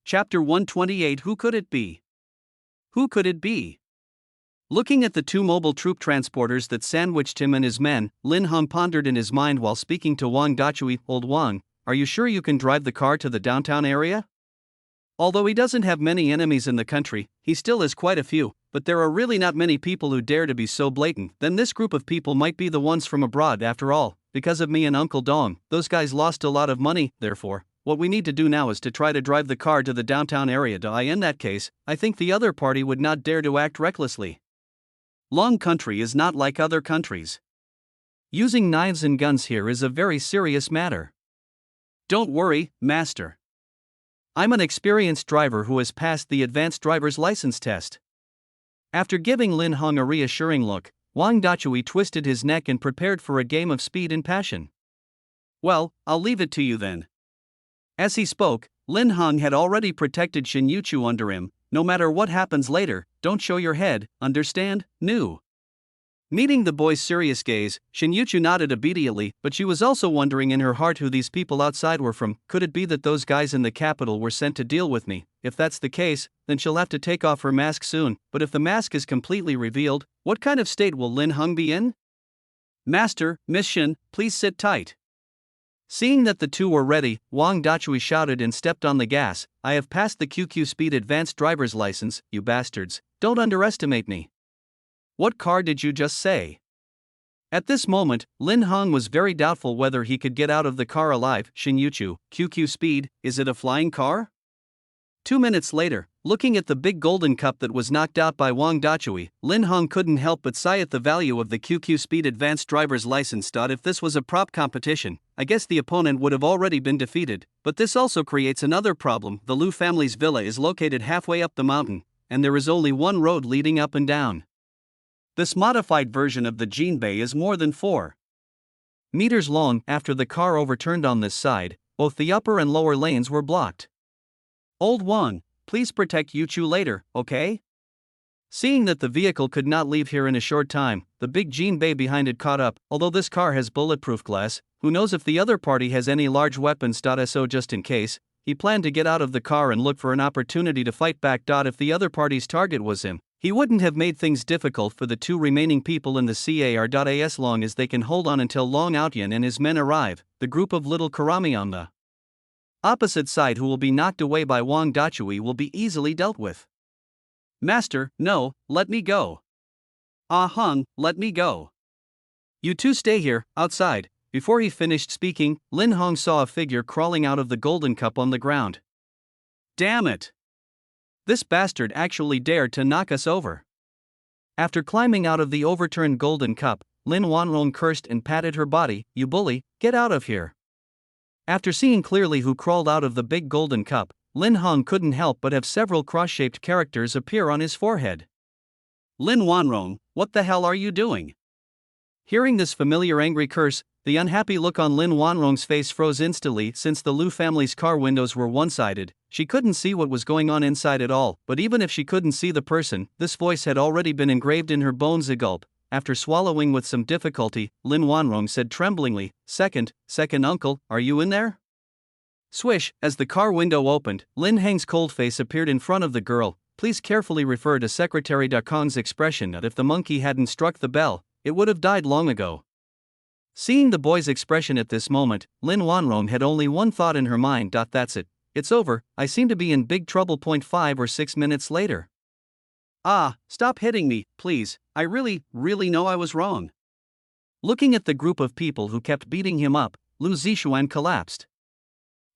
Chapter 128. Who could it be? Who could it be? Looking at the two mobile troop transporters that sandwiched him and his men, Lin Hong pondered in his mind while speaking to Wang Dachui. Old Wang, are you sure you can drive the car to the downtown area? Although he doesn't have many enemies in the country, he still has quite a few, but there are really not many people who dare to be so blatant. Then this group of people might be the ones from abroad after all. Because of me and Uncle Dong, those guys lost a lot of money. Therefore, what we need to do now is to try to drive the car to the downtown area. In that case, I think the other party would not dare to act recklessly. Long country is not like other countries. Using knives and guns here is a very serious matter. Don't worry, master. I'm an experienced driver who has passed the advanced driver's license test. After giving Lin Hong a reassuring look, Wang Dachui twisted his neck and prepared for a game of speed and passion. Well, I'll leave it to you then. As he spoke, Lin Hong had already protected Shin Yuchu under him. No matter what happens later, don't show your head, understand? New. Meeting the boy's serious gaze, Shin Yuchu nodded obediently, but she was also wondering in her heart who these people outside were from. Could it be that those guys in the capital were sent to deal with me? If that's the case, then she'll have to take off her mask soon. But if the mask is completely revealed, what kind of state will Lin Hong be in? Master, Miss Shin, please sit tight. Seeing that the two were ready, Wang Dachui shouted and stepped on the gas. I have passed the QQ Speed Advanced Driver's License, you bastards. Don't underestimate me. What car did you just say? At this moment, Lin Hong was very doubtful whether he could get out of the car alive. Shin Yuchu, QQ Speed, is it a flying car? 2 minutes later, looking at the big golden cup that was knocked out by Wang Dachui, Lin Hong couldn't help but sigh at the value of the QQ Speed Advanced Driver's License. If this was a prop competition, I guess the opponent would have already been defeated, but this also creates another problem. The Liu family's villa is located halfway up the mountain, and there is only one road leading up and down. This modified version of the Jinbei is more than 4 meters long. After the car overturned on this side, both the upper and lower lanes were blocked. Old Wang, please protect Yuchu later, okay? Seeing that the vehicle could not leave here in a short time, the big Jinbei behind it caught up. Although this car has bulletproof glass, who knows if the other party has any large weapons. So just in case, he planned to get out of the car and look for an opportunity to fight back. If the other party's target was him, he wouldn't have made things difficult for the two remaining people in the car. As long as they can hold on until Long Outyan and his men arrive, the group of little Karami on the opposite side who will be knocked away by Wang Dachui will be easily dealt with. Master, no, let me go. Ah Hung, let me go. You two stay here, outside. Before he finished speaking, Lin Hong saw a figure crawling out of the golden cup on the ground. Damn it! This bastard actually dared to knock us over. After climbing out of the overturned golden cup, Lin Wanrong cursed and patted her body. You bully, get out of here. After seeing clearly who crawled out of the big golden cup, Lin Hong couldn't help but have several cross-shaped characters appear on his forehead. Lin Wanrong, what the hell are you doing? Hearing this familiar angry curse, the unhappy look on Lin Wanrong's face froze instantly. Since the Liu family's car windows were one-sided, she couldn't see what was going on inside at all. But even if she couldn't see the person, this voice had already been engraved in her bones. A gulp. After swallowing with some difficulty, Lin Wanrong said tremblingly, Second uncle, are you in there? Swish, as the car window opened, Lin Heng's cold face appeared in front of the girl. Please carefully refer to Secretary Da Kong's expression that if the monkey hadn't struck the bell, it would have died long ago. Seeing the boy's expression at this moment, Lin Wanrong had only one thought in her mind. That's it. It's over, I seem to be in big trouble. 5 or 6 minutes later. Ah, stop hitting me, please, I really know I was wrong. Looking at the group of people who kept beating him up, Lu Zixuan collapsed.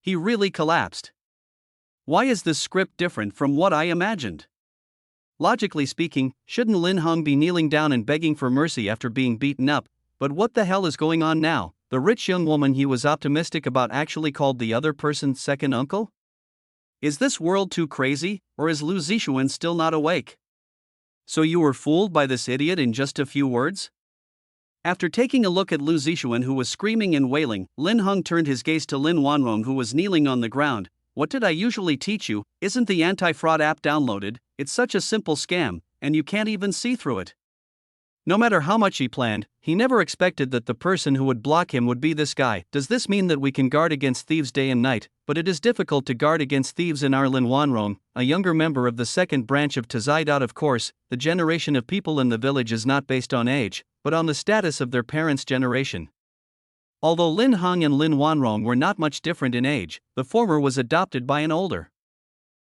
He really collapsed. Why is this script different from what I imagined? Logically speaking, shouldn't Lin Hong be kneeling down and begging for mercy after being beaten up? But what the hell is going on now? The rich young woman he was optimistic about actually called the other person second uncle? Is this world too crazy, or is Lu Zixuan still not awake? So you were fooled by this idiot in just a few words? After taking a look at Lu Zixuan who was screaming and wailing, Lin Hong turned his gaze to Lin Wanrong who was kneeling on the ground. What did I usually teach you? Isn't the anti-fraud app downloaded? It's such a simple scam, and you can't even see through it. No matter how much he planned, he never expected that the person who would block him would be this guy. Does this mean that we can guard against thieves day and night? But it is difficult to guard against thieves in our Lin Wanrong, a younger member of the second branch of Tazai. Of course, the generation of people in the village is not based on age, but on the status of their parents' generation. Although Lin Hong and Lin Wanrong were not much different in age, the former was adopted by an older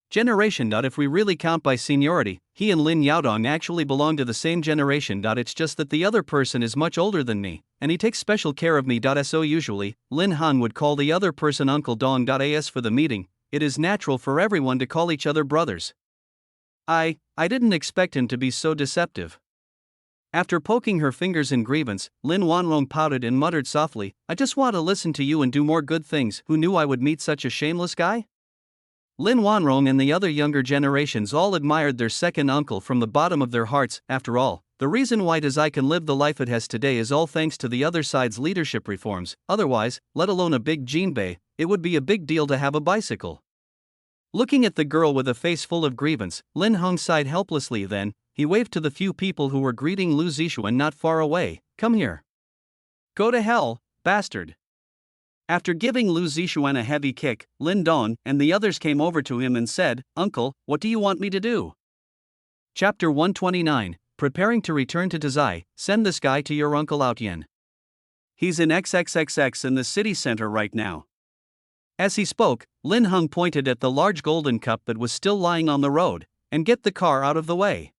generation. If we really count by seniority, he and Lin Yaodong actually belong to the same generation. It's just that the other person is much older than me, and he takes special care of me. So usually, Lin Han would call the other person Uncle Dong. As for the meeting, it is natural for everyone to call each other brothers. I didn't expect him to be so deceptive. After poking her fingers in grievance, Lin Wanrong pouted and muttered softly, I just want to listen to you and do more good things. Who knew I would meet such a shameless guy? Lin Wanrong and the other younger generations all admired their second uncle from the bottom of their hearts. After all, the reason why Tazai can live the life it has today is all thanks to the other side's leadership reforms. Otherwise, let alone a big jinbei, it would be a big deal to have a bicycle. Looking at the girl with a face full of grievance, Lin Hong sighed helplessly. Then he waved to the few people who were greeting Lu Zixuan not far away. Come here. Go to hell, bastard. After giving Lu Zixuan a heavy kick, Lin Dong and the others came over to him and said, Uncle, what do you want me to do? Chapter 129, Preparing to return to Tazai. Send this guy to your Uncle Outyen. He's in XXXX in the city center right now. As he spoke, Lin Hong pointed at the large golden cup that was still lying on the road, and get the car out of the way.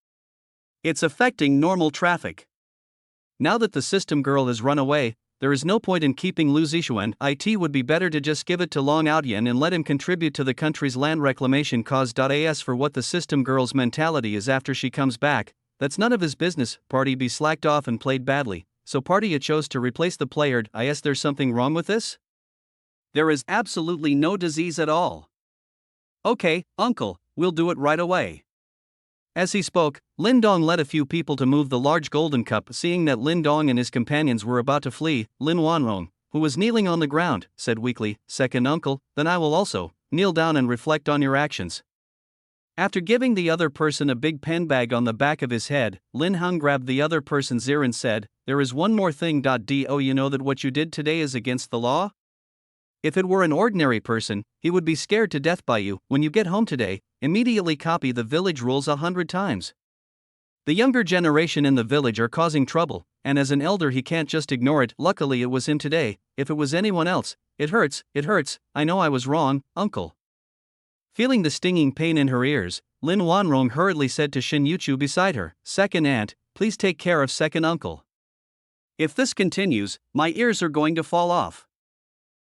It's affecting normal traffic. Now that the system girl has run away, there is no point in keeping Lu Zixuan. It would be better to just give it to Long Outyen and let him contribute to the country's land reclamation cause. As for what the system girl's mentality is after she comes back, that's none of his business. Party B slacked off and played badly, so Party A chose to replace the player. There's something wrong with this? There is absolutely no disease at all. Okay, Uncle, we'll do it right away. As he spoke, Lin Dong led a few people to move the large golden cup. Seeing that Lin Dong and his companions were about to flee, Lin Wanrong, who was kneeling on the ground, said weakly, Second uncle, then I will also kneel down and reflect on your actions. After giving the other person a big pen bag on the back of his head, Lin Hong grabbed the other person's ear and said, there is one more thing. Do you know that what you did today is against the law? If it were an ordinary person, he would be scared to death by you. When you get home today, immediately copy the village rules 100 times. The younger generation in the village are causing trouble, and as an elder he can't just ignore it. Luckily it was him today. If it was anyone else, it hurts, I know I was wrong, uncle. Feeling the stinging pain in her ears, Lin Wanrong hurriedly said to Shin Yuchu beside her, Second aunt, please take care of second uncle. If this continues, my ears are going to fall off.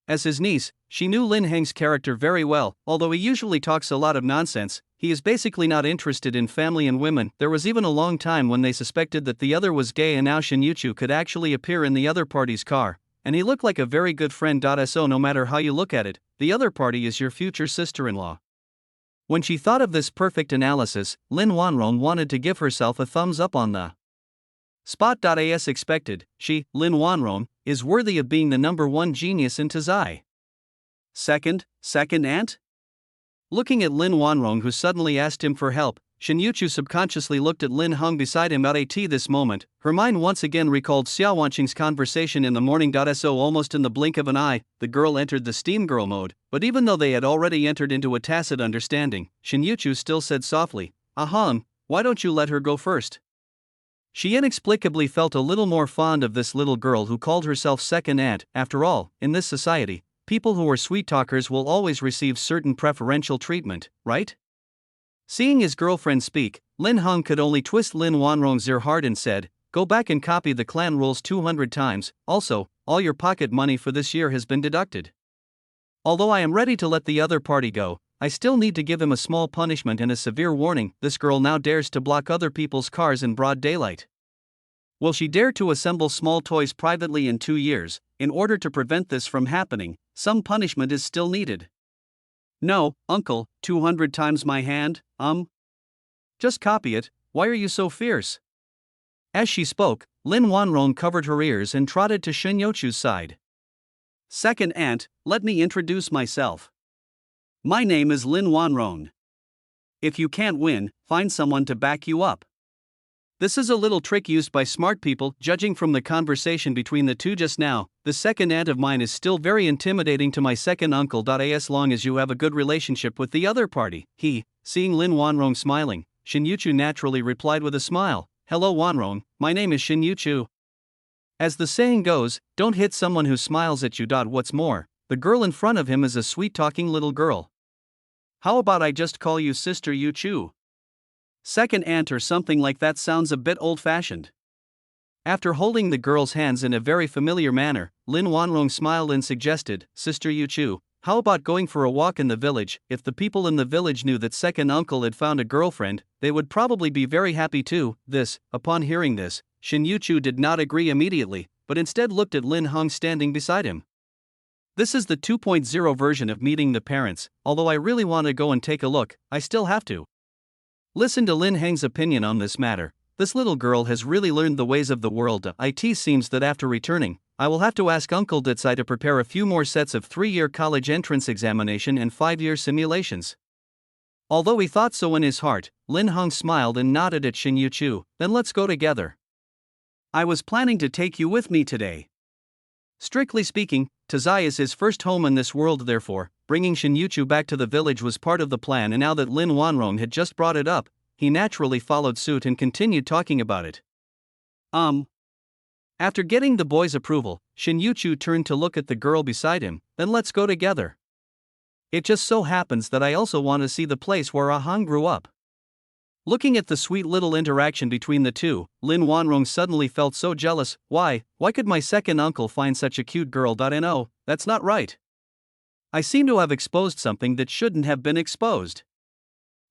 As his niece, she knew Lin Heng's character very well. Although he usually talks a lot of nonsense, he is basically not interested in family and women. There was even a long time when they suspected that the other was gay, and now Shin Yuchu could actually appear in the other party's car, and he looked like a very good friend. So no matter how you look at it, the other party is your future sister-in-law. When she thought of this perfect analysis, Lin Wanrong wanted to give herself a thumbs up on the spot. As expected, she, Lin Wanrong, is worthy of being the number one genius in Tazai. Second aunt? Looking at Lin Wanrong, who suddenly asked him for help, Shin Yuchu subconsciously looked at Lin Hong beside him. At this moment, her mind once again recalled Xiao Wanqing's conversation in the morning. So almost in the blink of an eye, the girl entered the steam girl mode, but even though they had already entered into a tacit understanding, Shin Yuchu still said softly, Aham, why don't you let her go first? She inexplicably felt a little more fond of this little girl who called herself second aunt. After all, in this society, people who are sweet talkers will always receive certain preferential treatment, right? Seeing his girlfriend speak, Lin Hong could only twist Lin Wanrong's ear hard and said, go back and copy the clan rules 200 times, also, all your pocket money for this year has been deducted. Although I am ready to let the other party go, I still need to give him a small punishment and a severe warning. This girl now dares to block other people's cars in broad daylight. Will she dare to assemble small toys privately in 2 years? In order to prevent this from happening, some punishment is still needed. No, uncle, 200 times my hand, Just copy it, why are you so fierce? As she spoke, Lin Wanrong covered her ears and trotted to Shin Yuchu's side. Second aunt, let me introduce myself. My name is Lin Wanrong. If you can't win, find someone to back you up. This is a little trick used by smart people. Judging from the conversation between the two just now, the second aunt of mine is still very intimidating to my second uncle. As long as you have a good relationship with the other party. Seeing Lin Wanrong smiling, Shin Yuchu naturally replied with a smile, "Hello Wanrong, my name is Shin Yuchu." As the saying goes, don't hit someone who smiles at you. What's more, the girl in front of him is a sweet-talking little girl. How about I just call you Sister Yuchu? Second aunt or something like that sounds a bit old-fashioned. After holding the girl's hands in a very familiar manner, Lin Wanrong smiled and suggested, "Sister Yuchu, how about going for a walk in the village?" If the people in the village knew that second uncle had found a girlfriend, they would probably be very happy too. Upon hearing this, Shin Yuchu did not agree immediately, but instead looked at Lin Hong standing beside him. This is the 2.0 version of meeting the parents. Although I really want to go and take a look, I still have to listen to Lin Heng's opinion on this matter. This little girl has really learned the ways of the world. It seems that after returning, I will have to ask Uncle Ditsai to prepare a few more sets of 3-year college entrance examination and 5-year simulations. Although he thought so in his heart, Lin Hong smiled and nodded at Shin Yuchu. "Then let's go together. I was planning to take you with me today." Strictly speaking, Tazai is his first home in this world. Therefore, bringing Shin Yuchu back to the village was part of the plan, and now that Lin Wanrong had just brought it up, he naturally followed suit and continued talking about it. After getting the boy's approval, Shin Yuchu turned to look at the girl beside him. "Then let's go together. It just so happens that I also want to see the place where Ahang grew up." Looking at the sweet little interaction between the two, Lin Wanrong suddenly felt so jealous. Why could my second uncle find such a cute girl? No, that's not right. I seem to have exposed something that shouldn't have been exposed.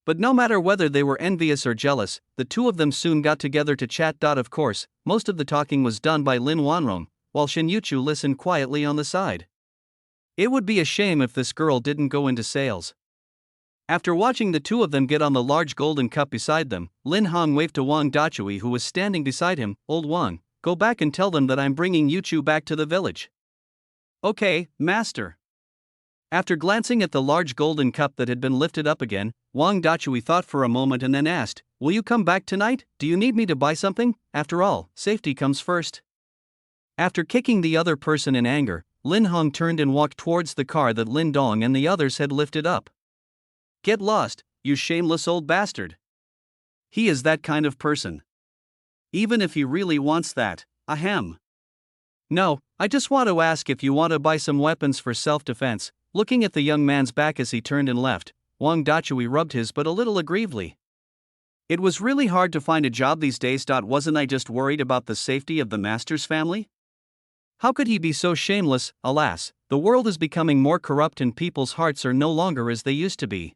But no matter whether they were envious or jealous, the two of them soon got together to chat. Of course, most of the talking was done by Lin Wanrong, while Shin Yuchu listened quietly on the side. It would be a shame if this girl didn't go into sales. After watching the two of them get on the large golden cup beside them, Lin Hong waved to Wang Dachui, who was standing beside him. "Old Wang, go back and tell them that I'm bringing Yuchu back to the village." "Okay, master." After glancing at the large golden cup that had been lifted up again, Wang Dachui thought for a moment and then asked, "Will you come back tonight? Do you need me to buy something? After all, safety comes first." After kicking the other person in anger, Lin Hong turned and walked towards the car that Lin Dong and the others had lifted up. "Get lost, you shameless old bastard." He is that kind of person. Even if he really wants that, ahem. "No, I just want to ask if you want to buy some weapons for self-defense." Looking at the young man's back as he turned and left, Wang Dachui rubbed his butt a little aggrievedly. It was really hard to find a job these days. Wasn't I just worried about the safety of the master's family? How could he be so shameless? Alas, the world is becoming more corrupt and people's hearts are no longer as they used to be.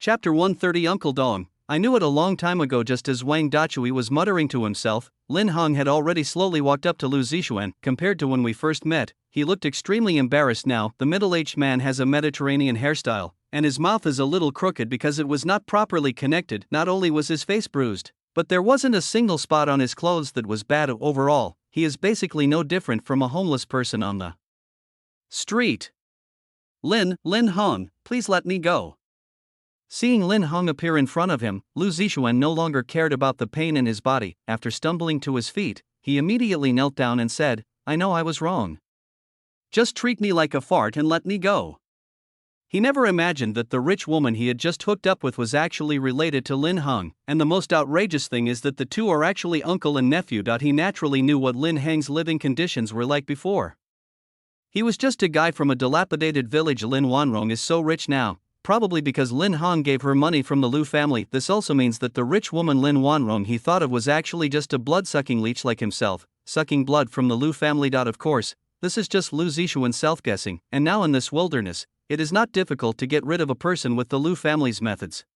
Chapter 130. Uncle Dong. I knew it a long time ago. Just as Wang Dachui was muttering to himself, Lin Hong had already slowly walked up to Lu Zixuan. Compared to when we first met, he looked extremely embarrassed now. The middle-aged man has a Mediterranean hairstyle, and his mouth is a little crooked because it was not properly connected. Not only was his face bruised, but there wasn't a single spot on his clothes that was bad. Overall, he is basically no different from a homeless person on the street. Lin Hong, please let me go." Seeing Lin Hong appear in front of him, Lu Zixuan no longer cared about the pain in his body. After stumbling to his feet, he immediately knelt down and said, "I know I was wrong. Just treat me like a fart and let me go." He never imagined that the rich woman he had just hooked up with was actually related to Lin Hong, and the most outrageous thing is that the two are actually uncle and nephew. He naturally knew what Lin Heng's living conditions were like before. He was just a guy from a dilapidated village. Lin Wanrong is so rich now, probably because Lin Hong gave her money from the Lu family. This also means that the rich woman Lin Wanrong he thought of was actually just a blood-sucking leech like himself, sucking blood from the Lu family. Of course, this is just Lu Zixuan self-guessing, and now in this wilderness, it is not difficult to get rid of a person with the Lu family's methods.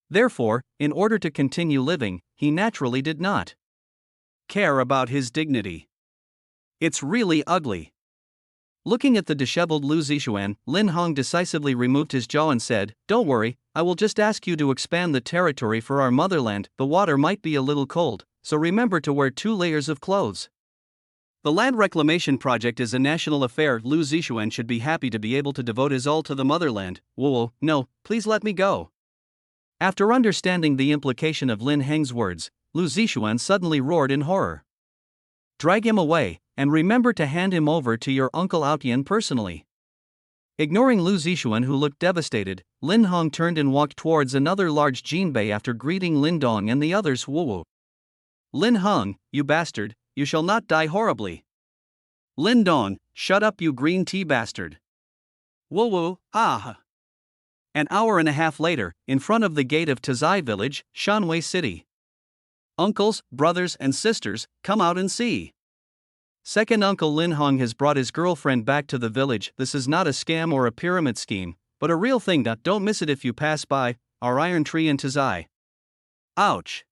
Therefore, in order to continue living, he naturally did not care about his dignity. It's really ugly. Looking at the disheveled Lu Zixuan, Lin Hong decisively removed his jaw and said, "Don't worry, I will just ask you to expand the territory for our motherland. The water might be a little cold, so remember to wear 2 layers of clothes." The land reclamation project is a national affair. Lu Zixuan should be happy to be able to devote his all to the motherland. Whoa, no, please let me go. After understanding the implication of Lin Heng's words, Lu Zixuan suddenly roared in horror. Drag him away, and remember to hand him over to your Uncle Outyan personally. Ignoring Lu Zixuan, who looked devastated, Lin Hong turned and walked towards another large jinbei after greeting Lin Dong and the others. Woo. Lin Hong, you bastard, you shall not die horribly. Lin Dong, shut up you green tea bastard. Woo. Ah. An hour and a half later, in front of the gate of Tazai village, Shanwei City. Uncles, brothers and sisters, come out and see. Second uncle Lin Hong has brought his girlfriend back to the village. This is not a scam or a pyramid scheme, but a real thing. Don't miss it if you pass by our iron tree in Tazai. Ouch.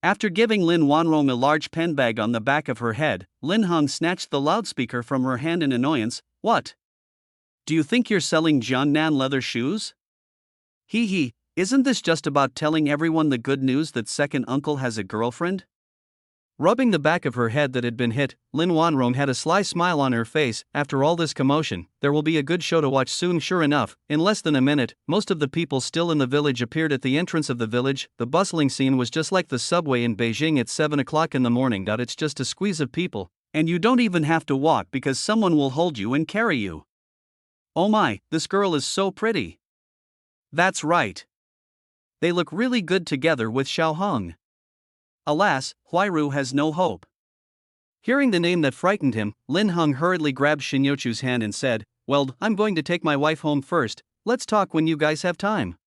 After giving Lin Wanrong a large pen bag on the back of her head, Lin Hong snatched the loudspeaker from her hand in annoyance. What? Do you think you're selling Jiangnan leather shoes? Hee hee, isn't this just about telling everyone the good news that second uncle has a girlfriend? Rubbing the back of her head that had been hit, Lin Wanrong had a sly smile on her face. After all this commotion, there will be a good show to watch soon. Sure enough, in less than a minute, most of the people still in the village appeared at the entrance of the village. The bustling scene was just like the subway in Beijing at 7 o'clock in the morning. It's just a squeeze of people, and you don't even have to walk because someone will hold you and carry you. Oh my, this girl is so pretty. That's right. They look really good together with Xiao Hong. Alas, Huairu has no hope. Hearing the name that frightened him, Lin Hong hurriedly grabbed Xinyochu's hand and said, Well, I'm going to take my wife home first, let's talk when you guys have time.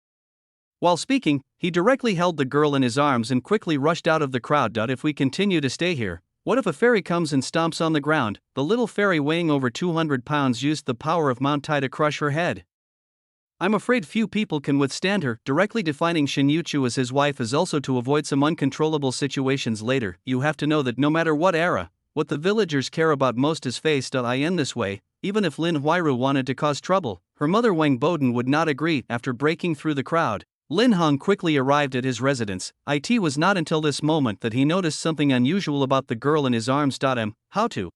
While speaking, he directly held the girl in his arms and quickly rushed out of the crowd. If we continue to stay here, what if a fairy comes and stomps on the ground? The little fairy weighing over 200 pounds used the power of Mount Tai to crush her head. I'm afraid few people can withstand her. Directly defining Xinyu as his wife is also to avoid some uncontrollable situations later. You have to know that no matter what era, what the villagers care about most is face. In this way, even if Lin Huairu wanted to cause trouble, her mother Wang Boden would not agree. After breaking through the crowd, Lin Hong quickly arrived at his residence. It was not until this moment that he noticed something unusual about the girl in his arms. How to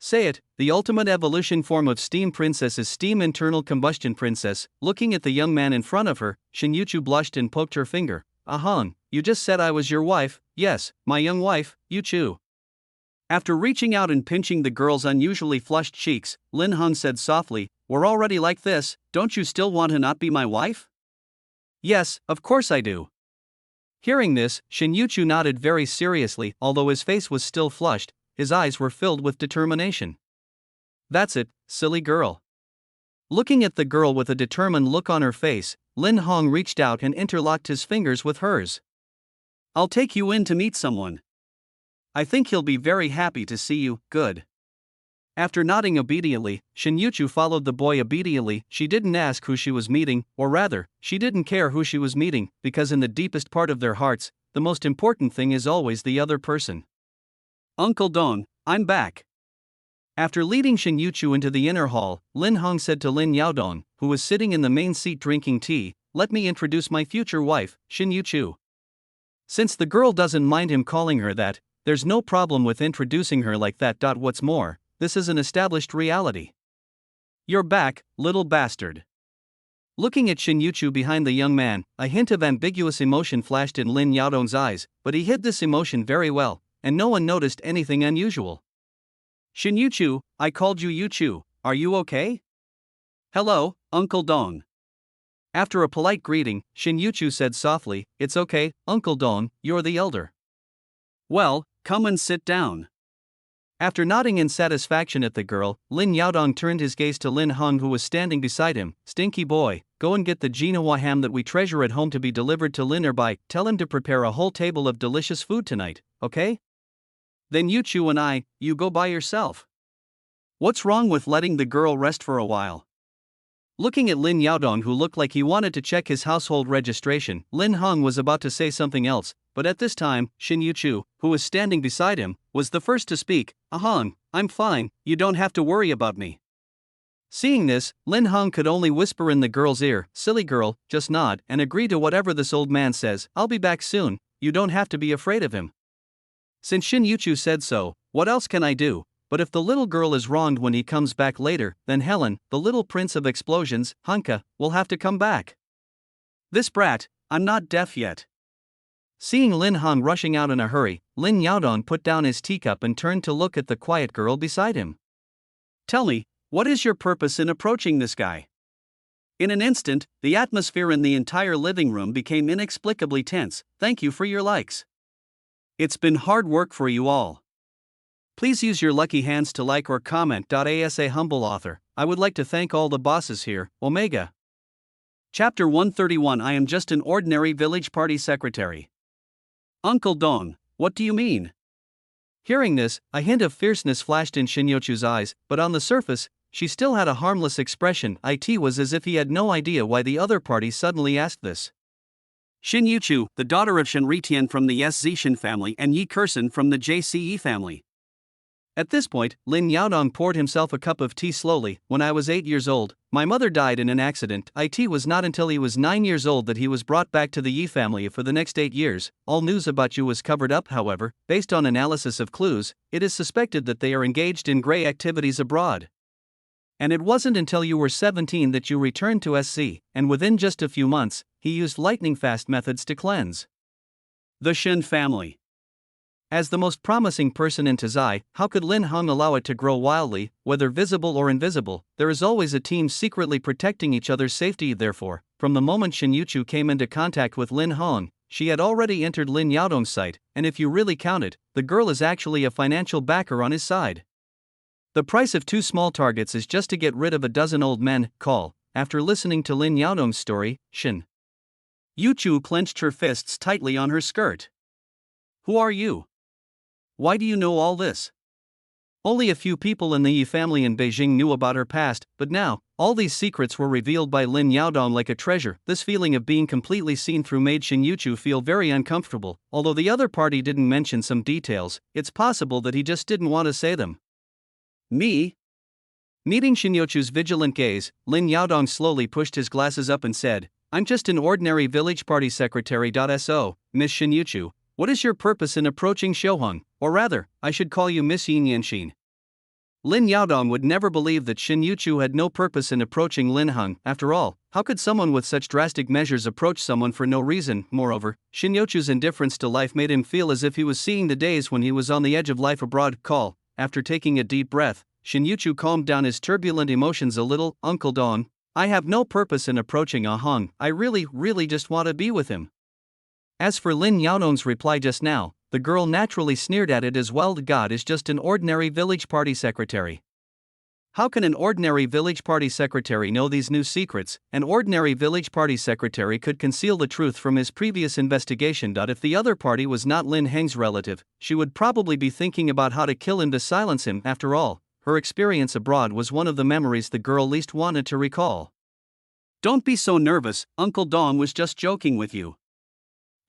say it, the ultimate evolution form of Steam Princess is Steam Internal Combustion Princess. Looking at the young man in front of her, Xinyu blushed and poked her finger. Ahang, you just said I was your wife. Yes, my young wife, Yu Chu. After reaching out and pinching the girl's unusually flushed cheeks, Lin Hong said softly, We're already like this, don't you still want to not be my wife? Yes, of course I do. Hearing this, Xinyu nodded very seriously. Although his face was still flushed, his eyes were filled with determination. That's it, silly girl. Looking at the girl with a determined look on her face, Lin Hong reached out and interlocked his fingers with hers. I'll take you in to meet someone. I think he'll be very happy to see you. Good. After nodding obediently, Xinyu followed the boy obediently. She didn't ask who she was meeting, or rather, she didn't care who she was meeting, because in the deepest part of their hearts, the most important thing is always the other person. Uncle Dong, I'm back. After leading Xinyu into the inner hall, Lin Hong said to Lin Yaodong, who was sitting in the main seat drinking tea, Let me introduce my future wife, Xinyu. Since the girl doesn't mind him calling her that, there's no problem with introducing her like that. What's more, this is an established reality. You're back, little bastard. Looking at Xinyu behind the young man, a hint of ambiguous emotion flashed in Lin Yaodong's eyes, but he hid this emotion very well, and no one noticed anything unusual. Xinyu, I called you Yu Chu, are you okay? Hello, Uncle Dong. After a polite greeting, Xinyu said softly, It's okay, Uncle Dong, you're the elder. Well, come and sit down. After nodding in satisfaction at the girl, Lin Yaodong turned his gaze to Lin Hong, who was standing beside him. Stinky boy, go and get the Jinhua ham that we treasure at home to be delivered to Lin Erbai. Tell him to prepare a whole table of delicious food tonight, okay? Then Yu Chu and you go by yourself. What's wrong with letting the girl rest for a while? Looking at Lin Yaodong, who looked like he wanted to check his household registration, Lin Hong was about to say something else, but at this time, Xinyu, who was standing beside him, was the first to speak. Ahang, I'm fine, you don't have to worry about me. Seeing this, Lin Hong could only whisper in the girl's ear, Silly girl, just nod and agree to whatever this old man says. I'll be back soon, you don't have to be afraid of him. Since Xinyu said so, what else can I do? But if the little girl is wronged when he comes back later, then Helen, the little prince of explosions, Hanka, will have to come back. This brat, I'm not deaf yet. Seeing Lin Hong rushing out in a hurry, Lin Yaodong put down his teacup and turned to look at the quiet girl beside him. Tell me, what is your purpose in approaching this guy? In an instant, the atmosphere in the entire living room became inexplicably tense. Thank you for your likes. It's been hard work for you all. Please use your lucky hands to like or comment. As a humble author, I would like to thank all the bosses here. Omega. Chapter 131. I am just an ordinary village party secretary. Uncle Dong, what do you mean? Hearing this, a hint of fierceness flashed in Shinyochu's eyes, but on the surface, she still had a harmless expression. It was as if he had no idea why the other party suddenly asked this. Shinyochu, the daughter of Shen Ritian from the Zishan family and Yi Kursen from the JCE family. At this point, Lin Yaodong poured himself a cup of tea slowly. When I was 8 years old, my mother died in an accident. It was not until he was 9 years old that he was brought back to the Yi family for the next 8 years. All news about you was covered up, however. Based on analysis of clues, it is suspected that they are engaged in grey activities abroad. And it wasn't until you were 17 that you returned to SC, and within just a few months, he used lightning-fast methods to cleanse the Shen family. As the most promising person in Tazai, how could Lin Hong allow it to grow wildly? Whether visible or invisible, there is always a team secretly protecting each other's safety. Therefore, from the moment Shinyochu came into contact with Lin Hong, she had already entered Lin Yaodong's sight, and if you really count it, the girl is actually a financial backer on his side. The price of 2 small targets is just to get rid of a dozen old men. Call. After listening to Lin Yaodong's story, Shin Yuchu clenched her fists tightly on her skirt. Who are you? Why do you know all this? Only a few people in the Yi family in Beijing knew about her past, but now, all these secrets were revealed by Lin Yaodong like a treasure. This feeling of being completely seen through made Shinyochu feel very uncomfortable. Although the other party didn't mention some details, it's possible that he just didn't want to say them. Me? Meeting Shinyochu's vigilant gaze, Lin Yaodong slowly pushed his glasses up and said, I'm just an ordinary village party secretary. So, Miss Shinyochu, what is your purpose in approaching Shohong? Or rather, I should call you Miss Yin Yanshin. Lin Yaodong would never believe that Shinyochu had no purpose in approaching Lin Hong. After all, how could someone with such drastic measures approach someone for no reason? Moreover, Shinyochu's indifference to life made him feel as if he was seeing the days when he was on the edge of life abroad. Call. After taking a deep breath, Shinyochu calmed down his turbulent emotions a little. Uncle Dong, I have no purpose in approaching Hong. I really just want to be with him. As for Lin Yaodong's reply just now, the girl naturally sneered at it as well. God is just an ordinary village party secretary. How can an ordinary village party secretary know these new secrets? An ordinary village party secretary could conceal the truth from his previous investigation. If the other party was not Lin Heng's relative, she would probably be thinking about how to kill him to silence him. After all, her experience abroad was one of the memories the girl least wanted to recall. Don't be so nervous, Uncle Dong was just joking with you.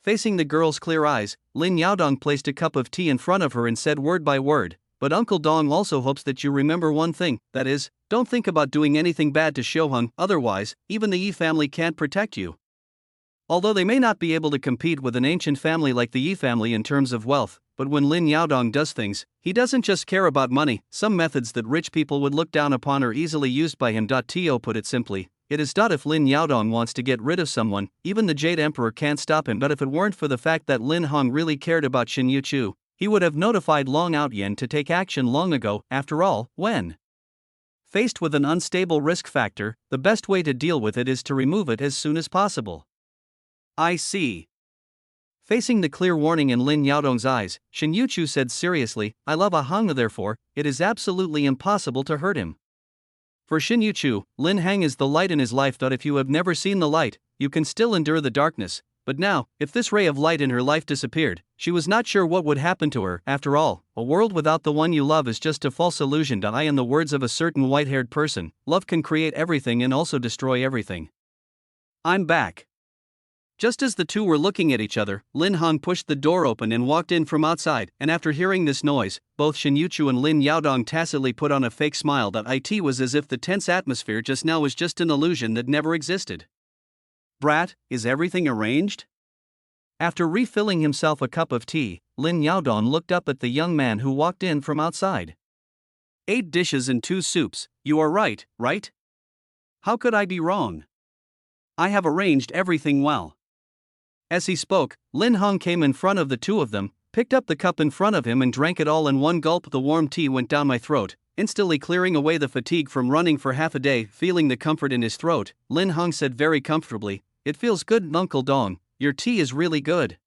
Facing the girl's clear eyes, Lin Yaodong placed a cup of tea in front of her and said word by word, but Uncle Dong also hopes that you remember one thing, that is, don't think about doing anything bad to Shohong, otherwise, even the Yi family can't protect you. Although they may not be able to compete with an ancient family like the Yi family in terms of wealth, but when Lin Yaodong does things, he doesn't just care about money. Some methods that rich people would look down upon are easily used by him. To put it simply, it is. If Lin Yaodong wants to get rid of someone, even the Jade Emperor can't stop him. But if it weren't for the fact that Lin Hong really cared about Shinyochu, he would have notified Long Outyen to take action long ago. After all, when faced with an unstable risk factor, the best way to deal with it is to remove it as soon as possible. I see. Facing the clear warning in Lin Yaodong's eyes, Shinyochu said seriously, I love Hong, therefore, it is absolutely impossible to hurt him. For Shinyochu, Lin Heng is the light in his life. If you have never seen the light, you can still endure the darkness. But now, if this ray of light in her life disappeared, she was not sure what would happen to her. After all, a world without the one you love is just a false illusion. In the words of a certain white-haired person, love can create everything and also destroy everything. I'm back. Just as the two were looking at each other, Lin Hong pushed the door open and walked in from outside, and after hearing this noise, both Shinyochu and Lin Yaodong tacitly put on a fake smile. It was as if the tense atmosphere just now was just an illusion that never existed. Brat, is everything arranged? After refilling himself a cup of tea, Lin Yaodong looked up at the young man who walked in from outside. 8 dishes and 2 soups, you are right, right? How could I be wrong? I have arranged everything well. As he spoke, Lin Hong came in front of the two of them, picked up the cup in front of him and drank it all in one gulp. The warm tea went down my throat, instantly clearing away the fatigue from running for half a day. Feeling the comfort in his throat, Lin Hong said very comfortably, "It feels good, Uncle Dong. Your tea is really good.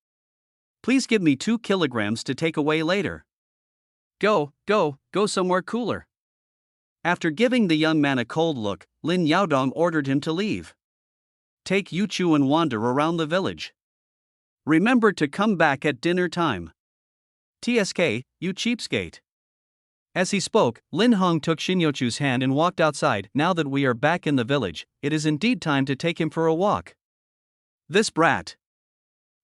Please give me 2 kilograms to take away later. Go somewhere cooler." After giving the young man a cold look, Lin Yaodong ordered him to leave. "Take Yu Chu and wander around the village. Remember to come back at dinner time. TSK, you cheapskate." As he spoke, Lin Hong took Shin Yuchu's hand and walked outside. "Now that we are back in the village, it is indeed time to take him for a walk. This brat."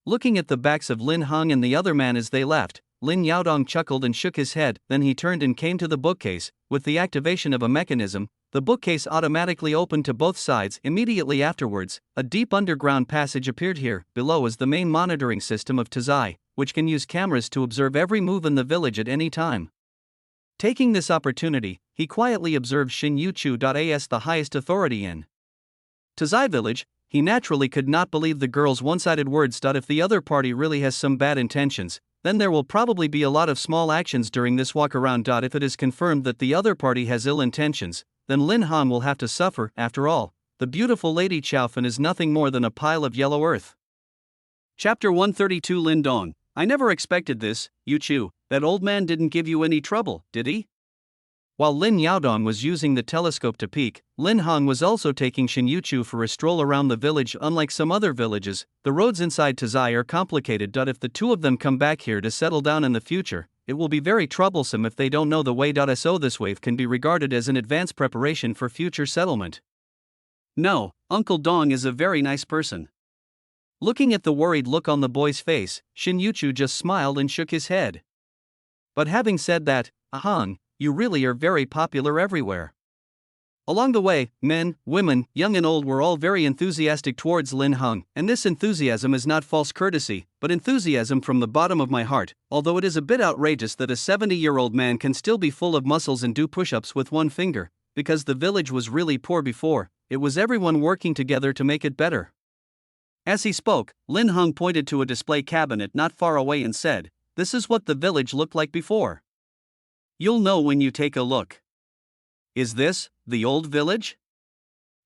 Looking at the backs of Lin Hong and the other man as they left, Lin Yaodong chuckled and shook his head. Then he turned and came to the bookcase. With the activation of a mechanism, the bookcase automatically opened to both sides. Immediately afterwards, a deep underground passage appeared here. Below is the main monitoring system of Tazai, which can use cameras to observe every move in the village at any time. Taking this opportunity, he quietly observed Shin Yuchu as the highest authority in Tazai village. He naturally could not believe the girl's one-sided words. If the other party really has some bad intentions, then there will probably be a lot of small actions during this walk around. If it is confirmed that the other party has ill intentions, then Lin Han will have to suffer. After all, the beautiful Lady Chaofan is nothing more than a pile of yellow earth. Chapter 132. Lin Dong, I never expected this. Yu Chu, that old man didn't give you any trouble, did he? While Lin Yaodong was using the telescope to peek, Lin Hong was also taking Shin Yuchu for a stroll around the village. Unlike some other villages, the roads inside Tazai are complicated. If the two of them come back here to settle down in the future, it will be very troublesome if they don't know the way. So this wave can be regarded as an advanced preparation for future settlement. No, Uncle Dong is a very nice person. Looking at the worried look on the boy's face, Shin Yuchu just smiled and shook his head. But having said that, Ahang, you really are very popular everywhere. Along the way, men, women, young and old were all very enthusiastic towards Lin Hong, and this enthusiasm is not false courtesy, but enthusiasm from the bottom of my heart. Although it is a bit outrageous that a 70-year-old man can still be full of muscles and do push-ups with one finger, because the village was really poor before, it was everyone working together to make it better. As he spoke, Lin Hong pointed to a display cabinet not far away and said, "This is what the village looked like before. You'll know when you take a look. Is this the old village?"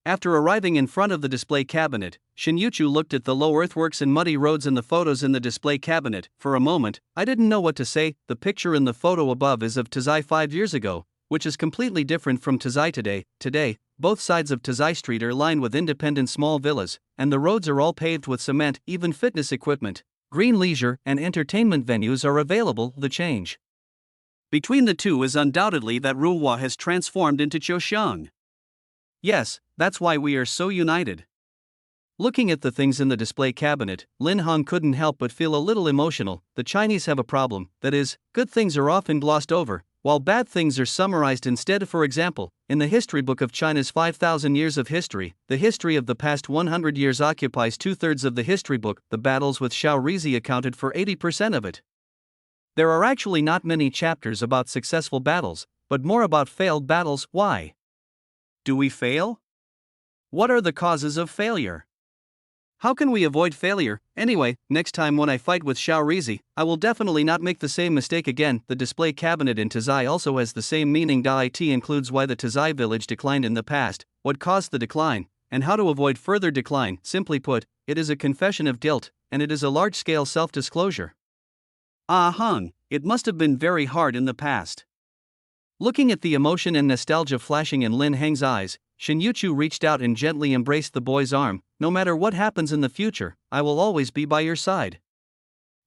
After arriving in front of the display cabinet, Shin Yuchu looked at the low earthworks and muddy roads and the photos in the display cabinet. For a moment, I didn't know what to say. The picture in the photo above is of Tazai 5 years ago, which is completely different from Tazai today. Today, both sides of Tazai Street are lined with independent small villas, and the roads are all paved with cement. Even fitness equipment, green leisure, and entertainment venues are available. The change between the two is undoubtedly that Ruhua has transformed into Choshan. Yes, that's why we are so united. Looking at the things in the display cabinet, Lin Hong couldn't help but feel a little emotional. The Chinese have a problem, that is, good things are often glossed over, while bad things are summarized instead. For example, in the history book of China's 5,000 years of history, the history of the past 100 years occupies 2/3 of the history book. The battles with Xiao Rizi accounted for 80% of it. There are actually not many chapters about successful battles, but more about failed battles. Why do we fail? What are the causes of failure? How can we avoid failure? Anyway, next time when I fight with Xiao Rizi, I will definitely not make the same mistake again. The display cabinet in Tazai also has the same meaning. It includes why the Tazai village declined in the past, what caused the decline, and how to avoid further decline. Simply put, it is a confession of guilt, and it is a large-scale self-disclosure. Ahang, it must have been very hard in the past. Looking at the emotion and nostalgia flashing in Lin Heng's eyes, Shin Yuchu reached out and gently embraced the boy's arm. No matter what happens in the future, I will always be by your side.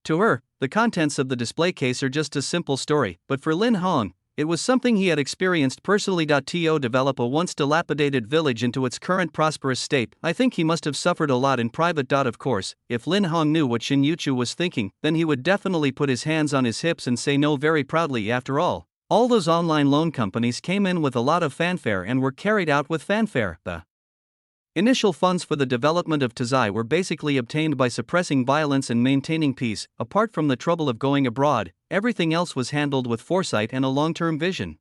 To her, the contents of the display case are just a simple story, but for Lin Hong, it was something he had experienced personally. To develop a once dilapidated village into its current prosperous state, I think he must have suffered a lot in private. Of course, if Lin Hong knew what Shin Yuchu was thinking, then he would definitely put his hands on his hips and say no very proudly. After all those online loan companies came in with a lot of fanfare and were carried out with fanfare. The initial funds for the development of Tazai were basically obtained by suppressing violence and maintaining peace. Apart from the trouble of going abroad, everything else was handled with foresight and a long-term vision.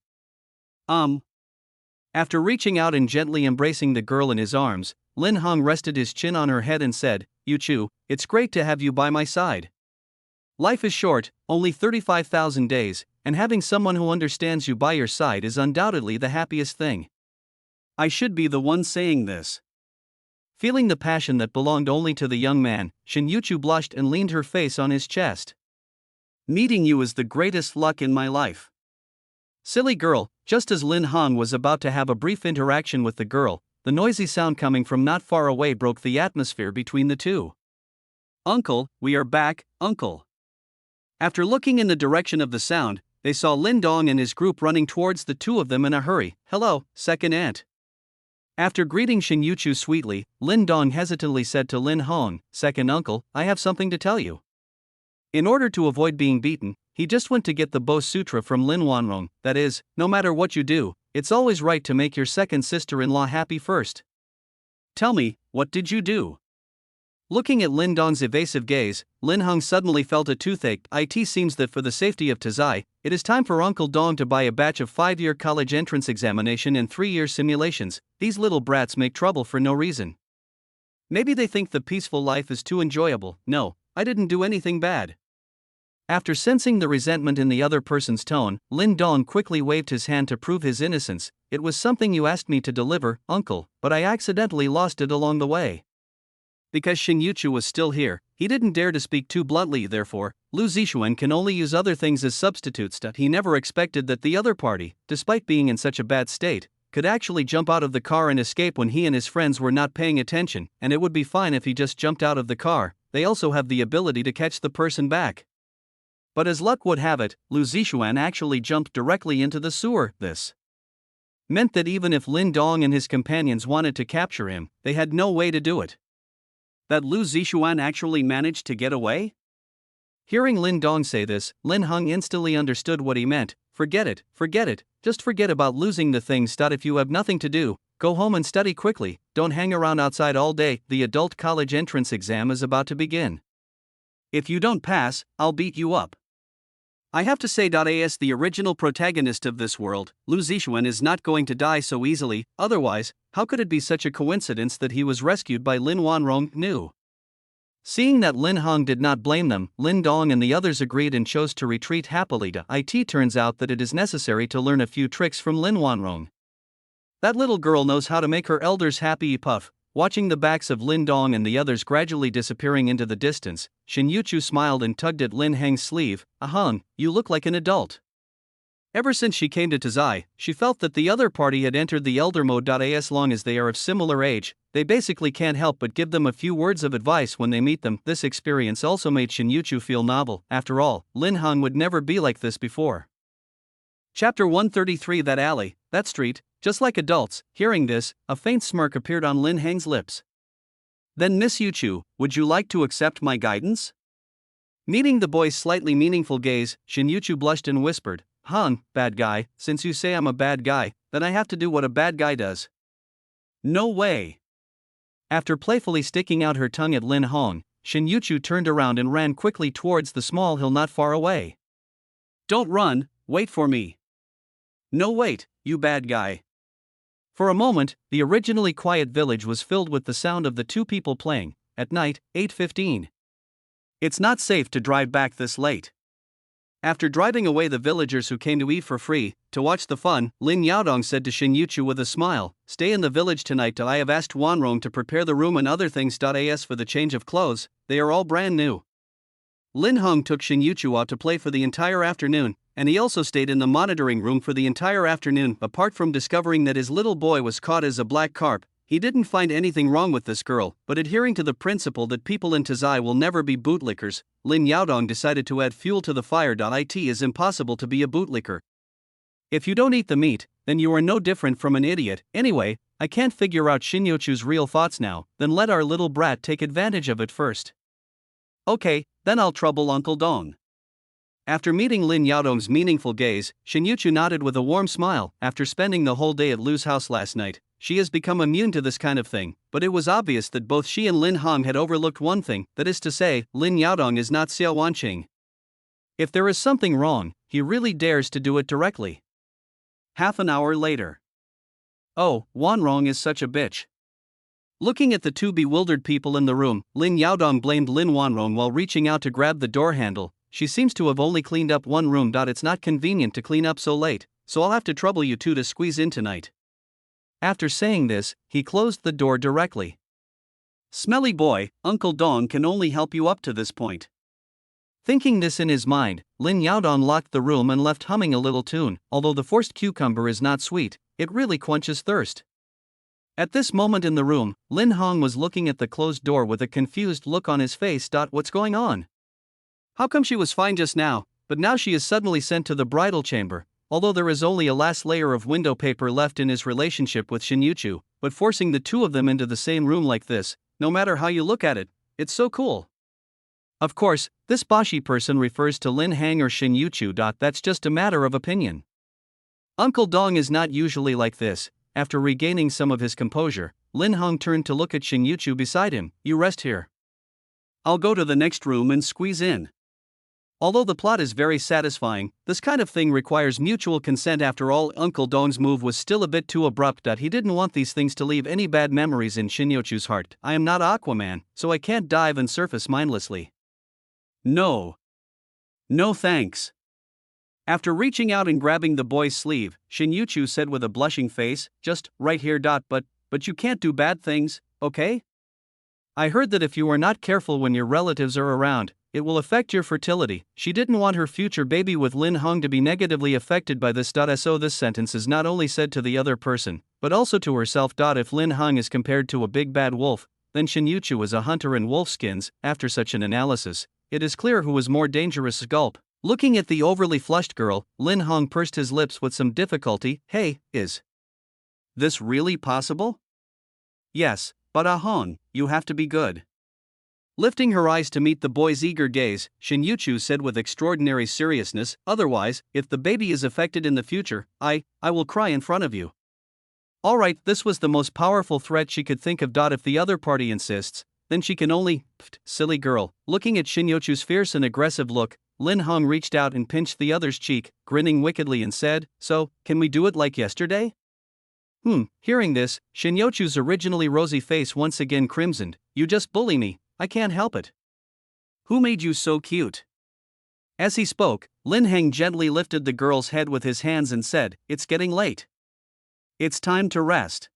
After reaching out and gently embracing the girl in his arms, Lin Hong rested his chin on her head and said, "Yuchu, it's great to have you by my side. Life is short, only 35,000 days, and having someone who understands you by your side is undoubtedly the happiest thing." I should be the one saying this. Feeling the passion that belonged only to the young man, Shin Yuchu blushed and leaned her face on his chest. "Meeting you is the greatest luck in my life." Silly girl. Just as Lin Hong was about to have a brief interaction with the girl, the noisy sound coming from not far away broke the atmosphere between the two. "Uncle, we are back, uncle." After looking in the direction of the sound, they saw Lin Dong and his group running towards the two of them in a hurry. "Hello, second aunt." After greeting Shin Yuchu sweetly, Lin Dong hesitantly said to Lin Hong, "Second uncle, I have something to tell you." In order to avoid being beaten, he just went to get the Bo Sutra from Lin Wanrong, that is, no matter what you do, it's always right to make your second sister-in-law happy first. "Tell me, what did you do?" Looking at Lin Dong's evasive gaze, Lin Hong suddenly felt a toothache. It seems that for the safety of Tazai, it is time for Uncle Dong to buy a batch of 5-year college entrance examination and 3-year simulations. These little brats make trouble for no reason. Maybe they think the peaceful life is too enjoyable. No, I didn't do anything bad. After sensing the resentment in the other person's tone, Lin Dong quickly waved his hand to prove his innocence. "It was something you asked me to deliver, uncle, but I accidentally lost it along the way." Because Shin Yuchu was still here, he didn't dare to speak too bluntly. Therefore, Lu Zixuan can only use other things as substitutes. He never expected that the other party, despite being in such a bad state, could actually jump out of the car and escape when he and his friends were not paying attention, and it would be fine if he just jumped out of the car. They also have the ability to catch the person back. But as luck would have it, Lu Zixuan actually jumped directly into the sewer. This meant that even if Lin Dong and his companions wanted to capture him, they had no way to do it. That Lu Zixuan actually managed to get away? Hearing Lin Dong say this, Lin Hong instantly understood what he meant. Forget it, just forget about losing the things. If you have nothing to do, go home and study quickly, don't hang around outside all day. The adult college entrance exam is about to begin. If you don't pass, I'll beat you up. I have to say, as the original protagonist of this world, Lu Zixuan is not going to die so easily. Otherwise, how could it be such a coincidence that he was rescued by Lin Wanrong? Knew. Seeing that Lin Hong did not blame them, Lin Dong and the others agreed and chose to retreat happily. It turns out that it is necessary to learn a few tricks from Lin Wanrong. That little girl knows how to make her elders happy. Puff. Watching the backs of Lin Dong and the others gradually disappearing into the distance, Shin Yuchu smiled and tugged at Lin Heng's sleeve. "Ahung, you look like an adult." Ever since she came to Tazai, she felt that the other party had entered the elder mode. As long as they are of similar age, they basically can't help but give them a few words of advice when they meet them. This experience also made Shin Yuchu feel novel. After all, Lin Hong would never be like this before. Chapter 133. That alley, that street, just like adults. Hearing this, a faint smirk appeared on Lin Heng's lips. "Then Miss Yuchu, would you like to accept my guidance?" Meeting the boy's slightly meaningful gaze, Shin Yuchu blushed and whispered, "Hung, bad guy, since you say I'm a bad guy, then I have to do what a bad guy does." "No way." After playfully sticking out her tongue at Lin Hong, Shin Yuchu turned around and ran quickly towards the small hill not far away. "Don't run, wait for me." "No wait, you bad guy." For a moment, the originally quiet village was filled with the sound of the two people playing. At night, 8:15. It's not safe to drive back this late. After driving away the villagers who came to eat for free, to watch the fun, Lin Yaodong said to Shin Yuchu with a smile, "Stay in the village tonight till I have asked Wanrong to prepare the room and other things. As for the change of clothes, they are all brand new." Lin Hong took Shin Yuchu out to play for the entire afternoon, and he also stayed in the monitoring room for the entire afternoon. Apart from discovering that his little boy was caught as a black carp, he didn't find anything wrong with this girl, but adhering to the principle that people in Tazai will never be bootlickers, Lin Yaodong decided to add fuel to the fire. It is impossible to be a bootlicker. If you don't eat the meat, then you are no different from an idiot. Anyway, I can't figure out Shin Yuchu's real thoughts now, then let our little brat take advantage of it first. Okay, then I'll trouble Uncle Dong. After meeting Lin Yaodong's meaningful gaze, Shin Yuchu nodded with a warm smile. After spending the whole day at Lu's house last night, she has become immune to this kind of thing, but it was obvious that both she and Lin Hong had overlooked one thing, that is to say, Lin Yaodong is not Xiao Wanqing. If there is something wrong, he really dares to do it directly. Half an hour later. Oh, Wanrong is such a bitch. Looking at the two bewildered people in the room, Lin Yaodong blamed Lin Wanrong while reaching out to grab the door handle. She seems to have only cleaned up one room. It's not convenient to clean up so late, so I'll have to trouble you two to squeeze in tonight. After saying this, he closed the door directly. Smelly boy, Uncle Dong can only help you up to this point. Thinking this in his mind, Lin Yaodong locked the room and left humming a little tune. Although the forced cucumber is not sweet, it really quenches thirst. At this moment in the room, Lin Hong was looking at the closed door with a confused look on his face. What's going on? How come she was fine just now, but now she is suddenly sent to the bridal chamber? Although there is only a last layer of window paper left in his relationship with Shin Yuchu, but forcing the two of them into the same room like this, no matter how you look at it, it's so cool. Of course, this Bashi person refers to Lin Hang or Shin Yuchu. That's just a matter of opinion. Uncle Dong is not usually like this. After regaining some of his composure, Lin Hong turned to look at Shin Yuchu beside him. You rest here. I'll go to the next room and squeeze in. Although the plot is very satisfying, this kind of thing requires mutual consent. After all, Uncle Dong's move was still a bit too abrupt. He didn't want these things to leave any bad memories in Shin Yuchu's heart. I am not Aquaman, so I can't dive and surface mindlessly. No. No thanks. After reaching out and grabbing the boy's sleeve, Shin Yuchu said with a blushing face, just right here. But you can't do bad things, okay? I heard that if you are not careful when your relatives are around, it will affect your fertility. She didn't want her future baby with Lin Hong to be negatively affected by this. So this sentence is not only said to the other person, but also to herself. If Lin Hong is compared to a big bad wolf, then Shin Yuchu is a hunter in wolfskins. After such an analysis, it is clear who is more dangerous. Gulp. Looking at the overly flushed girl, Lin Hong pursed his lips with some difficulty. Hey, is this really possible? Yes, but Hong, you have to be good. Lifting her eyes to meet the boy's eager gaze, Shin Yuchu said with extraordinary seriousness, otherwise, if the baby is affected in the future, I will cry in front of you. Alright, this was the most powerful threat she could think of. If the other party insists, then she can only, silly girl. Looking at Shin Yuchu's fierce and aggressive look, Lin Hong reached out and pinched the other's cheek, grinning wickedly and said, so, can we do it like yesterday? Hearing this, Shin Yuchu's originally rosy face once again crimsoned. You just bully me, I can't help it. Who made you so cute? As he spoke, Lin Hang gently lifted the girl's head with his hands and said, it's getting late. It's time to rest.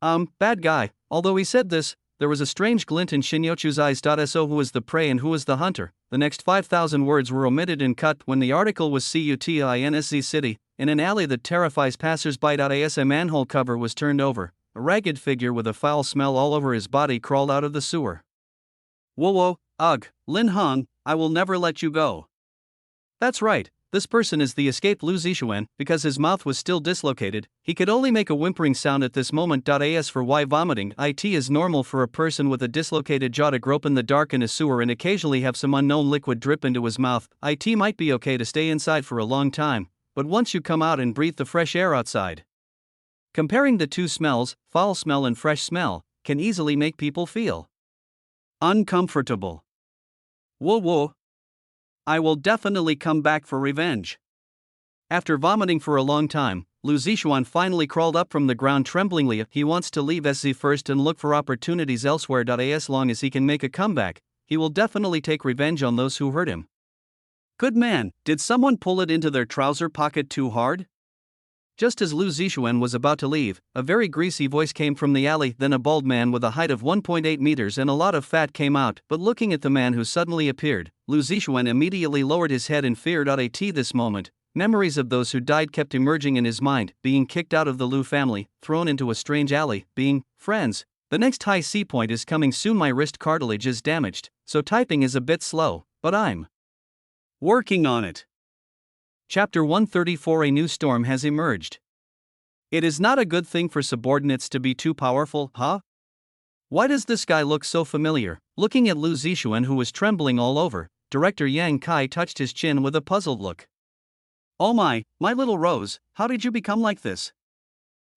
Bad guy. Although he said this, there was a strange glint in Shin Yuchu's eyes. So who was the prey and who was the hunter? The next 5,000 words were omitted and cut when the article was CUTINSZ City. In an alley that terrifies passers-by. As a manhole cover was turned over, a ragged figure with a foul smell all over his body crawled out of the sewer. Whoa, ugh, Lin Hong, I will never let you go. That's right. This person is the escaped Lu Zixuan. Because his mouth was still dislocated, he could only make a whimpering sound at this moment. As for why vomiting, it is normal for a person with a dislocated jaw to grope in the dark in a sewer and occasionally have some unknown liquid drip into his mouth. It might be okay to stay inside for a long time, but once you come out and breathe the fresh air outside. Comparing the two smells, foul smell and fresh smell, can easily make people feel uncomfortable. Whoa. I will definitely come back for revenge. After vomiting for a long time, Lu Zixuan finally crawled up from the ground tremblingly. He wants to leave SZ first and look for opportunities elsewhere. As long as he can make a comeback, he will definitely take revenge on those who hurt him. Good man, did someone pull it into their trouser pocket too hard? Just as Lu Zixuan was about to leave, a very greasy voice came from the alley. Then a bald man with a height of 1.8 meters and a lot of fat came out. But looking at the man who suddenly appeared, Lu Zixuan immediately lowered his head in fear. This moment, memories of those who died kept emerging in his mind, being kicked out of the Lu family, thrown into a strange alley, being friends. The next high C point is coming soon. My wrist cartilage is damaged, so typing is a bit slow, but I'm working on it. Chapter 134. A new storm has emerged. It is not a good thing for subordinates to be too powerful, huh? Why does this guy look so familiar? Looking at Lu Zixuan, who was trembling all over, Director Yang Kai touched his chin with a puzzled look. Oh my little Rose, how did you become like this?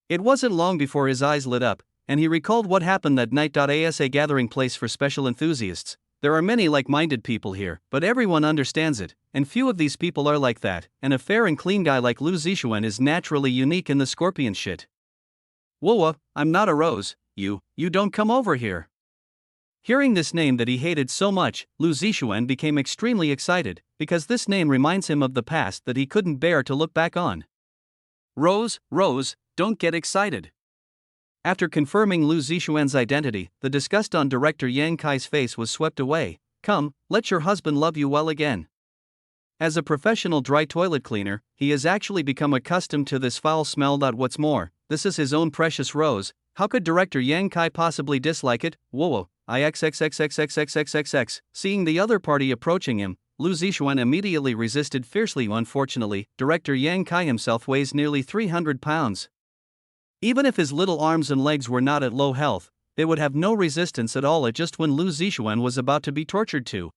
It wasn't long before his eyes lit up, and he recalled what happened that night. As a gathering place for special enthusiasts, there are many like-minded people here, but everyone understands it, and few of these people are like that, and a fair and clean guy like Lu Zixuan is naturally unique in the scorpion shit. Whoa, I'm not a rose, you don't come over here. Hearing this name that he hated so much, Lu Zixuan became extremely excited, because this name reminds him of the past that he couldn't bear to look back on. Rose, don't get excited. After confirming Lu Zixuan's identity, the disgust on director Yang Kai's face was swept away. Come, let your husband love you well again. As a professional dry toilet cleaner, he has actually become accustomed to this foul smell. What's more, this is his own precious Rose. How could director Yang Kai possibly dislike it? Whoa, IXXXXXXXXX. Seeing the other party approaching him, Lu Zixuan immediately resisted fiercely. Unfortunately, director Yang Kai himself weighs nearly 300 pounds. Even if his little arms and legs were not at low health, they would have no resistance at all at just when Lu Zixuan was about to be tortured to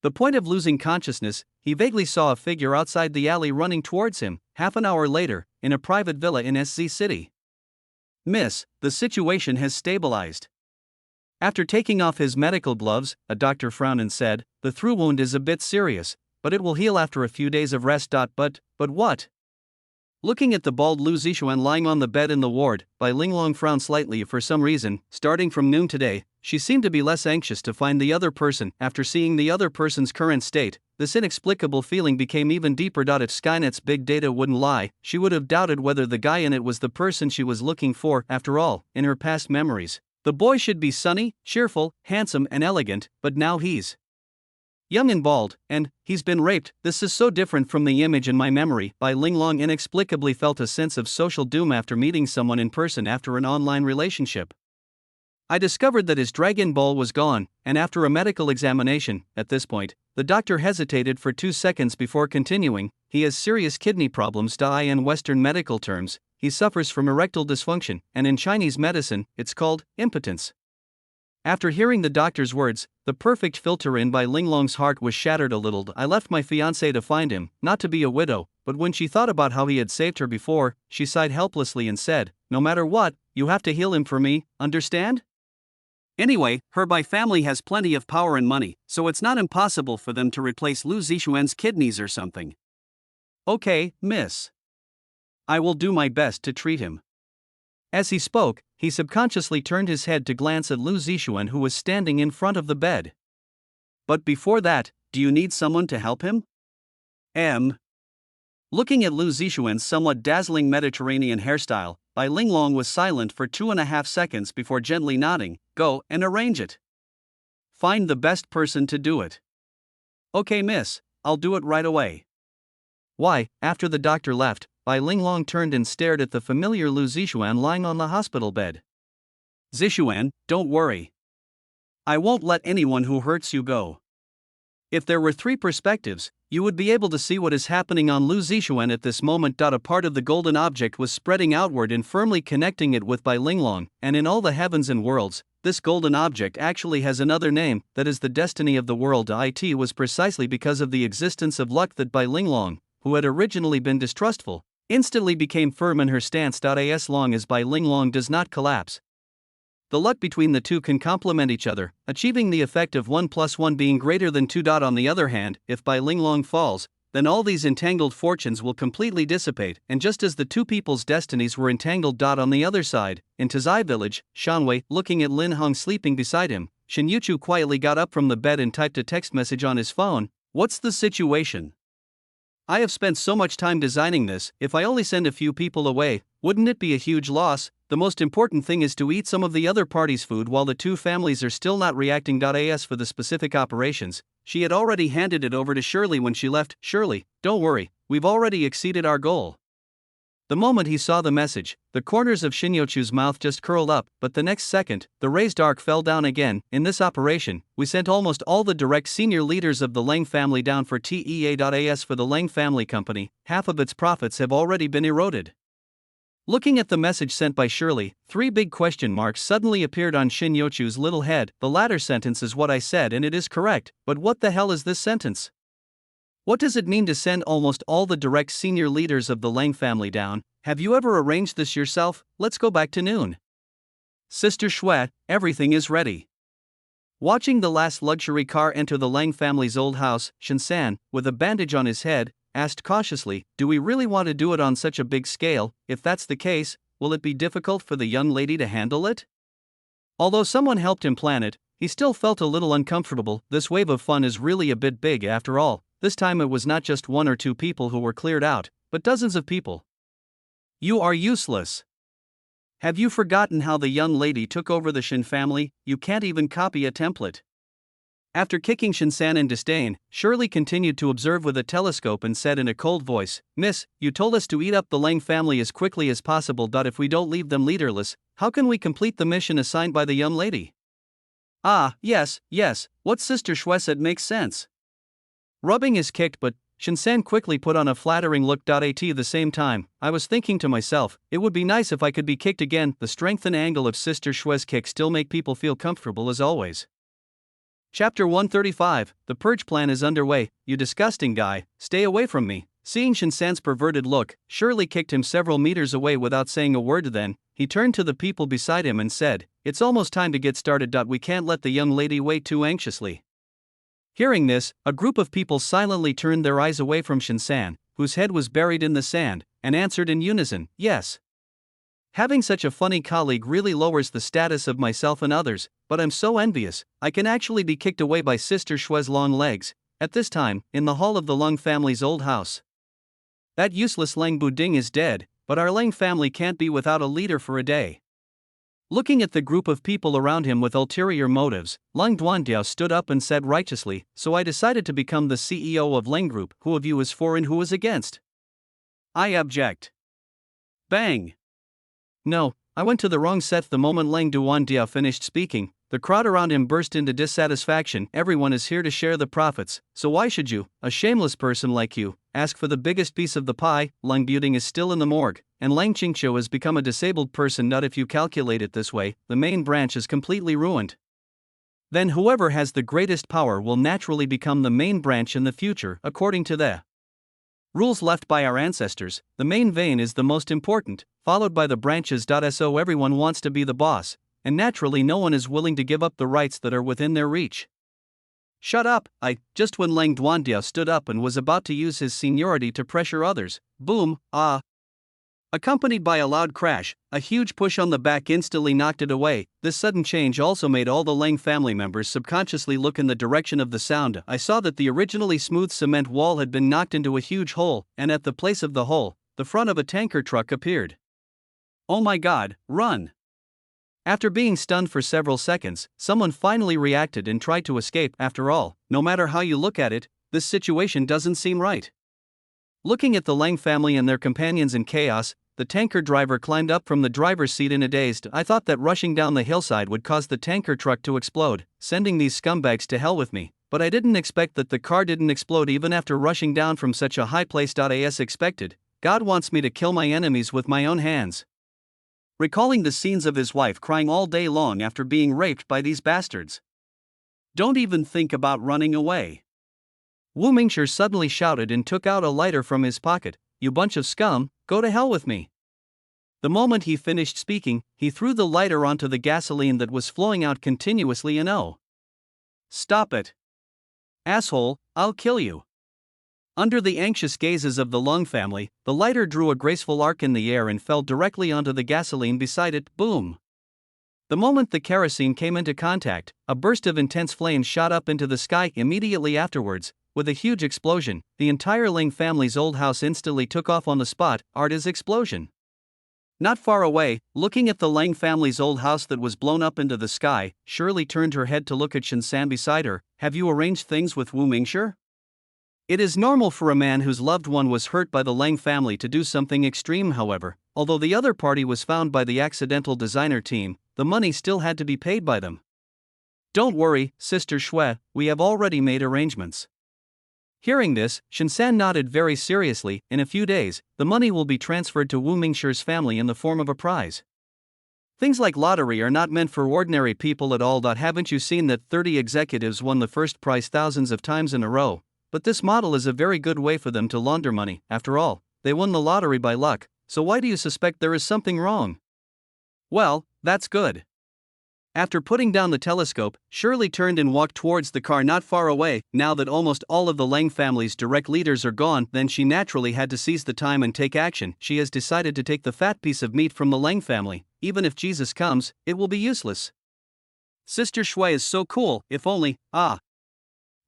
the point of losing consciousness. He vaguely saw a figure outside the alley running towards him. Half an hour later, in a private villa in SZ City. Miss, the situation has stabilized. After taking off his medical gloves, a doctor frowned and said, the through wound is a bit serious, but it will heal after a few days of rest. But what? Looking at the bald Lu Zixuan lying on the bed in the ward, Bai Linglong frowned slightly. For some reason, starting from noon today, she seemed to be less anxious to find the other person. After seeing the other person's current state, this inexplicable feeling became even deeper. If Skynet's big data wouldn't lie, she would have doubted whether the guy in it was the person she was looking for. After all, in her past memories, the boy should be sunny, cheerful, handsome and elegant, but now he's young and bald, and he's been raped. This is so different from the image in my memory. Bai Linglong inexplicably felt a sense of social doom after meeting someone in person after an online relationship. I discovered that his dragon ball was gone, and after a medical examination, at this point, the doctor hesitated for 2 seconds before continuing. He has serious kidney problems. In Western medical terms, he suffers from erectile dysfunction, and in Chinese medicine, it's called impotence. After hearing the doctor's words, the perfect filter in Bai Linglong's heart was shattered a little. I left my fiancé to find him, not to be a widow, but when she thought about how he had saved her before, she sighed helplessly and said, no matter what, you have to heal him for me, understand? Anyway, her Bai family has plenty of power and money, so it's not impossible for them to replace Lu Zixuan's kidneys or something. Okay, miss. I will do my best to treat him. As he spoke, he subconsciously turned his head to glance at Lu Zixuan, who was standing in front of the bed. But before that, do you need someone to help him? Looking at Lu Zixuan's somewhat dazzling Mediterranean hairstyle, Bai Linglong was silent for 2.5 seconds before gently nodding, go and arrange it. Find the best person to do it. Okay miss, I'll do it right away. Why, after the doctor left, Bai Linglong turned and stared at the familiar Lu Zixuan lying on the hospital bed. Zixuan, don't worry. I won't let anyone who hurts you go. If there were 3 perspectives, you would be able to see what is happening on Lu Zixuan at this moment. A part of the golden object was spreading outward and firmly connecting it with Bai Linglong, and in all the heavens and worlds, this golden object actually has another name, that is the destiny of the world. It was precisely because of the existence of luck that Bai Linglong, who had originally been distrustful, instantly became firm in her stance. As long as Bai Linglong does not collapse, the luck between the two can complement each other, achieving the effect of 1 + 1 being greater than 2. On the other hand, if Bai Linglong falls, then all these entangled fortunes will completely dissipate, and just as the two people's destinies were entangled. On the other side, in Tazai village, Shanwei, looking at Lin Hong sleeping beside him, Shen Yuchu quietly got up from the bed and typed a text message on his phone. What's the situation? I have spent so much time designing this. If I only send a few people away, wouldn't it be a huge loss? The most important thing is to eat some of the other party's food while the two families are still not reacting. As for the specific operations, she had already handed it over to Shirley when she left. Shirley, don't worry, we've already exceeded our goal. The moment he saw the message, the corners of Shinyochu's mouth just curled up, but the next second, the raised arc fell down again. In this operation, we sent almost all the direct senior leaders of the Lang family down for TEA. As for the Lang family company, half of its profits have already been eroded. Looking at the message sent by Shirley, 3 big question marks suddenly appeared on Shinyochu's little head. The latter sentence is what I said and it is correct, but what the hell is this sentence? What does it mean to send almost all the direct senior leaders of the Lang family down? Have you ever arranged this yourself? Let's go back to noon. Sister Shui, everything is ready. Watching the last luxury car enter the Lang family's old house, Shinsan, with a bandage on his head, asked cautiously, do we really want to do it on such a big scale? If that's the case, will it be difficult for the young lady to handle it? Although someone helped him plan it, he still felt a little uncomfortable. This wave of fun is really a bit big after all. This time it was not just one or two people who were cleared out, but dozens of people. You are useless. Have you forgotten how the young lady took over the Shin family? You can't even copy a template. After kicking Shinsan in disdain, Shirley continued to observe with a telescope and said in a cold voice, "Miss, you told us to eat up the Lang family as quickly as possible. If we don't leave them leaderless, how can we complete the mission assigned by the young lady?" Ah, yes, what Sister Shui said makes sense. Rubbing his kicked but Shinsan quickly put on a flattering look. At the same time, I was thinking to myself, it would be nice if I could be kicked again. The strength and angle of Sister Shui's kick still make people feel comfortable as always. Chapter 135, The Purge Plan is underway. You disgusting guy, stay away from me. Seeing Shinsan's perverted look, Shirley kicked him several meters away without saying a word. Then, he turned to the people beside him and said, "It's almost time to get started. We can't let the young lady wait too anxiously." Hearing this, a group of people silently turned their eyes away from Shinsan, whose head was buried in the sand, and answered in unison, "Yes. Having such a funny colleague really lowers the status of myself and others, but I'm so envious, I can actually be kicked away by Sister Shui's long legs." At this time, in the hall of the Lung family's old house. That useless Lang Buding is dead, but our Lang family can't be without a leader for a day. Looking at the group of people around him with ulterior motives, Lung Duandiao stood up and said righteously, "So I decided to become the CEO of Lang Group. Who of you is for and who is against?" "I object." Bang! No, I went to the wrong set. The moment Lang Duandiao finished speaking, the crowd around him burst into dissatisfaction. Everyone is here to share the profits, so why should you, a shameless person like you, ask for the biggest piece of the pie? Lang Buding is still in the morgue, and Lang Qingqiu has become a disabled person. Not if you calculate it this way, the main branch is completely ruined. Then whoever has the greatest power will naturally become the main branch in the future, according to the rules left by our ancestors. The main vein is the most important, followed by the branches. So everyone wants to be the boss, and naturally no one is willing to give up the rights that are within their reach. Shut up, just when Lang Duandiao stood up and was about to use his seniority to pressure others, boom, accompanied by a loud crash, a huge push on the back instantly knocked it away. This sudden change also made all the Lang family members subconsciously look in the direction of the sound. I saw that the originally smooth cement wall had been knocked into a huge hole, and at the place of the hole, the front of a tanker truck appeared. Oh my god, run! After being stunned for several seconds, someone finally reacted and tried to escape. After all, no matter how you look at it, this situation doesn't seem right. Looking at the Lang family and their companions in chaos, the tanker driver climbed up from the driver's seat in a daze. I thought that rushing down the hillside would cause the tanker truck to explode, sending these scumbags to hell with me, but I didn't expect that the car didn't explode even after rushing down from such a high place. As expected, God wants me to kill my enemies with my own hands. Recalling the scenes of his wife crying all day long after being raped by these bastards. Don't even think about running away. Wu Mingshi suddenly shouted and took out a lighter from his pocket. "You bunch of scum, go to hell with me." The moment he finished speaking, he threw the lighter onto the gasoline that was flowing out continuously and "Oh. Stop it. Asshole, I'll kill you." Under the anxious gazes of the Lung family, the lighter drew a graceful arc in the air and fell directly onto the gasoline beside it. Boom! The moment the kerosene came into contact, a burst of intense flames shot up into the sky. Immediately afterwards, with a huge explosion, the entire Lang family's old house instantly took off on the spot. Arta's explosion. Not far away, looking at the Lang family's old house that was blown up into the sky, Shirley turned her head to look at Shinsan beside her. "Have you arranged things with Wu Mingshi?" It is normal for a man whose loved one was hurt by the Lang family to do something extreme. However, although the other party was found by the accidental designer team, the money still had to be paid by them. "Don't worry, Sister Shui, we have already made arrangements." Hearing this, Shinsan nodded very seriously. "In a few days, the money will be transferred to Wu Mingshi's family in the form of a prize. Things like lottery are not meant for ordinary people at all. Haven't you seen that 30 executives won the first prize thousands of times in a row? But this model is a very good way for them to launder money. After all, they won the lottery by luck, so why do you suspect there is something wrong?" "Well, that's good." After putting down the telescope, Shirley turned and walked towards the car not far away. Now that almost all of the Lang family's direct leaders are gone, then she naturally had to seize the time and take action. She has decided to take the fat piece of meat from the Lang family. Even if Jesus comes, it will be useless. Sister Shui is so cool, if only, ah.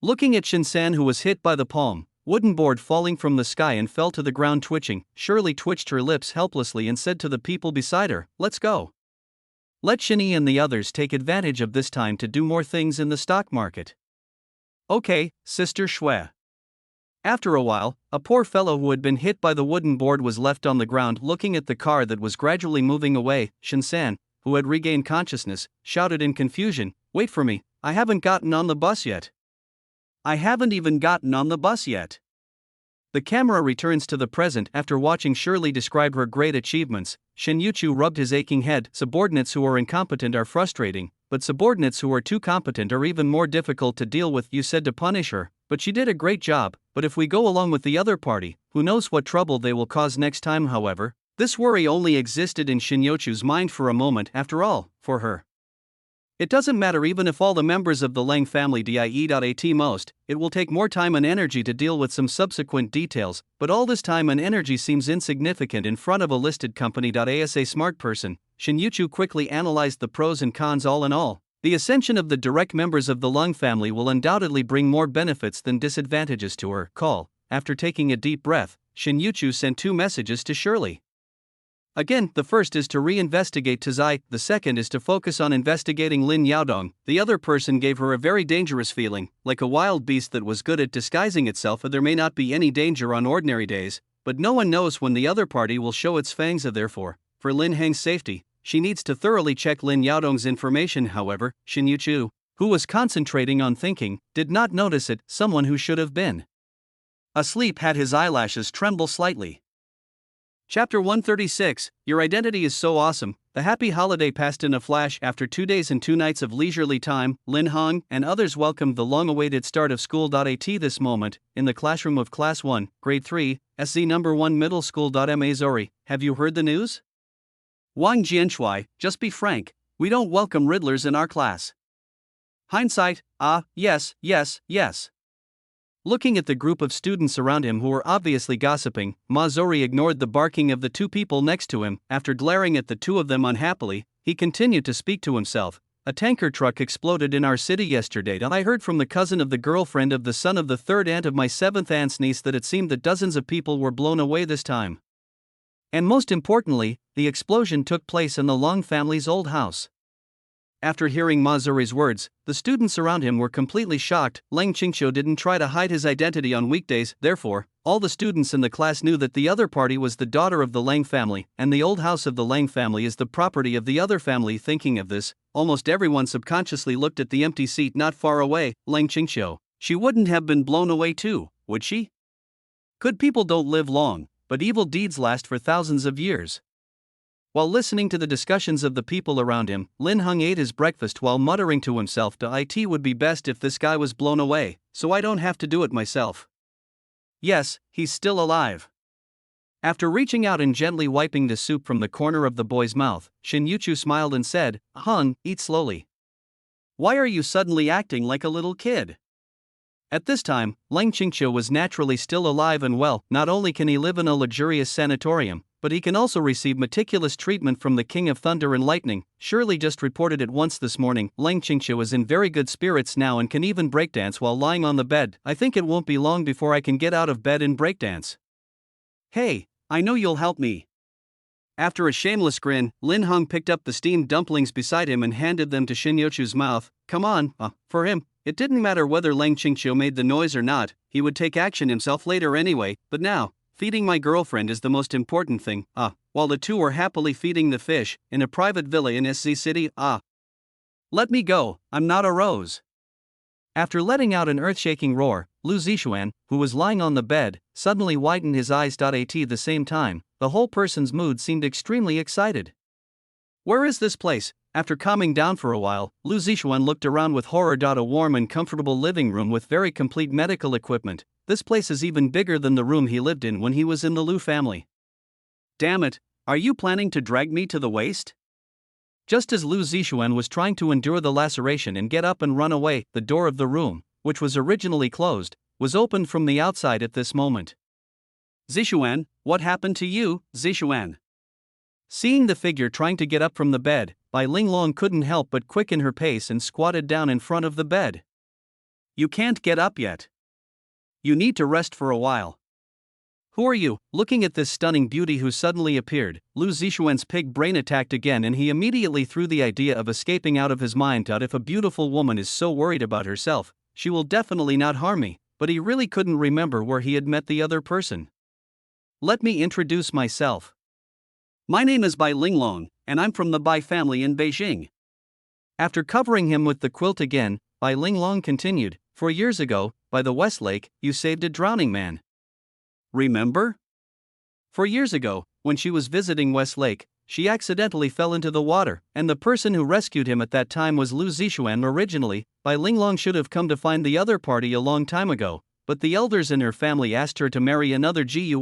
Looking at Shinsan, who was hit by the palm wooden board falling from the sky and fell to the ground twitching, Shirley twitched her lips helplessly and said to the people beside her, "Let's go. Let Shinny and the others take advantage of this time to do more things in the stock market." "Okay, Sister Shui." After a while, a poor fellow who had been hit by the wooden board was left on the ground looking at the car that was gradually moving away. Shinsan, who had regained consciousness, shouted in confusion, "Wait for me, I haven't gotten on the bus yet. I haven't even gotten on the bus yet." The camera returns to the present after watching Shirley describe her great achievements. Shin Yuchu rubbed his aching head. Subordinates who are incompetent are frustrating, but subordinates who are too competent are even more difficult to deal with. You said to punish her, but she did a great job. But if we go along with the other party, who knows what trouble they will cause next time. However, this worry only existed in Shin Yuchu's mind for a moment. After all, for her, it doesn't matter even if all the members of the Lang family die.at most, it will take more time and energy to deal with some subsequent details, but all this time and energy seems insignificant in front of a listed company. As a smart person, Shin Yuchu quickly analyzed the pros and cons. All in all, the ascension of the direct members of the Lung family will undoubtedly bring more benefits than disadvantages to her. Call. After taking a deep breath, Shin Yuchu sent 2 messages to Shirley. Again, the first is to reinvestigate Tazai, the second is to focus on investigating Lin Yaodong. The other person gave her a very dangerous feeling, like a wild beast that was good at disguising itself. There may not be any danger on ordinary days, but no one knows when the other party will show its fangs. Therefore, for Lin Heng's safety, she needs to thoroughly check Lin Yaodong's information. However, Shin Yuchu, who was concentrating on thinking, did not notice it. Someone who should have been asleep had his eyelashes tremble slightly. Chapter 136, Your Identity is So Awesome. The happy holiday passed in a flash. After 2 days and 2 nights of leisurely time, Lin Hong and others welcomed the long-awaited start of school.at. This moment, in the classroom of Class 1, Grade 3, SZ No. 1 Middle School. Zori, have you heard the news? Wang Jianshui, just be frank, we don't welcome riddlers in our class. Hindsight, yes. Looking at the group of students around him who were obviously gossiping, Ma Zori ignored the barking of the 2 people next to him. After glaring at the 2 of them unhappily, he continued to speak to himself. A tanker truck exploded in our city yesterday. I heard from the cousin of the girlfriend of the son of the 3rd aunt of my 7th aunt's niece that it seemed that dozens of people were blown away this time. And most importantly, the explosion took place in the Long family's old house. After hearing Ma Zori's words, the students around him were completely shocked. Leng Qingqiu didn't try to hide his identity on weekdays. Therefore, all the students in the class knew that the other party was the daughter of the Leng family, and the old house of the Leng family is the property of the other family. Thinking of this, almost everyone subconsciously looked at the empty seat not far away. Leng Qingqiu, she wouldn't have been blown away too, would she? Good people don't live long, but evil deeds last for thousands of years. While listening to the discussions of the people around him, Lin Hung ate his breakfast while muttering to himself, "It would be best if this guy was blown away, so I don't have to do it myself." Yes, he's still alive. After reaching out and gently wiping the soup from the corner of the boy's mouth, Shin Yuchu smiled and said, "Hung, eat slowly. Why are you suddenly acting like a little kid?" At this time, Leng Qingqiu was naturally still alive and well. Not only can he live in a luxurious sanatorium, but he can also receive meticulous treatment from the King of Thunder and Lightning. Shirley just reported it once this morning. Leng Qingqiu is in very good spirits now and can even breakdance while lying on the bed. I think it won't be long before I can get out of bed and breakdance. Hey, I know you'll help me. After a shameless grin, Lin Hung picked up the steamed dumplings beside him and handed them to Shin Yuchu's mouth. Come on, for him, it didn't matter whether Leng Qingqiu made the noise or not, he would take action himself later anyway, but now, feeding my girlfriend is the most important thing. While the 2 were happily feeding the fish, in a private villa in SZ City. Let me go, I'm not a rose. After letting out an earth-shaking roar, Lu Zixuan, who was lying on the bed, suddenly widened his eyes. At the same time, the whole person's mood seemed extremely excited. Where is this place? After calming down for a while, Lu Zixuan looked around with horror. A warm and comfortable living room with very complete medical equipment. This place is even bigger than the room he lived in when he was in the Lu family. Damn it, are you planning to drag me to the waist? Just as Lu Zixuan was trying to endure the laceration and get up and run away, the door of the room, which was originally closed, was opened from the outside at this moment. Zixuan, what happened to you, Zixuan? Seeing the figure trying to get up from the bed, Bai Linglong couldn't help but quicken her pace and squatted down in front of the bed. You can't get up yet. You need to rest for a while. Who are you? Looking at this stunning beauty who suddenly appeared, Lu Zixuan's pig brain attacked again and he immediately threw the idea of escaping out of his mind. If a beautiful woman is so worried about herself, she will definitely not harm me, but he really couldn't remember where he had met the other person. Let me introduce myself. My name is Bai Linglong, and I'm from the Bai family in Beijing. After covering him with the quilt again, Bai Linglong continued, 4 years ago, by the West Lake, you saved a drowning man. Remember? 4 years ago, when she was visiting West Lake, she accidentally fell into the water, and the person who rescued him at that time was Lu Zixuan originally. Bai Linglong should have come to find the other party a long time ago, but the elders in her family asked her to marry another Gui.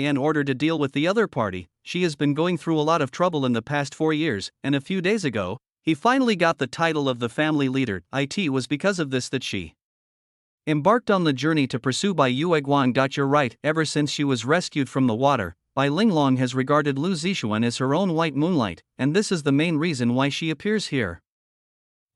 In order to deal with the other party. She has been going through a lot of trouble in the past 4 years, and a few days ago, he finally got the title of the family leader. It was because of this that she embarked on the journey to pursue Bai Yueguang. You're right, ever since she was rescued from the water, Bai Linglong has regarded Lu Zixuan as her own white moonlight, and this is the main reason why she appears here.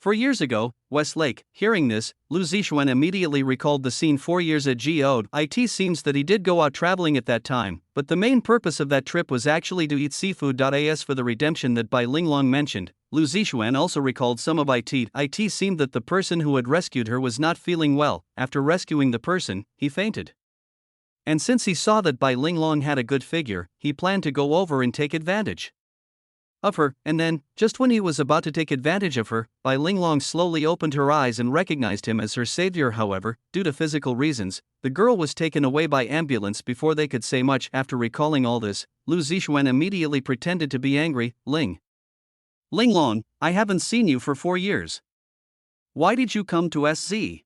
4 years ago, West Lake. Hearing this, Lu Zixuan immediately recalled the scene 4 years ago. It seems that he did go out traveling at that time, but the main purpose of that trip was actually to eat seafood. As for the redemption that Bai Linglong mentioned, Lu Zixuan also recalled some of it. It seemed that the person who had rescued her was not feeling well. After rescuing the person, he fainted. And since he saw that Bai Linglong had a good figure, he planned to go over and take advantage of her, and then, just when he was about to take advantage of her, Bai Linglong slowly opened her eyes and recognized him as her savior. However, due to physical reasons, the girl was taken away by ambulance before they could say much. After recalling all this, Lu Zixuan immediately pretended to be angry. Linglong, I haven't seen you for 4 years. Why did you come to SZ?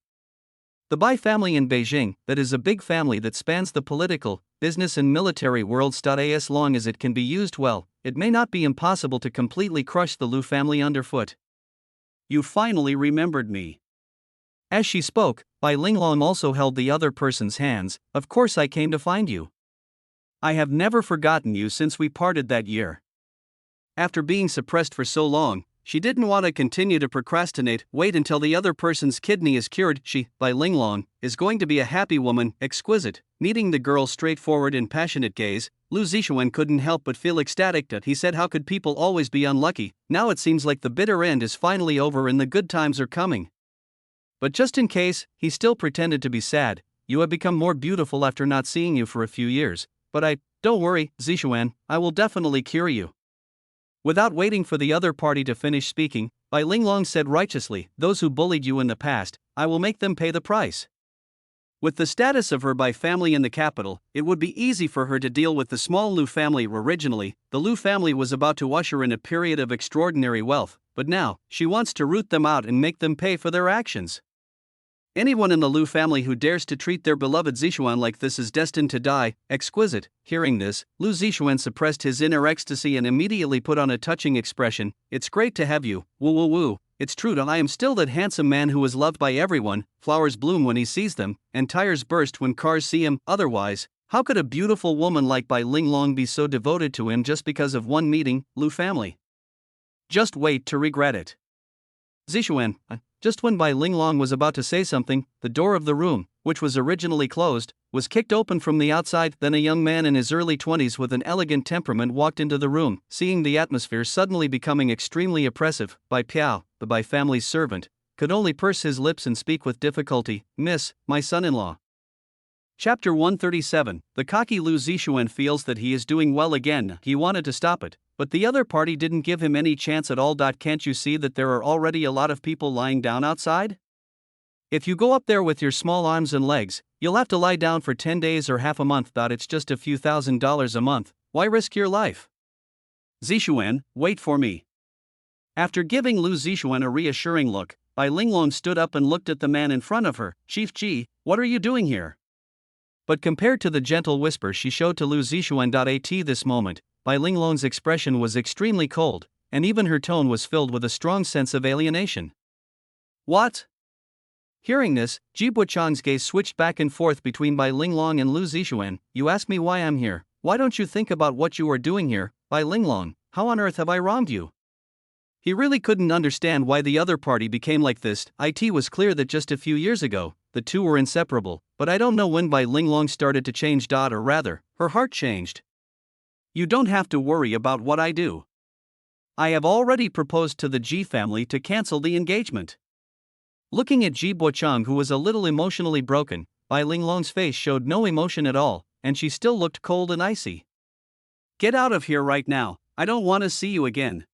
The Bai family in Beijing, that is a big family that spans the political, business and military worlds. As long as it can be used well, it may not be impossible to completely crush the Lu family underfoot. You finally remembered me. As she spoke, Bai Linglong also held the other person's hands. Of course I came to find you. I have never forgotten you since we parted that year. After being suppressed for so long, she didn't want to continue to procrastinate. Wait until the other person's kidney is cured. She, Bai Linglong, is going to be a happy woman, exquisite. Meeting the girl's straightforward and passionate gaze, Lu Zixuan couldn't help but feel ecstatic. He said, how could people always be unlucky? Now it seems like the bitter end is finally over and the good times are coming. But just in case, he still pretended to be sad. You have become more beautiful after not seeing you for a few years. But don't worry, Zixuan, I will definitely cure you. Without waiting for the other party to finish speaking, Bai Linglong said righteously, those who bullied you in the past, I will make them pay the price. With the status of her Bai family in the capital, it would be easy for her to deal with the small Lu family. Originally, the Lu family was about to usher in a period of extraordinary wealth, but now, she wants to root them out and make them pay for their actions. Anyone in the Lu family who dares to treat their beloved Zixuan like this is destined to die. Exquisite. Hearing this, Lu Zixuan suppressed his inner ecstasy and immediately put on a touching expression. It's great to have you. Woo woo woo. It's true that I am still that handsome man who is loved by everyone. Flowers bloom when he sees them, and tires burst when cars see him. Otherwise, how could a beautiful woman like Bai Linglong be so devoted to him just because of one meeting? Lu family. Just wait to regret it. Zixuan. Just when Bai Linglong was about to say something, the door of the room, which was originally closed, was kicked open from the outside. Then a young man in his early 20s with an elegant temperament walked into the room. Seeing the atmosphere suddenly becoming extremely oppressive, Bai Piao, the Bai family's servant, could only purse his lips and speak with difficulty, Miss, my son-in-law. Chapter 137. The cocky Lu Zixuan feels that he is doing well again. He wanted to stop it, but the other party didn't give him any chance at all. Can't you see that there are already a lot of people lying down outside? If you go up there with your small arms and legs, you'll have to lie down for 10 days or half a month. It's just a few $1,000s a month. Why risk your life? Zixuan, wait for me. After giving Lu Zixuan a reassuring look, Bai Linglong stood up and looked at the man in front of her. Chief Ji, what are you doing here? But compared to the gentle whisper she showed to Lu Zixuan. At this moment, Bai Linglong's expression was extremely cold, and even her tone was filled with a strong sense of alienation. What? Hearing this, Ji Buchang's gaze switched back and forth between Bai Linglong and Lu Zixuan. You ask me why I'm here. Why don't you think about what you are doing here, Bai Linglong? How on earth have I wronged you? He really couldn't understand why the other party became like this. It was clear that just a few years ago, the two were inseparable, but I don't know when Bai Linglong started to change. Or rather, her heart changed. You don't have to worry about what I do. I have already proposed to the Ji family to cancel the engagement. Looking at Ji Bochang, who was a little emotionally broken, Bai Linglong's face showed no emotion at all, and she still looked cold and icy. Get out of here right now, I don't want to see you again.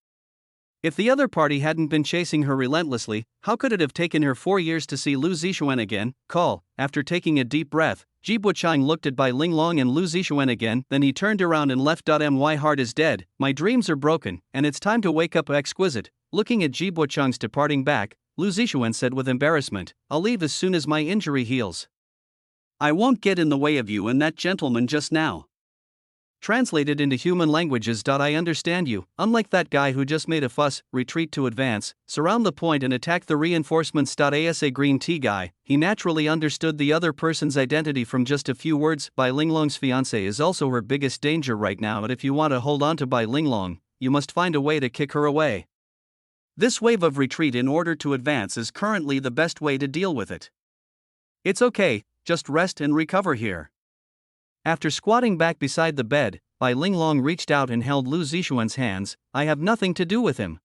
If the other party hadn't been chasing her relentlessly, how could it have taken her 4 years to see Lu Zixuan again? After taking a deep breath, Ji Bochang looked at Bai Linglong and Lu Zixuan again, then he turned around and left. My heart is dead, my dreams are broken, and it's time to wake up. Exquisite. Looking at Ji Bochang's departing back, Lu Zixuan said with embarrassment, I'll leave as soon as my injury heals. I won't get in the way of you and that gentleman just now. Translated into human languages. I understand you. Unlike that guy who just made a fuss, retreat to advance, surround the point and attack the reinforcements. Asa green tea guy, he naturally understood the other person's identity from just a few words. Bai Linglong's fiancé is also her biggest danger right now, but if you want to hold on to Bai Linglong, you must find a way to kick her away. This wave of retreat in order to advance is currently the best way to deal with it. It's okay, just rest and recover here. After squatting back beside the bed, Bai Linglong reached out and held Lu Zixuan's hands. I have nothing to do with him.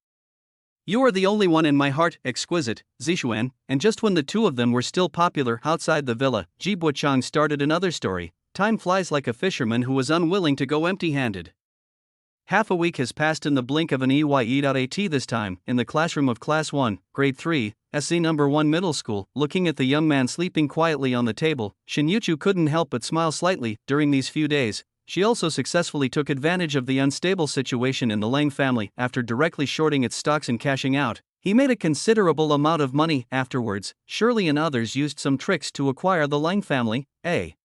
You are the only one in my heart. Exquisite, Zixuan. And just when the two of them were still popular outside the villa, Ji Bochang started another story. Time flies like a fisherman who was unwilling to go empty-handed. Half a week has passed in the blink of an eye. This time, in the classroom of Class 1, Grade 3, SC Number 1 Middle School, looking at the young man sleeping quietly on the table, Shin-Yuchu couldn't help but smile slightly. During these few days, she also successfully took advantage of the unstable situation in the Lang family. After directly shorting its stocks and cashing out, he made a considerable amount of money. Afterwards, Shirley and others used some tricks to acquire the Lang family, a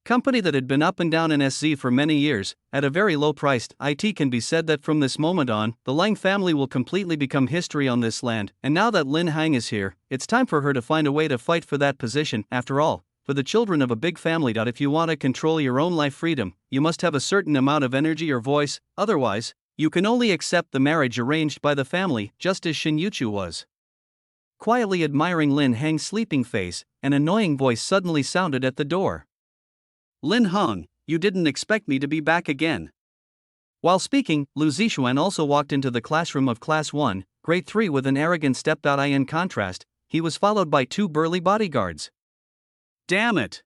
company that had been up and down in SZ for many years, at a very low price. It can be said that from this moment on, the Lang family will completely become history on this land, and now that Lin Hang is here, it's time for her to find a way to fight for that position. After all, for the children of a big family. If you want to control your own life freedom, you must have a certain amount of energy or voice, otherwise, you can only accept the marriage arranged by the family, just as Shin-Yuchu was. Quietly admiring Lin Hang's sleeping face, an annoying voice suddenly sounded at the door. Lin Hang, you didn't expect me to be back again. While speaking, Lu Zixuan also walked into the classroom of Class 1, Grade 3 with an arrogant step. In contrast, he was followed by two burly bodyguards. Damn it!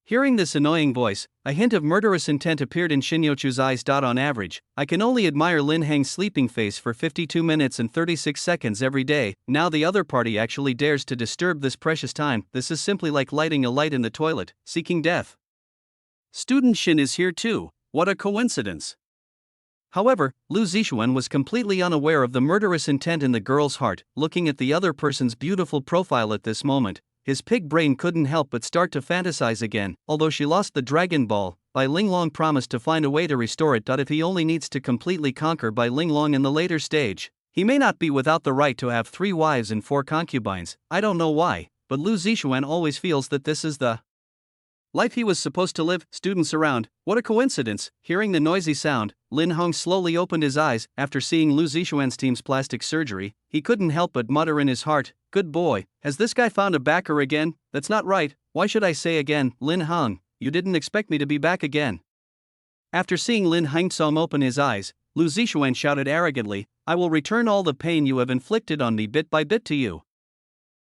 Hearing this annoying voice, a hint of murderous intent appeared in Shin-Yuchu's eyes. On average, I can only admire Lin Hang's sleeping face for 52 minutes and 36 seconds every day. Now the other party actually dares to disturb this precious time. This is simply like lighting a light in the toilet, seeking death. Student Shin is here too, what a coincidence. However, Lu Zixuan was completely unaware of the murderous intent in the girl's heart. Looking at the other person's beautiful profile at this moment, his pig brain couldn't help but start to fantasize again. Although she lost the Dragon Ball, Bai Linglong promised to find a way to restore it. If he only needs to completely conquer Bai Linglong in the later stage, he may not be without the right to have 3 wives and 4 concubines. I don't know why, but Lu Zixuan always feels that this is the life he was supposed to live. Students around, what a coincidence. Hearing the noisy sound, Lin Hang slowly opened his eyes. After seeing Lu Zixuan's team's plastic surgery, he couldn't help but mutter in his heart, good boy, has this guy found a backer again? That's not right, why should I say again? Lin Hang, you didn't expect me to be back again. After seeing Lin Hangtsong open his eyes, Lu Zixuan shouted arrogantly, I will return all the pain you have inflicted on me bit by bit to you.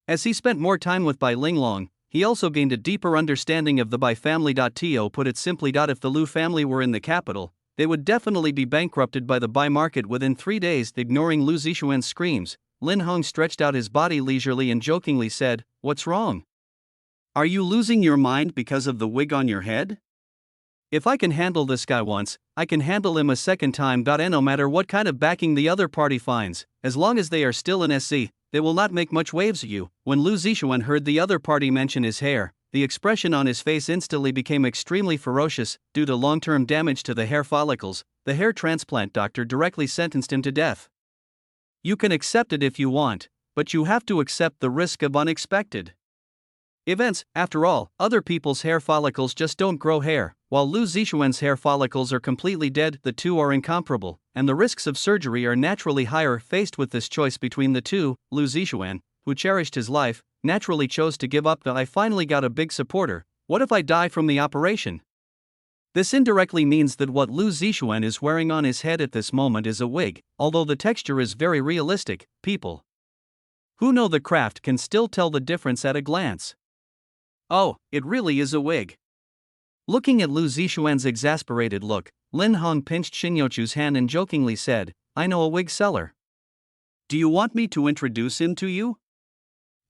As he spent more time with Bai Linglong, he also gained a deeper understanding of the Bai family. To put it simply, if the Lu family were in the capital, they would definitely be bankrupted by the Bai market within 3 days. Ignoring Lu Zixuan's screams, Lin Hang stretched out his body leisurely and jokingly said, what's wrong? Are you losing your mind because of the wig on your head? If I can handle this guy once, I can handle him a second time. And no matter what kind of backing the other party finds, as long as they are still in SC, they will not make much waves of you. When Lu Zixuan heard the other party mention his hair, the expression on his face instantly became extremely ferocious. Due to long-term damage to the hair follicles, the hair transplant doctor directly sentenced him to death. You can accept it if you want, but you have to accept the risk of unexpected Events, after all, other people's hair follicles just don't grow hair, while Lu Zixuan's hair follicles are completely dead, the two are incomparable, and the risks of surgery are naturally higher. Faced with this choice between the two, Lu Zixuan, who cherished his life, naturally chose to give up. I finally got a big supporter, what if I die from the operation? This indirectly means that what Lu Zixuan is wearing on his head at this moment is a wig, although the texture is very realistic. People who know the craft can still tell the difference at a glance. Oh, it really is a wig. Looking at Lu Zixuan's exasperated look, Lin Hong pinched Shin Youchu's hand and jokingly said, I know a wig seller. Do you want me to introduce him to you?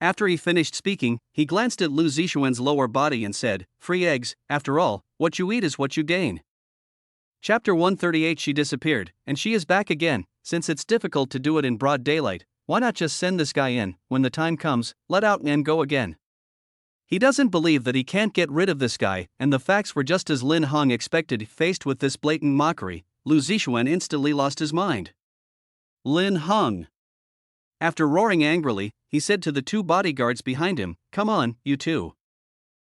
After he finished speaking, he glanced at Lu Zixuan's lower body and said, free eggs, after all, what you eat is what you gain. Chapter 138. She disappeared, and she is back again. Since it's difficult to do it in broad daylight, why not just send this guy in, when the time comes, let out and go again? He doesn't believe that he can't get rid of this guy, and the facts were just as Lin Hong expected. Faced with this blatant mockery, Lu Zixuan instantly lost his mind. Lin Hong. After roaring angrily, he said to the two bodyguards behind him, come on, you two.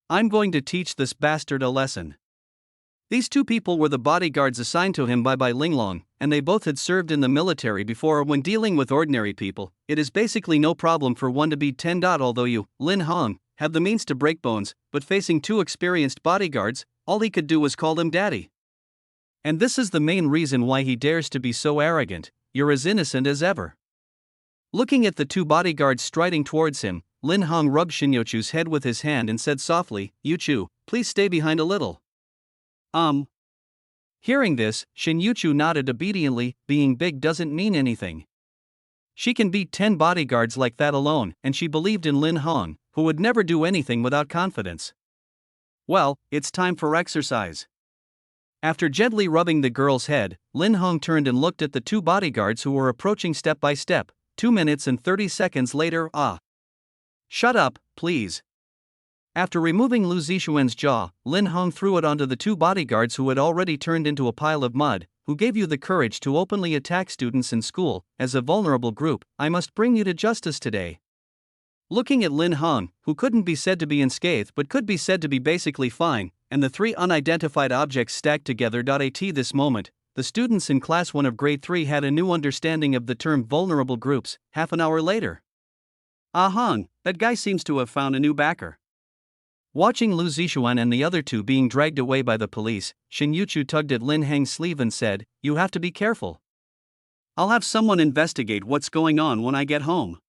I'm going to teach this bastard a lesson. These two people were the bodyguards assigned to him by Linglong, and they both had served in the military before. When dealing with ordinary people, it is basically no problem for one to be 10. Although you, Lin Hong, have the means to break bones, but facing two experienced bodyguards, all he could do was call them daddy. And this is the main reason why he dares to be so arrogant. You're as innocent as ever. Looking at the two bodyguards striding towards him, Lin Hong rubbed Shin Youchu's head with his hand and said softly, Youchu, please stay behind a little. Hearing this, Shin Youchu nodded obediently. Being big doesn't mean anything. She can beat 10 bodyguards like that alone, and she believed in Lin Hong, who would never do anything without confidence. Well, it's time for exercise. After gently rubbing the girl's head, Lin Hong turned and looked at the two bodyguards who were approaching step by step. 2 minutes and 30 seconds later, Shut up, please. After removing Lu Zixuan's jaw, Lin Hong threw it onto the two bodyguards who had already turned into a pile of mud. Who gave you the courage to openly attack students in school? As a vulnerable group, I must bring you to justice today. Looking at Lin Hong, who couldn't be said to be unscathed but could be said to be basically fine, and the three unidentified objects stacked together. At this moment, the students in Class 1 of Grade 3 had a new understanding of the term vulnerable groups. Half an hour later. Hong, that guy seems to have found a new backer. Watching Lu Zixuan and the other two being dragged away by the police, Shin Youchu tugged at Lin Heng's sleeve and said, you have to be careful. I'll have someone investigate what's going on when I get home.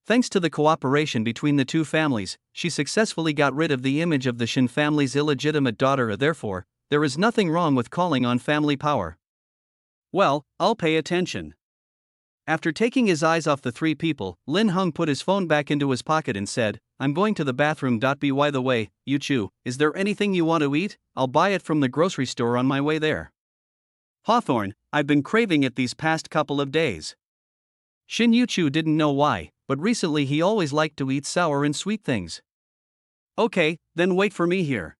Thanks to the cooperation between the two families, she successfully got rid of the image of the Shin family's illegitimate daughter. Therefore, there is nothing wrong with calling on family power. Well, I'll pay attention. After taking his eyes off the three people, Lin Hong put his phone back into his pocket and said, I'm going to the bathroom. By the way, Youchu, is there anything you want to eat? I'll buy it from the grocery store on my way there. Hawthorne, I've been craving it these past couple of days. Shin Youchu didn't know why, but recently he always liked to eat sour and sweet things. Okay, then wait for me here.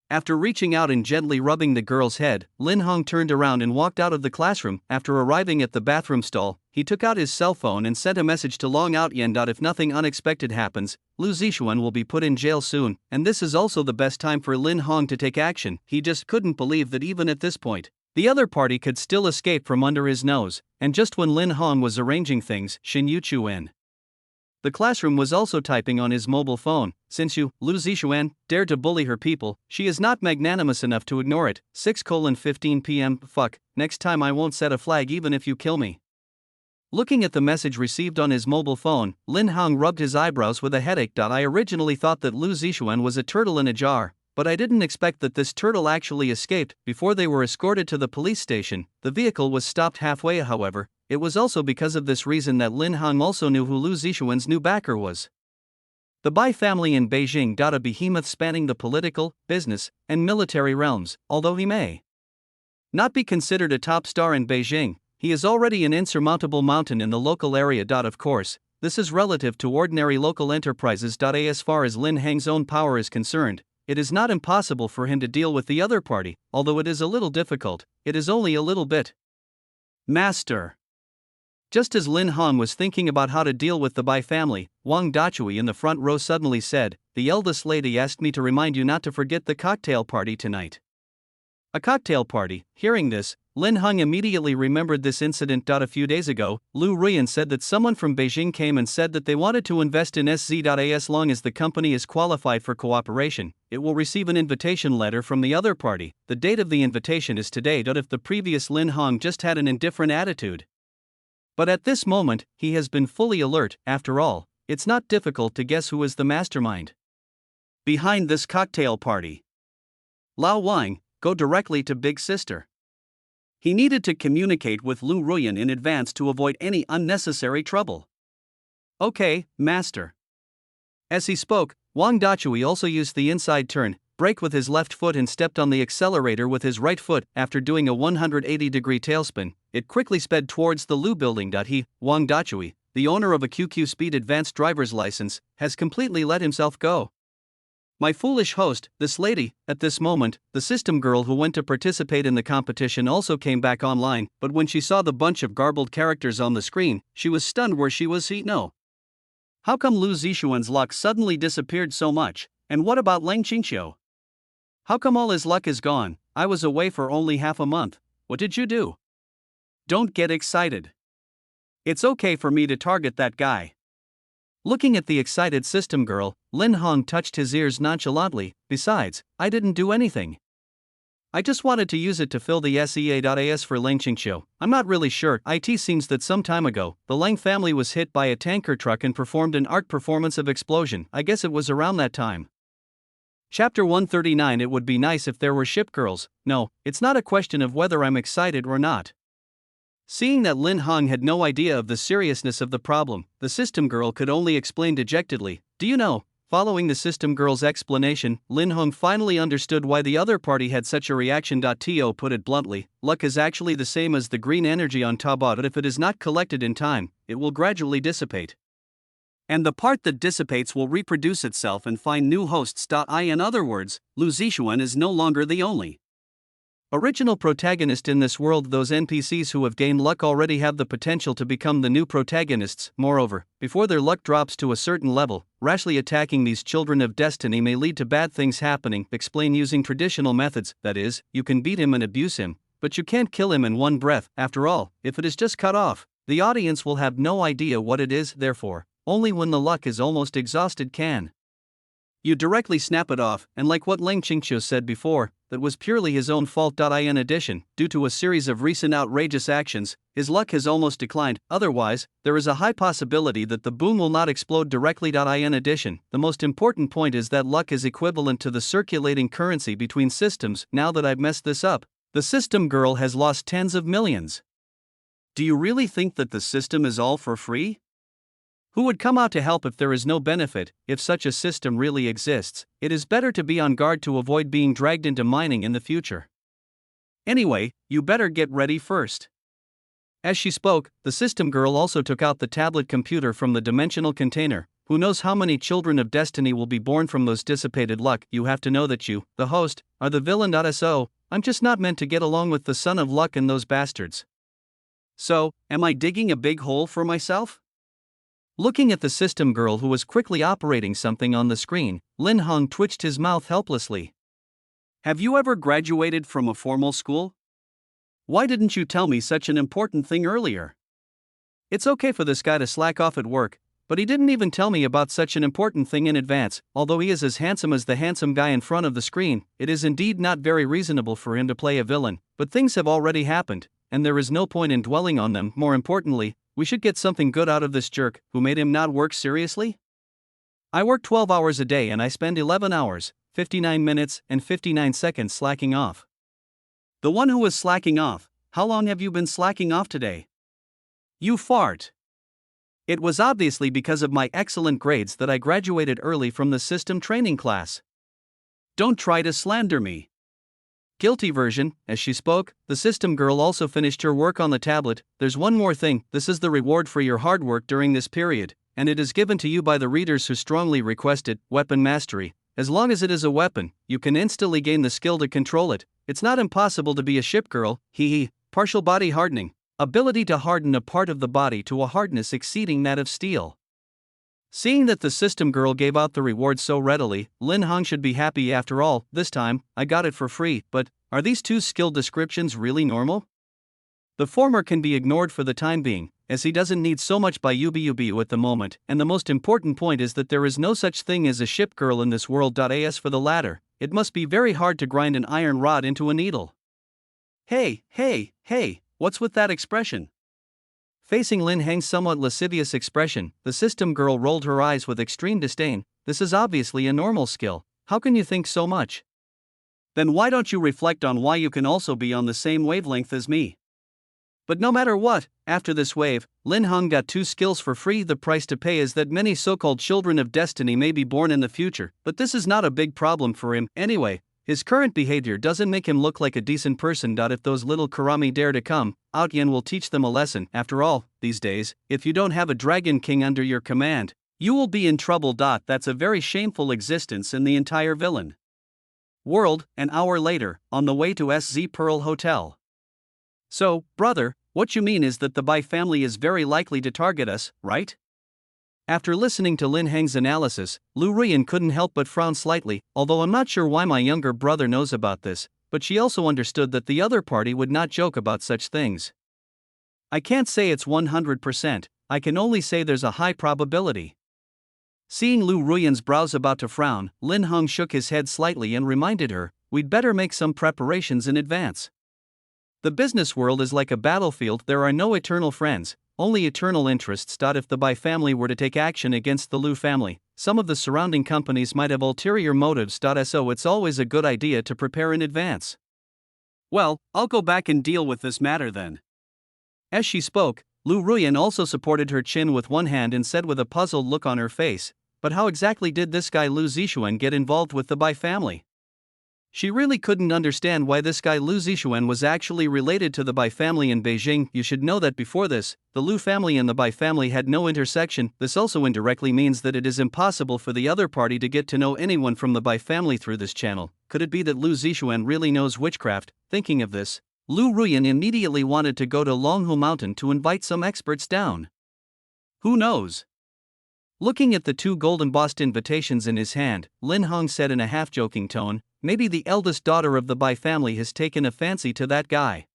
After reaching out and gently rubbing the girl's head, Lin Hong turned around and walked out of the classroom. After arriving at the bathroom stall, he took out his cell phone and sent a message to Long Outyen. If nothing unexpected happens, Lu Zixuan will be put in jail soon, and this is also the best time for Lin Hong to take action. He just couldn't believe that even at this point, the other party could still escape from under his nose. And just when Lin Hong was arranging things, Shin Youchu in the classroom was also typing on his mobile phone. Since you, Lu Zixuan, dared to bully her people, she is not magnanimous enough to ignore it. 6:15 p.m. Fuck, next time I won't set a flag even if you kill me. Looking at the message received on his mobile phone, Lin Hong rubbed his eyebrows with a headache. I originally thought that Lu Zixuan was a turtle in a jar, but I didn't expect that this turtle actually escaped. Before they were escorted to the police station, the vehicle was stopped halfway. However, it was also because of this reason that Lin Hong also knew who Lu Zixuan's new backer was. The Bai family in Beijing. A behemoth spanning the political, business, and military realms. Although he may not be considered a top star in Beijing, he is already an insurmountable mountain in the local area. Of course, this is relative to ordinary local enterprises. As far as Lin Heng's own power is concerned, it is not impossible for him to deal with the other party, although it is a little difficult. It is only a little bit. Master. Just as Lin Hong was thinking about how to deal with the Bai family, Wang Dachui in the front row suddenly said, "The eldest lady asked me to remind you not to forget the cocktail party tonight." A cocktail party. Hearing this, Lin Hong immediately remembered this incident. A few days ago, Lu Ruyan said that someone from Beijing came and said that they wanted to invest in SZ. As long as the company is qualified for cooperation, it will receive an invitation letter from the other party. The date of the invitation is today. If the previous Lin Hong just had an indifferent attitude. But at this moment, he has been fully alert. After all, it's not difficult to guess who is the mastermind behind this cocktail party. Lao Wang, go directly to Big Sister. He needed to communicate with Lu Ruyan in advance to avoid any unnecessary trouble. Okay, master. As he spoke, Wang Dachui also used the inside turn, brake with his left foot and stepped on the accelerator with his right foot. After doing a 180-degree tailspin, it quickly sped towards the Lu building. He, Wang Dachui, the owner of a QQ Speed Advanced driver's license, has completely let himself go. My foolish host, this lady. At this moment, the system girl who went to participate in the competition also came back online, but when she saw the bunch of garbled characters on the screen, she was stunned. Where she was no. How come Lu Zixuan's luck suddenly disappeared so much, and what about Leng Qingqiu? How come all his luck is gone? I was away for only half a month. What did you do? Don't get excited. It's okay for me to target that guy. Looking at the excited system girl, Lin Hong touched his ears nonchalantly. Besides, I didn't do anything. I just wanted to use it to fill the SEA.AS for Leng Qingqiu. I'm not really sure. It seems that some time ago, the Leng family was hit by a tanker truck and performed an art performance of explosion. I guess it was around that time. Chapter 139. It would be nice if there were ship girls. No, it's not a question of whether I'm excited or not. Seeing that Lin Hong had no idea of the seriousness of the problem, the system girl could only explain dejectedly, "Do you know?" Following the system girl's explanation, Lin Hong finally understood why the other party had such a reaction. To put it bluntly, luck is actually the same as the green energy on Taobao. If it is not collected in time, it will gradually dissipate. And the part that dissipates will reproduce itself and find new hosts. In other words, Lu Zixuan is no longer the only original protagonist in this world. Those NPCs who have gained luck already have the potential to become the new protagonists. Moreover, before their luck drops to a certain level, rashly attacking these children of destiny may lead to bad things happening. Explain using traditional methods. That is, you can beat him and abuse him, but you can't kill him in one breath. After all, if it is just cut off, the audience will have no idea what it is. Therefore, only when the luck is almost exhausted can you directly snap it off. And like what Leng Qingqiu said before, that was purely his own fault. In addition, due to a series of recent outrageous actions, his luck has almost declined. Otherwise, there is a high possibility that the boom will not explode directly. In addition, the most important point is that luck is equivalent to the circulating currency between systems. Now that I've messed this up, the system girl has lost tens of millions. Do you really think that the system is all for free? Who would come out to help if there is no benefit? If such a system really exists, it is better to be on guard to avoid being dragged into mining in the future. Anyway, you better get ready first. As she spoke, the system girl also took out the tablet computer from the dimensional container. Who knows how many children of destiny will be born from those dissipated luck? You have to know that you, the host, are the villain. So, I'm just not meant to get along with the son of luck and those bastards. So, am I digging a big hole for myself? Looking at the system girl who was quickly operating something on the screen, Lin Hong twitched his mouth helplessly. Have you ever graduated from a formal school? Why didn't you tell me such an important thing earlier? It's okay for this guy to slack off at work, but he didn't even tell me about such an important thing in advance. Although he is as handsome as the handsome guy in front of the screen, it is indeed not very reasonable for him to play a villain. But things have already happened, and there is no point in dwelling on them. More importantly, we should get something good out of this jerk. Who made him not work seriously? I work 12 hours a day and I spend 11 hours, 59 minutes, and 59 seconds slacking off. The one who was slacking off, how long have you been slacking off today? You fart. It was obviously because of my excellent grades that I graduated early from the system training class. Don't try to slander me. Guilty version. As she spoke, the system girl also finished her work on the tablet. There's one more thing. This is the reward for your hard work during this period, and it is given to you by the readers who strongly request it. Weapon mastery. As long as it is a weapon, you can instantly gain the skill to control it. It's not impossible to be a ship girl. Partial body hardening. Ability to harden a part of the body to a hardness exceeding that of steel. Seeing that the system girl gave out the reward so readily, Lin Hong should be happy after all. This time, I got it for free, but are these two skill descriptions really normal? The former can be ignored for the time being, as he doesn't need so much by UBUBU at the moment, and the most important point is that there is no such thing as a ship girl in this world. As for the latter, it must be very hard to grind an iron rod into a needle. Hey, what's with that expression? Facing Lin Hang's somewhat lascivious expression, the system girl rolled her eyes with extreme disdain. This is obviously a normal skill. How can you think so much? Then why don't you reflect on why you can also be on the same wavelength as me? But no matter what, after this wave, Lin Hong got 2 skills for free. The price to pay is that many so-called children of destiny may be born in the future, but this is not a big problem for him anyway. His current behavior doesn't make him look like a decent person. If those little Karami dare to come, Out Yen will teach them a lesson. After all, these days, if you don't have a Dragon King under your command, you will be in trouble. That's a very shameful existence in the entire villain world. An hour later, on the way to SZ Pearl Hotel. So, brother, what you mean is that the Bai family is very likely to target us, right? After listening to Lin Hang's analysis, Lu Ruyan couldn't help but frown slightly, although I'm not sure why my younger brother knows about this, but she also understood that the other party would not joke about such things. I can't say it's 100%, I can only say there's a high probability. Seeing Lu Ruyan's brows about to frown, Lin Hong shook his head slightly and reminded her, we'd better make some preparations in advance. The business world is like a battlefield. There are no eternal friends, only eternal interests. If the Bai family were to take action against the Lu family, some of the surrounding companies might have ulterior motives. So it's always a good idea to prepare in advance. Well, I'll go back and deal with this matter then. As she spoke, Lu Ruyan also supported her chin with one hand and said with a puzzled look on her face, but how exactly did this guy Lu Zixuan get involved with the Bai family? She really couldn't understand why this guy Lu Zixuan was actually related to the Bai family in Beijing. You should know that before this, the Lu family and the Bai family had no intersection. This also indirectly means that it is impossible for the other party to get to know anyone from the Bai family through this channel. Could it be that Lu Zixuan really knows witchcraft? Thinking of this, Lu Ruyan immediately wanted to go to Longhu Mountain to invite some experts down. Who knows? Looking at the 2 gold embossed invitations in his hand, Lin Hong said in a half-joking tone, maybe the eldest daughter of the Bai family has taken a fancy to that guy.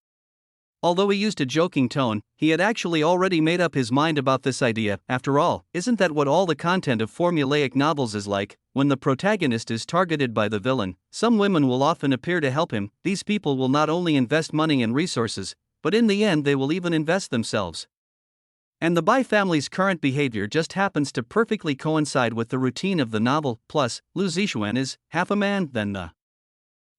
Although he used a joking tone, he had actually already made up his mind about this idea. After all, isn't that what all the content of formulaic novels is like? When the protagonist is targeted by the villain, some women will often appear to help him. These people will not only invest money and resources, but in the end they will even invest themselves. And the Bai family's current behavior just happens to perfectly coincide with the routine of the novel. Plus, Lu Zixuan is half a man. Then the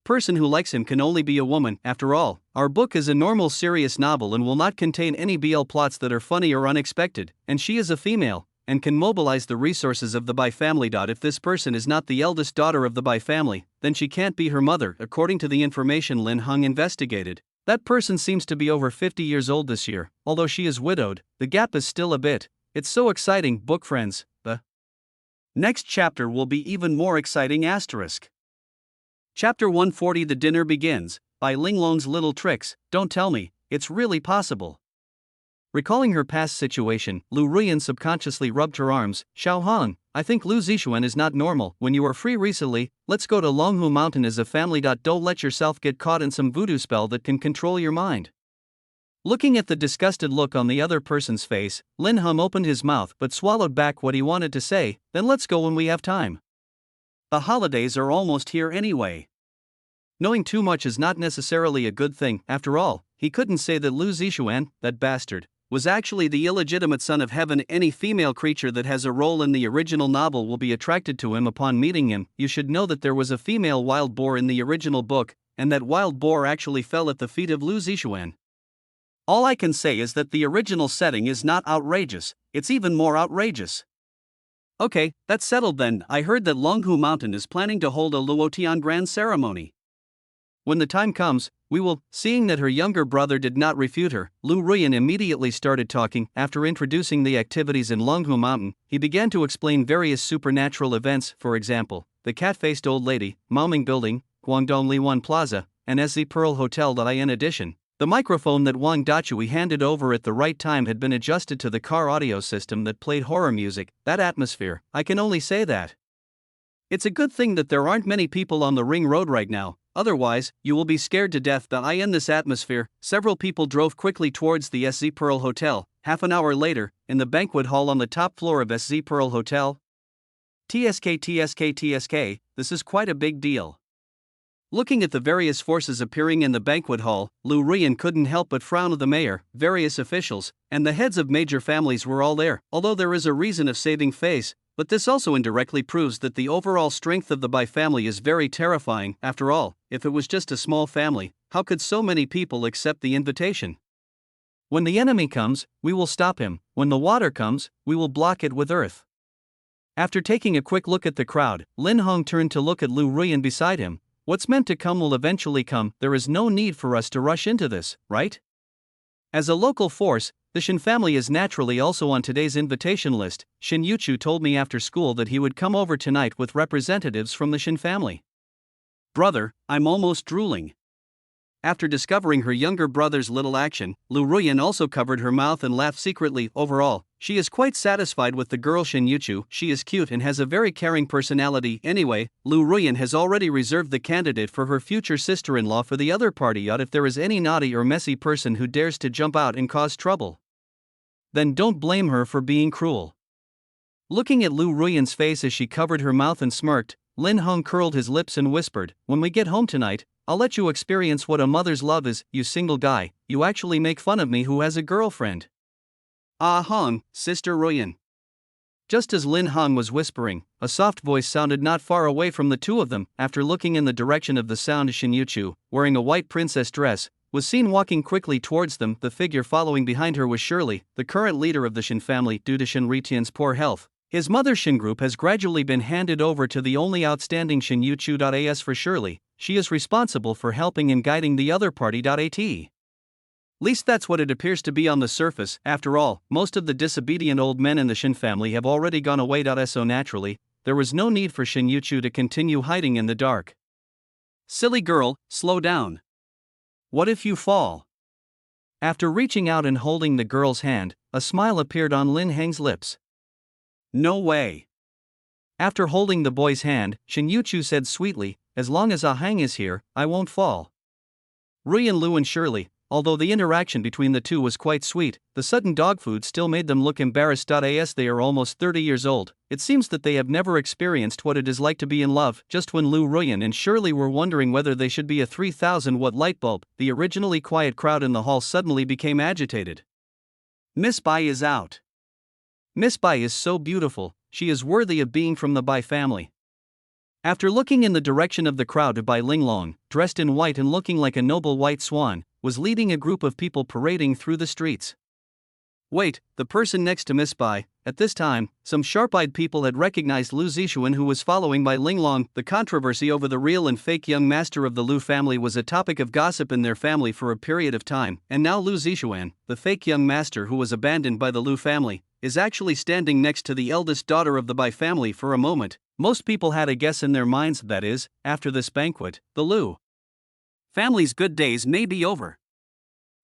person who likes him can only be a woman. After all, our book is a normal serious novel and will not contain any BL plots that are funny or unexpected, and she is a female, and can mobilize the resources of the Bai family. If this person is not the eldest daughter of the Bai family, then she can't be her mother. According to the information Lin Hong investigated, that person seems to be over 50 years old this year. Although she is widowed, the gap is still a bit. It's so exciting, book friends. The next chapter will be even more exciting. Chapter 140. The Dinner Begins, by Linglong's Little Tricks. Don't tell me, it's really possible. Recalling her past situation, Lu Ruyan subconsciously rubbed her arms. Xiao Hong, I think Lu Zixuan is not normal. When you are free recently, let's go to Longhu Mountain as a family. Don't let yourself get caught in some voodoo spell that can control your mind. Looking at the disgusted look on the other person's face, Lin Hum opened his mouth but swallowed back what he wanted to say. Then let's go when we have time. The holidays are almost here anyway. Knowing too much is not necessarily a good thing. After all, he couldn't say that Lu Zixuan, that bastard, was actually the illegitimate son of heaven. Any female creature that has a role in the original novel will be attracted to him upon meeting him. You should know that there was a female wild boar in the original book, and that wild boar actually fell at the feet of Lu Zixuan. All I can say is that the original setting is not outrageous, it's even more outrageous. Okay, that's settled then. I heard that Longhu Mountain is planning to hold a Luotian grand ceremony. When the time comes, we will. Seeing that her younger brother did not refute her, Lu Ruyan immediately started talking. After introducing the activities in Longhu Mountain, he began to explain various supernatural events. For example, the cat-faced old lady, Maoming Building, Guangdong Liwan Plaza, and SZ Pearl Hotel. In addition, The microphone that Wang Dachui handed over at the right time had been adjusted to the car audio system that played horror music. That atmosphere, I can only say that. It's a good thing that there aren't many people on the ring road right now, otherwise, you will be scared to death. In this atmosphere, several people drove quickly towards the SZ Pearl Hotel. Half an hour later, in the banquet hall on the top floor of SZ Pearl Hotel. TSK, this is quite a big deal. Looking at the various forces appearing in the banquet hall, Lu Ruyan couldn't help but frown. The mayor, various officials, and the heads of major families were all there, although there is a reason of saving face, but this also indirectly proves that the overall strength of the Bai family is very terrifying. After all, if it was just a small family, how could so many people accept the invitation? When the enemy comes, we will stop him. When the water comes, we will block it with earth. After taking a quick look at the crowd, Lin Hong turned to look at Lu Ruyan beside him. What's meant to come will eventually come. There is no need for us to rush into this, right? As a local force, the Shin family is naturally also on today's invitation list. Shin Yuchu told me after school that he would come over tonight with representatives from the Shin family. Brother, I'm almost drooling. After discovering her younger brother's little action, Lu Ruyan also covered her mouth and laughed secretly. Overall, she is quite satisfied with the girl Shin Yuchu. She is cute and has a very caring personality. Anyway, Lu Ruyan has already reserved the candidate for her future sister-in-law for the other party. If there is any naughty or messy person who dares to jump out and cause trouble, then don't blame her for being cruel. Looking at Lu Ruyan's face as she covered her mouth and smirked, Lin Hong curled his lips and whispered, "When we get home tonight, I'll let you experience what a mother's love is. You single guy, you actually make fun of me who has a girlfriend." "Ah Hong, Sister Ruyan." Just as Lin Hong was whispering, a soft voice sounded not far away from the two of them. After looking in the direction of the sound, Shin Yuchu, wearing a white princess dress, was seen walking quickly towards them. The figure following behind her was Shirley, the current leader of the Shin family. Due to Shin Ritian's poor health, his mother Shin Group has gradually been handed over to the only outstanding Shin Yuchu. As for Shirley, she is responsible for helping and guiding the other party. Least that's what it appears to be on the surface. After all, most of the disobedient old men in the Shin family have already gone away. So naturally, there was no need for Shin Yuchu to continue hiding in the dark. "Silly girl, slow down. What if you fall?" After reaching out and holding the girl's hand, a smile appeared on Lin Heng's lips. "No way." After holding the boy's hand, Shin Yuchu said sweetly, "As long as Ah Hang is here, I won't fall." Ruyan, Lu and Shirley, although the interaction between the two was quite sweet, the sudden dog food still made them look embarrassed. As they are almost 30 years old, it seems that they have never experienced what it is like to be in love. Just when Lu Ruyan and Shirley were wondering whether they should be a 3,000-watt light bulb, the originally quiet crowd in the hall suddenly became agitated. "Miss Bai is out. Miss Bai is so beautiful, she is worthy of being from the Bai family." After looking in the direction of the crowd, Bai Linglong, dressed in white and looking like a noble white swan, was leading a group of people parading through the streets. Wait, the person next to Miss Bai. At this time, some sharp-eyed people had recognized Lu Zixuan, who was following Bai Linglong. The controversy over the real and fake young master of the Lu family was a topic of gossip in their family for a period of time, and now Lu Zixuan, the fake young master who was abandoned by the Lu family, is actually standing next to the eldest daughter of the Bai family. For a moment, most people had a guess in their minds, that is, after this banquet, the Lu family's good days may be over.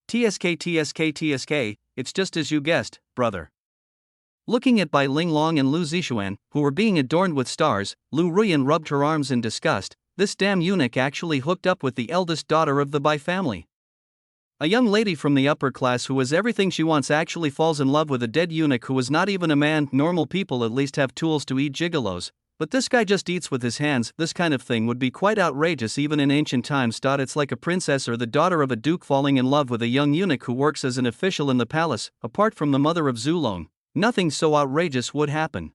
TSK, it's just as you guessed, brother. Looking at Bai Linglong and Lu Zixuan, who were being adorned with stars, Lu Ruyan rubbed her arms in disgust. This damn eunuch actually hooked up with the eldest daughter of the Bai family. A young lady from the upper class who has everything she wants actually falls in love with a dead eunuch who is not even a man. Normal people at least have tools to eat gigolos, but this guy just eats with his hands. This kind of thing would be quite outrageous even in ancient times. It's like a princess or the daughter of a duke falling in love with a young eunuch who works as an official in the palace. Apart from the mother of Zulong, nothing so outrageous would happen.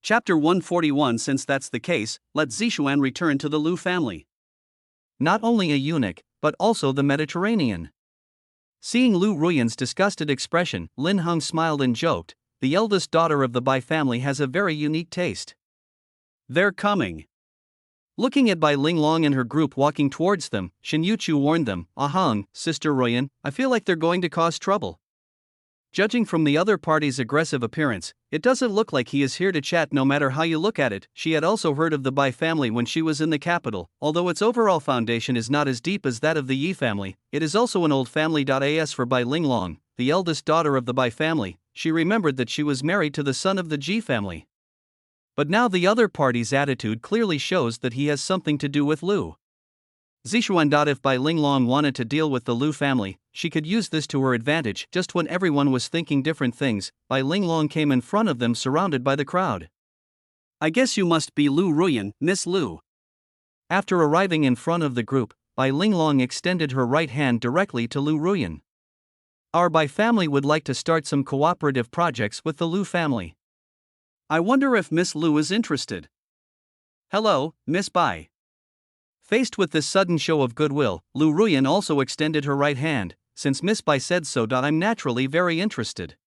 Chapter 141. Since that's the case, let Zixuan return to the Lu family. Not only a eunuch, but also the Mediterranean. Seeing Lu Ruyan's disgusted expression, Lin Hong smiled and joked, "The eldest daughter of the Bai family has a very unique taste." "They're coming." Looking at Bai Linglong and her group walking towards them, Shin Yuchu warned them, "Ah Hong, Sister Ruyan, I feel like they're going to cause trouble." Judging from the other party's aggressive appearance, it doesn't look like he is here to chat no matter how you look at it. She had also heard of the Bai family when she was in the capital. Although its overall foundation is not as deep as that of the Yi family, it is also an old family. As for Bai Linglong, the eldest daughter of the Bai family, she remembered that she was married to the son of the Ji family. But now the other party's attitude clearly shows that he has something to do with Lu Zixuan. If Bai Linglong wanted to deal with the Lu family, she could use this to her advantage. Just when everyone was thinking different things, Bai Linglong came in front of them surrounded by the crowd. "I guess you must be Lu Ruyan, Miss Lu." After arriving in front of the group, Bai Linglong extended her right hand directly to Lu Ruyan. "Our Bai family would like to start some cooperative projects with the Lu family. I wonder if Miss Lu is interested." "Hello, Miss Bai." Faced with this sudden show of goodwill, Lu Ruyan also extended her right hand. "Since Miss Bai said so, I'm naturally very interested.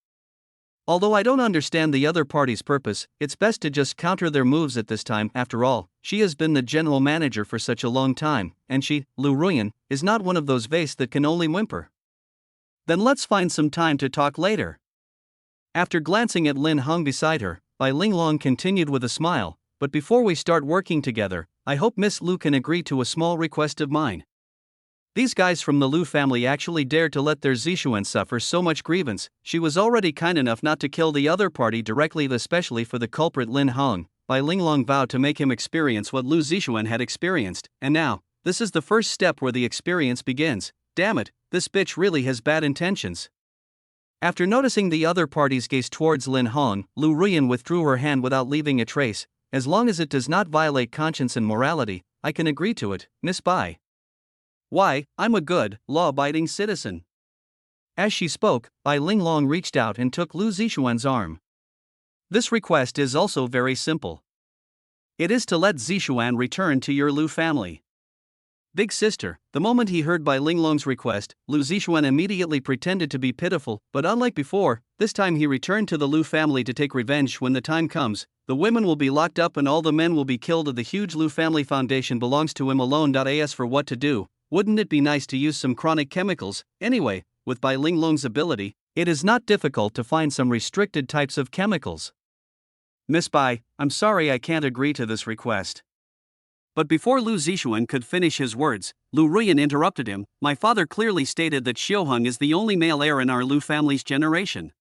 Although I don't understand the other party's purpose, it's best to just counter their moves at this time. After all, she has been the general manager for such a long time, and she, Lu Ruyan, is not one of those vase that can only whimper. Then let's find some time to talk later." After glancing at Lin Hong beside her, Bai Linglong continued with a smile, "But before we start working together, I hope Miss Lu can agree to a small request of mine. These guys from the Lu family actually dared to let their Zixuan suffer so much grievance. She was already kind enough not to kill the other party directly, especially for the culprit Lin Hong. Bai Linglong vowed to make him experience what Lu Zixuan had experienced, and now, this is the first step where the experience begins. Damn it, this bitch really has bad intentions." After noticing the other party's gaze towards Lin Hong, Lu Ruyan withdrew her hand without leaving a trace. "As long as it does not violate conscience and morality, I can agree to it, Miss Bai. Why, I'm a good, law-abiding citizen." As she spoke, Bai Linglong reached out and took Lu Zixuan's arm. "This request is also very simple. It is to let Zixuan return to your Lu family." "Big sister." The moment he heard Bai Linglong's request, Lu Zixuan immediately pretended to be pitiful, but unlike before, this time he returned to the Lu family to take revenge. "When the time comes, the women will be locked up and all the men will be killed. The huge Lu family foundation belongs to him alone. As for what to do, wouldn't it be nice to use some chronic chemicals? Anyway, with Bai Linglong's ability, it is not difficult to find some restricted types of chemicals." "Miss Bai, I'm sorry I can't agree to this request." But before Lu Zixuan could finish his words, Lu Ruyan interrupted him. "My father clearly stated that Xiuheng is the only male heir in our Lu family's generation."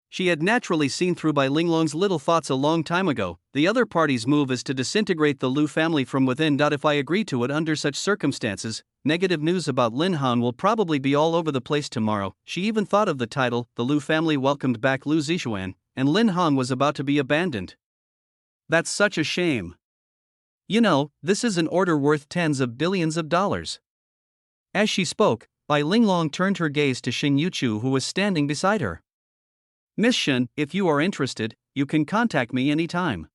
She had naturally seen through Bai Linglong's little thoughts a long time ago. The other party's move is to disintegrate the Lu family from within. If I agree to it under such circumstances, negative news about Lin Han will probably be all over the place tomorrow. She even thought of the title, "The Lu family welcomed back Lu Zixuan," and Lin Han was about to be abandoned. That's such a shame. You know, this is an order worth tens of billions of dollars. As she spoke, Bai Linglong turned her gaze to Xin Yuchu, who was standing beside her. "Miss Shen, if you are interested, you can contact me anytime."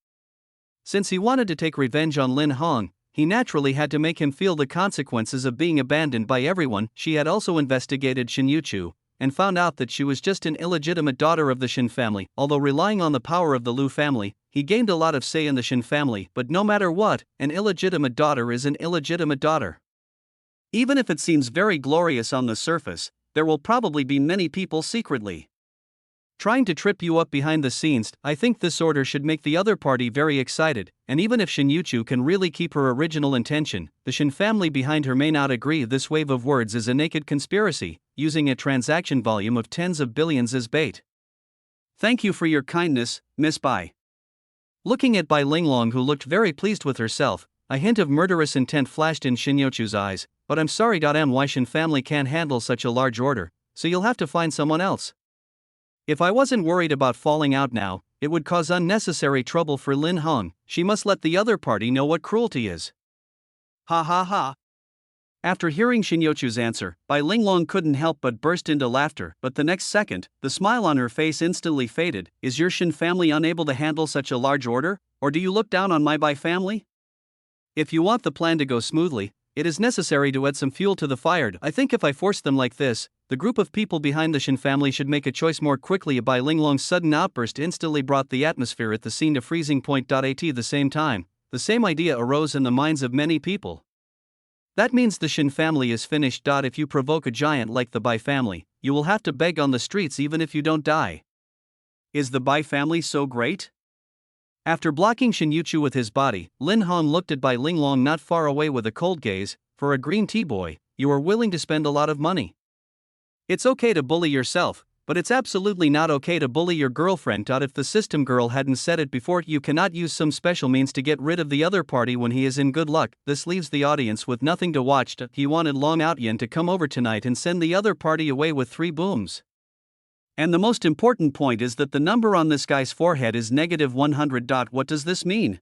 Since he wanted to take revenge on Lin Hong, he naturally had to make him feel the consequences of being abandoned by everyone. She had also investigated Xin Yuchu, and found out that she was just an illegitimate daughter of the Shin family. Although relying on the power of the Lu family, he gained a lot of say in the Shin family. But no matter what, an illegitimate daughter is an illegitimate daughter. Even if it seems very glorious on the surface, there will probably be many people secretly trying to trip you up behind the scenes. I think this order should make the other party very excited, and even if Shin Yuchu can really keep her original intention, the Shin family behind her may not agree. This wave of words is a naked conspiracy, using a transaction volume of tens of billions as bait. "Thank you for your kindness, Miss Bai." Looking at Bai Linglong, who looked very pleased with herself, a hint of murderous intent flashed in Shin Yuchu's eyes. "But I'm sorry, why Shin family can't handle such a large order, so you'll have to find someone else. If I wasn't worried about falling out now, it would cause unnecessary trouble for Lin Hong. She must let the other party know what cruelty is." Ha ha ha. After hearing Shin Yuchu's answer, Bai Linglong couldn't help but burst into laughter, but the next second, the smile on her face instantly faded. "Is your Shin family unable to handle such a large order, or do you look down on my Bai family? If you want the plan to go smoothly, it is necessary to add some fuel to the fire. I think if I force them like this, the group of people behind the Shin family should make a choice more quickly." Bai Linglong's sudden outburst instantly brought the atmosphere at the scene to freezing point. At the same time, the same idea arose in the minds of many people. That means the Shin family is finished. If you provoke a giant like the Bai family, you will have to beg on the streets even if you don't die. Is the Bai family so great? After blocking Shin Yuchu with his body, Lin Hong looked at Bai Linglong not far away with a cold gaze. For a green tea boy, you are willing to spend a lot of money. It's okay to bully yourself, but it's absolutely not okay to bully your girlfriend. If the system girl hadn't said it before, you cannot use some special means to get rid of the other party when he is in good luck. This leaves the audience with nothing to watch. He wanted Long Outyen to come over tonight and send the other party away with 3 booms. And the most important point is that the number on this guy's forehead is -100. What does this mean?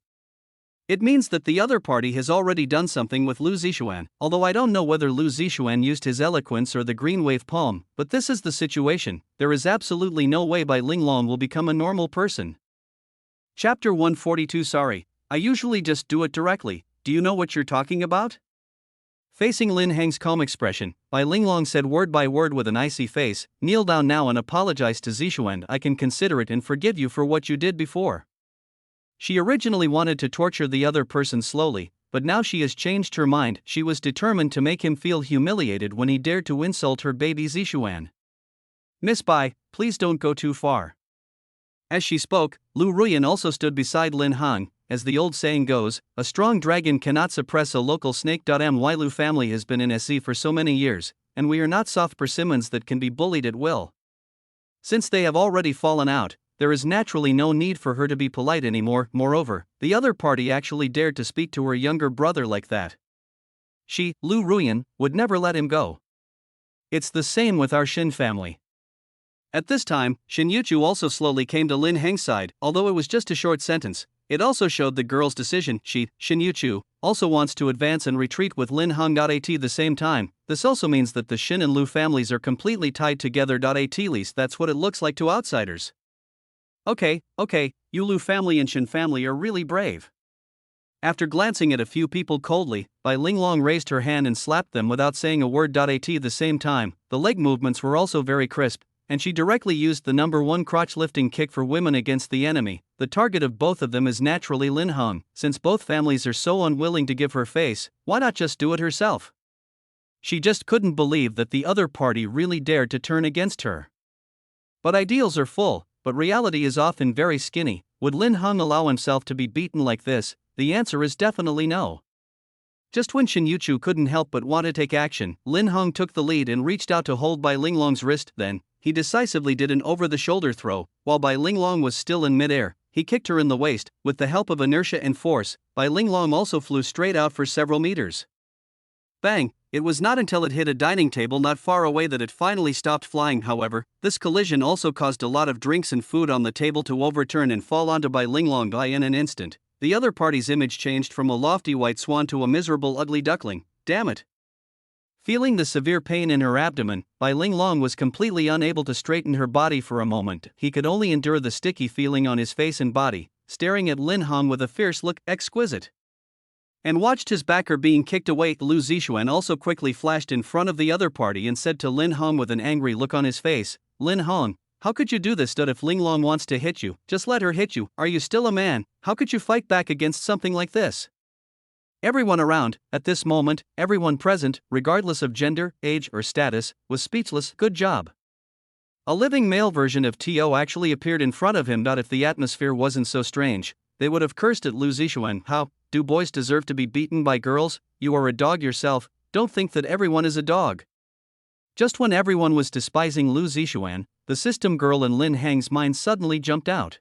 It means that the other party has already done something with Lu Zixuan, although I don't know whether Lu Zixuan used his eloquence or the green wave palm, but this is the situation. There is absolutely no way Bai Linglong will become a normal person. Chapter 142. Sorry, I usually just do it directly. Do you know what you're talking about? Facing Lin Heng's calm expression, Bai Linglong said word by word with an icy face, kneel down now and apologize to Zixuan. I can consider it and forgive you for what you did before. She originally wanted to torture the other person slowly, but now she has changed her mind. She was determined to make him feel humiliated when he dared to insult her baby Zixuan. Miss Bai, please don't go too far. As she spoke, Lu Ruyan also stood beside Lin Hong. As the old saying goes, a strong dragon cannot suppress a local snake. My Lu family has been in SC for so many years, and we are not soft persimmons that can be bullied at will. Since they have already fallen out, there is naturally no need for her to be polite anymore. Moreover, the other party actually dared to speak to her younger brother like that. She, Lu Ruyan, would never let him go. It's the same with our Shin family. At this time, Shin Yuchu also slowly came to Lin Heng's side, although it was just a short sentence. It also showed the girl's decision. She, Shin Yuchu, also wants to advance and retreat with Lin Hong. At the same time, this also means that the Shin and Lu families are completely tied together. At least that's what it looks like to outsiders. Okay, you Lu family and Shin family are really brave. After glancing at a few people coldly, Bai Linglong raised her hand and slapped them without saying a word. At the same time, the leg movements were also very crisp, and she directly used the number 1 crotch lifting kick for women against the enemy. The target of both of them is naturally Lin Hong. Since both families are so unwilling to give her face, why not just do it herself? She just couldn't believe that the other party really dared to turn against her. But ideals are full, but reality is often very skinny. Would Lin Hong allow himself to be beaten like this? The answer is definitely no. Just when Shin Yuchu couldn't help but want to take action, Lin Hong took the lead and reached out to hold Bai Linglong's wrist. Then, he decisively did an over-the-shoulder throw. While Bai Linglong was still in midair, he kicked her in the waist. With the help of inertia and force, Bai Linglong also flew straight out for several meters. Bang! It was not until it hit a dining table not far away that it finally stopped flying. However, this collision also caused a lot of drinks and food on the table to overturn and fall onto Bai Linglong. In an instant, the other party's image changed from a lofty white swan to a miserable ugly duckling. Damn it! Feeling the severe pain in her abdomen, Bai Linglong was completely unable to straighten her body for a moment. He could only endure the sticky feeling on his face and body, staring at Lin Hong with a fierce look. Exquisite. And watched his backer being kicked away. Lu Zixuan also quickly flashed in front of the other party and said to Lin Hong with an angry look on his face, Lin Hong, how could you do this? If Linglong wants to hit you, just let her hit you. Are you still a man? How could you fight back against something like this? Everyone around, at this moment, everyone present, regardless of gender, age, or status, was speechless. Good job. A living male version of To actually appeared in front of him. If the atmosphere wasn't so strange, they would have cursed at Lu Zixuan. How do boys deserve to be beaten by girls? You are a dog yourself. Don't think that everyone is a dog. Just when everyone was despising Lu Zixuan, the system girl in Lin Heng's mind suddenly jumped out.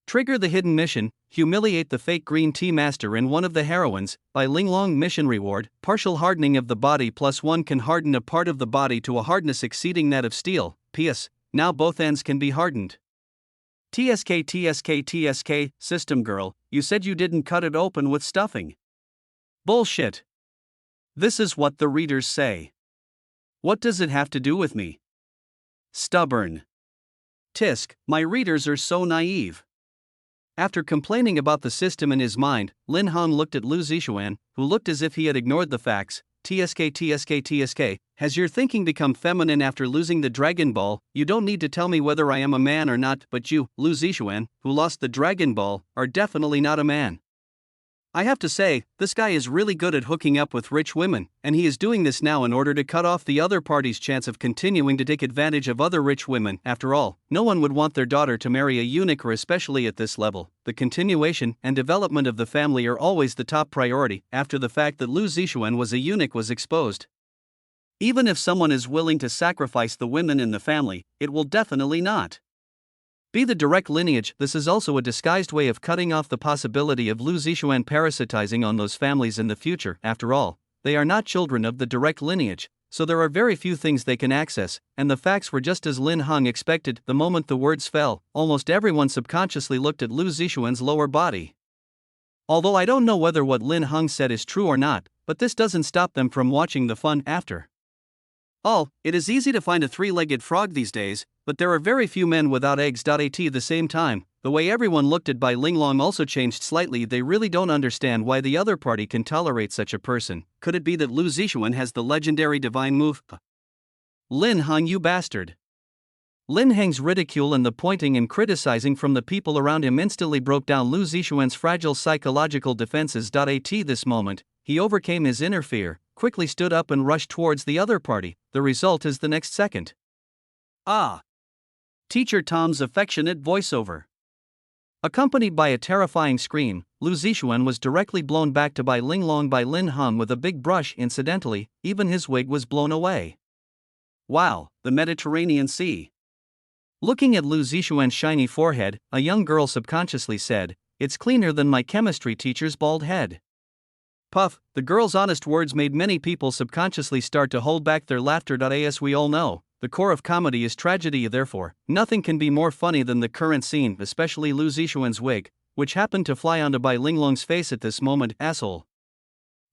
Trigger the hidden mission, humiliate the fake green tea master and one of the heroines. Bai Linglong mission reward, partial hardening of the body +1 can harden a part of the body to a hardness exceeding that of steel. P.S. Now both ends can be hardened. TSK, system girl, you said you didn't cut it open with stuffing. Bullshit. This is what the readers say. What does it have to do with me? Stubborn. Tisk, my readers are so naive. After complaining about the system in his mind, Lin Hong looked at Lu Zixuan, who looked as if he had ignored the facts. TSK, has your thinking become feminine after losing the Dragon Ball? You don't need to tell me whether I am a man or not, but you, Lu Zixuan, who lost the Dragon Ball, are definitely not a man. I have to say, this guy is really good at hooking up with rich women, and he is doing this now in order to cut off the other party's chance of continuing to take advantage of other rich women. After all, no one would want their daughter to marry a eunuch, or especially at this level. The continuation and development of the family are always the top priority, after the fact that Lu Zixuan was a eunuch was exposed. Even if someone is willing to sacrifice the women in the family, it will definitely not be the direct lineage. This is also a disguised way of cutting off the possibility of Lu Zixuan parasitizing on those families in the future. After all, they are not children of the direct lineage, so there are very few things they can access, and the facts were just as Lin Heng expected. The moment the words fell, almost everyone subconsciously looked at Lu Zixuan's lower body. Although I don't know whether what Lin Heng said is true or not, but this doesn't stop them from watching the fun after all. It is easy to find a three-legged frog these days, but there are very few men without eggs. At the same time, the way everyone looked at Bai Linglong also changed slightly. They really don't understand why the other party can tolerate such a person. Could it be that Lu Zixuan has the legendary divine move? Lin Heng, you bastard. Lin Heng's ridicule and the pointing and criticizing from the people around him instantly broke down Lu Zixuan's fragile psychological defenses. At this moment, he overcame his inner fear, quickly stood up and rushed towards the other party. The result is the next second. Ah! Teacher Tom's affectionate voiceover. Accompanied by a terrifying scream, Lu Zixuan was directly blown back to Bai Linglong by Lin Heng with a big brush. Incidentally, even his wig was blown away. Wow, the Mediterranean Sea. Looking at Lu Zixuan's shiny forehead, a young girl subconsciously said, "It's cleaner than my chemistry teacher's bald head." Puff, the girl's honest words made many people subconsciously start to hold back their laughter. As we all know, the core of comedy is tragedy, therefore, nothing can be more funny than the current scene, especially Lu Zixuan's wig, which happened to fly onto Bai Linglong's face at this moment. Asshole.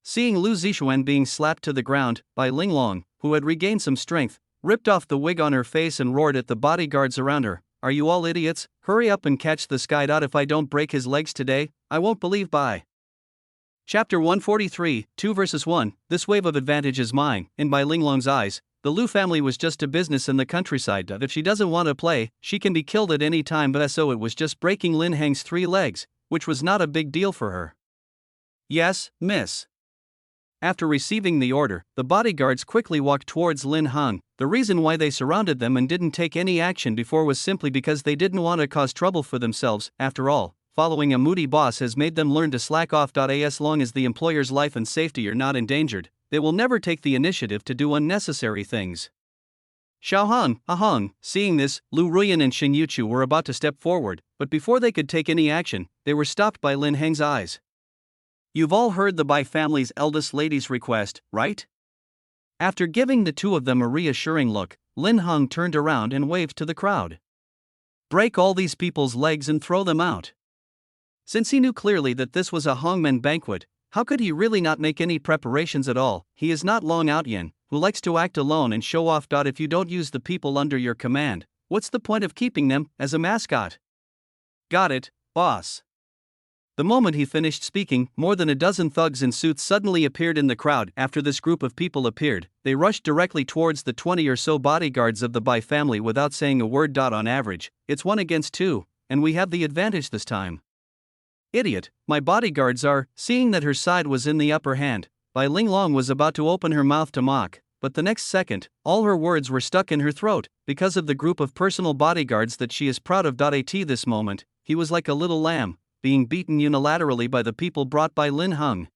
Seeing Lu Zixuan being slapped to the ground, Bai Linglong, who had regained some strength, ripped off the wig on her face and roared at the bodyguards around her, "Are you all idiots? Hurry up and catch this guy. If I don't break his legs today, I won't believe." Bye. Chapter 143, 2 vs 1, this wave of advantage is mine. In Bai Linglong's eyes, the Lu family was just a business in the countryside. If she doesn't want to play, she can be killed at any time. But so it was just breaking Lin Heng's 3 legs, which was not a big deal for her. "Yes, miss." After receiving the order, the bodyguards quickly walked towards Lin Heng. The reason why they surrounded them and didn't take any action before was simply because they didn't want to cause trouble for themselves. After all, following a moody boss has made them learn to slack off. As long as the employer's life and safety are not endangered, they will never take the initiative to do unnecessary things. Xiaohang, Ahang, seeing this, Lu Ruyan and Shin Yuchu were about to step forward, but before they could take any action, they were stopped by Lin Heng's eyes. "You've all heard the Bai family's eldest lady's request, right?" After giving the two of them a reassuring look, Lin Heng turned around and waved to the crowd. "Break all these people's legs and throw them out." Since he knew clearly that this was a hongmen banquet, how could he really not make any preparations at all? He is not Long Outyan, who likes to act alone and show off. If you don't use the people under your command, what's the point of keeping them as a mascot? "Got it, boss." The moment he finished speaking, more than a dozen thugs in suits suddenly appeared in the crowd. After this group of people appeared, they rushed directly towards the 20 or so bodyguards of the Bai family without saying a word. On average, it's 1 against 2, and we have the advantage this time. "Idiot, my bodyguards are." Seeing that her side was in the upper hand, Bai Linglong was about to open her mouth to mock, but the next second, all her words were stuck in her throat, because of the group of personal bodyguards that she is proud of. At this moment, he was like a little lamb, being beaten unilaterally by the people brought by Lin Heng.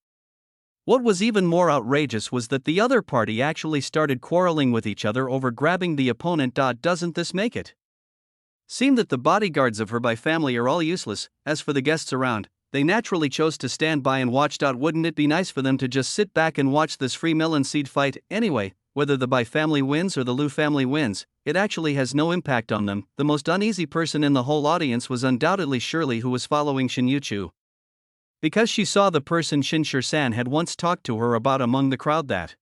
What was even more outrageous was that the other party actually started quarreling with each other over grabbing the opponent. Doesn't this make it seem that the bodyguards of her Bai family are all useless? As for the guests around, they naturally chose to stand by and watch. Wouldn't it be nice for them to just sit back and watch this free melon seed fight? Anyway, whether the Bai family wins or the Lu family wins, it actually has no impact on them. The most uneasy person in the whole audience was undoubtedly Shirley, who was following Shin Yuchu, because she saw the person Shin Shirsan had once talked to her about among the crowd that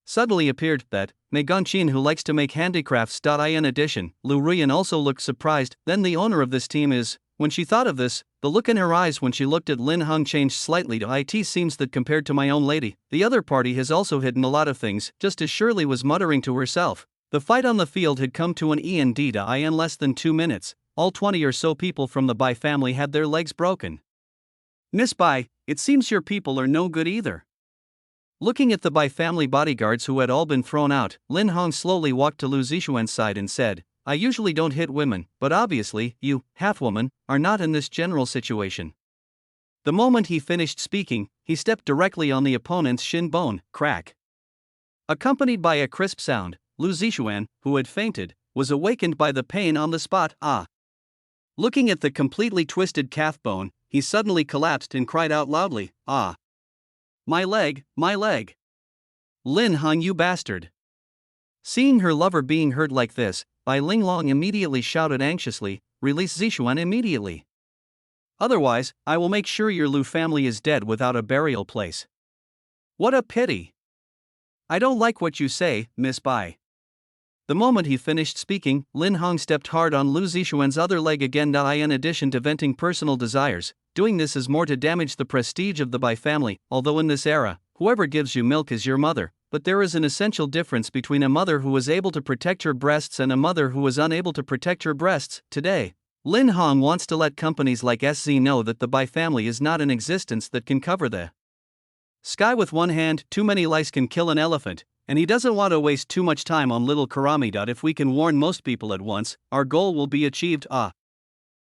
suddenly appeared, that Mei Gongqin, who likes to make handicrafts. In addition, Lu Ruyan also looked surprised. Then the owner of this team is. When she thought of this, the look in her eyes when she looked at Lin Heng changed slightly to, "It seems that compared to my own lady, the other party has also hidden a lot of things." Just as Shirley was muttering to herself, the fight on the field had come to an end. In less than 2 minutes, all 20 or so people from the Bai family had their legs broken. "Miss Bai, it seems your people are no good either. Looking at the Bai family bodyguards who had all been thrown out, Lin Hong slowly walked to Lu Zixuan's side and said, I usually don't hit women, but obviously, you, half-woman, are not in this general situation. The moment he finished speaking, he stepped directly on the opponent's shin bone, crack. Accompanied by a crisp sound, Lu Zixuan, who had fainted, was awakened by the pain on the spot. Looking at the completely twisted calf bone, he suddenly collapsed and cried out loudly, Ah! My leg, my leg! Lin Hong, you bastard! Seeing her lover being hurt like this, Bai Linglong immediately shouted anxiously, Release Zixuan immediately. Otherwise, I will make sure your Lu family is dead without a burial place. What a pity! I don't like what you say, Miss Bai. The moment he finished speaking, Lin Hong stepped hard on Lu Zixuan's other leg again. In addition to venting personal desires, doing this is more to damage the prestige of the Bai family, although in this era, whoever gives you milk is your mother, but there is an essential difference between a mother who was able to protect her breasts and a mother who was unable to protect her breasts. Today, Lin Hong wants to let companies like SZ know that the Bai family is not in existence that can cover the sky with one hand. Too many lice can kill an elephant, and he doesn't want to waste too much time on little Karami. If we can warn most people at once, our goal will be achieved.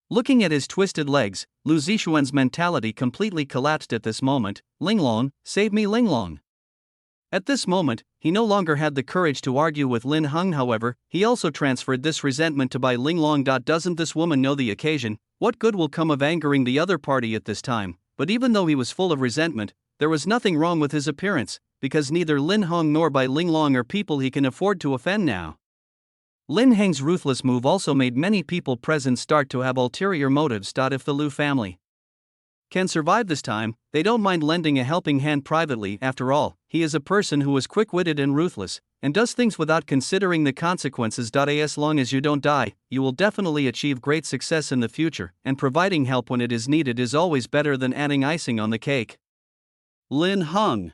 Looking at his twisted legs, Lu Zixuan's mentality completely collapsed at this moment. Linglong, save me, Linglong! At this moment, he no longer had the courage to argue with Lin Hong. However, he also transferred this resentment to Bai Linglong. Doesn't this woman know the occasion? What good will come of angering the other party at this time? But even though he was full of resentment, there was nothing wrong with his appearance, because neither Lin Hong nor Bai Linglong are people he can afford to offend now. Lin Heng's ruthless move also made many people present start to have ulterior motives. If the Lu family can survive this time, they don't mind lending a helping hand privately. After all, he is a person who is quick-witted and ruthless, and does things without considering the consequences. As long as you don't die, you will definitely achieve great success in the future, and providing help when it is needed is always better than adding icing on the cake. Lin Hong.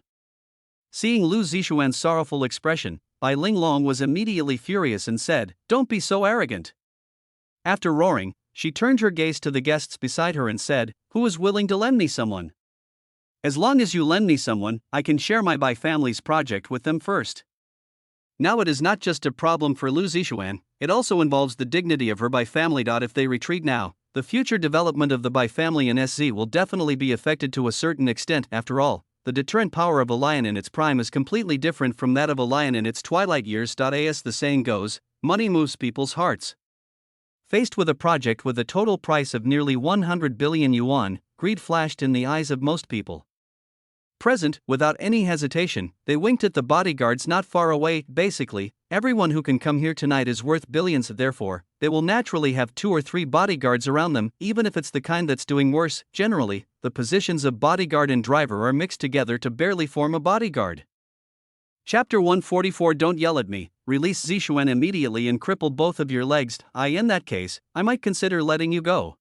Seeing Lu Zixuan's sorrowful expression, Bai Linglong was immediately furious and said, Don't be so arrogant. After roaring, she turned her gaze to the guests beside her and said, Who is willing to lend me someone? As long as you lend me someone, I can share my Bai family's project with them first. Now it is not just a problem for Lu Zixuan, it also involves the dignity of her Bai family. If they retreat now, the future development of the Bai family in SZ will definitely be affected to a certain extent. After all, the deterrent power of a lion in its prime is completely different from that of a lion in its twilight years. As the saying goes, money moves people's hearts. Faced with a project with a total price of nearly 100 billion yuan, greed flashed in the eyes of most people present. Without any hesitation, they winked at the bodyguards not far away. Basically, everyone who can come here tonight is worth billions, therefore, they will naturally have 2 or 3 bodyguards around them, even if it's the kind that's doing worse. Generally, the positions of bodyguard and driver are mixed together to barely form a bodyguard. Chapter 144. Don't yell at me, release Zixuan immediately and cripple both of your legs. In that case, I might consider letting you go.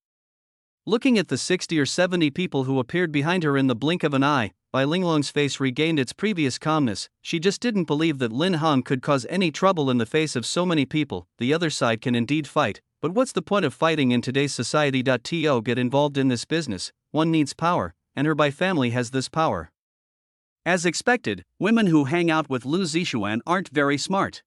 Looking at the 60 or 70 people who appeared behind her in the blink of an eye, Bai Linglong's face regained its previous calmness. She just didn't believe that Lin Hong could cause any trouble in the face of so many people. The other side can indeed fight, but what's the point of fighting in today's society? To get involved in this business, one needs power, and her Bai family has this power. As expected, women who hang out with Lu Zixuan aren't very smart.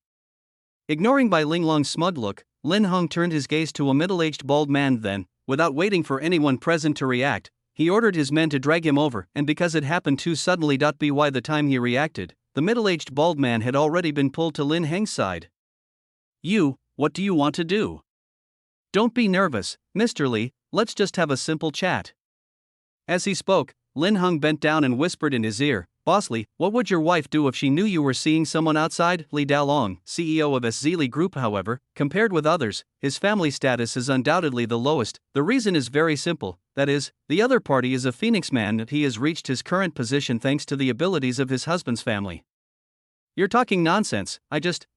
Ignoring Bai Linglong's smug look, Lin Hong turned his gaze to a middle-aged bald man. Then, without waiting for anyone present to react, he ordered his men to drag him over, and because it happened too suddenly. By the time he reacted, the middle-aged bald man had already been pulled to Lin Heng's side. You, what do you want to do? Don't be nervous, Mr. Li, let's just have a simple chat. As he spoke, Lin Hong bent down and whispered in his ear, Boss Li, what would your wife do if she knew you were seeing someone outside? Li Dalong, CEO of SZ Group, however, compared with others, his family status is undoubtedly the lowest. The reason is very simple, that is, the other party is a phoenix man and he has reached his current position thanks to the abilities of his husband's family. You're talking nonsense.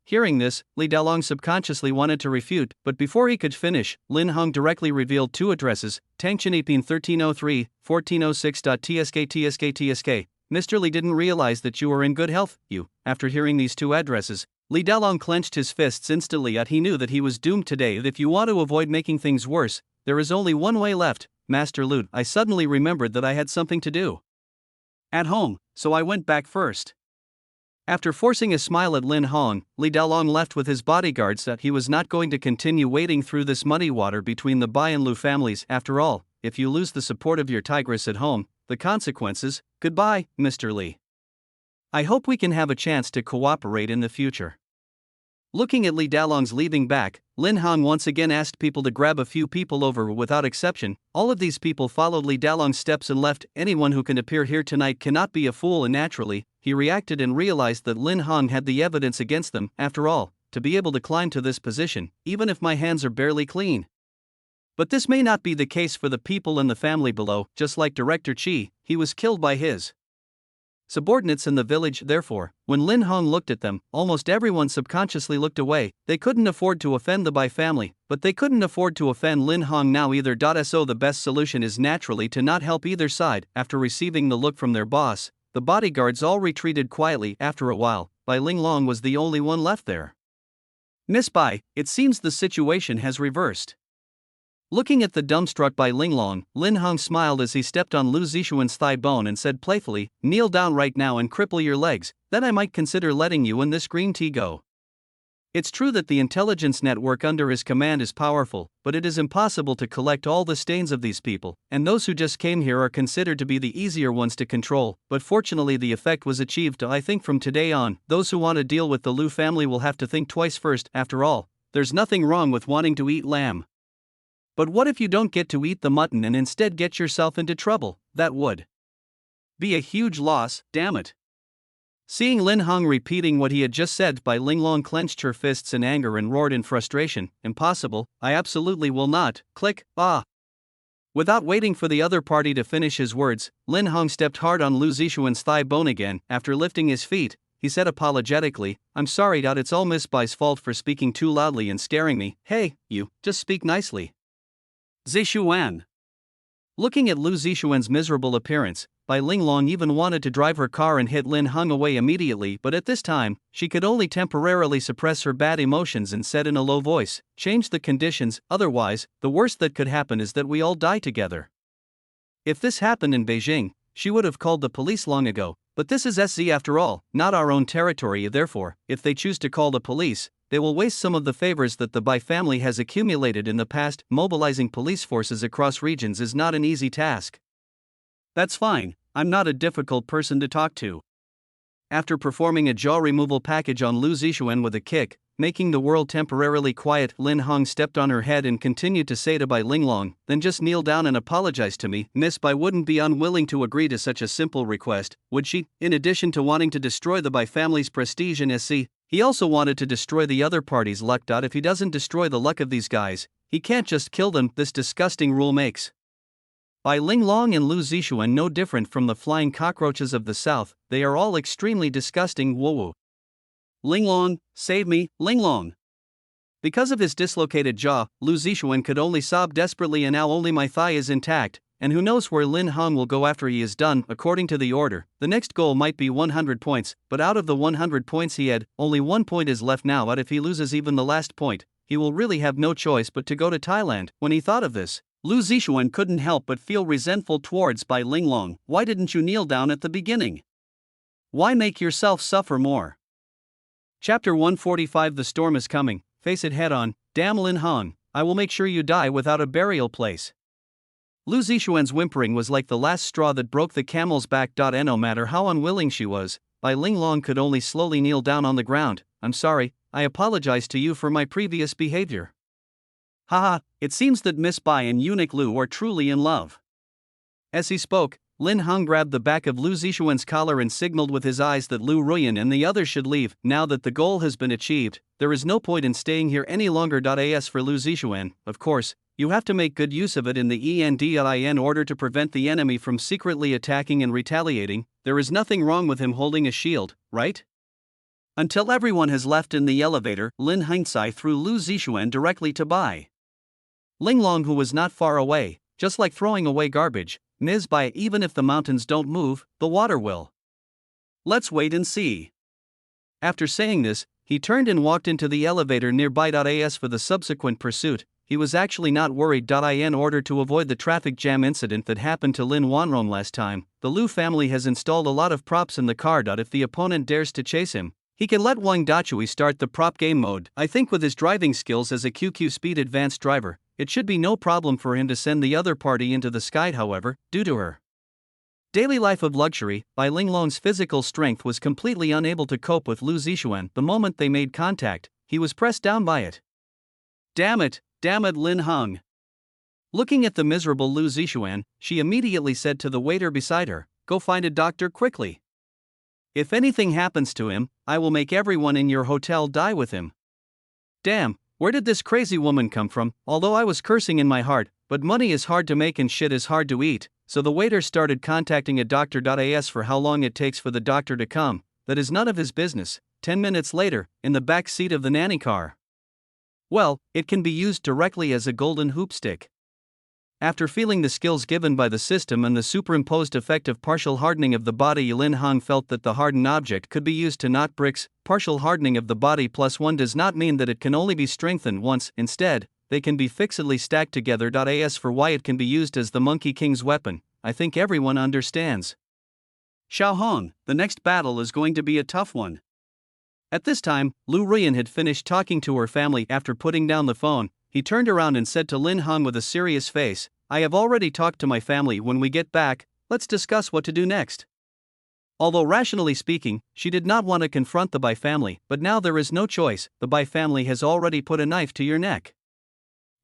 Hearing this, Li Dalong subconsciously wanted to refute, but before he could finish, Lin Hong directly revealed 2 addresses, Tangchenipin 1303, 1406. TSK. Mr. Li didn't realize that you were in good health. After hearing these 2 addresses, Li Dalong clenched his fists instantly. He knew that he was doomed today. If you want to avoid making things worse, there is only one way left. Master Lu, I suddenly remembered that I had something to do at home, so I went back first. After forcing a smile at Lin Hong, Li Daolong left with his bodyguards that he was not going to continue wading through this muddy water between the Bai and Lu families. After all, if you lose the support of your tigress at home, the consequences, goodbye, Mr. Li. I hope we can have a chance to cooperate in the future. Looking at Li Daolong's leaving back, Lin Hong once again asked people to grab a few people over. Without exception, all of these people followed Li Daolong's steps and left. Anyone who can appear here tonight cannot be a fool, and naturally, he reacted and realized that Lin Hong had the evidence against them. After all, to be able to climb to this position, even if my hands are barely clean. But this may not be the case for the people in the family below. Just like Director Chi, he was killed by his subordinates in the village. Therefore, when Lin Hong looked at them, almost everyone subconsciously looked away. They couldn't afford to offend the Bai family, but they couldn't afford to offend Lin Hong now either. So the best solution is naturally to not help either side. After receiving the look from their boss, the bodyguards all retreated quietly. After a while, Bai Linglong was the only one left there. Miss Bai, it seems the situation has reversed. Looking at the dumbstruck Bai Linglong, Lin Hong smiled as he stepped on Lu Zixuan's thigh bone and said playfully, kneel down right now and cripple your legs, then I might consider letting you and this green tea go. It's true that the intelligence network under his command is powerful, but it is impossible to collect all the stains of these people, and those who just came here are considered to be the easier ones to control. But fortunately the effect was achieved. I think from today on, those who want to deal with the Lu family will have to think twice first. After all, there's nothing wrong with wanting to eat lamb. But what if you don't get to eat the mutton and instead get yourself into trouble? That would be a huge loss, damn it. Seeing Lin Hong repeating what he had just said, Bai Linglong clenched her fists in anger and roared in frustration, impossible, I absolutely will not, click, ah. Without waiting for the other party to finish his words, Lin Hong stepped hard on Lu Zixuan's thigh bone again. After lifting his feet, he said apologetically, I'm sorry, it's all Miss Bai's fault for speaking too loudly and scaring me. Hey, you, just speak nicely. Zixuan. Looking at Lu Zixuan's miserable appearance, Bai Linglong even wanted to drive her car and hit Lin Hong away immediately, but at this time, she could only temporarily suppress her bad emotions and said in a low voice, change the conditions, otherwise, the worst that could happen is that we all die together. If this happened in Beijing, she would have called the police long ago, but this is SZ after all, not our own territory. Therefore, if they choose to call the police, they will waste some of the favors that the Bai family has accumulated in the past. Mobilizing police forces across regions is not an easy task. That's fine, I'm not a difficult person to talk to. After performing a jaw removal package on Lu Zixuan with a kick, making the world temporarily quiet, Lin Hong stepped on her head and continued to say to Bai Linglong, then just kneel down and apologize to me. Miss Bai wouldn't be unwilling to agree to such a simple request, would she? In addition to wanting to destroy the Bai family's prestige in SC, he also wanted to destroy the other party's luck. If he doesn't destroy the luck of these guys, he can't just kill them. This disgusting rule makes Bai Linglong and Lu Zixuan no different from the flying cockroaches of the south. They are all extremely disgusting. Whoa. Linglong, save me, Linglong. Because of his dislocated jaw, Lu Zixuan could only sob desperately, and now only my thigh is intact, and who knows where Lin Hong will go after he is done. According to the order, the next goal might be 100 points, but out of the 100 points he had, only 1 point is left now. If he loses even the last point, he will really have no choice but to go to Thailand. When he thought of this, Lu Zixuan couldn't help but feel resentful towards Bai Linglong. Why didn't you kneel down at the beginning? Why make yourself suffer more? Chapter 145. The storm is coming, face it head on, damn Lin Hong, I will make sure you die without a burial place. Lu Zixuan's whimpering was like the last straw that broke the camel's back. And no matter how unwilling she was, Bai Linglong could only slowly kneel down on the ground. I'm sorry, I apologize to you for my previous behavior. Haha, it seems that Miss Bai and eunuch Lu are truly in love. As he spoke, Lin Hong grabbed the back of Lu Zixuan's collar and signaled with his eyes that Lu Ruyan and the others should leave. Now that the goal has been achieved, there is no point in staying here any longer. As for Lu Zixuan, of course, you have to make good use of it in the in order to prevent the enemy from secretly attacking and retaliating. There is nothing wrong with him holding a shield, right? Until everyone has left in the elevator, Lin Hongzai threw Lu Zixuan directly to Bai Linglong, who was not far away. Just like throwing away garbage, Ms. Bai, even if the mountains don't move, the water will. Let's wait and see. After saying this, he turned and walked into the elevator nearby. As for the subsequent pursuit, he was actually not worried. In order to avoid the traffic jam incident that happened to Lin Wanron last time, the Liu family has installed a lot of props in the car. If the opponent dares to chase him, he can let Wang Dachui start the prop game mode. I think with his driving skills as a QQ Speed advanced driver, it should be no problem for him to send the other party into the sky. However, due to her daily life of luxury, Bai Linglong's physical strength was completely unable to cope with Liu Zixuan. The moment they made contact, he was pressed down by it. Damn it, Lin Hung. Looking at the miserable Liu Zixuan, she immediately said to the waiter beside her, "Go find a doctor quickly. If anything happens to him, I will make everyone in your hotel die with him." Damn, where did this crazy woman come from? Although I was cursing in my heart, but money is hard to make and shit is hard to eat, so the waiter started contacting a doctor. As for how long it takes for the doctor to come, that is none of his business. 10 minutes later, in the back seat of the nanny car. Well, it can be used directly as a golden hoop stick. After feeling the skills given by the system and the superimposed effect of partial hardening of the body, Lin Hung felt that the hardened object could be used to knot bricks. Partial hardening of the body +1 does not mean that it can only be strengthened once, instead, they can be fixedly stacked together. As for why it can be used as the Monkey King's weapon, I think everyone understands. Xiao Hong, the next battle is going to be a tough one. At this time, Lu Ruyan had finished talking to her family. After putting down the phone, he turned around and said to Lin Hung with a serious face, "I have already talked to my family. When we get back, let's discuss what to do next." Although rationally speaking, she did not want to confront the Bai family, but now there is no choice. The Bai family has already put a knife to your neck.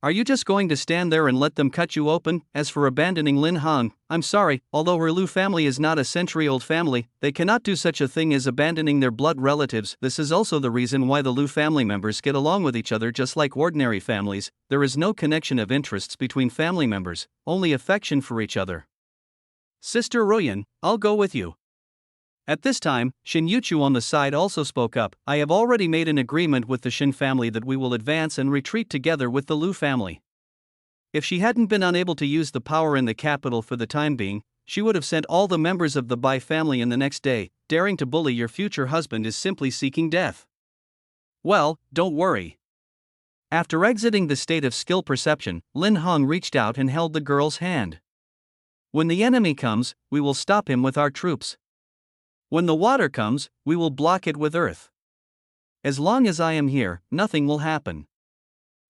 Are you just going to stand there and let them cut you open? As for abandoning Lin Hung, I'm sorry, although her Liu family is not a century-old family, they cannot do such a thing as abandoning their blood relatives. This is also the reason why the Liu family members get along with each other just like ordinary families. There is no connection of interests between family members, only affection for each other. Sister Ruyan, I'll go with you. At this time, Shin Yuchu on the side also spoke up. I have already made an agreement with the Shin family that we will advance and retreat together with the Liu family. If she hadn't been unable to use the power in the capital for the time being, she would have sent all the members of the Bai family in the next day. Daring to bully your future husband is simply seeking death. Well, don't worry. After exiting the state of skill perception, Lin Hung reached out and held the girl's hand. When the enemy comes, we will stop him with our troops. When the water comes, we will block it with earth. As long as I am here, nothing will happen.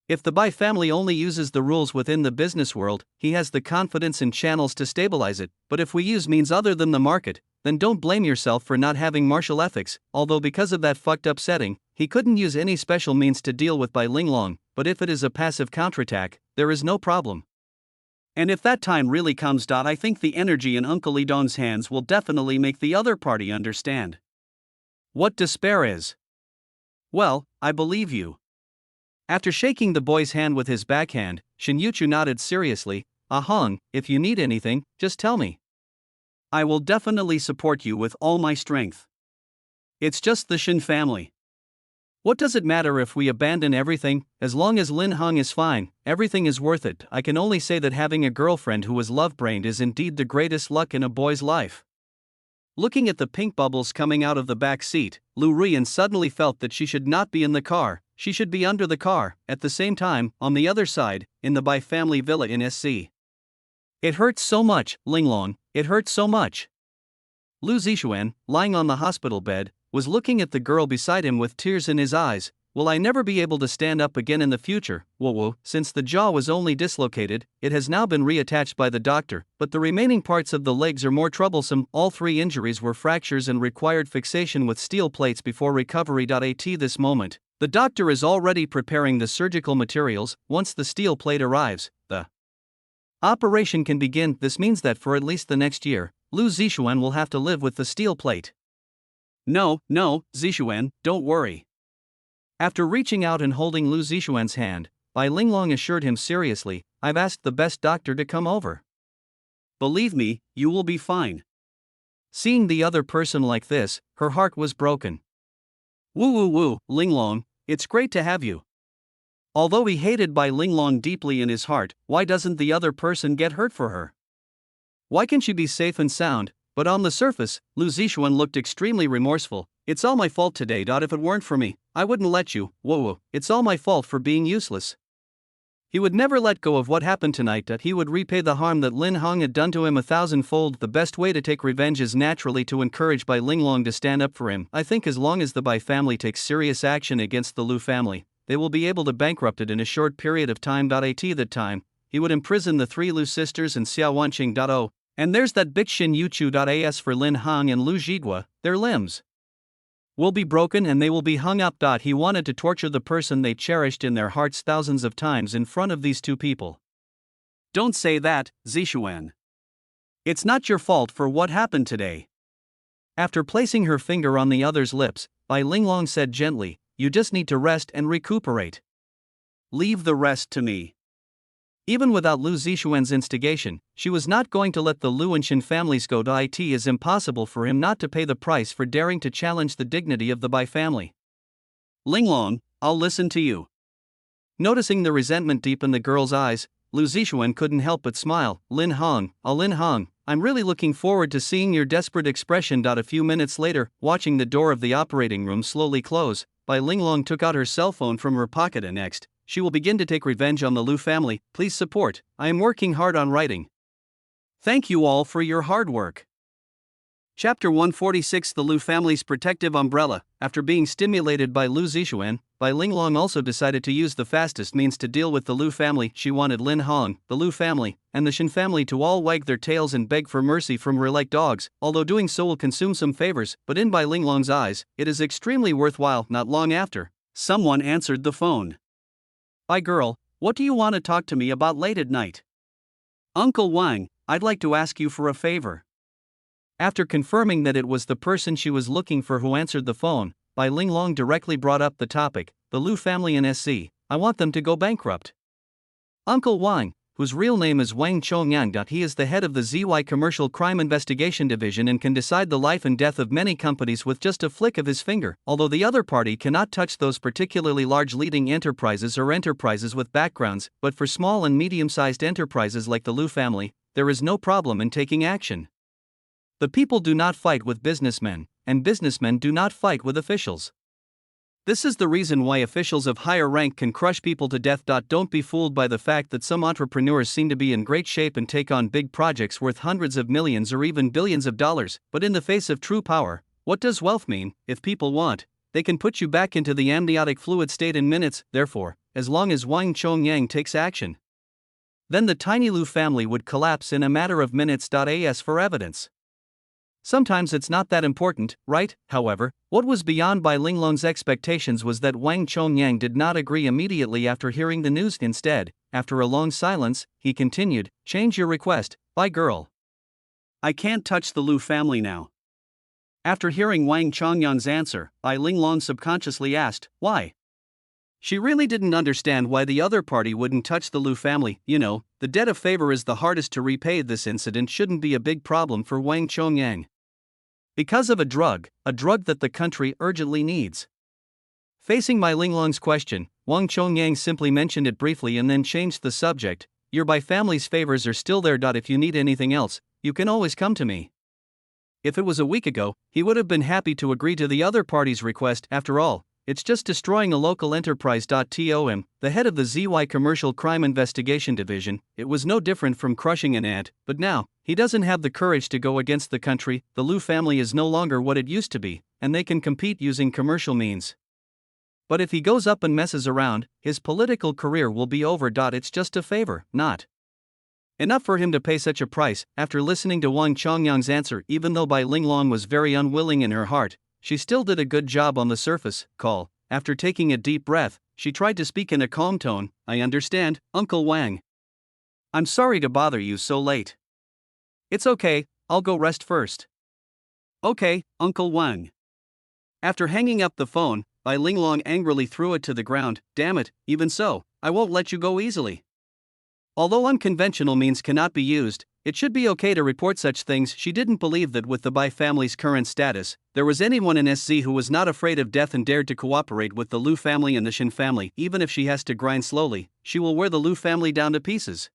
If the Bai family only uses the rules within the business world, he has the confidence and channels to stabilize it, but if we use means other than the market, then don't blame yourself for not having martial ethics. Although because of that fucked up setting, he couldn't use any special means to deal with Bai Linglong, but if it is a passive counterattack, there is no problem. And if that time really comes, I think the energy in Uncle Lidong's hands will definitely make the other party understand what despair is. Well, I believe you. After shaking the boy's hand with his backhand, Shin Yuchu nodded seriously. Hung, if you need anything, just tell me. I will definitely support you with all my strength. It's just the Shin family. What does it matter if we abandon everything? As long as Lin Hung is fine, everything is worth it. I can only say that having a girlfriend who is love-brained is indeed the greatest luck in a boy's life. Looking at the pink bubbles coming out of the back seat, Lu Ruyan suddenly felt that she should not be in the car, she should be under the car. At the same time, on the other side, in the Bai family villa in SC. It hurts so much, Linglong, it hurts so much. Liu Zixuan, lying on the hospital bed, was looking at the girl beside him with tears in his eyes. Will I never be able to stand up again in the future? Whoa, since the jaw was only dislocated, it has now been reattached by the doctor, but the remaining parts of the legs are more troublesome. All three injuries were fractures and required fixation with steel plates before recovery. At this moment, the doctor is already preparing the surgical materials. Once the steel plate arrives, the operation can begin. This means that for at least the next year, Liu Zixuan will have to live with the steel plate. No, Zixuan, don't worry. After reaching out and holding Liu Zixuan's hand, Bai Linglong assured him seriously, I've asked the best doctor to come over. Believe me, you will be fine. Seeing the other person like this, her heart was broken. Woo, Linglong, it's great to have you. Although he hated Bai Linglong deeply in his heart, why doesn't the other person get hurt for her? Why can she be safe and sound? But on the surface, Liu Zixuan looked extremely remorseful. It's all my fault today. If it weren't for me, I wouldn't let you. Whoa, it's all my fault for being useless. He would never let go of what happened tonight, that he would repay the harm that Lin Hong had done to him 1,000-fold. The best way to take revenge is naturally to encourage Bai Linglong to stand up for him. I think as long as the Bai family takes serious action against the Lu family, they will be able to bankrupt it in a short period of time. At that time, he would imprison the 3 Lu sisters and Xiao Wanqing. And there's that bitch Xin Yuchu. As for Lin Hong and Lu Zhigua, their limbs will be broken and they will be hung up. He wanted to torture the person they cherished in their hearts thousands of times in front of these 2 people. Don't say that, Zishuan. It's not your fault for what happened today. After placing her finger on the other's lips, Bai Linglong said gently, you just need to rest and recuperate. Leave the rest to me. Even without Lu Zishuan's instigation, she was not going to let the Lu and Shin families go. It is impossible for him not to pay the price for daring to challenge the dignity of the Bai family. Linglong, I'll listen to you. Noticing the resentment deep in the girl's eyes, Lu Zishuan couldn't help but smile. Lin Hong, I'm really looking forward to seeing your desperate expression. A few minutes later, watching the door of the operating room slowly close, Bai Linglong took out her cell phone from her pocket and next, she will begin to take revenge on the Lu family. Please support, I am working hard on writing. Thank you all for your hard work. Chapter 146 The Lu Family's Protective Umbrella. After being stimulated by Lu Zishuan, Bai Linglong also decided to use the fastest means to deal with the Lu family. She wanted Lin Hong, the Lu family, and the Shin family to all wag their tails and beg for mercy from her like dogs, although doing so will consume some favors, but in Bai Linglong's eyes, it is extremely worthwhile. Not long after, someone answered the phone. Hi girl, what do you want to talk to me about late at night? Uncle Wang, I'd like to ask you for a favor. After confirming that it was the person she was looking for who answered the phone, Bai Linglong directly brought up the topic, the Lu family in SC, I want them to go bankrupt. Uncle Wang, whose real name is Wang Chongyang. He is the head of the ZY Commercial Crime Investigation Division and can decide the life and death of many companies with just a flick of his finger, although the other party cannot touch those particularly large leading enterprises or enterprises with backgrounds, but for small and medium-sized enterprises like the Lu family, there is no problem in taking action. The people do not fight with businessmen, and businessmen do not fight with officials. This is the reason why officials of higher rank can crush people to death. Don't be fooled by the fact that some entrepreneurs seem to be in great shape and take on big projects worth hundreds of millions or even billions of dollars, but in the face of true power, what does wealth mean? If people want, they can put you back into the amniotic fluid state in minutes. Therefore, as long as Wang Chongyang takes action, then the tiny Lu family would collapse in a matter of minutes. As for evidence, sometimes it's not that important, right? However, what was beyond Bai Linglong's expectations was that Wang Chongyang did not agree immediately after hearing the news. Instead, after a long silence, he continued, change your request, Bai girl. I can't touch the Lu family now. After hearing Wang Chongyang's answer, Bai Linglong subconsciously asked, why? She really didn't understand why the other party wouldn't touch the Lu family. The debt of favor is the hardest to repay. This incident shouldn't be a big problem for Wang Chongyang. Because of a drug that the country urgently needs. Facing Bai Linglong's question, Wang Chongyang simply mentioned it briefly and then changed the subject. Your Bai family's favors are still there. If you need anything else, you can always come to me. If it was a week ago, he would have been happy to agree to the other party's request. After all, it's just destroying a local enterprise. The head of the ZY Commercial Crime Investigation Division, it was no different from crushing an ant, but now, he doesn't have the courage to go against the country. The Lu family is no longer what it used to be, and they can compete using commercial means. But if he goes up and messes around, his political career will be over. It's just a favor, not enough for him to pay such a price. After listening to Wang Chongyang's answer, even though Bai Linglong was very unwilling in her heart, she still did a good job on the surface. After taking a deep breath, she tried to speak in a calm tone. I understand, Uncle Wang. I'm sorry to bother you so late. It's okay, I'll go rest first. Okay, Uncle Wang. After hanging up the phone, Bai Linglong angrily threw it to the ground. Damn it, even so, I won't let you go easily. Although unconventional means cannot be used, it should be okay to report such things. She didn't believe that with the Bai family's current status, there was anyone in SZ who was not afraid of death and dared to cooperate with the Lu family and the Shin family. Even if she has to grind slowly, she will wear the Lu family down to pieces.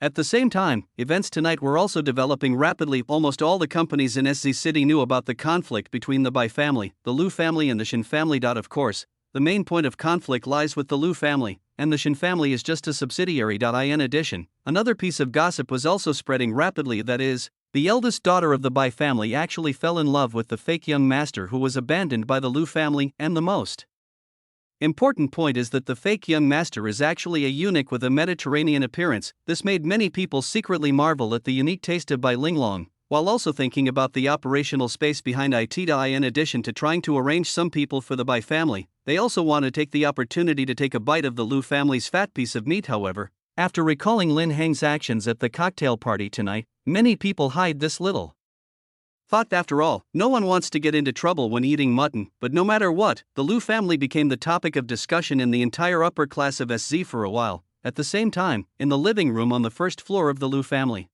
At the same time, events tonight were also developing rapidly. Almost all the companies in SZ City knew about the conflict between the Bai family, the Lu family and the Shin family. Of course, the main point of conflict lies with the Lu family. and the Shin family is just a subsidiary. In addition, another piece of gossip was also spreading rapidly, that is, the eldest daughter of the Bai family actually fell in love with the fake young master who was abandoned by the Lu family, and the most important point is that the fake young master is actually a eunuch with a Mediterranean appearance. This made many people secretly marvel at the unique taste of Bai Linglong, while also thinking about the operational space behind it. In addition to trying to arrange some people for the Bai family, they also want to take the opportunity to take a bite of the Lu family's fat piece of meat. However, after recalling Lin Hang's actions at the cocktail party tonight, many people hide this little thought. After all, no one wants to get into trouble when eating mutton, but no matter what, the Lu family became the topic of discussion in the entire upper class of SZ for a while. At the same time, in the living room on the first floor of the Lu family,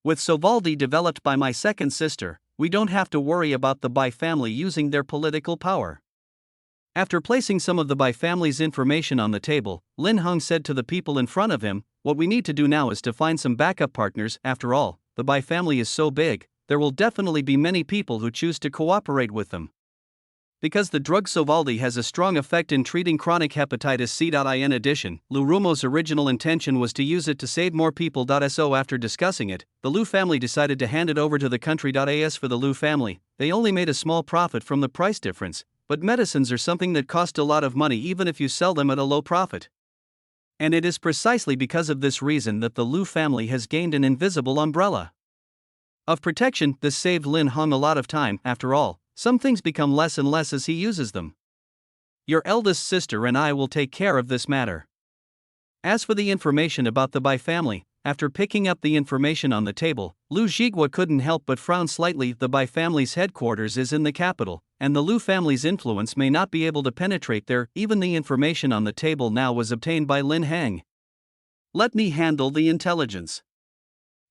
with Sovaldi developed by my second sister, we don't have to worry about the Bai family using their political power. After placing some of the Bai family's information on the table, Lin Hung said to the people in front of him, "What we need to do now is to find some backup partners. After all, the Bai family is so big, there will definitely be many people who choose to cooperate with them. Because the drug Sovaldi has a strong effect in treating chronic hepatitis C. In addition, Lu Rumo's original intention was to use it to save more people. So after discussing it, the Lu family decided to hand it over to the country. As for the Lu family, they only made a small profit from the price difference, but medicines are something that cost a lot of money even if you sell them at a low profit. And it is precisely because of this reason that the Lu family has gained an invisible umbrella of protection. This saved Lin Hung a lot of time. After all, some things become less and less as he uses them. Your eldest sister and I will take care of this matter. As for the information about the Bai family, after picking up the information on the table, Lu Jigua couldn't help but frown slightly. The Bai family's headquarters is in the capital, and the Lu family's influence may not be able to penetrate there. Even the information on the table now was obtained by Lin Hang. Let me handle the intelligence.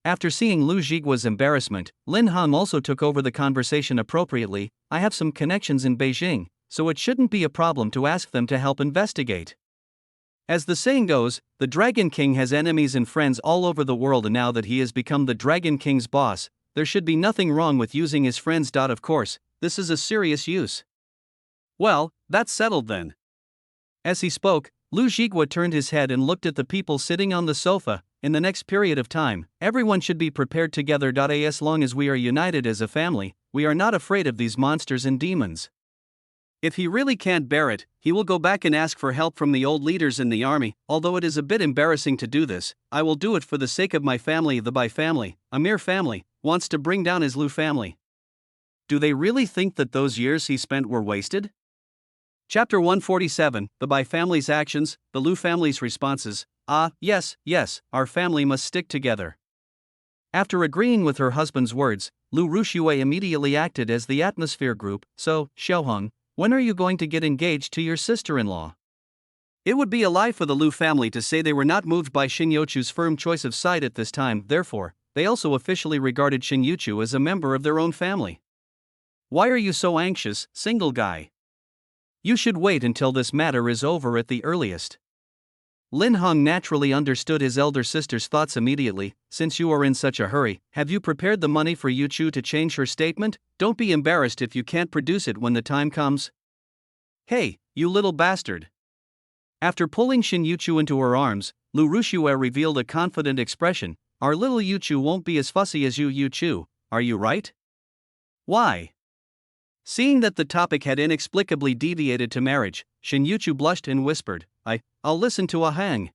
After seeing Lu Jigua's embarrassment, Lin Hung also took over the conversation appropriately. I have some connections in Beijing, so it shouldn't be a problem to ask them to help investigate. As the saying goes, the Dragon King has enemies and friends all over the world, and now that he has become the Dragon King's boss, there should be nothing wrong with using his friends. Of course, this is a serious use. Well, that's settled then. As he spoke, Lu Jigua turned his head and looked at the people sitting on the sofa. In the next period of time, everyone should be prepared together. As long as we are united as a family, we are not afraid of these monsters and demons. If he really can't bear it, he will go back and ask for help from the old leaders in the army. Although it is a bit embarrassing to do this, I will do it for the sake of my family. The Bai family, a mere family, wants to bring down his Lu family. Do they really think that those years he spent were wasted? Chapter 147, The Bai family's actions, the Lu family's responses. Yes, our family must stick together. After agreeing with her husband's words, Lu Ruxue immediately acted as the atmosphere group. So, Xiaoheng, when are you going to get engaged to your sister-in-law? It would be a lie for the Lu family to say they were not moved by Xing Youchu's firm choice of side at this time. Therefore, they also officially regarded Xing Youchu as a member of their own family. Why are you so anxious, single guy? You should wait until this matter is over at the earliest. Lin Hung naturally understood his elder sister's thoughts immediately. Since you are in such a hurry, have you prepared the money for Youchu to change her statement? Don't be embarrassed if you can't produce it when the time comes. Hey, you little bastard. After pulling Xin Youchu into her arms, Lu Ruxue revealed a confident expression. Our little Youchu won't be as fussy as you, Youchu, are you right? Why? Seeing that the topic had inexplicably deviated to marriage, Xin Youchu blushed and whispered, I'll listen to Ahang.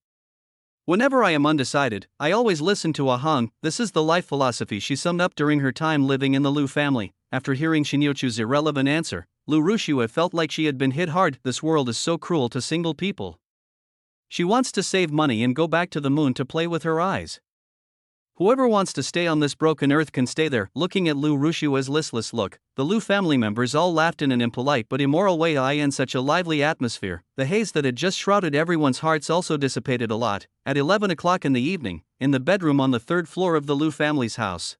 Whenever I am undecided, I always listen to Ahang. This is the life philosophy she summed up during her time living in the Lu family. After hearing Xin Youchu's irrelevant answer, Lu Ruxue felt like she had been hit hard. This world is so cruel to single people. She wants to save money and go back to the moon to play with her eyes. Whoever wants to stay on this broken earth can stay there. Looking at Lu Ruxue's listless look, the Lu family members all laughed in an impolite but immoral way. In such a lively atmosphere, the haze that had just shrouded everyone's hearts also dissipated a lot. At 11 o'clock in the evening, in the bedroom on the third floor of the Lu family's house.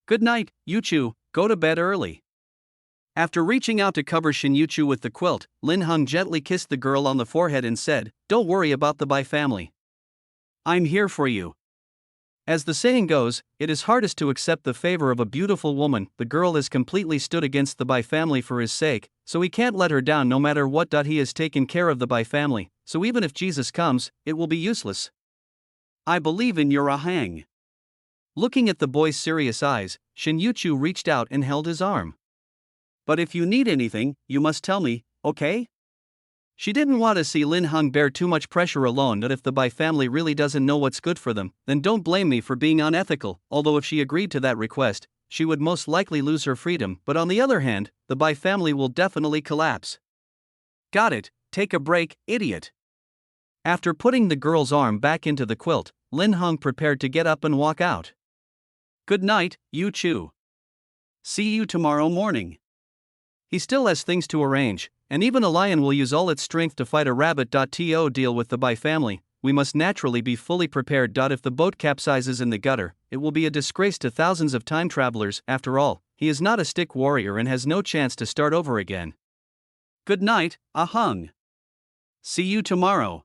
Good night, Youchu, go to bed early. After reaching out to cover Xin Youchu with the quilt, Lin Hung gently kissed the girl on the forehead and said, Don't worry about the Bai family. I'm here for you. As the saying goes, it is hardest to accept the favor of a beautiful woman. The girl has completely stood against the Bai family for his sake, so he can't let her down no matter what. He has taken care of the Bai family, so even if Jesus comes, it will be useless. I believe in your ahang. Looking at the boy's serious eyes, Shin Yuchu reached out and held his arm. But if you need anything, you must tell me, okay? She didn't want to see Lin Hung bear too much pressure alone. That if the Bai family really doesn't know what's good for them, then don't blame me for being unethical. Although if she agreed to that request, she would most likely lose her freedom. But on the other hand, the Bai family will definitely collapse. Got it, take a break, idiot. After putting the girl's arm back into the quilt, Lin Hung prepared to get up and walk out. Good night, Yu Chu. See you tomorrow morning. He still has things to arrange, and even a lion will use all its strength to fight a rabbit. To deal with the Bai family, we must naturally be fully prepared. If the boat capsizes in the gutter, it will be a disgrace to thousands of time travelers. After all, he is not a stick warrior and has no chance to start over again. Good night, Ahung. See you tomorrow.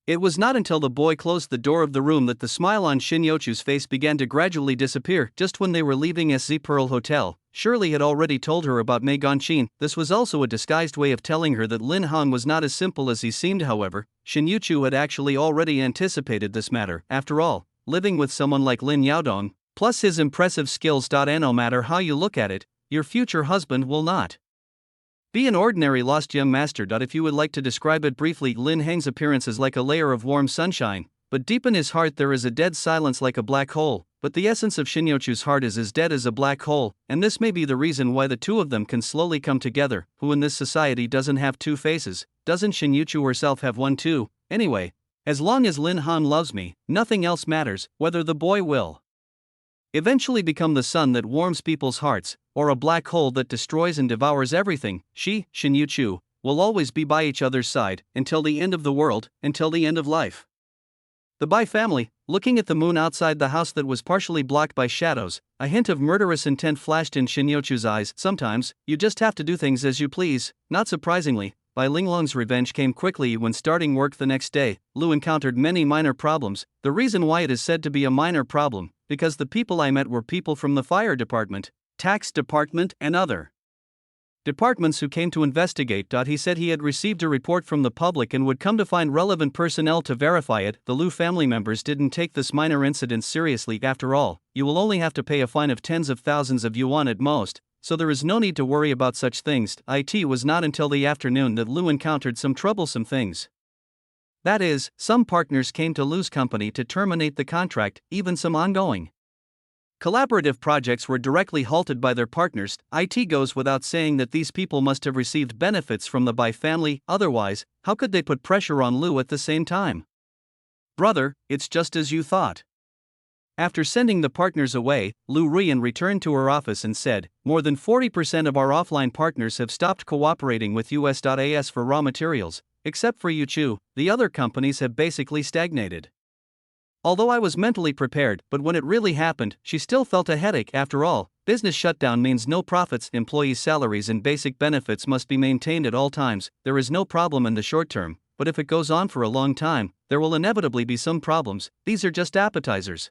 It was not until the boy closed the door of the room that the smile on Shin Yochu's face began to gradually disappear. Just when they were leaving SZ Pearl Hotel, Shirley had already told her about Mei Gonchin. This was also a disguised way of telling her that Lin Hung was not as simple as he seemed. However, Shin Yuchu had actually already anticipated this matter. After all, living with someone like Lin Yaodong, plus his impressive skills. And no matter how you look at it, your future husband will not be an ordinary lost gem master. If you would like to describe it briefly, Lin Hang's appearance is like a layer of warm sunshine, but deep in his heart there is a dead silence like a black hole. But the essence of Shin Yochu's heart is as dead as a black hole, and this may be the reason why the two of them can slowly come together. Who in this society doesn't have two faces? Doesn't Shin Yuchu herself have one too? Anyway, as long as Lin Han loves me, nothing else matters. Whether the boy will eventually become the sun that warms people's hearts, or a black hole that destroys and devours everything, Shin Yuchu, will always be by each other's side, until the end of the world, until the end of life. The Bai family, looking at the moon outside the house that was partially blocked by shadows, a hint of murderous intent flashed in Shin Yochu's eyes. Sometimes, you just have to do things as you please. Not surprisingly, Bai Linglong's revenge came quickly. When starting work the next day, Lu encountered many minor problems. The reason why it is said to be a minor problem, because the people I met were people from the fire department, tax department, and other departments who came to investigate. He said he had received a report from the public and would come to find relevant personnel to verify it. The Lu family members didn't take this minor incident seriously. After all, you will only have to pay a fine of tens of thousands of yuan at most, so there is no need to worry about such things. It was not until the afternoon that Lu encountered some troublesome things. That is, some partners came to Lu's company to terminate the contract, even some ongoing collaborative projects were directly halted by their partners. It goes without saying that these people must have received benefits from the Bai family, otherwise, how could they put pressure on Lu at the same time? Brother, it's just as you thought. After sending the partners away, Lu Rian returned to her office and said, more than 40% of our offline partners have stopped cooperating with US.AS for raw materials, except for Yuchu. The other companies have basically stagnated. Although I was mentally prepared, but when it really happened, she still felt a headache. After all, business shutdown means no profits. Employees' salaries and basic benefits must be maintained at all times. There is no problem in the short term, but if it goes on for a long time, there will inevitably be some problems. These are just appetizers.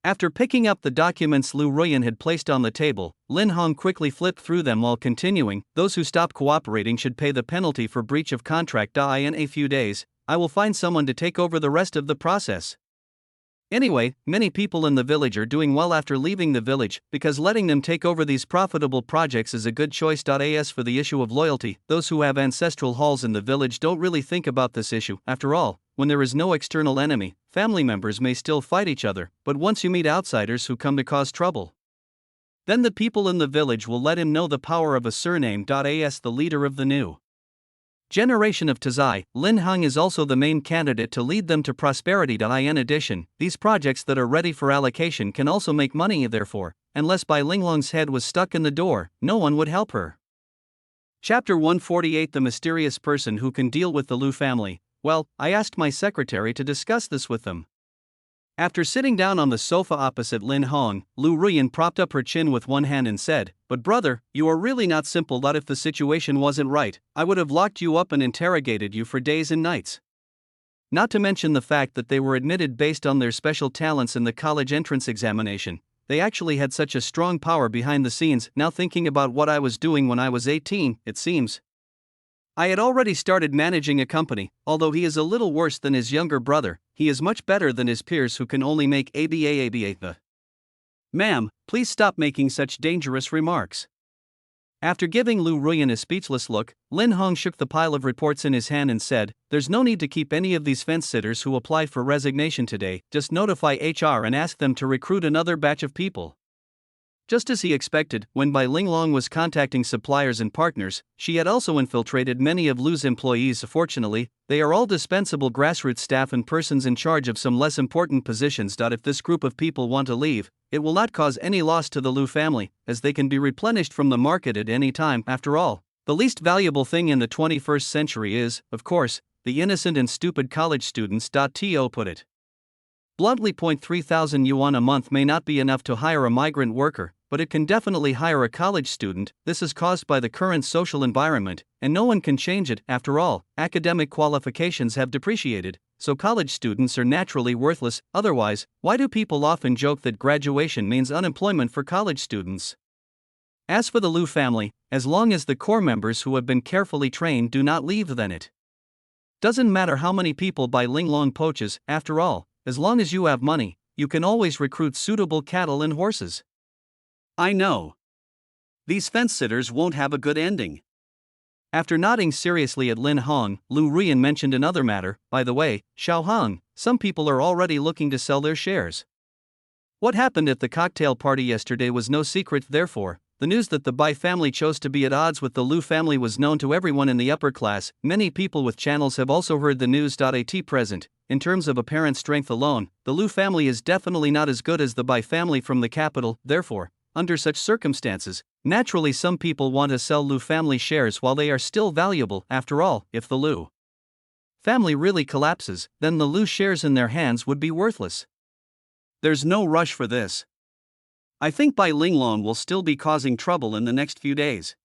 After picking up the documents Lu Ruyan had placed on the table, Lin Hong quickly flipped through them while continuing, those who stop cooperating should pay the penalty for breach of contract. In a few days, I will find someone to take over the rest of the process. Anyway, many people in the village are doing well after leaving the village, because letting them take over these profitable projects is a good choice. As for the issue of loyalty, those who have ancestral halls in the village don't really think about this issue. After all, when there is no external enemy, family members may still fight each other, but once you meet outsiders who come to cause trouble, then the people in the village will let him know the power of a surname. As the leader of the new generation of Tazai, Lin Hung is also the main candidate to lead them to prosperity. In addition, these projects that are ready for allocation can also make money. Therefore, unless Bai Linglong's head was stuck in the door, no one would help her. Chapter 148: The Mysterious Person Who Can Deal with the Lu Family. Well, I asked my secretary to discuss this with them. After sitting down on the sofa opposite Lin Hong, Lu Ruyan propped up her chin with one hand and said, "But brother, you are really not simple. If the situation wasn't right, I would have locked you up and interrogated you for days and nights. Not to mention the fact that they were admitted based on their special talents in the college entrance examination. They actually had such a strong power behind the scenes. Now thinking about what I was doing when I was 18, it seems I had already started managing a company. Although he is a little worse than his younger brother, he is much better than his peers who can only make ABA. Ma'am, please stop making such dangerous remarks. After giving Lu Ruyan a speechless look, Lin Hong shook the pile of reports in his hand and said, "There's no need to keep any of these fence-sitters who applied for resignation today, just notify HR and ask them to recruit another batch of people." Just as he expected, when Bai Linglong was contacting suppliers and partners, she had also infiltrated many of Lu's employees. Fortunately, they are all dispensable grassroots staff and persons in charge of some less important positions. If this group of people want to leave, it will not cause any loss to the Lu family, as they can be replenished from the market at any time. After all, the least valuable thing in the 21st century is, of course, the innocent and stupid college students. To put it bluntly, 3,000 yuan a month may not be enough to hire a migrant worker, but it can definitely hire a college student. This is caused by the current social environment, and no one can change it. After all, academic qualifications have depreciated, so college students are naturally worthless. Otherwise, why do people often joke that graduation means unemployment for college students? As for the Lu family, as long as the core members who have been carefully trained do not leave, then it doesn't matter how many people Bai Linglong poaches. After all, as long as you have money, you can always recruit suitable cattle and horses. I know. These fence-sitters won't have a good ending. After nodding seriously at Lin Hong, Lu Ruyan mentioned another matter. By the way, Xiao Hong, some people are already looking to sell their shares. What happened at the cocktail party yesterday was no secret. Therefore, the news that the Bai family chose to be at odds with the Lu family was known to everyone in the upper class. Many people with channels have also heard the news. At present, in terms of apparent strength alone, the Lu family is definitely not as good as the Bai family from the capital. Therefore, under such circumstances, naturally some people want to sell Lu family shares while they are still valuable. After all, if the Lu family really collapses, then the Lu shares in their hands would be worthless. There's no rush for this. I think Bai Linglong will still be causing trouble in the next few days.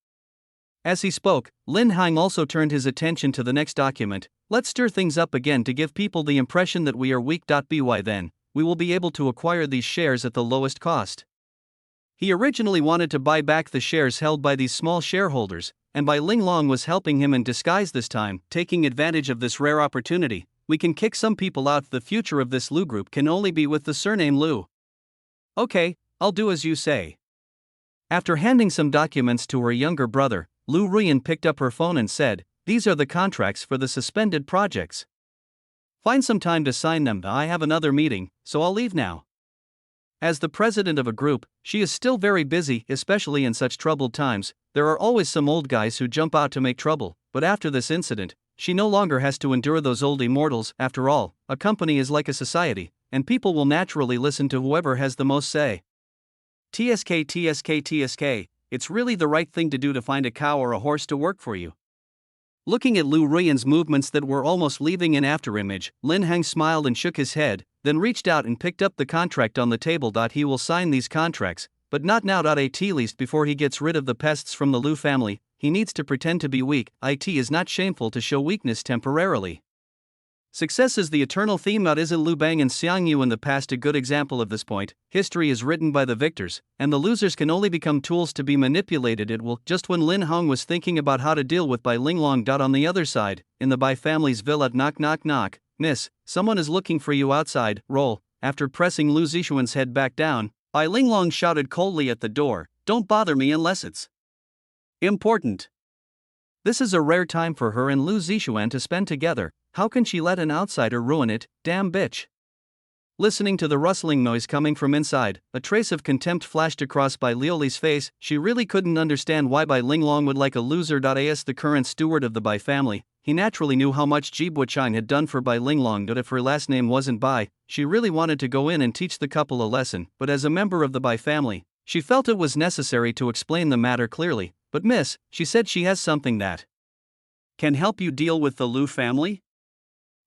As he spoke, Lin Hang also turned his attention to the next document. Let's stir things up again to give people the impression that we are weak. By then, we will be able to acquire these shares at the lowest cost. He originally wanted to buy back the shares held by these small shareholders, and Bai Linglong was helping him in disguise this time. Taking advantage of this rare opportunity, we can kick some people out. The future of this Lu group can only be with the surname Lu. Okay, I'll do as you say. After handing some documents to her younger brother, Lu Ruyan picked up her phone and said, "These are the contracts for the suspended projects. Find some time to sign them. I have another meeting, so I'll leave now." As the president of a group, she is still very busy, especially in such troubled times. There are always some old guys who jump out to make trouble, but after this incident, she no longer has to endure those old immortals. After all, a company is like a society, and people will naturally listen to whoever has the most say. TSK, it's really the right thing to do to find a cow or a horse to work for you. Looking at Lu Ruyan's movements that were almost leaving an afterimage, Lin Hang smiled and shook his head, then reached out and picked up the contract on the table. He will sign these contracts, but not now. At least before he gets rid of the pests from the Lu family, he needs to pretend to be weak. It is not shameful to show weakness temporarily. Success is the eternal theme. Isn't Lu Bang and Xiang Yu in the past a good example of this point? History is written by the victors, and the losers can only become tools to be manipulated. It will. Just when Lin Hong was thinking about how to deal with Bai Linglong. On the other side, in the Bai family's villa, knock knock knock. "Miss, someone is looking for you outside." Roll. After pressing Lu Zixuan's head back down, Bai Linglong shouted coldly at the door, "Don't bother me unless it's important." This is a rare time for her and Lu Zixuan to spend together. How can she let an outsider ruin it? Damn bitch. Listening to the rustling noise coming from inside, a trace of contempt flashed across Bai Liuli's face. She really couldn't understand why Bai Linglong would like a loser. As the current steward of the Bai family, he naturally knew how much Ji Buqiang had done for Bai Linglong. If her last name wasn't Bai, she really wanted to go in and teach the couple a lesson. But as a member of the Bai family, she felt it was necessary to explain the matter clearly. "But miss," she said, "she has something that can help you deal with the Lu family."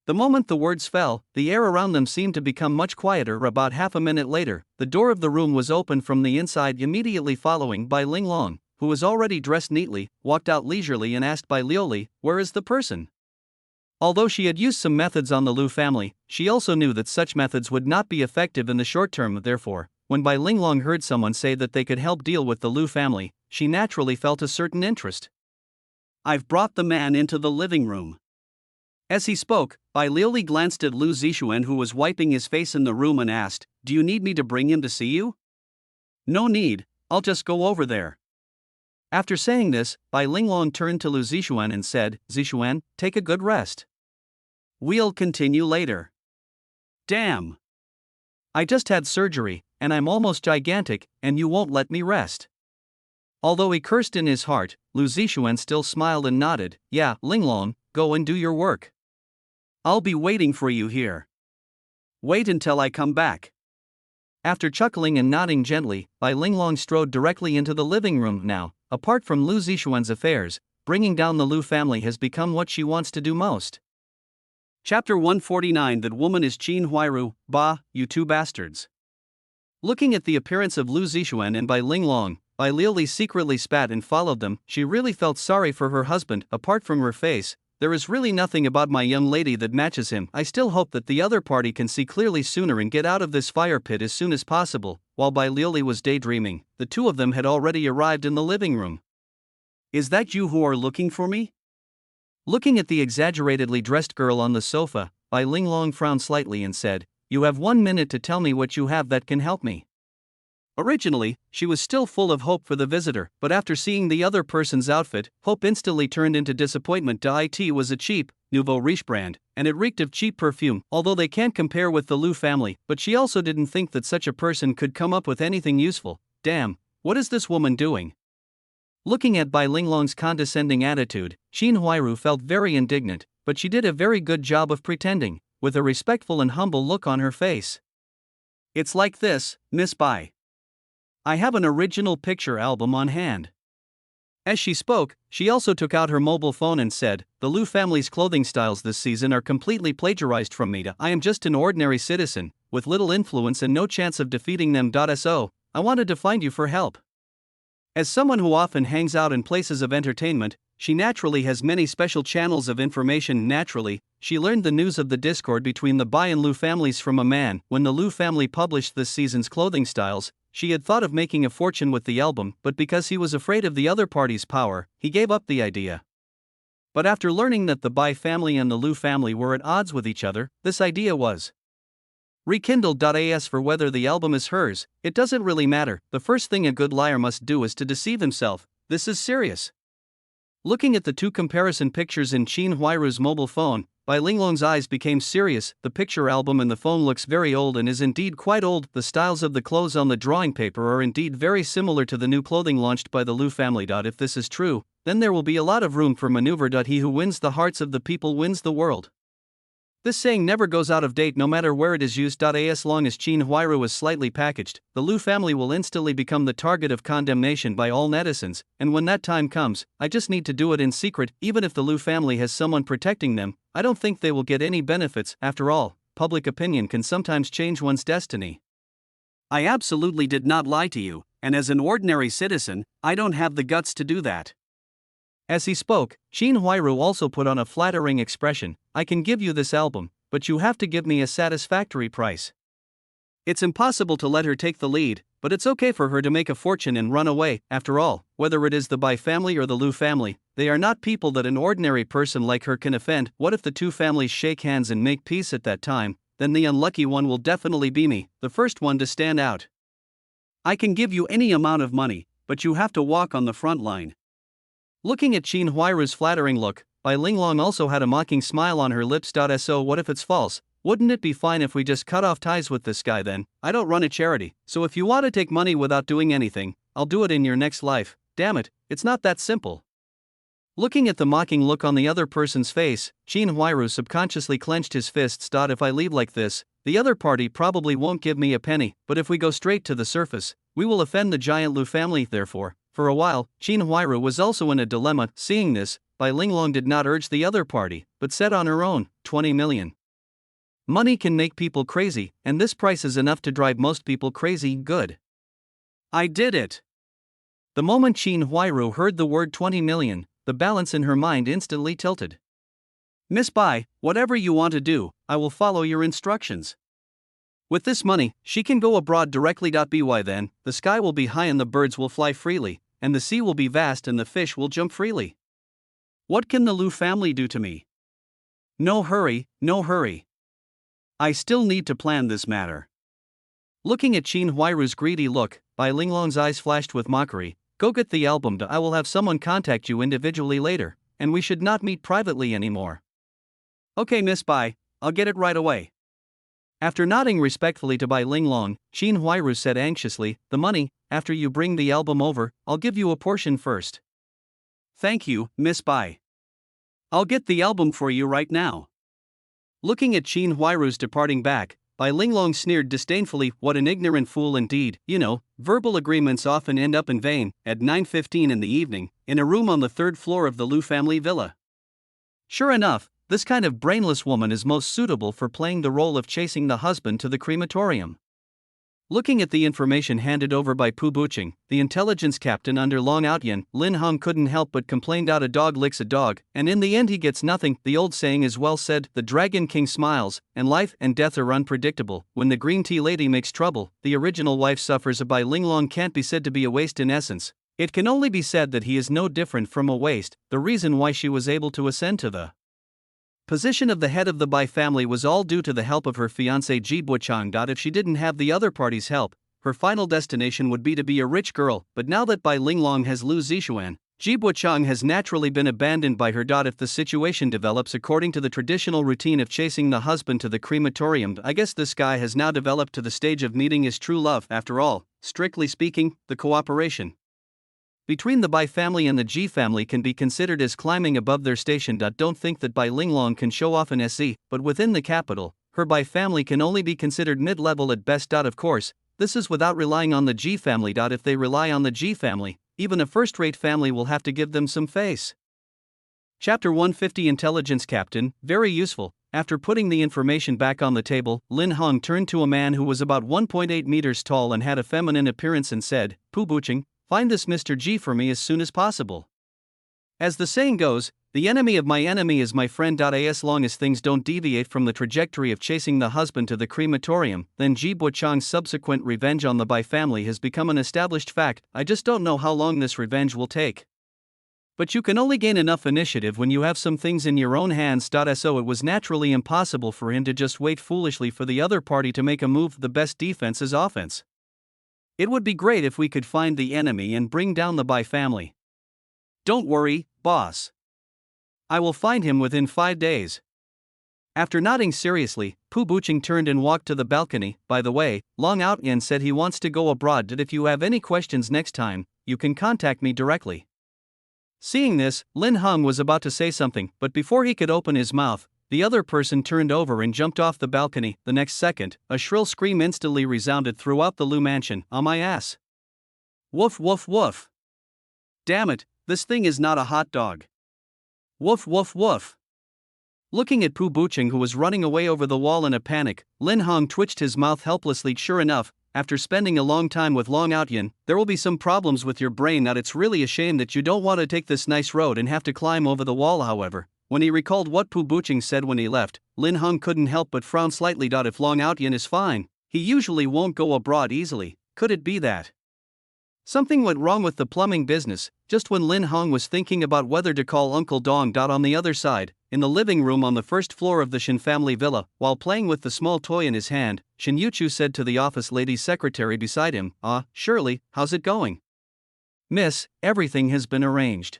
The moment the words fell, the air around them seemed to become much quieter. About half a minute later, the door of the room was opened from the inside. Immediately following, Bai Linglong, who was already dressed neatly, walked out leisurely and asked Bai Liuli, "Where is the person?" Although she had used some methods on the Lu family, she also knew that such methods would not be effective in the short term. Therefore, when Bai Linglong heard someone say that they could help deal with the Lu family, she naturally felt a certain interest. I've brought the man into the living room. As he spoke, Bai Liuli glanced at Lu Zixuan, who was wiping his face in the room, and asked, "Do you need me to bring him to see you?" "No need, I'll just go over there." After saying this, Bai Linglong turned to Lu Zixuan and said, "Zixuan, take a good rest. We'll continue later." "Damn! I just had surgery, and I'm almost gigantic, and you won't let me rest." Although he cursed in his heart, Lu Zixuan still smiled and nodded. "Yeah, Linglong, go and do your work. I'll be waiting for you here. Wait until I come back." After chuckling and nodding gently, Bai Linglong strode directly into the living room. Now, apart from Lu Zixuan's affairs, bringing down the Lu family has become what she wants to do most. Chapter 149. That woman is Qin Huairu. Bah, you two bastards. Looking at the appearance of Lu Zixuan and Bai Linglong, Bai Liuli secretly spat and followed them. She really felt sorry for her husband. Apart from her face, there is really nothing about my young lady that matches him. I still hope that the other party can see clearly sooner and get out of this fire pit as soon as possible. While Bai Liuli was daydreaming, the two of them had already arrived in the living room. "Is that you who are looking for me?" Looking at the exaggeratedly dressed girl on the sofa, Bai Linglong frowned slightly and said, "You have 1 minute to tell me what you have that can help me." Originally, she was still full of hope for the visitor, but after seeing the other person's outfit, hope instantly turned into disappointment. It was a cheap, nouveau riche brand, and it reeked of cheap perfume. Although they can't compare with the Lu family, but she also didn't think that such a person could come up with anything useful. Damn, what is this woman doing? Looking at Bai Linglong's condescending attitude, Qin Huairu felt very indignant, but she did a very good job of pretending, with a respectful and humble look on her face. "It's like this, Miss Bai. I have an original picture album on hand." As she spoke, she also took out her mobile phone and said, "The Lu family's clothing styles this season are completely plagiarized from me. I am just an ordinary citizen, with little influence and no chance of defeating them. So, I wanted to find you for help." As someone who often hangs out in places of entertainment, she naturally has many special channels of information. Naturally, she learned the news of the discord between the Bai and Lu families from a man. When the Lu family published this season's clothing styles, she had thought of making a fortune with the album, but because he was afraid of the other party's power, he gave up the idea. But after learning that the Bai family and the Lu family were at odds with each other, this idea was rekindled. As for whether the album is hers, it doesn't really matter. The first thing a good liar must do is to deceive himself. This is serious. Looking at the two comparison pictures in Qin Huairu's mobile phone, Bai Linglong's eyes became serious. The picture album in the phone looks very old and is indeed quite old. The styles of the clothes on the drawing paper are indeed very similar to the new clothing launched by the Lu family. If this is true, then there will be a lot of room for maneuver. He who wins the hearts of the people wins the world. This saying never goes out of date no matter where it is used. As long as Qin Huairu is slightly packaged, the Lu family will instantly become the target of condemnation by all netizens, and when that time comes, I just need to do it in secret. Even if the Lu family has someone protecting them, I don't think they will get any benefits. After all, public opinion can sometimes change one's destiny. I absolutely did not lie to you, and as an ordinary citizen, I don't have the guts to do that. As he spoke, Qin Huairu also put on a flattering expression. "I can give you this album, but you have to give me a satisfactory price." It's impossible to let her take the lead, but it's okay for her to make a fortune and run away. After all, whether it is the Bai family or the Lu family, they are not people that an ordinary person like her can offend. What if the two families shake hands and make peace at that time? Then the unlucky one will definitely be me, the first one to stand out. I can give you any amount of money, but you have to walk on the front line. Looking at Qin Huairu's flattering look, Bai Linglong also had a mocking smile on her lips. So what if it's false? Wouldn't it be fine if we just cut off ties with this guy then? I don't run a charity, so if you want to take money without doing anything, I'll do it in your next life. Damn it, it's not that simple. Looking at the mocking look on the other person's face, Qin Huairu subconsciously clenched his fists. If I leave like this, the other party probably won't give me a penny, but if we go straight to the surface, we will offend the giant Lu family. Therefore, for a while, Qin Huairu was also in a dilemma. Seeing this, Bai Linglong did not urge the other party, but said on her own, 20 million. Money can make people crazy, and this price is enough to drive most people crazy. Good. I did it. The moment Qin Huairu heard the word 20 million, the balance in her mind instantly tilted. Miss Bai, whatever you want to do, I will follow your instructions. With this money, she can go abroad directly. By then, the sky will be high and the birds will fly freely, and the sea will be vast and the fish will jump freely. What can the Lu family do to me? No hurry, no hurry. I still need to plan this matter. Looking at Qin Huairu's greedy look, Bai Linglong's eyes flashed with mockery. Go get the album. I will have someone contact you individually later, and we should not meet privately anymore. Okay, Miss Bai, I'll get it right away. After nodding respectfully to Bai Linglong, Qin Huairu said anxiously, the money, after you bring the album over, I'll give you a portion first. Thank you, Miss Bai. I'll get the album for you right now. Looking at Qin Huairu's departing back, Bai Linglong sneered disdainfully, what an ignorant fool indeed. Verbal agreements often end up in vain. At 9:15 in the evening, in a room on the third floor of the Lu family villa. Sure enough, this kind of brainless woman is most suitable for playing the role of chasing the husband to the crematorium. Looking at the information handed over by Pu Buqing, the intelligence captain under Long Outyan, Lin Hong couldn't help but complained out a dog licks a dog, and in the end he gets nothing. The old saying is well said, the Dragon King smiles, and life and death are unpredictable. When the green tea lady makes trouble, the original wife suffers. Bai Linglong can't be said to be a waste in essence. It can only be said that he is no different from a waste. The reason why she was able to ascend to the position of the head of the Bai family was all due to the help of her fiancé Ji Buchang. If she didn't have the other party's help, her final destination would be to be a rich girl. But now that Bai Linglong has Lu Zixuan, Ji Buchang has naturally been abandoned by her. If the situation develops according to the traditional routine of chasing the husband to the crematorium, I guess this guy has now developed to the stage of meeting his true love. After all, strictly speaking, the cooperation between the Bai family and the Ji family can be considered as climbing above their station. Don't think that Bai Linglong can show off an SE, but within the capital, her Bai family can only be considered mid-level at best. Of course, this is without relying on the Ji family. If they rely on the Ji family, even a first-rate family will have to give them some face. Chapter 150 Intelligence Captain, very useful. After putting the information back on the table, Lin Hong turned to a man who was about 1.8 meters tall and had a feminine appearance and said, Pu Buqing, find this Mr. G for me as soon as possible. As the saying goes, the enemy of my enemy is my friend. As long as things don't deviate from the trajectory of chasing the husband to the crematorium, then Ji Buchang's subsequent revenge on the Bai family has become an established fact. I just don't know how long this revenge will take. But you can only gain enough initiative when you have some things in your own hands. So it was naturally impossible for him to just wait foolishly for the other party to make a move. The best defense is offense. It would be great if we could find the enemy and bring down the Bai family. Don't worry, boss. I will find him within 5 days. After nodding seriously, Pu Buqing turned and walked to the balcony. By the way, Long Outyan said he wants to go abroad. If you have any questions next time, you can contact me directly. Seeing this, Lin Hong was about to say something, but before he could open his mouth, the other person turned over and jumped off the balcony. The next second, a shrill scream instantly resounded throughout the Lu mansion. On my ass. Woof woof woof. Damn it, this thing is not a hot dog. Woof woof woof. Looking at Pu Buqing, who was running away over the wall in a panic, Lin Hong twitched his mouth helplessly. Sure enough, after spending a long time with Long Outyan, there will be some problems with your brain. It's really a shame that you don't want to take this nice road and have to climb over the wall. However, when he recalled what Pu Buqing said when he left, Lin Hong couldn't help but frown slightly. If Long Outyan is fine, he usually won't go abroad easily. Could it be that something went wrong with the plumbing business? Just when Lin Hong was thinking about whether to call Uncle Dong. On the other side, in the living room on the first floor of the Shen family villa, while playing with the small toy in his hand, Shen Yuchu said to the office lady's secretary beside him, Shirley, how's it going? Miss, everything has been arranged.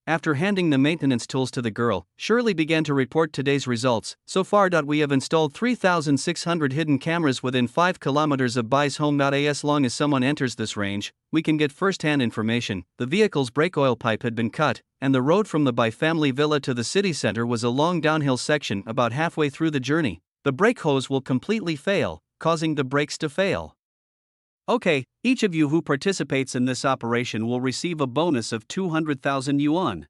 After handing the maintenance tools to the girl, Shirley began to report today's results. So far, we have installed 3,600 hidden cameras within 5 kilometers of Bai's home. As long as someone enters this range, we can get first-hand information. The vehicle's brake oil pipe had been cut, and the road from the Bai family villa to the city center was a long downhill section. About halfway through the journey, the brake hose will completely fail, causing the brakes to fail. Okay, each of you who participates in this operation will receive a bonus of 200,000 yuan.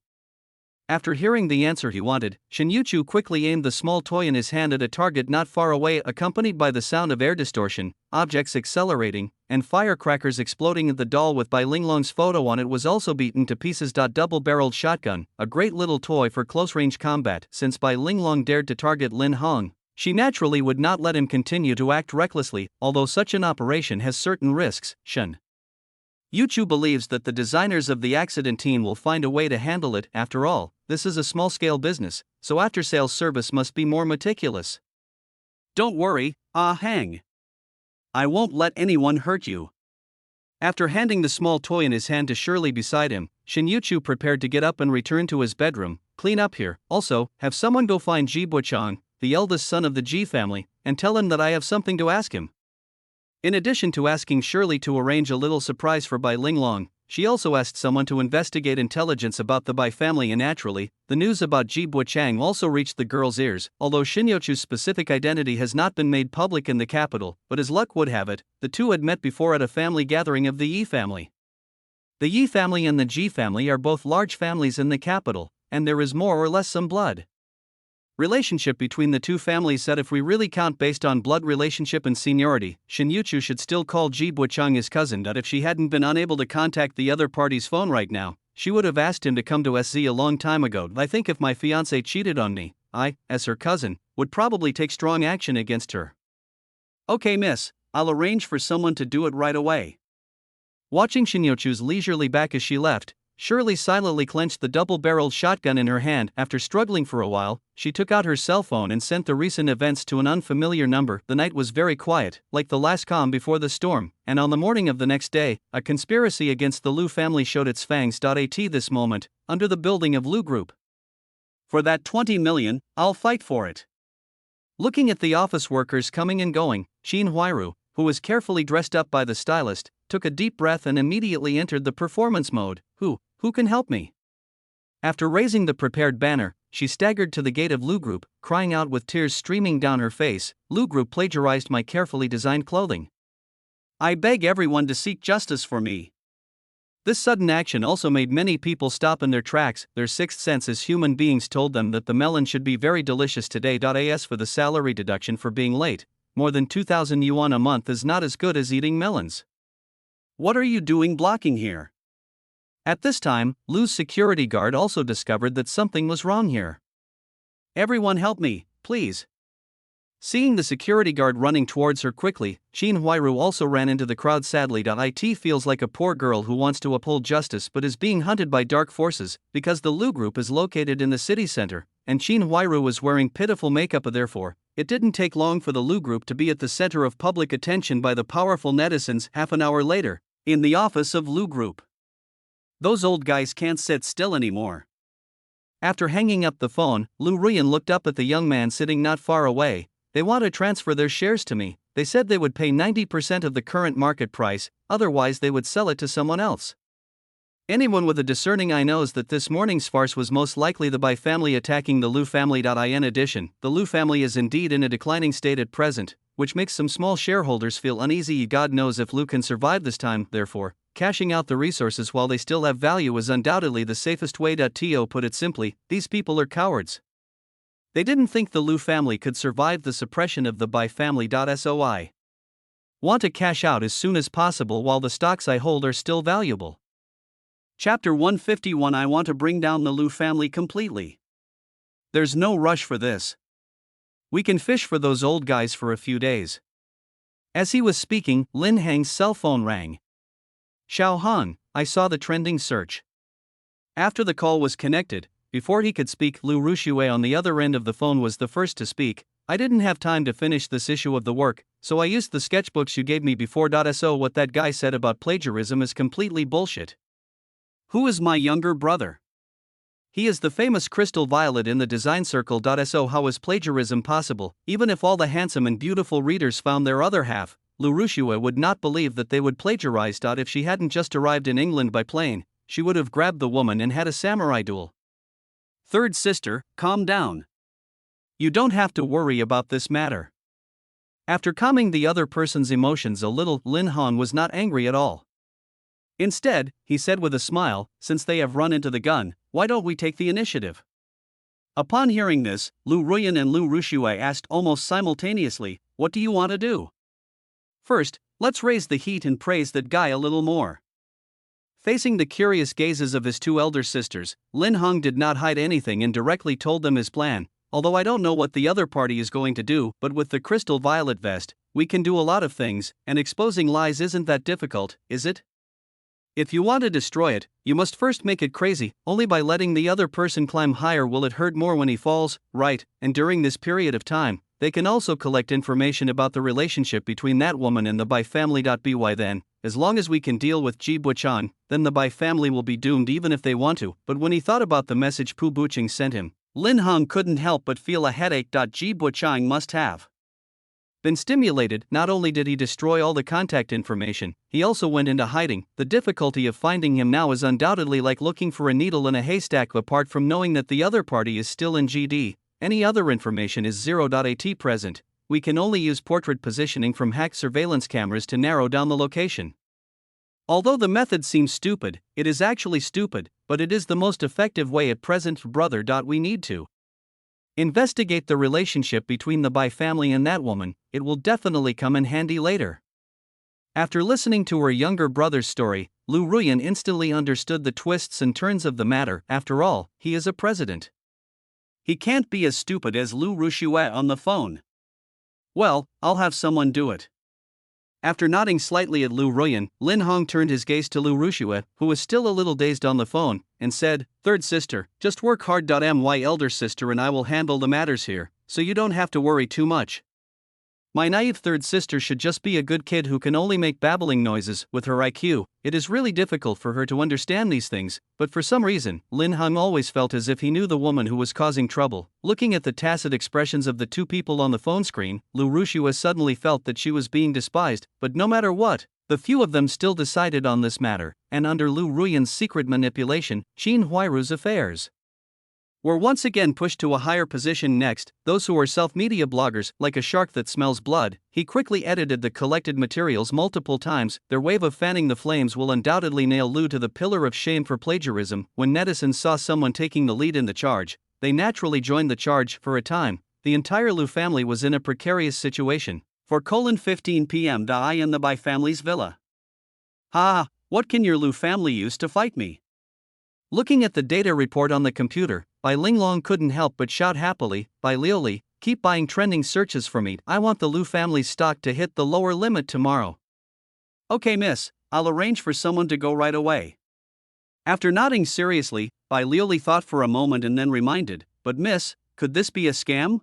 After hearing the answer he wanted, Shen Yuchu quickly aimed the small toy in his hand at a target not far away, accompanied by the sound of air distortion, objects accelerating, and firecrackers exploding. The doll with Bai Linglong's photo on it was also beaten to pieces. Double-barreled shotgun, a great little toy for close-range combat. Since Bai Linglong dared to target Lin Hong, she naturally would not let him continue to act recklessly. Although such an operation has certain risks, Shen Yuchu believes that the designers of the accident team will find a way to handle it. After all, this is a small-scale business, so after-sales service must be more meticulous. Don't worry, hang. I won't let anyone hurt you. After handing the small toy in his hand to Shirley beside him, Shinyuchu prepared to get up and return to his bedroom. Clean up here, also, have someone go find Ji Buchang, the eldest son of the Ji family, and tell him that I have something to ask him. In addition to asking Shirley to arrange a little surprise for Bai Linglong, she also asked someone to investigate intelligence about the Bai family, and naturally, the news about Ji Buchang also reached the girl's ears, although Shinyuchu's specific identity has not been made public in the capital, but as luck would have it, the two had met before at a family gathering of the Yi family. The Yi family and the Ji family are both large families in the capital, and there is more or less some blood relationship between the two families that, if we really count based on blood relationship and seniority, Shinyuchu should still call Ji Buchang his cousin. That if she hadn't been unable to contact the other party's phone right now, she would have asked him to come to SZ a long time ago. I think if my fiancé cheated on me, I, as her cousin, would probably take strong action against her. Okay miss, I'll arrange for someone to do it right away. Watching Shinyuchu's leisurely back as she left, Shirley silently clenched the double-barreled shotgun in her hand. After struggling for a while, she took out her cell phone and sent the recent events to an unfamiliar number. The night was very quiet, like the last calm before the storm, and on the morning of the next day, a conspiracy against the Liu family showed its fangs. At this moment, under the building of Liu Group. For that 20 million, I'll fight for it. Looking at the office workers coming and going, Shin Huiru, who was carefully dressed up by the stylist, took a deep breath and immediately entered the performance mode. Who can help me? After raising the prepared banner, she staggered to the gate of Liu Group, crying out with tears streaming down her face, Liu Group plagiarized my carefully designed clothing. I beg everyone to seek justice for me. This sudden action also made many people stop in their tracks. Their sixth sense as human beings told them that the melon should be very delicious today. As for the salary deduction for being late, more than 2,000 yuan a month is not as good as eating melons. What are you doing blocking here? At this time, Liu's security guard also discovered that something was wrong here. Everyone help me, please. Seeing the security guard running towards her quickly, Shin Huiru also ran into the crowd sadly. It feels like a poor girl who wants to uphold justice but is being hunted by dark forces, because the Liu Group is located in the city center, and Shin Huiru was wearing pitiful makeup. Therefore, it didn't take long for the Liu Group to be at the center of public attention by the powerful netizens. Half an hour later, in the office of Liu Group. Those old guys can't sit still anymore. After hanging up the phone, Liu Ruyan looked up at the young man sitting not far away. They want to transfer their shares to me. They said they would pay 90% of the current market price, otherwise they would sell it to someone else. Anyone with a discerning eye knows that this morning's farce was most likely the Bai family attacking the Liu family. In addition, the Liu family is indeed in a declining state at present, which makes some small shareholders feel uneasy. God knows if Liu can survive this time. Therefore, cashing out the resources while they still have value is undoubtedly the safest way. To put it simply, these people are cowards. They didn't think the Liu family could survive the suppression of the Bai family. So I want to cash out as soon as possible while the stocks I hold are still valuable. Chapter 151. I want to bring down the Liu family completely. There's no rush for this. We can fish for those old guys for a few days. As he was speaking, Lin Hang's cell phone rang. Xiao Han, I saw the trending search. After the call was connected, before he could speak, Liu Ruxue on the other end of the phone was the first to speak. I didn't have time to finish this issue of the work, so I used the sketchbooks you gave me before. So what that guy said about plagiarism is completely bullshit. Who is my younger brother? He is the famous Crystal Violet in the design circle. So how is plagiarism possible? Even if all the handsome and beautiful readers found their other half, Liu Ruxue would not believe that they would plagiarize. If she hadn't just arrived in England by plane, she would have grabbed the woman and had a samurai duel. Third sister, calm down. You don't have to worry about this matter. After calming the other person's emotions a little, Lin Han was not angry at all. Instead, he said with a smile, since they have run into the gun, why don't we take the initiative? Upon hearing this, Liu Ruyan and Liu Ruxue asked almost simultaneously, what do you want to do? First, let's raise the heat and praise that guy a little more. Facing the curious gazes of his two elder sisters, Lin Hong did not hide anything and directly told them his plan. Although I don't know what the other party is going to do, but with the Crystal Violet vest, we can do a lot of things, and exposing lies isn't that difficult, is it? If you want to destroy it, you must first make it crazy. Only by letting the other person climb higher will it hurt more when he falls, right? And during this period of time, they can also collect information about the relationship between that woman and the Bai family. By then, as long as we can deal with Ji Buchang, then the Bai family will be doomed even if they want to. But when he thought about the message Pu Buchang sent him, Lin Hong couldn't help but feel a headache. Ji Buchang must have been stimulated. Not only did he destroy all the contact information, he also went into hiding. The difficulty of finding him now is undoubtedly like looking for a needle in a haystack. Apart from knowing that the other party is still in GD, any other information is 0.at present. We can only use portrait positioning from hacked surveillance cameras to narrow down the location. Although the method seems stupid, it is actually stupid, but it is the most effective way at present, brother. We need to investigate the relationship between the Bai family and that woman. It will definitely come in handy later. After listening to her younger brother's story, Lu Ruyan instantly understood the twists and turns of the matter. After all, he is a president. He can't be as stupid as Lu Rushue on the phone. Well, I'll have someone do it. After nodding slightly at Lu Ruyan, Lin Hong turned his gaze to Lu Rushue, who was still a little dazed on the phone, and said, "Third sister, just work hard. My elder sister and I will handle the matters here, so you don't have to worry too much. My naive third sister should just be a good kid who can only make babbling noises. With her IQ, it is really difficult for her to understand these things, but for some reason, Lin Hong always felt as if he knew the woman who was causing trouble. Looking at the tacit expressions of the two people on the phone screen, Lu Rushue suddenly felt that she was being despised, but no matter what, the few of them still decided on this matter, and under Lu Ruyan's secret manipulation, Qin Huairu's affairs were once again pushed to a higher position. Next, those who were self-media bloggers, like a shark that smells blood. He quickly edited the collected materials multiple times. Their wave of fanning the flames will undoubtedly nail Lu to the pillar of shame for plagiarism. When netizens saw someone taking the lead in the charge, they naturally joined the charge. For a time, the entire Lu family was in a precarious situation. 4:15 p.m. I in the Bai family's villa. Ha! What can your Lu family use to fight me? Looking at the data report on the computer, Bai Linglong couldn't help but shout happily, "Bai Liuli, keep buying trending searches for me. I want the Lu family's stock to hit the lower limit tomorrow." "Okay, miss, I'll arrange for someone to go right away." After nodding seriously, Bai Liuli thought for a moment and then reminded, "But miss, could this be a scam?"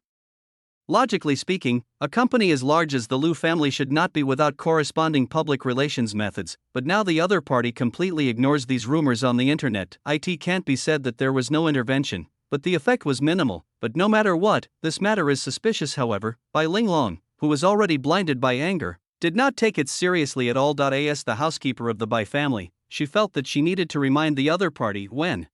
Logically speaking, a company as large as the Lu family should not be without corresponding public relations methods, but now the other party completely ignores these rumors on the internet. It can't be said that there was no intervention, but the effect was minimal. But no matter what, this matter is suspicious. However, Bai Linglong, who was already blinded by anger, did not take it seriously at all. As the housekeeper of the Bai family, she felt that she needed to remind the other party when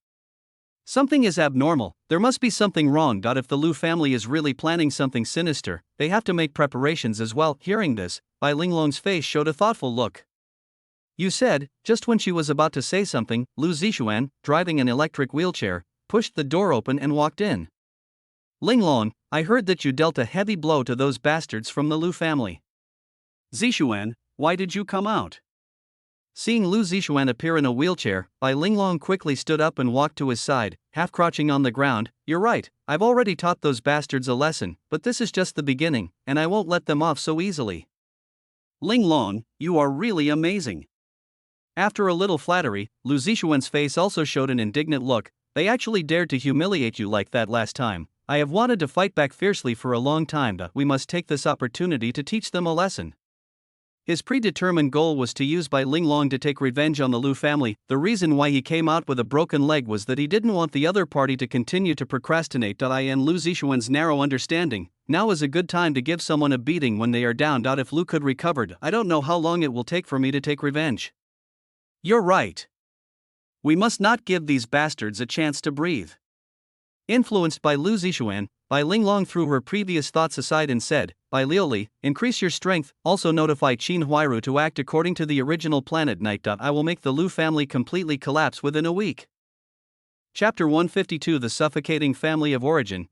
something is abnormal, there must be something wrong. If the Lu family is really planning something sinister, they have to make preparations as well. Hearing this, Bai Linglong's face showed a thoughtful look. "You said," just when she was about to say something, Lu Zixuan, driving an electric wheelchair, pushed the door open and walked in. "Linglong, I heard that you dealt a heavy blow to those bastards from the Lu family." "Zixuan, why did you come out?" Seeing Lu Zixuan appear in a wheelchair, Bai Linglong quickly stood up and walked to his side, half crouching on the ground. "You're right, I've already taught those bastards a lesson, but this is just the beginning, and I won't let them off so easily." "Linglong, you are really amazing." After a little flattery, Lu Zixuan's face also showed an indignant look. "They actually dared to humiliate you like that last time. I have wanted to fight back fiercely for a long time. We must take this opportunity to teach them a lesson." His predetermined goal was to use Bai Linglong to take revenge on the Lu family. The reason why he came out with a broken leg was that he didn't want the other party to continue to procrastinate. In Lu Zixuan's narrow understanding, now is a good time to give someone a beating when they are down. If Lu could recover, I don't know how long it will take for me to take revenge. "You're right. We must not give these bastards a chance to breathe." Influenced by Lu Zixuan, Bai Linglong threw her previous thoughts aside and said, "Bai Liuli, increase your strength, also notify Qin Huairu to act according to the original plan at night. I will make the Lu family completely collapse within a week." Chapter 152 The Suffocating Family of Origin.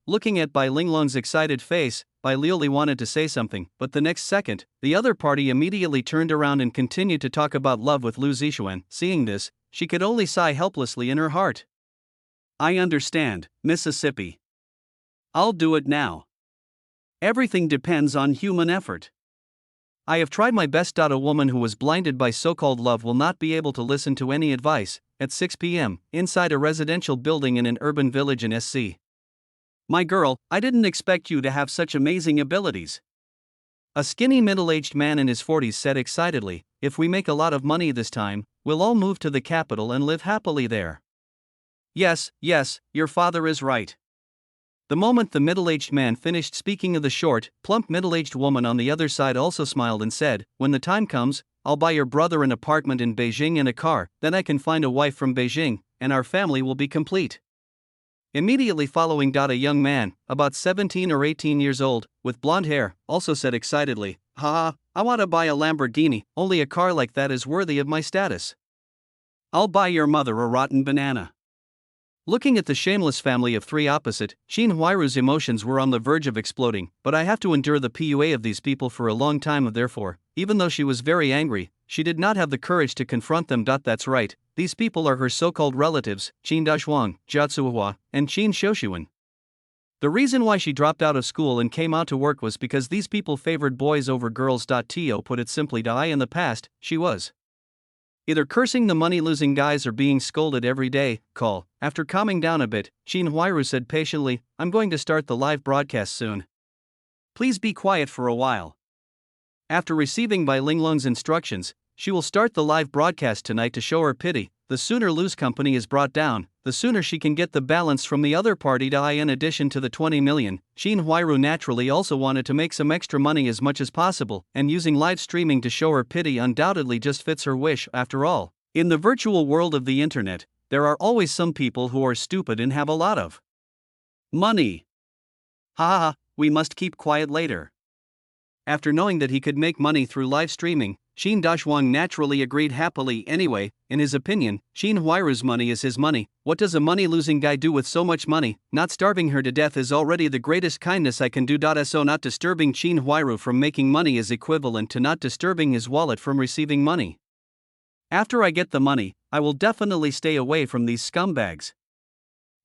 Looking at Bai Linglong's excited face, Bai Liuli wanted to say something, but the next second, the other party immediately turned around and continued to talk about love with Lu Zixuan. Seeing this, she could only sigh helplessly in her heart. "I understand, Mississippi. I'll do it now. Everything depends on human effort. I have tried my best. A woman who was blinded by so-called love will not be able to listen to any advice, at 6 p.m., inside a residential building in an urban village in SC. My girl, I didn't expect you to have such amazing abilities. A skinny middle-aged man in his 40s said excitedly, if we make a lot of money this time, we'll all move to the capital and live happily there. Yes, your father is right. The moment the middle-aged man finished speaking, of the short, plump middle-aged woman on the other side also smiled and said, when the time comes, I'll buy your brother an apartment in Beijing and a car, then I can find a wife from Beijing, and our family will be complete. Immediately following, a young man, about 17 or 18 years old, with blonde hair, also said excitedly, haha, I want to buy a Lamborghini, only a car like that is worthy of my status. I'll buy your mother a rotten banana. Looking at the shameless family of three opposite, Qin Huairu's emotions were on the verge of exploding, but I have to endure the PUA of these people for a long time. Therefore, even though she was very angry, she did not have the courage to confront them. That's right, these people are her so-called relatives, Qin Dashuang, Jia Tsuhua, and Qin Shouxuan. The reason why she dropped out of school and came out to work was because these people favored boys over girls. To put it simply, in the past, she was either cursing the money-losing guys or being scolded every day. After calming down a bit, Qin Huairu said patiently, I'm going to start the live broadcast soon. Please be quiet for a while. After receiving Bai Linglong's instructions, she will start the live broadcast tonight to show her pity. The sooner Lu's company is brought down, the sooner she can get the balance from the other party. In addition to the 20 million, Qin Huairu naturally also wanted to make some extra money as much as possible, and using live streaming to show her pity undoubtedly just fits her wish. After all, in the virtual world of the internet, there are always some people who are stupid and have a lot of money. Ha, we must keep quiet later. After knowing that he could make money through live streaming, Qin Dashuang naturally agreed happily. Anyway, in his opinion, Qin Huairu's money is his money. What does a money-losing guy do with so much money? Not starving her to death is already the greatest kindness I can do. So not disturbing Qin Huairu from making money is equivalent to not disturbing his wallet from receiving money. After I get the money, I will definitely stay away from these scumbags.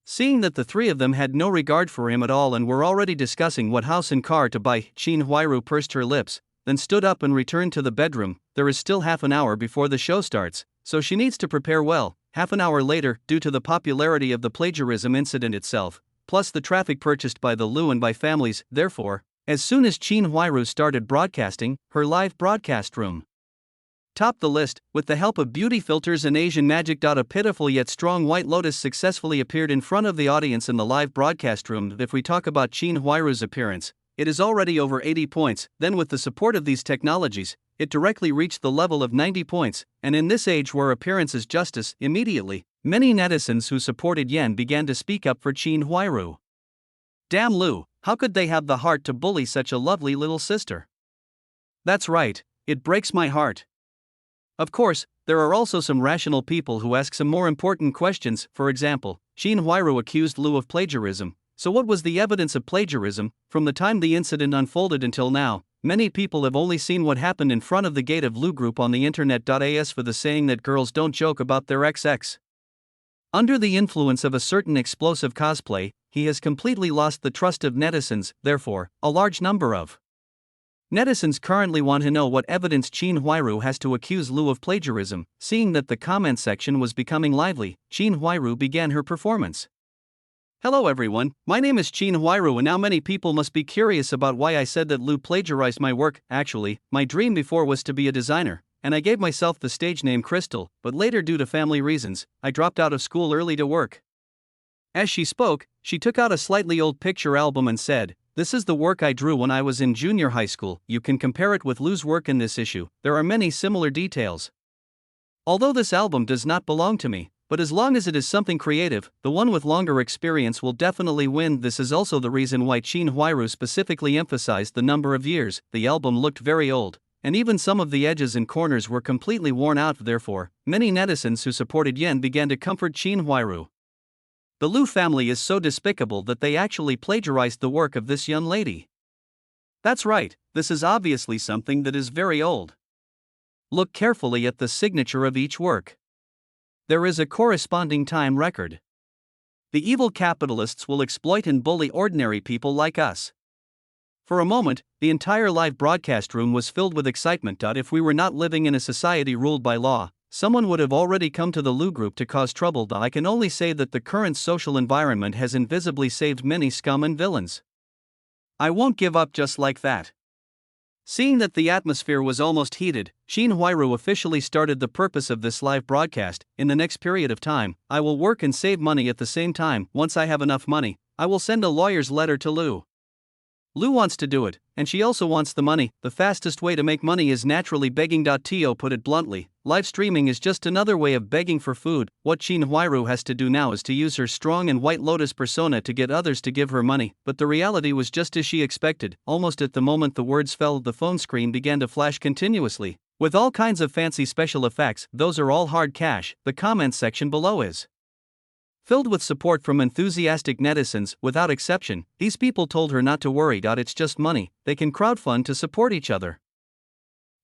Seeing that the three of them had no regard for him at all and were already discussing what house and car to buy, Qin Huairu pursed her lips, then stood up and returned to the bedroom. There is still half an hour before the show starts, so she needs to prepare well. Half an hour later, due to the popularity of the plagiarism incident itself, plus the traffic purchased by the Lu and Bai families, therefore, as soon as Qin Huairu started broadcasting, her live broadcast room topped the list. With the help of beauty filters and Asian magic. A pitiful yet strong white lotus successfully appeared in front of the audience in the live broadcast room. If we talk about Qin Huairu's appearance, it is already over 80 points, then with the support of these technologies, it directly reached the level of 90 points, and in this age where appearance is justice, immediately, many netizens who supported Yan began to speak up for Qin Huairu. Damn Lu, how could they have the heart to bully such a lovely little sister? That's right, it breaks my heart. Of course, there are also some rational people who ask some more important questions. For example, Qin Huairu accused Lu of plagiarism. So what was the evidence of plagiarism? From the time the incident unfolded until now, many people have only seen what happened in front of the gate of Lu Group on the internet. As for the saying that girls don't joke about their XX. Under the influence of a certain explosive cosplay, he has completely lost the trust of netizens. Therefore, a large number of netizens currently want to know what evidence Qin Huairu has to accuse Lu of plagiarism. Seeing that the comment section was becoming lively, Qin Huairu began her performance. Hello everyone, my name is Qin Huairu and now many people must be curious about why I said that Lu plagiarized my work. Actually, my dream before was to be a designer, and I gave myself the stage name Crystal, but later due to family reasons, I dropped out of school early to work. As she spoke, she took out a slightly old picture album and said, "This is the work I drew when I was in junior high school. You can compare it with Lu's work in this issue. There are many similar details. Although this album does not belong to me, but as long as it is something creative, the one with longer experience will definitely win." This is also the reason why Qin Huairu specifically emphasized the number of years. The album looked very old, and even some of the edges and corners were completely worn out. Therefore, many netizens who supported Yan began to comfort Qin Huairu. The Lu family is so despicable that they actually plagiarized the work of this young lady. That's right, this is obviously something that is very old. Look carefully at the signature of each work. There is a corresponding time record. The evil capitalists will exploit and bully ordinary people like us. For a moment, the entire live broadcast room was filled with excitement. If we were not living in a society ruled by law, someone would have already come to the Lu group to cause trouble. I can only say that the current social environment has invisibly saved many scum and villains. I won't give up just like that. Seeing that the atmosphere was almost heated, Shin Huiru officially started the purpose of this live broadcast. In the next period of time, I will work and save money at the same time. Once I have enough money, I will send a lawyer's letter to Lu. Lu wants to do it, and she also wants the money. The fastest way to make money is naturally begging. To put it bluntly, live streaming is just another way of begging for food. What Shin Huiru has to do now is to use her strong and White Lotus persona to get others to give her money. But the reality was just as she expected. Almost at the moment the words fell, the phone screen began to flash continuously, with all kinds of fancy special effects. Those are all hard cash. The comments section below is filled with support from enthusiastic netizens. Without exception, these people told her not to worry. It's just money, they can crowdfund to support each other.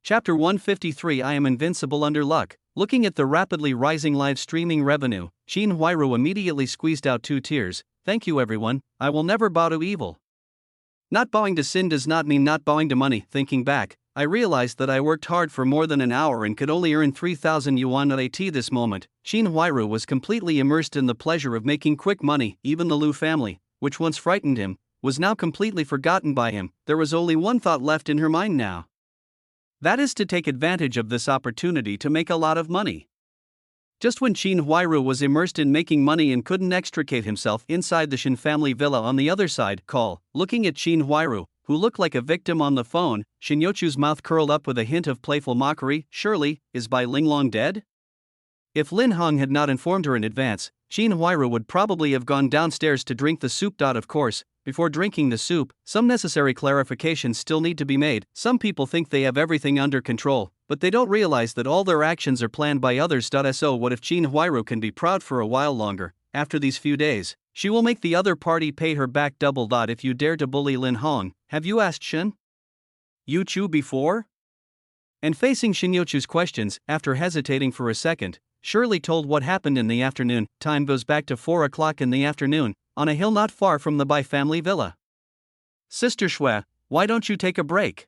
Chapter 153. I am invincible under luck. Looking at the rapidly rising live streaming revenue, Shin Huiru immediately squeezed out 2 tears. Thank you everyone, I will never bow to evil. Not bowing to sin does not mean not bowing to money. Thinking back, I realized that I worked hard for more than an hour and could only earn 3,000 yuan at this moment. Shin Huiru was completely immersed in the pleasure of making quick money. Even the Lu family, which once frightened him, was now completely forgotten by him. There was only one thought left in her mind now. That is to take advantage of this opportunity to make a lot of money. Just when Shin Huiru was immersed in making money and couldn't extricate himself inside the Shin family villa on the other side, looking at Shin Huiru, who looked like a victim on the phone, Shinyochu's mouth curled up with a hint of playful mockery. Surely, is Bai Linglong dead? If Lin Hong had not informed her in advance, Shin Huiru would probably have gone downstairs to drink the soup. Of course, before drinking the soup, some necessary clarifications still need to be made. Some people think they have everything under control, but they don't realize that all their actions are planned by others. So what if Shin Huiru can be proud for a while longer? After these few days, she will make the other party pay her back double. If you dare to bully Lin Hong, have you asked Shin Yuchu before? And facing Shinyochu's questions, after hesitating for a second, Shirley told what happened in the afternoon. Time goes back to 4 o'clock in the afternoon, on a hill not far from the Bai family villa. Sister Shui, why don't you take a break?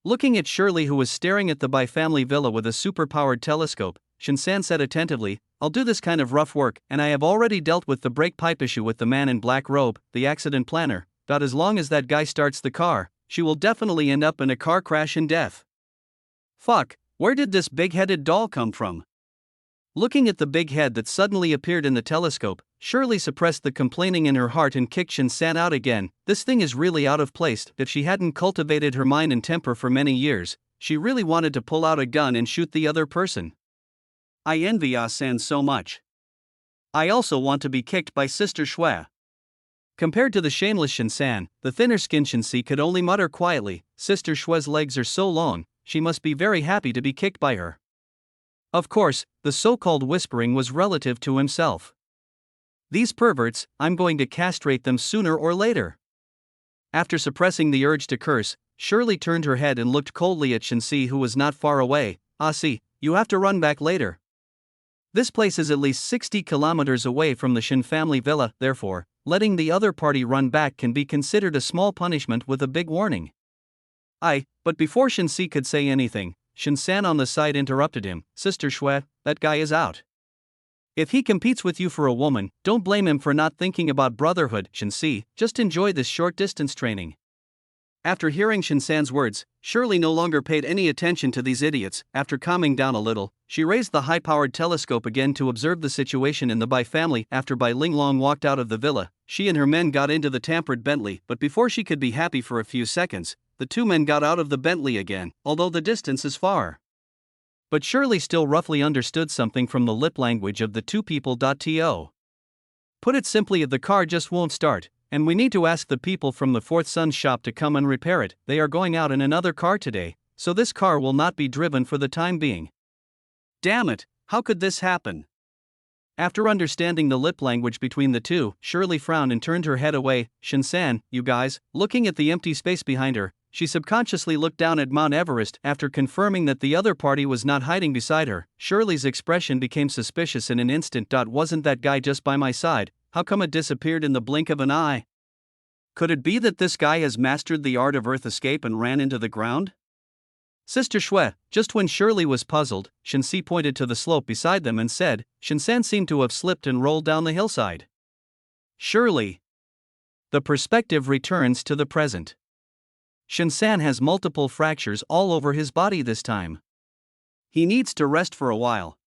Looking at Shirley, who was staring at the Bai family villa with a super-powered telescope, Shin-san said attentively, I'll do this kind of rough work, and I have already dealt with the brake pipe issue with the man in black robe, the accident planner. As long as that guy starts the car, she will definitely end up in a car crash and death. Fuck, where did this big-headed doll come from? Looking at the big head that suddenly appeared in the telescope, Shirley suppressed the complaining in her heart and kicked Shin-san out again. This thing is really out of place. If she hadn't cultivated her mind and temper for many years, she really wanted to pull out a gun and shoot the other person. I envy Ah-san so much. I also want to be kicked by Sister Shui. Compared to the shameless Shin-san, the thinner-skinned Shin-si could only mutter quietly, Sister Shui's legs are so long, she must be very happy to be kicked by her. Of course, the so-called whispering was relative to himself. These perverts, I'm going to castrate them sooner or later. After suppressing the urge to curse, Shirley turned her head and looked coldly at Shin-si, who was not far away. See, you have to run back later. This place is at least 60 kilometers away from the Shin family villa, therefore, letting the other party run back can be considered a small punishment with a big warning. But before Shin-si could say anything, Shin-san on the side interrupted him, Sister Shui, that guy is out. If he competes with you for a woman, don't blame him for not thinking about brotherhood. Shin-si, just enjoy this short distance training. After hearing Shin-san's words, Shirley no longer paid any attention to these idiots. After calming down a little, she raised the high-powered telescope again to observe the situation in the Bai family. After Bai Linglong walked out of the villa, she and her men got into the tampered Bentley, but before she could be happy for a few seconds, the two men got out of the Bentley again, although the distance is far. But Shirley still roughly understood something from the lip language of the two people. Put it simply, the car just won't start, and we need to ask the people from the Fourth Sun shop to come and repair it. They are going out in another car today, so this car will not be driven for the time being. Damn it, how could this happen? After understanding the lip language between the two, Shirley frowned and turned her head away. Shin-san, you guys, looking at the empty space behind her, she subconsciously looked down at Mount Everest. After confirming that the other party was not hiding beside her, Shirley's expression became suspicious in an instant. Wasn't that guy just by my side? How come it disappeared in the blink of an eye? Could it be that this guy has mastered the art of earth escape and ran into the ground? Sister Shui, just when Shirley was puzzled, Shinsi pointed to the slope beside them and said, Shinsan seemed to have slipped and rolled down the hillside. Surely. The perspective returns to the present. Shinsan has multiple fractures all over his body this time. He needs to rest for a while.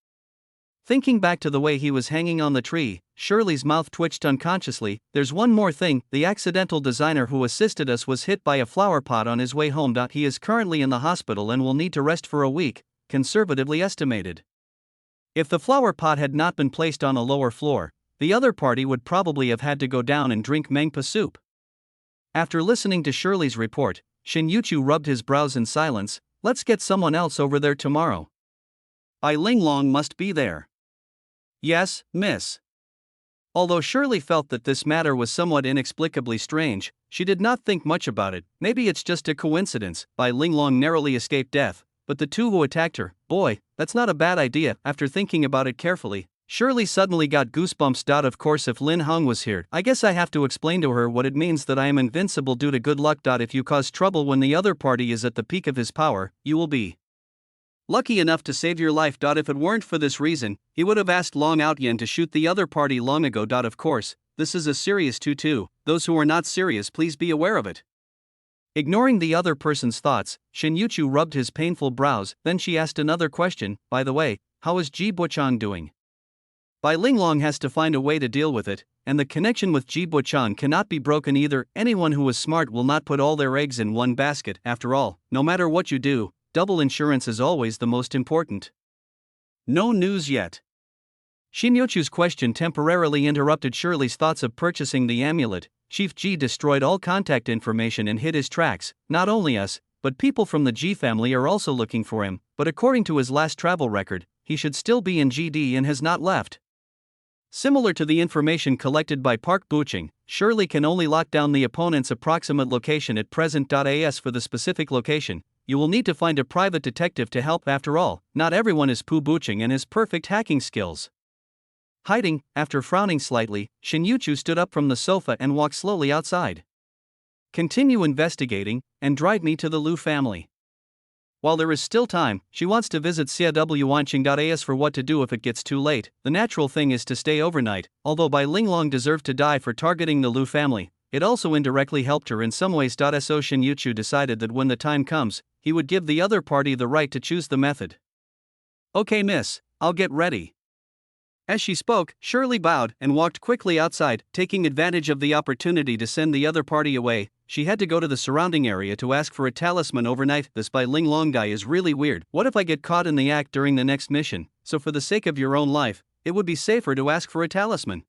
Thinking back to the way he was hanging on the tree, Shirley's mouth twitched unconsciously. There's one more thing, the accidental designer who assisted us was hit by a flower pot on his way home. He is currently in the hospital and will need to rest for a week, conservatively estimated. If the flower pot had not been placed on a lower floor, the other party would probably have had to go down and drink mangpa soup. After listening to Shirley's report, Shin Yuchu rubbed his brows in silence. Let's get someone else over there tomorrow. Bai Linglong must be there. Yes, miss. Although Shirley felt that this matter was somewhat inexplicably strange, she did not think much about it. Maybe it's just a coincidence. Bai Linglong narrowly escaped death, but the two who attacked her, boy, that's not a bad idea. After thinking about it carefully, Shirley suddenly got goosebumps. Of course, if Lin Hung was here, I guess I have to explain to her what it means that I am invincible due to good luck. If you cause trouble when the other party is at the peak of his power, you will be lucky enough to save your life. If it weren't for this reason, he would have asked Long Outyen to shoot the other party long ago. Of course, this is a serious tutu. Those who are not serious, please be aware of it. Ignoring the other person's thoughts, Shin Yuchu rubbed his painful brows. Then she asked another question. By the way, how is Ji Buchang doing? Bai Linglong has to find a way to deal with it, and the connection with Ji Buchang cannot be broken either. Anyone who is smart will not put all their eggs in one basket. After all, no matter what you do, double insurance is always the most important. No news yet. Shin Yuchu's question temporarily interrupted Shirley's thoughts of purchasing the amulet. Chief Ji destroyed all contact information and hid his tracks. Not only us, but people from the Ji family are also looking for him, but according to his last travel record, he should still be in GD and has not left. Similar to the information collected by Park Buching, Shirley can only lock down the opponent's approximate location at present. As for the specific location, you will need to find a private detective to help. After all, not everyone is Pu Buching and has perfect hacking skills. Hiding, after frowning slightly, Shin Yuchu stood up from the sofa and walked slowly outside. Continue investigating, and drive me to the Liu family. While there is still time, she wants to visit CW Wanqing.as for what to do if it gets too late. The natural thing is to stay overnight. Although Bai Linglong deserved to die for targeting the Liu family, it also indirectly helped her in some ways. So Shin Yuchu decided that when the time comes, he would give the other party the right to choose the method. Okay miss, I'll get ready. As she spoke, Shirley bowed and walked quickly outside, taking advantage of the opportunity to send the other party away. She had to go to the surrounding area to ask for a talisman overnight. This Bai Linglong guy is really weird. What if I get caught in the act during the next mission? So for the sake of your own life, it would be safer to ask for a talisman.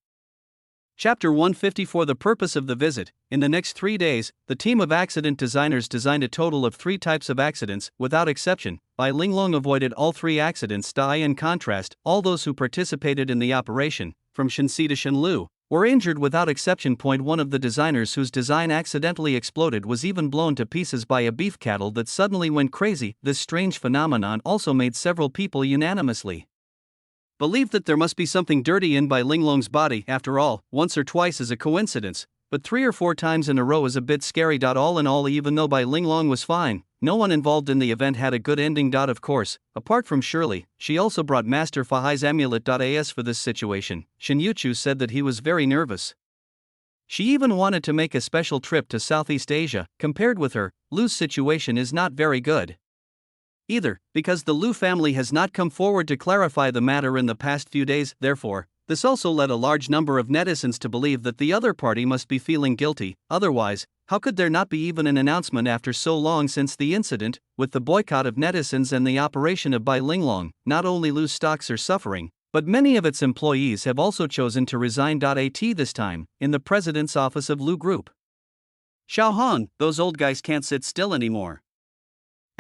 Chapter 150. For the purpose of the visit, in the next 3 days, the team of accident designers designed a total of 3 types of accidents. Without exception, Bai Linglong avoided all 3 accidents. In contrast, all those who participated in the operation, from Shinsi to Shenlu, were injured without exception. One of the designers whose design accidentally exploded was even blown to pieces by a beef cattle that suddenly went crazy. This strange phenomenon also made several people unanimously believe that there must be something dirty in Bai Linglong's body. After all, once or twice is a coincidence, but 3 or 4 times in a row is a bit scary. All in all, even though Bai Linglong was fine, no one involved in the event had a good ending. Of course, apart from Shirley, she also brought Master Fahai's amulet. As for this situation, Shin Yuchu said that he was very nervous. She even wanted to make a special trip to Southeast Asia. Compared with her, Lu's situation is not very good either, because the Liu family has not come forward to clarify the matter in the past few days. Therefore, this also led a large number of netizens to believe that the other party must be feeling guilty. Otherwise, how could there not be even an announcement after so long since the incident? With the boycott of netizens and the operation of Bai Linglong, not only Liu's stocks are suffering, but many of its employees have also chosen to resign. This time, in the president's office of Liu Group. Xiaohong, those old guys can't sit still anymore.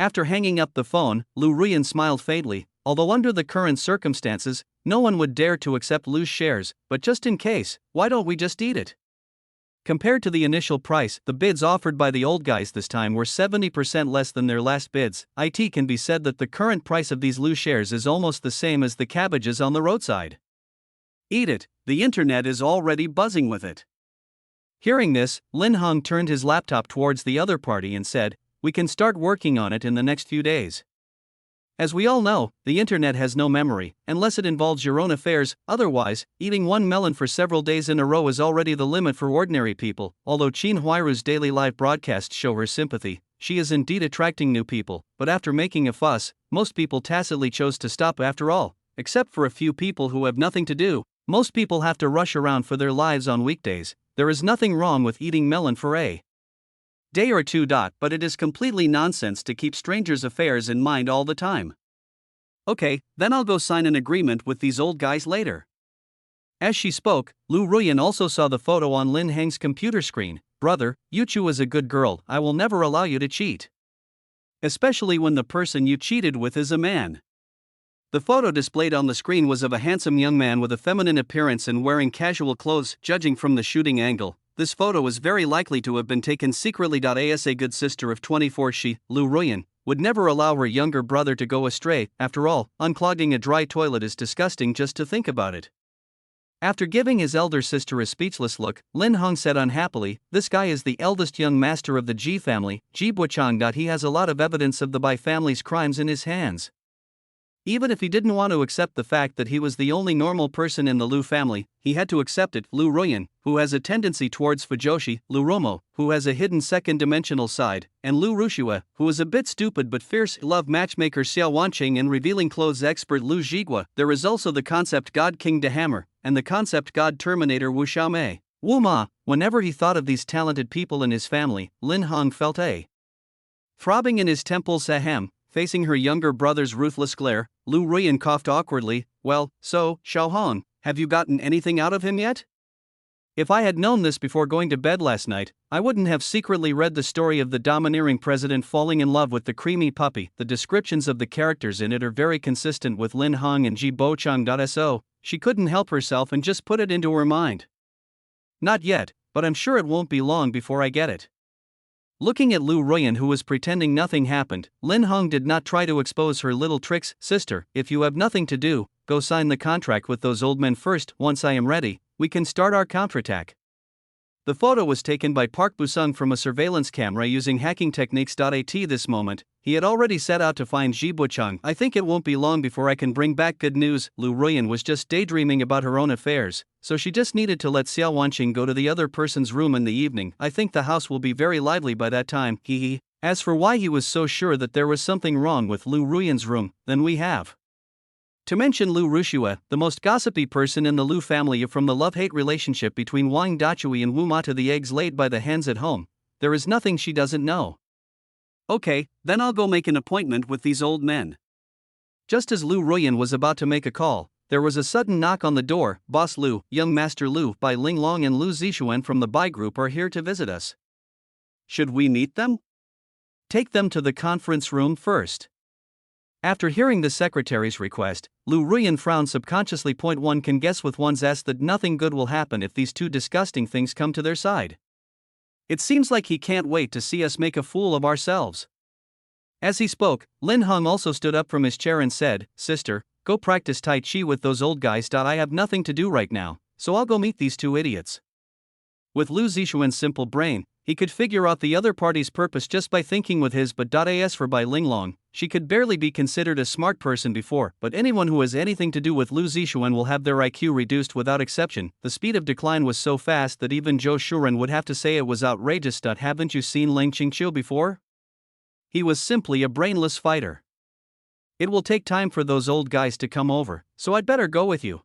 After hanging up the phone, Liu Ruyan smiled faintly. Although under the current circumstances, no one would dare to accept Liu's shares, but just in case, why don't we just eat it? Compared to the initial price, the bids offered by the old guys this time were 70% less than their last bids. It can be said that the current price of these Liu shares is almost the same as the cabbages on the roadside. Eat it, the internet is already buzzing with it. Hearing this, Lin Hong turned his laptop towards the other party and said, "We can start working on it in the next few days." As we all know, the internet has no memory, unless it involves your own affairs. Otherwise, eating one melon for several days in a row is already the limit for ordinary people. Although Chin Huiru's daily live broadcasts show her sympathy, she is indeed attracting new people, but after making a fuss, most people tacitly chose to stop after all, except for a few people who have nothing to do. Most people have to rush around for their lives on weekdays. There is nothing wrong with eating melon for a day or two. But it is completely nonsense to keep strangers' affairs in mind all the time. Okay, then I'll go sign an agreement with these old guys later. As she spoke, Lu Ruyan also saw the photo on Lin Heng's computer screen. Brother, Yuchu is a good girl. I will never allow you to cheat. Especially when the person you cheated with is a man. The photo displayed on the screen was of a handsome young man with a feminine appearance and wearing casual clothes. Judging from the shooting angle, this photo is very likely to have been taken secretly. As a good sister of 24, she, Lu Ruyan, would never allow her younger brother to go astray. After all, unclogging a dry toilet is disgusting just to think about it. After giving his elder sister a speechless look, Lin Hong said unhappily, "This guy is the eldest young master of the Ji family, Ji Buchang. He has a lot of evidence of the Bai family's crimes in his hands." Even if he didn't want to accept the fact that he was the only normal person in the Lu family, he had to accept it. Lu Ruyan, who has a tendency towards fujoshi, Lu Romo, who has a hidden second-dimensional side, and Lu Rushua, who is a bit stupid but fierce, love matchmaker Xiao Wanqing and revealing clothes expert Lu Zhigua. There is also the concept God King De Hammer, and the concept God Terminator Wu Xiaomei. Wu Ma. Whenever he thought of these talented people in his family, Lin Hong felt a throbbing in his temples. Ahem. Facing her younger brother's ruthless glare, Lu Ruyan coughed awkwardly. "Well, so, Xiao Hong, have you gotten anything out of him yet? If I had known this before going to bed last night, I wouldn't have secretly read the story of the domineering president falling in love with the creamy puppy." The descriptions of the characters in it are very consistent with Lin Hong and Ji Bochang. So, she couldn't help herself and just put it into her mind. "Not yet, but I'm sure it won't be long before I get it." Looking at Lu Ruyan, who was pretending nothing happened, Lin Hong did not try to expose her little tricks. "Sister, if you have nothing to do, go sign the contract with those old men first. Once I am ready, we can start our counterattack." The photo was taken by Park Busung from a surveillance camera using hacking techniques. At this moment, he had already set out to find Ji Buchang. "I think it won't be long before I can bring back good news." Lu Ruyan was just daydreaming about her own affairs, so she just needed to let Xiao Wanqing go to the other person's room in the evening. "I think the house will be very lively by that time." Hee. As for why he was so sure that there was something wrong with Lu Ruyan's room, then we have to mention Lu Rushua, the most gossipy person in the Lu family. From the love-hate relationship between Wang Dachui and Wu Ma to the eggs laid by the hens at home, there is nothing she doesn't know. "Okay, then I'll go make an appointment with these old men." Just as Lu Ruyan was about to make a call, there was a sudden knock on the door. "Boss Lu, young Master Lu, Bai Linglong and Lu Zixuan from the Bai group are here to visit us. Should we meet them? Take them to the conference room first." After hearing the secretary's request, Lu Ruyan frowned subconsciously. One can guess with one's ass that nothing good will happen if these two disgusting things come to their side. It seems like he can't wait to see us make a fool of ourselves. As he spoke, Lin Hong also stood up from his chair and said, "Sister, go practice Tai Chi with those old guys. I have nothing to do right now, so I'll go meet these two idiots." With Lu Zixuan's simple brain, he could figure out the other party's purpose just by thinking with his. But as for Bai Linglong, she could barely be considered a smart person before, but anyone who has anything to do with Lu Zixuan will have their IQ reduced without exception. The speed of decline was so fast that even Zhou Shuren would have to say it was outrageous. Haven't you seen Ling Qingqiu before? He was simply a brainless fighter. "It will take time for those old guys to come over, so I'd better go with you."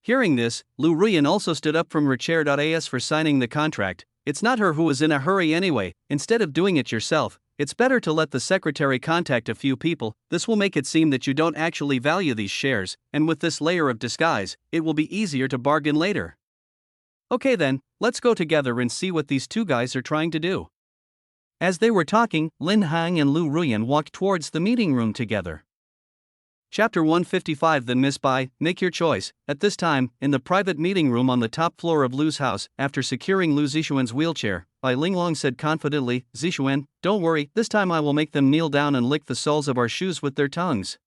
Hearing this, Lu Ruyan also stood up from her chair. As for signing the contract, it's not her who is in a hurry anyway. Instead of doing it yourself, it's better to let the secretary contact a few people. This will make it seem that you don't actually value these shares, and with this layer of disguise, it will be easier to bargain later. "Okay then, let's go together and see what these two guys are trying to do." As they were talking, Lin Hong and Lu Ruyan walked towards the meeting room together. Chapter 155. Then Miss Bai, make your choice. At this time, in the private meeting room on the top floor of Lu's house, after securing Lu Zixuan's wheelchair, Bai Linglong said confidently, "Zixuan, don't worry, this time I will make them kneel down and lick the soles of our shoes with their tongues."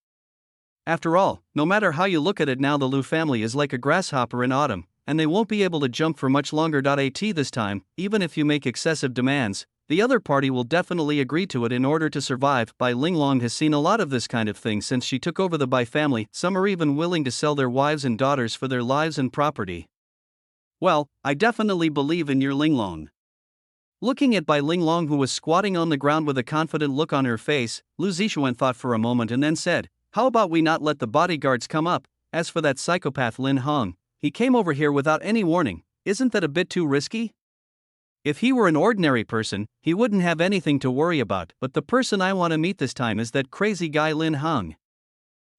After all, no matter how you look at it now, the Lu family is like a grasshopper in autumn. and they won't be able to jump for much longer. At this time, even if you make excessive demands, the other party will definitely agree to it in order to survive. Bai Linglong has seen a lot of this kind of thing since she took over the Bai family. Some are even willing to sell their wives and daughters for their lives and property. Well, I definitely believe in your Linglong. Looking at Bai Linglong, who was squatting on the ground with a confident look on her face, Lu Zixuan thought for a moment and then said, "How about we not let the bodyguards come up? As for that psychopath Lin Hong, he came over here without any warning. Isn't that a bit too risky? If he were an ordinary person, he wouldn't have anything to worry about, but the person I want to meet this time is that crazy guy Lin Hong.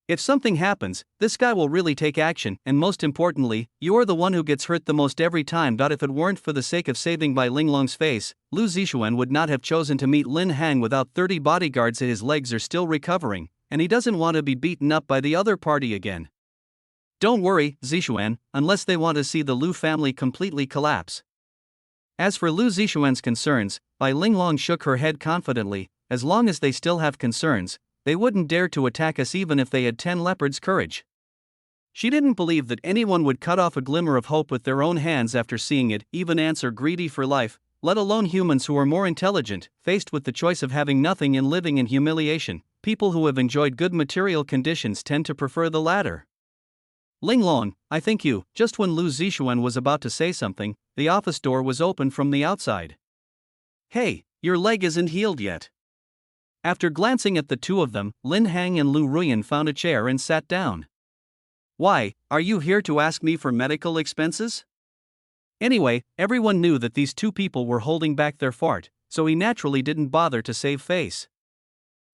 If something happens, this guy will really take action, and most importantly, you're the one who gets hurt the most every time. If it weren't for the sake of saving Bai Linglong's face, Lu Zixuan would not have chosen to meet Lin Hang without 30 bodyguards. His legs are still recovering, and he doesn't want to be beaten up by the other party again. Don't worry, Zixuan, unless they want to see the Lu family completely collapse." As for Lu Zixuan's concerns, Bai Linglong shook her head confidently. As long as they still have concerns, they wouldn't dare to attack us even if they had 10 leopards' courage. She didn't believe that anyone would cut off a glimmer of hope with their own hands after seeing it. Even ants are greedy for life, let alone humans who are more intelligent. Faced with the choice of having nothing and living in humiliation, people who have enjoyed good material conditions tend to prefer the latter. "Linglong, I think you." Just when Lu Zixuan was about to say something, the office door was opened from the outside. "Hey, your leg isn't healed yet." After glancing at the two of them, Lin Hang and Lu Ruyan found a chair and sat down. "Why, are you here to ask me for medical expenses?" Anyway, everyone knew that these two people were holding back their fart, so he naturally didn't bother to save face.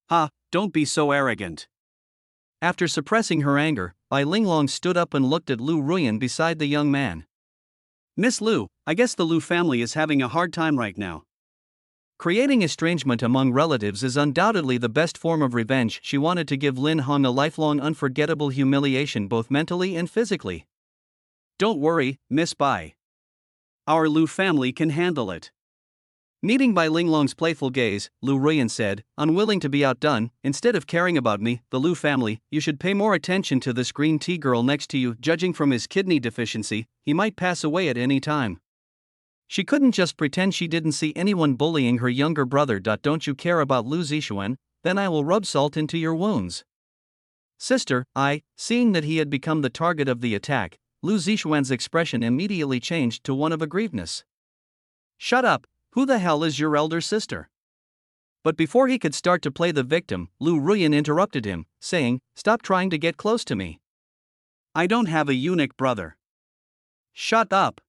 "Ha, don't be so arrogant." After suppressing her anger, Bai Linglong stood up and looked at Lu Ruyan beside the young man. "Miss Lu, I guess the Lu family is having a hard time right now. Creating estrangement among relatives is undoubtedly the best form of revenge." She wanted to give Lin Hong a lifelong unforgettable humiliation both mentally and physically. "Don't worry, Miss Bai. Our Lu family can handle it." Meeting Bai Linglong's playful gaze, Lu Ruyan said, unwilling to be outdone, "Instead of caring about me, the Lu family, you should pay more attention to this green tea girl next to you. Judging from his kidney deficiency, he might pass away at any time." She couldn't just pretend she didn't see anyone bullying her younger brother. "Don't you care about Lu Zixuan? Then I will rub salt into your wounds." "Sister, seeing that he had become the target of the attack, Lu Zixuan's expression immediately changed to one of aggrievedness. "Shut up, who the hell is your elder sister?" But before he could start to play the victim, Lu Ruyan interrupted him, saying, "Stop trying to get close to me. I don't have a eunuch brother." "Shut up."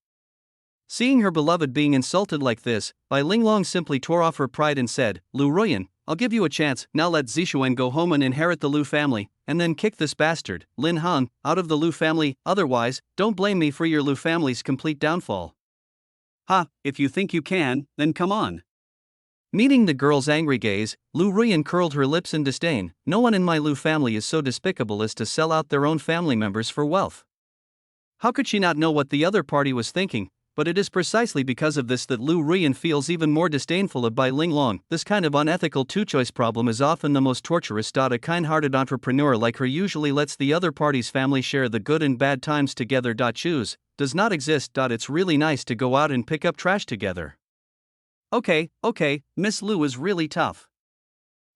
Seeing her beloved being insulted like this, Bai Linglong simply tore off her pride and said, "Lu Ruyan, I'll give you a chance. Now let Zixuan go home and inherit the Lu family, and then kick this bastard, Lin Hong, out of the Lu family. Otherwise, don't blame me for your Lu family's complete downfall." "Ha, if you think you can, then come on." Meeting the girl's angry gaze, Lu Ruyan curled her lips in disdain. "No one in my Lu family is so despicable as to sell out their own family members for wealth." How could she not know what the other party was thinking? But it is precisely because of this that Lu Ruyan feels even more disdainful of Bai Linglong. This kind of unethical two-choice problem is often the most torturous. A kind-hearted entrepreneur like her usually lets the other party's family share the good and bad times together. Choose does not exist. It's really nice to go out and pick up trash together. Okay, Miss Lu is really tough."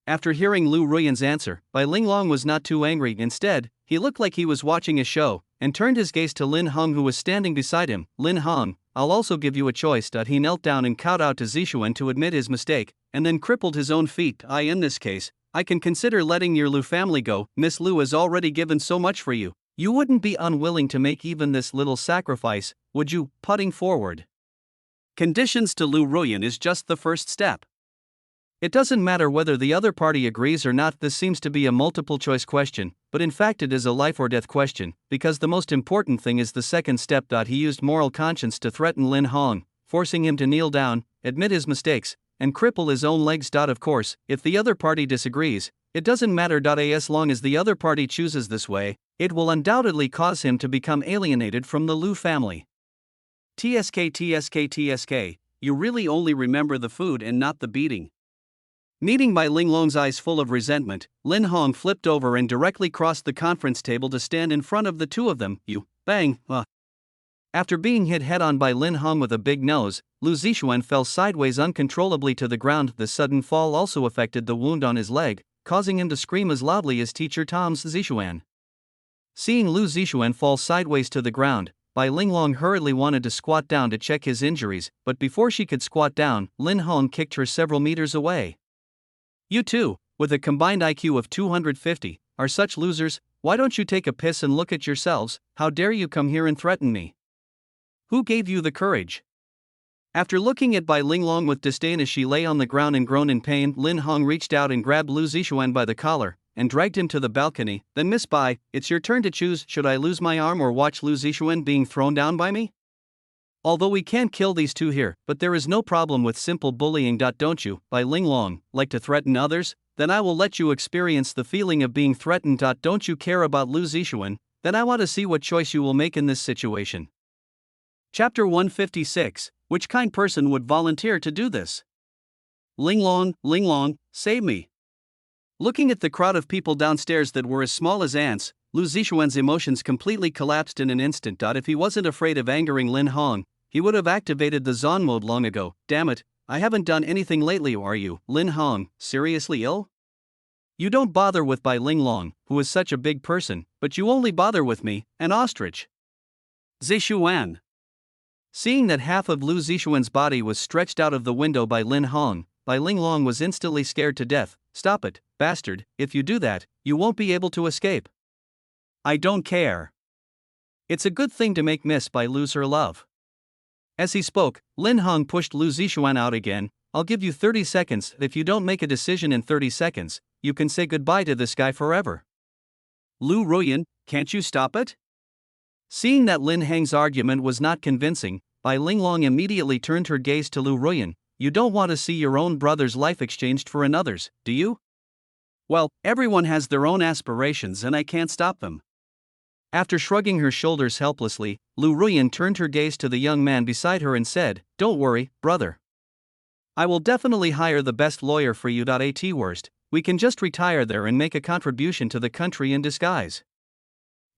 After hearing Lu Ruyan's answer, Bai Linglong was not too angry. Instead, he looked like he was watching a show, and turned his gaze to Lin Hong, who was standing beside him. "Lin Hong, I'll also give you a choice." He knelt down and kowed out to Zixuan to admit his mistake, and then crippled his own feet. In this case, I can consider letting your Lu family go. Miss Lu has already given so much for you. You wouldn't be unwilling to make even this little sacrifice, would you?" Putting forward conditions to Lu Ruyan is just the first step. It doesn't matter whether the other party agrees or not. This seems to be a multiple-choice question, but in fact it is a life-or-death question, because the most important thing is the second step. He used moral conscience to threaten Lin Hong, forcing him to kneel down, admit his mistakes, and cripple his own legs. Of course, if the other party disagrees, it doesn't matter. As long as the other party chooses this way, it will undoubtedly cause him to become alienated from the Lu family. TSK, you really only remember the food and not the beating. Meeting Bai Linglong's eyes full of resentment, Lin Hong flipped over and directly crossed the conference table to stand in front of the two of them. "You, bang, After being hit head-on by Lin Hong with a big nose, Lu Zixuan fell sideways uncontrollably to the ground. The sudden fall also affected the wound on his leg, causing him to scream as loudly as teacher Tom's Zixuan. Seeing Lu Zixuan fall sideways to the ground, Bai Linglong hurriedly wanted to squat down to check his injuries, but before she could squat down, Lin Hong kicked her several meters away. You two, with a combined IQ of 250, are such losers. Why don't you take a piss and look at yourselves? How dare you come here and threaten me? Who gave you the courage? After looking at Bai Linglong with disdain as she lay on the ground and groaned in pain, Lin Hong reached out and grabbed Lu Zixuan by the collar and dragged him to the balcony. Then, Miss Bai, it's your turn to choose. Should I lose my arm or watch Lu Zixuan being thrown down by me? Although we can't kill these two here, but there is no problem with simple bullying. Don't you, Bai Linglong, like to threaten others? Then I will let you experience the feeling of being threatened. Don't you care about Lu Zixuan? Then I want to see what choice you will make in this situation. Chapter 156. Which kind person would volunteer to do this? Linglong, save me. Looking at the crowd of people downstairs that were as small as ants, Lu Zixuan's emotions completely collapsed in an instant. If he wasn't afraid of angering Lin Hong, he would have activated the Zon mode long ago. Damn it, I haven't done anything lately. Are you, Lin Hong, seriously ill? You don't bother with Bai Linglong, who is such a big person, but you only bother with me, an ostrich. Zixuan. Seeing that half of Lu Zixuan's body was stretched out of the window by Lin Hong, Bai Linglong was instantly scared to death. Stop it, bastard, if you do that, you won't be able to escape. I don't care. It's a good thing to make Miss Bai lose her love. As he spoke, Lin Hong pushed Lu Zixuan out again. I'll give you 30 seconds. If you don't make a decision in 30 seconds, you can say goodbye to this guy forever. Lu Ruyan, can't you stop it? Seeing that Lin Hong's argument was not convincing, Bai Linglong immediately turned her gaze to Lu Ruyan. You don't want to see your own brother's life exchanged for another's, do you? Well, everyone has their own aspirations and I can't stop them. After shrugging her shoulders helplessly, Lu Ruyan turned her gaze to the young man beside her and said, Don't worry, brother. I will definitely hire the best lawyer for you. At worst, we can just retire there and make a contribution to the country in disguise.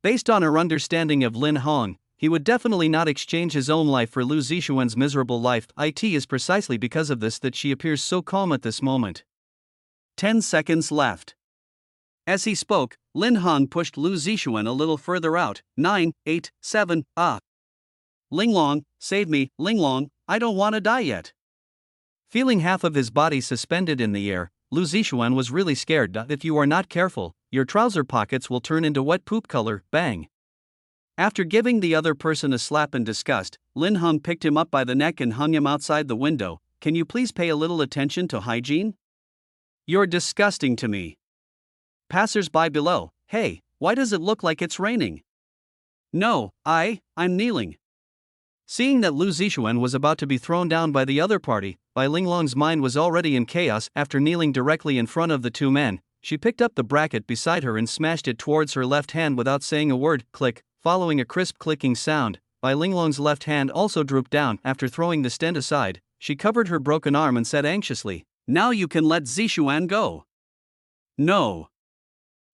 Based on her understanding of Lin Hong, he would definitely not exchange his own life for Lu Zixuan's miserable life. It is precisely because of this that she appears so calm at this moment. 10 seconds left. As he spoke, Lin Hong pushed Lu Zixuan a little further out. 9, 8, 7, Linglong, save me, Linglong, I don't want to die yet. Feeling half of his body suspended in the air, Lu Zixuan was really scared. If you are not careful, your trouser pockets will turn into wet poop color. Bang. After giving the other person a slap in disgust, Lin Hong picked him up by the neck and hung him outside the window. Can you please pay a little attention to hygiene? You're disgusting to me. Passers-by below, hey, why does it look like it's raining? No, I'm kneeling. Seeing that Lu Zixuan was about to be thrown down by the other party, Bai Linglong's mind was already in chaos. After kneeling directly in front of the two men, she picked up the bracket beside her and smashed it towards her left hand without saying a word. Click. Following a crisp clicking sound, Bai Linglong's left hand also drooped down. After throwing the stent aside, she covered her broken arm and said anxiously, Now you can let Zixuan go. No.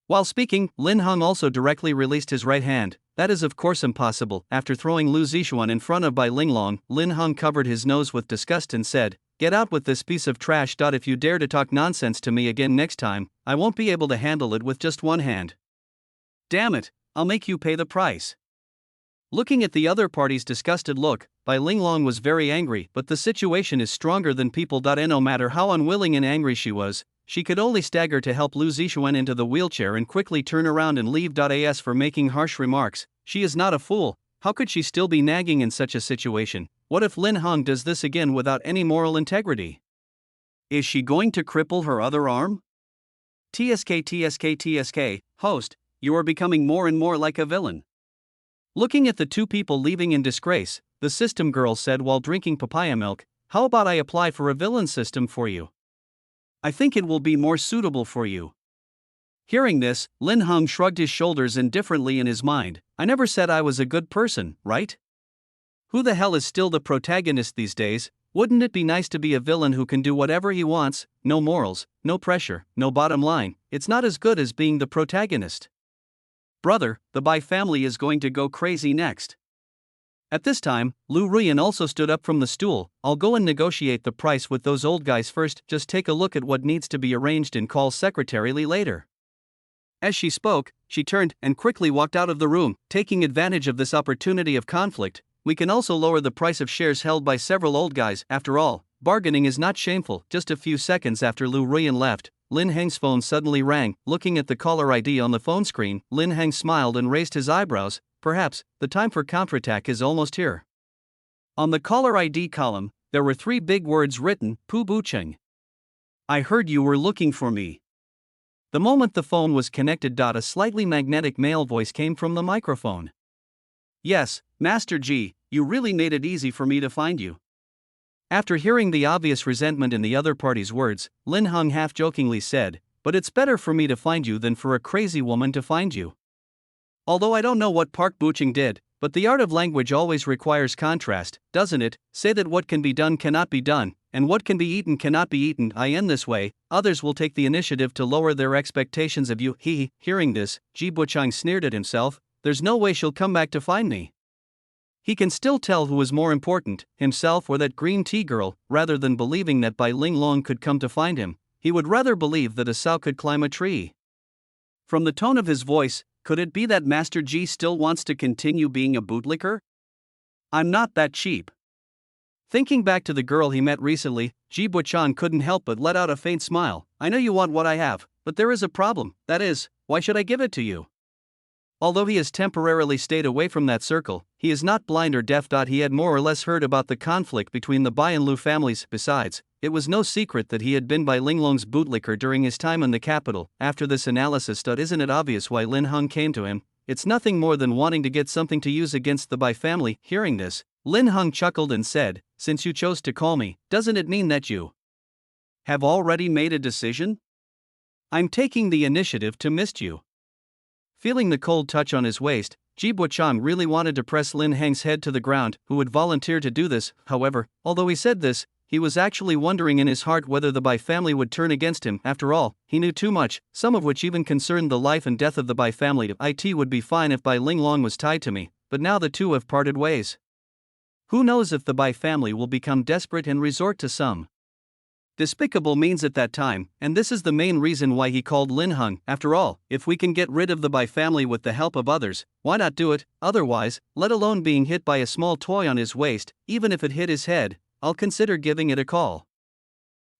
While speaking, Lin Hong also directly released his right hand. That is of course impossible. After throwing Lu Zixuan in front of Bai Linglong, Lin Hong covered his nose with disgust and said, Get out with this piece of trash. If you dare to talk nonsense to me again next time, I won't be able to handle it with just one hand. Damn it, I'll make you pay the price. Looking at the other party's disgusted look, Bai Linglong was very angry, but the situation is stronger than people. No matter how unwilling and angry she was, she could only stagger to help Lu Zixuan into the wheelchair and quickly turn around and leave. As for making harsh remarks, she is not a fool. How could she still be nagging in such a situation? What if Lin Hong does this again without any moral integrity? Is she going to cripple her other arm? TSK, host, you are becoming more and more like a villain. Looking at the two people leaving in disgrace, the system girl said while drinking papaya milk, How about I apply for a villain system for you? I think it will be more suitable for you. Hearing this, Lin Hong shrugged his shoulders indifferently in his mind. I never said I was a good person, right? Who the hell is still the protagonist these days? Wouldn't it be nice to be a villain who can do whatever he wants, no morals, no pressure, no bottom line? It's not as good as being the protagonist. Brother, the Bai family is going to go crazy next. At this time, Lu Ruyan also stood up from the stool. I'll go and negotiate the price with those old guys first, just take a look at what needs to be arranged and call Secretary Li later. As she spoke, she turned and quickly walked out of the room, taking advantage of this opportunity of conflict. We can also lower the price of shares held by several old guys. After all, bargaining is not shameful. Just a few seconds after Lu Ruyan left, Lin Heng's phone suddenly rang. Looking at the caller ID on the phone screen, Lin Heng smiled and raised his eyebrows. Perhaps, the time for counterattack is almost here. On the caller ID column, there were 3 big words written, Pu Bucheng. I heard you were looking for me. The moment the phone was connected, a slightly magnetic male voice came from the microphone. Yes, Master Ji, you really made it easy for me to find you. After hearing the obvious resentment in the other party's words, Lin Heng half-jokingly said, but it's better for me to find you than for a crazy woman to find you. Although I don't know what Park Bucheng did, but the art of language always requires contrast, doesn't it? Say that what can be done cannot be done, and what can be eaten cannot be eaten. I end this way, others will take the initiative to lower their expectations of you. Hearing this, Ji Bucheng sneered at himself, there's no way she'll come back to find me. He can still tell who was more important, himself or that green tea girl. Rather than believing that Bai Linglong could come to find him, he would rather believe that a sow could climb a tree. From the tone of his voice, could it be that Master Ji still wants to continue being a bootlicker? I'm not that cheap. Thinking back to the girl he met recently, Ji Bucheng couldn't help but let out a faint smile. I know you want what I have, but there is a problem, that is, why should I give it to you? Although he has temporarily stayed away from that circle, he is not blind or deaf. He had more or less heard about the conflict between the Bai and Lu families. Besides, it was no secret that he had been Bai Linglong's bootlicker during his time in the capital. After this analysis, isn't it obvious why Lin Heng came to him? It's nothing more than wanting to get something to use against the Bai family. Hearing this, Lin Heng chuckled and said, since you chose to call me, doesn't it mean that you have already made a decision? I'm taking the initiative to mist you. Feeling the cold touch on his waist, Ji Bucheng really wanted to press Lin Heng's head to the ground, who would volunteer to do this. However, although he said this, he was actually wondering in his heart whether the Bai family would turn against him. After all, he knew too much, some of which even concerned the life and death of the Bai family. It would be fine if Bai Linglong was tied to me, but now the two have parted ways. Who knows if the Bai family will become desperate and resort to some despicable means at that time, and this is the main reason why he called Lin Heng. After all, if we can get rid of the Bai family with the help of others, why not do it? Otherwise, let alone being hit by a small toy on his waist, even if it hit his head, I'll consider giving it a call.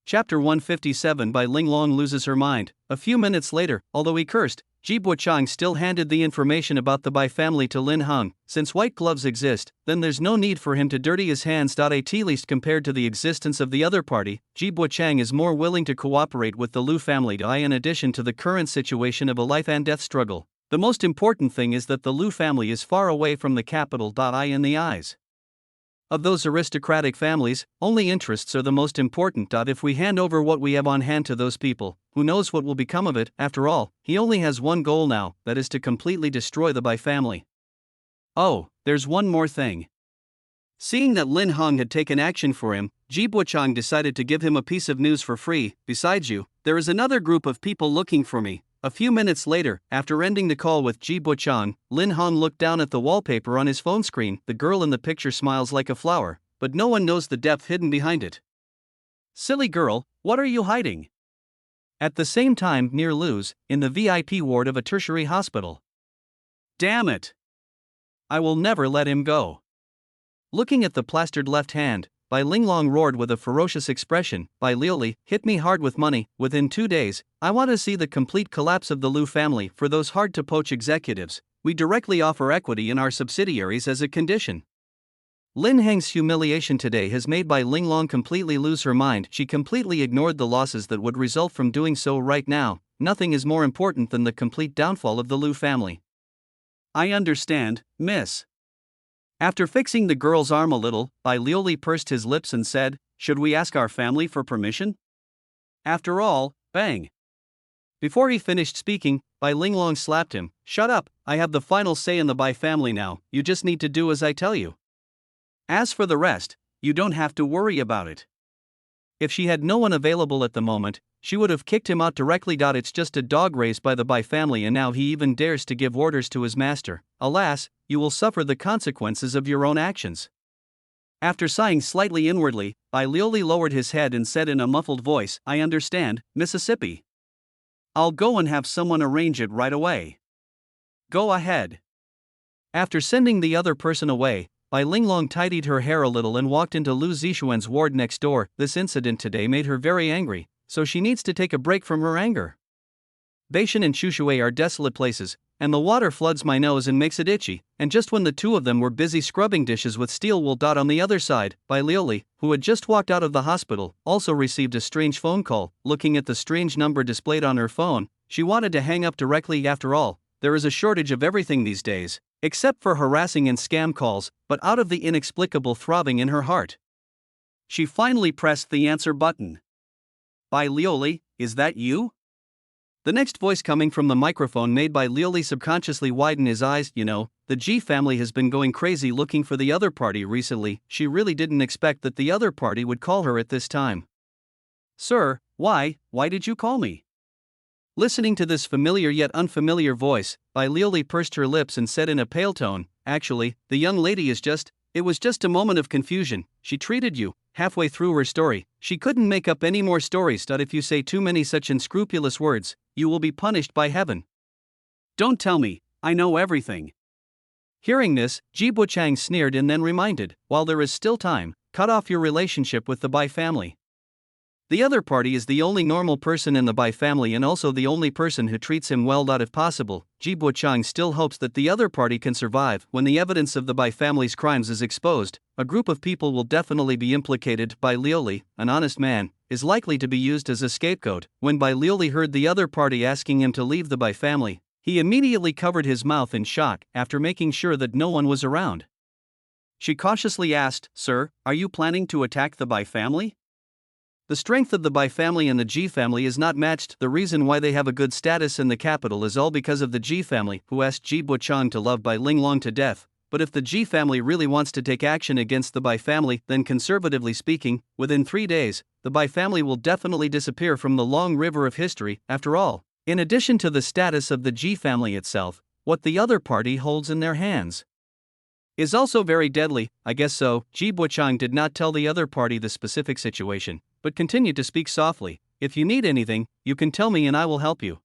Chapter 157. Bai Linglong loses her mind. A few minutes later, although he cursed, Ji Bucheng still handed the information about the Bai family to Lin Heng. Since white gloves exist, then there's no need for him to dirty his hands. At least compared to the existence of the other party, Ji Bucheng is more willing to cooperate with the Lu family. In addition to the current situation of a life and death struggle, the most important thing is that the Lu family is far away from the capital. In the eyes of those aristocratic families, only interests are the most important. If we hand over what we have on hand to those people, who knows what will become of it? After all, he only has one goal now, that is to completely destroy the Bai family. Oh, there's one more thing. Seeing that Lin Heng had taken action for him, Ji Bucheng decided to give him a piece of news for free. Besides you, there is another group of people looking for me. A few minutes later, after ending the call with Ji Bucheng, Lin Heng looked down at the wallpaper on his phone screen. The girl in the picture smiles like a flower, but no one knows the depth hidden behind it. Silly girl, what are you hiding? At the same time, near Lu's, in the VIP ward of a tertiary hospital. Damn it! I will never let him go. Looking at the plastered left hand, Bai Linglong roared with a ferocious expression, Bai Liuli, hit me hard with money. Within 2 days, I want to see the complete collapse of the Lu family. For those hard-to-poach executives, we directly offer equity in our subsidiaries as a condition. Lin Heng's humiliation today has made Bai Linglong completely lose her mind. She completely ignored the losses that would result from doing so. Right now, nothing is more important than the complete downfall of the Lu family. I understand, miss. After fixing the girl's arm a little, Bai Liuli pursed his lips and said, should we ask our family for permission? After all, bang. Before he finished speaking, Bai Linglong slapped him. Shut up, I have the final say in the Bai family now, you just need to do as I tell you. As for the rest, you don't have to worry about it. If she had no one available at the moment, she would have kicked him out directly. It's just a dog raised by the Bai family, and now he even dares to give orders to his master. Alas, you will suffer the consequences of your own actions. After sighing slightly inwardly, Bai Lioli lowered his head and said in a muffled voice, I understand, Mississippi. I'll go and have someone arrange it right away. Go ahead. After sending the other person away, Bai Linglong tidied her hair a little and walked into Lu Zixuan's ward next door. This incident today made her very angry, so she needs to take a break from her anger. Beishan and Shushui are desolate places, and the water floods my nose and makes it itchy, and just when the two of them were busy scrubbing dishes with steel wool. On the other side, Bai Lioli, who had just walked out of the hospital, also received a strange phone call. Looking at the strange number displayed on her phone, she wanted to hang up directly. After all, there is a shortage of everything these days, except for harassing and scam calls. But out of the inexplicable throbbing in her heart, she finally pressed the answer button. Bai Lioli, is that you? The next voice coming from the microphone made Bai Lioli subconsciously widen his eyes. You know, the G family has been going crazy looking for the other party recently. She really didn't expect that the other party would call her at this time. Sir, why did you call me? Listening to this familiar yet unfamiliar voice, Bai Lioli pursed her lips and said in a pale tone, actually, the young lady is just, it was just a moment of confusion. She treated you. Halfway through her story, she couldn't make up any more stories. If you say too many such unscrupulous words, you will be punished by heaven. Don't tell me, I know everything. Hearing this, Ji Buchang sneered and then reminded, while there is still time, cut off your relationship with the Bai family. The other party is the only normal person in the Bai family and also the only person who treats him well. If possible, Ji Buchang still hopes that the other party can survive. When the evidence of the Bai family's crimes is exposed, a group of people will definitely be implicated. Bai Lioli, an honest man, is likely to be used as a scapegoat. When Bai Lioli heard the other party asking him to leave the Bai family, he immediately covered his mouth in shock. After making sure that no one was around, she cautiously asked, Sir, are you planning to attack the Bai family? The strength of the Bai family and the Ji family is not matched. The reason why they have a good status in the capital is all because of the Ji family, who asked Ji Buchang to love Bai Linglong to death. But if the Ji family really wants to take action against the Bai family, then conservatively speaking, within 3 days, the Bai family will definitely disappear from the long river of history. After all, in addition to the status of the Ji family itself, what the other party holds in their hands is also very deadly. I guess so. Ji Buchang did not tell the other party the specific situation, but continued to speak softly. If you need anything, you can tell me and I will help you.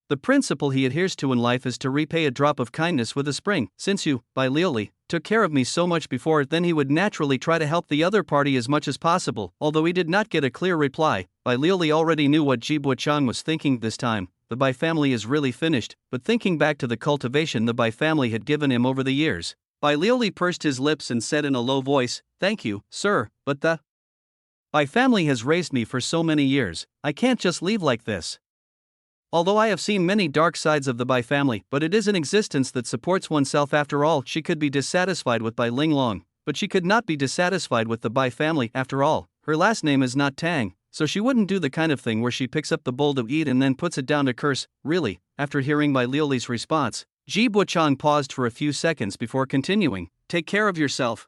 The principle he adheres to in life is to repay a drop of kindness with a spring. Since you, Bai Lioli, took care of me so much before, then he would naturally try to help the other party as much as possible. Although he did not get a clear reply, Bai Lioli already knew what Ji Buchang was thinking this time. The Bai family is really finished. But thinking back to the cultivation the Bai family had given him over the years, Bai Lioli pursed his lips and said in a low voice, Thank you, sir, but the Bai family has raised me for so many years, I can't just leave like this. Although I have seen many dark sides of the Bai family, but it is an existence that supports oneself. After all, she could be dissatisfied with Bai Linglong, but she could not be dissatisfied with the Bai family. After all, her last name is not Tang, so she wouldn't do the kind of thing where she picks up the bowl to eat and then puts it down to curse. Really, after hearing Bai Lioli's response, Ji Buchang paused for a few seconds before continuing, Take care of yourself.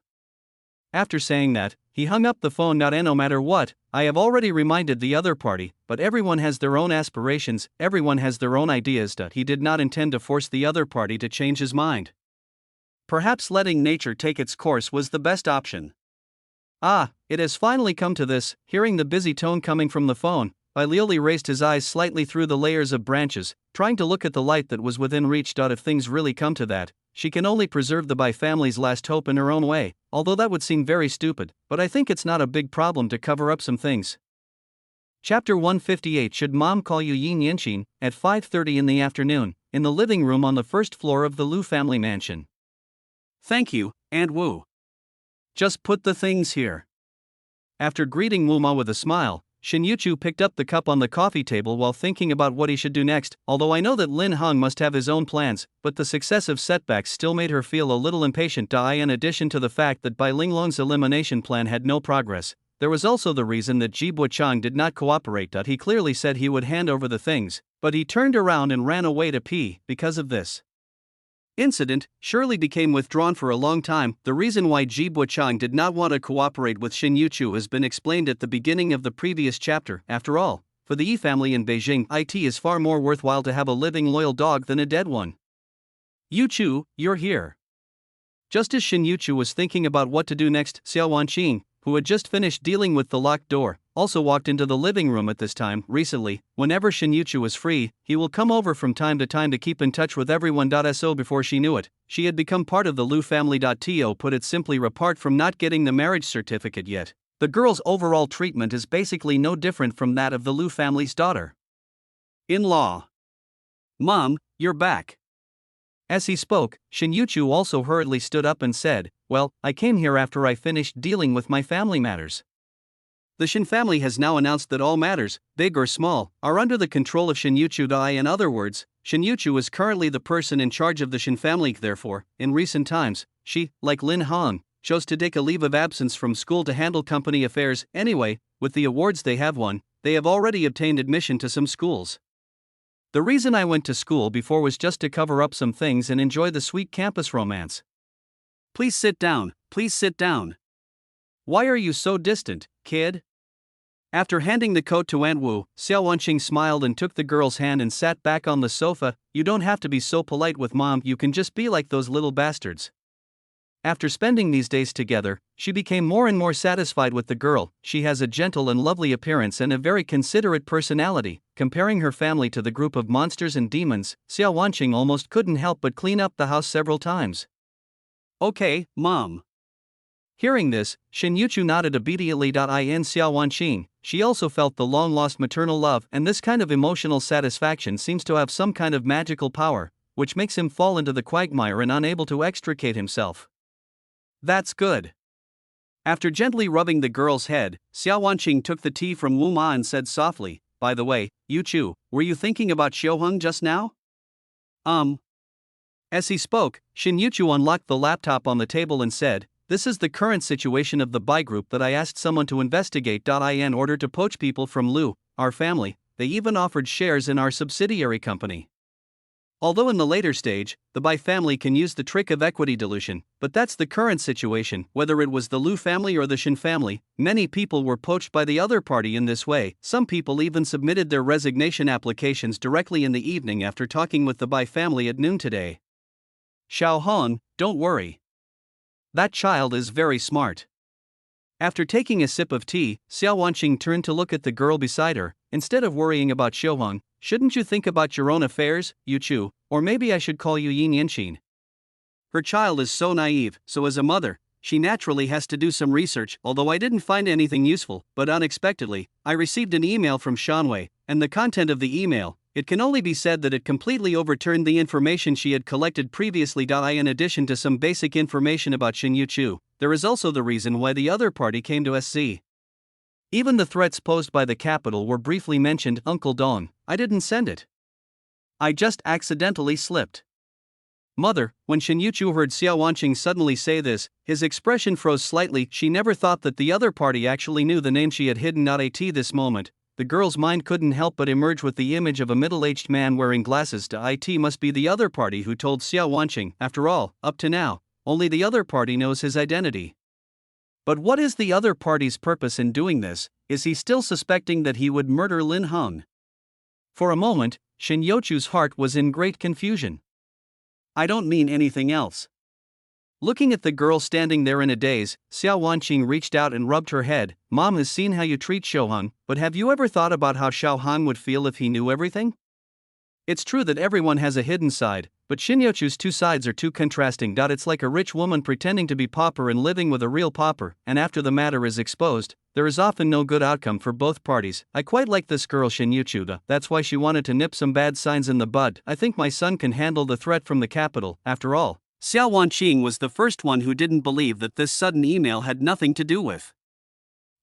After saying that, he hung up the phone. And no matter what, I have already reminded the other party, but everyone has their own aspirations, everyone has their own ideas. He did not intend to force the other party to change his mind. Perhaps letting nature take its course was the best option. Ah, it has finally come to this. Hearing the busy tone coming from the phone, Bai Lioli raised his eyes slightly through the layers of branches, trying to look at the light that was within reach. If things really come to that, she can only preserve the Bai family's last hope in her own way, although that would seem very stupid, but I think it's not a big problem to cover up some things. Chapter 158. Should Mom call you Yin Yinshin? At 5:30 in the afternoon, in the living room on the first floor of the Lu family mansion. Thank you, Aunt Wu. Just put the things here. After greeting Wu Ma with a smile, Shin Yuchu picked up the cup on the coffee table while thinking about what he should do next. Although I know that Lin Hung must have his own plans, but the successive setbacks still made her feel a little impatient. In addition to the fact that Bai Linglong's elimination plan had no progress, there was also the reason that Ji Buchang did not cooperate. He clearly said he would hand over the things, but he turned around and ran away to pee. Because of this, incident, Shirley became withdrawn for a long time. The reason why Ji Buchang did not want to cooperate with Shin Yuchu has been explained at the beginning of the previous chapter. After all, for the Yi family in Beijing, it is far more worthwhile to have a living loyal dog than a dead one. Yuchu, you're here. Just as Shin Yuchu was thinking about what to do next, Xiao Wanqing, who had just finished dealing with the locked door, also walked into the living room at this time. Recently, whenever Shin Yuchu is free, he will come over from time to time to keep in touch with everyone. So before she knew it, she had become part of the Liu family. To put it simply, apart from not getting the marriage certificate yet, the girl's overall treatment is basically no different from that of the Liu family's daughter-in-law. Mom, you're back. As he spoke, Shin Yuchu also hurriedly stood up and said, "Well, I came here after I finished dealing with my family matters." The Shin family has now announced that all matters, big or small, are under the control of Shin Yuchu. In other words, Shin Yuchu is currently the person in charge of the Shin family. Therefore, in recent times, she, like Lin Han, chose to take a leave of absence from school to handle company affairs. Anyway, with the awards they have won, they have already obtained admission to some schools. The reason I went to school before was just to cover up some things and enjoy the sweet campus romance. Please sit down, please sit down. Why are you so distant, kid? After handing the coat to Aunt Wu, Xiao Wanqing smiled and took the girl's hand and sat back on the sofa. You don't have to be so polite with Mom, you can just be like those little bastards. After spending these days together, she became more and more satisfied with the girl. She has a gentle and lovely appearance and a very considerate personality. Comparing her family to the group of monsters and demons, Xiao Wanqing almost couldn't help but clean up the house several times. Okay, Mom. Hearing this, Shin Yuchu nodded obediently. In Xiao Wanqing, she also felt the long-lost maternal love, and this kind of emotional satisfaction seems to have some kind of magical power, which makes him fall into the quagmire and unable to extricate himself. That's good. After gently rubbing the girl's head, Xiao Wanqing took the tea from Wu Ma and said softly, "By the way, Yuchu, were you thinking about Xiaoheng just now?" As he spoke, Shin Yuchu unlocked the laptop on the table and said, "This is the current situation of the Bai group that I asked someone to investigate. In order to poach people from Liu, our family, they even offered shares in our subsidiary company. Although in the later stage, the Bai family can use the trick of equity dilution, but that's the current situation. Whether it was the Liu family or the Shin family, many people were poached by the other party in this way. Some people even submitted their resignation applications directly in the evening after talking with the Bai family at noon today. Xiao Hong, don't worry. That child is very smart." After taking a sip of tea, Xiao Wanqing turned to look at the girl beside her. "Instead of worrying about Xiaoheng, shouldn't you think about your own affairs, Yuchu, or maybe I should call you Yin Yanqin? Her child is so naive, so as a mother, she naturally has to do some research. Although I didn't find anything useful, but unexpectedly, I received an email from Shanwei, and the content of the email, it can only be said that it completely overturned the information she had collected previously. In addition to some basic information about Shin Yuchu, there is also the reason why the other party came to SC. Even the threats posed by the capital were briefly mentioned. Uncle Don, I didn't send it. I just accidentally slipped." Mother, when Shin Yuchu heard Xiao Wanqing suddenly say this, his expression froze slightly. She never thought that the other party actually knew the name she had hidden. At this moment, the girl's mind couldn't help but emerge with the image of a middle-aged man wearing glasses. It must be the other party who told Xiao Wanqing. After all, up to now, only the other party knows his identity. But what is the other party's purpose in doing this? Is he still suspecting that he would murder Lin Heng? For a moment, Shin Yuchu's heart was in great confusion. I don't mean anything else. Looking at the girl standing there in a daze, Xiao Wanqing reached out and rubbed her head. Mom has seen how you treat Xiaoheng, but have you ever thought about how Xiaoheng would feel if he knew everything? It's true that everyone has a hidden side, but Shin Yuchu's two sides are too contrasting. It's like a rich woman pretending to be pauper and living with a real pauper, and after the matter is exposed, there is often no good outcome for both parties. I quite like this girl Shin Yuchu. That's why she wanted to nip some bad signs in the bud. I think my son can handle the threat from the capital. After all, Xiao Wanqing was the first one who didn't believe that this sudden email had nothing to do with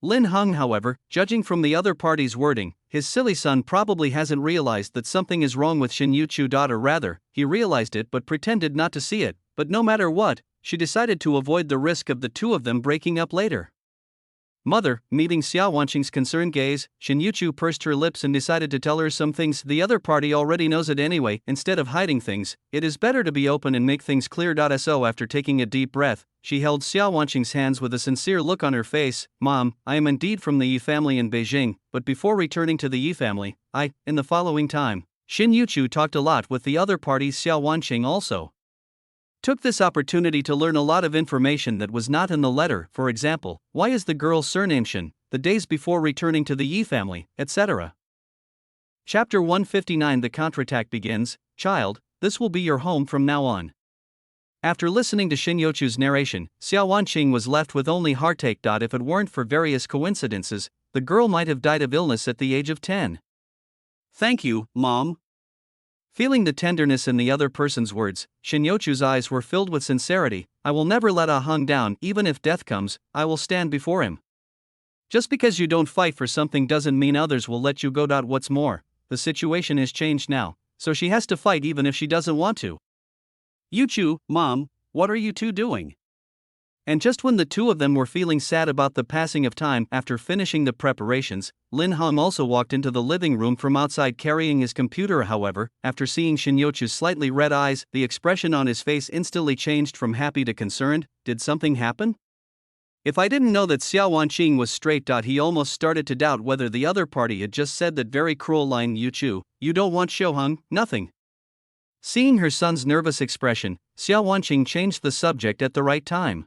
Lin Heng. However, judging from the other party's wording, his silly son probably hasn't realized that something is wrong with Shin Yuchu. Or rather, he realized it but pretended not to see it. But no matter what, she decided to avoid the risk of the two of them breaking up later. Mother, meeting Xiao Wanqing's concerned gaze, Shin Yuchu pursed her lips and decided to tell her some things. The other party already knows it anyway. Instead of hiding things, it is better to be open and make things clear. So after taking a deep breath, she held Xiao Wanqing's hands with a sincere look on her face. Mom, I am indeed from the Yi family in Beijing, but before returning to the Yi family, in the following time, Shin Yuchu talked a lot with the other party's Xiao Wanqing also took this opportunity to learn a lot of information that was not in the letter. For example, why is the girl's surname Shin, the days before returning to the Yi family, etc. Chapter 159. The counterattack begins. Child, this will be your home from now on. After listening to Shin Yuchu's narration, Xiao Wanqing was left with only heartache. If it weren't for various coincidences, the girl might have died of illness at the age of 10. Thank you, Mom. Feeling the tenderness in the other person's words, Shin Yuchu's eyes were filled with sincerity. I will never let Ah Hung down. Even if death comes, I will stand before him. Just because you don't fight for something doesn't mean others will let you go. What's more, the situation is changed now, so she has to fight even if she doesn't want to. Yuchu, Mom, what are you two doing? And just when the two of them were feeling sad about the passing of time, after finishing the preparations, Lin Hung also walked into the living room from outside carrying his computer. However, after seeing Shin Yuchu's slightly red eyes, the expression on his face instantly changed from happy to concerned. Did something happen? If I didn't know that Xiao Wanqing was straight. He almost started to doubt whether the other party had just said that very cruel line. Yuchu, you don't want Xiaohung, nothing. Seeing her son's nervous expression, Xiao Wanqing changed the subject at the right time.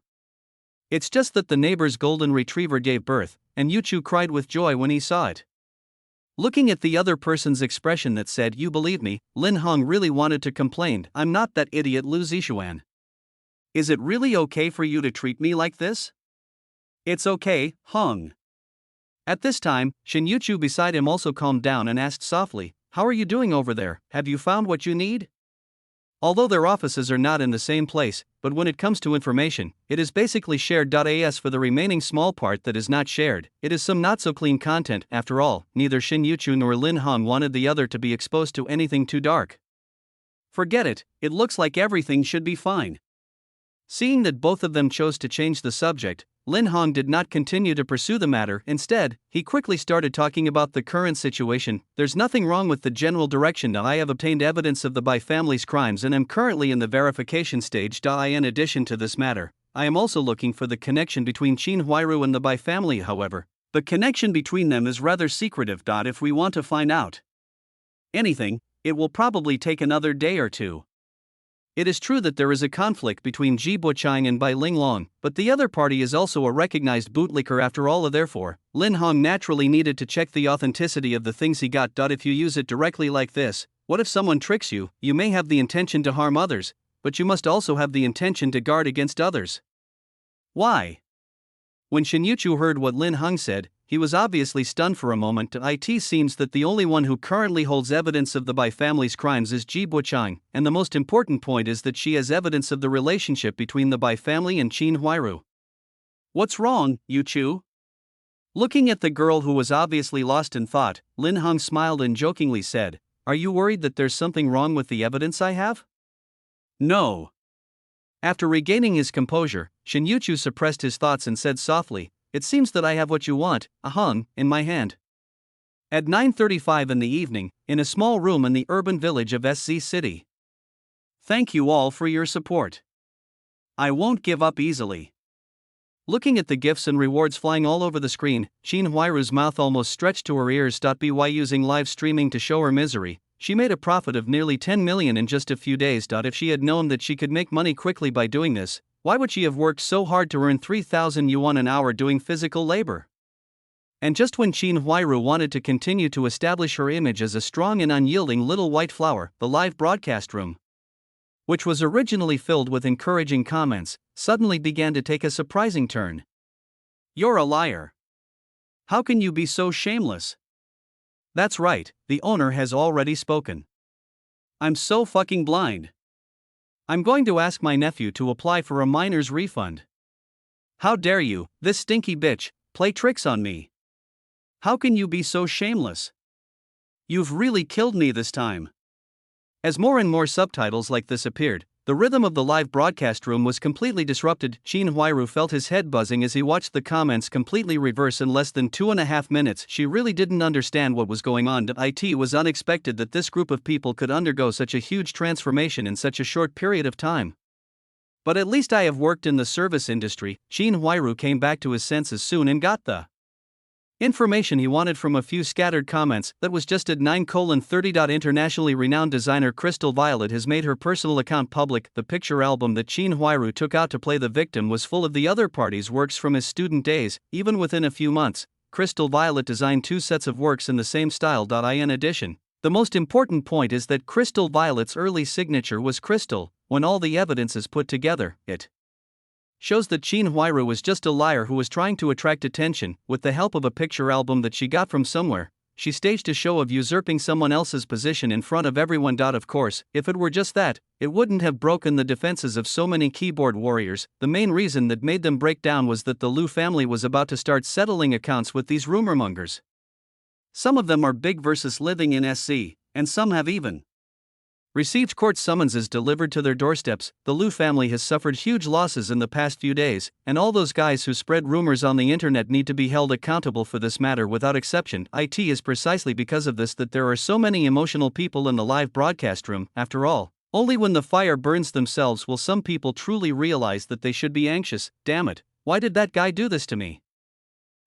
It's just that the neighbor's golden retriever gave birth, and Yuchu cried with joy when he saw it. Looking at the other person's expression that said, you believe me, Lin Hung really wanted to complain. I'm not that idiot Lu Zixuan. Is it really okay for you to treat me like this? It's okay, Hung. At this time, Shin Yuchu beside him also calmed down and asked softly, how are you doing over there? Have you found what you need? Although their offices are not in the same place, but when it comes to information, it is basically shared. As for the remaining small part that is not shared, it is some not so clean content. After all, neither Shin Yuchu nor Lin Hung wanted the other to be exposed to anything too dark. Forget it, it looks like everything should be fine. Seeing that both of them chose to change the subject, Lin Hong did not continue to pursue the matter. Instead, he quickly started talking about the current situation. There's nothing wrong with the general direction. I have obtained evidence of the Bai family's crimes and am currently in the verification stage. In addition to this matter, I am also looking for the connection between Qin Huairu and the Bai family. However, the connection between them is rather secretive. If we want to find out anything, it will probably take another day or two. It is true that there is a conflict between Ji Buqiang and Bai Linglong, but the other party is also a recognized bootlicker after all. Therefore, Lin Hong naturally needed to check the authenticity of the things he got. If you use it directly like this, what if someone tricks you? You may have the intention to harm others, but you must also have the intention to guard against others. Why? When Shin Yuchu heard what Lin Hong said, he was obviously stunned for a moment. It seems that the only one who currently holds evidence of the Bai family's crimes is Ji Buqiang, and the most important point is that she has evidence of the relationship between the Bai family and Qin Huairu. What's wrong, Yuchu? Looking at the girl who was obviously lost in thought, Lin Hong smiled and jokingly said, are you worried that there's something wrong with the evidence I have? No. After regaining his composure, Shin Yuchu suppressed his thoughts and said softly, it seems that I have what you want, a hung, in my hand. At 9:35 in the evening, in a small room in the urban village of SZ City. Thank you all for your support. I won't give up easily. Looking at the gifts and rewards flying all over the screen, Qin Huairu's mouth almost stretched to her ears. By using live streaming to show her misery, she made a profit of nearly 10 million in just a few days. If she had known that she could make money quickly by doing this, why would she have worked so hard to earn 3,000 yuan an hour doing physical labor? And just when Qin Huairu wanted to continue to establish her image as a strong and unyielding little white flower, the live broadcast room, which was originally filled with encouraging comments, suddenly began to take a surprising turn. You're a liar. How can you be so shameless? That's right, the owner has already spoken. I'm so fucking blind. I'm going to ask my nephew to apply for a minor's refund. How dare you, this stinky bitch, play tricks on me? How can you be so shameless? You've really killed me this time. As more and more subtitles like this appeared, The rhythm of the live broadcast room was completely disrupted. Chin Huiru felt his head buzzing as he watched the comments completely reverse in less than 2.5 minutes. She really didn't understand what was going on. It was unexpected that this group of people could undergo such a huge transformation in such a short period of time. But at least I have worked in the service industry. Chin Huiru came back to his senses soon and got the information he wanted from a few scattered comments. That was just at 9:30. Internationally renowned designer Crystal Violet has made her personal account public. The picture album that Chin Huiru took out to play the victim was full of the other party's works from his student days. Even within a few months, Crystal Violet designed 2 sets of works in the same style. In addition, the most important point is that Crystal Violet's early signature was crystal. When all the evidence is put together, it shows that Chin Huiru was just a liar who was trying to attract attention. With the help of a picture album that she got from somewhere, she staged a show of usurping someone else's position in front of everyone. Of course, if it were just that, it wouldn't have broken the defenses of so many keyboard warriors. The main reason that made them break down was that the Liu family was about to start settling accounts with these rumormongers. Some of them are big versus living in SC, and some have even received court summonses delivered to their doorsteps. The Liu family has suffered huge losses in the past few days, and all those guys who spread rumors on the internet need to be held accountable for this matter without exception. It is precisely because of this that there are so many emotional people in the live broadcast room. After all, only when the fire burns themselves will some people truly realize that they should be anxious. Damn it, why did that guy do this to me?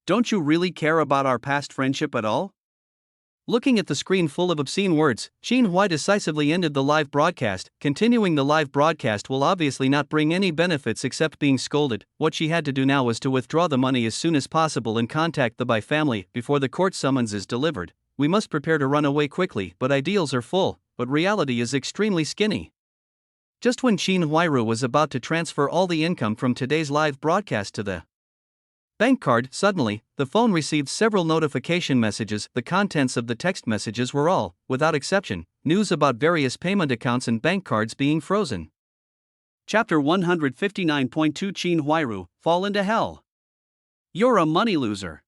Don't you really care about our past friendship at all? Looking at the screen full of obscene words, Chin Hui decisively ended the live broadcast. Continuing the live broadcast will obviously not bring any benefits except being scolded. What she had to do now was to withdraw the money as soon as possible and contact the Bai family before the court summons is delivered. We must prepare to run away quickly, but ideals are full, but reality is extremely skinny. Just when Chin Huiru was about to transfer all the income from today's live broadcast to the bank card, suddenly, the phone received several notification messages. The contents of the text messages were all, without exception, news about various payment accounts and bank cards being frozen. Chapter 159.2 Chin Huiru, Fall into Hell. You're a money loser.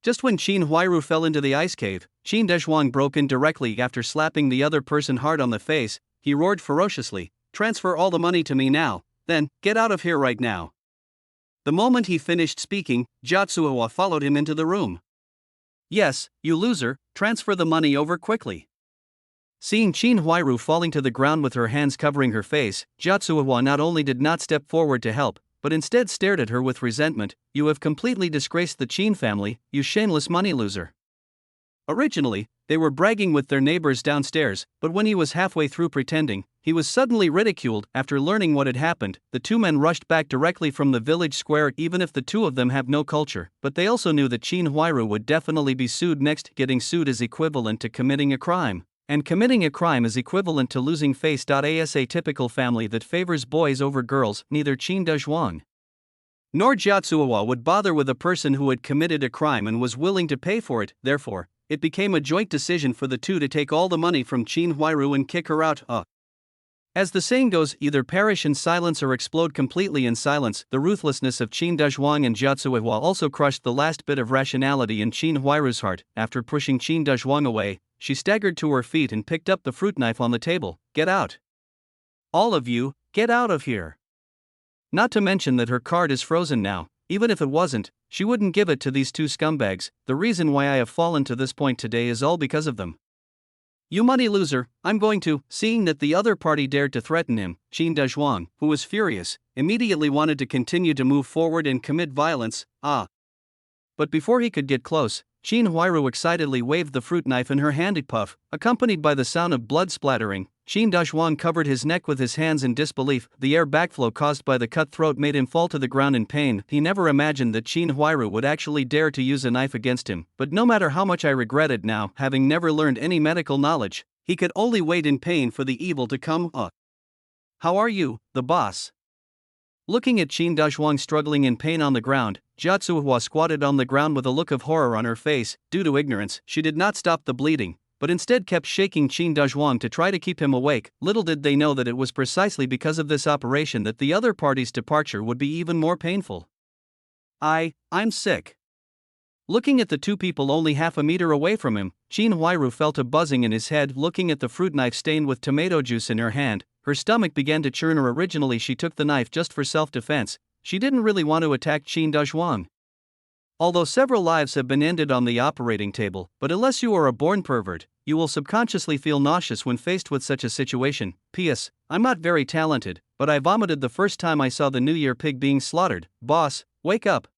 Just when Chin Huiru fell into the ice cave, Qin Dezhuang broke in directly after slapping the other person hard on the face. He roared ferociously, "Transfer all the money to me now, then, get out of here right now." The moment he finished speaking, Jia Tsuhua followed him into the room. "Yes, you loser, transfer the money over quickly." Seeing Chin Huiru falling to the ground with her hands covering her face, Jia Tsuhua not only did not step forward to help, but instead stared at her with resentment. "You have completely disgraced the Qin family, you shameless money loser." Originally, they were bragging with their neighbors downstairs, but when he was halfway through pretending, he was suddenly ridiculed. After learning what had happened, the two men rushed back directly from the village square. Even if the two of them have no culture, but they also knew that Chin Huiru would definitely be sued next. Getting sued is equivalent to committing a crime, and committing a crime is equivalent to losing face. As a typical family that favors boys over girls, neither Qin Dezhuang nor Jia Tsuhua would bother with a person who had committed a crime and was willing to pay for it. Therefore, it became a joint decision for the two to take all the money from Chin Huiru and kick her out. As the saying goes, either perish in silence or explode completely in silence. The ruthlessness of Qin Dezhuang and Jia Tsuhua also crushed the last bit of rationality in Chin Huiru's heart. After pushing Qin Dezhuang away, she staggered to her feet and picked up the fruit knife on the table. "Get out. All of you, get out of here." Not to mention that her card is frozen now. Even if it wasn't, she wouldn't give it to these two scumbags. The reason why I have fallen to this point today is all because of them. "You money loser, I'm going to." Seeing that the other party dared to threaten him, Qin Dezhuang, who was furious, immediately wanted to continue to move forward and commit violence. But before he could get close, Qin Huiru excitedly waved the fruit knife in her hand. Puff, accompanied by the sound of blood splattering, Qin Dezhuang covered his neck with his hands in disbelief. The air backflow caused by the cut throat made him fall to the ground in pain. He never imagined that Qin Huiru would actually dare to use a knife against him. But no matter how much I regret it now, having never learned any medical knowledge, he could only wait in pain for the evil to come. "How are you, the boss?" Looking at Qin Dezhuang struggling in pain on the ground, Jia Tsuhua squatted on the ground with a look of horror on her face. Due to ignorance, she did not stop the bleeding, but instead kept shaking Qin Dezhuang to try to keep him awake. Little did they know that it was precisely because of this operation that the other party's departure would be even more painful. I'm sick." Looking at the two people only half a meter away from him, Qin Huiru felt a buzzing in his head. Looking at the fruit knife stained with tomato juice in her hand, her stomach began to churn. Originally she took the knife just for self-defense, she didn't really want to attack Qin Dazhuang. Although several lives have been ended on the operating table, but unless you are a born pervert, you will subconsciously feel nauseous when faced with such a situation. P.S. I'm not very talented, but I vomited the first time I saw the New Year pig being slaughtered. Boss, wake up.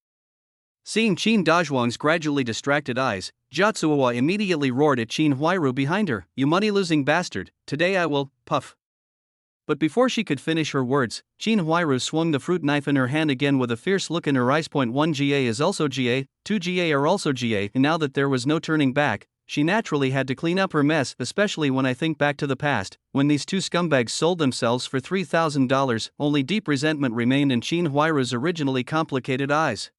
Seeing Qin Dazhuang's gradually distracted eyes, Jia Tsuohua immediately roared at Qin Huairu behind her, "You money-losing bastard, today I will," puff. But before she could finish her words, Qin Huairu swung the fruit knife in her hand again with a fierce look in her eyes. 1 GA is also GA, 2 GA are also GA, and now that there was no turning back, she naturally had to clean up her mess, especially when I think back to the past, when these two scumbags sold themselves for $3,000, only deep resentment remained in Qin Huairu's originally complicated eyes.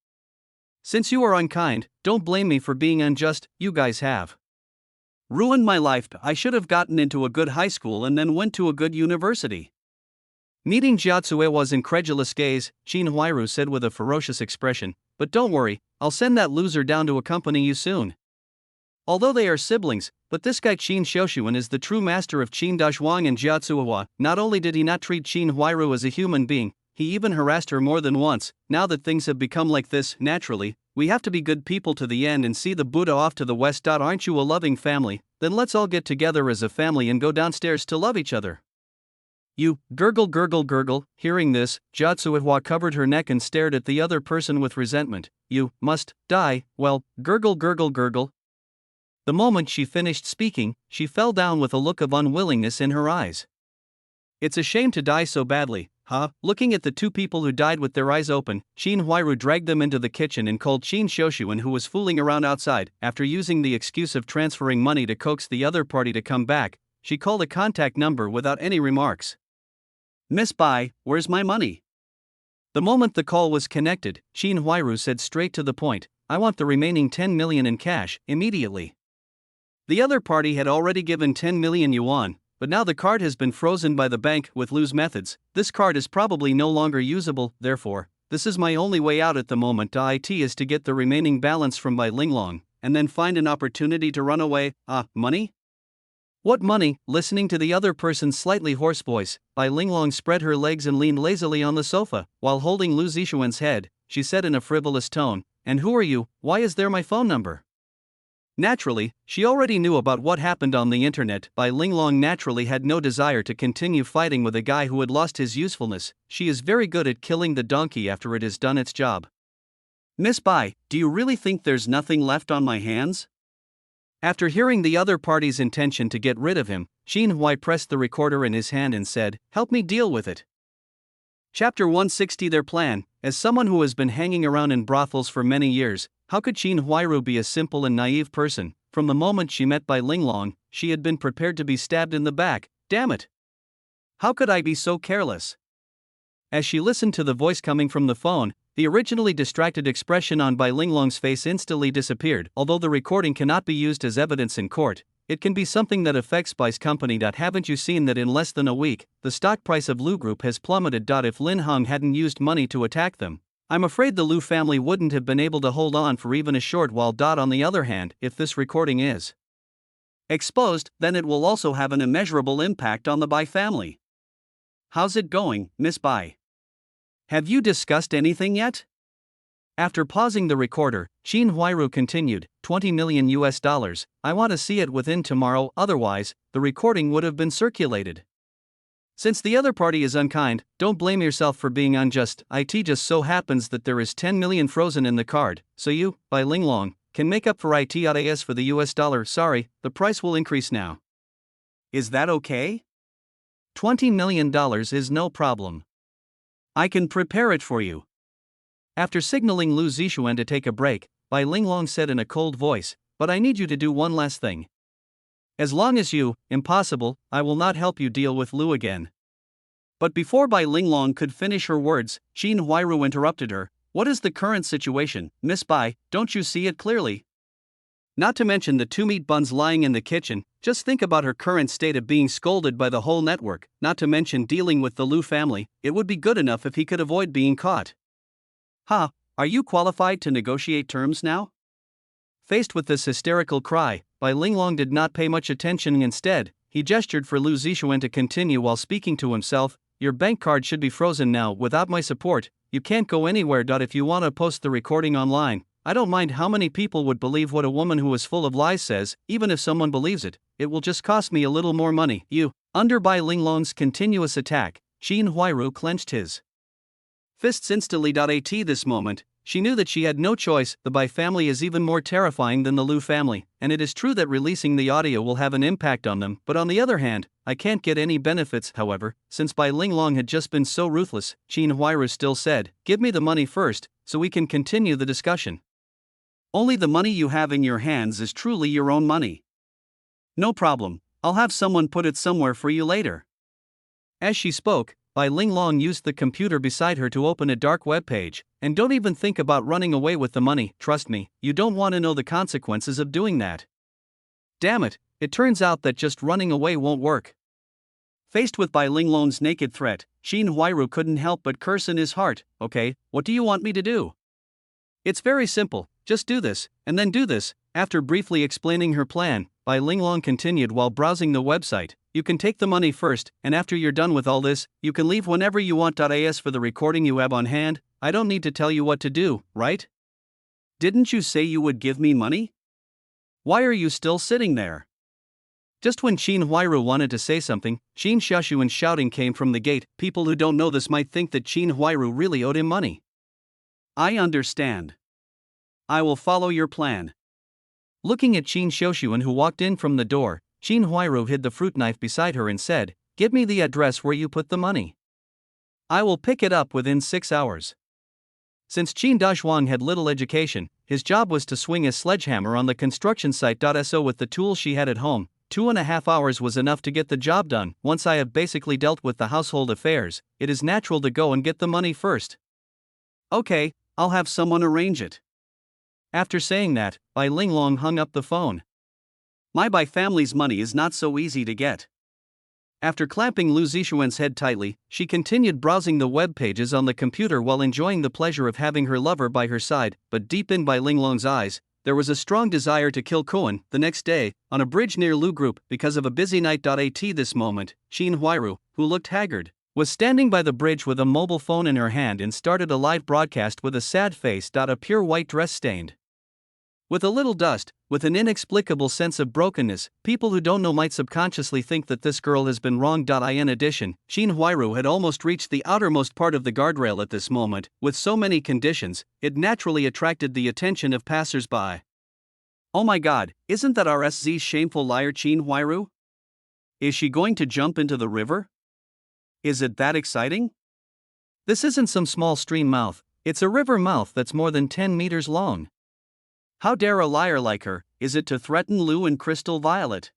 Since you are unkind, don't blame me for being unjust, you guys have ruined my life. I should have gotten into a good high school and then went to a good university. Meeting Jia Tsuohua's incredulous gaze, Qin Huairu said with a ferocious expression, "But don't worry, I'll send that loser down to accompany you soon." Although they are siblings, but this guy Qin Xiaoshuan is the true master of Qin Dazhuang and Jia Tsuohua. Not only did he not treat Qin Huairu as a human being, he even harassed her more than once. Now that things have become like this, naturally, we have to be good people to the end and see the Buddha off to the west. Aren't you a loving family? Then let's all get together as a family and go downstairs to love each other. You, gurgle gurgle gurgle. Hearing this, Jia Tsuohua covered her neck and stared at the other person with resentment. You must die, well, gurgle gurgle gurgle. The moment she finished speaking, she fell down with a look of unwillingness in her eyes. It's a shame to die so badly, huh? Looking at the two people who died with their eyes open, Qin Huairu dragged them into the kitchen and called Qin Xiaoshuan, who was fooling around outside. After using the excuse of transferring money to coax the other party to come back, she called a contact number without any remarks. "Miss Bai, where's my money?" The moment the call was connected, Qin Huairu said straight to the point, "I want the remaining 10 million in cash, immediately." The other party had already given 10 million yuan, but now the card has been frozen by the bank with loose methods. This card is probably no longer usable, therefore, this is my only way out at the moment. It is to get the remaining balance from Bai Linglong, and then find an opportunity to run away. Money? What money? Listening to the other person's slightly hoarse voice, Bai Linglong spread her legs and leaned lazily on the sofa, while holding Lu Zishuan's head. She said in a frivolous tone, "And who are you? Why is there my phone number?" Naturally, she already knew about what happened on the internet. Bai Linglong naturally had no desire to continue fighting with a guy who had lost his usefulness. She is very good at killing the donkey after it has done its job. "Miss Bai, do you really think there's nothing left on my hands?" After hearing the other party's intention to get rid of him, Qin Huai pressed the recorder in his hand and said, "Help me deal with it." Chapter 160. Their plan. As someone who has been hanging around in brothels for many years, how could Qin Huairu be a simple and naive person? From the moment she met Bai Linglong, she had been prepared to be stabbed in the back. Damn it! How could I be so careless? As she listened to the voice coming from the phone, the originally distracted expression on Bai Linglong's face instantly disappeared. Although the recording cannot be used as evidence in court, it can be something that affects Bai's company. Haven't you seen that in less than a week, the stock price of Lu Group has plummeted? If Lin Heng hadn't used money to attack them, I'm afraid the Lu family wouldn't have been able to hold on for even a short while. On the other hand, if this recording is exposed, then it will also have an immeasurable impact on the Bai family. How's it going, Miss Bai? Have you discussed anything yet? After pausing the recorder, Qin Huairu continued, $20 million. I want to see it within tomorrow, otherwise, the recording would have been circulated. Since the other party is unkind, don't blame yourself for being unjust. It just so happens that there is 10 million frozen in the card, so you, Bai Linglong, can make up for ITAS for the US dollar. Sorry, the price will increase now. Is that okay? $20 million is no problem. I can prepare it for you. After signaling Lu Zishuan to take a break, Bai Linglong said in a cold voice, "But I need you to do one last thing. As long as you, impossible, I will not help you deal with Lu again." But before Bai Linglong could finish her words, Qin Huairu interrupted her. "What is the current situation, Miss Bai? Don't you see it clearly? Not to mention the 2 meat buns lying in the kitchen, just think about her current state of being scolded by the whole network, not to mention dealing with the Lu family. It would be good enough if he could avoid being caught." Are you qualified to negotiate terms now? Faced with this hysterical cry, Bai Linglong did not pay much attention. Instead, He gestured for Lu Zixuan to continue while speaking to himself. Your bank card should be frozen now. Without my support, you can't go anywhere. If you want to post the recording online, I don't mind how many people would believe what a woman who is full of lies says. Even if someone believes it, it will just cost me a little more money. Under Bai Linglong's continuous attack, Qin Huairu clenched his fists instantly. At this moment, she knew that she had no choice. The Bai family is even more terrifying than the Lu family, and it is true that releasing the audio will have an impact on them, but on the other hand, I can't get any benefits. However, since Bai Linglong had just been so ruthless, Qin Huairu still said, "Give me the money first, so we can continue the discussion. Only the money you have in your hands is truly your own money." "No problem, I'll have someone put it somewhere for you later." As she spoke, Bai Linglong used the computer beside her to open a dark web page. "And don't even think about running away with the money, trust me, you don't want to know the consequences of doing that." Damn it, it turns out that just running away won't work. Faced with Bai Linglong's naked threat, Qin Huairu couldn't help but curse in his heart. "Okay, what do you want me to do?" "It's very simple, just do this, and then do this." After briefly explaining her plan, Bai Linglong continued while browsing the website. "You can take the money first, and after you're done with all this, you can leave whenever you want. As for the recording you have on hand, I don't need to tell you what to do, right? Didn't you say you would give me money? Why are you still sitting there?" Just when Qin Huairu wanted to say something, Qin Shushuan's shouting came from the gate. People who don't know this might think that Qin Huairu really owed him money. "I understand. I will follow your plan." Looking at Qin Shushuan, who walked in from the door, Qin Huairu hid the fruit knife beside her and said, "Give me the address where you put the money. I will pick it up within 6 hours." Since Qin Dazhuang had little education, his job was to swing a sledgehammer on the construction site. So with the tools she had at home, 2.5 hours was enough to get the job done. "Once I have basically dealt with the household affairs, it is natural to go and get the money first." "Okay, I'll have someone arrange it." After saying that, Bai Linglong hung up the phone. My Bai family's money is not so easy to get. After clamping Lu Zixuan's head tightly, she continued browsing the web pages on the computer while enjoying the pleasure of having her lover by her side. But deep in Bai Linglong's eyes, there was a strong desire to kill Cohen. The next day, on a bridge near Lu Group, because of a busy night. At this moment, Qin Huairu, who looked haggard, was standing by the bridge with a mobile phone in her hand and started a live broadcast with a sad face. A pure white dress stained with a little dust, with an inexplicable sense of brokenness. People who don't know might subconsciously think that this girl has been wronged. In addition, Qin Huairu had almost reached the outermost part of the guardrail at this moment. With so many conditions, it naturally attracted the attention of passers-by. "Oh my god, isn't that RSZ's shameful liar Qin Huairu? Is she going to jump into the river? Is it that exciting? This isn't some small stream mouth, it's a river mouth that's more than 10 meters long. How dare a liar like her, is it to threaten Lu and Crystal Violet?"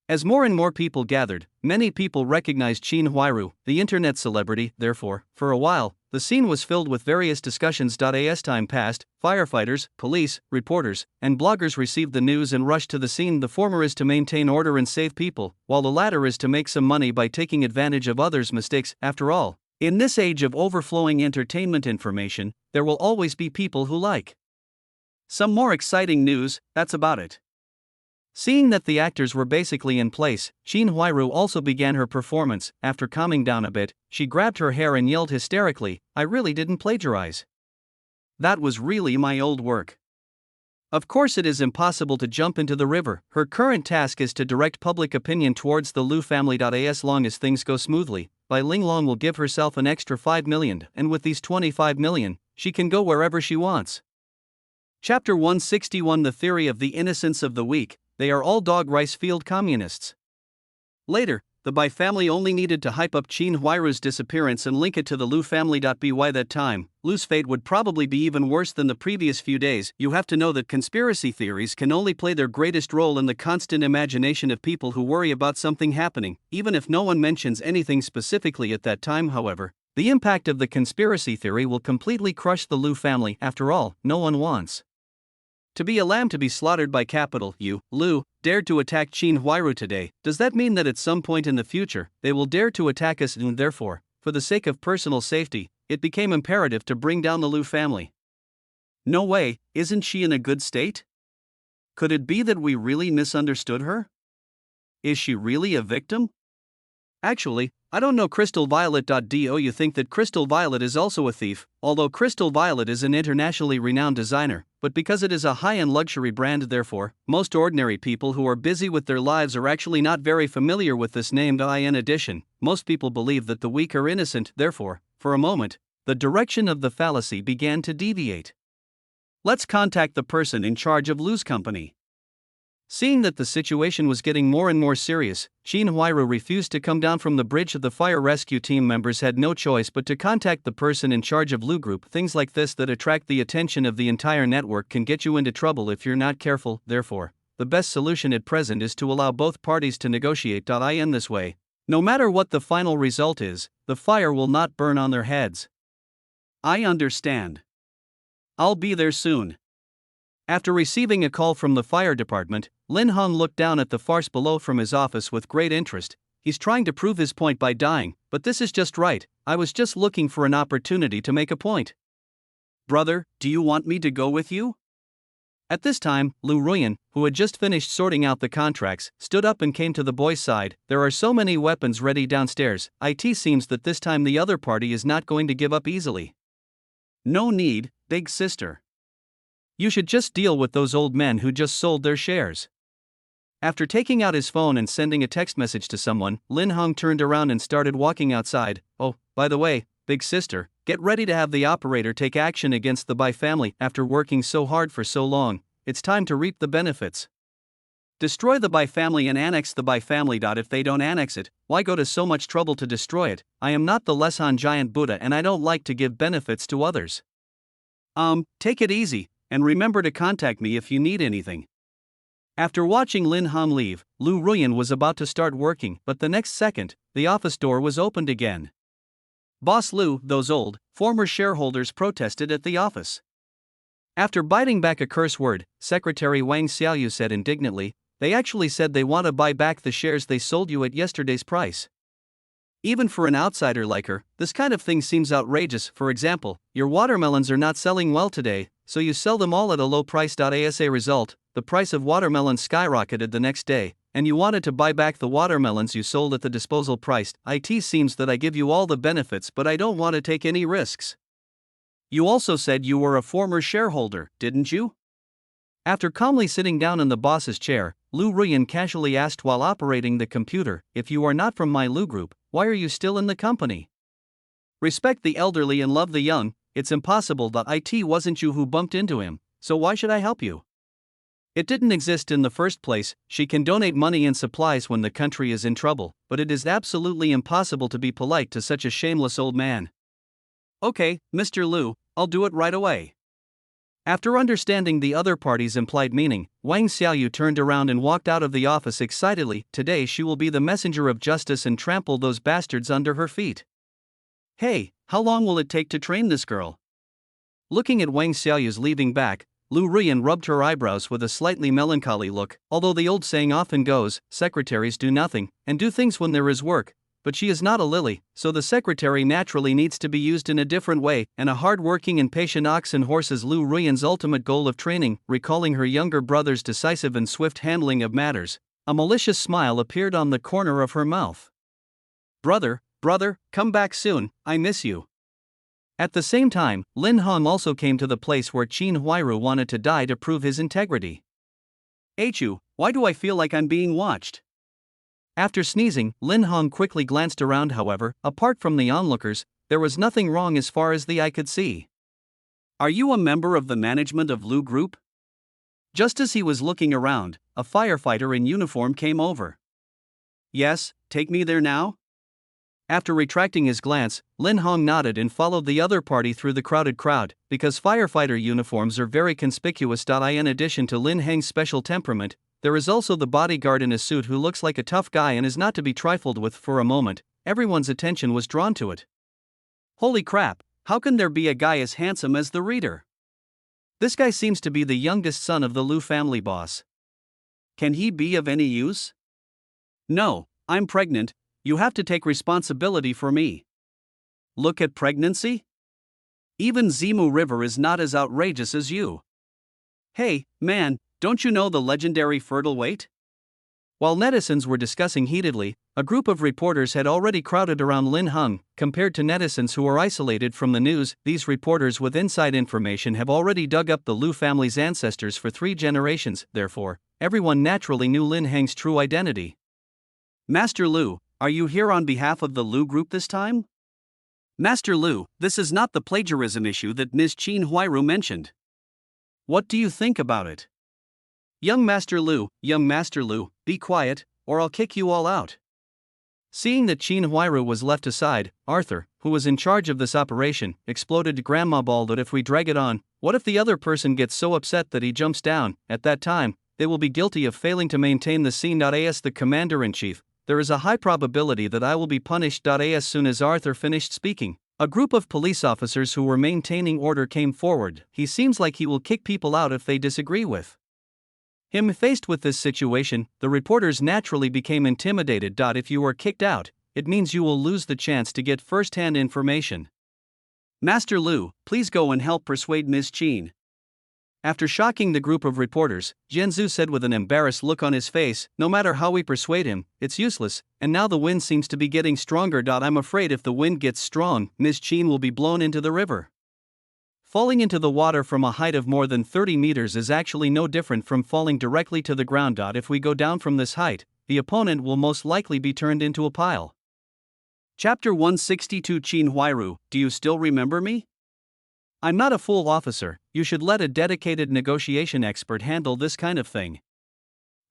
As more and more people gathered, many people recognized Qin Huairu, the internet celebrity. Therefore, for a while, the scene was filled with various discussions. As time passed, firefighters, police, reporters, and bloggers received the news and rushed to the scene. The former is to maintain order and save people, while the latter is to make some money by taking advantage of others' mistakes. After all, in this age of overflowing entertainment information, there will always be people who like some more exciting news. That's about it. Seeing that the actors were basically in place, Qin Huairu also began her performance. After calming down a bit, she grabbed her hair and yelled hysterically, "I really didn't plagiarize. That was really my old work. Of course it is impossible to jump into the river." Her current task is to direct public opinion towards the Lu family. As long as things go smoothly, Bai Linglong will give herself an extra 5 million, and with these 25 million, she can go wherever she wants. Chapter 161: The Theory of the Innocence of the Weak. They are all dog rice field communists. Later, the Bai family only needed to hype up Qin Huairu's disappearance and link it to the Lu family. By that time, Lu's fate would probably be even worse than the previous few days. You have to know that conspiracy theories can only play their greatest role in the constant imagination of people who worry about something happening, even if no one mentions anything specifically at that time. However, the impact of the conspiracy theory will completely crush the Lu family. After all, no one wants to be a lamb to be slaughtered by capital U. Lu dared to attack Qin Huairu today. Does that mean that at some point in the future, they will dare to attack us? And therefore, for the sake of personal safety, it became imperative to bring down the Lu family. No way, isn't she in a good state? Could it be that we really misunderstood her? Is she really a victim? Actually, I don't know Crystal Violet. Do you think that Crystal Violet is also a thief? Although Crystal Violet is an internationally renowned designer, but because it is a high-end luxury brand, therefore, most ordinary people who are busy with their lives are actually not very familiar with this name. In addition, most people believe that the weak are innocent, therefore, for a moment, the direction of the fallacy began to deviate. Let's contact the person in charge of Lou's company. Seeing that the situation was getting more and more serious, Chin Huiru refused to come down from the bridge. The fire rescue team members had no choice but to contact the person in charge of Lu Group. Things like this that attract the attention of the entire network can get you into trouble if you're not careful. Therefore, the best solution at present is to allow both parties to negotiate. In this way, no matter what the final result is, the fire will not burn on their heads. I understand. I'll be there soon. After receiving a call from the fire department, Lin Hong looked down at the farce below from his office with great interest. He's trying to prove his point by dying, but this is just right. I was just looking for an opportunity to make a point. Brother, do you want me to go with you? At this time, Lu Ruyan, who had just finished sorting out the contracts, stood up and came to the boy's side. There are so many weapons ready downstairs. It seems that this time the other party is not going to give up easily. No need, big sister. You should just deal with those old men who just sold their shares. After taking out his phone and sending a text message to someone, Lin Hong turned around and started walking outside. Oh, by the way, big sister, get ready to have the operator take action against the Bai family. After working so hard for so long, it's time to reap the benefits. Destroy the Bai family and annex the Bai family. If they don't annex it, why go to so much trouble to destroy it? I am not the Lesan giant Buddha and I don't like to give benefits to others. Take it easy. And remember to contact me if you need anything. After watching Lin Hong leave, Lu Ruyan was about to start working, but the next second, the office door was opened again. Boss Lu, those old, former shareholders protested at the office. After biting back a curse word, Secretary Wang Xiaoyu said indignantly, they actually said they want to buy back the shares they sold you at yesterday's price. Even for an outsider like her, this kind of thing seems outrageous. For example, your watermelons are not selling well today, so you sell them all at a low price. As a result, the price of watermelons skyrocketed the next day, and you wanted to buy back the watermelons you sold at the disposal price. It seems that I give you all the benefits, but I don't want to take any risks. You also said you were a former shareholder, didn't you? After calmly sitting down in the boss's chair, Lu Ruyan casually asked while operating the computer, if you are not from my Lu Group, why are you still in the company? Respect the elderly and love the young. It's impossible. It wasn't you who bumped into him, so why should I help you? It didn't exist in the first place. She can donate money and supplies when the country is in trouble, but it is absolutely impossible to be polite to such a shameless old man. Okay, Mr. Lu, I'll do it right away. After understanding the other party's implied meaning, Wang Xiaoyu turned around and walked out of the office excitedly. Today she will be the messenger of justice and trample those bastards under her feet. Hey, how long will it take to train this girl? Looking at Wang Xiaoyu's leaving back, Lu Ruyan rubbed her eyebrows with a slightly melancholy look. Although the old saying often goes, secretaries do nothing, and do things when there is work, but she is not a lily, so the secretary naturally needs to be used in a different way, and a hard-working and patient ox and horse is Lu Ruyan's ultimate goal of training. Recalling her younger brother's decisive and swift handling of matters, a malicious smile appeared on the corner of her mouth. Brother, come back soon, I miss you. At the same time, Lin Hong also came to the place where Chin Huiru wanted to die to prove his integrity. Chu, why do I feel like I'm being watched? After sneezing, Lin Hong quickly glanced around. However, apart from the onlookers, there was nothing wrong as far as the eye could see. Are you a member of the management of Lu Group? Just as he was looking around, a firefighter in uniform came over. Yes, take me there now? After retracting his glance, Lin Hong nodded and followed the other party through the crowded crowd, because firefighter uniforms are very conspicuous. In addition to Lin Heng's special temperament, there is also the bodyguard in a suit who looks like a tough guy and is not to be trifled with. For a moment, everyone's attention was drawn to it. Holy crap, how can there be a guy as handsome as the reader? This guy seems to be the youngest son of the Lu family boss. Can he be of any use? No, I'm pregnant. You have to take responsibility for me. Look at pregnancy? Even Zimu River is not as outrageous as you. Hey, man, don't you know the legendary fertile weight? While netizens were discussing heatedly, a group of reporters had already crowded around Lin Hung. Compared to netizens who are isolated from the news, these reporters with inside information have already dug up the Liu family's ancestors for 3 generations, therefore, everyone naturally knew Lin Hang's true identity. Master Liu, are you here on behalf of the Liu group this time? Master Liu, this is not the plagiarism issue that Ms. Qin Huairu mentioned. What do you think about it? Young Master Liu, be quiet, or I'll kick you all out. Seeing that Qin Huairu was left aside, Arthur, who was in charge of this operation, exploded. Grandma bawled that if we drag it on, what if the other person gets so upset that he jumps down? At that time, they will be guilty of failing to maintain the scene. As the commander-in-chief, there is a high probability that I will be punished. As soon as Arthur finished speaking, a group of police officers who were maintaining order came forward. He seems like he will kick people out if they disagree with him. Faced with this situation, the reporters naturally became intimidated. If you are kicked out, it means you will lose the chance to get first-hand information. Master Liu, please go and help persuade Ms. Qin. After shocking the group of reporters, Zhenzu said with an embarrassed look on his face, no matter how we persuade him, it's useless, and now the wind seems to be getting stronger. I'm afraid if the wind gets strong, Ms. Qin will be blown into the river. Falling into the water from a height of more than 30 meters is actually no different from falling directly to the ground. If we go down from this height, the opponent will most likely be turned into a pile. Chapter 162. Qin Huairu, do you still remember me? I'm not a fool, officer. You should let a dedicated negotiation expert handle this kind of thing.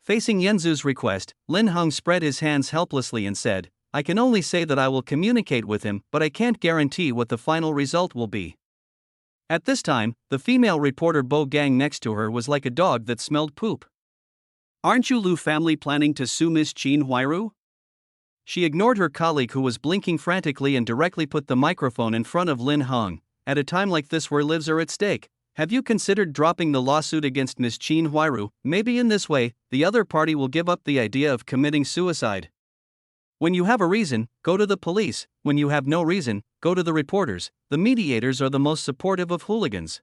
Facing Yanzu's request, Lin Hung spread his hands helplessly and said, I can only say that I will communicate with him, but I can't guarantee what the final result will be. At this time, the female reporter Bo Gang next to her was like a dog that smelled poop. Aren't you Liu family planning to sue Miss Qin Huairu? She ignored her colleague who was blinking frantically and directly put the microphone in front of Lin Hung. At a time like this where lives are at stake, have you considered dropping the lawsuit against Miss Qin Huairu? Maybe in this way, the other party will give up the idea of committing suicide. When you have a reason, go to the police. When you have no reason, go to the reporters. The mediators are the most supportive of hooligans.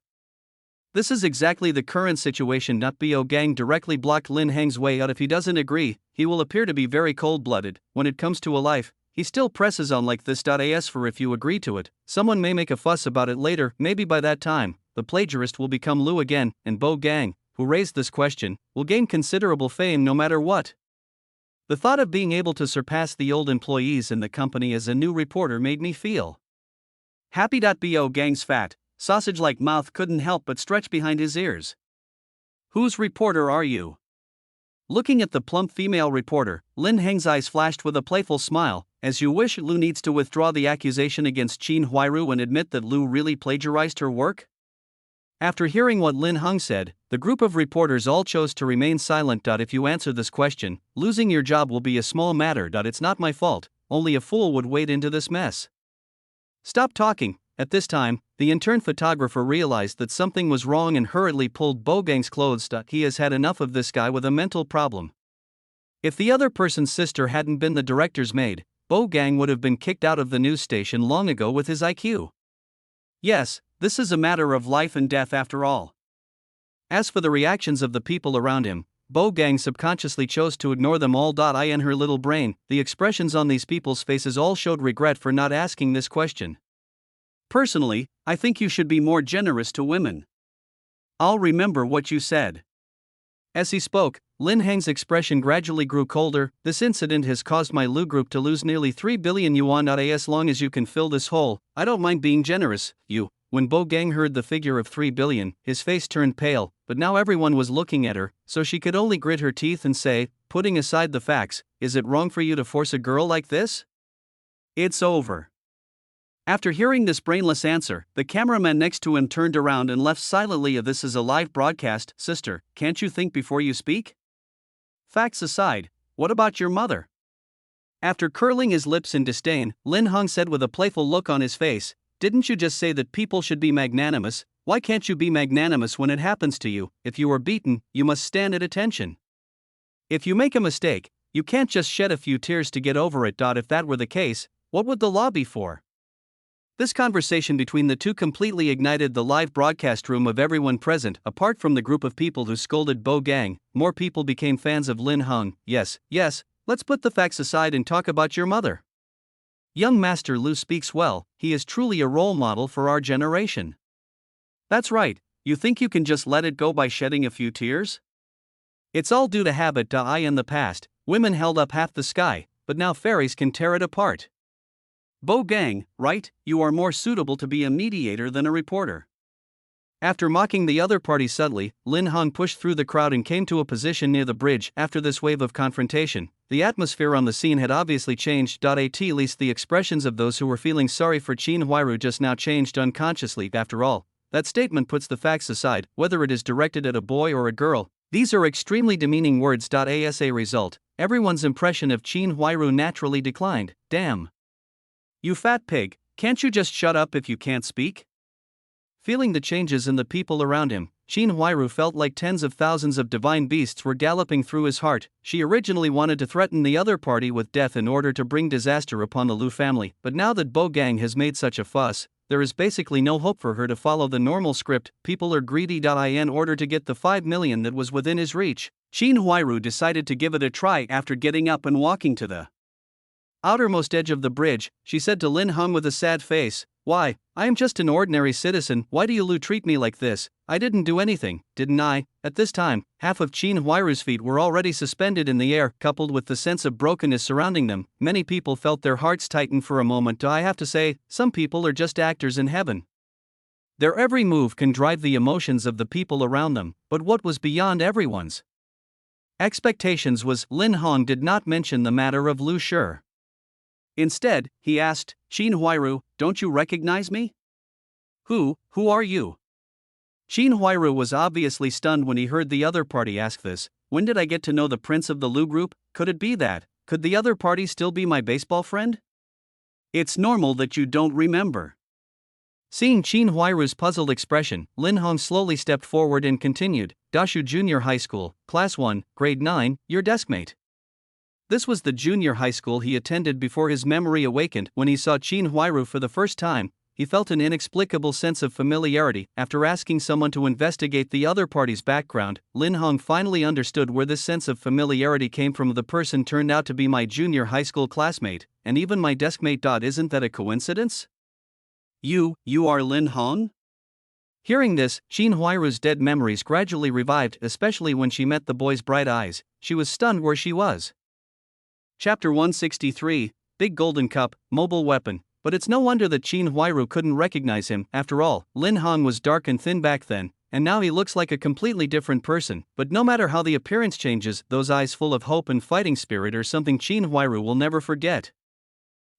This is exactly the current situation. Bo Gang directly blocked Lin Hang's way out. If he doesn't agree, he will appear to be very cold-blooded. When it comes to a life, he still presses on like this. As for if you agree to it, someone may make a fuss about it later. Maybe by that time, the plagiarist will become Liu again, and Bo Gang, who raised this question, will gain considerable fame no matter what. The thought of being able to surpass the old employees in the company as a new reporter made me feel happy. Bo Gang's fat, sausage-like mouth couldn't help but stretch behind his ears. Whose reporter are you? Looking at the plump female reporter, Lin Hang's eyes flashed with a playful smile. As you wish. Liu needs to withdraw the accusation against Qin Huairu and admit that Liu really plagiarized her work? After hearing what Lin Hung said, the group of reporters all chose to remain silent. If you answer this question, losing your job will be a small matter. It's not my fault, only a fool would wade into this mess. Stop talking. At this time, the intern photographer realized that something was wrong and hurriedly pulled Bo Gang's clothes. He has had enough of this guy with a mental problem. If the other person's sister hadn't been the director's maid, Bo Gang would have been kicked out of the news station long ago with his IQ. Yes, this is a matter of life and death after all. As for the reactions of the people around him, Bo Gang subconsciously chose to ignore them all. In her little brain, the expressions on these people's faces all showed regret for not asking this question. Personally, I think you should be more generous to women. I'll remember what you said. As he spoke, Lin Hang's expression gradually grew colder. This incident has caused my Liu group to lose nearly 3 billion yuan. As long as you can fill this hole, I don't mind being generous. When Bo Gang heard the figure of 3 billion, his face turned pale, but now everyone was looking at her, so she could only grit her teeth and say, putting aside the facts, is it wrong for you to force a girl like this? It's over. After hearing this brainless answer, the cameraman next to him turned around and left silently. This is a live broadcast, sister, can't you think before you speak? Facts aside, what about your mother? After curling his lips in disdain, Lin Hung said with a playful look on his face, didn't you just say that people should be magnanimous? Why can't you be magnanimous when it happens to you? If you are beaten, you must stand at attention. If you make a mistake, you can't just shed a few tears to get over it. If that were the case, what would the law be for? This conversation between the two completely ignited the live broadcast room of everyone present. Apart from the group of people who scolded Bo Gang, more people became fans of Lin Hung. Yes, let's put the facts aside and talk about your mother. Young Master Lu speaks well, he is truly a role model for our generation. That's right, you think you can just let it go by shedding a few tears? It's all due to habit. In the past, women held up half the sky, but now fairies can tear it apart. Bo Gang, right, you are more suitable to be a mediator than a reporter. After mocking the other party subtly, Lin Hung pushed through the crowd and came to a position near the bridge. After this wave of confrontation, the atmosphere on the scene had obviously changed. At least the expressions of those who were feeling sorry for Chin Huiru just now changed unconsciously. After all, that statement puts the facts aside, whether it is directed at a boy or a girl. These are extremely demeaning words. As a result, everyone's impression of Chin Huiru naturally declined. Damn. You fat pig, can't you just shut up if you can't speak? Feeling the changes in the people around him, Chin Huiru felt like tens of thousands of divine beasts were galloping through his heart. She originally wanted to threaten the other party with death in order to bring disaster upon the Lu family, but now that Bo Gang has made such a fuss, there is basically no hope for her to follow the normal script. People are greedy. In order to get the 5 million that was within his reach, Chin Huiru decided to give it a try. After getting up and walking to the outermost edge of the bridge, she said to Lin Hung with a sad face, "Why, I am just an ordinary citizen. Why do you Lu treat me like this? I didn't do anything, didn't I?" At this time, half of Chin Huiru's feet were already suspended in the air. Coupled with the sense of brokenness surrounding them, many people felt their hearts tighten for a moment. I have to say, some people are just actors in heaven. Their every move can drive the emotions of the people around them, but what was beyond everyone's expectations was Lin Hong did not mention the matter of Lu Shi. Instead, he asked, "Chin Huiru, don't you recognize me?" Who are you?" Chin Huiru was obviously stunned when he heard the other party ask this. When did I get to know the prince of the Lu group? Could it be that? Could the other party still be my baseball friend? It's normal that you don't remember. Seeing Chin Huiru's puzzled expression, Lin Hong slowly stepped forward and continued, "Dashu Junior High School, Class 1, Grade 9, your deskmate." This was the junior high school he attended before his memory awakened. When he saw Chin Huiru for the first time, he felt an inexplicable sense of familiarity. After asking someone to investigate the other party's background, Lin Hong finally understood where this sense of familiarity came from. The person turned out to be my junior high school classmate, and even my deskmate. Isn't that a coincidence? You are Lin Hong? Hearing this, Chin Huiru's dead memories gradually revived, especially when she met the boy's bright eyes. She was stunned where she was. Chapter 163, Big Golden Cup, Mobile Weapon. But it's no wonder that Chin Huiru couldn't recognize him. After all, Lin Hong was dark and thin back then, and now he looks like a completely different person. But no matter how the appearance changes, those eyes full of hope and fighting spirit are something Chin Huiru will never forget.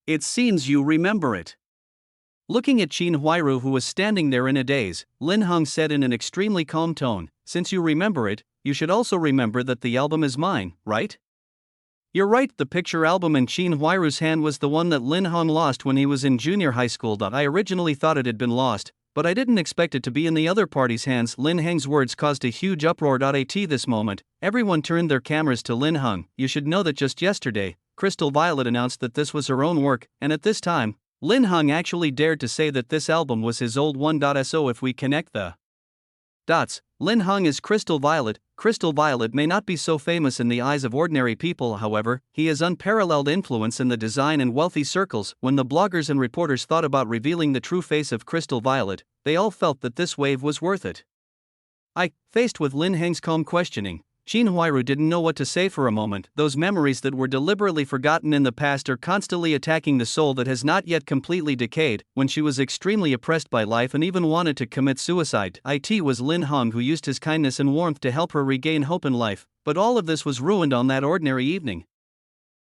It seems you remember it. Looking at Chin Huiru, who was standing there in a daze, Lin Hong said in an extremely calm tone, "Since you remember it, you should also remember that the album is mine, right?" "You're right, the picture album in Chin Huiru's hand was the one that Lin Hong lost when he was in junior high school. I originally thought it had been lost, but I didn't expect it to be in the other party's hands." Lin Hong's words caused a huge uproar. At this moment, everyone turned their cameras to Lin Hong. You should know that just yesterday, Crystal Violet announced that this was her own work, and at this time, Lin Hong actually dared to say that this album was his old one. So if we connect the dots, Lin Hong is Crystal Violet. Crystal Violet may not be so famous in the eyes of ordinary people, however, he has unparalleled influence in the design and wealthy circles. When the bloggers and reporters thought about revealing the true face of Crystal Violet, they all felt that this wave was worth it. Faced with Lin Hong's calm questioning, Chin Huiru didn't know what to say for a moment. Those memories that were deliberately forgotten in the past are constantly attacking the soul that has not yet completely decayed. When she was extremely oppressed by life and even wanted to commit suicide, it was Lin Hong who used his kindness and warmth to help her regain hope in life. But all of this was ruined on that ordinary evening.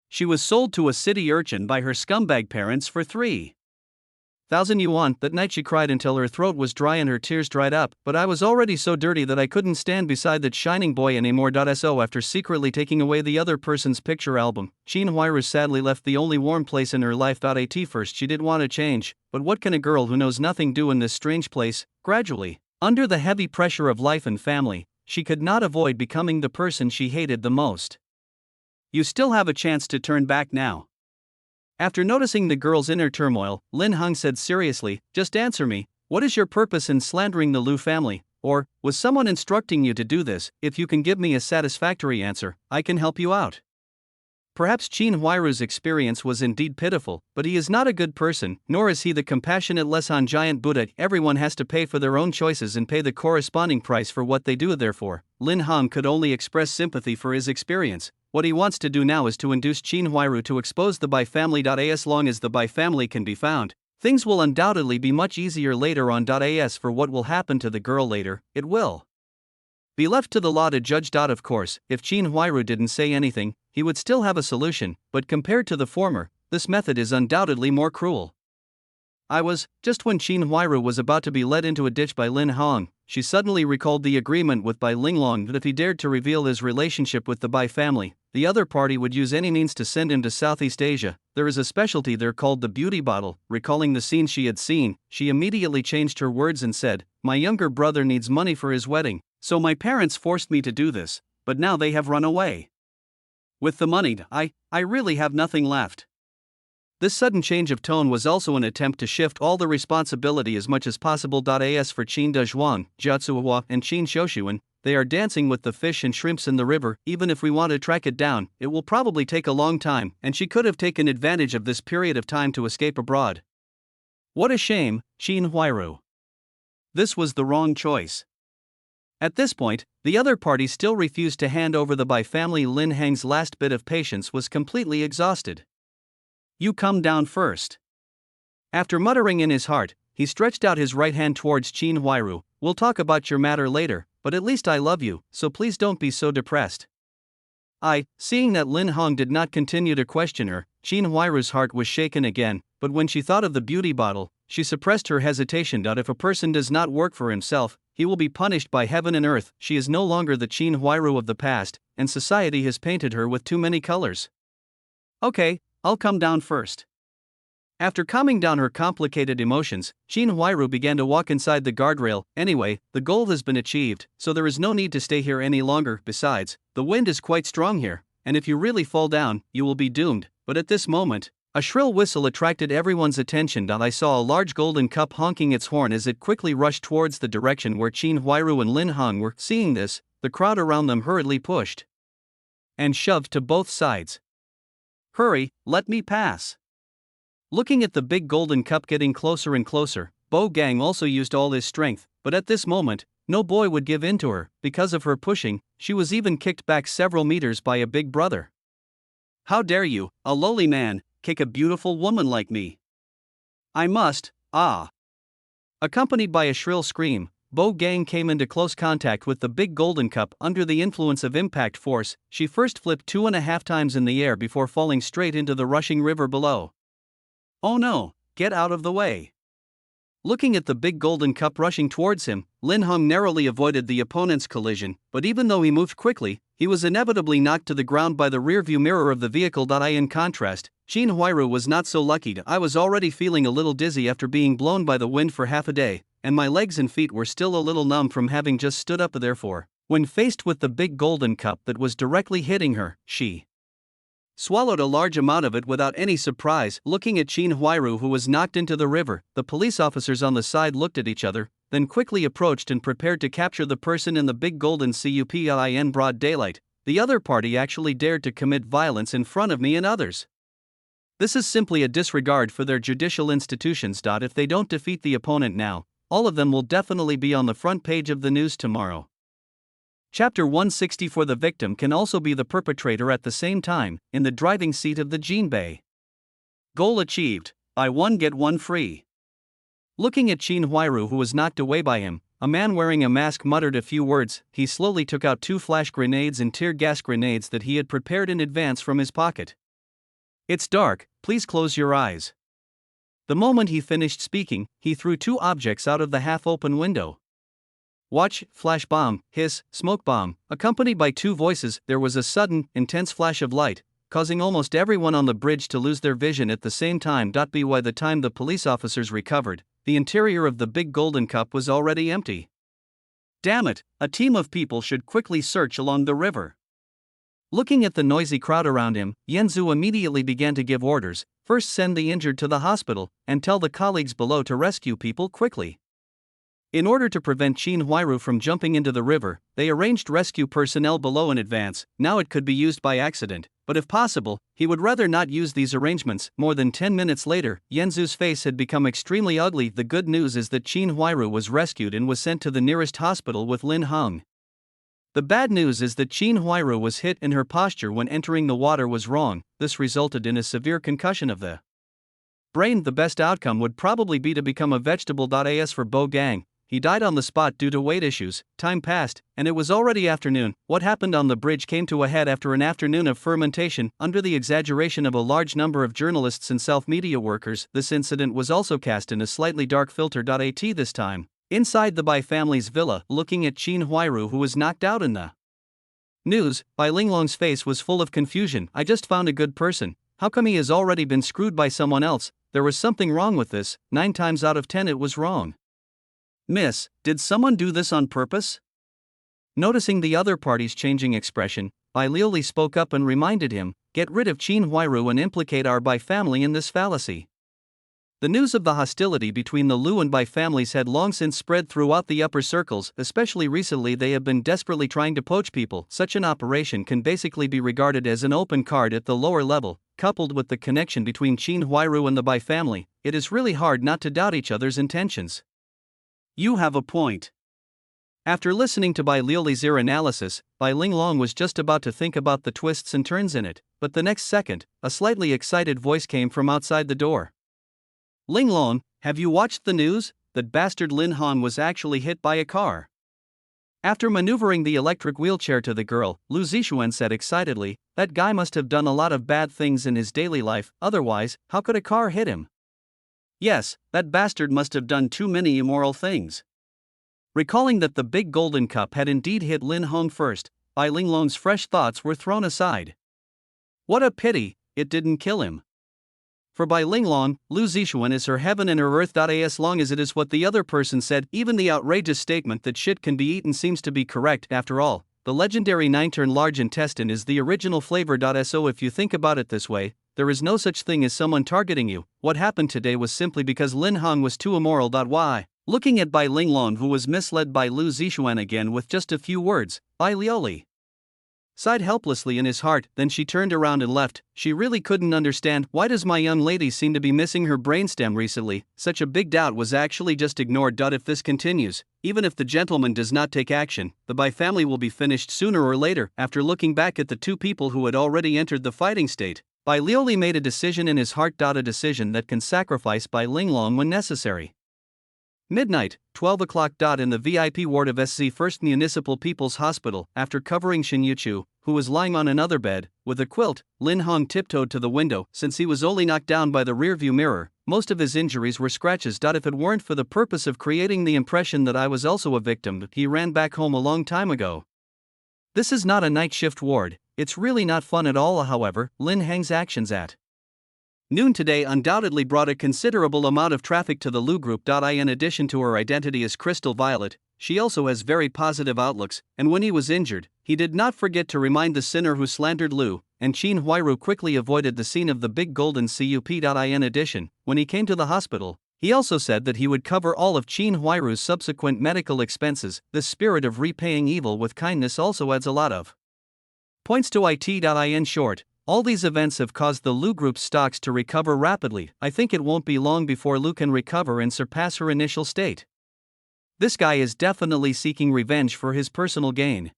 She was sold to a city urchin by her scumbag parents for 3,000 yuan. That night she cried until her throat was dry and her tears dried up. "But I was already so dirty that I couldn't stand beside that shining boy anymore." So after secretly taking away the other person's picture album, Chin Huiru sadly left the only warm place in her life. At first she did want to change, but what can a girl who knows nothing do in this strange place? Gradually, under the heavy pressure of life and family, she could not avoid becoming the person she hated the most. You still have a chance to turn back now. After noticing the girl's inner turmoil, Lin Hung said seriously, "Just answer me, what is your purpose in slandering the Liu family? Or, was someone instructing you to do this? If you can give me a satisfactory answer, I can help you out." Perhaps Qin Huairu's experience was indeed pitiful, but he is not a good person, nor is he the compassionate Lesan giant Buddha. Everyone has to pay for their own choices and pay the corresponding price for what they do. Therefore, Lin Hong could only express sympathy for his experience. What he wants to do now is to induce Qin Huairu to expose the Bai family. As long as the Bai family can be found, things will undoubtedly be much easier later on. As for what will happen to the girl later, it will be left to the law to judge. Of course, if Qin Huairu didn't say anything, he would still have a solution, but compared to the former, this method is undoubtedly more cruel. Just when Qin Huairu was about to be led into a ditch by Lin Hong, she suddenly recalled the agreement with Bai Linglong that if he dared to reveal his relationship with the Bai family, the other party would use any means to send him to Southeast Asia. There is a specialty there called the beauty bottle. Recalling the scene she had seen, she immediately changed her words and said, "My younger brother needs money for his wedding, so my parents forced me to do this, but now they have run away. With the money, I really have nothing left." This sudden change of tone was also an attempt to shift all the responsibility as much as possible. As for Qin Dezhuang, Jia Tsuhua, and Qin Shoushuan, they are dancing with the fish and shrimps in the river. Even if we want to track it down, it will probably take a long time, and she could have taken advantage of this period of time to escape abroad. What a shame, Qin Huairu. This was the wrong choice. At this point, the other party still refused to hand over the Bai family. Lin Hang's last bit of patience was completely exhausted. "You come down first." After muttering in his heart, he stretched out his right hand towards Qin Huairu. "We'll talk about your matter later, but at least I love you, so please don't be so depressed." Seeing that Lin Hong did not continue to question her, Qin Huairu's heart was shaken again, but when she thought of the beauty bottle, she suppressed her hesitation. If a person does not work for himself, he will be punished by heaven and earth. She is no longer the Qin Huairu of the past, and society has painted her with too many colors. "Okay, I'll come down first." After calming down her complicated emotions, Qin Huairu began to walk inside the guardrail. Anyway, the goal has been achieved, so there is no need to stay here any longer. Besides, the wind is quite strong here, and if you really fall down, you will be doomed. But at this moment, a shrill whistle attracted everyone's attention. I saw a large golden cup honking its horn as it quickly rushed towards the direction where Qin Huairu and Lin Hong were. Seeing this, the crowd around them hurriedly pushed and shoved to both sides. "Hurry, let me pass." Looking at the big golden cup getting closer and closer, Bo Gang also used all his strength, but at this moment, no boy would give in to her. Because of her pushing, she was even kicked back several meters by a big brother. "How dare you, a lowly man, kick a beautiful woman like me? I must, ah!" Accompanied by a shrill scream, Bo Gang came into close contact with the big golden cup. Under the influence of impact force, she first flipped 2.5 times in the air before falling straight into the rushing river below. "Oh no, get out of the way." Looking at the big golden cup rushing towards him, Lin Hong narrowly avoided the opponent's collision, but even though he moved quickly, he was inevitably knocked to the ground by the rearview mirror of the vehicle. In contrast, Qin Huairu was not so lucky. I was already feeling a little dizzy after being blown by the wind for half a day, and my legs and feet were still a little numb from having just stood up. Therefore, when faced with the big golden cup that was directly hitting her, she swallowed a large amount of it without any surprise. Looking at Qin Huairu, who was knocked into the river, the police officers on the side looked at each other, then quickly approached and prepared to capture the person in the big golden cup in broad daylight. The other party actually dared to commit violence in front of me and others. This is simply a disregard for their judicial institutions. If they don't defeat the opponent now, all of them will definitely be on the front page of the news tomorrow. Chapter 164. The victim can also be the perpetrator at the same time, in the driving seat of the Jinbei. Goal achieved, buy one get one free. Looking at Qin Huairu, who was knocked away by him, a man wearing a mask muttered a few words. He slowly took out 2 flash grenades and tear gas grenades that he had prepared in advance from his pocket. "It's dark, please close your eyes." The moment he finished speaking, he threw 2 objects out of the half-open window. "Watch, flash bomb, hiss, smoke bomb," accompanied by 2 voices. There was a sudden, intense flash of light, causing almost everyone on the bridge to lose their vision at the same time. By the time the police officers recovered, the interior of the big golden cup was already empty. Damn it, a team of people should quickly search along the river. Looking at the noisy crowd around him, Yanzu immediately began to give orders. first send the injured to the hospital, and tell the colleagues below to rescue people quickly. In order to prevent Chin Huairu from jumping into the river, they arranged rescue personnel below in advance. Now it could be used by accident, but if possible, he would rather not use these arrangements. More than 10 minutes later, Yanzu's face had become extremely ugly. The good news is that Chin Huairu was rescued and was sent to the nearest hospital with Lin Hong. The bad news is that Chin Huairu was hit and her posture when entering the water was wrong. This resulted in a severe concussion of the brain. The best outcome would probably be to become a vegetable. As for Bo Gang, he died on the spot due to weight issues. Time passed, and it was already afternoon. What happened on the bridge came to a head after an afternoon of fermentation. Under the exaggeration of a large number of journalists and self-media workers, this incident was also cast in a slightly dark filter. This time, inside the Bai family's villa, looking at Chin Huairu, who was knocked out in the news. Bai Linglong's face was full of confusion. I just found a good person. How come he has already been screwed by someone else? There was something wrong with this. 9 times out of 10 it was wrong. Miss, did someone do this on purpose? Noticing the other party's changing expression, Bai Liuli spoke up and reminded him, get rid of Chin Huairu and implicate our Bai family in this fallacy. The news of the hostility between the Lu and Bai families had long since spread throughout the upper circles. Especially recently they have been desperately trying to poach people. Such an operation can basically be regarded as an open card at the lower level. Coupled with the connection between Chin Huairu and the Bai family, it is really hard not to doubt each other's intentions. You have a point. After listening to Bai Liuli's analysis, Bai Linglong was just about to think about the twists and turns in it, but the next second, a slightly excited voice came from outside the door. Linglong, have you watched the news? That bastard Lin Hong was actually hit by a car. After maneuvering the electric wheelchair to the girl, Lu Zixuan said excitedly, that guy must have done a lot of bad things in his daily life, otherwise, how could a car hit him? Yes, that bastard must have done too many immoral things. Recalling that the big golden cup had indeed hit Lin Hong first, Bai Linglong's fresh thoughts were thrown aside. What a pity, it didn't kill him. For Bai Linglong, Lu Zixuan is her heaven and her earth. As long as it is what the other person said, even the outrageous statement that shit can be eaten seems to be correct. After all, the legendary 9-turn large intestine is the original flavor. So if you think about it this way, there is no such thing as someone targeting you. What happened today was simply because Lin Hong was too immoral. Why? Looking at Bai Linglong, who was misled by Lu Zixuan again with just a few words, Bai Liuli sighed helplessly in his heart. Then she turned around and left. She really couldn't understand, why does my young lady seem to be missing her brainstem recently? Such a big doubt was actually just ignored. If this continues, even if the gentleman does not take action, the Bai family will be finished sooner or later. After looking back at the two people who had already entered the fighting state, Bai Liuli made a decision in his heart. A decision that can sacrifice Bai Linglong when necessary. Midnight, 12 o'clock. In the VIP ward of SC First Municipal People's Hospital, after covering Shin Yuchu, who was lying on another bed, with a quilt, Lin Hong tiptoed to the window. Since he was only knocked down by the rearview mirror, most of his injuries were scratches. If it weren't for the purpose of creating the impression that I was also a victim, he ran back home a long time ago. This is not a night shift ward, it's really not fun at all. However, Lin Heng's actions at noon today undoubtedly brought a considerable amount of traffic to the Lu Group. In addition to her identity as Crystal Violet, she also has very positive outlooks, and when he was injured, he did not forget to remind the sinner who slandered Lu, and Chin Huairu quickly avoided the scene of the big golden cup. In addition, when he came to the hospital, he also said that he would cover all of Chin Huairu's subsequent medical expenses. The spirit of repaying evil with kindness also adds a lot of points to it. In short, all these events have caused the Lu Group's stocks to recover rapidly. I think it won't be long before Lu can recover and surpass her initial state. This guy is definitely seeking revenge for his personal gain.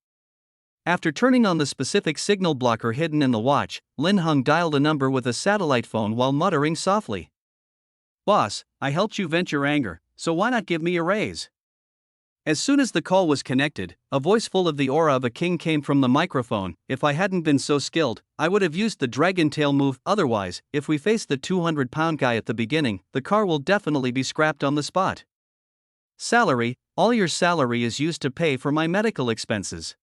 After turning on the specific signal blocker hidden in the watch, Lin Hong dialed a number with a satellite phone while muttering softly, "Boss, I helped you vent your anger, so why not give me a raise?" As soon as the call was connected, a voice full of the aura of a king came from the microphone. If I hadn't been so skilled, I would have used the dragon tail move. Otherwise, if we face the 200-pound guy at the beginning, the car will definitely be scrapped on the spot. Salary, all your salary is used to pay for my medical expenses.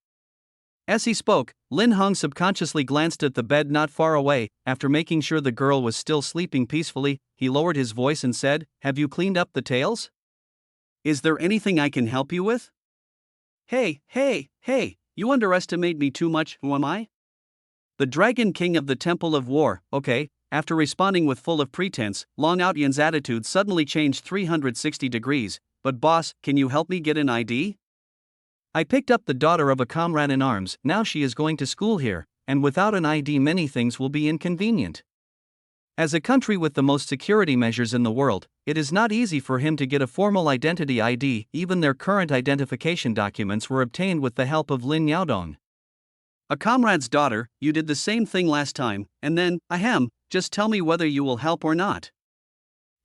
As he spoke, Lin Hong subconsciously glanced at the bed not far away. After making sure the girl was still sleeping peacefully, he lowered his voice and said, "Have you cleaned up the tails? Is there anything I can help you with?" Hey, you underestimate me too much. Who am I? The Dragon King of the Temple of War. Okay, after responding with full of pretense, Long Outyan's attitude suddenly changed 360 degrees. But boss, can you help me get an ID? I picked up the daughter of a comrade in arms, now she is going to school here, and without an ID many things will be inconvenient. As a country with the most security measures in the world, it is not easy for him to get a formal identity ID, even their current identification documents were obtained with the help of Lin Yaodong. A comrade's daughter, you did the same thing last time, and then, ahem, just tell me whether you will help or not.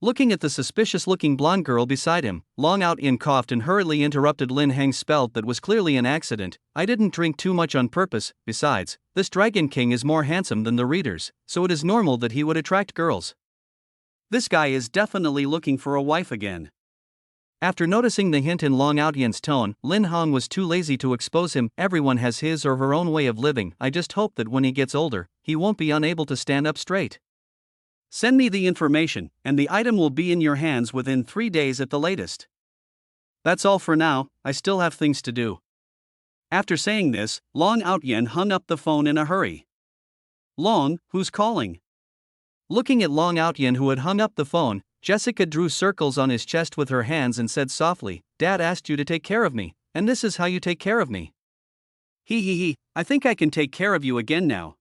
Looking at the suspicious-looking blonde girl beside him, Long Outyan coughed and hurriedly interrupted Lin Heng's spell that was clearly an accident. I didn't drink too much on purpose, besides, this Dragon King is more handsome than the readers, so it is normal that he would attract girls. This guy is definitely looking for a wife again. After noticing the hint in Long Outyan's tone, Lin Heng was too lazy to expose him. Everyone has his or her own way of living. I just hope that when he gets older, he won't be unable to stand up straight. Send me the information, and the item will be in your hands within 3 days at the latest. That's all for now, I still have things to do. After saying this, Long Outyan hung up the phone in a hurry. Long, who's calling? Looking at Long Outyan, who had hung up the phone, Jessica drew circles on his chest with her hands and said softly, Dad asked you to take care of me, and this is how you take care of me. He, I think I can take care of you again now.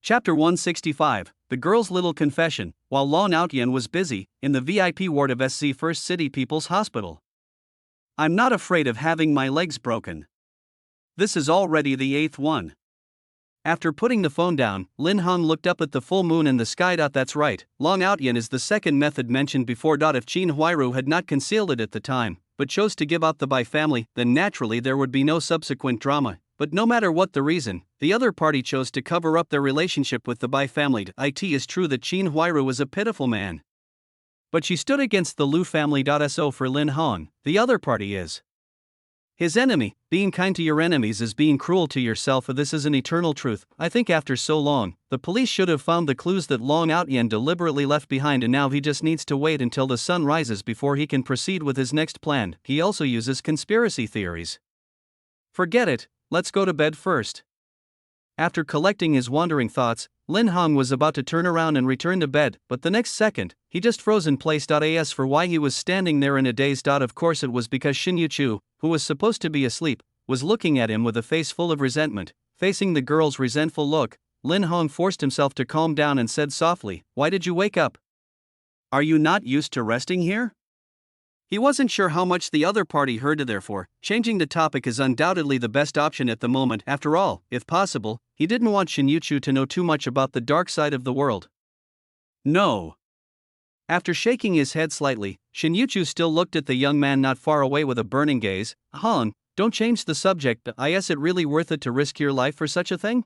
Chapter 165, The Girl's Little Confession. While Long Outyan was busy, in the VIP ward of SC First City People's Hospital. I'm not afraid of having my legs broken. This is already the 8th one. After putting the phone down, Lin Heng looked up at the full moon in the sky. That's right, Long Outyan is the second method mentioned before. If Qin Huairu had not concealed it at the time, but chose to give out the Bai family, then naturally there would be no subsequent drama. But no matter what the reason, the other party chose to cover up their relationship with the Bai family. It is true that Qin Huairu was a pitiful man, but she stood against the Lu family. So for Lin Heng, the other party is his enemy. Being kind to your enemies is being cruel to yourself. This is an eternal truth. I think after so long, the police should have found the clues that Long Outyan deliberately left behind, and now he just needs to wait until the sun rises before he can proceed with his next plan. He also uses conspiracy theories. Forget it, let's go to bed first. After collecting his wandering thoughts, Lin Heng was about to turn around and return to bed, but the next second, he just froze in place. As for why he was standing there in a daze, of course it was because Xin Yuchu, who was supposed to be asleep, was looking at him with a face full of resentment. Facing the girl's resentful look, Lin Heng forced himself to calm down and said softly, Why did you wake up? Are you not used to resting here? He wasn't sure how much the other party heard, therefore, changing the topic is undoubtedly the best option at the moment. After all, if possible, he didn't want Xin Yuchu to know too much about the dark side of the world. No. After shaking his head slightly, Xin Yuchu still looked at the young man not far away with a burning gaze. Heng, don't change the subject. Is it really worth it to risk your life for such a thing?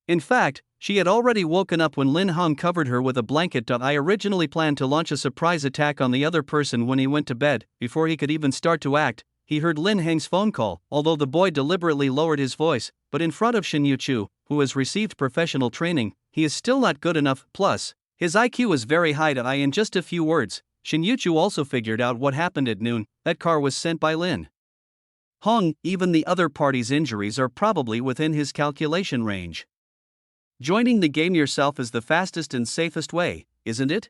In fact, she had already woken up when Lin Heng covered her with a blanket. I originally planned to launch a surprise attack on the other person when he went to bed. Before he could even start to act, he heard Lin Heng's phone call, although the boy deliberately lowered his voice, but in front of Xin Yuchu, who has received professional training, he is still not good enough. Plus, his IQ is very high. In just a few words, Xin Yuchu also figured out what happened at noon. That car was sent by Lin Heng. Even the other party's injuries are probably within his calculation range. Joining the game yourself is the fastest and safest way, isn't it?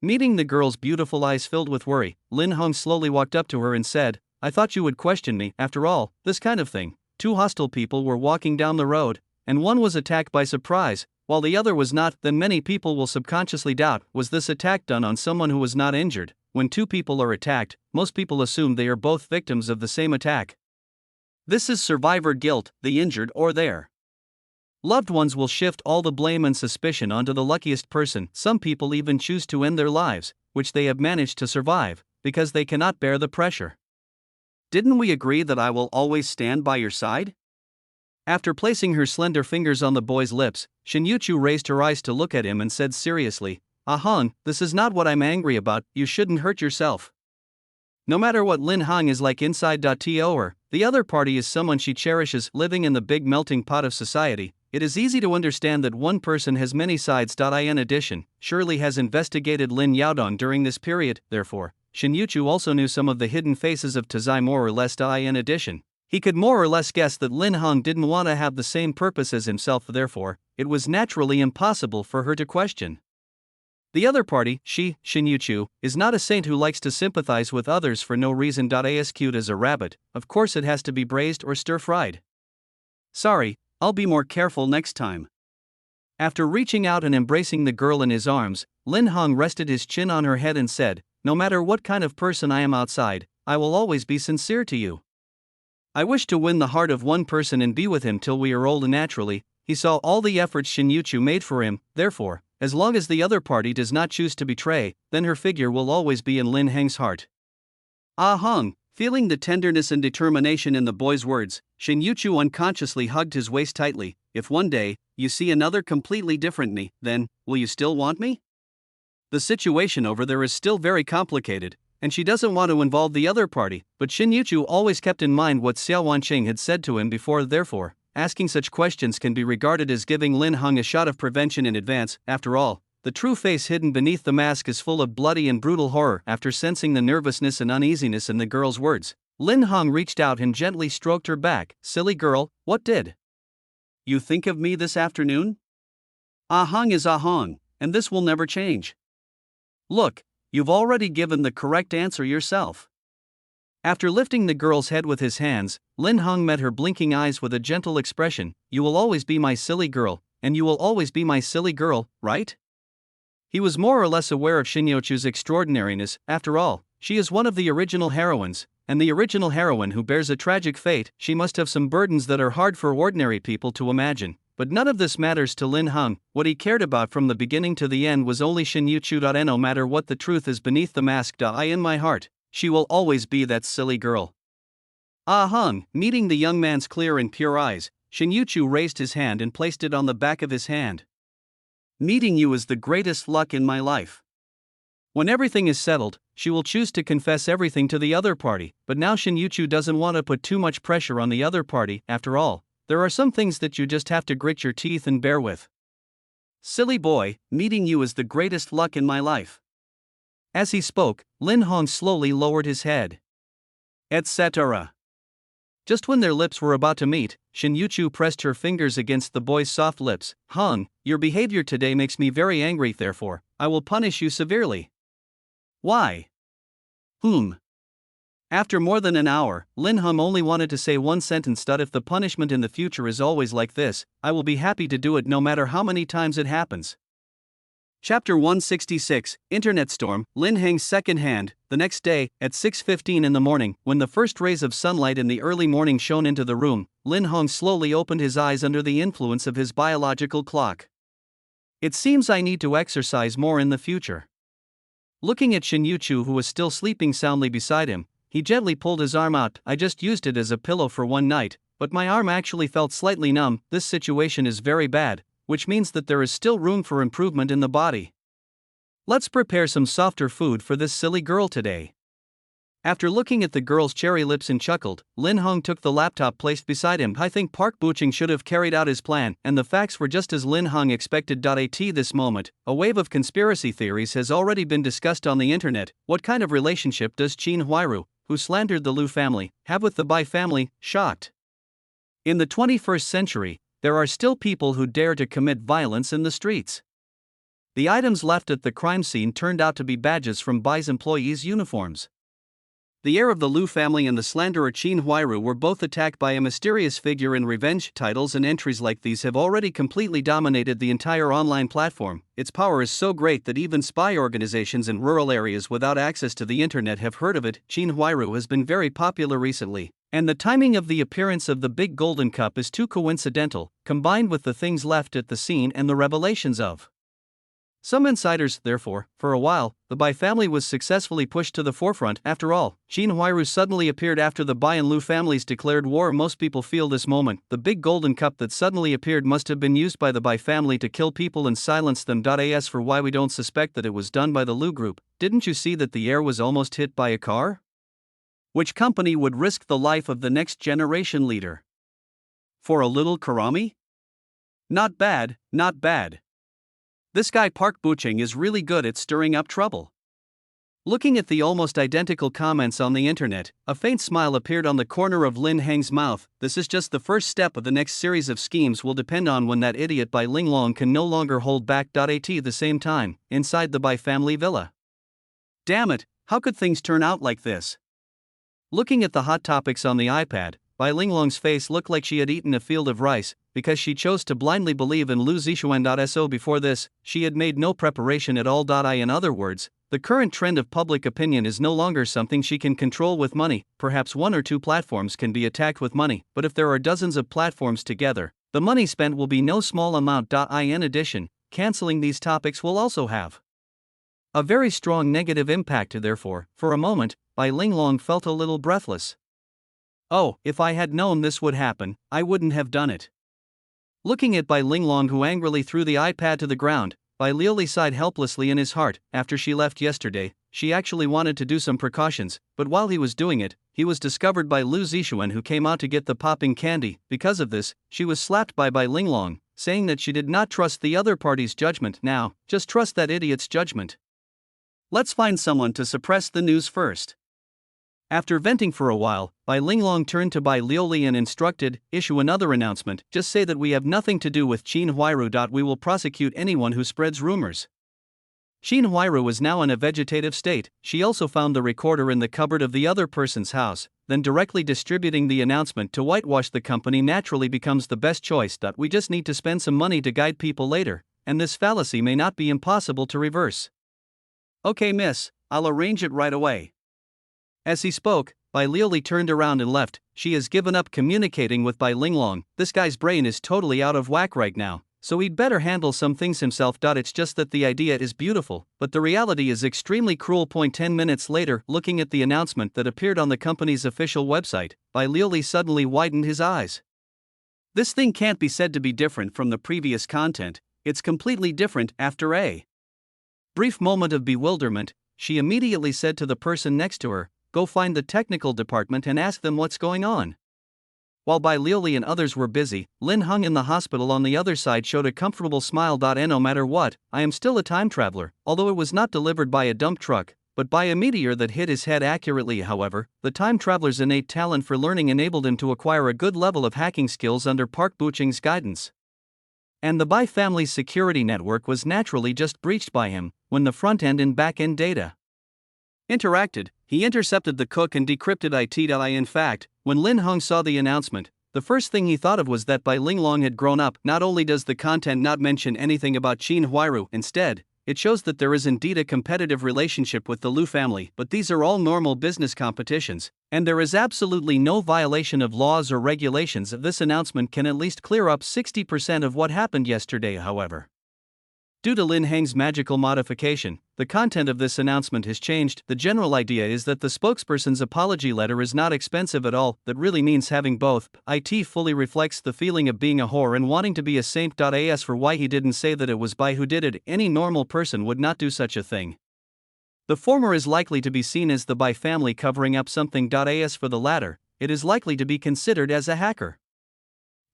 Meeting the girl's beautiful eyes filled with worry, Lin Heng slowly walked up to her and said, I thought you would question me. After all, this kind of thing. 2 hostile people were walking down the road, and one was attacked by surprise, while the other was not. Then many people will subconsciously doubt, was this attack done on someone who was not injured? When 2 people are attacked, most people assume they are both victims of the same attack. This is survivor guilt. The injured or their loved ones will shift all the blame and suspicion onto the luckiest person. Some people even choose to end their lives, which they have managed to survive, because they cannot bear the pressure. Didn't we agree that I will always stand by your side? After placing her slender fingers on the boy's lips, Xin Yuchu raised her eyes to look at him and said seriously, Heng, this is not what I'm angry about. You shouldn't hurt yourself. No matter what Lin Heng is like inside. Or the other party is someone she cherishes. Living in the big melting pot of society, it is easy to understand that one person has many sides. In addition, Shirley has investigated Lin Yaodong during this period. Therefore, Xin Yuchu also knew some of the hidden faces of Tazai more or less. In addition, He could more or less guess that Lin Hong didn't want to have the same purpose as himself, therefore, it was naturally impossible for her to question. The other party, Shin Yuchu, is not a saint who likes to sympathize with others for no reason. As cute as a rabbit, of course it has to be braised or stir-fried. Sorry, I'll be more careful next time. After reaching out and embracing the girl in his arms, Lin Hong rested his chin on her head and said, "No matter what kind of person I am outside, I will always be sincere to you. I wish to win the heart of one person and be with him till we are old." And naturally, he saw all the efforts Shin Yuchu made for him, therefore, as long as the other party does not choose to betray, then her figure will always be in Lin Heng's heart. Ah Hong, feeling the tenderness and determination in the boy's words, Shin Yuchu unconsciously hugged his waist tightly. "If one day, you see another completely different me, then, will you still want me?" The situation over there is still very complicated, and she doesn't want to involve the other party, but Shin Yuchu always kept in mind what Xiao Wanqing had said to him before. Therefore, asking such questions can be regarded as giving Lin Hong a shot of prevention in advance. After all, the true face hidden beneath the mask is full of bloody and brutal horror. After sensing the nervousness and uneasiness in the girl's words, Lin Hong reached out and gently stroked her back. "Silly girl, what did you think of me this afternoon? Ah Hong is Ah Hong, and this will never change. Look, you've already given the correct answer yourself." After lifting the girl's head with his hands, Lin Hong met her blinking eyes with a gentle expression. "You will always be my silly girl, and you will always be my silly girl, right?" He was more or less aware of Shin Yuchu's extraordinariness. After all, she is one of the original heroines, and the original heroine who bears a tragic fate. She must have some burdens that are hard for ordinary people to imagine. But none of this matters to Lin Hong. What he cared about from the beginning to the end was only Shin Yuchu. No matter what the truth is beneath the mask, in my heart, she will always be that silly girl. Ah Hong, meeting the young man's clear and pure eyes, Shin Yuchu raised his hand and placed it on the back of his hand. "Meeting you is the greatest luck in my life." When everything is settled, she will choose to confess everything to the other party, but now Shin Yuchu doesn't want to put too much pressure on the other party. After all, there are some things that you just have to grit your teeth and bear with. "Silly boy, meeting you is the greatest luck in my life." As he spoke, Lin Hong slowly lowered his head. Etc. Just when their lips were about to meet, Shin Yuchu pressed her fingers against the boy's soft lips. "Hong, your behavior today makes me very angry, therefore, I will punish you severely." "Why?" After more than an hour, Lin Hong only wanted to say one sentence: "If the punishment in the future is always like this, I will be happy to do it no matter how many times it happens." Chapter 166, Internet Storm. Lin Heng's second hand. The next day, at 6:15 in the morning, when the first rays of sunlight in the early morning shone into the room, Lin Hong slowly opened his eyes under the influence of his biological clock. "It seems I need to exercise more in the future." Looking at Shin Yuchu, who was still sleeping soundly beside him, he gently pulled his arm out. "I just used it as a pillow for one night, but my arm actually felt slightly numb. This situation is very bad, which means that there is still room for improvement in the body. Let's prepare some softer food for this silly girl today." After looking at the girl's cherry lips and chuckled, Lin Hong took the laptop placed beside him. I think Park Buching should have carried out his plan, and the facts were just as Lin Hong expected. At this moment, a wave of conspiracy theories has already been discussed on the internet. What kind of relationship does Qin Huairu, who slandered the Lu family, have with the Bai family? Shocked. In the 21st century, there are still people who dare to commit violence in the streets. The items left at the crime scene turned out to be badges from Bai's employees' uniforms. The heir of the Lu family and the slanderer Qin Huairu were both attacked by a mysterious figure, and revenge titles and entries like these have already completely dominated the entire online platform. Its power is so great that even spy organizations in rural areas without access to the internet have heard of it. Qin Huairu has been very popular recently, and the timing of the appearance of the big golden cup is too coincidental, combined with the things left at the scene and the revelations of some insiders. Therefore, for a while, the Bai family was successfully pushed to the forefront. After all, Qin Huairu suddenly appeared after the Bai and Lu families declared war. Most people feel this moment, the big golden cup that suddenly appeared, must have been used by the Bai family to kill people and silence them. As for why we don't suspect that it was done by the Lu group, didn't you see that the heir was almost hit by a car? Which company would risk the life of the next generation leader for a little karami? Not bad, not bad. This guy Park Buching is really good at stirring up trouble. Looking at the almost identical comments on the internet, a faint smile appeared on the corner of Lin Heng's mouth. This is just the first step of the next series of schemes will depend on when that idiot Bai Linglong can no longer hold back. At the same time, inside the Bai family villa. Damn it, how could things turn out like this? Looking at the hot topics on the iPad, Bai Linglong's face looked like she had eaten a field of rice, because she chose to blindly believe in Lu Zixuan. Before this, she had made no preparation at all. In other words, the current trend of public opinion is no longer something she can control with money. Perhaps one or two platforms can be attacked with money, but if there are dozens of platforms together, the money spent will be no small amount. In addition, canceling these topics will also have a very strong negative impact. Therefore, for a moment, Bai Linglong felt a little breathless. Oh, if I had known this would happen, I wouldn't have done it. Looking at Bai Linglong, who angrily threw the iPad to the ground, Bai Liuli sighed helplessly in his heart. After she left yesterday, she actually wanted to do some precautions, but while he was doing it, he was discovered by Lu Zixuan, who came out to get the popping candy. Because of this, she was slapped by Bai Linglong, saying that she did not trust the other party's judgment. Now, just trust that idiot's judgment. Let's find someone to suppress the news first. After venting for a while, Bai Linglong turned to Bai Liuli and instructed, issue another announcement, just say that we have nothing to do with Qin Huairu. We will prosecute anyone who spreads rumors. Qin Huairu was now in a vegetative state. She also found the recorder in the cupboard of the other person's house, then directly distributing the announcement to whitewash the company naturally becomes the best choice. We just need to spend some money to guide people later, and this fallacy may not be impossible to reverse. Okay miss, I'll arrange it right away. As he spoke, Bai Liuli turned around and left. She has given up communicating with Bai Linglong. This guy's brain is totally out of whack right now, so he'd better handle some things himself. It's just that the idea is beautiful, but the reality is extremely cruel. 10 minutes later, looking at the announcement that appeared on the company's official website, Bai Liuli suddenly widened his eyes. This thing can't be said to be different from the previous content, it's completely different. After a brief moment of bewilderment, she immediately said to the person next to her, go find the technical department and ask them what's going on. While Bai Liuli and others were busy, Lin Heng in the hospital on the other side showed a comfortable smile. No matter what, I am still a time traveler, although it was not delivered by a dump truck, but by a meteor that hit his head accurately. However, the time traveler's innate talent for learning enabled him to acquire a good level of hacking skills under Park Buching's guidance. And the Bai family's security network was naturally just breached by him, when the front-end and back-end data interacted. He intercepted the cook and decrypted it. In fact, when Lin Heng saw the announcement, the first thing he thought of was that Bai Linglong had grown up. Not only does the content not mention anything about Qin Huairu, instead, it shows that there is indeed a competitive relationship with the Lu family, but these are all normal business competitions, and there is absolutely no violation of laws or regulations. This announcement can at least clear up 60% of what happened yesterday. However, due to Lin Heng's magical modification, the content of this announcement has changed. The general idea is that the spokesperson's apology letter is not expensive at all. That really means having both. It fully reflects the feeling of being a whore and wanting to be a saint. As for why he didn't say that it was Bai who did it, any normal person would not do such a thing. The former is likely to be seen as the Bai family covering up something. As for the latter, it is likely to be considered as a hacker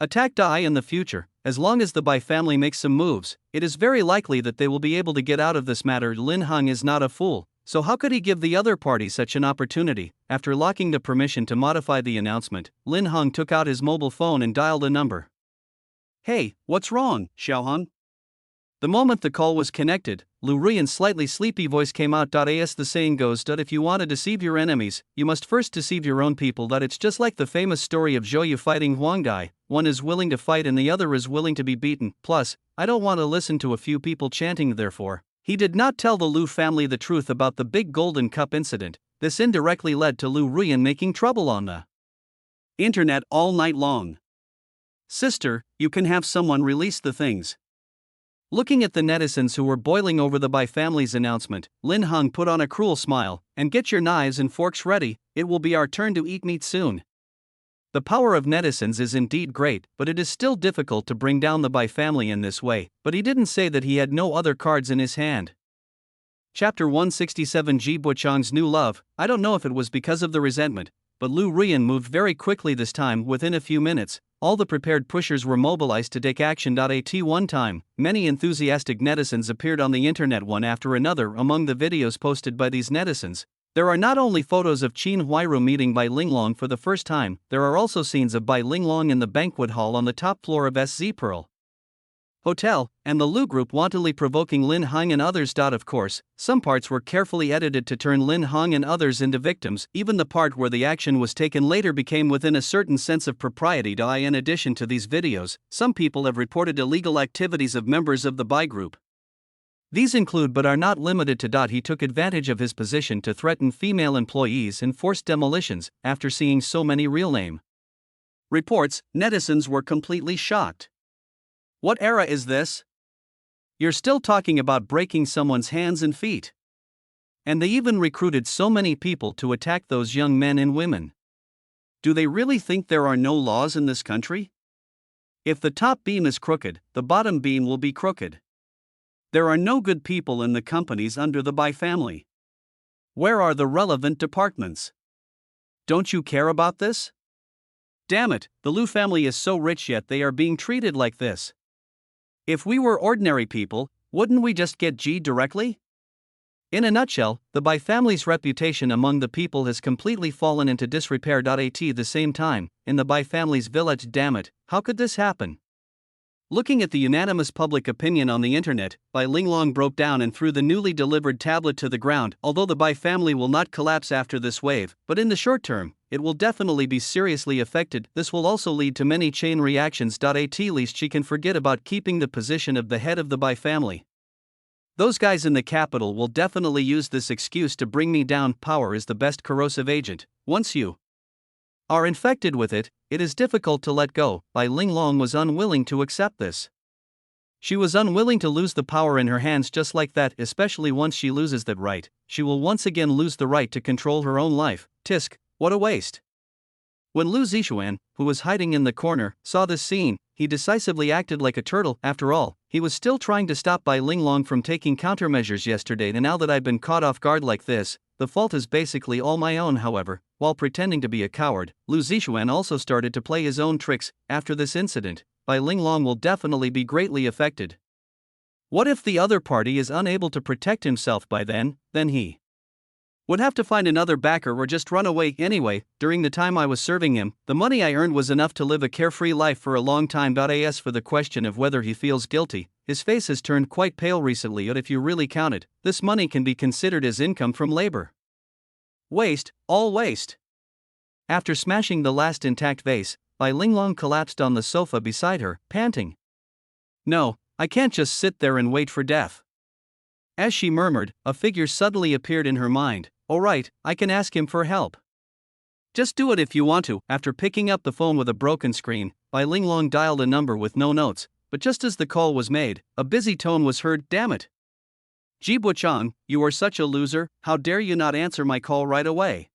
attack. In the future, as long as the Bai family makes some moves, it is very likely that they will be able to get out of this matter. Lin Heng is not a fool, so how could he give the other party such an opportunity? After locking the permission to modify the announcement, Lin Heng took out his mobile phone and dialed a number. Hey, what's wrong, Xiaohong? The moment the call was connected, Lu Ruiyan's slightly sleepy voice came out. As the saying goes, if you want to deceive your enemies, you must first deceive your own people. It's just like the famous story of Zhou Yu fighting Huang Dai. One is willing to fight and the other is willing to be beaten. Plus, I don't want to listen to a few people chanting. Therefore, he did not tell the Lu family the truth about the big golden cup incident. This indirectly led to Lu Ruiyan making trouble on the internet all night long. Sister, you can have someone release the things. Looking at the netizens who were boiling over the Bai family's announcement, Lin Heng put on a cruel smile, and get your knives and forks ready, it will be our turn to eat meat soon. The power of netizens is indeed great, but it is still difficult to bring down the Bai family in this way, but he didn't say that he had no other cards in his hand. Chapter 167 Ji Buchang's new love. I don't know if it was because of the resentment, but Lu Ruiyan moved very quickly this time. Within a few minutes, all the prepared pushers were mobilized to take action. At one time, many enthusiastic netizens appeared on the internet one after another. Among the videos posted by these netizens, there are not only photos of Qin Huairu meeting Bai Linglong for the first time, there are also scenes of Bai Linglong in the banquet hall on the top floor of SZ Pearl Hotel, and the Lu group wantonly provoking Lin Hang and others. Of course, some parts were carefully edited to turn Lin Hang and others into victims. Even the part where the action was taken later became within a certain sense of propriety. In addition to these videos, some people have reported illegal activities of members of the Bai group. These include but are not limited to. He took advantage of his position to threaten female employees and forced demolitions. After seeing so many real name reports, netizens were completely shocked. What era is this? You're still talking about breaking someone's hands and feet. And they even recruited so many people to attack those young men and women. Do they really think there are no laws in this country? If the top beam is crooked, the bottom beam will be crooked. There are no good people in the companies under the Bai family. Where are the relevant departments? Don't you care about this? Damn it, the Lu family is so rich yet they are being treated like this. If we were ordinary people, wouldn't we just get G directly? In a nutshell, the Bai family's reputation among the people has completely fallen into disrepair. At the same time, in the Bai family's village, damn it, how could this happen? Looking at the unanimous public opinion on the internet, Bai Linglong broke down and threw the newly delivered tablet to the ground. Although the Bai family will not collapse after this wave, but in the short term, it will definitely be seriously affected. This will also lead to many chain reactions. At least she can forget about keeping the position of the head of the Bai family. Those guys in the capital will definitely use this excuse to bring me down. Power is the best corrosive agent. Once you are infected with it, it is difficult to let go. Bai Linglong was unwilling to accept this. She was unwilling to lose the power in her hands just like that, especially once she loses that right, she will once again lose the right to control her own life. Tisk, what a waste. When Lu Zixuan, who was hiding in the corner, saw this scene, he decisively acted like a turtle. After all, he was still trying to stop Bai Linglong from taking countermeasures yesterday, and now that I've been caught off guard like this, the fault is basically all my own. However, while pretending to be a coward, Lu Zixuan also started to play his own tricks. After this incident, Bai Linglong will definitely be greatly affected. What if the other party is unable to protect himself by then he would have to find another backer or just run away. Anyway, during the time I was serving him, the money I earned was enough to live a carefree life for a long time. As for the question of whether he feels guilty, his face has turned quite pale recently, but if you really count it, this money can be considered as income from labor. Waste, all waste. After smashing the last intact vase, Bai Linglong collapsed on the sofa beside her, panting. No, I can't just sit there and wait for death. As she murmured, a figure suddenly appeared in her mind. Alright, I can ask him for help. Just do it if you want to. After picking up the phone with a broken screen, Bai Linglong dialed a number with no notes, but just as the call was made, a busy tone was heard. Damn it. Ji Buchang, you are such a loser, how dare you not answer my call right away?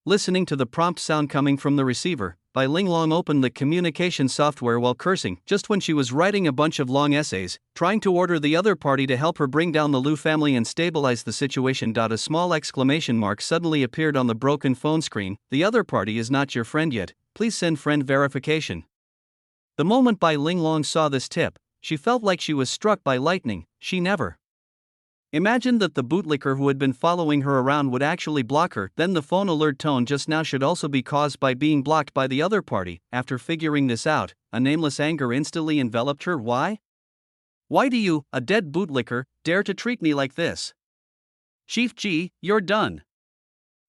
Listening to the prompt sound coming from the receiver, Bai Linglong opened the communication software while cursing, just when she was writing a bunch of long essays, trying to order the other party to help her bring down the Lu family and stabilize the situation. A small exclamation mark suddenly appeared on the broken phone screen. The other party is not your friend yet, please send friend verification. The moment Bai Linglong saw this tip, she felt like she was struck by lightning. She never imagined that the bootlicker who had been following her around would actually block her. Then the phone alert tone just now should also be caused by being blocked by the other party. After figuring this out, a nameless anger instantly enveloped her. Why? Why do you, a dead bootlicker, dare to treat me like this? Chief G, you're done.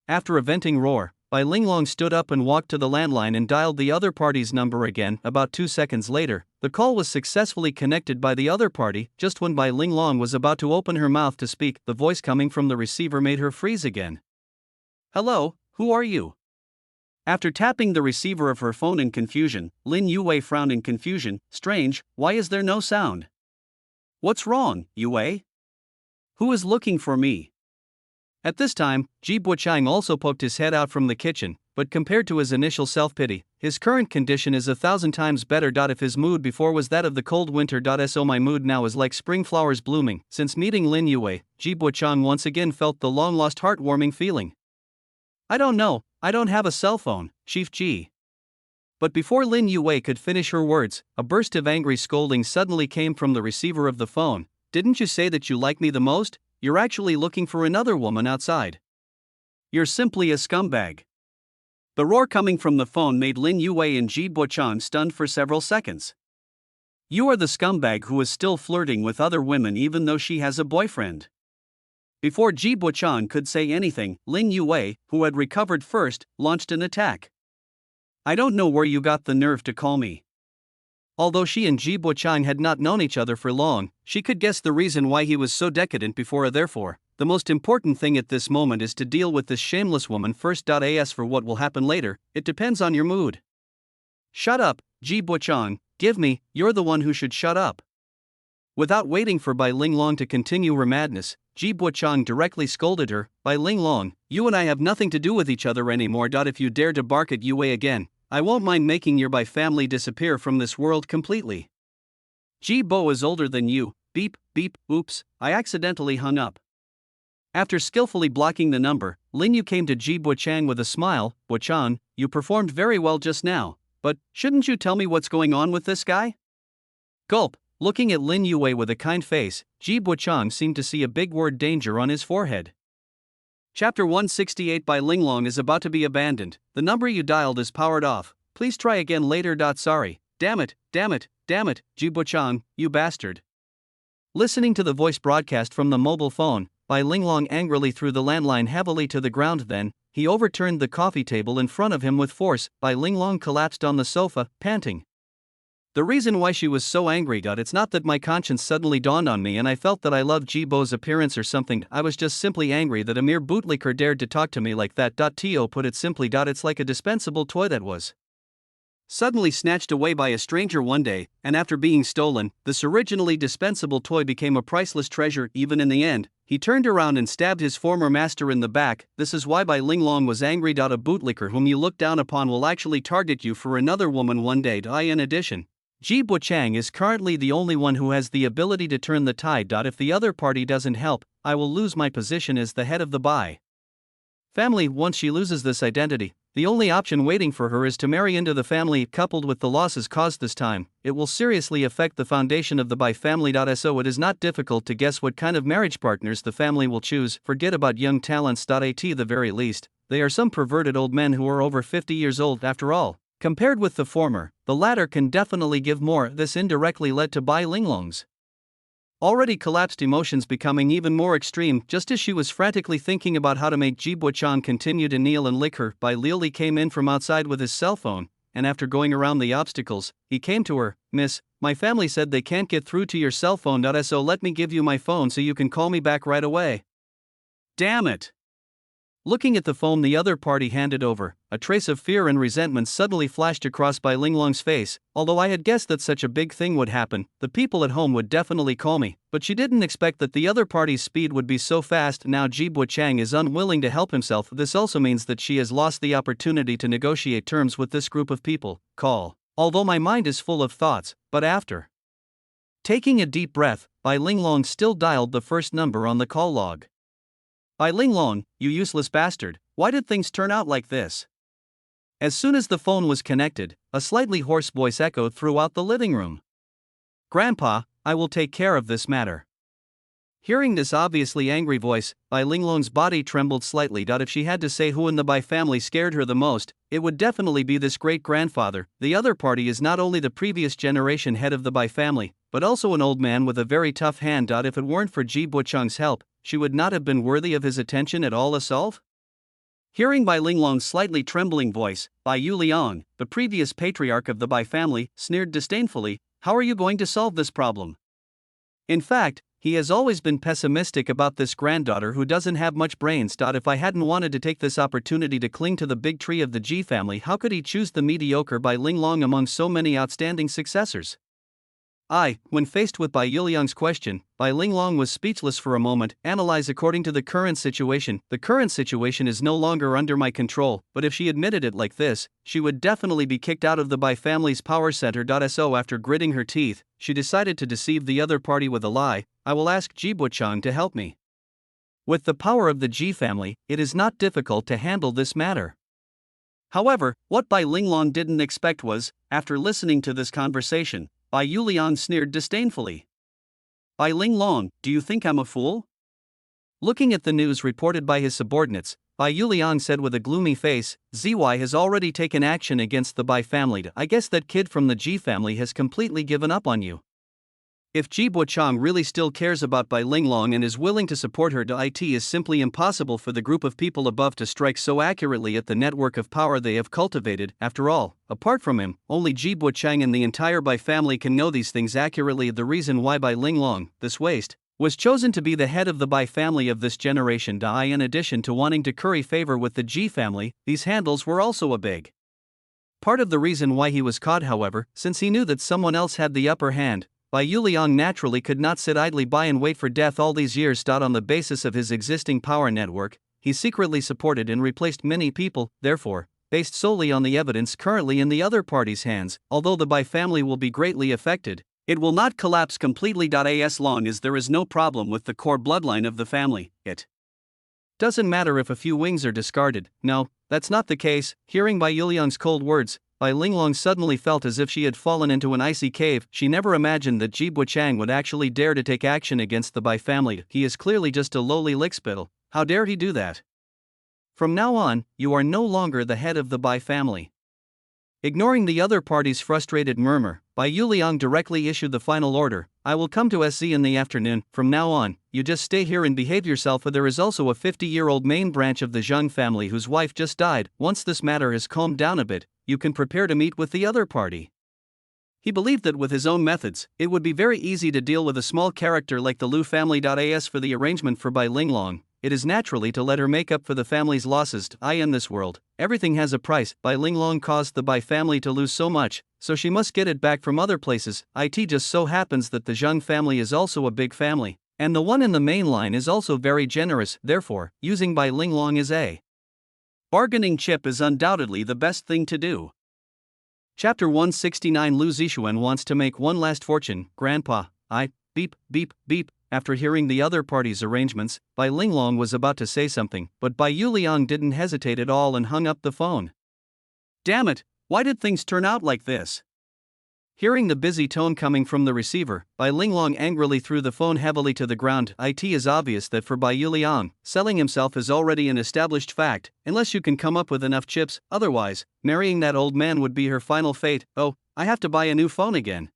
After a venting roar, Bai Linglong stood up and walked to the landline and dialed the other party's number again. About 2 seconds later, the call was successfully connected by the other party. Just when Bai Linglong was about to open her mouth to speak, the voice coming from the receiver made her freeze again. Hello, who are you? After tapping the receiver of her phone in confusion, Lin Yue frowned in confusion. Strange, why is there no sound? What's wrong, Yue? Who is looking for me? At this time, Ji Buchang also poked his head out from the kitchen, but compared to his initial self-pity, his current condition is 1,000 times better. If his mood before was that of the cold winter, so my mood now is like spring flowers blooming. Since meeting Lin Yue, Ji Buchang once again felt the long-lost heartwarming feeling. I don't know, I don't have a cell phone, Chief Ji. But before Lin Yue could finish her words, a burst of angry scolding suddenly came from the receiver of the phone. Didn't you say that you like me the most? You're actually looking for another woman outside. You're simply a scumbag. The roar coming from the phone made Lin Yue and Ji Bochang stunned for several seconds. You are the scumbag who is still flirting with other women even though she has a boyfriend. Before Ji Bochang could say anything, Lin Yue, who had recovered first, launched an attack. I don't know where you got the nerve to call me. Although she and Ji Bochang had not known each other for long, she could guess the reason why he was so decadent before. Therefore, the most important thing at this moment is to deal with this shameless woman first. As for what will happen later, it depends on your mood. Shut up, Ji Bochang, give me, you're the one who should shut up. Without waiting for Bai Linglong to continue her madness, Ji Bochang directly scolded her. Bai Linglong, you and I have nothing to do with each other anymore. If you dare to bark at Yue again, I won't mind making your Bai family disappear from this world completely. Ji Bo is older than you. Beep, beep, oops, I accidentally hung up. After skillfully blocking the number, Lin Yu came to Ji Bochang with a smile. Bochang, you performed very well just now, but shouldn't you tell me what's going on with this guy? Gulp. Looking at Lin Yue with a kind face, Ji Bochang seemed to see a big word danger on his forehead. Chapter 168 Bai Linglong is about to be abandoned. The number you dialed is powered off. Please try again later. Sorry. Damn it, Ji Bochang, you bastard. Listening to the voice broadcast from the mobile phone, Bai Linglong angrily threw the landline heavily to the ground. Then, he overturned the coffee table in front of him with force. Bai Linglong collapsed on the sofa, panting. The reason why she was so angry. It's not that my conscience suddenly dawned on me and I felt that I loved Ji Bo's appearance or something. I was just simply angry that a mere bootlicker dared to talk to me like that. To put it simply. It's like a dispensable toy that was suddenly snatched away by a stranger one day, and after being stolen, this originally dispensable toy became a priceless treasure. Even in the end, he turned around and stabbed his former master in the back. This is why Bai Linglong was angry. A bootlicker whom you look down upon will actually target you for another woman one day. In addition, Ji Bochang is currently the only one who has the ability to turn the tide. If the other party doesn't help, I will lose my position as the head of the Bai family. Once she loses this identity, the only option waiting for her is to marry into the family. Coupled with the losses caused this time, it will seriously affect the foundation of the Bai family. So it is not difficult to guess what kind of marriage partners the family will choose. Forget about young talents. At the very least, they are some perverted old men who are over 50 years old. After all, compared with the former, the latter can definitely give more. This indirectly led to Bai Linglong's already collapsed emotions becoming even more extreme. Just as she was frantically thinking about how to make Ji Bochang continue to kneel and lick her, Bai Lili came in from outside with his cell phone, and after going around the obstacles, he came to her. Miss, my family said they can't get through to your cell phone. So let me give you my phone so you can call me back right away. Damn it. Looking at the phone the other party handed over, a trace of fear and resentment suddenly flashed across Bai Linglong's face. Although I had guessed that such a big thing would happen, the people at home would definitely call me, but she didn't expect that the other party's speed would be so fast. Now Ji Bochang is unwilling to help himself. This also means that she has lost the opportunity to negotiate terms with this group of people. Call. Although my mind is full of thoughts, but after taking a deep breath, Bai Linglong still dialed the first number on the call log. Bai Linglong, you useless bastard, why did things turn out like this? As soon as the phone was connected, a slightly hoarse voice echoed throughout the living room. Grandpa, I will take care of this matter. Hearing this obviously angry voice, Bai Linglong's body trembled slightly. If she had to say who in the Bai family scared her the most, it would definitely be this great-grandfather. The other party is not only the previous generation head of the Bai family, but also an old man with a very tough hand. If it weren't for Ji Bochang's help, she would not have been worthy of his attention at all. Hearing Bai Linglong's slightly trembling voice, Bai Yuliang, the previous patriarch of the Bai family, sneered disdainfully. How are you going to solve this problem? In fact, he has always been pessimistic about this granddaughter who doesn't have much brains. If I hadn't wanted to take this opportunity to cling to the big tree of the Ji family, how could he choose the mediocre Bai Linglong among so many outstanding successors? When faced with Bai Yuliang's question, Bai Linglong was speechless for a moment. Analyze according to the current situation. The current situation is no longer under my control, but if she admitted it like this, she would definitely be kicked out of the Bai family's power center. So after gritting her teeth, she decided to deceive the other party with a lie. I will ask Ji Bochang to help me. With the power of the Ji family, it is not difficult to handle this matter. However, what Bai Linglong didn't expect was, after listening to this conversation, Bai Yuliang sneered disdainfully. Bai Linglong, do you think I'm a fool? Looking at the news reported by his subordinates, Bai Yuliang said with a gloomy face, ZY has already taken action against the Bai family. I guess that kid from the Ji family has completely given up on you. If Ji Buochang really still cares about Bai Linglong and is willing to support her, it is simply impossible for the group of people above to strike so accurately at the network of power they have cultivated. After all, apart from him, only Ji Buochang and the entire Bai family can know these things accurately. The reason why Bai Linglong, this waste, was chosen to be the head of the Bai family of this generation. In addition to wanting to curry favor with the Ji family, these handles were also a big part of the reason why he was caught. However, since he knew that someone else had the upper hand, Bai Yuliang naturally could not sit idly by and wait for death all these years. On the basis of his existing power network, he secretly supported and replaced many people. Therefore, based solely on the evidence currently in the other party's hands, although the Bai family will be greatly affected, it will not collapse completely. As long as there is no problem with the core bloodline of the family, it doesn't matter if a few wings are discarded. No, that's not the case. Hearing Bai Yuliang's cold words, Bai Linglong suddenly felt as if she had fallen into an icy cave. She never imagined that Ji Buochang would actually dare to take action against the Bai family. He is clearly just a lowly lickspittle. How dare he do that? From now on, you are no longer the head of the Bai family. Ignoring the other party's frustrated murmur, Bai Yuliang directly issued the final order. I will come to SZ in the afternoon. From now on, you just stay here and behave yourself. There is also a 50-year-old main branch of the Zheng family whose wife just died. Once this matter has calmed down a bit, you can prepare to meet with the other party. He believed that with his own methods, it would be very easy to deal with a small character like the Liu family. As for the arrangement for Bai Linglong, it is naturally to let her make up for the family's losses. In this world, everything has a price. Bai Linglong caused the Bai family to lose so much, so she must get it back from other places. It just so happens that the Zheng family is also a big family, and the one in the main line is also very generous. Therefore, using Bai Linglong as a bargaining chip is undoubtedly the best thing to do. Chapter 169. Lu Zixuan wants to make one last fortune. Grandpa, beep, beep, beep. After hearing the other party's arrangements, Bai Linglong was about to say something, but Bai Yuliang didn't hesitate at all and hung up the phone. Damn it, why did things turn out like this? Hearing the busy tone coming from the receiver, Bai Linglong angrily threw the phone heavily to the ground. It is obvious that for Bai Yuliang, selling himself is already an established fact, unless you can come up with enough chips. Otherwise, marrying that old man would be her final fate. Oh, I have to buy a new phone again.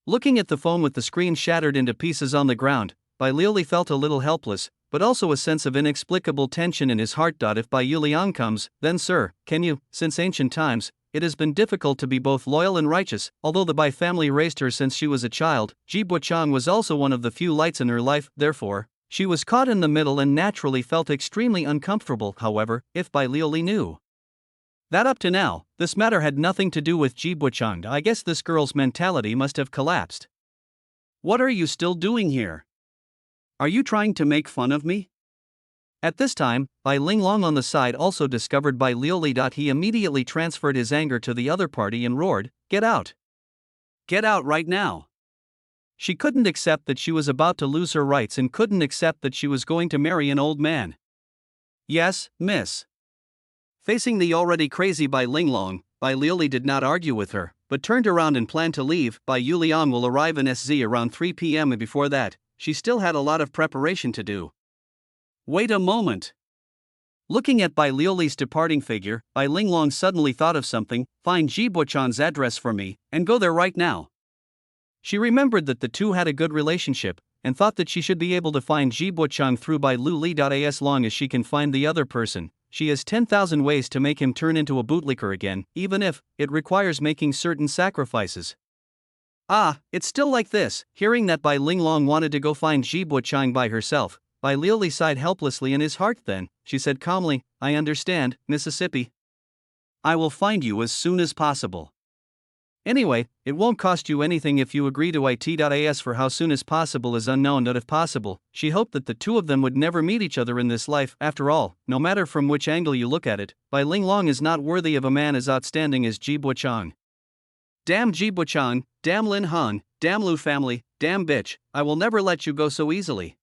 Looking at the phone with the screen shattered into pieces on the ground, Bai Liuli felt a little helpless, but also a sense of inexplicable tension in his heart. If Bai Yuliang comes, then sir, can you? Since ancient times, it has been difficult to be both loyal and righteous. Although the Bai family raised her since she was a child, Ji Buochang was also one of the few lights in her life. Therefore, she was caught in the middle and naturally felt extremely uncomfortable. However, if Bai Liuli knew that up to now, this matter had nothing to do with Ji Buochang, I guess this girl's mentality must have collapsed. What are you still doing here? Are you trying to make fun of me? At this time, Bai Linglong on the side also discovered Bai Liuli. He immediately transferred his anger to the other party and roared, "Get out! Get out right now!" She couldn't accept that she was about to lose her rights and couldn't accept that she was going to marry an old man. Yes, miss. Facing the already crazy Bai Linglong, Bai Liuli did not argue with her, but turned around and planned to leave. Bai Yuliang will arrive in SZ around 3 p.m. and before that, she still had a lot of preparation to do. Wait a moment. Looking at Bai Liuli's departing figure, Bai Linglong suddenly thought of something. Find Ji Buochang's address for me, and go there right now. She remembered that the two had a good relationship, and thought that she should be able to find Ji Buochang through Bai Liuli. As long as she can find the other person, she has 10,000 ways to make him turn into a bootlicker again, even if it requires making certain sacrifices. It's still like this. Hearing that Bai Linglong wanted to go find Ji Buochang by herself, Bai Liuli sighed helplessly in his heart. Then, she said calmly, I understand, Mississippi. I will find you as soon as possible. Anyway, it won't cost you anything if you agree to it. For how soon as possible is unknown. If possible, she hoped that the two of them would never meet each other in this life. After all, no matter from which angle you look at it, Bai Linglong is not worthy of a man as outstanding as Ji Buochang. Damn Ji Buochang, damn Lin Han, damn Liu family, damn bitch, I will never let you go so easily.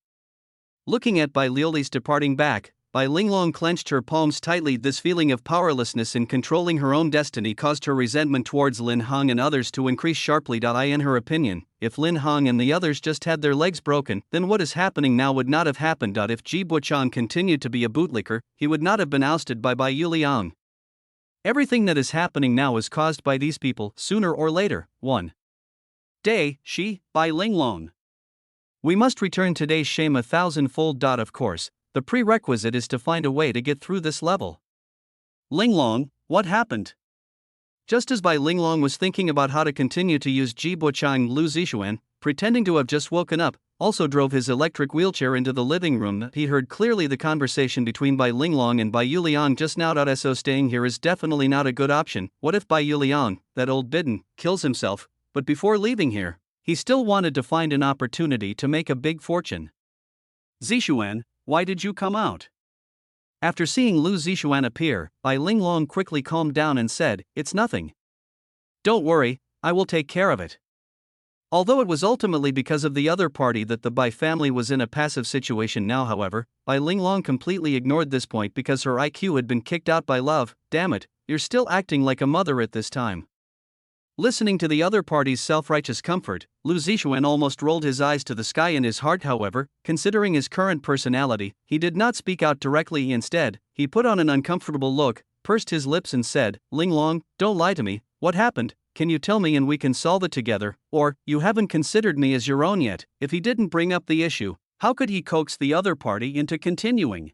Looking at Bai Liuli's departing back, Bai Linglong clenched her palms tightly. This feeling of powerlessness in controlling her own destiny caused her resentment towards Lin Hong and others to increase sharply. In her opinion, if Lin Hong and the others just had their legs broken, then what is happening now would not have happened. If Ji Buchang continued to be a bootlicker, he would not have been ousted by Bai Yuliang. Everything that is happening now is caused by these people, sooner or later. 1. Day, she, Bai Linglong. We must return today's shame 1,000-fold. Of course, the prerequisite is to find a way to get through this level. Linglong, what happened? Just as Bai Linglong was thinking about how to continue to use Ji Buchang, Lu Zixuan, pretending to have just woken up, also drove his electric wheelchair into the living room. He heard clearly the conversation between Bai Linglong and Bai Yuliang just now. So staying here is definitely not a good option. What if Bai Yuliang, that old bidden, kills himself? But before leaving here, he still wanted to find an opportunity to make a big fortune. Zixuan, why did you come out? After seeing Lu Zixuan appear, Bai Linglong quickly calmed down and said, "It's nothing. Don't worry, I will take care of it." Although it was ultimately because of the other party that the Bai family was in a passive situation now, however, Bai Linglong completely ignored this point because her IQ had been kicked out by love. Damn it, you're still acting like a mother at this time. Listening to the other party's self-righteous comfort, Lu Zixuan almost rolled his eyes to the sky in his heart. However, considering his current personality, he did not speak out directly. Instead, he put on an uncomfortable look, pursed his lips and said, "Linglong, don't lie to me. What happened? Can you tell me and we can solve it together? Or, you haven't considered me as your own yet." If he didn't bring up the issue, how could he coax the other party into continuing?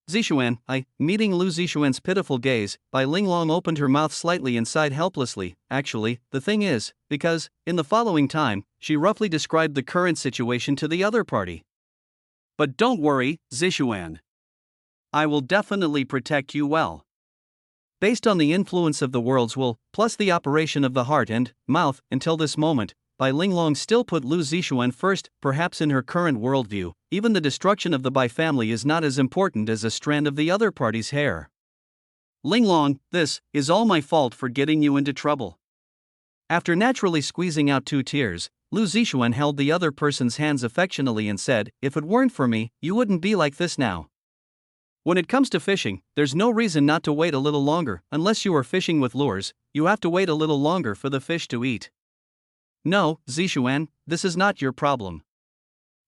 Zixuan, meeting Lu Zixuan's pitiful gaze, Bai Linglong opened her mouth slightly and sighed helplessly. Actually, the thing is, because, in the following time, she roughly described the current situation to the other party. But don't worry, Zixuan. I will definitely protect you well. Based on the influence of the world's will, plus the operation of the heart and mouth, until this moment, Bai Linglong still put Lu Zixuan first. Perhaps in her current worldview, even the destruction of the Bai family is not as important as a strand of the other party's hair. Linglong, this is all my fault for getting you into trouble. After naturally squeezing out 2 tears, Lu Zixuan held the other person's hands affectionately and said, "If it weren't for me, you wouldn't be like this now. When it comes to fishing, there's no reason not to wait a little longer. Unless you are fishing with lures, you have to wait a little longer for the fish to eat. No, Zixuan, this is not your problem."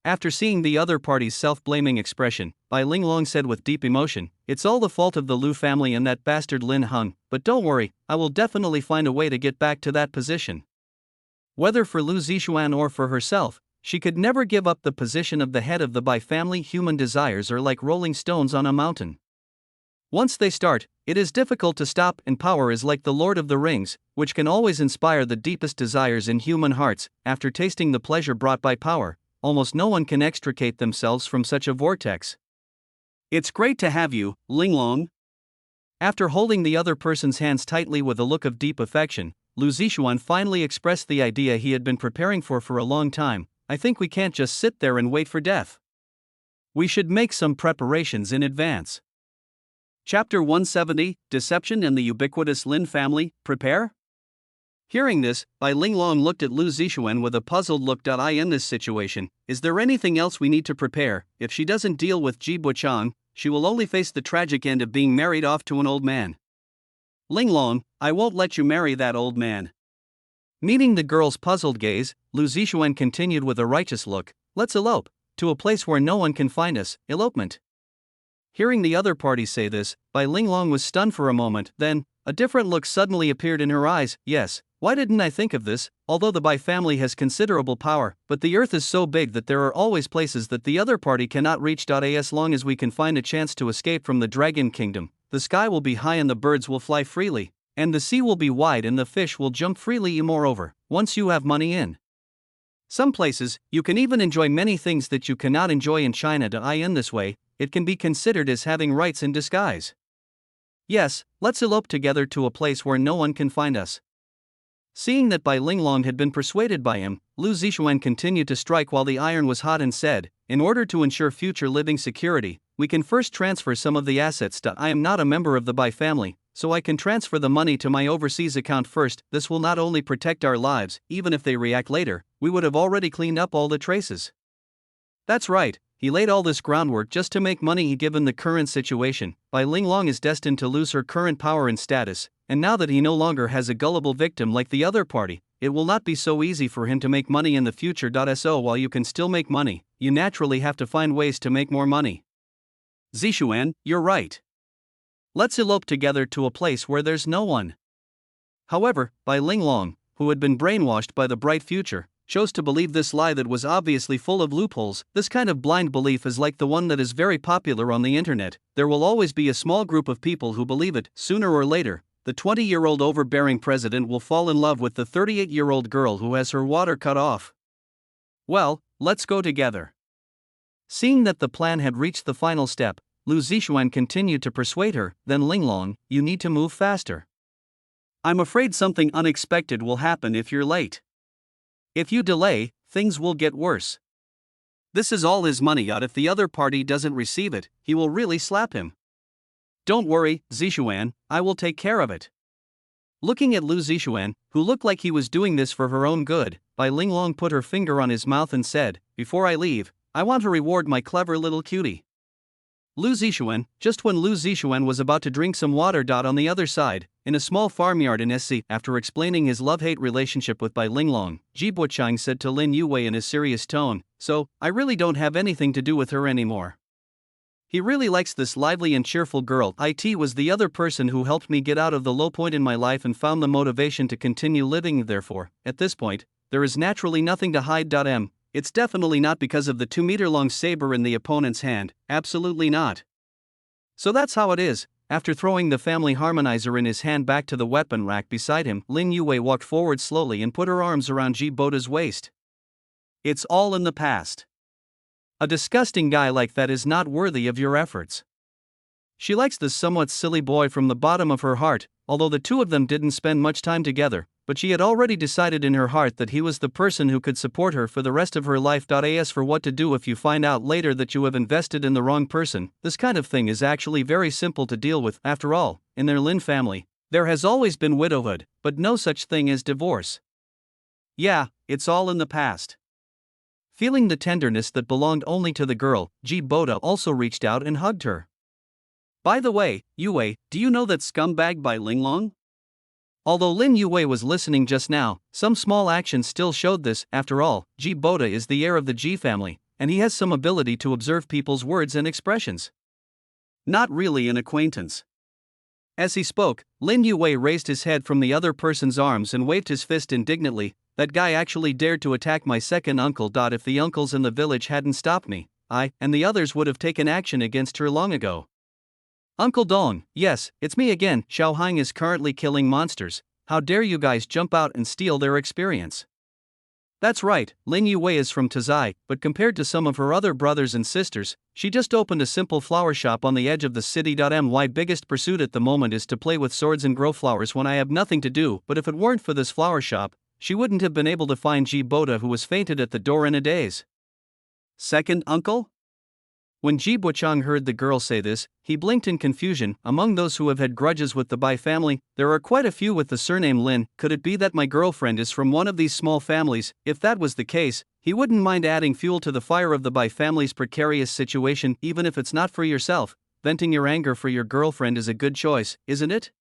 After seeing the other party's self-blaming expression, Bai Linglong said with deep emotion, "It's all the fault of the Lu family and that bastard Lin Hung, but don't worry, I will definitely find a way to get back to that position." Whether for Lu Zixuan or for herself, she could never give up the position of the head of the Bai family. Human desires are like rolling stones on a mountain. Once they start, it is difficult to stop, and power is like the Lord of the Rings, which can always inspire the deepest desires in human hearts. After tasting the pleasure brought by power, almost no one can extricate themselves from such a vortex. "It's great to have you, Linglong." After holding the other person's hands tightly with a look of deep affection, Lu Zixuan finally expressed the idea he had been preparing for a long time. "I think we can't just sit there and wait for death. We should make some preparations in advance." Chapter 170, Deception and the Ubiquitous Lin Family, Prepare? Hearing this, Bai Linglong looked at Lu Zixuan with a puzzled look. In this situation, is there anything else we need to prepare? If she doesn't deal with Ji Buchang, she will only face the tragic end of being married off to an old man. Linglong, I won't let you marry that old man. Meeting the girl's puzzled gaze, Lu Zixuan continued with a righteous look, "Let's elope, to a place where no one can find us." Elopement. Hearing the other party say this, Bai Linglong was stunned for a moment. Then, a different look suddenly appeared in her eyes. "Yes, why didn't I think of this? Although the Bai family has considerable power, but the earth is so big that there are always places that the other party cannot reach. As long as we can find a chance to escape from the Dragon Kingdom, the sky will be high and the birds will fly freely, and the sea will be wide and the fish will jump freely. Moreover, once you have money in some places, you can even enjoy many things that you cannot enjoy in China. In this way, it can be considered as having rights in disguise. Yes, let's elope together to a place where no one can find us." Seeing that Bai Linglong had been persuaded by him, Lu Zixuan continued to strike while the iron was hot and said, "In order to ensure future living security, we can first transfer some of the assets. I am not a member of the Bai family, so I can transfer the money to my overseas account first. This will not only protect our lives, even if they react later, we would have already cleaned up all the traces." "That's right, he laid all this groundwork just to make money. Given the current situation, Bai Linglong is destined to lose her current power and status, and now that he no longer has a gullible victim like the other party, it will not be so easy for him to make money in the future. So while you can still make money, you naturally have to find ways to make more money. Zishuan, you're right. Let's elope together to a place where there's no one. However, Bai Linglong, who had been brainwashed by the bright future, chose to believe this lie that was obviously full of loopholes. This kind of blind belief is like the one that is very popular on the internet. There will always be a small group of people who believe it. Sooner or later, the 20-year-old overbearing president will fall in love with the 38-year-old girl who has her water cut off. Well, let's go together. Seeing that the plan had reached the final step, Lu Zishuan continued to persuade her. Then Linglong, you need to move faster. I'm afraid something unexpected will happen if you're late. If you delay, things will get worse. This is all his money out. If the other party doesn't receive it, he will really slap him. Don't worry, Zishuan, I will take care of it. Looking at Lu Zishuan, who looked like he was doing this for her own good, Bai Linglong put her finger on his mouth and said, before I leave, I want to reward my clever little cutie. Lu Zishuan. Just when Lu Zishuan was about to drink some water. On the other side, in a small farmyard in SC, after explaining his love-hate relationship with Bai Linglong, Ji Buchang said to Lin Yuwei in a serious tone, so, I really don't have anything to do with her anymore. He really likes this lively and cheerful girl. It was the other person who helped me get out of the low point in my life and found the motivation to continue living. Therefore, at this point, there is naturally nothing to hide. It's definitely not because of the 2-meter-long saber in the opponent's hand, absolutely not. So that's how it is. After throwing the family harmonizer in his hand back to the weapon rack beside him, Lin Yuwei walked forward slowly and put her arms around Ji Boda's waist. It's all in the past. A disgusting guy like that is not worthy of your efforts. She likes this somewhat silly boy from the bottom of her heart, although the two of them didn't spend much time together, but she had already decided in her heart that he was the person who could support her for the rest of her life. As for what to do if you find out later that you have invested in the wrong person, this kind of thing is actually very simple to deal with. After all, in their Lin family, there has always been widowhood, but no such thing as divorce. Yeah, it's all in the past. Feeling the tenderness that belonged only to the girl, Ji Boda also reached out and hugged her. By the way, Yuwei, do you know that scumbag Bai Linglong? Although Lin Yuwei was listening just now, some small actions still showed this. After all, Ji Boda is the heir of the Ji family, and he has some ability to observe people's words and expressions. Not really an acquaintance. As he spoke, Lin Yuwei raised his head from the other person's arms and waved his fist indignantly. That guy actually dared to attack my second uncle. If the uncles in the village hadn't stopped me, I and the others would have taken action against her long ago. Uncle Dong, yes, it's me again. Xiao Hang is currently killing monsters. How dare you guys jump out and steal their experience? That's right, Lin Yuwei is from Tazai, but compared to some of her other brothers and sisters, she just opened a simple flower shop on the edge of the city. My biggest pursuit at the moment is to play with swords and grow flowers when I have nothing to do. But if it weren't for this flower shop, she wouldn't have been able to find Ji Boda, who was fainted at the door in a daze. Second uncle? When Ji Buchang heard the girl say this, he blinked in confusion. Among those who have had grudges with the Bai family, there are quite a few with the surname Lin. Could it be that my girlfriend is from one of these small families? If that was the case, he wouldn't mind adding fuel to the fire of the Bai family's precarious situation. Even if it's not for yourself, venting your anger for your girlfriend is a good choice, isn't it?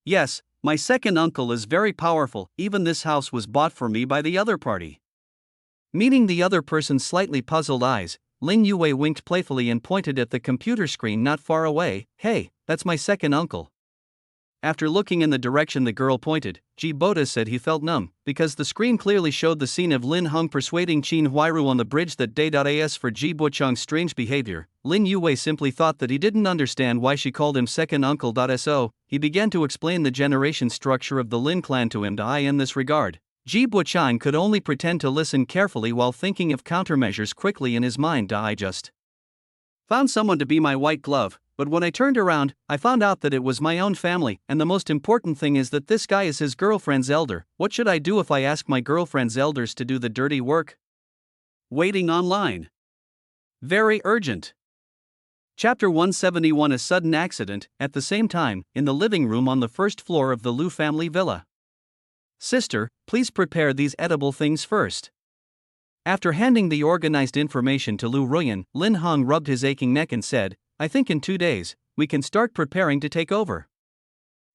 Yes, my second uncle is very powerful. Even this house was bought for me by the other party. Meeting the other person's slightly puzzled eyes, Lin Yuwei winked playfully and pointed at the computer screen not far away. Hey, that's my second uncle. After looking in the direction the girl pointed, Ji Boda said he felt numb, because the screen clearly showed the scene of Lin Hung persuading Qin Huairu on the bridge that day. As for Ji Buchang's strange behavior, Lin Yuwei simply thought that he didn't understand why she called him second uncle. So, he began to explain the generation structure of the Lin clan to him. In this regard, Ji Buchang could only pretend to listen carefully while thinking of countermeasures quickly in his mind. I just found someone to be my white glove, but when I turned around, I found out that it was my own family, and the most important thing is that this guy is his girlfriend's elder. What should I do if I ask my girlfriend's elders to do the dirty work? Waiting online. Very urgent. Chapter 171. A sudden accident. At the same time, in the living room on the first floor of the Liu family villa. Sister, please prepare these edible things first. After handing the organized information to Lu Ruyan, Lin Hong rubbed his aching neck and said, I think in 2 days, we can start preparing to take over.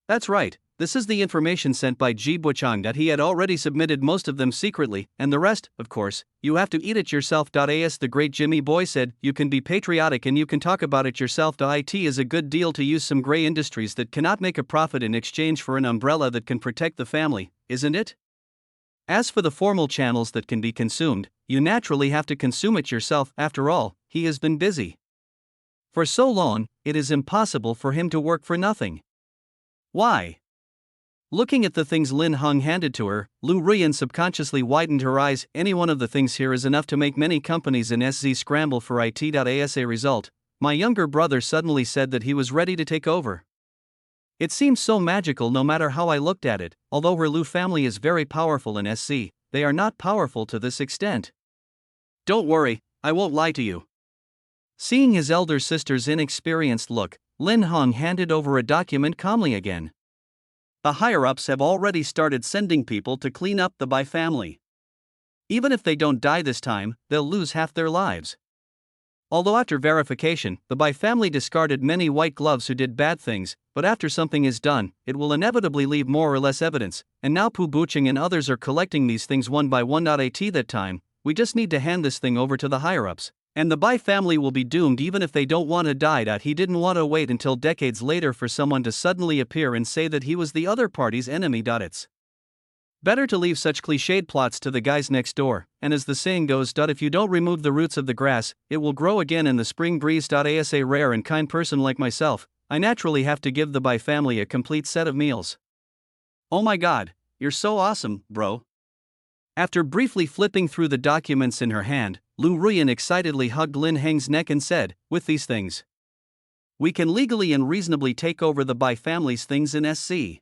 That's right, this is the information sent by Ji Buchang that he had already submitted most of them secretly, and the rest, of course, you have to eat it yourself. As the great Jimmy Boy said, you can be patriotic and you can talk about it yourself. It is a good deal to use some gray industries that cannot make a profit in exchange for an umbrella that can protect the family, isn't it? As for the formal channels that can be consumed, you naturally have to consume it yourself. After all, he has been busy for so long, it is impossible for him to work for nothing. Why? Looking at the things Lin Hong handed to her, Lu Ruyan subconsciously widened her eyes. Any one of the things here is enough to make many companies in SZ scramble for it. As a result, my younger brother suddenly said that he was ready to take over. It seems so magical no matter how I looked at it. Although her Lu family is very powerful in SC, they are not powerful to this extent. Don't worry, I won't lie to you. Seeing his elder sister's inexperienced look, Lin Hong handed over a document calmly again. The higher-ups have already started sending people to clean up the Bai family. Even if they don't die this time, they'll lose half their lives. Although after verification, the Bai family discarded many white gloves who did bad things, but after something is done, it will inevitably leave more or less evidence, and now Pu Buching and others are collecting these things one by one. At that time, we just need to hand this thing over to the higher-ups, and the Bai family will be doomed even if they don't want to die. He didn't want to wait until decades later for someone to suddenly appear and say that he was the other party's enemy. It's better to leave such cliched plots to the guys next door, and as the saying goes, if you don't remove the roots of the grass, it will grow again in the spring breeze. As a rare and kind person like myself, I naturally have to give the Bai family a complete set of meals. Oh my god, you're so awesome, bro. After briefly flipping through the documents in her hand, Lu Ruyan excitedly hugged Lin Heng's neck and said, with these things, we can legally and reasonably take over the Bai family's things in SC.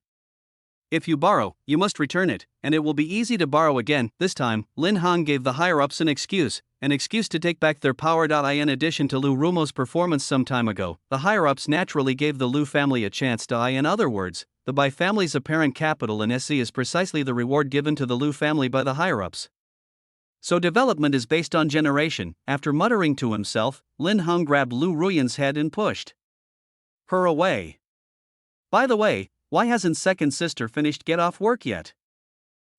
If you borrow, you must return it, and it will be easy to borrow again. This time, Lin Hong gave the higher-ups an excuse to take back their power. In addition to Lu Rumo's performance some time ago, the higher-ups naturally gave the Lu family a chance. In other words, the Bai family's apparent capital in SC is precisely the reward given to the Lu family by the higher-ups. So development is based on generation. After muttering to himself, Lin Hong grabbed Lu Ruyan's head and pushed her away. By the way, why hasn't second sister finished get off work yet?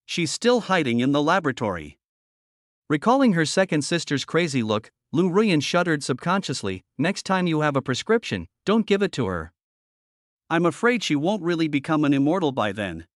She's still hiding in the laboratory. Recalling her second sister's crazy look, Lu Ruyan shuddered subconsciously. Next time you have a prescription, don't give it to her. I'm afraid she won't really become an immortal by then.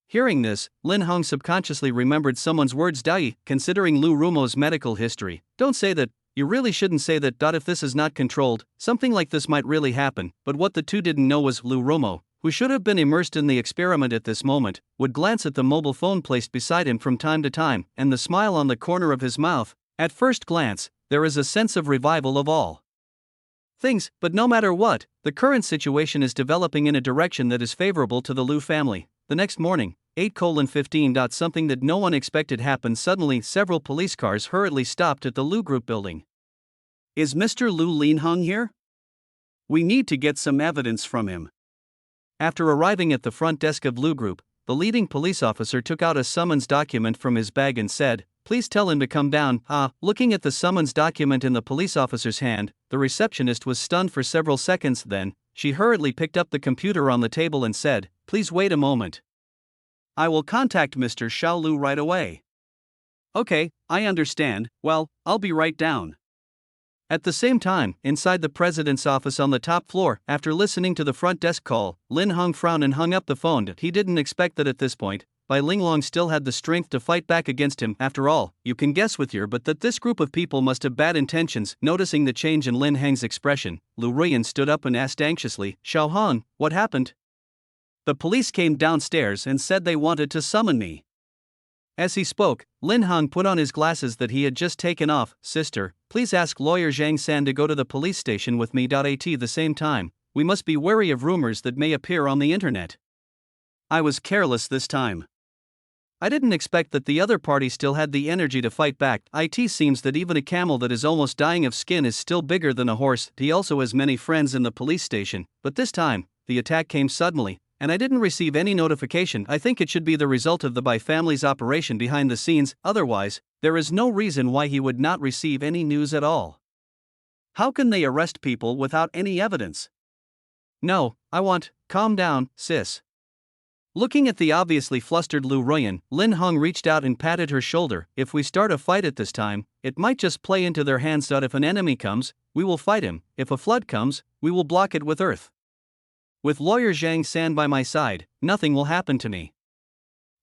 Hearing this, Lin Hong subconsciously remembered someone's words. Considering Lu Rumo's medical history, don't say that. You really shouldn't say that. If this is not controlled, something like this might really happen. But what the two didn't know was Lu Rumo, who should have been immersed in the experiment at this moment, would glance at the mobile phone placed beside him from time to time, and the smile on the corner of his mouth. At first glance, there is a sense of revival of all things, but no matter what, the current situation is developing in a direction that is favorable to the Lu family. The next morning, 8:15. Something that no one expected happened suddenly. Several police cars hurriedly stopped at the Lu Group building. Is Mr. Lu Lin Hong here? We need to get some evidence from him. After arriving at the front desk of Lu Group, the leading police officer took out a summons document from his bag and said, please tell him to come down. Looking at the summons document in the police officer's hand, the receptionist was stunned for several seconds. Then, she hurriedly picked up the computer on the table and said, please wait a moment. I will contact Mr. Xiao Lu right away. Okay, I understand. Well, I'll be right down. At the same time, inside the president's office on the top floor, after listening to the front desk call, Lin Hong frowned and hung up the phone. He didn't expect that at this point, Bai Linglong still had the strength to fight back against him. After all, you can guess with your but that this group of people must have bad intentions. Noticing the change in Lin Heng's expression, Lu Ruyan stood up and asked anxiously, Xiao Hong, what happened? The police came downstairs and said they wanted to summon me. As he spoke, Lin Hong put on his glasses that he had just taken off. Sister, please ask lawyer Zhang San to go to the police station with me. At the same time, we must be wary of rumors that may appear on the internet. I was careless this time. I didn't expect that the other party still had the energy to fight back. It seems that even a camel that is almost dying of skin is still bigger than a horse. He also has many friends in the police station, but this time, the attack came suddenly. and I didn't receive any notification. I think it should be the result of the Bai family's operation behind the scenes, otherwise, there is no reason why he would not receive any news at all. How can they arrest people without any evidence? No, calm down, sis. Looking at the obviously flustered Lu Ruyan, Lin Heng reached out and patted her shoulder. If we start a fight at this time, it might just play into their hands. If an enemy comes, we will fight him. If a flood comes, we will block it with earth. With lawyer Zhang San by my side, nothing will happen to me.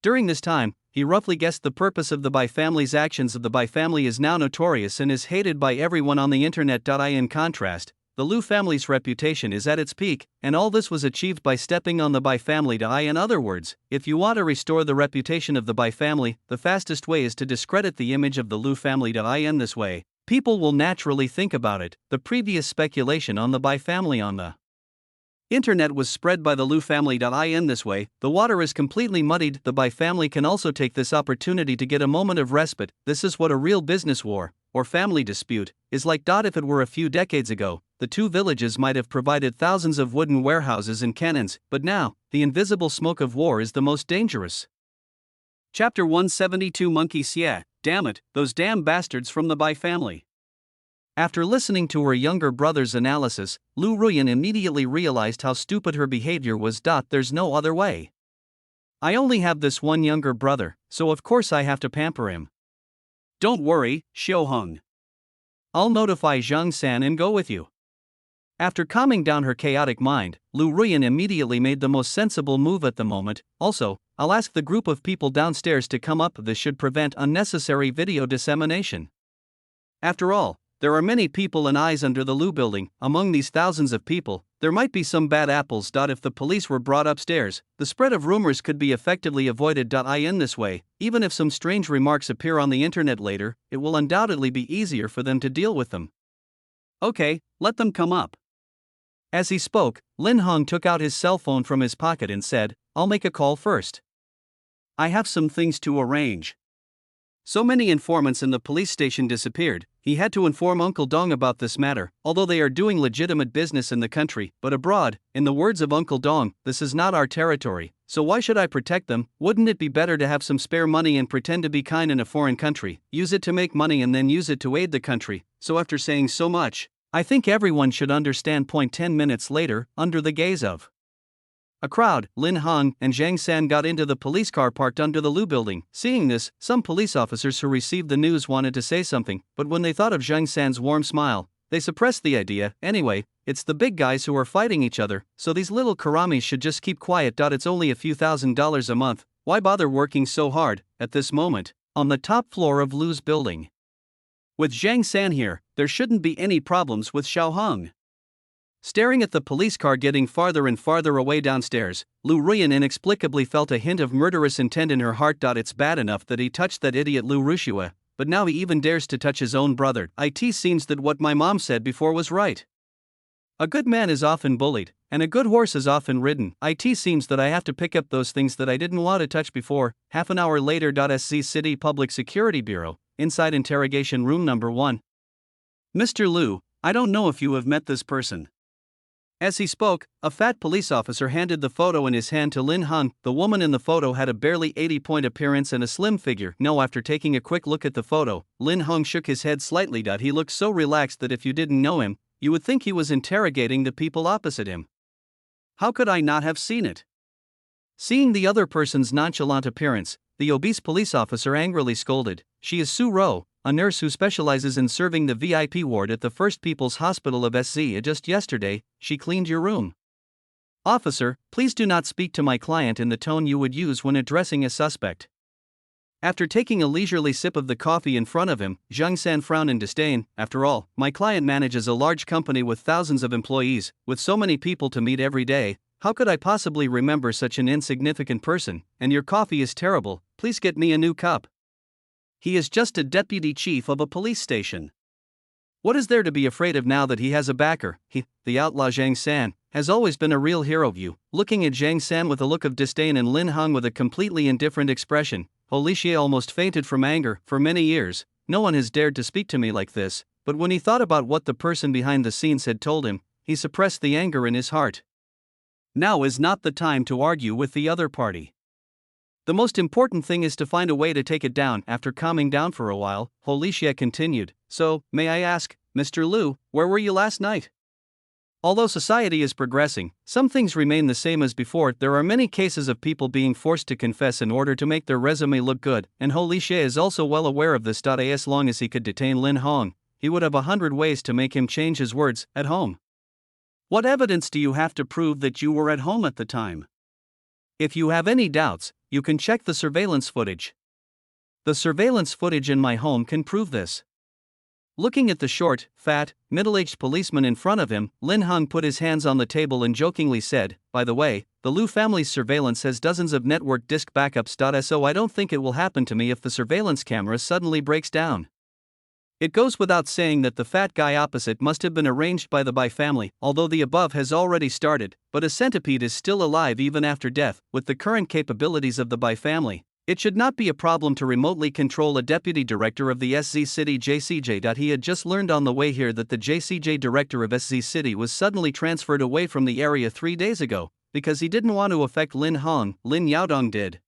During this time, he roughly guessed the purpose of the Bai family's actions. The Bai family is now notorious and is hated by everyone on the internet. In contrast, the Lu family's reputation is at its peak, and all this was achieved by stepping on the Bai family. In other words, if you want to restore the reputation of the Bai family, the fastest way is to discredit the image of the Lu family. In this way, people will naturally think about it. The previous speculation on the Bai family on the internet was spread by the Lu family. In this way, the water is completely muddied. The Bai family can also take this opportunity to get a moment of respite. This is what a real business war, or family dispute, is like. If it were a few decades ago, the two villages might have provided thousands of wooden warehouses and cannons, but now, the invisible smoke of war is the most dangerous. Chapter 172 Monkey Xie, damn it, those damn bastards from the Bai family. After listening to her younger brother's analysis, Lu Ruyan immediately realized how stupid her behavior was. There's no other way. I only have this one younger brother, so of course I have to pamper him. Don't worry, Xiu Heng. I'll notify Zhang San and go with you. After calming down her chaotic mind, Lu Ruyan immediately made the most sensible move at the moment. Also, I'll ask the group of people downstairs to come up. This should prevent unnecessary video dissemination. After all, there are many people and eyes under the Lu building. Among these thousands of people, there might be some bad apples. If the police were brought upstairs, the spread of rumors could be effectively avoided. In this way, even if some strange remarks appear on the internet later, it will undoubtedly be easier for them to deal with them. Okay, let them come up. As he spoke, Lin Heng took out his cell phone from his pocket and said, I'll make a call first. I have some things to arrange. So many informants in the police station disappeared, he had to inform Uncle Dong about this matter. Although they are doing legitimate business in the country, but abroad, in the words of Uncle Dong, this is not our territory, so why should I protect them? Wouldn't it be better to have some spare money and pretend to be kind in a foreign country, use it to make money and then use it to aid the country? So after saying so much, I think everyone should understand. 10 minutes later, under the gaze of a crowd, Lin Heng and Zhang San got into the police car parked under the Lu building. Seeing this, some police officers who received the news wanted to say something, but when they thought of Zhang San's warm smile, they suppressed the idea. Anyway, it's the big guys who are fighting each other, so these little karamis should just keep quiet. It's only a few $1,000s a month, why bother working so hard? At this moment, on the top floor of Lu's building, with Zhang San here, there shouldn't be any problems with Xiao Heng. Staring at the police car getting farther and farther away downstairs, Lu Ruyan inexplicably felt a hint of murderous intent in her heart. It's bad enough that he touched that idiot Lu Rushua, but now he even dares to touch his own brother. It seems that what my mom said before was right. A good man is often bullied, and a good horse is often ridden. It seems that I have to pick up those things that I didn't want to touch before. Half an hour later. SC City Public Security Bureau, inside interrogation room number 1. Mr. Lu, I don't know if you have met this person. As he spoke, a fat police officer handed the photo in his hand to Lin Heng. The woman in the photo had a barely 80-point appearance and a slim figure. No, after taking a quick look at the photo, Lin Heng shook his head slightly. He looked so relaxed that if you didn't know him, you would think he was interrogating the people opposite him. How could I not have seen it? Seeing the other person's nonchalant appearance, the obese police officer angrily scolded, "She is Su Ro, a nurse who specializes in serving the VIP ward at the First People's Hospital of SZ. Just yesterday, she cleaned your room." "Officer, please do not speak to my client in the tone you would use when addressing a suspect." After taking a leisurely sip of the coffee in front of him, Zhang San frowned in disdain. "After all, my client manages a large company with thousands of employees, with so many people to meet every day. How could I possibly remember such an insignificant person? And your coffee is terrible, please get me a new cup." He is just a deputy chief of a police station. What is there to be afraid of now that he has a backer? He, the outlaw Zhang San, has always been a real hero. View, looking at Zhang San with a look of disdain and Lin Heng with a completely indifferent expression, Holy almost fainted from anger. For many years, no one has dared to speak to me like this, but when he thought about what the person behind the scenes had told him, he suppressed the anger in his heart. Now is not the time to argue with the other party. The most important thing is to find a way to take it down. After calming down for a while, Holyshia continued, "So, may I ask, Mr. Liu, where were you last night?" Although society is progressing, some things remain the same as before. There are many cases of people being forced to confess in order to make their resume look good, and Holyshia is also well aware of this. As long as he could detain Lin Hong, he would have 100 ways to make him change his words. At home. What evidence do you have to prove that you were at home at the time? If you have any doubts, you can check the surveillance footage. The surveillance footage in my home can prove this. Looking at the short, fat, middle-aged policeman in front of him, Lin Hong put his hands on the table and jokingly said, "By the way, the Liu family's surveillance has dozens of network disk backups. So I don't think it will happen to me if the surveillance camera suddenly breaks down." It goes without saying that the fat guy opposite must have been arranged by the Bai family, although the above has already started, but a centipede is still alive even after death. With the current capabilities of the Bai family, it should not be a problem to remotely control a deputy director of the SZ City JCJ. He had just learned on the way here that the JCJ director of SZ City was suddenly transferred away from the area 3 days ago, because he didn't want to affect Lin Hong. Lin Yaodong did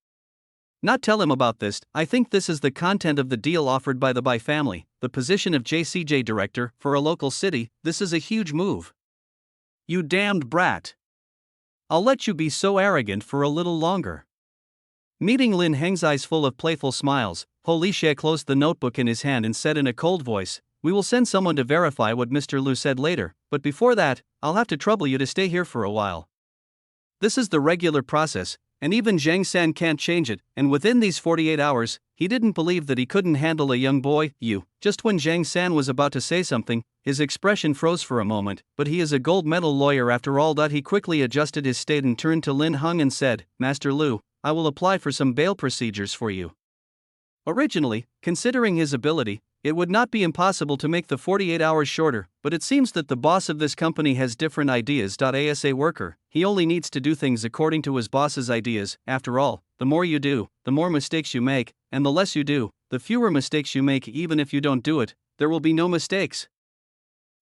not tell him about this. I think this is the content of the deal offered by the Bai family, the position of JCJ director for a local city. This is a huge move. You damned brat. I'll let you be so arrogant for a little longer. Meeting Lin Heng's eyes full of playful smiles, Holyshia closed the notebook in his hand and said in a cold voice, "We will send someone to verify what Mr. Liu said later, but before that, I'll have to trouble you to stay here for a while." This is the regular process, and even Zhang San can't change it, and within these 48 hours, he didn't believe that he couldn't handle a young boy. Just when Zhang San was about to say something, his expression froze for a moment, but he is a gold medal lawyer after all. He quickly adjusted his state and turned to Lin Hong and said, "Master Liu, I will apply for some bail procedures for you." Originally, considering his ability, it would not be impossible to make the 48 hours shorter, but it seems that the boss of this company has different ideas. As a worker, he only needs to do things according to his boss's ideas. After all, the more you do, the more mistakes you make, and the less you do, the fewer mistakes you make. Even if you don't do it, there will be no mistakes.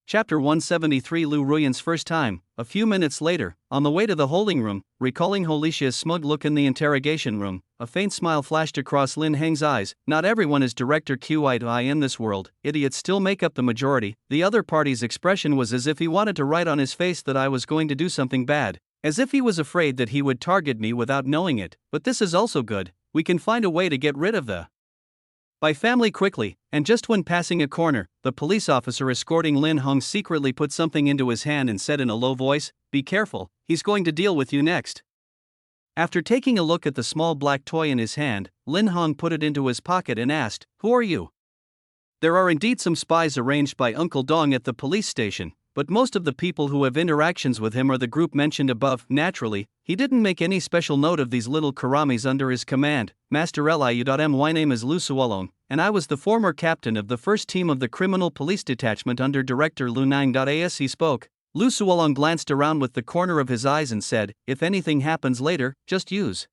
Chapter 173 Liu Ruyan's first time. A few minutes later, on the way to the holding room, recalling Holyshia's smug look in the interrogation room, a faint smile flashed across Lin Heng's eyes. Not everyone is Director Qi in this world. Idiots still make up the majority. The other party's expression was as if he wanted to write on his face that I was going to do something bad, as if he was afraid that he would target me without knowing it. But this is also good. We can find a way to get rid of the Bai family quickly, and just when passing a corner, the police officer escorting Lin Hong secretly put something into his hand and said in a low voice, "Be careful, he's going to deal with you next." After taking a look at the small black toy in his hand, Lin Hong put it into his pocket and asked, "Who are you?" There are indeed some spies arranged by Uncle Dong at the police station, but most of the people who have interactions with him are the group mentioned above. Naturally, he didn't make any special note of these little karamis under his command. "Master Liu. My name is Liu Suolong, and I was the former captain of the first team of the criminal police detachment under Director Lu Nang. As he spoke, Liu Suolong glanced around with the corner of his eyes and said, "If anything happens later, just use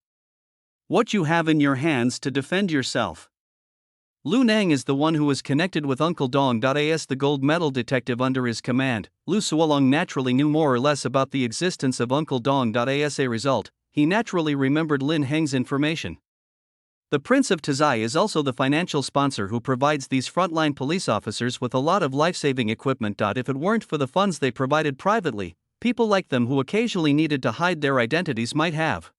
what you have in your hands to defend yourself." Lu Nang is the one who was connected with Uncle Dong. As the gold medal detective under his command, Liu Suolong naturally knew more or less about the existence of Uncle Dong. As a result, he naturally remembered Lin Heng's information. The Prince of Tazai is also the financial sponsor who provides these frontline police officers with a lot of life-saving equipment. If it weren't for the funds they provided privately, people like them who occasionally needed to hide their identities might have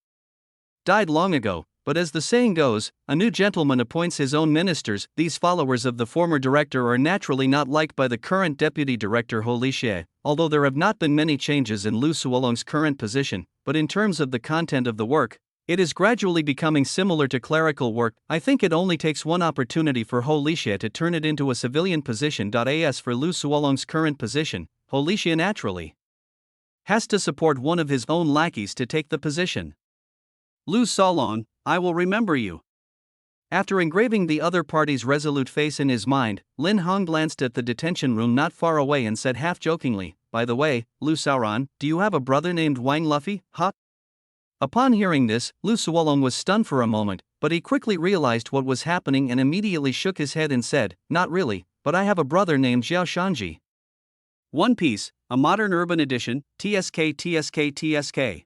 died long ago. But as the saying goes, a new gentleman appoints his own ministers. These followers of the former director are naturally not liked by the current deputy director Holyshia, although there have not been many changes in Liu Suolong's current position, but in terms of the content of the work, it is gradually becoming similar to clerical work. I think it only takes one opportunity for Holyshia to turn it into a civilian position. As for Liu Suolong's current position, Holyshia naturally has to support one of his own lackeys to take the position. "Liu Suolong, I will remember you." After engraving the other party's resolute face in his mind, Lin Hong glanced at the detention room not far away and said half-jokingly, "By the way, Liu Sauron, do you have a brother named Wang Luffy, huh?" Upon hearing this, Liu Suolong was stunned for a moment, but he quickly realized what was happening and immediately shook his head and said, "Not really, but I have a brother named Xiao Shanji." One Piece, a modern urban edition, TSK.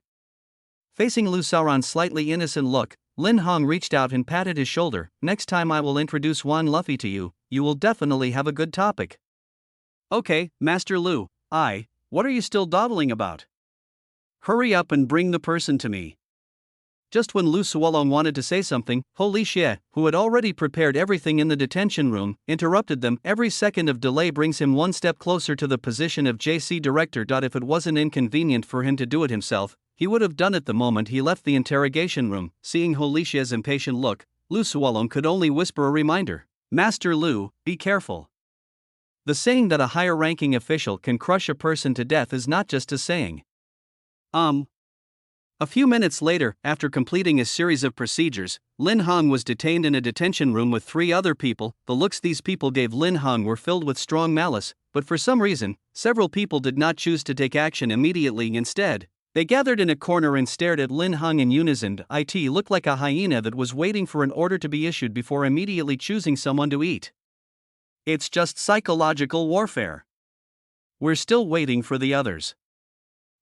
Facing Lu Sauron's slightly innocent look, Lin Hong reached out and patted his shoulder. Next time I will introduce Wan Luffy to you, you will definitely have a good topic. Okay, Master Lu, what are you still dawdling about? Hurry up and bring the person to me. Just when Lu Suolong wanted to say something, Ho Li Xie, who had already prepared everything in the detention room, interrupted them. Every second of delay brings him one step closer to the position of JC director. If it wasn't inconvenient for him to do it himself, he would have done it the moment he left the interrogation room. Seeing Ho Li Xie's impatient look, Lu Suolong could only whisper a reminder. Master Lu, be careful. The saying that a higher-ranking official can crush a person to death is not just a saying. A few minutes later, after completing a series of procedures, Lin Hong was detained in a detention room with 3 other people. The looks these people gave Lin Hong were filled with strong malice, but for some reason, several people did not choose to take action immediately. Instead, they gathered in a corner and stared at Lin Hong in unison. It looked like a hyena that was waiting for an order to be issued before immediately choosing someone to eat. It's just psychological warfare. We're still waiting for the others.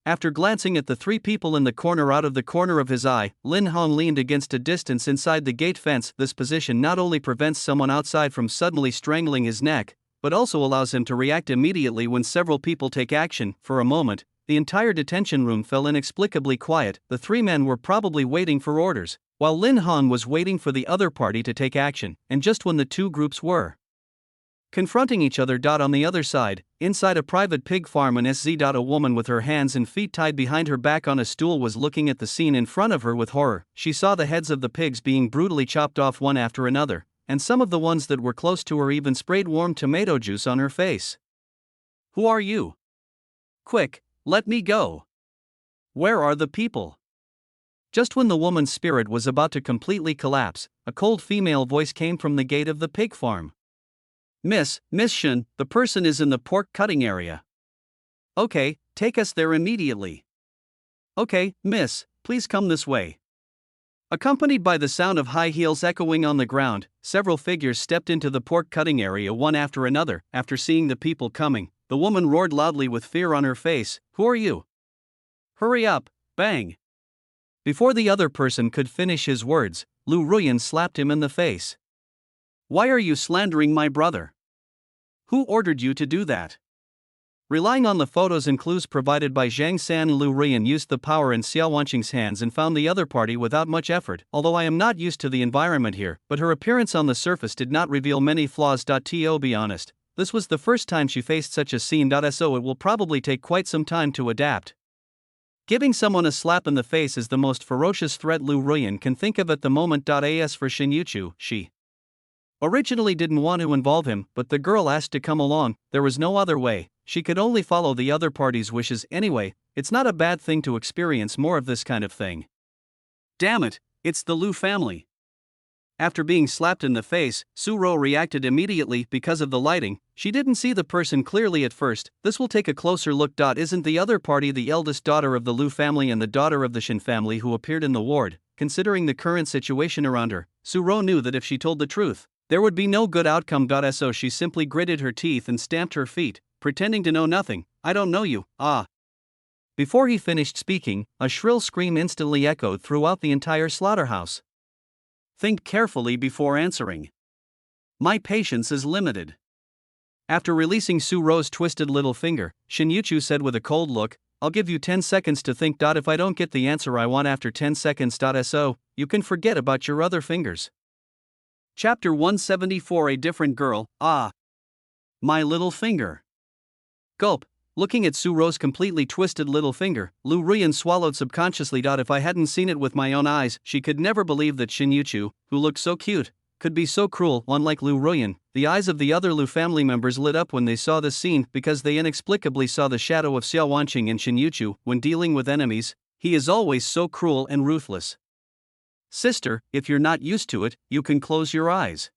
After glancing at the 3 people in the corner out of the corner of his eye, Lin Hong leaned against a distance inside the gate fence. This position not only prevents someone outside from suddenly strangling his neck, but also allows him to react immediately when several people take action. For a moment, the entire detention room fell inexplicably quiet. The 3 men were probably waiting for orders, while Lin Hong was waiting for the other party to take action. And just when the 2 groups were confronting each other. On the other side, inside a private pig farm in SZ. A woman with her hands and feet tied behind her back on a stool was looking at the scene in front of her with horror. She saw the heads of the pigs being brutally chopped off one after another, and some of the ones that were close to her even sprayed warm tomato juice on her face. Who are you? Quick, let me go. Where are the people? Just when the woman's spirit was about to completely collapse, a cold female voice came from the gate of the pig farm. Miss Shen, the person is in the pork cutting area. Okay, take us there immediately. Okay, miss, please come this way. Accompanied by the sound of high heels echoing on the ground, several figures stepped into the pork cutting area one after another. After seeing the people coming, the woman roared loudly with fear on her face. Who are you? Hurry up, bang. Before the other person could finish his words, Lu Ruyan slapped him in the face. Why are you slandering my brother? Who ordered you to do that? Relying on the photos and clues provided by Zhang San, Lu Ruyan used the power in Xiao Wanqing's hands and found the other party without much effort. Although I am not used to the environment here, but her appearance on the surface did not reveal many flaws. To be honest, this was the first time she faced such a scene. So it will probably take quite some time to adapt. Giving someone a slap in the face is the most ferocious threat Lu Ruyan can think of at the moment. As for Shin Yuchu, she originally didn't want to involve him, but the girl asked to come along. There was no other way. She could only follow the other party's wishes. Anyway, it's not a bad thing to experience more of this kind of thing. Damn it, it's the Lu family. After being slapped in the face, Su Ro reacted immediately. Because of the lighting, she didn't see the person clearly at first. This will take a closer look. Isn't the other party the eldest daughter of the Lu family and the daughter of the Shin family who appeared in the ward? Considering the current situation around her, Su Ro knew that if she told the truth, there would be no good outcome. So she simply gritted her teeth and stamped her feet, pretending to know nothing. I don't know you, ah. Before he finished speaking, a shrill scream instantly echoed throughout the entire slaughterhouse. Think carefully before answering. My patience is limited. After releasing Su Ro's twisted little finger, Shin Yuchu said with a cold look, I'll give you 10 seconds to think. If I don't get the answer I want after 10 seconds. So, you can forget about your other fingers. Chapter 174. A different girl, ah. My little finger. Gulp. Looking at Su Ro's completely twisted little finger, Lu Ruyan swallowed subconsciously. If I hadn't seen it with my own eyes, she could never believe that Shin Yuchu, who looked so cute, could be so cruel. Unlike Lu Ruyan, the eyes of the other Lu family members lit up when they saw this scene because they inexplicably saw the shadow of Xiao Wanqing in Shin Yuchu. When dealing with enemies, he is always so cruel and ruthless. Sister, if you're not used to it, you can close your eyes.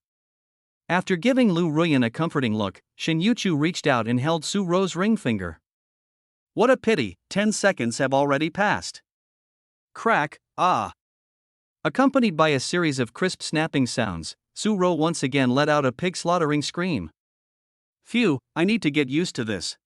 After giving Lu Ruyan a comforting look, Shin Yuchu reached out and held Su Ro's ring finger. What a pity, 10 seconds have already passed. Crack, ah. Accompanied by a series of crisp snapping sounds, Su Ro once again let out a pig slaughtering scream. Phew, I need to get used to this.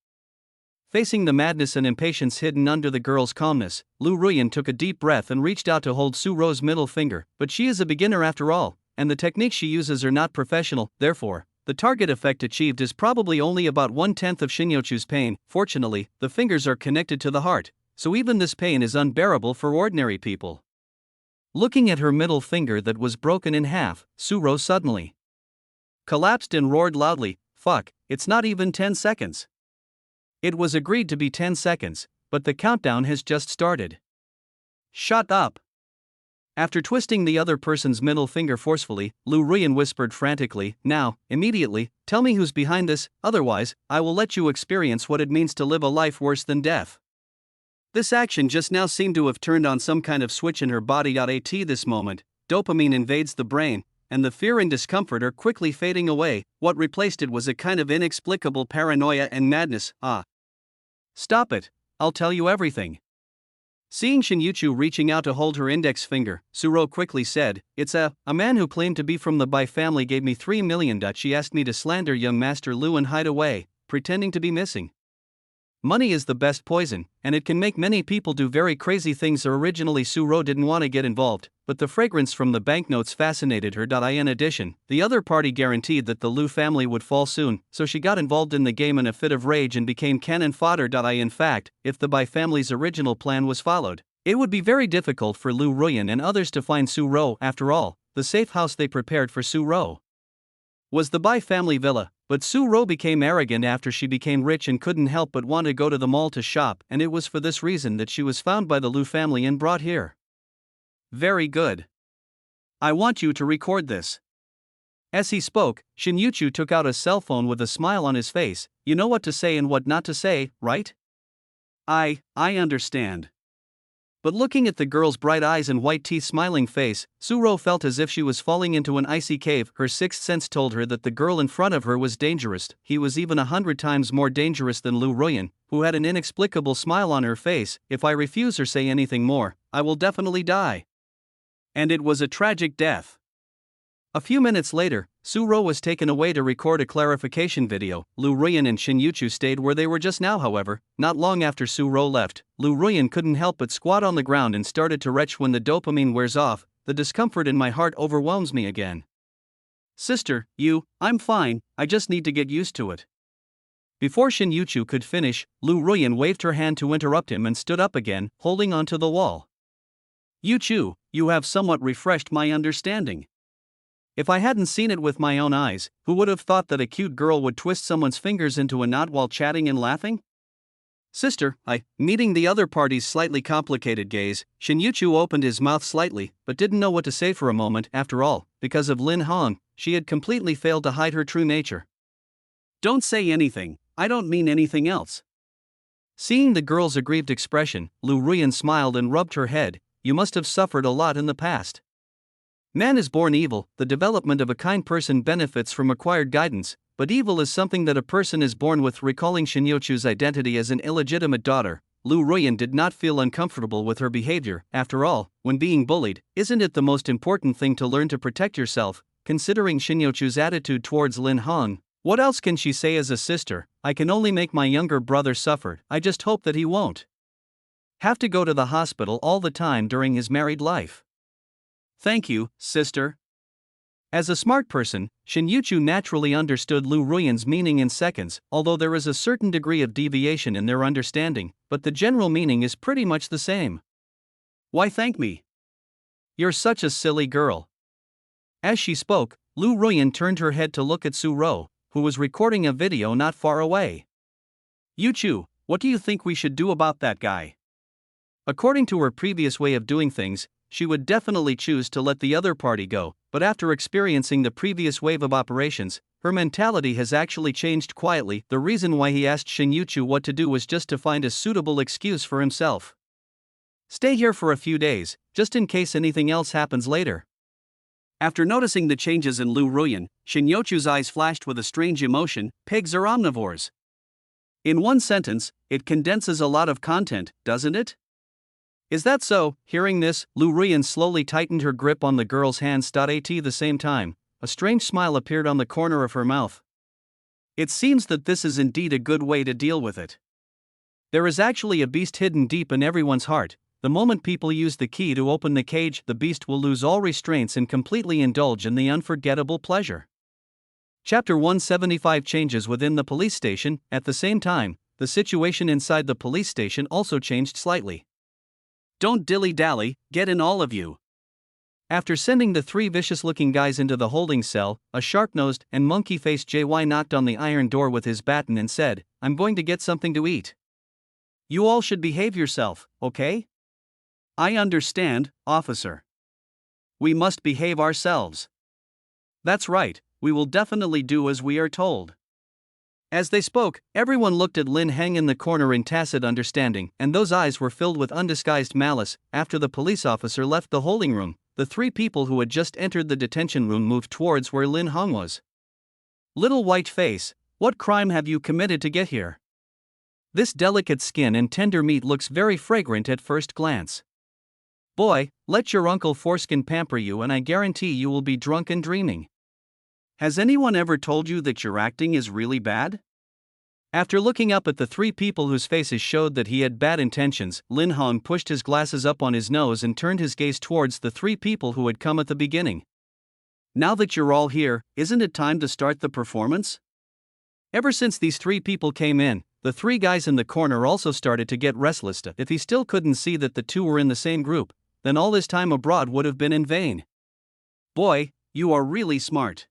Facing the madness and impatience hidden under the girl's calmness, Lu Ruyan took a deep breath and reached out to hold Su Ro's middle finger, but she is a beginner after all, and the techniques she uses are not professional, therefore, the target effect achieved is probably only about 1/10 of Shinyochu's pain. Fortunately, the fingers are connected to the heart, so even this pain is unbearable for ordinary people. Looking at her middle finger that was broken in half, Su Ro suddenly collapsed and roared loudly, "Fuck, it's not even 10 seconds. It was agreed to be 10 seconds, but the countdown has just started. Shut up." After twisting the other person's middle finger forcefully, Lu Ruyan whispered frantically, "Now, immediately, tell me who's behind this, otherwise, I will let you experience what it means to live a life worse than death." This action just now seemed to have turned on some kind of switch in her body. At this moment, dopamine invades the brain, and the fear and discomfort are quickly fading away. What replaced it was a kind of inexplicable paranoia and madness. Stop it, I'll tell you everything. Seeing Shinjuchu reaching out to hold her index finger, Su Ro quickly said, "It's a man who claimed to be from the Bai family gave me 3 million. She asked me to slander young Master Lu and hide away, pretending to be missing. Money is the best poison, and it can make many people do very crazy things." Originally Su Ro didn't want to get involved, but the fragrance from the banknotes fascinated her. In addition, the other party guaranteed that the Lu family would fall soon, so she got involved in the game in a fit of rage and became cannon fodder. In fact, if the Bai family's original plan was followed, it would be very difficult for Lu Ruyan and others to find Su Ro. After all, the safe house they prepared for Su Ro was the Bai family villa, but Su Ro became arrogant after she became rich and couldn't help but want to go to the mall to shop, and it was for this reason that she was found by the Lu family and brought here. Very good. I want you to record this. As he spoke, Shinjuchu took out a cell phone with a smile on his face. You know what to say and what not to say, right? I understand. But looking at the girl's bright eyes and white teeth smiling face, Su Ro felt as if she was falling into an icy cave. Her sixth sense told her that the girl in front of her was dangerous. He was even 100 times more dangerous than Lu Ruyan, who had an inexplicable smile on her face. "If I refuse or say anything more, I will definitely die." And it was a tragic death. A few minutes later, Su Ro was taken away to record a clarification video. Lu Ruyan and Shinjuchu stayed where they were just now. However, not long after Su Ro left, Lu Ruyan couldn't help but squat on the ground and started to retch. "When the dopamine wears off, the discomfort in my heart overwhelms me again. Sister, I'm fine, I just need to get used to it." Before Shinjuchu could finish, Lu Ruyan waved her hand to interrupt him and stood up again, holding onto the wall. "Yuchu, you have somewhat refreshed my understanding. If I hadn't seen it with my own eyes, who would have thought that a cute girl would twist someone's fingers into a knot while chatting and laughing?" "Sister, meeting the other party's slightly complicated gaze, Shinjuchu opened his mouth slightly, but didn't know what to say for a moment. After all, because of Lin Hong, she had completely failed to hide her true nature. "Don't say anything, I don't mean anything else." Seeing the girl's aggrieved expression, Lu Ruyan smiled and rubbed her head. "You must have suffered a lot in the past. Man is born evil, the development of a kind person benefits from acquired guidance, but evil is something that a person is born with." Recalling Shinjuchu's identity as an illegitimate daughter, Lu Ruyan did not feel uncomfortable with her behavior. After all, when being bullied, isn't it the most important thing to learn to protect yourself? Considering Shinjuchu's attitude towards Lin Hong, what else can she say as a sister? "I can only make my younger brother suffer. I just hope that he won't have to go to the hospital all the time during his married life." "Thank you, sister." As a smart person, Shinjuchu naturally understood Lu Ruyan's meaning in seconds, although there is a certain degree of deviation in their understanding, but the general meaning is pretty much the same. "Why thank me? You're such a silly girl." As she spoke, Lu Ruyan turned her head to look at Su Ro, who was recording a video not far away. "Yuchu, what do you think we should do about that guy?" According to her previous way of doing things, she would definitely choose to let the other party go, but after experiencing the previous wave of operations, her mentality has actually changed quietly. The reason why he asked Shinjuchu what to do was just to find a suitable excuse for himself. "Stay here for a few days, just in case anything else happens later." After noticing the changes in Lu Ruyan, Shinjuchu's eyes flashed with a strange emotion. "Pigs are omnivores." In one sentence, it condenses a lot of content, doesn't it? Is that so? Hearing this, Lu Ruyan slowly tightened her grip on the girl's hands. At the same time, a strange smile appeared on the corner of her mouth. "It seems that this is indeed a good way to deal with it. There is actually a beast hidden deep in everyone's heart. The moment people use the key to open the cage, the beast will lose all restraints and completely indulge in the unforgettable pleasure. Chapter 175 Changes within the police station. At the same time, the situation inside the police station also changed slightly. Don't dilly-dally, get in all of you. After sending the three vicious-looking guys into the holding cell, a sharp-nosed and monkey-faced JY knocked on the iron door with his baton and said, "I'm going to get something to eat. You all should behave yourself, okay?" "I understand, officer. We must behave ourselves." "That's right, we will definitely do as we are told." As they spoke, everyone looked at Lin Heng in the corner in tacit understanding, and those eyes were filled with undisguised malice. After the police officer left the holding room, the three people who had just entered the detention room moved towards where Lin Heng was. "Little white face, what crime have you committed to get here? This delicate skin and tender meat looks very fragrant at first glance. Boy, let your Uncle Foreskin pamper you and I guarantee you will be drunk and dreaming. Has anyone ever told you that your acting is really bad?" After looking up at the three people whose faces showed that he had bad intentions, Lin Heng pushed his glasses up on his nose and turned his gaze towards the three people who had come at the beginning. "Now that you're all here, isn't it time to start the performance?" Ever since these three people came in, the three guys in the corner also started to get restless. If he still couldn't see that the two were in the same group, then all his time abroad would have been in vain. "Boy, you are really smart."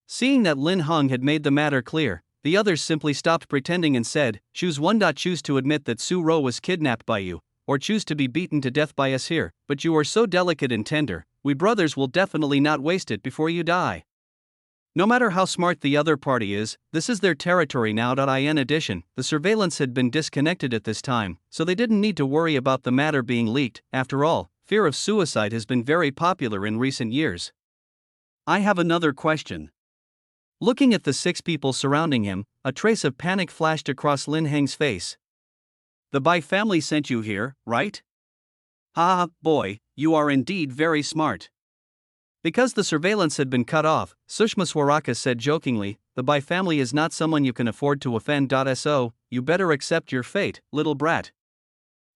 Seeing that Lin Heng had made the matter clear, the others simply stopped pretending and said, "Choose one. Choose to admit that Su Ro was kidnapped by you, or choose to be beaten to death by us here, but you are so delicate and tender, we brothers will definitely not waste it before you die. No matter how smart the other party is, this is their territory now. In addition, the surveillance had been disconnected at this time, so they didn't need to worry about the matter being leaked. After all, fear of suicide has been very popular in recent years. I have another question." Looking at the six people surrounding him, a trace of panic flashed across Lin Heng's face. "The Bai family sent you here, right? Ha, boy, you are indeed very smart." Because the surveillance had been cut off, Sushma Swaraka said jokingly, "The Bai family is not someone you can afford to offend. So, you better accept your fate, little brat."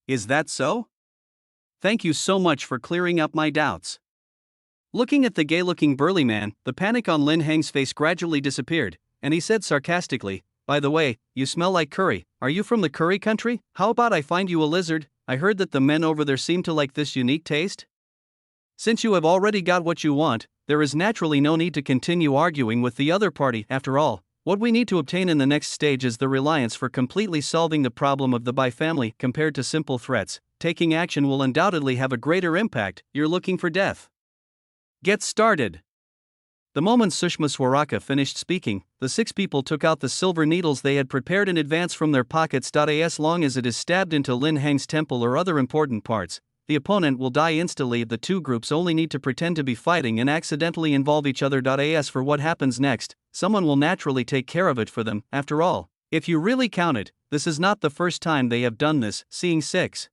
"Is that so? Thank you so much for clearing up my doubts." Looking at the gay-looking burly man, the panic on Lin Heng's face gradually disappeared, and he said sarcastically, "By the way, you smell like curry. Are you from the curry country? How about I find you a lizard? I heard that the men over there seem to like this unique taste." Since you have already got what you want, there is naturally no need to continue arguing with the other party. After all, what we need to obtain in the next stage is the reliance for completely solving the problem of the Bai family. Compared to simple threats, taking action will undoubtedly have a greater impact. You're looking for death. Get started. The moment Sushma Swaraka finished speaking, the six people took out the silver needles they had prepared in advance from their pockets. As long as it is stabbed into Lin Heng's temple or other important parts, the opponent will die instantly. The two groups only need to pretend to be fighting and accidentally involve each other. As for what happens next, someone will naturally take care of it for them. After all, if you really count it, this is not the first time they have done this. Seeing six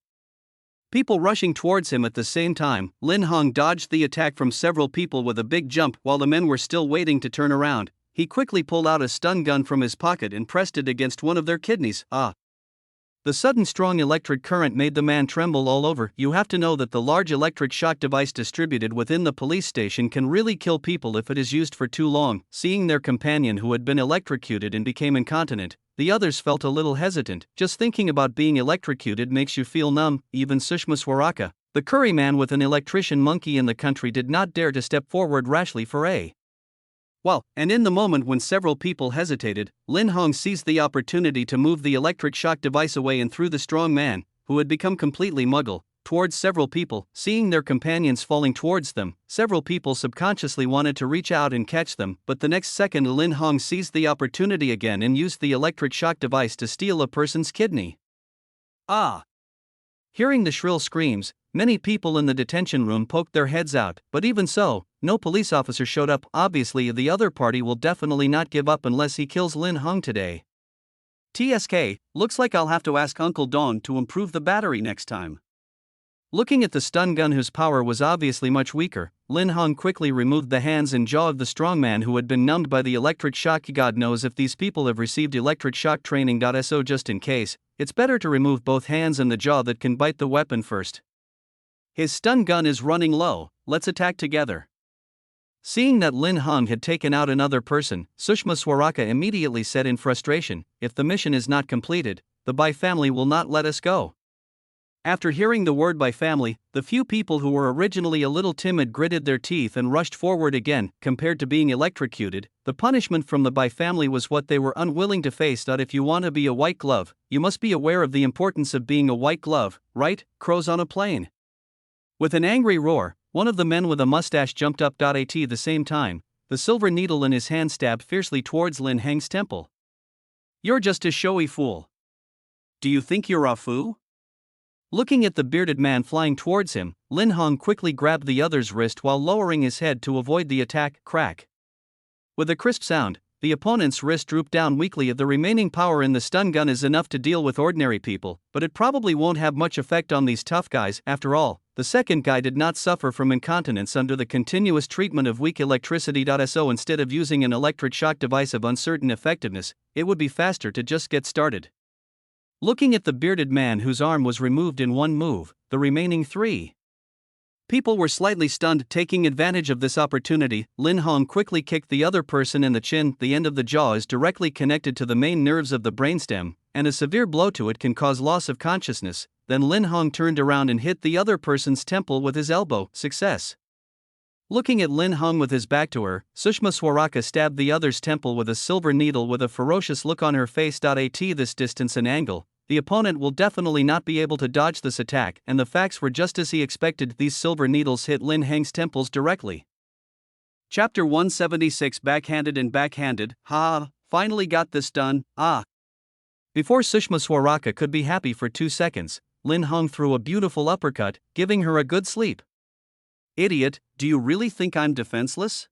people rushing towards him at the same time, Lin Heng dodged the attack from several people with a big jump. While the men were still waiting to turn around, he quickly pulled out a stun gun from his pocket and pressed it against one of their kidneys. The sudden strong electric current made the man tremble all over. You have to know that the large electric shock device distributed within the police station can really kill people if it is used for too long. Seeing their companion who had been electrocuted and became incontinent, the others felt a little hesitant. Just thinking about being electrocuted makes you feel numb. Even Sushma Swaraka, the curry man with an electrician monkey in the country, did not dare to step forward rashly for a while, and in the moment when several people hesitated, Lin Heng seized the opportunity to move the electric shock device away and threw the strong man, who had become completely muggle, towards several people. Seeing their companions falling towards them, several people subconsciously wanted to reach out and catch them, but the next second Lin Heng seized the opportunity again and used the electric shock device to steal a person's kidney. Hearing the shrill screams, many people in the detention room poked their heads out, but even so, no police officer showed up. Obviously, the other party will definitely not give up unless he kills Lin Heng today. TSK, looks like I'll have to ask Uncle Dong to improve the battery next time. Looking at the stun gun, whose power was obviously much weaker, Lin Heng quickly removed the hands and jaw of the strong man who had been numbed by the electric shock. God knows if these people have received electric shock training. So just in case, it's better to remove both hands and the jaw that can bite the weapon first. His stun gun is running low, let's attack together. Seeing that Lin Hong had taken out another person, Sushma Swaraka immediately said in frustration, if the mission is not completed, the Bai family will not let us go. After hearing the word Bai family, the few people who were originally a little timid gritted their teeth and rushed forward again. Compared to being electrocuted, the punishment from the Bai family was what they were unwilling to face. If you want to be a white glove, you must be aware of the importance of being a white glove, right? Crows on a plane. With an angry roar, one of the men with a mustache jumped up. At the same time, the silver needle in his hand stabbed fiercely towards Lin Heng's temple. You're just a showy fool. Do you think you're a fool? Looking at the bearded man flying towards him, Lin Hong quickly grabbed the other's wrist while lowering his head to avoid the attack. Crack. With a crisp sound, the opponent's wrist drooped down weakly. The remaining power in the stun gun is enough to deal with ordinary people, but it probably won't have much effect on these tough guys. After all, the second guy did not suffer from incontinence under the continuous treatment of weak electricity. So instead of using an electric shock device of uncertain effectiveness, it would be faster to just get started. Looking at the bearded man whose arm was removed in one move, the remaining three people were slightly stunned. Taking advantage of this opportunity, Lin Hong quickly kicked the other person in the chin. The end of the jaw is directly connected to the main nerves of the brainstem, and a severe blow to it can cause loss of consciousness. Then Lin Hong turned around and hit the other person's temple with his elbow. Success. Looking at Lin Hong with his back to her, Sushma Swaraka stabbed the other's temple with a silver needle with a ferocious look on her face. At this distance and angle, the opponent will definitely not be able to dodge this attack, and the facts were just as he expected. These silver needles hit Lin Heng's temples directly. Chapter 176 Backhanded and Backhanded. Ha, finally got this done, ah. Before Sushma Swaraka could be happy for 2 seconds, Lin Hong threw a beautiful uppercut, giving her a good sleep. Idiot, do you really think I'm defenseless?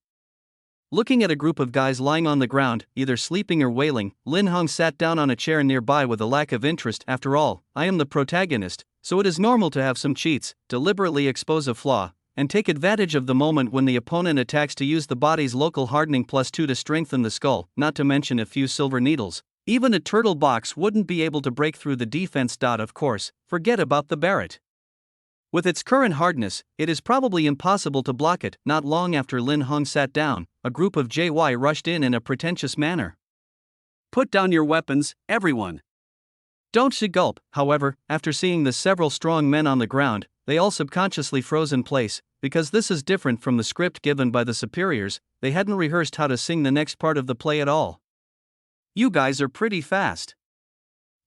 Looking at a group of guys lying on the ground, either sleeping or wailing, Lin Hong sat down on a chair nearby with a lack of interest. After all, I am the protagonist, so it is normal to have some cheats, deliberately expose a flaw, and take advantage of the moment when the opponent attacks to use the body's local hardening +2 to strengthen the skull, not to mention a few silver needles. Even a turtle box wouldn't be able to break through the defense. Of course, forget about the Barrett. With its current hardness, it is probably impossible to block it. Not long after Lin Hong sat down, a group of JY rushed in a pretentious manner. Put down your weapons, everyone. Don't she gulp. However, after seeing the several strong men on the ground, they all subconsciously froze in place, because this is different from the script given by the superiors. They hadn't rehearsed how to sing the next part of the play at all. You guys are pretty fast.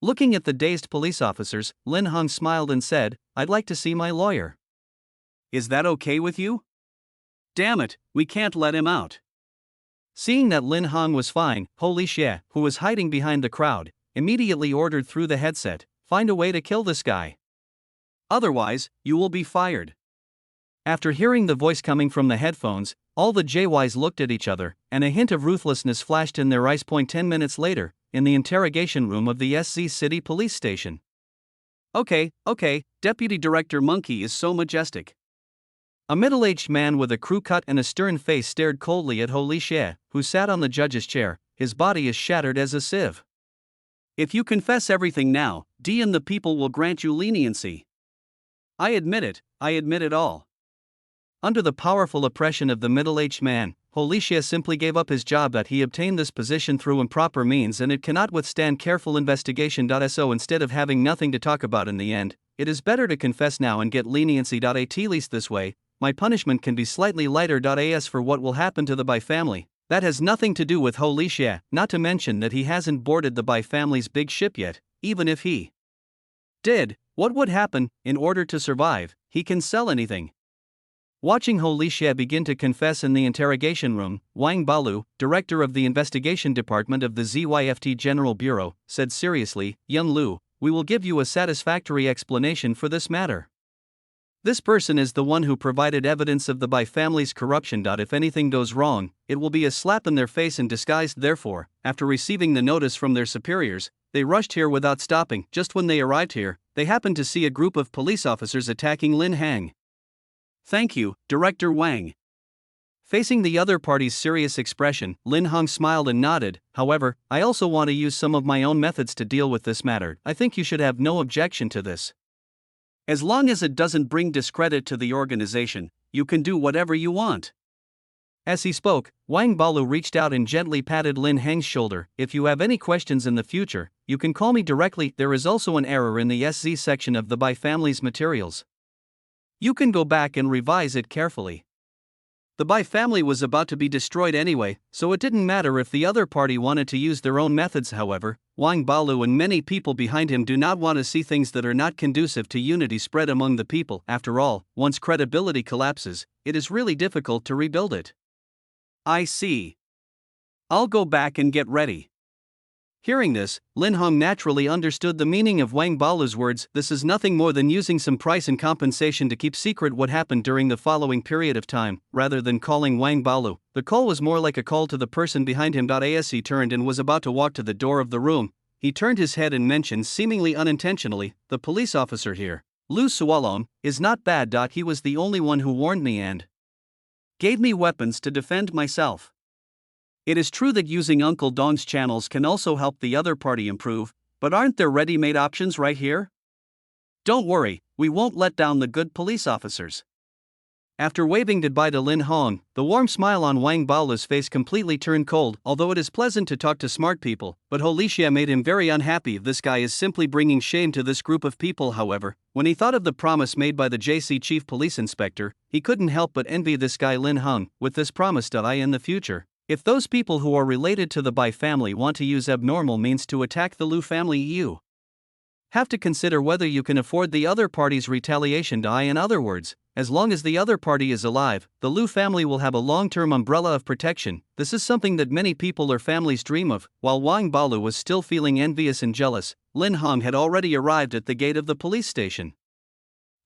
Looking at the dazed police officers, Lin Hong smiled and said, I'd like to see my lawyer. Is that okay with you? Damn it, we can't let him out. Seeing that Lin Hong was fine, Holy Xie, who was hiding behind the crowd, immediately ordered through the headset, find a way to kill this guy. Otherwise, you will be fired. After hearing the voice coming from the headphones, all the JYs looked at each other, and a hint of ruthlessness flashed in their eyes. 10 minutes later, in the interrogation room of the SZ City Police Station. Okay, Deputy Director Monkey is so majestic. A middle-aged man with a crew cut and a stern face stared coldly at Holy Xie, who sat on the judge's chair. His body is shattered as a sieve. If you confess everything now, D and the people will grant you leniency. I admit it all. Under the powerful oppression of the middle-aged man, Holy Xie simply gave up his job. He obtained this position through improper means and it cannot withstand careful investigation. So instead of having nothing to talk about in the end, it is better to confess now and get leniency. At least this way, my punishment can be slightly lighter. As for what will happen to the Bai family, that has nothing to do with Holy Xie, not to mention that he hasn't boarded the Bai family's big ship yet. Even if he did, what would happen? In order to survive, he can sell anything. Watching Holy Xie begin to confess in the interrogation room, Wang Balu, director of the investigation department of the ZYFT General Bureau, said seriously, Yun Lu, we will give you a satisfactory explanation for this matter. This person is the one who provided evidence of the Bai family's corruption. If anything goes wrong, it will be a slap in their face and disguised. Therefore, after receiving the notice from their superiors, they rushed here without stopping. Just when they arrived here, they happened to see a group of police officers attacking Lin Hang. Thank you, Director Wang. Facing the other party's serious expression, Lin Hong smiled and nodded. However, I also want to use some of my own methods to deal with this matter. I think you should have no objection to this. As long as it doesn't bring discredit to the organization, you can do whatever you want. As he spoke, Wang Balu reached out and gently patted Lin Heng's shoulder. If you have any questions in the future, you can call me directly. There is also an error in the SZ section of the Bai family's materials. You can go back and revise it carefully. The Bai family was about to be destroyed anyway, so it didn't matter if the other party wanted to use their own methods. However, Wang Balu and many people behind him do not want to see things that are not conducive to unity spread among the people. After all, once credibility collapses, it is really difficult to rebuild it. I see. I'll go back and get ready. Hearing this, Lin Hong naturally understood the meaning of Wang Balu's words. This is nothing more than using some price and compensation to keep secret what happened during the following period of time, rather than calling Wang Balu. The call was more like a call to the person behind him. As he turned and was about to walk to the door of the room, he turned his head and mentioned seemingly unintentionally, "The police officer here, Lu Sualom, is not bad. He was the only one who warned me and gave me weapons to defend myself." It is true that using Uncle Dong's channels can also help the other party improve, but aren't there ready-made options right here? Don't worry, we won't let down the good police officers. After waving goodbye to Lin Hong, the warm smile on Wang Balu's face completely turned cold. Although it is pleasant to talk to smart people, but Holyshia made him very unhappy. This guy is simply bringing shame to this group of people. However, when he thought of the promise made by the JC Chief Police Inspector, he couldn't help but envy this guy Lin Hong. With this promise in the future, if those people who are related to the Bai family want to use abnormal means to attack the Lu family, you have to consider whether you can afford the other party's retaliation. In other words, as long as the other party is alive, the Lu family will have a long-term umbrella of protection. This is something that many people or families dream of. While Wang Balu was still feeling envious and jealous, Lin Hong had already arrived at the gate of the police station.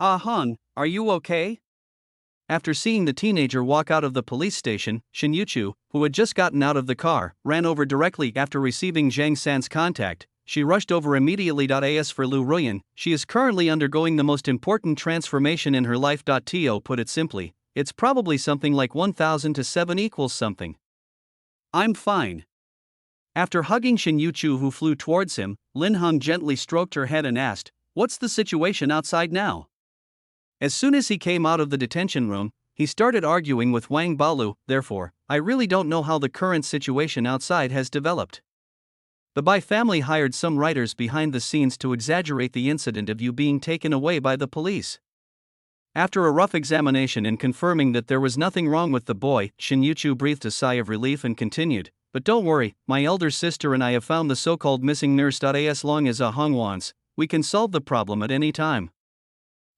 "Ah Hong, are you okay?" After seeing the teenager walk out of the police station, Shin Yuchu, who had just gotten out of the car, ran over directly. After receiving Zhang San's contact, she rushed over immediately. As for Lu Ruyan, she is currently undergoing the most important transformation in her life. To put it simply, it's probably something like 1000 to 7 equals something. "I'm fine." After hugging Shin Yuchu, who flew towards him, Lin Hong gently stroked her head and asked, "What's the situation outside now?" As soon as he came out of the detention room, he started arguing with Wang Balu. "Therefore, I really don't know how the current situation outside has developed. The Bai family hired some writers behind the scenes to exaggerate the incident of you being taken away by the police." After a rough examination and confirming that there was nothing wrong with the boy, Shin Yuchu breathed a sigh of relief and continued, "But don't worry, my elder sister and I have found the so-called missing nurse. As long as Hong wants, we can solve the problem at any time."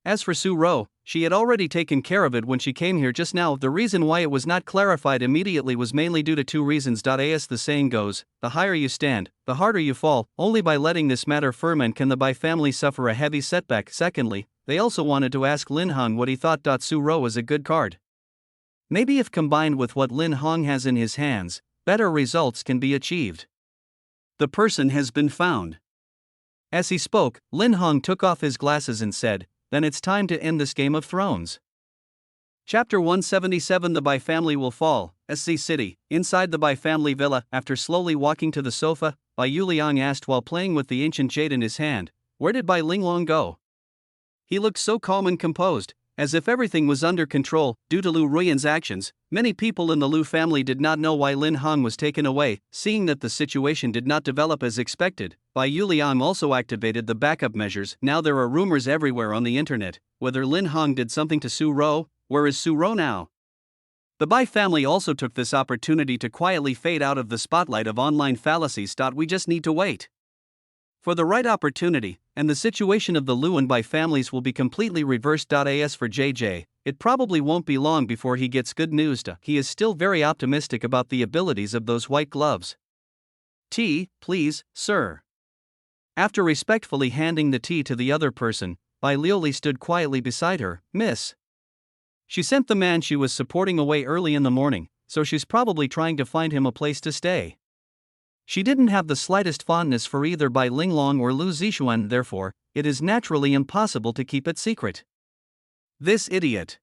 As for Su Ro, she had already taken care of it when she came here just now. The reason why it was not clarified immediately was mainly due to 2 reasons. As the saying goes, the higher you stand, the harder you fall. Only by letting this matter ferment can the Bai family suffer a heavy setback. Secondly, they also wanted to ask Lin Hong what he thought. Su Ro is a good card. Maybe if combined with what Lin Hong has in his hands, better results can be achieved. The person has been found. As he spoke, Lin Hong took off his glasses and said, "Then it's time to end this Game of Thrones." Chapter 177. The Bai family will fall. SC City. Inside the Bai family villa, after slowly walking to the sofa, Bai Yuliang asked while playing with the ancient jade in his hand, "Where did Bai Linglong go?" He looked so calm and composed, as if everything was under control. Due to Lu Ruyan's actions, many people in the Lu family did not know why Lin Hong was taken away. Seeing that the situation did not develop as expected, Bai Yuliang also activated the backup measures. Now there are rumors everywhere on the internet, whether Lin Hong did something to Su Ro. Where is Su Ro now? The Bai family also took this opportunity to quietly fade out of the spotlight of online fallacies. We just need to wait for the right opportunity, and the situation of the Lu and Bai families will be completely reversed. As for JJ, it probably won't be long before he gets good news. He is still very optimistic about the abilities of those white gloves. "Tea, please, sir." After respectfully handing the tea to the other person, Bai Liuli stood quietly beside her. "Miss." She sent the man she was supporting away early in the morning, so she's probably trying to find him a place to stay. She didn't have the slightest fondness for either Bai Linglong or Lu Zixuan, therefore, it is naturally impossible to keep it secret. This idiot.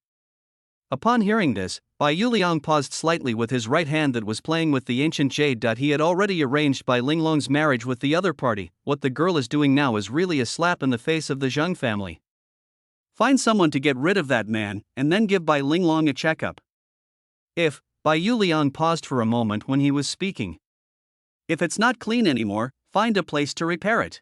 Upon hearing this, Bai Yuliang paused slightly with his right hand that was playing with the ancient jade. He had already arranged Bai Linglong's marriage with the other party. What the girl is doing now is really a slap in the face of the Zheng family. Find someone to get rid of that man, and then give Bai Linglong a checkup. If, Bai Yuliang paused for a moment when he was speaking. If it's not clean anymore, find a place to repair it.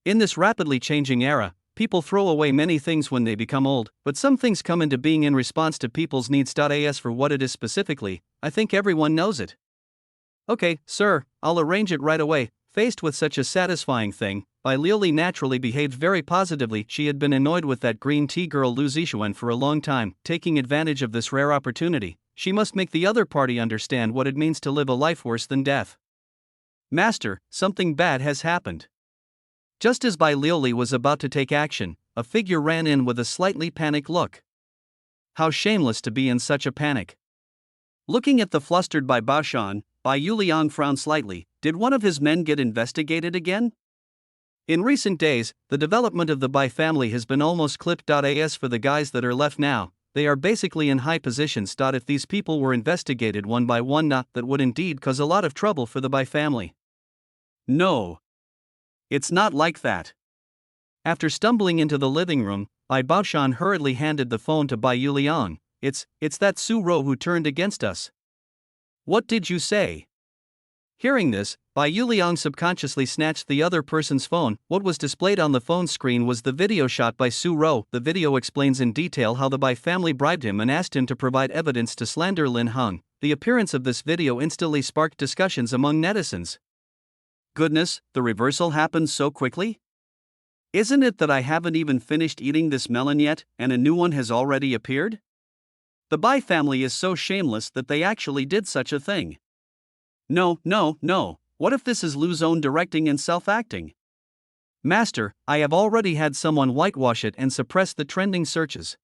In this rapidly changing era, people throw away many things when they become old, but some things come into being in response to people's needs. As for what it is specifically, I think everyone knows it. Okay, sir, I'll arrange it right away. Faced with such a satisfying thing, Bai Liuli naturally behaved very positively. She had been annoyed with that green tea girl Lu Zixuan for a long time. Taking advantage of this rare opportunity, she must make the other party understand what it means to live a life worse than death. Master, something bad has happened. Just as Bai Liuli was about to take action, a figure ran in with a slightly panicked look. How shameless to be in such a panic. Looking at the flustered Bai Baoshan, Bai Yuliang frowned slightly. Did one of his men get investigated again? In recent days, the development of the Bai family has been almost clipped. As for the guys that are left now, they are basically in high positions. If these people were investigated one by one, that would indeed cause a lot of trouble for the Bai family. No. It's not like that. After stumbling into the living room, Bai Baoshan hurriedly handed the phone to Bai Yuliang. It's that Su Ro who turned against us. What did you say? Hearing this, Bai Yuliang subconsciously snatched the other person's phone. What was displayed on the phone screen was the video shot by Su Ro. The video explains in detail how the Bai family bribed him and asked him to provide evidence to slander Lin Heng. The appearance of this video instantly sparked discussions among netizens. Goodness, the reversal happened so quickly? Isn't it that I haven't even finished eating this melon yet, and a new one has already appeared? The Bai family is so shameless that they actually did such a thing. No. What if this is Lu's own directing and self-acting? Master, I have already had someone whitewash it and suppress the trending searches.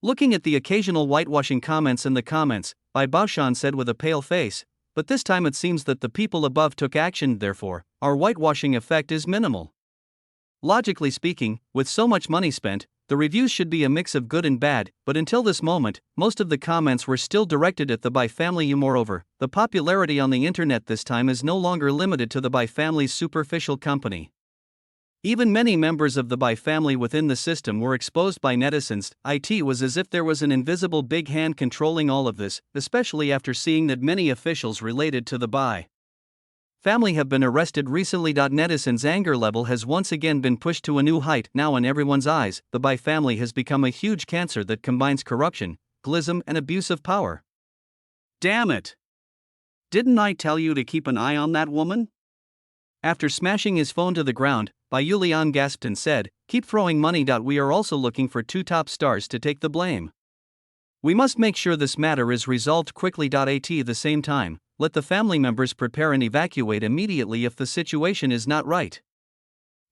Looking at the occasional whitewashing comments in the comments, Bai Baoshan said with a pale face, but this time it seems that the people above took action. Therefore, our whitewashing effect is minimal. Logically speaking, with so much money spent, the reviews should be a mix of good and bad, but until this moment, most of the comments were still directed at the Bai family. Moreover, the popularity on the internet this time is no longer limited to the Bai family's superficial company. Even many members of the Bai family within the system were exposed by netizens. It was as if there was an invisible big hand controlling all of this, especially after seeing that many officials related to the Bai family have been arrested recently. Netizens' anger level has once again been pushed to a new height. Now in everyone's eyes, the Bai family has become a huge cancer that combines corruption, glizm and abuse of power. Damn it! Didn't I tell you to keep an eye on that woman? After smashing his phone to the ground, Bai Yuliang gasped and said, keep throwing money. We are also looking for 2 top stars to take the blame. We must make sure this matter is resolved quickly. At the same time, let the family members prepare and evacuate immediately if the situation is not right.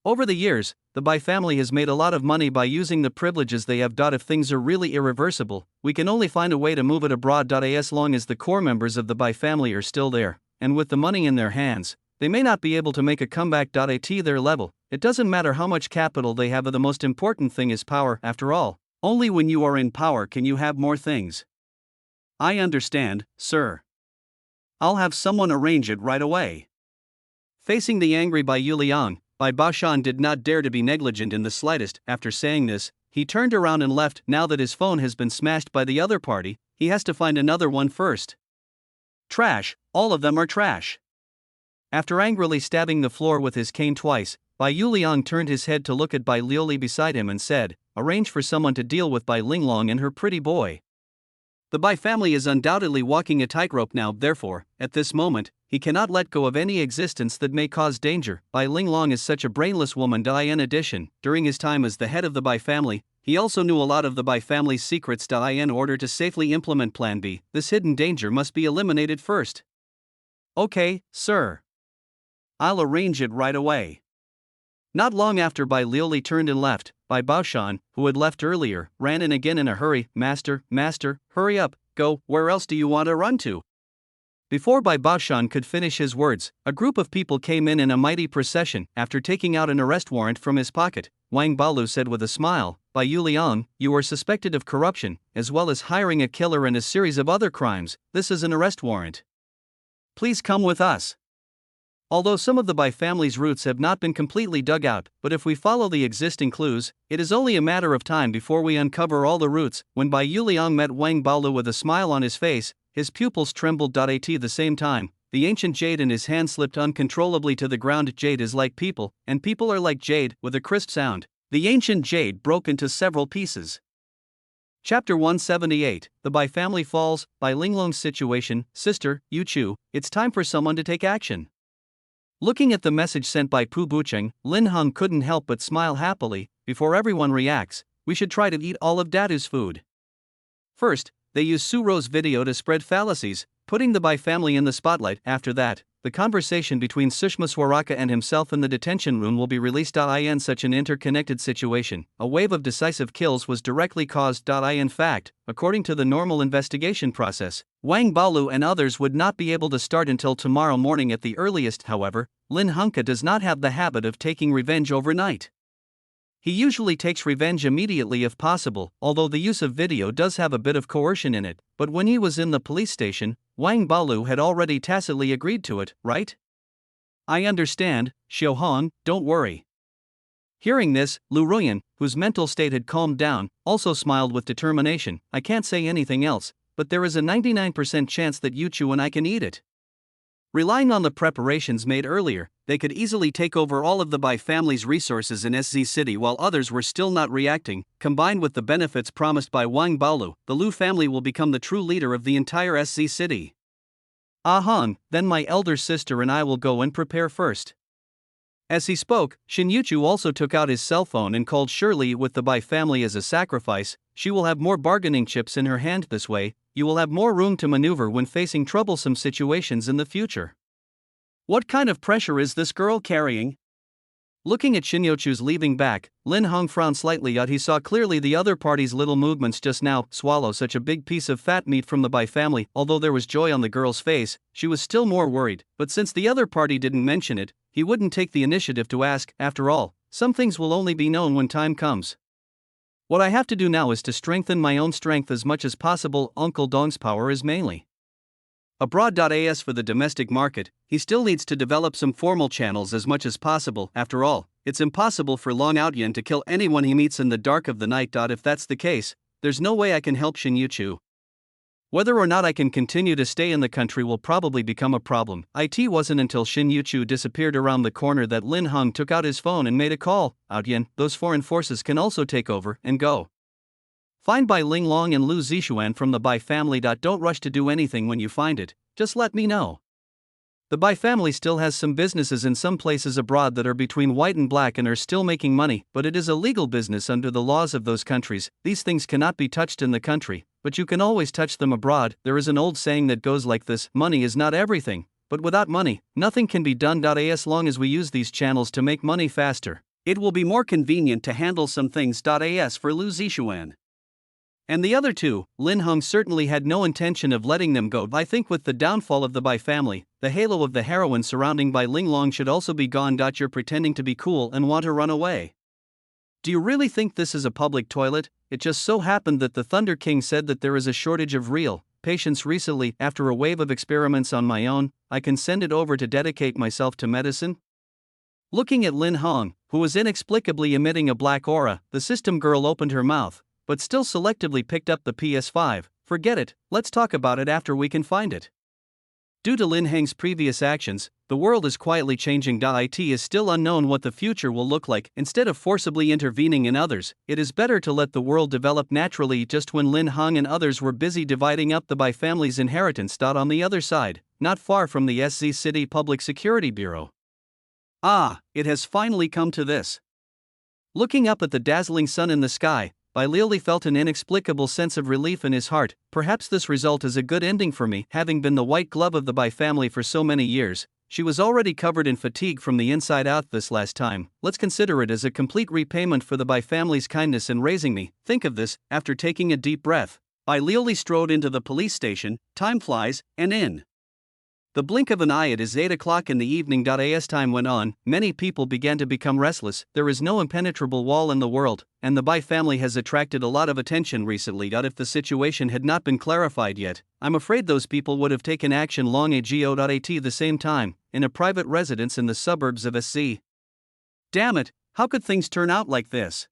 Over the years, the Bai family has made a lot of money by using the privileges they have. If things are really irreversible, we can only find a way to move it abroad. As long as the core members of the Bai family are still there, and with the money in their hands, they may not be able to make a comeback. At their level, it doesn't matter how much capital they have. The most important thing is power. After all, only when you are in power can you have more things. I understand, sir. I'll have someone arrange it right away. Facing the angry Bai Yuliang, Bai Baoshan did not dare to be negligent in the slightest. After saying this, he turned around and left. Now that his phone has been smashed by the other party, he has to find another one first. Trash, all of them are trash. After angrily stabbing the floor with his cane twice, Bai Yuliang turned his head to look at Bai Liuli beside him and said, arrange for someone to deal with Bai Linglong and her pretty boy. The Bai family is undoubtedly walking a tightrope now. Therefore, at this moment, he cannot let go of any existence that may cause danger. Bai Linglong is such a brainless woman. In addition, during his time as the head of the Bai family, he also knew a lot of the Bai family's secrets. In order to safely implement Plan B, this hidden danger must be eliminated first. Okay, sir. I'll arrange it right away. Not long after Bai Liuli turned and left, Bai Baoshan, who had left earlier, ran in again in a hurry. Master, hurry up, go, where else do you want to run to? Before Bai Baoshan could finish his words, a group of people came in a mighty procession. After taking out an arrest warrant from his pocket, Wang Balu said with a smile, by Yu Liang, you are suspected of corruption, as well as hiring a killer and a series of other crimes. This is an arrest warrant. Please come with us. Although some of the Bai family's roots have not been completely dug out, but if we follow the existing clues, it is only a matter of time before we uncover all the roots. When Bai Yuliang met Wang Baolu with a smile on his face, his pupils trembled. At the same time, the ancient jade in his hand slipped uncontrollably to the ground. Jade is like people, and people are like jade. With a crisp sound, the ancient jade broke into several pieces. Chapter 178, The Bai Family Falls. Bai Linglong's situation. Sister, Yu Chu, it's time for someone to take action. Looking at the message sent by Pu Bucheng, Lin Heng couldn't help but smile happily. Before everyone reacts, we should try to eat all of Dadu's food. First, they use Su Ro's video to spread fallacies, putting the Bai family in the spotlight. After that, the conversation between Sushma Swaraka and himself in the detention room will be released. In such an interconnected situation, a wave of decisive kills was directly caused. In fact, according to the normal investigation process, Wang Baolu and others would not be able to start until tomorrow morning at the earliest. However, Lin Hengke does not have the habit of taking revenge overnight. He usually takes revenge immediately if possible, although the use of video does have a bit of coercion in it. But when he was in the police station, Wang Baolu had already tacitly agreed to it, right? I understand, Xiao Hong, don't worry. Hearing this, Lu Ruyan, whose mental state had calmed down, also smiled with determination. I can't say anything else, but there is a 99% chance that Yu Chu and I can eat it. Relying on the preparations made earlier, they could easily take over all of the Bai family's resources in SZ City while others were still not reacting. Combined with the benefits promised by Wang Baolu, the Lu family will become the true leader of the entire SZ City. Hong, then my elder sister and I will go and prepare first. As he spoke, Shin Yuchu also took out his cell phone and called Shirley. With the Bai family as a sacrifice, she will have more bargaining chips in her hand. This way, you will have more room to maneuver when facing troublesome situations in the future. What kind of pressure is this girl carrying? Looking at Shin Yuchu's leaving back, Lin Heng frowned slightly. He saw clearly the other party's little movements just now. Swallow such a big piece of fat meat from the Bai family. Although there was joy on the girl's face, she was still more worried. But since the other party didn't mention it, he wouldn't take the initiative to ask. After all, some things will only be known when time comes. What I have to do now is to strengthen my own strength as much as possible. Uncle Dong's power is mainly abroad. As for the domestic market, he still needs to develop some formal channels as much as possible. After all, it's impossible for Long Outyan to kill anyone he meets in the dark of the night. If that's the case, there's no way I can help Shin Yuchu. Whether or not I can continue to stay in the country will probably become a problem. It wasn't until Shin Yuchu disappeared around the corner that Lin Heng took out his phone and made a call. Outyan, those foreign forces can also take over and go. Find Bai Linglong and Lu Zixuan from the Bai family. Don't rush to do anything when you find it, just let me know. The Bai family still has some businesses in some places abroad that are between white and black and are still making money, but it is a legal business under the laws of those countries. These things cannot be touched in the country, but you can always touch them abroad. There is an old saying that goes like this: money is not everything, but without money, nothing can be done. As long as we use these channels to make money faster, it will be more convenient to handle some things. As for Lu Zixuan and the other two, Lin Heng certainly had no intention of letting them go. I think with the downfall of the Bai family, the halo of the heroine surrounding Bai Linglong should also be gone. You're pretending to be cool and want to run away. Do you really think this is a public toilet? It just so happened that the Thunder King said that there is a shortage of real patients recently. After a wave of experiments on my own, I can send it over to dedicate myself to medicine. Looking at Lin Heng, who was inexplicably emitting a black aura, the system girl opened her mouth, but still selectively picked up the PS5. Forget it, let's talk about it after we can find it. Due to Lin Heng's previous actions, the world is quietly changing. It is still unknown what the future will look like. Instead of forcibly intervening in others, it is better to let the world develop naturally. Just when Lin Heng and others were busy dividing up the Bai family's inheritance. On the other side, not far from the SZ City Public Security Bureau. It has finally come to this. Looking up at the dazzling sun in the sky, Bai Liuli felt an inexplicable sense of relief in his heart. Perhaps this result is a good ending for me. Having been the white glove of the Bai family for so many years, she was already covered in fatigue from the inside out this last time. Let's consider it as a complete repayment for the Bai family's kindness in raising me. Think of this. After taking a deep breath, Bai Liuli strode into the police station. Time flies, and in The blink of an eye, it is 8 o'clock in the evening. As time went on, many people began to become restless. There is no impenetrable wall in the world, and the Bai family has attracted a lot of attention recently. If the situation had not been clarified yet, I'm afraid those people would have taken action long ago. At the same time, in a private residence in the suburbs of SC. Damn it, how could things turn out like this?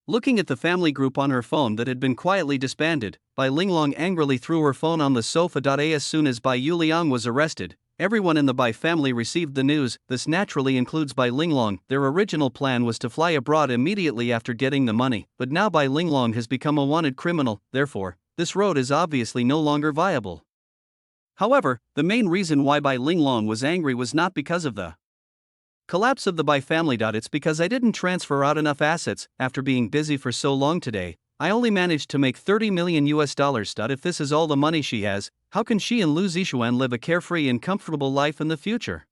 Looking at the family group on her phone that had been quietly disbanded, Bai Linglong angrily threw her phone on the sofa. As soon as Bai Yuliang was arrested, everyone in the Bai family received the news. This naturally includes Bai Linglong. Their original plan was to fly abroad immediately after getting the money, but now Bai Linglong has become a wanted criminal, therefore, this road is obviously no longer viable. However, the main reason why Bai Linglong was angry was not because of the collapse of the Bai family. It's because I didn't transfer out enough assets. After being busy for so long today, I only managed to make $30 million. If this is all the money she has, how can she and Lu Zixuan live a carefree and comfortable life in the future?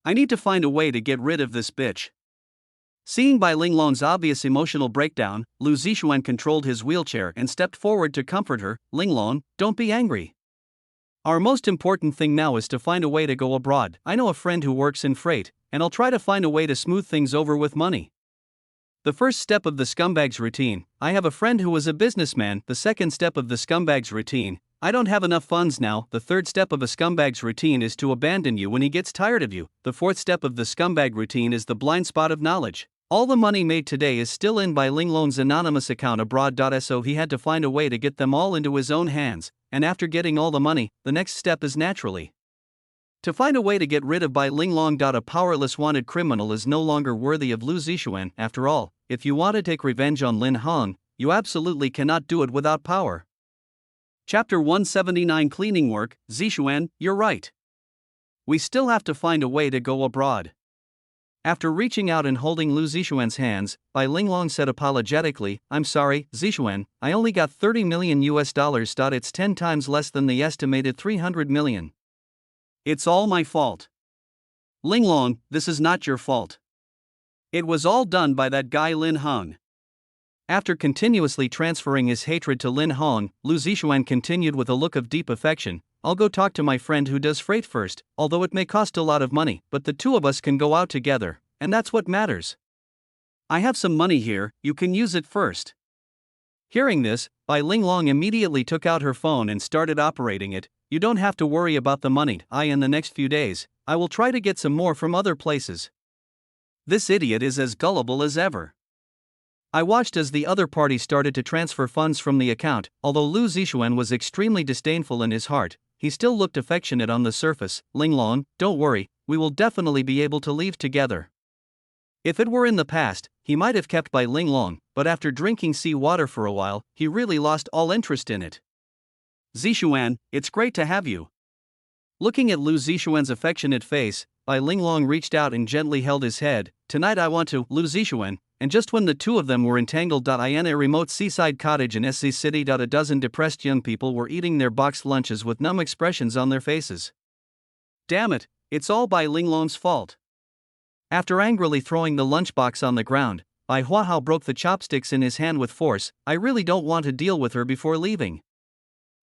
I need to find a way to get rid of this bitch. Seeing Bai Linglong's obvious emotional breakdown, Lu Zixuan controlled his wheelchair and stepped forward to comfort her. Linglong, don't be angry. Our most important thing now is to find a way to go abroad. I know a friend who works in freight, and I'll try to find a way to smooth things over with money. The first step of the scumbag's routine: I have a friend who was a businessman. The second step of the scumbag's routine: I don't have enough funds now. The third step of a scumbag's routine is to abandon you when he gets tired of you. The fourth step of the scumbag routine is the blind spot of knowledge. All the money made today is still in Bai Linglong's anonymous account abroad. So he had to find a way to get them all into his own hands, and after getting all the money, the next step is naturally to find a way to get rid of Bai Linglong. A powerless wanted criminal is no longer worthy of Lu Zixuan. After all, if you want to take revenge on Lin Hong, you absolutely cannot do it without power. Chapter 179: Cleaning Work. Zixuan, you're right. We still have to find a way to go abroad. After reaching out and holding Lu Zixuan's hands, Bai Linglong said apologetically, I'm sorry, Zixuan, I only got $30 million. It's 10 times less than the estimated $300 million. It's all my fault. Linglong, this is not your fault. It was all done by that guy Lin Hong. After continuously transferring his hatred to Lin Hong, Lu Zixuan continued with a look of deep affection, I'll go talk to my friend who does freight first, although it may cost a lot of money, but the two of us can go out together, and that's what matters. I have some money here, you can use it first. Hearing this, Bai Linglong immediately took out her phone and started operating it. You don't have to worry about the money. In the next few days, I will try to get some more from other places. This idiot is as gullible as ever. I watched as the other party started to transfer funds from the account. Although Lu Zixuan was extremely disdainful in his heart, he still looked affectionate on the surface. Linglong, don't worry, we will definitely be able to leave together. If it were in the past, he might have kept Bai Linglong, but after drinking sea water for a while, he really lost all interest in it. Zixuan, it's great to have you. Looking at Lu Zixuan's affectionate face, Bai Linglong reached out and gently held his head. Tonight I want to, Lu Zixuan. And just when the two of them were entangled, in a remote seaside cottage in SC City, a dozen depressed young people were eating their boxed lunches with numb expressions on their faces. Damn it, it's all Bai Linglong's fault. After angrily throwing the lunchbox on the ground, Bai Huahao broke the chopsticks in his hand with force. I really don't want to deal with her before leaving.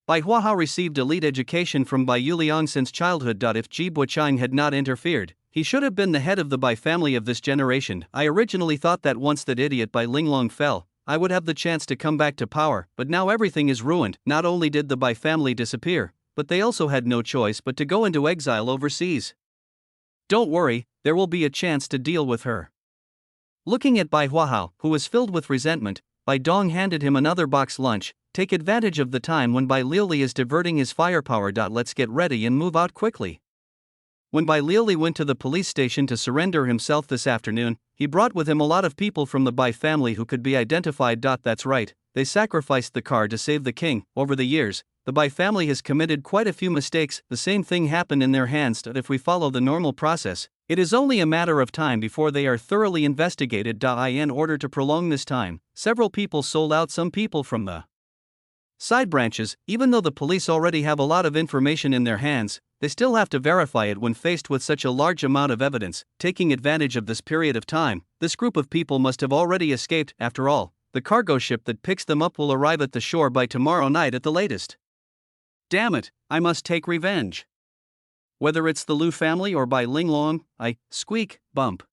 Bai Huahao received elite education from Bai Yuliang since childhood. If Ji Buqiang had not interfered, he should have been the head of the Bai family of this generation. I originally thought that once that idiot Bai Linglong fell, I would have the chance to come back to power, but now everything is ruined. Not only did the Bai family disappear, but they also had no choice but to go into exile overseas. Don't worry, there will be a chance to deal with her. Looking at Bai Huahao, who was filled with resentment, Bai Dong handed him another box lunch. Take advantage of the time when Bai Liuli is diverting his firepower. Let's get ready and move out quickly. When Bai Liuli went to the police station to surrender himself this afternoon, he brought with him a lot of people from the Bai family who could be identified. That's right, they sacrificed the car to save the king. Over the years, the Bai family has committed quite a few mistakes. The same thing happened in their hands. If we follow the normal process, it is only a matter of time before they are thoroughly investigated. In order to prolong this time, several people sold out some people from the side branches. Even though the police already have a lot of information in their hands, they still have to verify it when faced with such a large amount of evidence. Taking advantage of this period of time, this group of people must have already escaped. After all, the cargo ship that picks them up will arrive at the shore by tomorrow night at the latest. Damn it, I must take revenge. Whether it's the Lu family or Bai Linglong, I squeak, bump.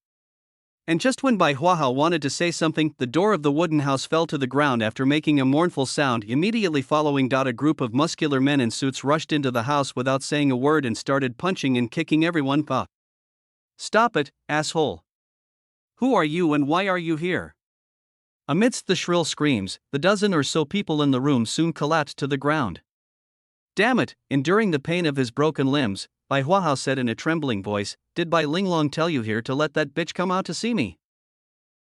And just when Bai Huahao wanted to say something, the door of the wooden house fell to the ground after making a mournful sound. Immediately following, a group of muscular men in suits rushed into the house without saying a word and started punching and kicking everyone. Stop it, asshole! Who are you and why are you here? Amidst the shrill screams, the dozen or so people in the room soon collapsed to the ground. Damn it! Enduring the pain of his broken limbs, Bai Huahao said in a trembling voice, "Did Bai Linglong tell you here to let that bitch come out to see me?"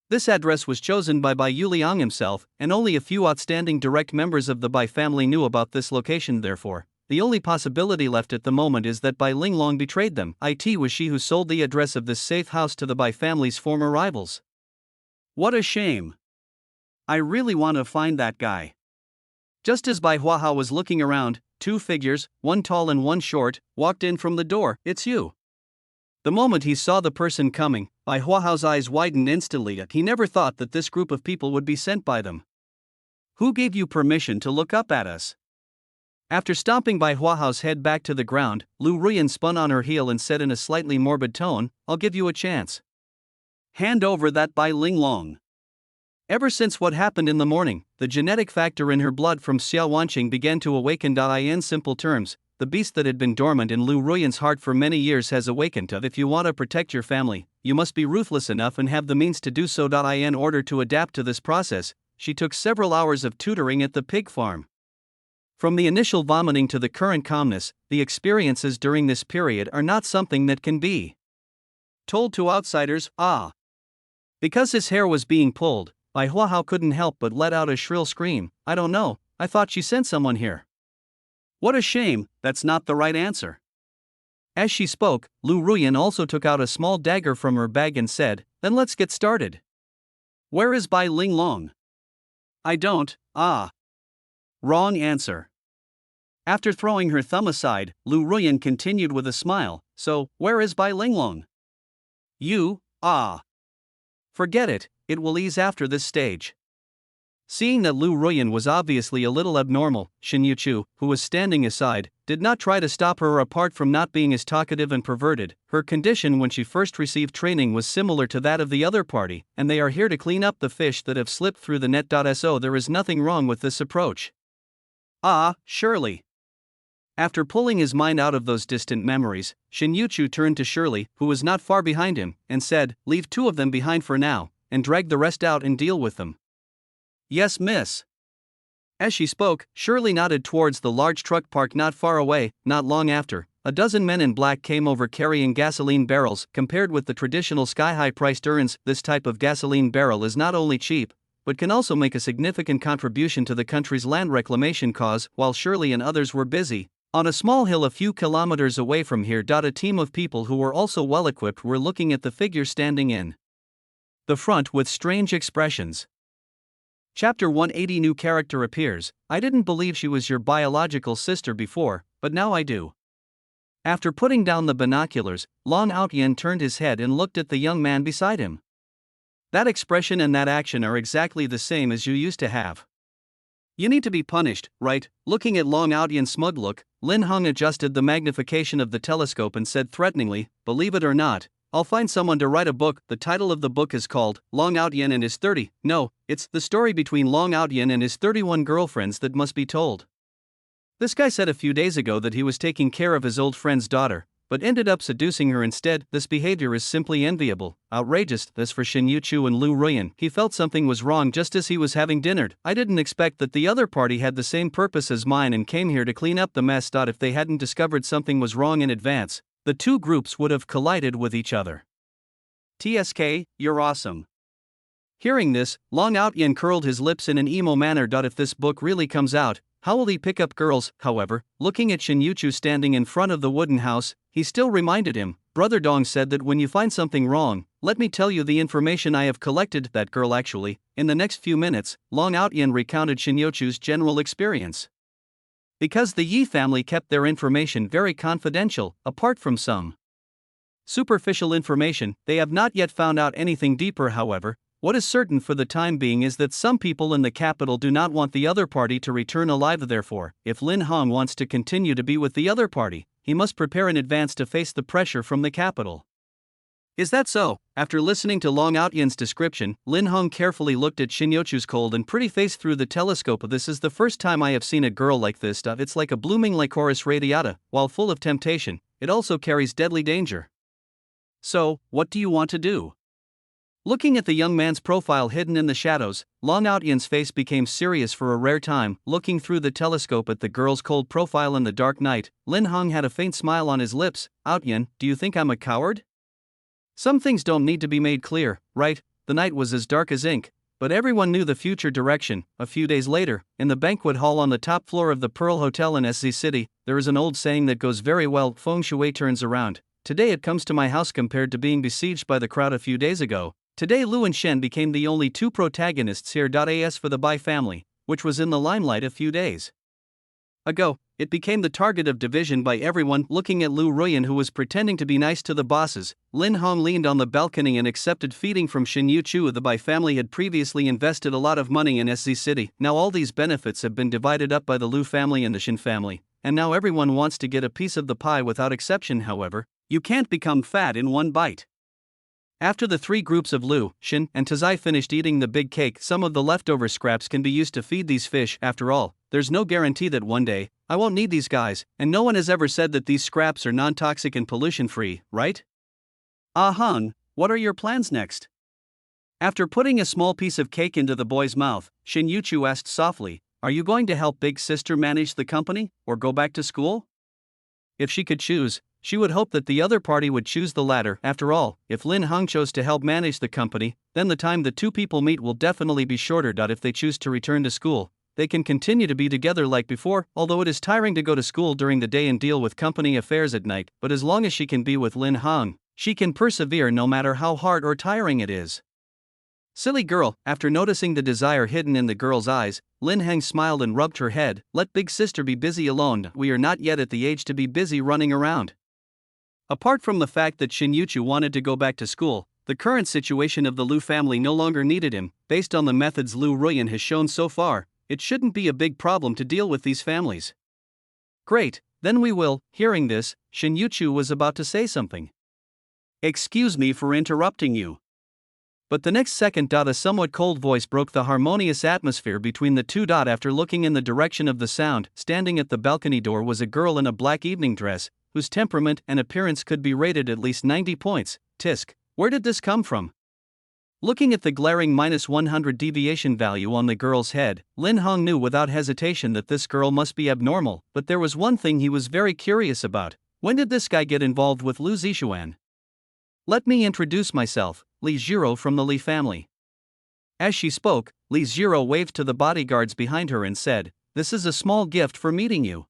This address was chosen by Bai Yuliang himself, and only a few outstanding direct members of the Bai family knew about this location. Therefore, the only possibility left at the moment is that Bai Linglong betrayed them. It was she who sold the address of this safe house to the Bai family's former rivals. What a shame! I really want to find that guy. Just as Bai Huahao was looking around, two figures, one tall and one short, walked in from the door. It's you. The moment he saw the person coming, Bai Huahao's eyes widened instantly. He never thought that this group of people would be sent by them. Who gave you permission to look up at us? After stomping Bai Huahao's head back to the ground, Lu Ruyan spun on her heel and said in a slightly morbid tone, "I'll give you a chance. Hand over that Bai Linglong." Ever since what happened in the morning, the genetic factor in her blood from Xiao Wanqing began to awaken. In simple terms, the beast that had been dormant in Lu Ruyan's heart for many years has awakened. If you want to protect your family, you must be ruthless enough and have the means to do so. In order to adapt to this process, she took several hours of tutoring at the pig farm. From the initial vomiting to the current calmness, the experiences during this period are not something that can be told to outsiders. Because his hair was being pulled, Bai Huahao couldn't help but let out a shrill scream. I don't know, I thought she sent someone here. What a shame, that's not the right answer. As she spoke, Lu Ruyan also took out a small dagger from her bag and said, "Then let's get started. Where is Bai Linglong?" I don't. Wrong answer. After throwing her thumb aside, Lu Ruyan continued with a smile, "So, where is Bai Linglong?" You. Forget it, it will ease after this stage. Seeing that Lu Ruyan was obviously a little abnormal, Shen Yuchu, who was standing aside, did not try to stop her. Apart from not being as talkative and perverted, her condition when she first received training was similar to that of the other party, and they are here to clean up the fish that have slipped through the net. So there is nothing wrong with this approach. Surely. After pulling his mind out of those distant memories, Shen Yuchu turned to Shirley, who was not far behind him, and said, "Leave two of them behind for now, and drag the rest out and deal with them." "Yes, miss." As she spoke, Shirley nodded towards the large truck parked not far away. Not long after, a dozen men in black came over carrying gasoline barrels. Compared with the traditional sky-high priced urns, this type of gasoline barrel is not only cheap, but can also make a significant contribution to the country's land reclamation cause. While Shirley and others were busy on a small hill a few kilometers away from here, a team of people who were also well equipped were looking at the figure standing in the front with strange expressions. Chapter 180. New character appears. I didn't believe she was your biological sister before, but now I do. After putting down the binoculars, Long Outyen turned his head and looked at the young man beside him. That expression and that action are exactly the same as you used to have. You need to be punished, right? Looking at Long Outyen's smug look, Lin Hung adjusted the magnification of the telescope and said threateningly, "Believe it or not, I'll find someone to write a book." The title of the book is called Long Outyen and His 30. No, it's the story between Long Outyen and his 31 girlfriends that must be told. This guy said a few days ago that he was taking care of his old friend's daughter, but ended up seducing her instead. This behavior is simply enviable, outrageous. This for Shen Yuchu and Lu Ruyan. He felt something was wrong just as he was having dinner. I didn't expect that the other party had the same purpose as mine and came here to clean up the mess. If they hadn't discovered something was wrong in advance, the two groups would have collided with each other. TSK, you're awesome. Hearing this, Long Outyen curled his lips in an emo manner. If this book really comes out, how will he pick up girls? However, looking at Shen Yuchu standing in front of the wooden house, he still reminded him, "Brother Dong said that when you find something wrong, let me tell you the information I have collected." That girl actually. In the next few minutes, Long Outyen recounted Shen Yuchu's general experience. Because the Yi family kept their information very confidential, apart from some superficial information, they have not yet found out anything deeper. However, what is certain for the time being is that some people in the capital do not want the other party to return alive. Therefore, if Lin Hong wants to continue to be with the other party, he must prepare in advance to face the pressure from the capital. Is that so? After listening to Long Outyan's description, Lin Hong carefully looked at Shinyochu's cold and pretty face through the telescope. This is the first time I have seen a girl like this. It's like a blooming Lycoris radiata, while full of temptation, it also carries deadly danger. So, what do you want to do? Looking at the young man's profile hidden in the shadows, Long Outyan's face became serious for a rare time. Looking through the telescope at the girl's cold profile in the dark night, Lin Hong had a faint smile on his lips. Outyan, do you think I'm a coward? Some things don't need to be made clear, right? The night was as dark as ink, but everyone knew the future direction. A few days later, in the banquet hall on the top floor of the Pearl Hotel in SZ City, there is an old saying that goes very well: feng shui turns around. Today it comes to my house compared to being besieged by the crowd a few days ago. Today Lu and Shen became the only two protagonists here. As for the Bai family, which was in the limelight a few days ago, it became the target of division by everyone. Looking at Lu Ruyan, who was pretending to be nice to the bosses, Lin Hong leaned on the balcony and accepted feeding from Shinyu. The Bai family had previously invested a lot of money in SZ City. Now all these benefits have been divided up by the Lu family and the Shin family, and now everyone wants to get a piece of the pie without exception. However, you can't become fat in one bite. After the three groups of Lu, Shin, and Tazai finished eating the big cake, some of the leftover scraps can be used to feed these fish. After all, there's no guarantee that one day I won't need these guys, and no one has ever said that these scraps are non-toxic and pollution-free, right? Ah Hung, what are your plans next? After putting a small piece of cake into the boy's mouth, Shin Yuchu asked softly, are you going to help big sister manage the company, or go back to school? If she could choose, she would hope that the other party would choose the latter. After all, if Lin Hong chose to help manage the company, then the time the two people meet will definitely be shorter. If they choose to return to school, they can continue to be together like before, although it is tiring to go to school during the day and deal with company affairs at night. But as long as she can be with Lin Hong, she can persevere no matter how hard or tiring it is. Silly girl. After noticing the desire hidden in the girl's eyes, Lin Hong smiled and rubbed her head. Let big sister be busy alone. We are not yet at the age to be busy running around. Apart from the fact that Shin Yuchu wanted to go back to school, the current situation of the Lu family no longer needed him. Based on the methods Lu Ruyan has shown so far, it shouldn't be a big problem to deal with these families. Great, then we will. Hearing this, Shin Yuchu was about to say something. Excuse me for interrupting you. But the next second, a somewhat cold voice broke the harmonious atmosphere between the two. After looking in the direction of the sound, standing at the balcony door was a girl in a black evening dress, whose temperament and appearance could be rated at least 90 points. Tisk, where did this come from? Looking at the glaring -100 deviation value on the girl's head, Lin Hong knew without hesitation that this girl must be abnormal, but there was one thing he was very curious about. When did this guy get involved with Lu Zixuan? Let me introduce myself, Li Zhiro from the Li family. As she spoke, Li Zhiro waved to the bodyguards behind her and said, this is a small gift for meeting you.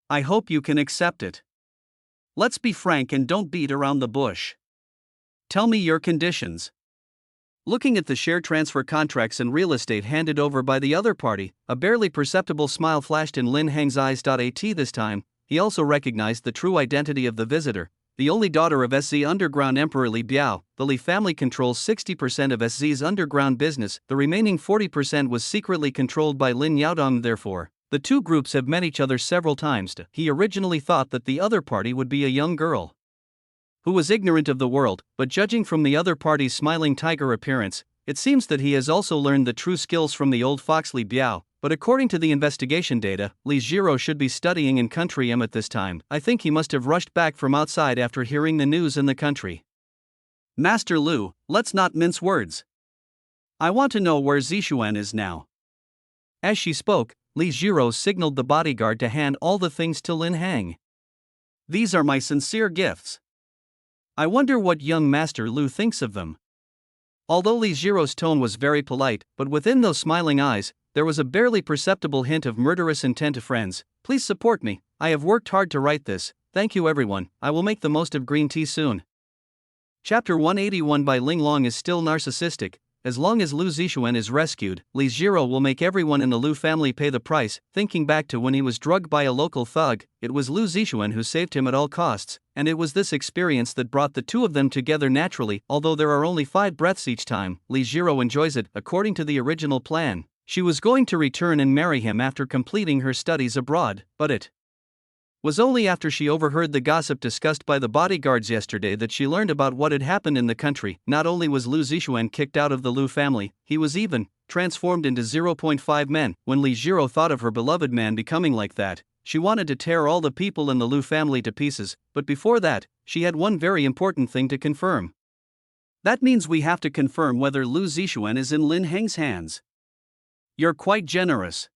I hope you can accept it. Let's be frank and don't beat around the bush. Tell me your conditions. Looking at the share transfer contracts and real estate handed over by the other party, a barely perceptible smile flashed in Lin Heng's eyes. This time, he also recognized the true identity of the visitor, the only daughter of SZ Underground Emperor Li Biao. The Li family controls 60% of SZ's underground business, the remaining 40% was secretly controlled by Lin Yaodong. Therefore, the two groups have met each other several times. He originally thought that the other party would be a young girl who was ignorant of the world, but judging from the other party's smiling tiger appearance, it seems that he has also learned the true skills from the old fox Li Biao. But according to the investigation data, Li Zhiro should be studying in Country M at this time. I think he must have rushed back from outside after hearing the news in the country. Master Lu, let's not mince words. I want to know where Zixuan is now. As she spoke, Li Zhiro signaled the bodyguard to hand all the things to Lin Heng. These are my sincere gifts. I wonder what young Master Lu thinks of them. Although Li Zhiro's tone was very polite, but within those smiling eyes, there was a barely perceptible hint of murderous intent. Friends, please support me. I have worked hard to write this. Thank you everyone. I will make the most of green tea soon. Chapter 181 by Ling Long is still narcissistic. As long as Lu Zixuan is rescued, Li Zhiro will make everyone in the Lu family pay the price. Thinking back to when he was drugged by a local thug, it was Lu Zixuan who saved him at all costs, and it was this experience that brought the two of them together naturally. Although there are only 5 breaths each time, Li Zhiro enjoys it. According to the original plan, she was going to return and marry him after completing her studies abroad, but it Was only after she overheard the gossip discussed by the bodyguards yesterday that she learned about what had happened in the country. Not only was Lu Zixuan kicked out of the Lu family, he was even transformed into zero point 0.5 men. When Li Jiro thought of her beloved man becoming like that, she wanted to tear all the people in the Lu family to pieces, but before that, she had one very important thing to confirm. That means we have to confirm whether Lu Zixuan is in Lin Heng's hands. You're quite generous.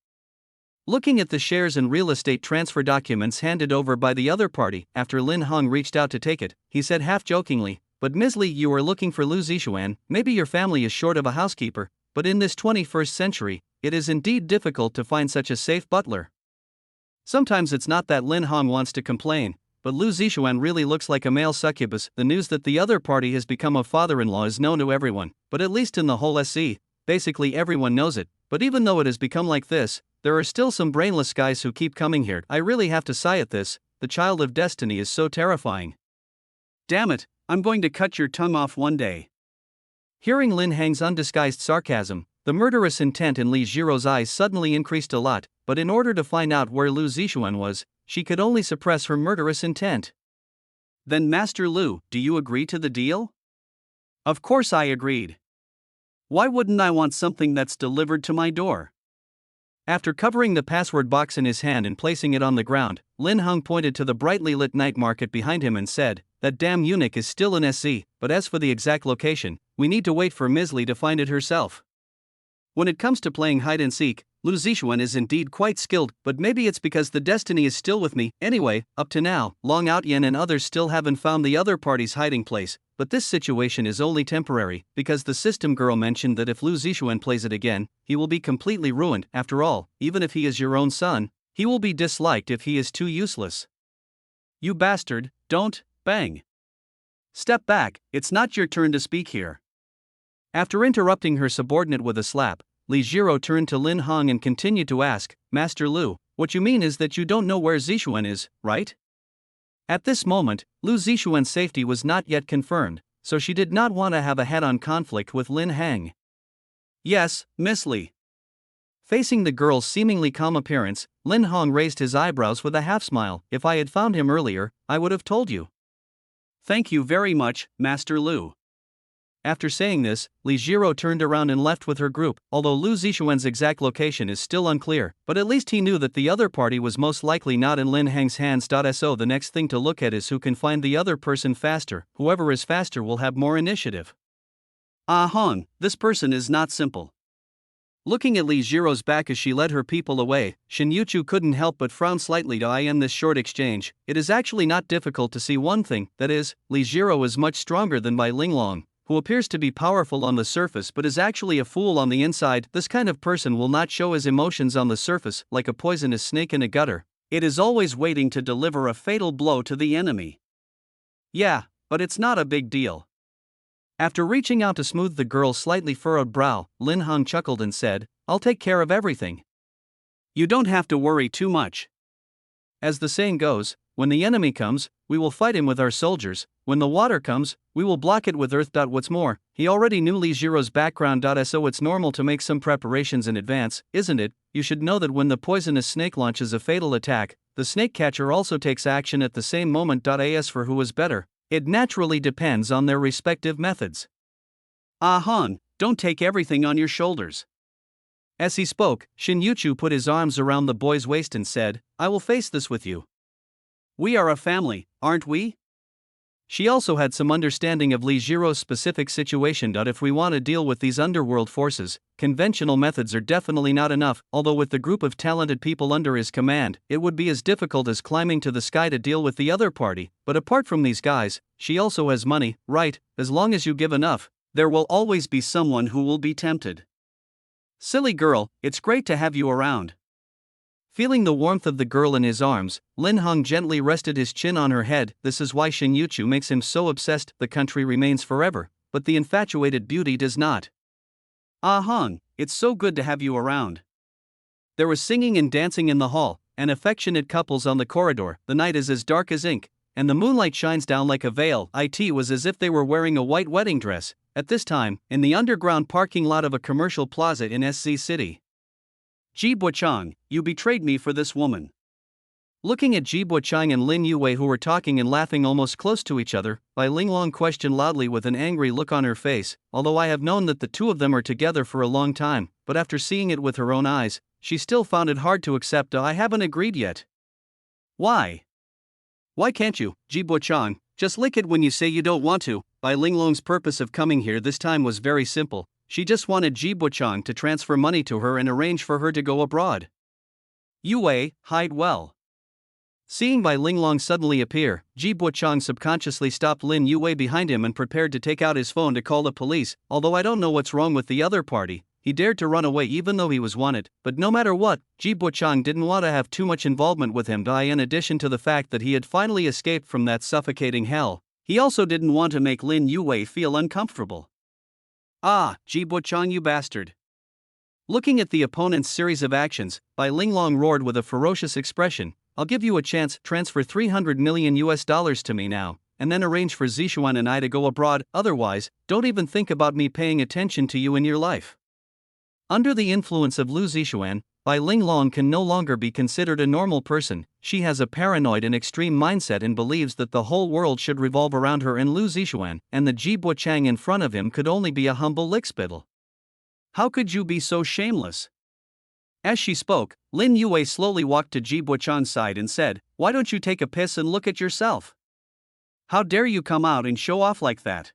Looking at the shares and real estate transfer documents handed over by the other party, after Lin Heng reached out to take it, he said half-jokingly, "But Ms. Li, you are looking for Lu Zixuan. Maybe your family is short of a housekeeper, but in this 21st century, it is indeed difficult to find such a safe butler." Sometimes it's not that Lin Heng wants to complain, but Lu Zixuan really looks like a male succubus. The news that the other party has become a father-in-law is known to everyone, but at least in the whole SC, basically everyone knows it. But even though it has become like this, there are still some brainless guys who keep coming here. I really have to sigh at this. The child of destiny is so terrifying. Damn it, I'm going to cut your tongue off one day. Hearing Lin Heng's undisguised sarcasm, the murderous intent in Li Jiro's eyes suddenly increased a lot, but in order to find out where Lu Zixuan was, she could only suppress her murderous intent. Then Master Lu, do you agree to the deal? Of course I agreed. Why wouldn't I want something that's delivered to my door? After covering the password box in his hand and placing it on the ground, Lin Heng pointed to the brightly lit night market behind him and said, "That damn eunuch is still in SC, but as for the exact location, we need to wait for Ms. Li to find it herself." When it comes to playing hide and seek, Lu Zixuan is indeed quite skilled, but maybe it's because the destiny is still with me. Anyway, up to now, Long Outyen and others still haven't found the other party's hiding place, but this situation is only temporary, because the system girl mentioned that if Lu Zixuan plays it again, he will be completely ruined. After all, even if he is your own son, he will be disliked if he is too useless. You bastard, don't, bang. Step back, it's not your turn to speak here. After interrupting her subordinate with a slap, Li Jiro turned to Lin Heng and continued to ask, "Master Lu, what you mean is that you don't know where Zixuan is, right?" At this moment, Lu Zixuan's safety was not yet confirmed, so she did not want to have a head-on conflict with Lin Heng. "Yes, Miss Li." Facing the girl's seemingly calm appearance, Lin Heng raised his eyebrows with a half-smile. "If I had found him earlier, I would have told you." "Thank you very much, Master Lu." After saying this, Li Jiro turned around and left with her group. Although Lu Zixuan's exact location is still unclear, but at least he knew that the other party was most likely not in Lin Heng's hands. So the next thing to look at is who can find the other person faster. Whoever is faster will have more initiative. Hong, this person is not simple. Looking at Li Jiro's back as she led her people away, Shin Yuchu couldn't help but frown slightly to in this short exchange. It is actually not difficult to see one thing, that is, Li Jiro is much stronger than Bai Linglong, who appears to be powerful on the surface but is actually a fool on the inside. This kind of person will not show his emotions on the surface, like a poisonous snake in a gutter. It is always waiting to deliver a fatal blow to the enemy. Yeah, but it's not a big deal. After reaching out to smooth the girl's slightly furrowed brow, Lin Heng chuckled and said, "I'll take care of everything. You don't have to worry too much. As the saying goes, when the enemy comes, we will fight him with our soldiers. When the water comes, we will block it with earth. What's more, he already knew Li Jiro's background. So it's normal to make some preparations in advance, isn't it? You should know that when the poisonous snake launches a fatal attack, the snake catcher also takes action at the same moment. As for who is better, it naturally depends on their respective methods. Han, don't take everything on your shoulders." As he spoke, Shin Yuchu put his arms around the boy's waist and said, "I will face this with you. We are a family, aren't we?" She also had some understanding of Li Jiro's specific situation. If we want to deal with these underworld forces, conventional methods are definitely not enough. Although with the group of talented people under his command, it would be as difficult as climbing to the sky to deal with the other party. But apart from these guys, she also has money, right? As long as you give enough, there will always be someone who will be tempted. Silly girl, it's great to have you around. Feeling the warmth of the girl in his arms, Lin Heng gently rested his chin on her head. This is why Shin Yuchu makes him so obsessed. The country remains forever, but the infatuated beauty does not. Heng, it's so good to have you around. There was singing and dancing in the hall, and affectionate couples on the corridor. The night is as dark as ink, and the moonlight shines down like a veil. It was as if they were wearing a white wedding dress. At this time, in the underground parking lot of a commercial plaza in SC City. "Ji Buchang, you betrayed me for this woman. Looking at Ji Buchang and Lin Yue, who were talking and laughing almost close to each other, Bai Linglong questioned loudly with an angry look on her face, although I have known that the two of them are together for a long time, but after seeing it with her own eyes, she still found it hard to accept. I haven't agreed yet. Why? Why can't you, Ji Buchang, just lick it when you say you don't want to? Bai Linglong's purpose of coming here this time was very simple. She just wanted Ji Buchang to transfer money to her and arrange for her to go abroad. Yue, hide well. Seeing Bai Linglong suddenly appear, Ji Buchang subconsciously stopped Lin Yue behind him and prepared to take out his phone to call the police. Although I don't know what's wrong with the other party, he dared to run away even though he was wanted. But no matter what, Ji Buchang didn't want to have too much involvement with him. In addition to the fact that he had finally escaped from that suffocating hell, he also didn't want to make Lin Yue feel uncomfortable. Ah, Ji Buchang, you bastard. Looking at the opponent's series of actions, Bai Linglong roared with a ferocious expression. I'll give you a chance, transfer $300 million to me now, and then arrange for Zishuan and I to go abroad, otherwise, don't even think about me paying attention to you in your life. Under the influence of Lu Zishuan, Bai Linglong can no longer be considered a normal person. She has a paranoid and extreme mindset and believes that the whole world should revolve around her and Lu Zishuan, and the Ji Buchang in front of him could only be a humble lickspittle. How could you be so shameless? As she spoke, Lin Yue slowly walked to Ji Buchang's side and said, why don't you take a piss and look at yourself? How dare you come out and show off like that?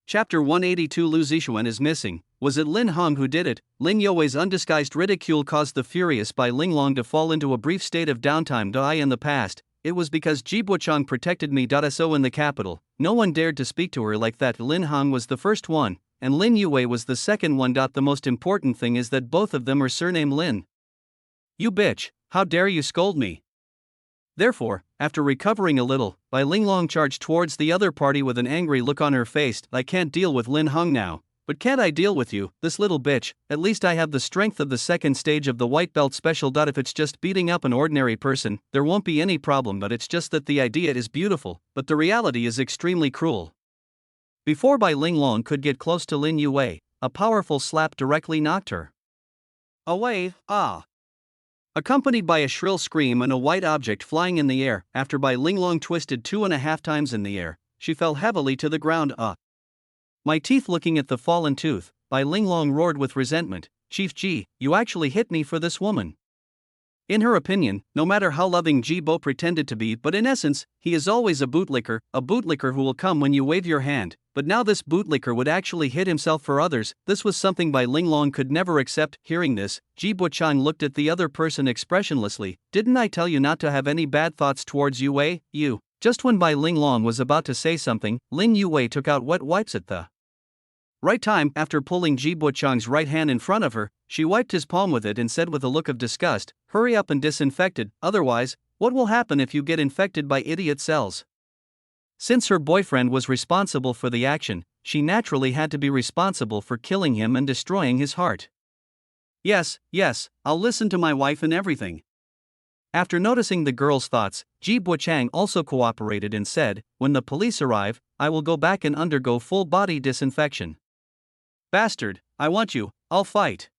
Chapter 182. Lu Zishuan is missing. Was it Lin Hong who did it? Lin Yue's undisguised ridicule caused the furious Bai Linglong to fall into a brief state of downtime. In the past, it was because Ji Buchang protected me. So in the capital, no one dared to speak to her like that. Lin Hong was the first one, and Lin Yue was the second one. The most important thing is that both of them are surnamed Lin. You bitch, how dare you scold me? Therefore, after recovering a little, Bai Linglong charged towards the other party with an angry look on her face. I can't deal with Lin Hong now, but can't I deal with you, this little bitch? At least I have the strength of the second stage of the white belt special. If it's just beating up an ordinary person, there won't be any problem, but it's just that the idea is beautiful, but the reality is extremely cruel. Before Bai Linglong could get close to Lin Yue, a powerful slap directly knocked her away. Accompanied by a shrill scream and a white object flying in the air. After Bai Linglong twisted 2.5 times in the air, she fell heavily to the ground. My teeth. Looking at the fallen tooth, Bai Linglong roared with resentment. Chief Ji, you actually hit me for this woman. In her opinion, no matter how loving Ji Bo pretended to be, but in essence, he is always a bootlicker who will come when you wave your hand. But now this bootlicker would actually hit himself for others. This was something Bai Linglong could never accept. Hearing this, Ji Buchang looked at the other person expressionlessly. Didn't I tell you not to have any bad thoughts towards Yue, you? Just when Bai Linglong was about to say something, Lin Yue took out wet wipes at the right time. After pulling Ji Buchang's right hand in front of her, she wiped his palm with it and said with a look of disgust, hurry up and disinfect it, otherwise, what will happen if you get infected by idiot cells? Since her boyfriend was responsible for the action, she naturally had to be responsible for killing him and destroying his heart. Yes, I'll listen to my wife and everything. After noticing the girl's thoughts, Ji Buchang also cooperated and said, when the police arrive, I will go back and undergo full body disinfection. Bastard, I want you, I'll fight.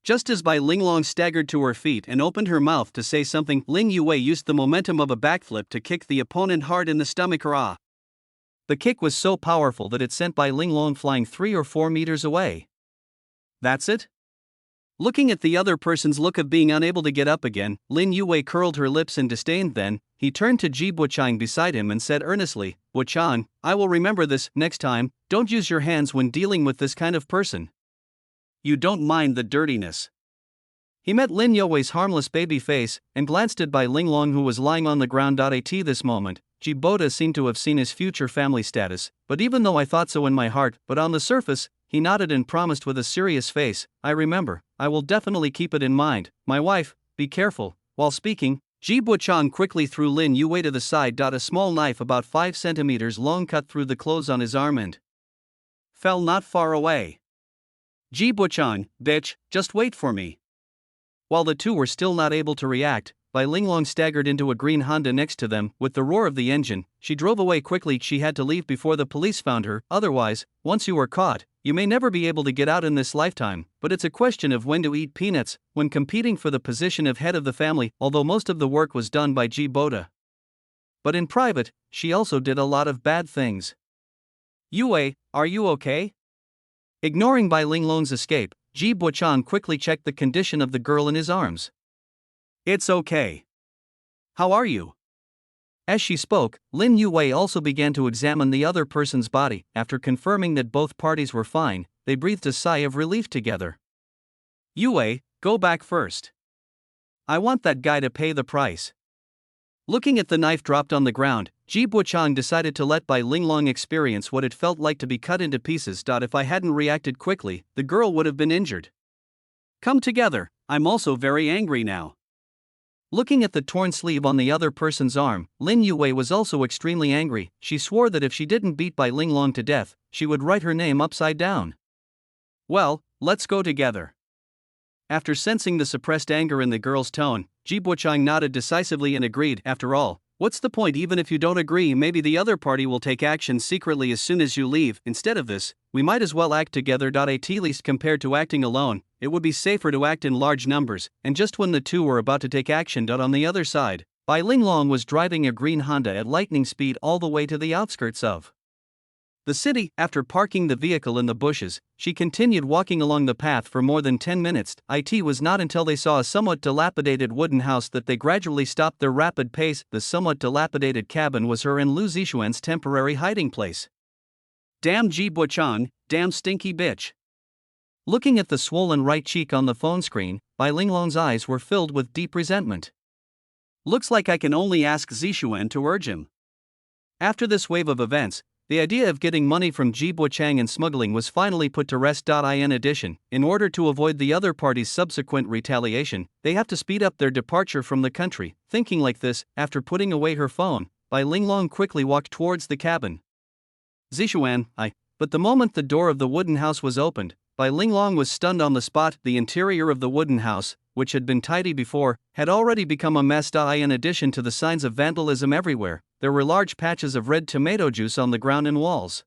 Just as Bai Linglong staggered to her feet and opened her mouth to say something, Lin Yue used the momentum of a backflip to kick the opponent hard in the stomach. The kick was so powerful that it sent Bai Linglong flying 3 or 4 meters away. That's it? Looking at the other person's look of being unable to get up again, Lin Yue curled her lips in disdain. Then, he turned to Ji Buchang beside him and said earnestly, Buchang, I will remember this. Next time, don't use your hands when dealing with this kind of person. You don't mind the dirtiness. He met Lin Yue's harmless baby face and glanced at Bai Linglong, who was lying on the ground. At this moment, Ji Boda seemed to have seen his future family status, but even though I thought so in my heart, but on the surface, he nodded and promised with a serious face, I remember, I will definitely keep it in mind. My wife, be careful. While speaking, Ji Buchang quickly threw Lin Yue to the side. A small knife about 5 centimeters long cut through the clothes on his arm and fell not far away. Ji Buchang, bitch, just wait for me. While the two were still not able to react, Bai Linglong staggered into a green Honda next to them. With the roar of the engine, she drove away quickly. She had to leave before the police found her, otherwise, once you are caught, You may never be able to get out in this lifetime, but it's a question of when to eat peanuts when competing for the position of head of the family, although most of the work was done by Ji Boda. But in private, she also did a lot of bad things. Yue, are you okay? Ignoring Bai Linglong's escape, Ji Buchang quickly checked the condition of the girl in his arms. It's okay. How are you? As she spoke, Lin Yue also began to examine the other person's body. After confirming that both parties were fine, they breathed a sigh of relief together. Yue, go back first. I want that guy to pay the price. Looking at the knife dropped on the ground, Ji Buchang decided to let Bai Linglong experience what it felt like to be cut into pieces. If I hadn't reacted quickly, the girl would have been injured. Come together, I'm also very angry now. Looking at the torn sleeve on the other person's arm, Lin Yue was also extremely angry. She swore that if she didn't beat Bai Linglong to death, she would write her name upside down. Well, let's go together. After sensing the suppressed anger in the girl's tone, Ji Buchang nodded decisively and agreed. After all, what's the point? Even if you don't agree, maybe the other party will take action secretly as soon as you leave. Instead of this, we might as well act together. At least compared to acting alone, it would be safer to act in large numbers. And just when the two were about to take action, on the other side, Bai Linglong was driving a green Honda at lightning speed all the way to the outskirts of the city. After parking the vehicle in the bushes, she continued walking along the path for more than 10 minutes. It was not until they saw a somewhat dilapidated wooden house that they gradually stopped their rapid pace. The somewhat dilapidated cabin was her and Lu Zixuan's temporary hiding place. Damn Ji Buchang, damn stinky bitch. Looking at the swollen right cheek on the phone screen, Bai Linglong's eyes were filled with deep resentment. Looks like I can only ask Zixuan to urge him. After this wave of events, the idea of getting money from Ji Buchang and smuggling was finally put to rest. In addition, in order to avoid the other party's subsequent retaliation, they have to speed up their departure from the country. Thinking like this, after putting away her phone, Bai Linglong quickly walked towards the cabin. Zixuan, But the moment the door of the wooden house was opened, Bai Linglong was stunned on the spot. The interior of the wooden house, which had been tidy before, had already become a mess. In addition to the signs of vandalism everywhere, there were large patches of red tomato juice on the ground and walls.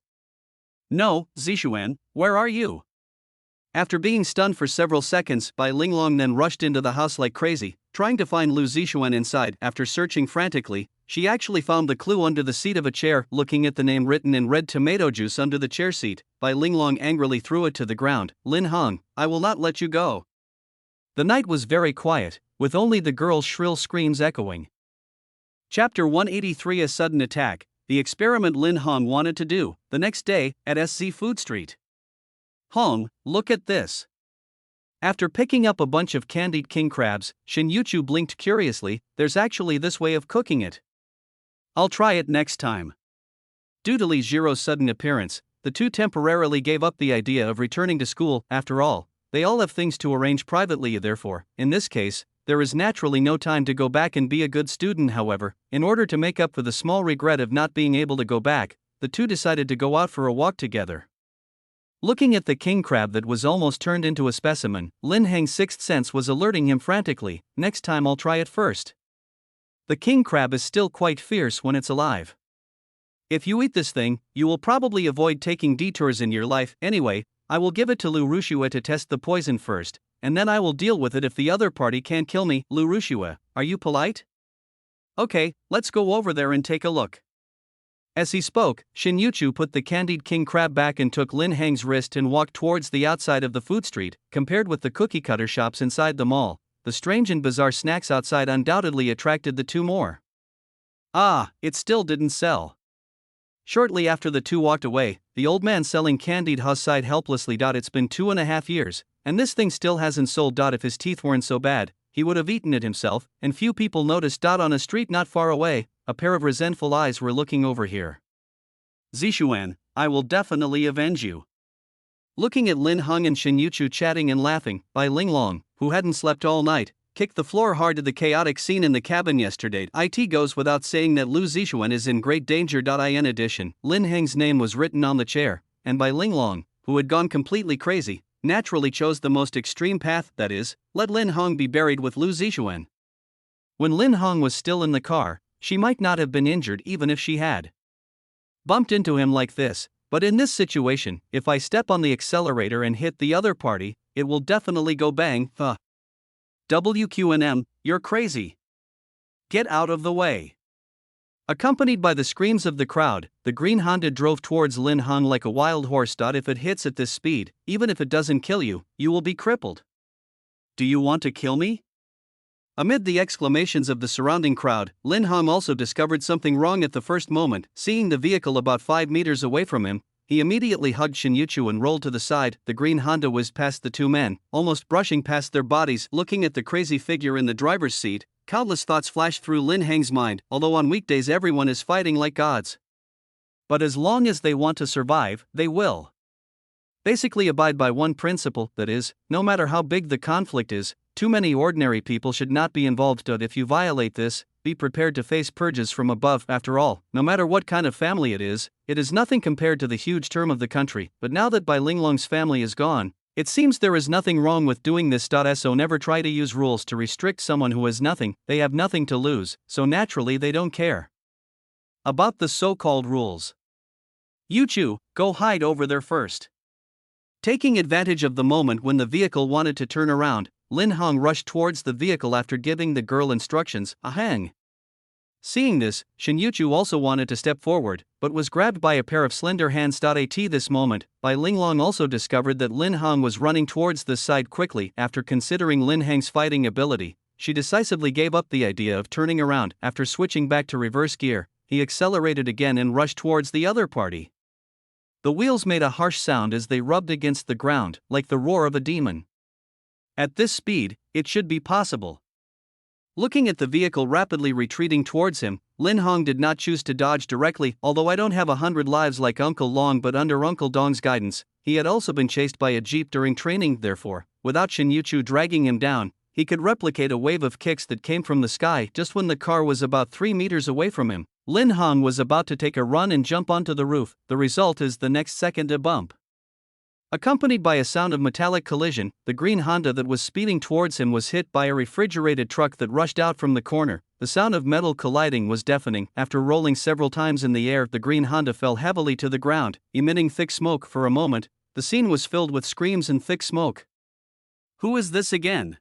No, Zixuan, where are you? After being stunned for several seconds, Bai Linglong then rushed into the house like crazy, trying to find Lu Zixuan inside. After searching frantically, she actually found the clue under the seat of a chair. Looking at the name written in red tomato juice under the chair seat, Bai Linglong angrily threw it to the ground. Lin Hong, I will not let you go. The night was very quiet, with only the girl's shrill screams echoing. Chapter 183: A Sudden Attack. The experiment Lin Hong wanted to do. The next day, at SZ Food Street. Hong, look at this. After picking up a bunch of candied king crabs, Shin Yuchu blinked curiously. There's actually this way of cooking it. I'll try it next time. Due to Li Jiro's sudden appearance, the two temporarily gave up the idea of returning to school. After all, they all have things to arrange privately. Therefore, in this case, there is naturally no time to go back and be a good student. However, in order to make up for the small regret of not being able to go back, the two decided to go out for a walk together. Looking at the king crab that was almost turned into a specimen, Lin Heng's sixth sense was alerting him frantically. Next time I'll try it first. The king crab is still quite fierce when it's alive. If you eat this thing, you will probably avoid taking detours in your life. Anyway, I will give it to Lu Rushua to test the poison first, and then I will deal with it if the other party can't kill me. Lu Rushua, are you polite? Okay, let's go over there and take a look. As he spoke, Shin Yuchu put the candied king crab back and took Lin Heng's wrist and walked towards the outside of the food street. Compared with the cookie cutter shops inside the mall, the strange and bizarre snacks outside undoubtedly attracted the two more. It still didn't sell. Shortly after the two walked away, the old man selling candied Hus sighed helplessly. It's been 2.5 years, and this thing still hasn't sold. If his teeth weren't so bad, he would have eaten it himself, and few people noticed. On a street not far away, a pair of resentful eyes were looking over here. Zixuan, I will definitely avenge you. Looking at Lin Heng and Shin Yuchu chatting and laughing, Bai Linglong, who hadn't slept all night, kicked the floor hard to the chaotic scene in the cabin yesterday. It goes without saying that Lu Zixuan is in great danger. In addition, Lin Heng's name was written on the chair, and Bai Linglong, who had gone completely crazy, naturally chose the most extreme path, that is, let Lin Heng be buried with Lu Zixuan. When Lin Heng was still in the car, she might not have been injured even if she had bumped into him like this, But in this situation, if I step on the accelerator and hit the other party, it will definitely go bang. WQNM, you're crazy. Get out of the way. Accompanied by the screams of the crowd, the green Honda drove towards Lin Hong like a wild horse. If it hits at this speed, even if it doesn't kill you, you will be crippled. Do you want to kill me? Amid the exclamations of the surrounding crowd, Lin Hong also discovered something wrong at the first moment. Seeing the vehicle about 5 meters away from him, he immediately hugged Shin Yuchu and rolled to the side. The green Honda whizzed past the two men, almost brushing past their bodies. Looking at the crazy figure in the driver's seat, countless thoughts flashed through Lin Hang's mind. Although on weekdays everyone is fighting like gods, but as long as they want to survive, they will basically abide by one principle, that is, no matter how big the conflict is, too many ordinary people should not be involved. If you violate this, be prepared to face purges from above. After all, no matter what kind of family it is nothing compared to the huge term of the country. But now that Bai Linglong's family is gone, it seems there is nothing wrong with doing this. So never try to use rules to restrict someone who has nothing. They have nothing to lose, so naturally they don't care about the so-called rules. Yuchu, go hide over there first. Taking advantage of the moment when the vehicle wanted to turn around, Lin Hong rushed towards the vehicle after giving the girl instructions. Ahang. Seeing this, Shin Yuchu also wanted to step forward, but was grabbed by a pair of slender hands. At this moment, Bai Linglong also discovered that Lin Hong was running towards this side quickly. After considering Lin Hang's fighting ability, she decisively gave up the idea of turning around. After switching back to reverse gear, he accelerated again and rushed towards the other party. The wheels made a harsh sound as they rubbed against the ground, like the roar of a demon. At this speed, it should be possible. Looking at the vehicle rapidly retreating towards him, Lin Hong did not choose to dodge directly. Although I don't have 100 lives like Uncle Long, but under Uncle Dong's guidance, he had also been chased by a jeep during training. Therefore, without Shin Yuchu dragging him down, he could replicate a wave of kicks that came from the sky. Just when the car was about 3 meters away from him, Lin Hong was about to take a run and jump onto the roof. The result is the next second a bump, accompanied by a sound of metallic collision. The green Honda that was speeding towards him was hit by a refrigerated truck that rushed out from the corner. The sound of metal colliding was deafening. After rolling several times in the air, the green Honda fell heavily to the ground, emitting thick smoke. For a moment, the scene was filled with screams and thick smoke. Who is this again?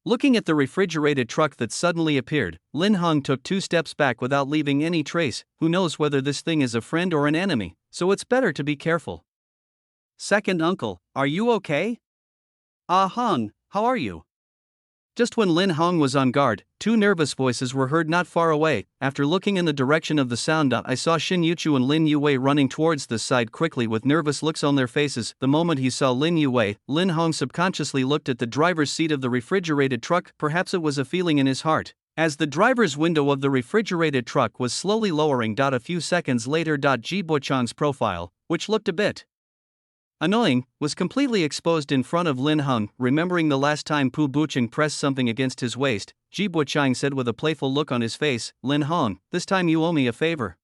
Looking at the refrigerated truck that suddenly appeared, Lin Hong took 2 steps back without leaving any trace. Who knows whether this thing is a friend or an enemy, so it's better to be careful. Second uncle, are you okay? Ah Hong, how are you? Just when Lin Hong was on guard, 2 nervous voices were heard not far away. After looking in the direction of the sound, I saw Shin Yuchu and Lin Yue running towards this side quickly with nervous looks on their faces. The moment he saw Lin Yue, Lin Hong subconsciously looked at the driver's seat of the refrigerated truck. Perhaps it was a feeling in his heart, as the driver's window of the refrigerated truck was slowly lowering. A few seconds later, Ji Bochang's profile, which looked a bit annoying, was completely exposed in front of Lin Hong. Remembering the last time Pu Bucheng pressed something against his waist, Ji Bochang said with a playful look on his face, Lin Hong, this time you owe me a favor.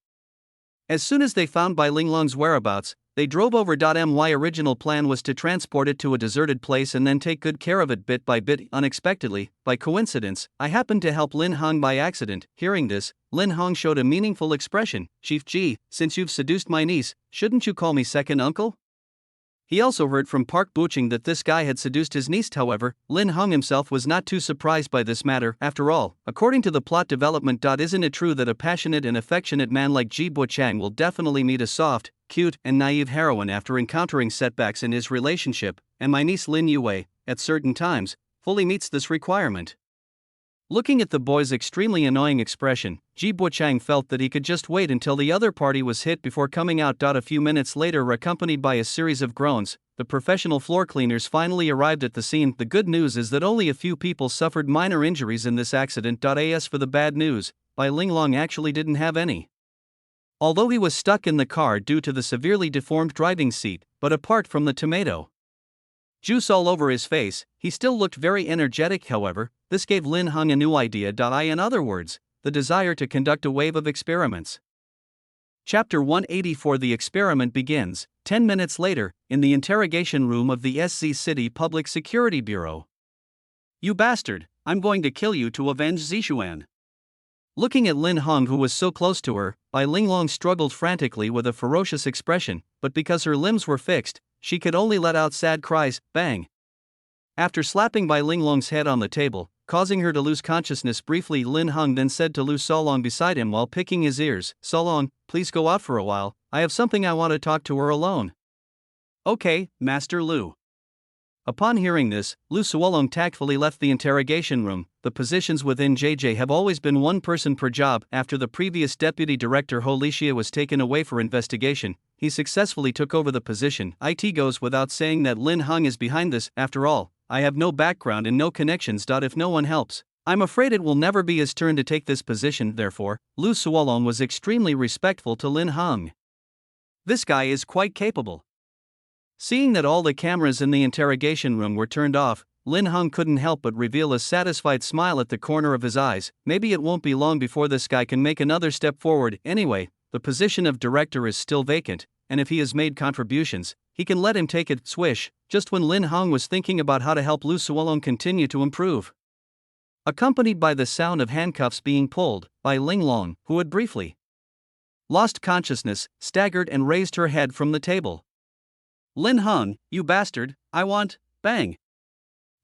As soon as they found Bai Linglong's whereabouts, they drove over. My original plan was to transport it to a deserted place and then take good care of it bit by bit. Unexpectedly, by coincidence, I happened to help Lin Hong by accident. Hearing this, Lin Hong showed a meaningful expression. Chief Ji, since you've seduced my niece, shouldn't you call me second uncle? He also heard from Park Bucheng that this guy had seduced his niece. However, Lin Hong himself was not too surprised by this matter. After all, according to the plot development, isn't it true that a passionate and affectionate man like Ji Bochang will definitely meet a soft, cute, and naive heroine after encountering setbacks in his relationship, and my niece Lin Yue, at certain times, fully meets this requirement. Looking at the boy's extremely annoying expression, Ji Bochang felt that he could just wait until the other party was hit before coming out. A few minutes later, accompanied by a series of groans, the professional floor cleaners finally arrived at the scene. The good news is that only a few people suffered minor injuries in this accident. As for the bad news, Bai Linglong actually didn't have any, although he was stuck in the car due to the severely deformed driving seat. But apart from the tomato juice all over his face, he still looked very energetic. However, this gave Lin Hong a new idea. In other words, the desire to conduct a wave of experiments. Chapter 184. The experiment begins. 10 minutes later, in the interrogation room of the SC City Public Security Bureau. You bastard, I'm going to kill you to avenge Zishuan. Looking at Lin Hong, who was so close to her, Bai Linglong struggled frantically with a ferocious expression, but because her limbs were fixed, she could only let out sad cries. Bang! After slapping Bai Linglong's head on the table, causing her to lose consciousness briefly, Lin Hung then said to Lu Solong beside him while picking his ears, "Solong, please go out for a while, I have something I want to talk to her alone." "Okay, Master Lu." Upon hearing this, Lu Suolong tactfully left the interrogation room. The positions within JJ have always been one person per job. After the previous deputy director Ho Lixia was taken away for investigation, he successfully took over the position. It goes without saying that Lin Hung is behind this. After all, I have no background and no connections. If no one helps, I'm afraid it will never be his turn to take this position. Therefore, Lu Suolong was extremely respectful to Lin Hung. This guy is quite capable. Seeing that all the cameras in the interrogation room were turned off, Lin Hung couldn't help but reveal a satisfied smile at the corner of his eyes. Maybe it won't be long before this guy can make another step forward. Anyway, the position of director is still vacant, and if he has made contributions, he can let him take it. Swish, just when Lin Hung was thinking about how to help Lu Suolong continue to improve. Accompanied by the sound of handcuffs being pulled, Bai Linglong, who had briefly lost consciousness, staggered and raised her head from the table. "Lin Hung, you bastard, I want," bang.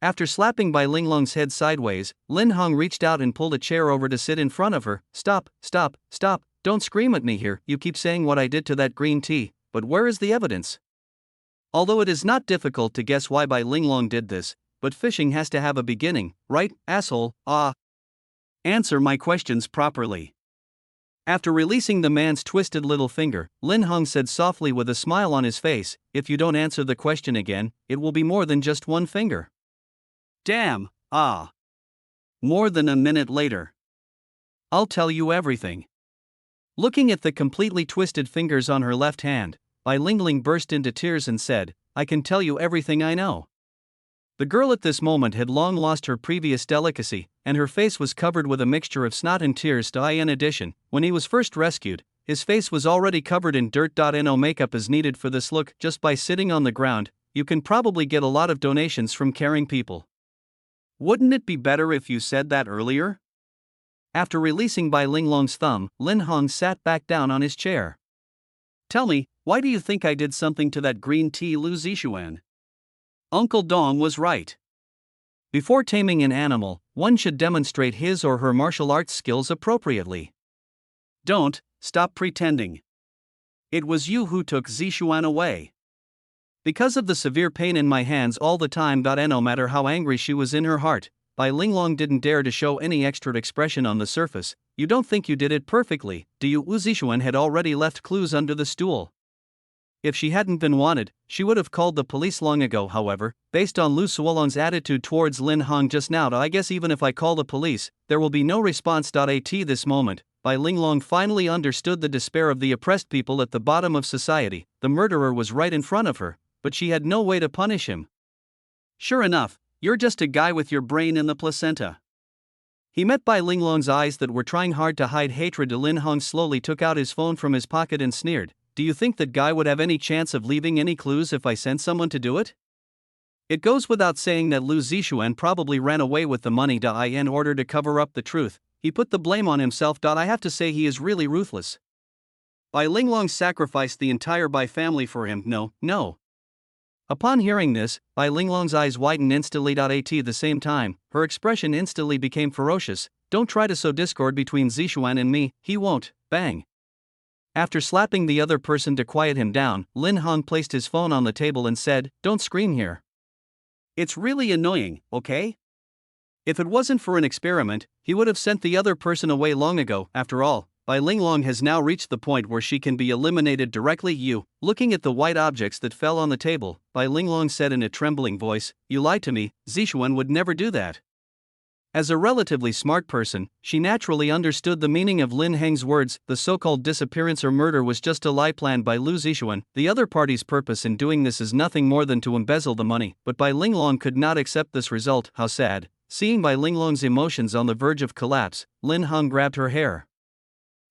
After slapping Bai Linglong's head sideways, Lin Hung reached out and pulled a chair over to sit in front of her. "Stop, stop, stop, don't scream at me here. You keep saying what I did to that green tea, but where is the evidence?" Although it is not difficult to guess why Bai Linglong did this, but fishing has to have a beginning, right, asshole? Answer my questions properly. After releasing the man's twisted little finger, Lin Hung said softly with a smile on his face, "If you don't answer the question again, it will be more than just one finger." Damn, More than a minute later. "I'll tell you everything." Looking at the completely twisted fingers on her left hand, Bai Linglong burst into tears and said, "I can tell you everything I know." The girl at this moment had long lost her previous delicacy, and her face was covered with a mixture of snot and tears. In addition, when he was first rescued, his face was already covered in dirt. No makeup is needed for this look. Just by sitting on the ground, you can probably get a lot of donations from caring people. Wouldn't it be better if you said that earlier? After releasing Bai Linglong's thumb, Lin Hung sat back down on his chair. "Tell me, why do you think I did something to that green tea, Lu Zixuan?" Uncle Dong was right. Before taming an animal, one should demonstrate his or her martial arts skills appropriately. Don't stop pretending. It was you who took Zixuan away. Because of the severe pain in my hands all the time. No matter how angry she was in her heart, Bai Linglong didn't dare to show any extra expression on the surface. "You don't think you did it perfectly, do you?" Zixuan had already left clues under the stool. If she hadn't been wanted, she would have called the police long ago. However, based on Lu Suolong's attitude towards Lin Hung just now, I guess even if I call the police, there will be no response. At this moment, Bai Linglong finally understood the despair of the oppressed people at the bottom of society. The murderer was right in front of her, but she had no way to punish him. "Sure enough, you're just a guy with your brain in the placenta." He met Bai Linglong's eyes that were trying hard to hide hatred. Lin Hung slowly took out his phone from his pocket and sneered, "Do you think that guy would have any chance of leaving any clues if I sent someone to do it?" It goes without saying that Lu Zixuan probably ran away with the money. In order to cover up the truth, he put the blame on himself. I have to say he is really ruthless. Bai Linglong sacrificed the entire Bai family for him. No. Upon hearing this, Bai Linglong's eyes widened instantly. At the same time, her expression instantly became ferocious. "Don't try to sow discord between Zixuan and me, he won't." Bang. After slapping the other person to quiet him down, Lin Hung placed his phone on the table and said, "Don't scream here. It's really annoying, okay?" If it wasn't for an experiment, he would have sent the other person away long ago. After all, Bai Linglong has now reached the point where she can be eliminated directly. Looking at the white objects that fell on the table, Bai Linglong said in a trembling voice, "You lied to me, Zixuan would never do that." As a relatively smart person, she naturally understood the meaning of Lin Heng's words. The so-called disappearance or murder was just a lie planned by Lu Zixuan. The other party's purpose in doing this is nothing more than to embezzle the money, but Bai Linglong could not accept this result. How sad. Seeing Bai Linglong's emotions on the verge of collapse, Lin Hung grabbed her hair.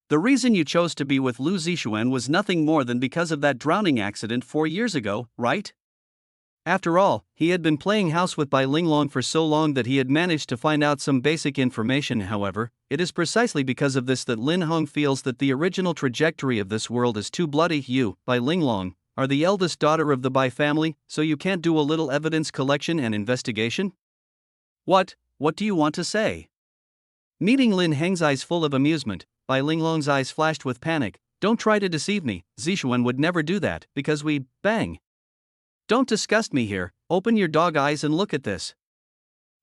"The reason you chose to be with Lu Zixuan was nothing more than because of that drowning accident 4 years ago, right?" After all, he had been playing house with Bai Linglong for so long that he had managed to find out some basic information. However, it is precisely because of this that Lin Hong feels that the original trajectory of this world is too bloody. You, Bai Linglong, are the eldest daughter of the Bai family, so you can't do a little evidence collection and investigation? What do you want to say? Meeting Lin Heng's eyes full of amusement, Bai Linglong's eyes flashed with panic. Don't try to deceive me, Zixuan would never do that, because we, bang. Don't disgust me here, open your dog eyes and look at this.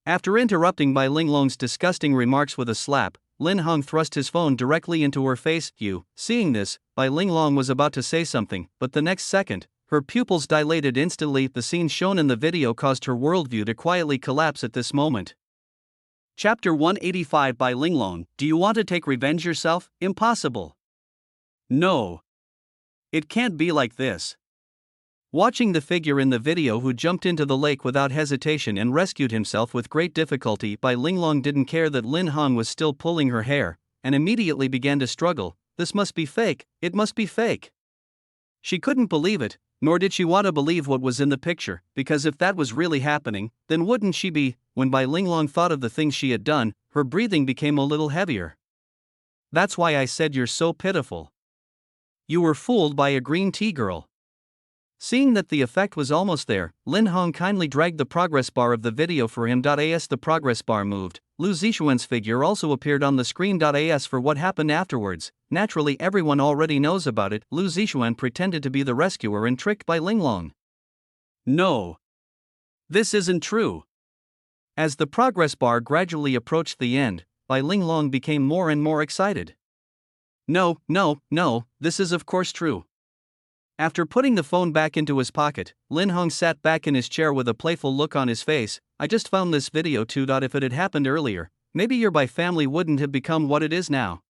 After interrupting Bai Linglong's disgusting remarks with a slap, Lin Hong thrust his phone directly into her face. Seeing this, Bai Linglong was about to say something, but the next second, her pupils dilated instantly. The scene shown in the video caused her worldview to quietly collapse at this moment. Chapter 185 Bai Linglong, do you want to take revenge yourself? Impossible. No. It can't be like this. Watching the figure in the video who jumped into the lake without hesitation and rescued himself with great difficulty, Bai Linglong didn't care that Lin Hong was still pulling her hair, and immediately began to struggle. This must be fake, it must be fake. She couldn't believe it, nor did she want to believe what was in the picture, because if that was really happening, then wouldn't she be? When Bai Linglong thought of the things she had done, her breathing became a little heavier. That's why I said you're so pitiful. You were fooled by a green tea girl. Seeing that the effect was almost there, Lin Hong kindly dragged the progress bar of the video for him. As the progress bar moved, Lu Zixuan's figure also appeared on the screen. As for what happened afterwards, naturally everyone already knows about it. Lu Zixuan pretended to be the rescuer and tricked Bai Linglong. No. This isn't true. As the progress bar gradually approached the end, Bai Linglong became more and more excited. No, this is of course true. After putting the phone back into his pocket, Lin Hong sat back in his chair with a playful look on his face. I just found this video too. If it had happened earlier, maybe your Bai family wouldn't have become what it is now.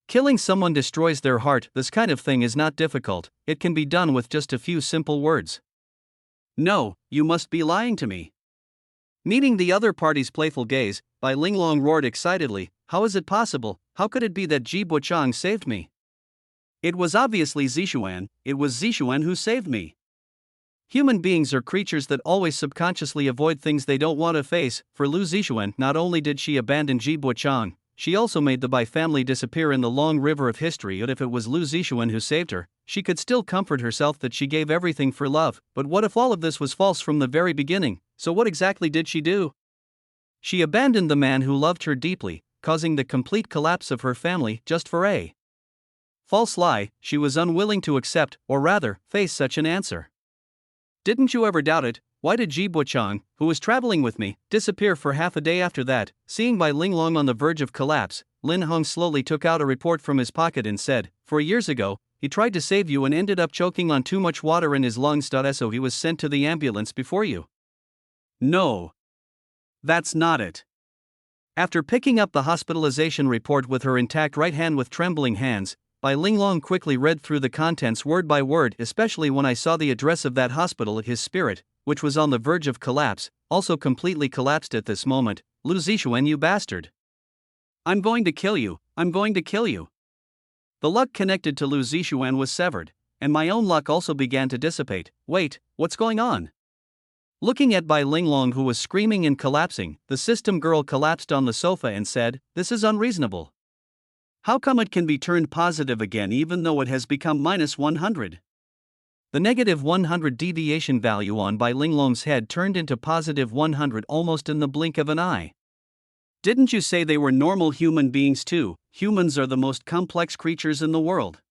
Killing someone destroys their heart. This kind of thing is not difficult, it can be done with just a few simple words. No, you must be lying to me. Meeting the other party's playful gaze, Bai Linglong roared excitedly, how is it possible? How could it be that Ji Buchang saved me? It was obviously Zixuan, it was Zixuan who saved me. Human beings are creatures that always subconsciously avoid things they don't want to face. For Lu Zixuan, not only did she abandon Ji Buchang, she also made the Bai family disappear in the long river of history. But if it was Lu Zixuan who saved her, she could still comfort herself that she gave everything for love. But what if all of this was false from the very beginning? So what exactly did she do? She abandoned the man who loved her deeply, causing the complete collapse of her family just for a false lie. She was unwilling to accept, or rather, face such an answer. Didn't you ever doubt it? Why did Ji Buchang, who was traveling with me, disappear for half a day after that? Seeing Bai Linglong on the verge of collapse, Lin Hong slowly took out a report from his pocket and said, 4 years ago, he tried to save you and ended up choking on too much water in his lungs. So he was sent to the ambulance before you. No. That's not it. After picking up the hospitalization report with her intact right hand with trembling hands, Bai Linglong quickly read through the contents word by word, especially when I saw the address of that hospital. His spirit, which was on the verge of collapse, also completely collapsed at this moment. Lu Zixuan, you bastard. I'm going to kill you, I'm going to kill you. The luck connected to Lu Zixuan was severed, and my own luck also began to dissipate. Wait, what's going on? Looking at Bai Linglong, who was screaming and collapsing, the system girl collapsed on the sofa and said, this is unreasonable. How come it can be turned positive again even though it has become minus 100? The negative 100 deviation value on Bai Linglong's head turned into positive 100 almost in the blink of an eye. Didn't you say they were normal human beings too? Humans are the most complex creatures in the world.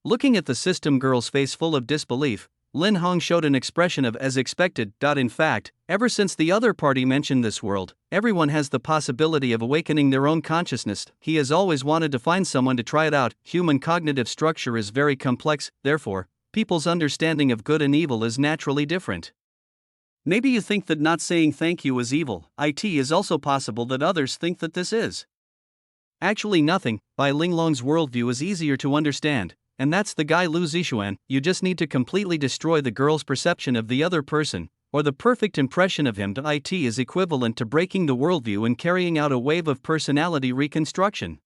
Looking at the system girl's face full of disbelief, Lin Hong showed an expression of as expected. In fact, ever since the other party mentioned this world, everyone has the possibility of awakening their own consciousness. He has always wanted to find someone to try it out. Human cognitive structure is very complex, therefore, people's understanding of good and evil is naturally different. Maybe you think that not saying thank you is evil. It is also possible that others think that this is. Actually nothing. Bai Linglong's worldview is easier to understand. And that's the guy Lu Zixuan. You just need to completely destroy the girl's perception of the other person, or the perfect impression of him. It is equivalent to breaking the worldview and carrying out a wave of personality reconstruction.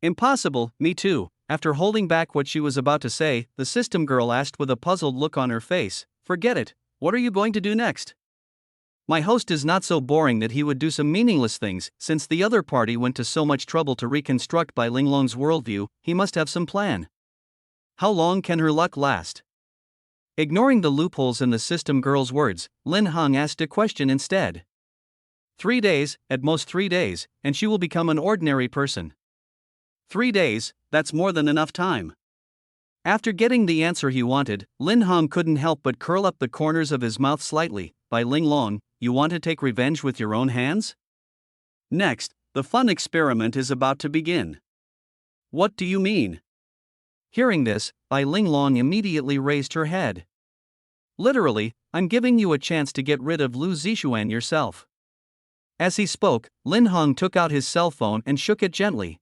Impossible, me too. After holding back what she was about to say, the system girl asked with a puzzled look on her face, forget it. What are you going to do next? My host is not so boring that he would do some meaningless things. Since the other party went to so much trouble to reconstruct Bai Linglong's worldview, he must have some plan. How long can her luck last? Ignoring the loopholes in the system girl's words, Lin Hong asked a question instead. 3 days, at most 3 days, and she will become an ordinary person. 3 days, that's more than enough time. After getting the answer he wanted, Lin Hong couldn't help but curl up the corners of his mouth slightly. Bai Linglong, you want to take revenge with your own hands? Next, the fun experiment is about to begin. What do you mean? Hearing this, Bai Linglong immediately raised her head. Literally, I'm giving you a chance to get rid of Lu Zixuan yourself. As he spoke, Lin Hong took out his cell phone and shook it gently.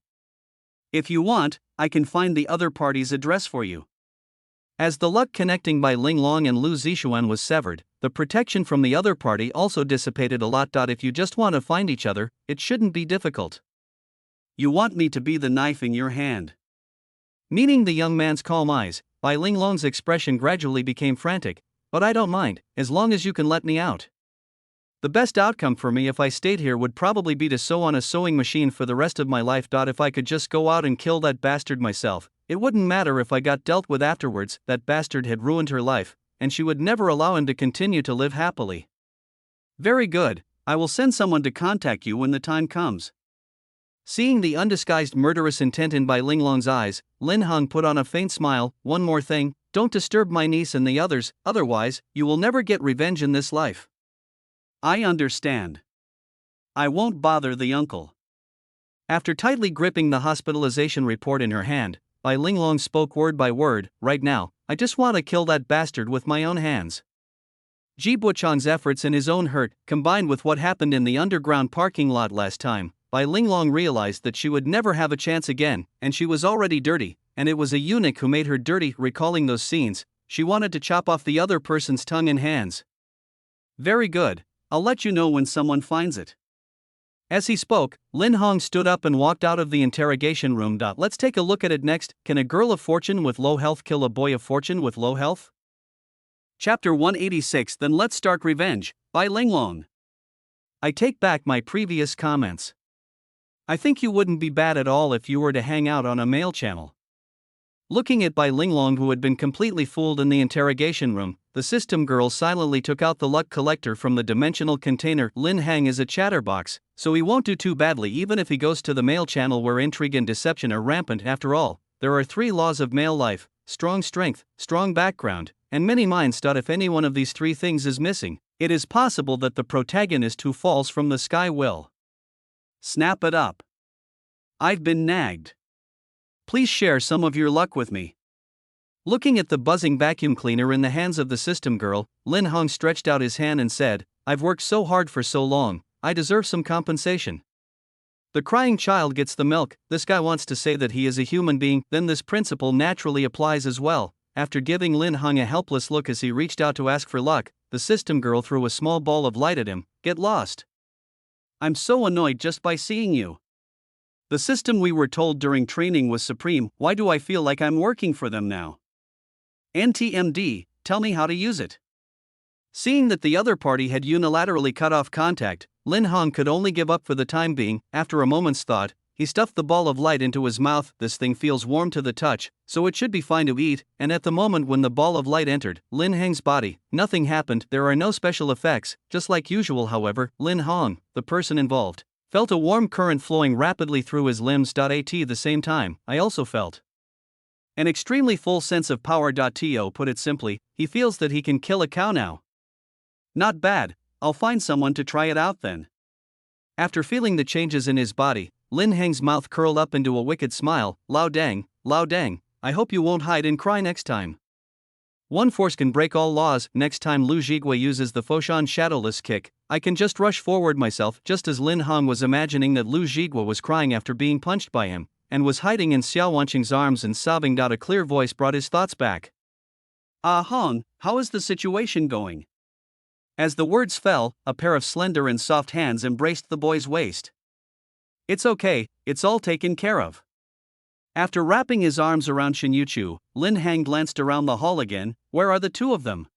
If you want, I can find the other party's address for you. As the luck connecting Bai Linglong and Lu Zixuan was severed, the protection from the other party also dissipated a lot. If you just want to find each other, it shouldn't be difficult. You want me to be the knife in your hand? Meeting the young man's calm eyes, Bai Linglong's expression gradually became frantic. But I don't mind, as long as you can let me out. The best outcome for me if I stayed here would probably be to sew on a sewing machine for the rest of my life. If I could just go out and kill that bastard myself, it wouldn't matter if I got dealt with afterwards. That bastard had ruined her life, and she would never allow him to continue to live happily. Very good, I will send someone to contact you when the time comes. Seeing the undisguised murderous intent in Bai Linglong's eyes, Lin Hong put on a faint smile. One more thing, don't disturb my niece and the others, otherwise, you will never get revenge in this life. I understand. I won't bother the uncle. After tightly gripping the hospitalization report in her hand, Bai Linglong spoke word by word. Right now, I just want to kill that bastard with my own hands. Ji Buchong's efforts and his own hurt, combined with what happened in the underground parking lot last time, Bai Linglong realized that she would never have a chance again, and she was already dirty, and it was a eunuch who made her dirty. Recalling those scenes, she wanted to chop off the other person's tongue and hands. Very good, I'll let you know when someone finds it. As he spoke, Lin Hong stood up and walked out of the interrogation room. Let's take a look at it next. Can a girl of fortune with low health kill a boy of fortune with low health? Chapter 186. Then let's start revenge, Bai Linglong. I take back my previous comments. I think you wouldn't be bad at all if you were to hang out on a male channel. Looking at Bai Linglong, who had been completely fooled in the interrogation room, the system girl silently took out the luck collector from the dimensional container. Lin Hang is a chatterbox, so he won't do too badly even if he goes to the male channel where intrigue and deception are rampant. After all, there are 3 laws of male life: strong strength, strong background, and many minds. If any one of these 3 things is missing, it is possible that the protagonist who falls from the sky will snap it up. I've been nagged. Please share some of your luck with me. Looking at the buzzing vacuum cleaner in the hands of the system girl, Lin Hong stretched out his hand and said, I've worked so hard for so long, I deserve some compensation. The crying child gets the milk. This guy wants to say that he is a human being, then this principle naturally applies as well. After giving Lin Hong a helpless look as he reached out to ask for luck, the system girl threw a small ball of light at him. Get lost. I'm so annoyed just by seeing you. The system we were told during training was supreme. Why do I feel like I'm working for them now? NTMD, tell me how to use it. Seeing that the other party had unilaterally cut off contact, Lin Hong could only give up for the time being. After a moment's thought, he stuffed the ball of light into his mouth. This thing feels warm to the touch, so it should be fine to eat. And at the moment when the ball of light entered Lin Hang's body, nothing happened. There are no special effects, just like usual. However, Lin Hong, the person involved, felt a warm current flowing rapidly through his limbs. At the same time, I also felt an extremely full sense of power. To put it simply, he feels that he can kill a cow now. Not bad, I'll find someone to try it out then. After feeling the changes in his body, Lin Hang's mouth curled up into a wicked smile. Lao Dang, I hope you won't hide and cry next time. One force can break all laws. Next time Lu Zhigui uses the Foshan Shadowless Kick, I can just rush forward myself. Just as Lin Hong was imagining that Lu Zhigui was crying after being punched by him, and was hiding in Xiao Wanqing's arms and sobbing. A clear voice brought his thoughts back. Hong, how is the situation going? As the words fell, a pair of slender and soft hands embraced the boy's waist. It's okay, it's all taken care of. After wrapping his arms around Shin Yuchu, Lin Hang glanced around the hall again. Where are the 2 of them?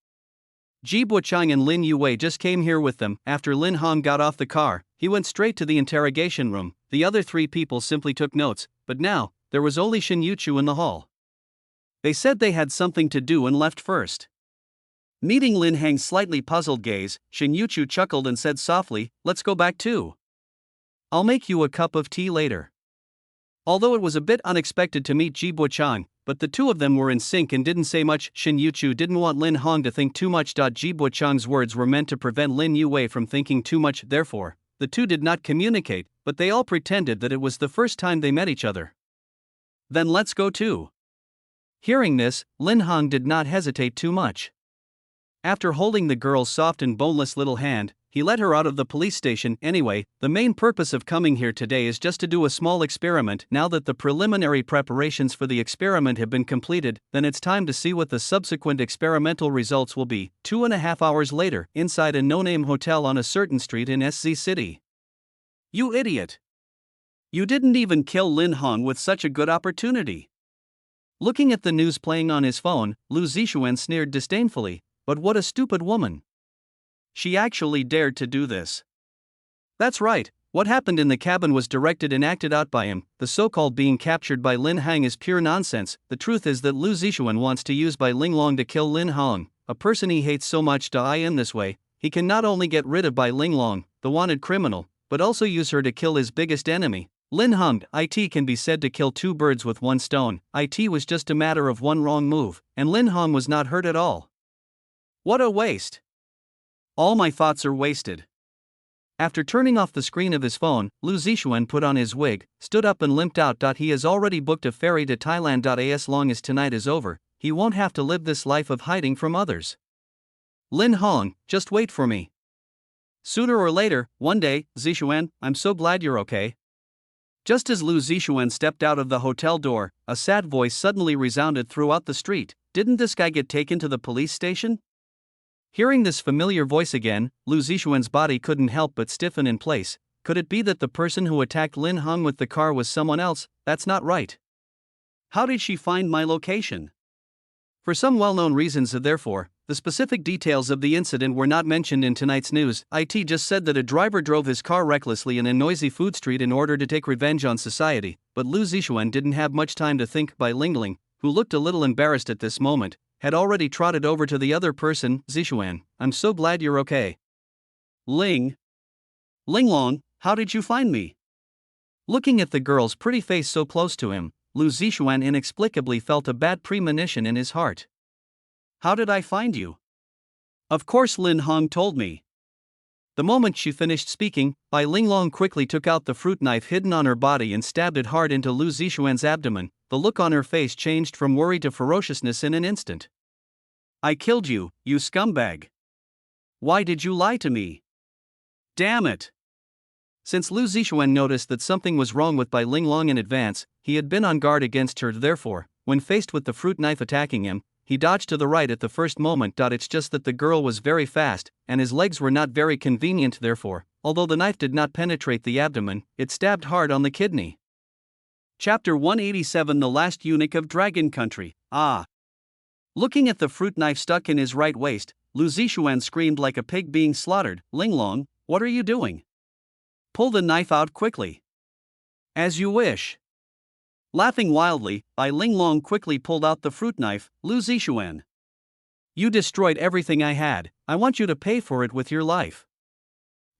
Ji Buchang and Lin Yue just came here with them. After Lin Hong got off the car, he went straight to the interrogation room. The other three people simply took notes, but now, there was only Shin Yuchu in the hall. They said they had something to do and left first. Meeting Lin Hang's slightly puzzled gaze, Shin Yuchu chuckled and said softly, "Let's go back too. I'll make you a cup of tea later." Although it was a bit unexpected to meet Ji Buchang, but the two of them were in sync and didn't say much. Shin Yuchu didn't want Lin Hong to think too much. Ji Buchang's words were meant to prevent Lin Yue from thinking too much, therefore, the two did not communicate, but they all pretended that it was the first time they met each other. "Then let's go too." Hearing this, Lin Hong did not hesitate too much. After holding the girl's soft and boneless little hand, he led her out of the police station. "Anyway, the main purpose of coming here today is just to do a small experiment. Now that the preliminary preparations for the experiment have been completed, then it's time to see what the subsequent experimental results will be." 2.5 hours later, inside a no-name hotel on a certain street in SZ City. "You idiot! You didn't even kill Lin Hong with such a good opportunity." Looking at the news playing on his phone, Lu Zixuan sneered disdainfully. "But what a stupid woman. She actually dared to do this." That's right, what happened in the cabin was directed and acted out by him. The so-called being captured by Lin Hang is pure nonsense. The truth is that Lu Zixuan wants to use Bai Linglong to kill Lin Hong, a person he hates so much. In this way, he can not only get rid of Bai Linglong, the wanted criminal, but also use her to kill his biggest enemy, Lin Hong. It can be said to kill two birds with one stone. It was just a matter of one wrong move, and Lin Hong was not hurt at all. What a waste. All my thoughts are wasted. After turning off the screen of his phone, Lu Zixuan put on his wig, stood up and limped out. He has already booked a ferry to Thailand. As long as tonight is over, he won't have to live this life of hiding from others. Lin Hong, just wait for me. Sooner or later, one day. Zixuan, I'm so glad you're okay. Just as Lu Zixuan stepped out of the hotel door, a sad voice suddenly resounded throughout the street. Didn't this guy get taken to the police station? Hearing this familiar voice again, Lu Zixuan's body couldn't help but stiffen in place. Could it be that the person who attacked Lin Hong with the car was someone else? That's not right. How did she find my location? For some well-known reasons, therefore, the specific details of the incident were not mentioned in tonight's news. It just said that a driver drove his car recklessly in a noisy food street in order to take revenge on society, but Lu Zixuan didn't have much time to think. Bai Lingling, who looked a little embarrassed at this moment, had already trotted over to the other person. "Zixuan, I'm so glad you're okay." Linglong, how did you find me?" Looking at the girl's pretty face so close to him, Lu Zixuan inexplicably felt a bad premonition in his heart. "How did I find you?" "Of course Lin Hong told me." The moment she finished speaking, Bai Linglong quickly took out the fruit knife hidden on her body and stabbed it hard into Lu Zixuan's abdomen. The look on her face changed from worry to ferociousness in an instant. "I killed you, you scumbag. Why did you lie to me? Damn it." Since Lu Zixuan noticed that something was wrong with Bai Linglong in advance, he had been on guard against her. Therefore, when faced with the fruit knife attacking him, he dodged to the right at the first moment. It's just that the girl was very fast, and his legs were not very convenient. Therefore, although the knife did not penetrate the abdomen, it stabbed hard on the kidney. Chapter 187, The Last Eunuch of Dragon Country. Looking at the fruit knife stuck in his right waist, Lu Zixuan screamed like a pig being slaughtered. "Linglong, what are you doing? Pull the knife out quickly." "As you wish." Laughing wildly, Bai Linglong quickly pulled out the fruit knife. "Lu Zixuan, you destroyed everything I had. I want you to pay for it with your life."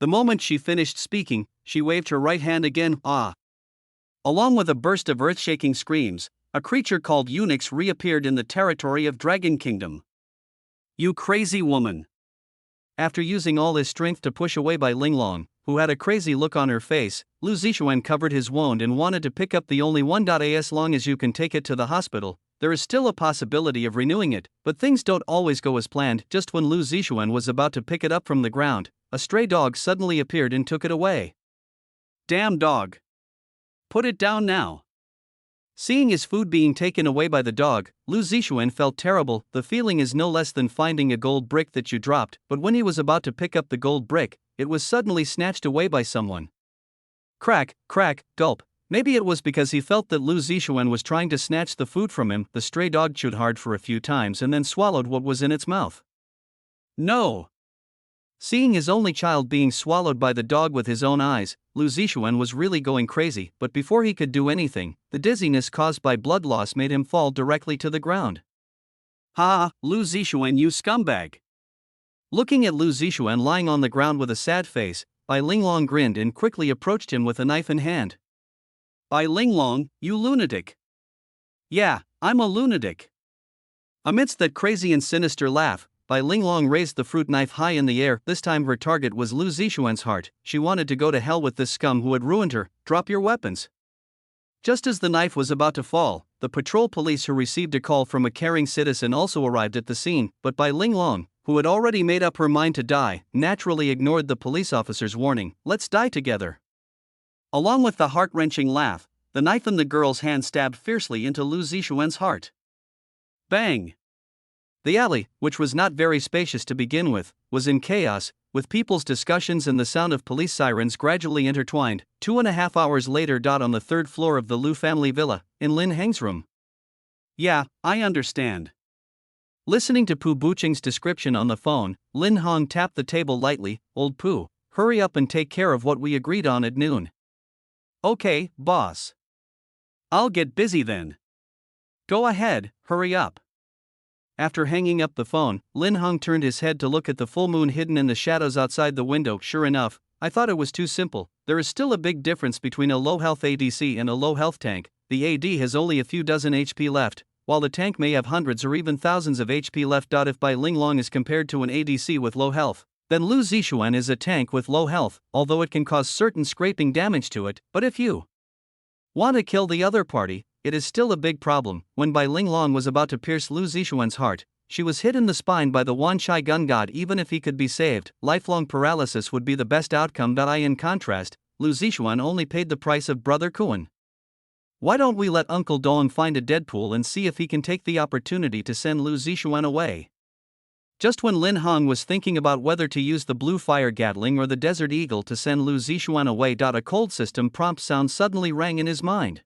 The moment she finished speaking, she waved her right hand again. Along with a burst of earth-shaking screams, a creature called eunuchs reappeared in the territory of Dragon Kingdom. "You crazy woman!" After using all his strength to push away Bai Linglong, who had a crazy look on her face, Lu Zixuan covered his wound and wanted to pick up the only one. As long as you can take it to the hospital, there is still a possibility of renewing it, but things don't always go as planned. Just when Lu Zixuan was about to pick it up from the ground, a stray dog suddenly appeared and took it away. "Damn dog! Put it down now." Seeing his food being taken away by the dog, Lu Zixuan felt terrible. The feeling is no less than finding a gold brick that you dropped, but when he was about to pick up the gold brick, it was suddenly snatched away by someone. Crack, crack, gulp. Maybe it was because he felt that Lu Zixuan was trying to snatch the food from him. The stray dog chewed hard for a few times and then swallowed what was in its mouth. No. Seeing his only child being swallowed by the dog with his own eyes, Lu Zixuan was really going crazy, but before he could do anything, the dizziness caused by blood loss made him fall directly to the ground. Ha! Lu Zixuan, you scumbag! Looking at Lu Zixuan lying on the ground with a sad face, Bai Linglong grinned and quickly approached him with a knife in hand. Bai Linglong, you lunatic! Yeah, I'm a lunatic! Amidst that crazy and sinister laugh, Bai Linglong raised the fruit knife high in the air. This time her target was Lu Zixuan's heart. She wanted to go to hell with this scum who had ruined her. Drop your weapons. Just as the knife was about to fall, the patrol police who received a call from a caring citizen also arrived at the scene, but Bai Linglong, who had already made up her mind to die, naturally ignored the police officer's warning. Let's die together. Along with the heart-wrenching laugh, the knife in the girl's hand stabbed fiercely into Lu Zixuan's heart. Bang! The alley, which was not very spacious to begin with, was in chaos, with people's discussions and the sound of police sirens gradually intertwined. 2.5 hours later. On the third floor of the Lu family villa, in Lin Heng's room. Yeah, I understand. Listening to Pu Buqing's description on the phone, Lin Hong tapped the table lightly. Old Pu, hurry up and take care of what we agreed on at noon. Okay, boss. I'll get busy then. Go ahead, hurry up. After hanging up the phone, Lin Hong turned his head to look at the full moon hidden in the shadows outside the window. Sure enough, I thought it was too simple. There is still a big difference between a low-health ADC and a low-health tank. The AD has only a few dozen HP left, while the tank may have hundreds or even thousands of HP left. If Bai Linglong is compared to an ADC with low health, then Lu Zixuan is a tank with low health, although it can cause certain scraping damage to it. But if you want to kill the other party, it is still a big problem. When Bai Linglong was about to pierce Lu Zixuan's heart, she was hit in the spine by the Wanshai gun god. Even if he could be saved, lifelong paralysis would be the best outcome. In contrast, Lu Zixuan only paid the price of Brother Kuan. Why don't we let Uncle Dong find a Deadpool and see if he can take the opportunity to send Lu Zixuan away? Just when Lin Hong was thinking about whether to use the Blue Fire Gatling or the Desert Eagle to send Lu Zixuan away, a cold system prompt sound suddenly rang in his mind.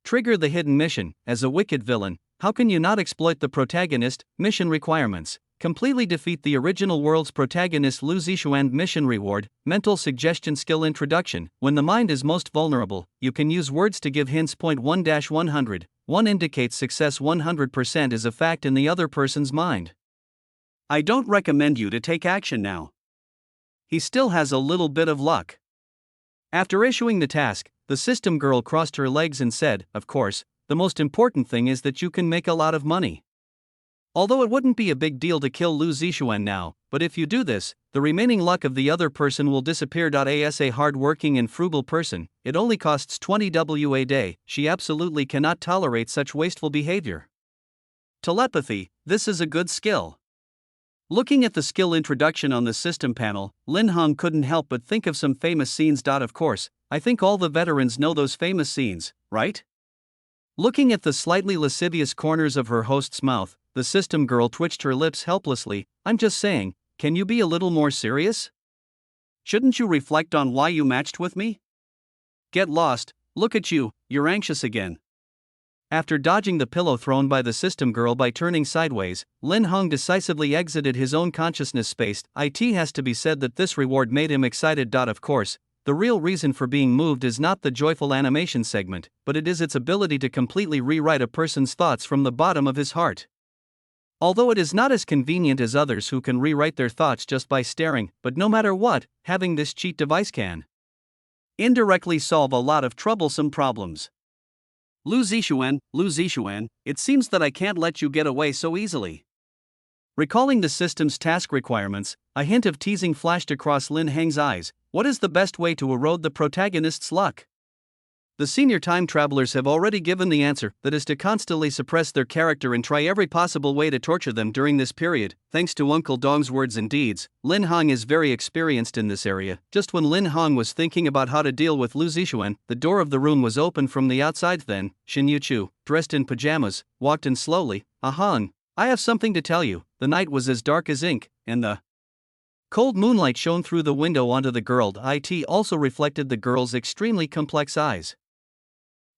Trigger the hidden mission. As a wicked villain, how can you not exploit the protagonist? Mission requirements. Completely defeat the original world's protagonist Lu Zixuan. Mission reward, mental suggestion skill introduction. When the mind is most vulnerable, you can use words to give hints. Point 1-100. 1 indicates success 100% is a fact in the other person's mind. I don't recommend you to take action now. He still has a little bit of luck. After issuing the task, the system girl crossed her legs and said, of course, the most important thing is that you can make a lot of money. Although it wouldn't be a big deal to kill Lu Zixuan now, but if you do this, the remaining luck of the other person will disappear. As a hard-working and frugal person, it only costs 20 W a day. She absolutely cannot tolerate such wasteful behavior. Telepathy, this is a good skill. Looking at the skill introduction on the system panel, Lin Hong couldn't help but think of some famous scenes. Of course, I think all the veterans know those famous scenes, right? Looking at the slightly lascivious corners of her host's mouth, the system girl twitched her lips helplessly. I'm just saying, can you be a little more serious? Shouldn't you reflect on why you matched with me? Get lost, look at you, you're anxious again. After dodging the pillow thrown by the system girl by turning sideways, Lin Hong decisively exited his own consciousness space. It has to be said that this reward made him excited. Of course, the real reason for being moved is not the joyful animation segment, but it is its ability to completely rewrite a person's thoughts from the bottom of his heart. Although it is not as convenient as others who can rewrite their thoughts just by staring, but no matter what, having this cheat device can indirectly solve a lot of troublesome problems. Lu Zixuan, it seems that I can't let you get away so easily. Recalling the system's task requirements, a hint of teasing flashed across Lin Heng's eyes. What is the best way to erode the protagonist's luck? The senior time travelers have already given the answer, that is to constantly suppress their character and try every possible way to torture them during this period. Thanks to Uncle Dong's words and deeds, Lin Hong is very experienced in this area. Just when Lin Hong was thinking about how to deal with Lu Zixuan, the door of the room was open from the outside. Then, Shin Yuchu, dressed in pajamas, walked in slowly. Hong, I have something to tell you. The night was as dark as ink, and the cold moonlight shone through the window onto the girl. It also reflected the girl's extremely complex eyes.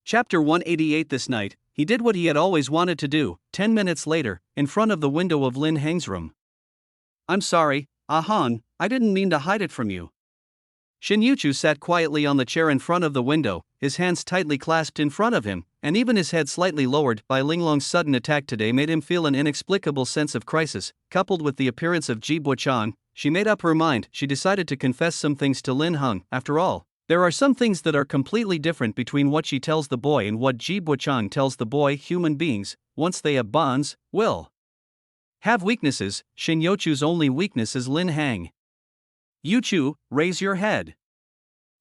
Chapter 188. This night, he did what he had always wanted to do. 10 minutes later, in front of the window of Lin Heng's room. I'm sorry, Ah Han, I didn't mean to hide it from you. Shin Yuchu sat quietly on the chair in front of the window, his hands tightly clasped in front of him, and even his head slightly lowered. By Linglong's sudden attack today made him feel an inexplicable sense of crisis, coupled with the appearance of Ji Buchang. She made up her mind. She decided to confess some things to Lin Heng. After all, there are some things that are completely different between what she tells the boy and what Ji Buchang tells the boy. Human beings, once they have bonds, will have weaknesses. Shin Yuchu's only weakness is Lin Heng. Yuchu, raise your head.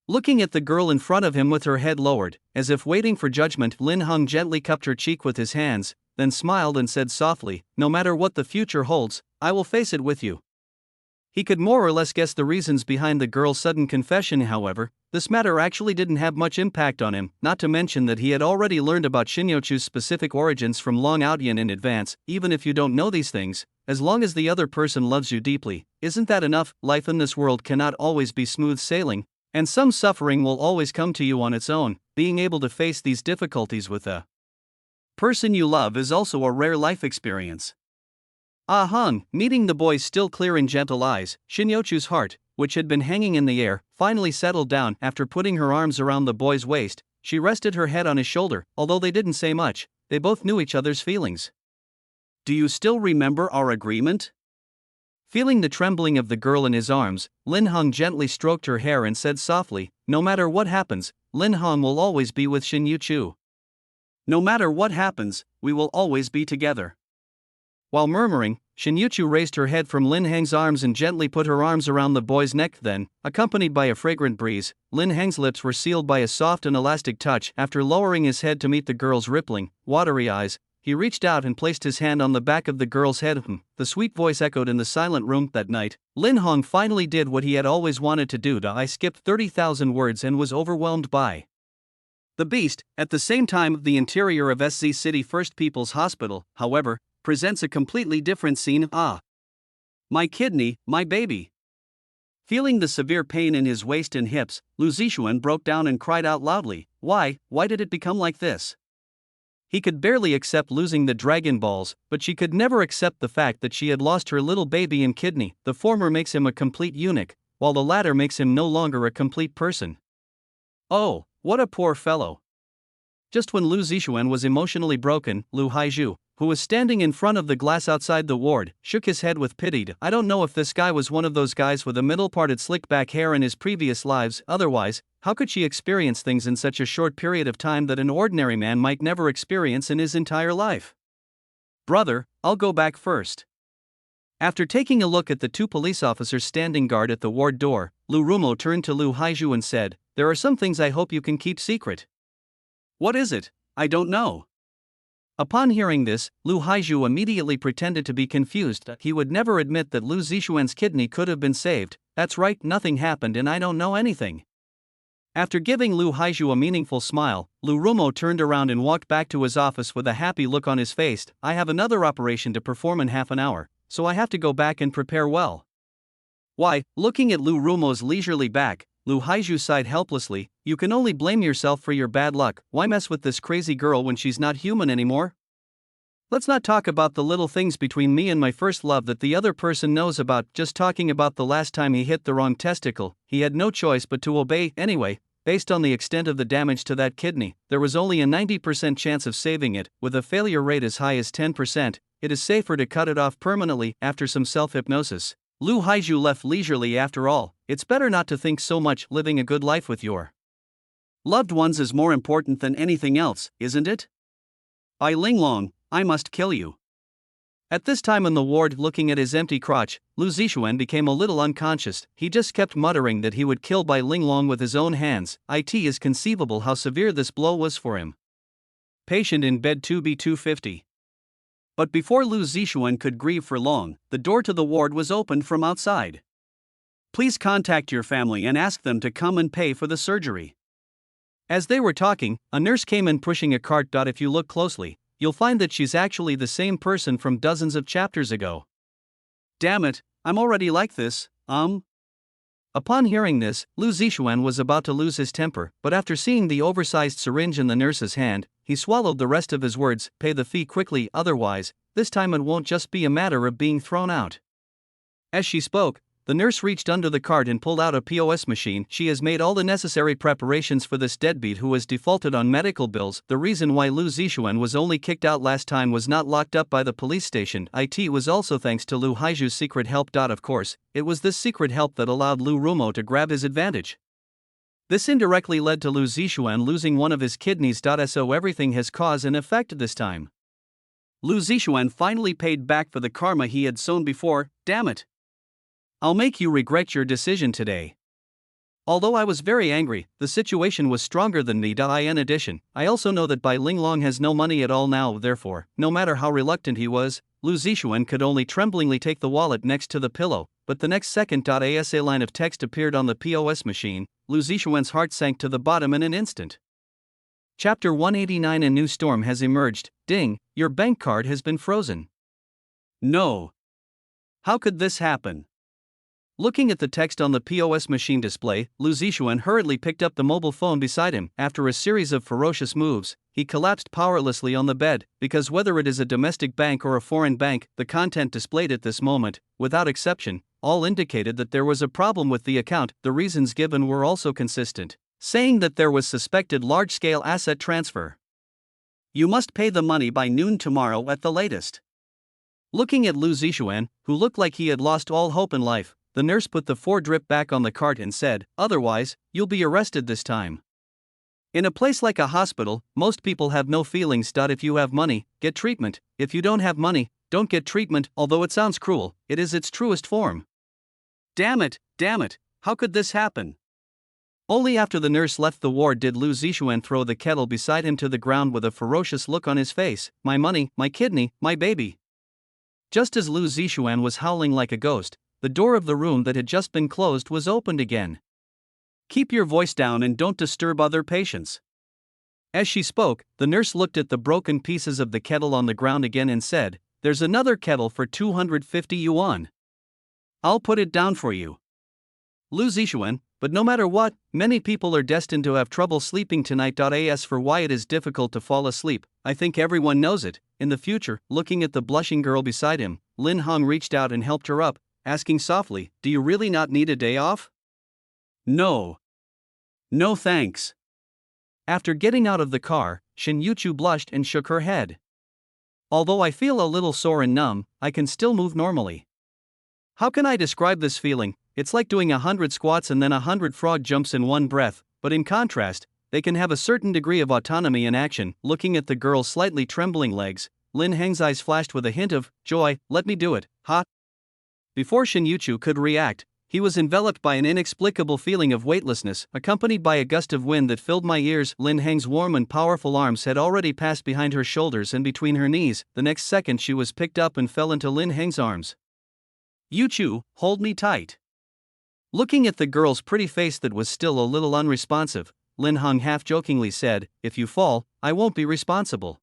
Looking at the girl in front of him with her head lowered, as if waiting for judgment, Lin Heng gently cupped her cheek with his hands, then smiled and said softly, "No matter what the future holds, I will face it with you." He could more or less guess the reasons behind the girl's sudden confession. However, this matter actually didn't have much impact on him, not to mention that he had already learned about Shinyochu's specific origins from Long Outyan in advance. Even if you don't know these things, as long as the other person loves you deeply, isn't that enough? Life in this world cannot always be smooth sailing, and some suffering will always come to you on its own. Being able to face these difficulties with the person you love is also a rare life experience. Ah Hung, meeting the boy's still clear and gentle eyes, Shinyochu's heart, which had been hanging in the air, finally settled down. After putting her arms around the boy's waist, she rested her head on his shoulder. Although they didn't say much, they both knew each other's feelings. "Do you still remember our agreement?" Feeling the trembling of the girl in his arms, Lin Heng gently stroked her hair and said softly, "No matter what happens, Lin Heng will always be with Shin Yuchu. No matter what happens, we will always be together." While murmuring, Shin Yuchu raised her head from Lin Heng's arms and gently put her arms around the boy's neck. Then, accompanied by a fragrant breeze, Lin Heng's lips were sealed by a soft and elastic touch. After lowering his head to meet the girl's rippling, watery eyes, he reached out and placed his hand on the back of the girl's head. The sweet voice echoed in the silent room. That night, Lin Heng finally did what he had always wanted to do. I skipped 30,000 words and was overwhelmed by the beast. At the same time, the interior of SZ City First People's Hospital, however, presents a completely different scene. "Ah, my kidney, my baby." Feeling the severe pain in his waist and hips, Lu Zixuan broke down and cried out loudly, Why did it become like this?" He could barely accept losing the Dragon Balls, but she could never accept the fact that she had lost her little baby and kidney. The former makes him a complete eunuch, while the latter makes him no longer a complete person. Oh, what a poor fellow. Just when Lu Zixuan was emotionally broken, Lu Haizhu, who was standing in front of the glass outside the ward, shook his head with pity. I don't know if this guy was one of those guys with a middle-parted slick-back hair in his previous lives. Otherwise, how could she experience things in such a short period of time that an ordinary man might never experience in his entire life? "Brother, I'll go back first." After taking a look at the two police officers standing guard at the ward door, Lu Rumo turned to Lu Haizhu and said, "There are some things I hope you can keep secret." "What is it? I don't know." Upon hearing this, Lu Haizhu immediately pretended to be confused. He would never admit that Lu Zixuan's kidney could have been saved. "That's right, nothing happened and I don't know anything." After giving Lu Haizhu a meaningful smile, Lu Rumo turned around and walked back to his office with a happy look on his face. "I have another operation to perform in half an hour, so I have to go back and prepare well." Why, looking at Lu Rumo's leisurely back, Lu Haizhu sighed helplessly. "You can only blame yourself for your bad luck. Why mess with this crazy girl when she's not human anymore? Let's not talk about the little things between me and my first love that the other person knows about. Just talking about the last time he hit the wrong testicle, he had no choice but to obey. Anyway, based on the extent of the damage to that kidney, there was only a 90% chance of saving it. With a failure rate as high as 10%, it is safer to cut it off permanently." After some self-hypnosis, Lu Haizhu left leisurely. After all, it's better not to think so much. Living a good life with your loved ones is more important than anything else, isn't it? "I Linglong, I must kill you." At this time in the ward, looking at his empty crotch, Lu Zixuan became a little unconscious. He just kept muttering that he would kill Bai Linglong with his own hands. It is conceivable how severe this blow was for him. Patient in bed 2B250. But before Lu Zixuan could grieve for long, the door to the ward was opened from outside. "Please contact your family and ask them to come and pay for the surgery." As they were talking, a nurse came in pushing a cart. If you look closely, you'll find that she's actually the same person from dozens of chapters ago. "Damn it, I'm already like this, Upon hearing this, Lu Zixuan was about to lose his temper, but after seeing the oversized syringe in the nurse's hand, he swallowed the rest of his words. "Pay the fee quickly, otherwise, this time it won't just be a matter of being thrown out." As she spoke, the nurse reached under the cart and pulled out a POS machine. She has made all the necessary preparations for this deadbeat who has defaulted on medical bills. The reason why Lu Zixuan was only kicked out last time was not locked up by the police station. It was also thanks to Lu Haiju's secret help. Of course, it was this secret help that allowed Lu Rumo to grab his advantage. This indirectly led to Lu Zixuan losing one of his kidneys. So everything has cause and effect this time. Lu Zixuan finally paid back for the karma he had sown before. Damn it. I'll make you regret your decision today. Although I was very angry, the situation was stronger than me. In addition, I also know that Bai Linglong has no money at all now. Therefore, no matter how reluctant he was, Lu Zixuan could only tremblingly take the wallet next to the pillow. But the next second, a line of text appeared on the POS machine. Lu Zixuan's heart sank to the bottom in an instant. Chapter 189. A new storm has emerged. Ding, your bank card has been frozen. No. How could this happen? Looking at the text on the POS machine display, Lu Zixuan hurriedly picked up the mobile phone beside him. After a series of ferocious moves, he collapsed powerlessly on the bed, because whether it is a domestic bank or a foreign bank, the content displayed at this moment, without exception, all indicated that there was a problem with the account. The reasons given were also consistent, saying that there was suspected large-scale asset transfer. You must pay the money by noon tomorrow at the latest. Looking at Lu Zixuan, who looked like he had lost all hope in life, the nurse put the 4-drip back on the cart and said, otherwise, you'll be arrested this time. In a place like a hospital, most people have no feelings. If you have money, get treatment. If you don't have money, don't get treatment. Although it sounds cruel, it is its truest form. Damn it, how could this happen? Only after the nurse left the ward did Lu Zixuan throw the kettle beside him to the ground with a ferocious look on his face. My money, my kidney, my baby. Just as Lu Zixuan was howling like a ghost, the door of the room that had just been closed was opened again. Keep your voice down and don't disturb other patients. As she spoke, the nurse looked at the broken pieces of the kettle on the ground again and said, there's another kettle for 250 yuan. I'll put it down for you. Lu Zixuan, but no matter what, many people are destined to have trouble sleeping tonight. As for why it is difficult to fall asleep, I think everyone knows it. In the future, looking at the blushing girl beside him, Lin Hong reached out and helped her up, asking softly, do you really not need a day off? No. No thanks. After getting out of the car, Shen Yuchu blushed and shook her head. Although I feel a little sore and numb, I can still move normally. How can I describe this feeling? It's like doing 100 squats and then 100 frog jumps in one breath, but in contrast, they can have a certain degree of autonomy in action. Looking at the girl's slightly trembling legs, Lin Heng's eyes flashed with a hint of joy. Let me do it, ha! Before Shen Yuchu could react, he was enveloped by an inexplicable feeling of weightlessness, accompanied by a gust of wind that filled my ears. Lin Heng's warm and powerful arms had already passed behind her shoulders and between her knees. The next second she was picked up and fell into Lin Heng's arms. Yuchu, hold me tight. Looking at the girl's pretty face that was still a little unresponsive, Lin Heng half-jokingly said, if you fall, I won't be responsible.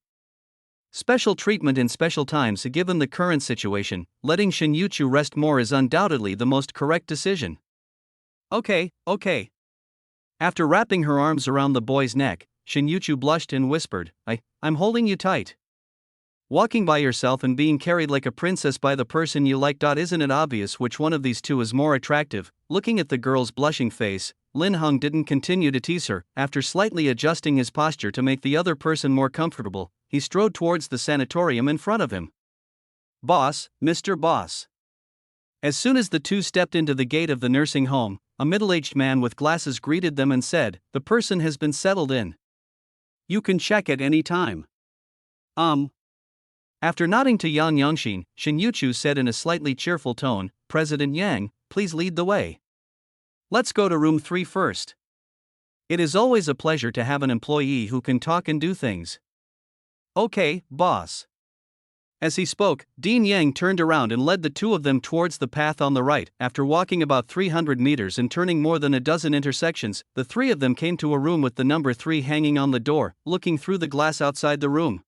Special treatment in special times. Given the current situation, letting Shen Yuchu rest more is undoubtedly the most correct decision. Okay. After wrapping her arms around the boy's neck, Shen Yuchu blushed and whispered, I'm holding you tight. Walking by yourself and being carried like a princess by the person you like. Isn't it obvious which one of these two is more attractive? Looking at the girl's blushing face, Lin Heng didn't continue to tease her. After slightly adjusting his posture to make the other person more comfortable, he strode towards the sanatorium in front of him. Boss, Mr. Boss. As soon as the two stepped into the gate of the nursing home, a middle-aged man with glasses greeted them and said, the person has been settled in. You can check at any time. After nodding to Yang Yangxin, Shen Yuchu said in a slightly cheerful tone, President Yang, please lead the way. Let's go to room 3 first. It is always a pleasure to have an employee who can talk and do things. Okay, boss. As he spoke, Dean Yang turned around and led the two of them towards the path on the right. After walking about 300 meters and turning more than a dozen intersections, the three of them came to a room with the number 3 hanging on the door. Looking through the glass outside the room,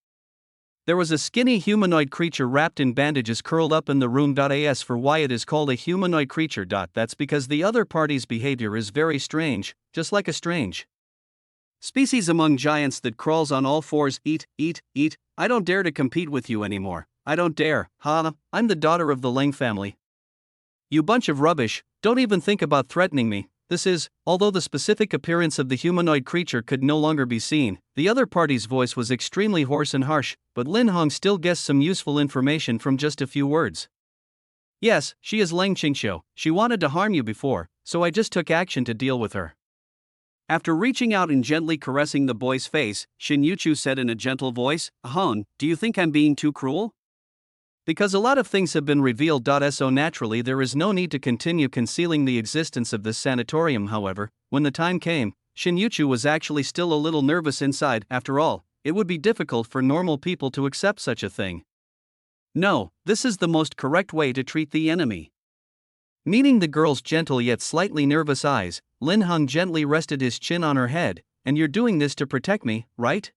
there was a skinny humanoid creature wrapped in bandages curled up in the room. As for why it is called a humanoid creature, that's because the other party's behavior is very strange, just like a strange species among giants that crawls on all fours. Eat. I don't dare to compete with you anymore. I don't dare, I'm the daughter of the Leng family. You bunch of rubbish, don't even think about threatening me. Although the specific appearance of the humanoid creature could no longer be seen, the other party's voice was extremely hoarse and harsh, but Lin Hong still guessed some useful information from just a few words. Yes, she is Leng Qingqiu. She wanted to harm you before, so I just took action to deal with her. After reaching out and gently caressing the boy's face, Xin Yuchu said in a gentle voice, "Hong, do you think I'm being too cruel?" Because a lot of things have been revealed. So naturally there is no need to continue concealing the existence of this sanatorium. However, when the time came, Xin Yuchu was actually still a little nervous inside. After all, it would be difficult for normal people to accept such a thing. No, this is the most correct way to treat the enemy. Meeting the girl's gentle yet slightly nervous eyes, Lin Hong gently rested his chin on her head. And you're doing this to protect me, right?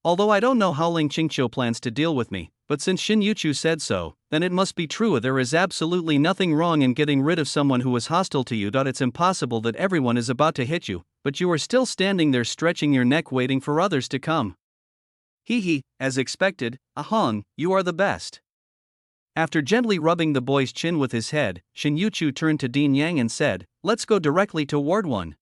Although I don't know how Leng Qingqiu plans to deal with me, but since Xin Yuchu said so, then it must be true. There is absolutely nothing wrong in getting rid of someone who is hostile to you. It's impossible that everyone is about to hit you, but you are still standing there stretching your neck waiting for others to come. Hee, as expected, Ahong, you are the best. After gently rubbing the boy's chin with his head, Xin Yuchu turned to Dean Yang and said, "Let's go directly to Ward 1.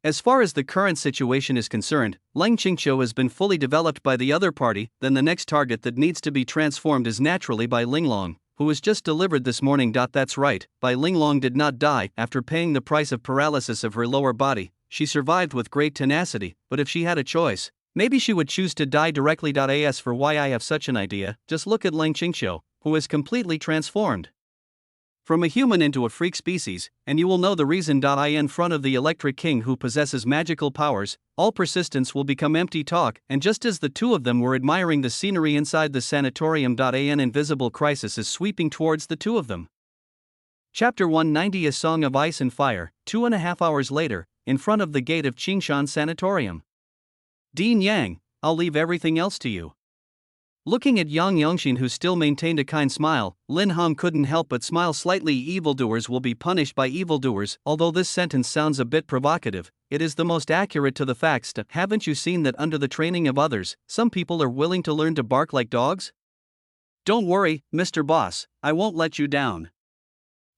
As far as the current situation is concerned, Leng Qingqiu has been fully developed by the other party. Then the next target that needs to be transformed is naturally Bai Linglong, who was just delivered this morning. That's right, Bai Linglong did not die. After paying the price of paralysis of her lower body, she survived with great tenacity, but if she had a choice, maybe she would choose to die directly. As for why I have such an idea, just look at Leng Qingqiu, who is completely transformed from a human into a freak species, and you will know the reason. In front of the Electric King who possesses magical powers, all persistence will become empty talk. And just as the two of them were admiring the scenery inside the sanatorium, an invisible crisis is sweeping towards the two of them. Chapter 190, A Song of Ice and Fire. 2.5 hours later, in front of the gate of Qingshan Sanatorium. Dean Yang, I'll leave everything else to you. Looking at Yang Yongxin, who still maintained a kind smile, Lin Hong couldn't help but smile slightly. Evildoers will be punished by evildoers. Although this sentence sounds a bit provocative, it is the most accurate to the facts. Haven't you seen that under the training of others, some people are willing to learn to bark like dogs? Don't worry, Mr. Boss, I won't let you down.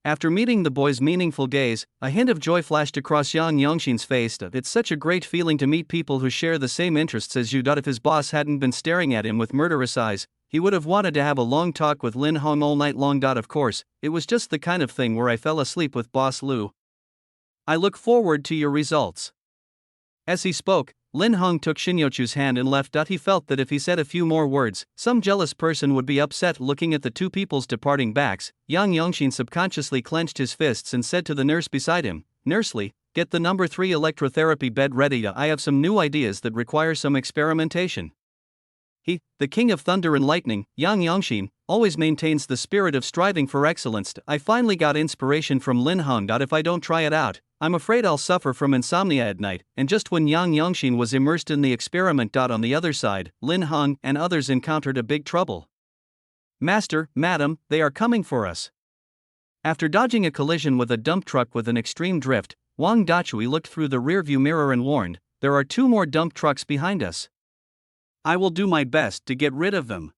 After meeting the boy's meaningful gaze, a hint of joy flashed across Yang Yongxin's face. It's such a great feeling to meet people who share the same interests as you. If his boss hadn't been staring at him with murderous eyes, he would have wanted to have a long talk with Lin Hong all night long. Of course, it was just the kind of thing where I fell asleep with Boss Lu. I look forward to your results. As he spoke, Lin Hong took Xinyochu's hand and left. He felt that if he said a few more words, some jealous person would be upset. Looking at the two people's departing backs, Yang Yongxin subconsciously clenched his fists and said to the nurse beside him, "Nursely, get the number 3 electrotherapy bed ready. I have some new ideas that require some experimentation." He, the King of Thunder and Lightning, Yang Yongxin, always maintains the spirit of striving for excellence. I finally got inspiration from Lin Hong. If I don't try it out, I'm afraid I'll suffer from insomnia at night. And just when Yang Yongxin was immersed in the experiment, on the other side, Lin Hong and others encountered a big trouble. "Master, madam, they are coming for us." After dodging a collision with a dump truck with an extreme drift, Wang Dachui looked through the rearview mirror and warned, "There are 2 more dump trucks behind us. I will do my best to get rid of them."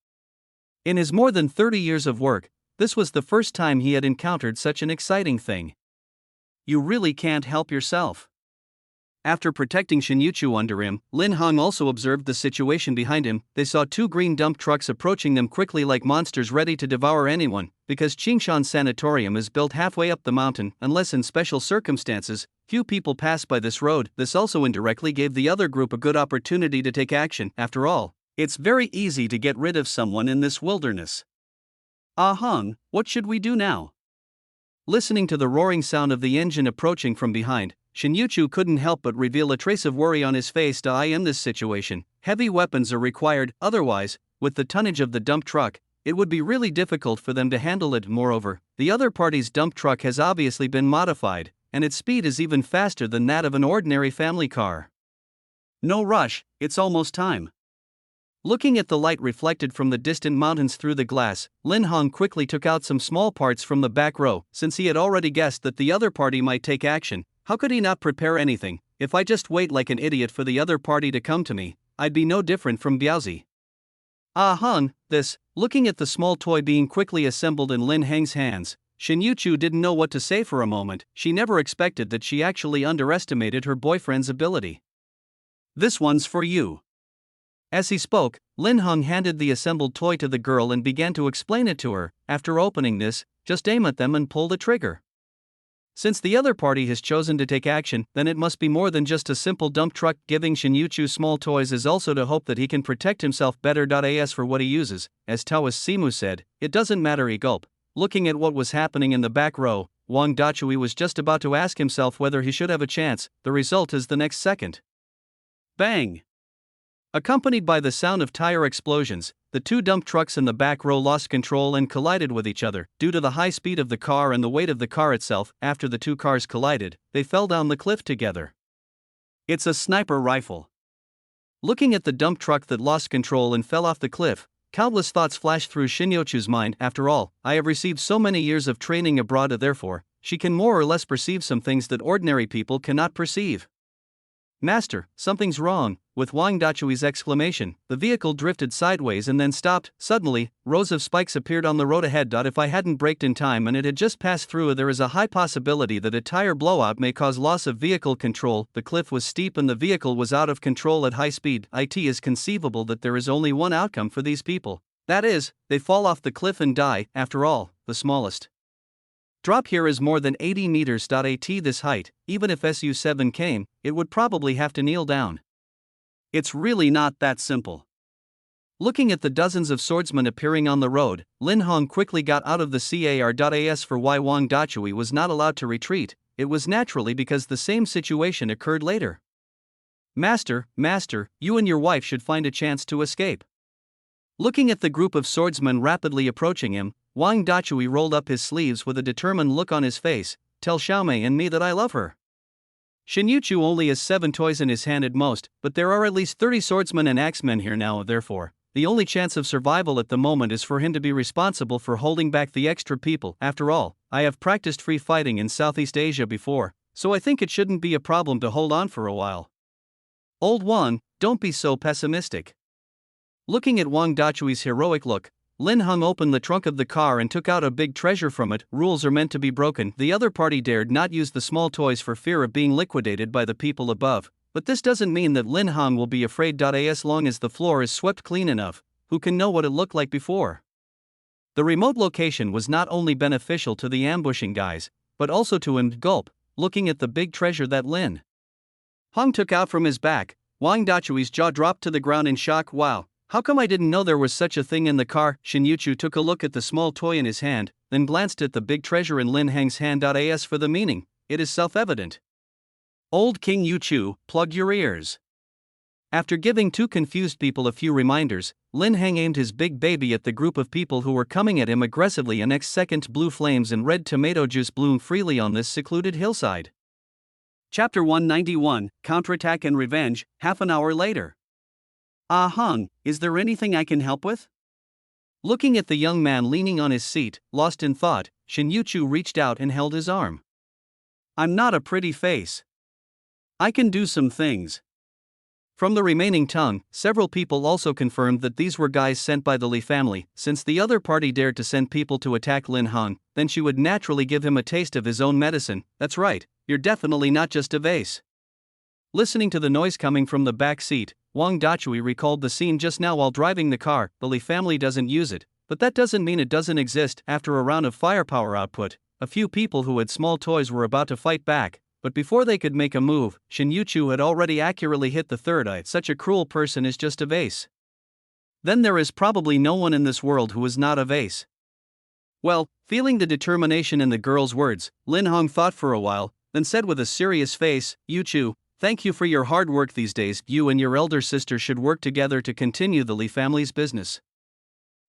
In his more than 30 years of work, this was the first time he had encountered such an exciting thing. You really can't help yourself. After protecting Xinyu under him, Lin Hong also observed the situation behind him. They saw 2 green dump trucks approaching them quickly like monsters ready to devour anyone. Because Qingshan Sanatorium is built halfway up the mountain, unless in special circumstances, few people pass by this road. This also indirectly gave the other group a good opportunity to take action. After all, it's very easy to get rid of someone in this wilderness. Hong, what should we do now? Listening to the roaring sound of the engine approaching from behind, Xinyu couldn't help but reveal a trace of worry on his face. In this situation, heavy weapons are required. Otherwise, with the tonnage of the dump truck, it would be really difficult for them to handle it. Moreover, the other party's dump truck has obviously been modified, and its speed is even faster than that of an ordinary family car. No rush, it's almost time. Looking at the light reflected from the distant mountains through the glass, Lin Hong quickly took out some small parts from the back row. Since he had already guessed that the other party might take action, how could he not prepare anything? If I just wait like an idiot for the other party to come to me, I'd be no different from Biaozi. Hong, this, looking at the small toy being quickly assembled in Lin Heng's hands, Shin Yu-chu didn't know what to say for a moment. She never expected that she actually underestimated her boyfriend's ability. This one's for you. As he spoke, Lin Hung handed the assembled toy to the girl and began to explain it to her. After opening this, just aim at them and pull the trigger. Since the other party has chosen to take action, then it must be more than just a simple dump truck. Giving Shin Yu-chu small toys is also to hope that he can protect himself better. As for what he uses, as Taoist Simu said, it doesn't matter. He gulped. Looking at what was happening in the back row, Wang Dachui was just about to ask himself whether he should have a chance. The result is the next second. Bang! Accompanied by the sound of tire explosions, the two dump trucks in the back row lost control and collided with each other. Due to the high speed of the car and the weight of the car itself, after the two cars collided, they fell down the cliff together. It's a sniper rifle. Looking at the dump truck that lost control and fell off the cliff, countless thoughts flashed through Shin Yu-chu's mind. After all, I have received so many years of training abroad, therefore, she can more or less perceive some things that ordinary people cannot perceive. Master, something's wrong. With Wang Dachui's exclamation, the vehicle drifted sideways and then stopped. Suddenly, rows of spikes appeared on the road ahead. If I hadn't braked in time and it had just passed through, there is a high possibility that a tire blowout may cause loss of vehicle control. The cliff was steep and the vehicle was out of control at high speed. It is conceivable that there is only one outcome for these people. That is, they fall off the cliff and die. After all, the smallest drop here is more than 80 meters. At this height, even if Su-7 came, it would probably have to kneel down. It's really not that simple. Looking at the dozens of swordsmen appearing on the road, Lin Hong quickly got out of the car. As for why Wang Dachui was not allowed to retreat, it was naturally because the same situation occurred later. Master, you and your wife should find a chance to escape. Looking at the group of swordsmen rapidly approaching him, Wang Dachui rolled up his sleeves with a determined look on his face. Tell Xiaomei and me that I love her. Shin Yu-chu only has 7 toys in his hand at most, but there are at least 30 swordsmen and axemen here now. Therefore, the only chance of survival at the moment is for him to be responsible for holding back the extra people. After all, I have practiced free fighting in Southeast Asia before, so I think it shouldn't be a problem to hold on for a while. Old Wang, don't be so pessimistic. Looking at Wang Dachui's heroic look, Lin Hung opened the trunk of the car and took out a big treasure from it. Rules are meant to be broken. The other party dared not use the small toys for fear of being liquidated by the people above, but this doesn't mean that Lin Hung will be afraid. As long as the floor is swept clean enough, who can know what it looked like before? The remote location was not only beneficial to the ambushing guys, but also to him. Gulp, looking at the big treasure that Lin Hung took out from his back, Wang Dachui's jaw dropped to the ground in shock. Wow. How come I didn't know there was such a thing in the car? Shin Yu-chu took a look at the small toy in his hand, then glanced at the big treasure in Lin Hang's hand. As for the meaning, it is self-evident. Old King Yu-chu, plug your ears. After giving two confused people a few reminders, Lin Hang aimed his big baby at the group of people who were coming at him aggressively. And next second, blue flames and red tomato juice bloomed freely on this secluded hillside. Chapter 191, Counterattack and Revenge. Half an hour later. Ah Hung, is there anything I can help with? Looking at the young man leaning on his seat, lost in thought, Shin Yu-chu reached out and held his arm. I'm not a pretty face. I can do some things. From the remaining tongue, several people also confirmed that these were guys sent by the Li family. Since the other party dared to send people to attack Lin Hung, then she would naturally give him a taste of his own medicine. That's right, you're definitely not just a vase. Listening to the noise coming from the back seat, Wang Dachui recalled the scene just now while driving the car. The Li family doesn't use it, but that doesn't mean it doesn't exist. After a round of firepower output, a few people who had small toys were about to fight back, but before they could make a move, Shin Yu-chu had already accurately hit the third eye. Such a cruel person is just a vase. Then there is probably no one in this world who is not a vase. Well, feeling the determination in the girl's words, Lin Hong thought for a while, then said with a serious face, Yu-chu, thank you for your hard work these days. You and your elder sister should work together to continue the Li family's business.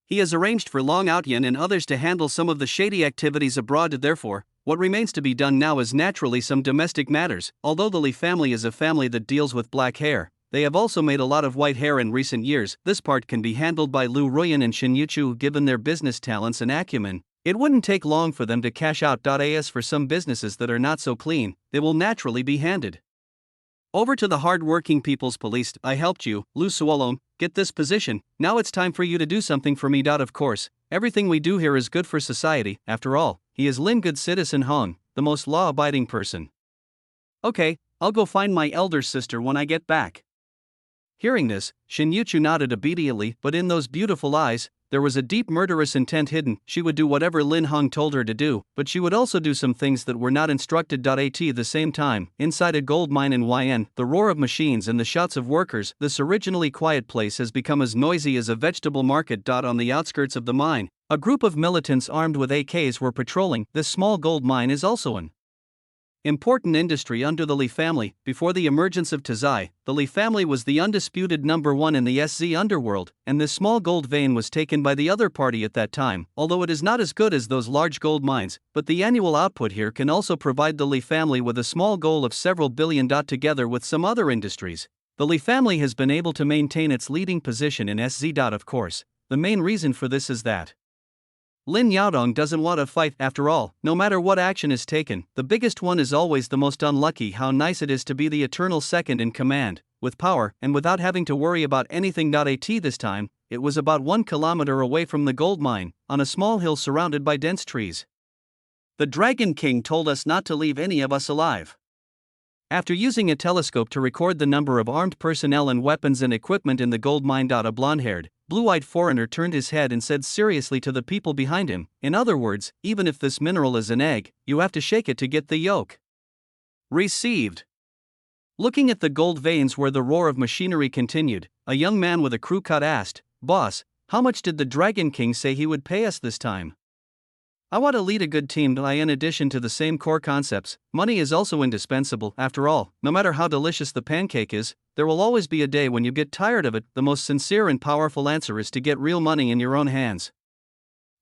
He has arranged for Long Outyan and others to handle some of the shady activities abroad. Therefore, what remains to be done now is naturally some domestic matters. Although the Li family is a family that deals with black hair, they have also made a lot of white hair in recent years. This part can be handled by Lu Ruyan and Shin Yu-chu. Given their business talents and acumen, it wouldn't take long for them to cash out. As for some businesses that are not so clean, they will naturally be handed over to the hard-working People's Police. I helped you, Lu Suolong, get this position. Now it's time for you to do something for me. Of course, everything we do here is good for society. After all, he is Lin Good Citizen Hong, the most law-abiding person. Okay, I'll go find my elder sister when I get back. Hearing this, Shin Yuchu nodded obediently, but in those beautiful eyes, there was a deep murderous intent hidden. She would do whatever Lin Hong told her to do, but she would also do some things that were not instructed. At the same time, inside a gold mine in YN, the roar of machines and the shouts of workers, this originally quiet place has become as noisy as a vegetable market. On the outskirts of the mine, a group of militants armed with AKs were patrolling. This small gold mine is also an important industry under the Li family. Before the emergence of Tazai, the Li family was the undisputed number one in the SZ underworld, and this small gold vein was taken by the other party at that time. Although it is not as good as those large gold mines, but the annual output here can also provide the Li family with a small goal of several billion. Together with some other industries, the Li family has been able to maintain its leading position in SZ. Of course, the main reason for this is that Lin Yaodong doesn't want to fight. After all, no matter what action is taken, the biggest one is always the most unlucky. How nice it is to be the eternal second in command, with power and without having to worry about anything. This time, it was about 1 kilometer away from the gold mine, on a small hill surrounded by dense trees. The Dragon King told us not to leave any of us alive. After using a telescope to record the number of armed personnel and weapons and equipment in the gold mine, a blonde-haired, blue-eyed foreigner turned his head and said seriously to the people behind him, in other words, even if this mineral is an egg, you have to shake it to get the yolk. Received. Looking at the gold veins where the roar of machinery continued, a young man with a crew cut asked, "Boss, how much did the Dragon King say he would pay us this time?" I want to lead a good team. In addition to the same core concepts, money is also indispensable. After all, no matter how delicious the pancake is, there will always be a day when you get tired of it. The most sincere and powerful answer is to get real money in your own hands.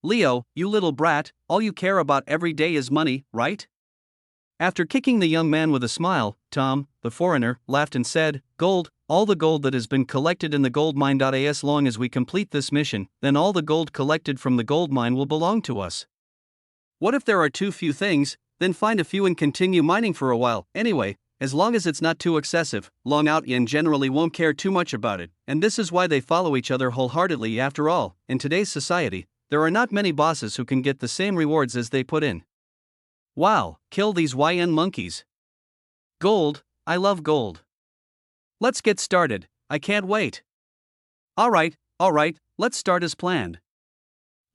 Leo, you little brat, all you care about every day is money, right? After kicking the young man with a smile, Tom, the foreigner, laughed and said, "Gold, all the gold that has been collected in the gold mine. As long as we complete this mission, then all the gold collected from the gold mine will belong to us. What if there are too few things? Then find a few and continue mining for a while. Anyway, as long as it's not too excessive, Long Out Yin generally won't care too much about it, and this is why they follow each other wholeheartedly. After all, in today's society, there are not many bosses who can get the same rewards as they put in. Wow, kill these YN monkeys. Gold, I love gold. Let's get started, I can't wait. Alright, let's start as planned."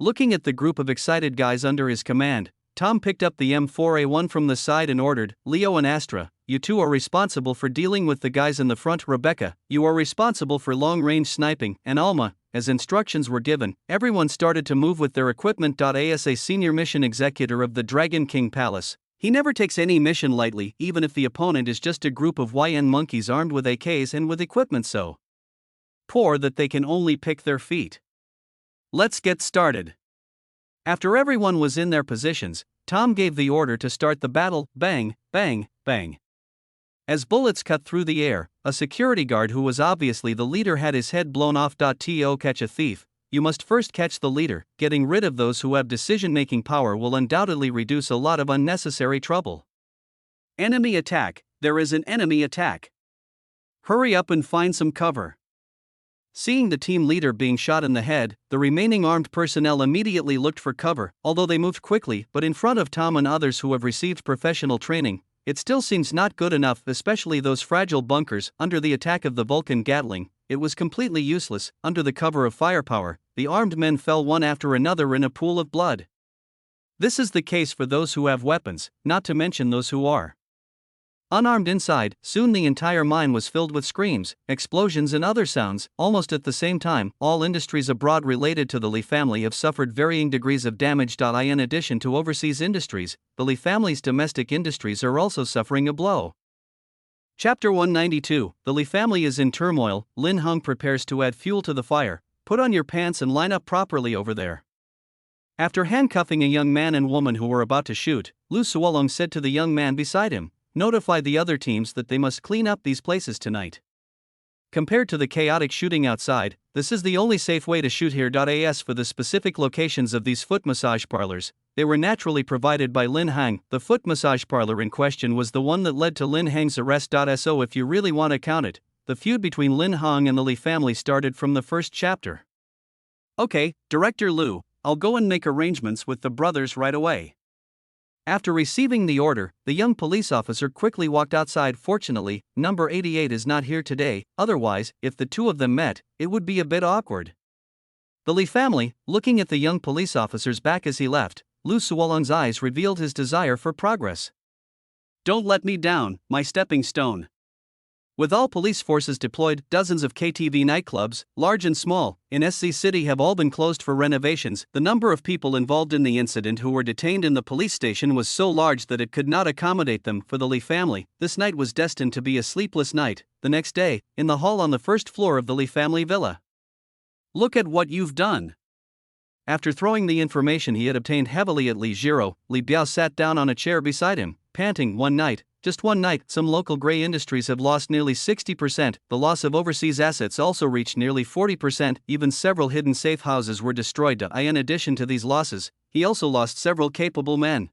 Looking at the group of excited guys under his command, Tom picked up the M4A1 from the side and ordered, "Leo and Astra, you two are responsible for dealing with the guys in the front. Rebecca, you are responsible for long-range sniping, and Alma." As instructions were given, everyone started to move with their equipment. As a senior mission executor of the Dragon King Palace, he never takes any mission lightly, even if the opponent is just a group of YN monkeys armed with AKs and with equipment so poor that they can only pick their feet. Let's get started. After everyone was in their positions, Tom gave the order to start the battle. Bang, bang, bang. As bullets cut through the air, a security guard who was obviously the leader had his head blown off. To catch a thief, you must first catch the leader. Getting rid of those who have decision-making power will undoubtedly reduce a lot of unnecessary trouble. Enemy attack, there is an enemy attack. Hurry up and find some cover. Seeing the team leader being shot in the head, the remaining armed personnel immediately looked for cover. Although they moved quickly, but in front of Tom and others who have received professional training, it still seems not good enough, especially those fragile bunkers. Under the attack of the Vulcan Gatling, it was completely useless. Under the cover of firepower, the armed men fell one after another in a pool of blood. This is the case for those who have weapons, not to mention those who are unarmed inside. Soon the entire mine was filled with screams, explosions and other sounds, almost at the same time. All industries abroad related to the Li family have suffered varying degrees of damage. In addition to overseas industries, the Li family's domestic industries are also suffering a blow. Chapter 192, The Li family is in turmoil. Lin Hung prepares to add fuel to the fire. Put on your pants and line up properly over there. After handcuffing a young man and woman who were about to shoot, Lu Suolong said to the young man beside him, "Notify the other teams that they must clean up these places tonight." Compared to the chaotic shooting outside, this is the only safe way to shoot here. As for the specific locations of these foot massage parlors, they were naturally provided by Lin Hang. The foot massage parlor in question was the one that led to Lin Hang's arrest. So if you really want to count it, the feud between Lin Hang and the Li family started from the first chapter. Okay, Director Lu, I'll go and make arrangements with the brothers right away. After receiving the order, the young police officer quickly walked outside. Fortunately, number 88 is not here today, otherwise, if the two of them met, it would be a bit awkward. The Lee family, looking at the young police officer's back as he left, Lu Suolong's eyes revealed his desire for progress. Don't let me down, my stepping stone. With all police forces deployed, dozens of KTV nightclubs, large and small, in SC City have all been closed for renovations. The number of people involved in the incident who were detained in the police station was so large that it could not accommodate them. For the Lee family, this night was destined to be a sleepless night. The next day, in the hall on the first floor of the Lee family villa. Look at what you've done. After throwing the information he had obtained heavily at Li Jiro, Li Biao sat down on a chair beside him, panting. One night, just one night, some local gray industries have lost nearly 60%, the loss of overseas assets also reached nearly 40%, even several hidden safe houses were destroyed. In addition to these losses, he also lost several capable men.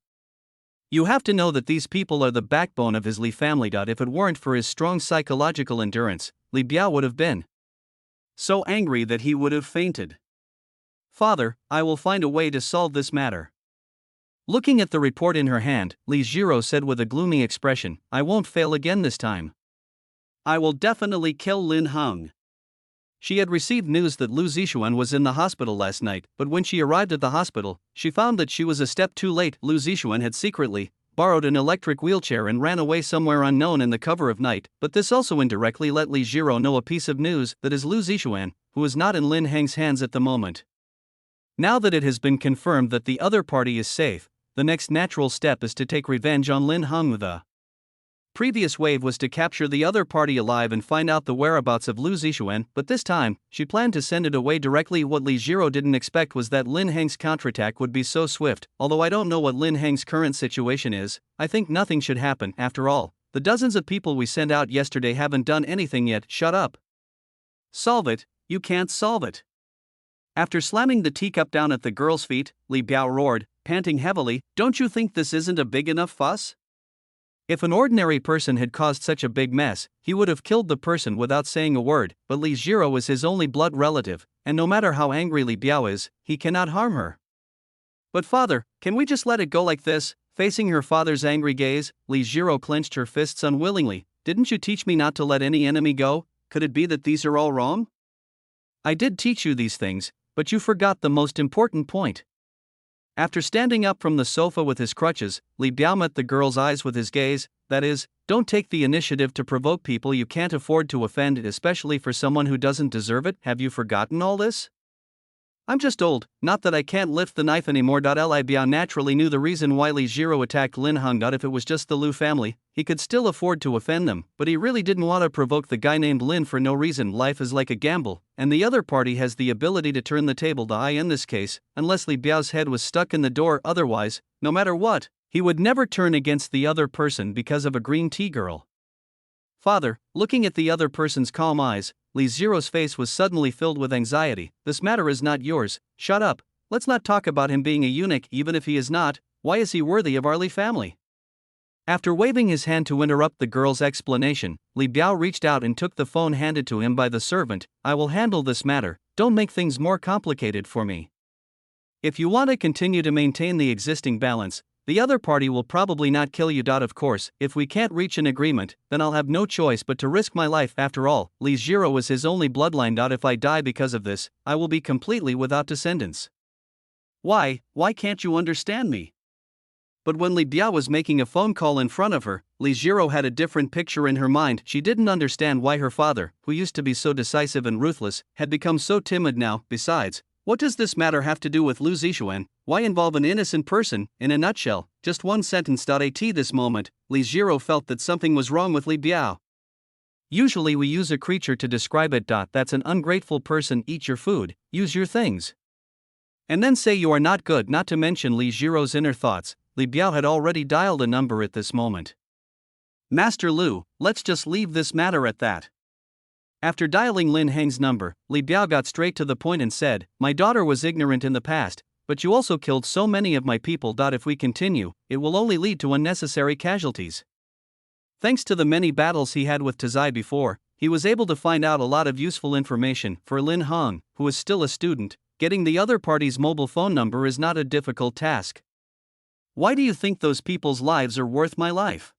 You have to know that these people are the backbone of his Li family. If it weren't for his strong psychological endurance, Li Biao would have been so angry that he would have fainted. Father, I will find a way to solve this matter. Looking at the report in her hand, Li Jiro said with a gloomy expression, I won't fail again this time. I will definitely kill Lin Heng. She had received news that Lu Zixuan was in the hospital last night, but when she arrived at the hospital, she found that she was a step too late. Lu Zixuan had secretly borrowed an electric wheelchair and ran away somewhere unknown in the cover of night, but this also indirectly let Li Jiro know a piece of news, that is Lu Zixuan, who is not in Lin Heng's hands at the moment. Now that it has been confirmed that the other party is safe, the next natural step is to take revenge on Lin Heng. The previous wave was to capture the other party alive and find out the whereabouts of Lu Zixuan, but this time, she planned to send it away directly. What Li Jiro didn't expect was that Lin Heng's counterattack would be so swift. Although I don't know what Lin Heng's current situation is, I think nothing should happen. After all, the dozens of people we sent out yesterday haven't done anything yet. Shut up. Solve it, you can't solve it. After slamming the teacup down at the girl's feet, Li Biao roared, panting heavily, don't you think this isn't a big enough fuss? If an ordinary person had caused such a big mess, he would have killed the person without saying a word, but Li Jiro is his only blood relative, and no matter how angry Li Biao is, he cannot harm her. But father, can we just let it go like this? Facing her father's angry gaze, Li Jiro clenched her fists unwillingly. Didn't you teach me not to let any enemy go? Could it be that these are all wrong? I did teach you these things, but you forgot the most important point. After standing up from the sofa with his crutches, Li Biao met the girl's eyes with his gaze, that is, don't take the initiative to provoke people you can't afford to offend, especially for someone who doesn't deserve it. Have you forgotten all this? I'm just old, not that I can't lift the knife anymore. Li Biao naturally knew the reason why Li Jiro attacked Lin Heng. If it was just the Lu family, he could still afford to offend them, but he really didn't want to provoke the guy named Lin for no reason. Life is like a gamble, and the other party has the ability to turn the table. In this case, unless Li Biao's head was stuck in the door, otherwise, no matter what, he would never turn against the other person because of a green tea girl. Father, looking at the other person's calm eyes, Li Jiro's face was suddenly filled with anxiety. This matter is not yours. Shut up. Let's not talk about him being a eunuch. Even if he is not, why is he worthy of our Li family? After waving his hand to interrupt the girl's explanation, Li Biao reached out and took the phone handed to him by the servant. I will handle this matter. Don't make things more complicated for me. If you want to continue to maintain the existing balance, the other party will probably not kill you. Of course, if we can't reach an agreement, then I'll have no choice but to risk my life. After all, Li Jiro is his only bloodline. If I die because of this, I will be completely without descendants. Why can't you understand me? But when Li Biao was making a phone call in front of her, Li Jiro had a different picture in her mind. She didn't understand why her father, who used to be so decisive and ruthless, had become so timid now. Besides, what does this matter have to do with Lu Zixuan? Why involve an innocent person? In a nutshell, just one sentence. At this moment, Li Jiro felt that something was wrong with Li Biao. Usually we use a creature to describe it. That's an ungrateful person. Eat your food, use your things, and then say you are not good. Not to mention Li Jiro's inner thoughts, Li Biao had already dialed a number at this moment. Master Lu, let's just leave this matter at that. After dialing Lin Heng's number, Li Biao got straight to the point and said, my daughter was ignorant in the past, but you also killed so many of my people. If we continue, it will only lead to unnecessary casualties. Thanks to the many battles he had with Tazai before, he was able to find out a lot of useful information. For Lin Heng, who is still a student, getting the other party's mobile phone number is not a difficult task. Why do you think those people's lives are worth my life?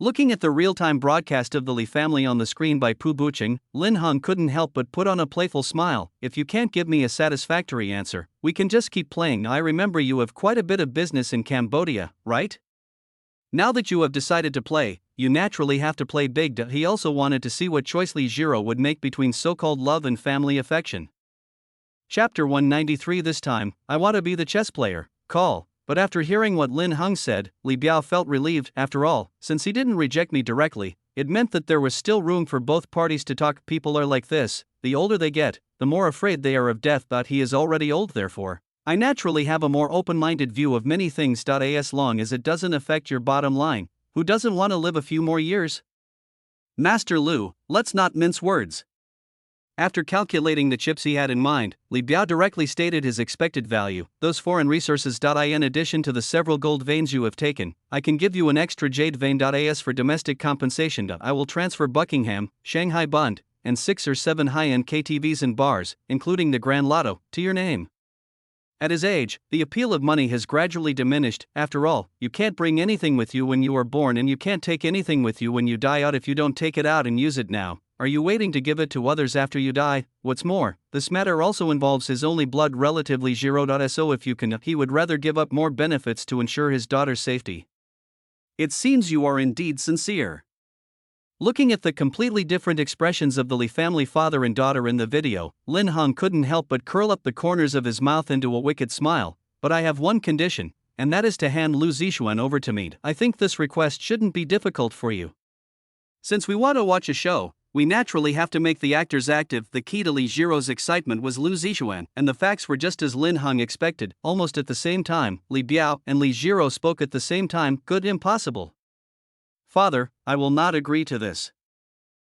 Looking at the real-time broadcast of the Lee family on the screen by Pu Buching, Lin Hung couldn't help but put on a playful smile. If you can't give me a satisfactory answer, we can just keep playing. I remember you have quite a bit of business in Cambodia, right? Now that you have decided to play, you naturally have to play big. He also wanted to see what choice Lee Jiro would make between so-called love and family affection. Chapter 193. This time, I want to be the chess player, call. But after hearing what Lin Hung said, Li Biao felt relieved. After all, since he didn't reject me directly, it meant that there was still room for both parties to talk. People are like this, the older they get, the more afraid they are of death. But he is already old, therefore I naturally have a more open-minded view of many things. As long as it doesn't affect your bottom line, who doesn't want to live a few more years? Master Lu, let's not mince words. After calculating the chips he had in mind, Li Biao directly stated his expected value. Those foreign resources. In addition to the several gold veins you have taken, I can give you an extra jade vein. As for domestic compensation, I will transfer Buckingham, Shanghai Bund, and 6 or 7 high-end KTVs and bars, including the Grand Lotto, to your name. At his age, the appeal of money has gradually diminished. After all, you can't bring anything with you when you are born, and you can't take anything with you when you die. If you don't take it out and use it now, are you waiting to give it to others after you die? What's more, this matter also involves his only blood relative Li Jiro. So if you can, he would rather give up more benefits to ensure his daughter's safety. It seems you are indeed sincere. Looking at the completely different expressions of the Li family father and daughter in the video, Lin Hung couldn't help but curl up the corners of his mouth into a wicked smile. But I have one condition, and that is to hand Lu Zixuan over to me. I think this request shouldn't be difficult for you. Since we want to watch a show, we naturally have to make the actors active. The key to Li Jiro's excitement was Lu Zixuan, and the facts were just as Lin Hung expected. Almost at the same time, Li Biao and Li Jiro spoke at the same time. Good, impossible. Father, I will not agree to this.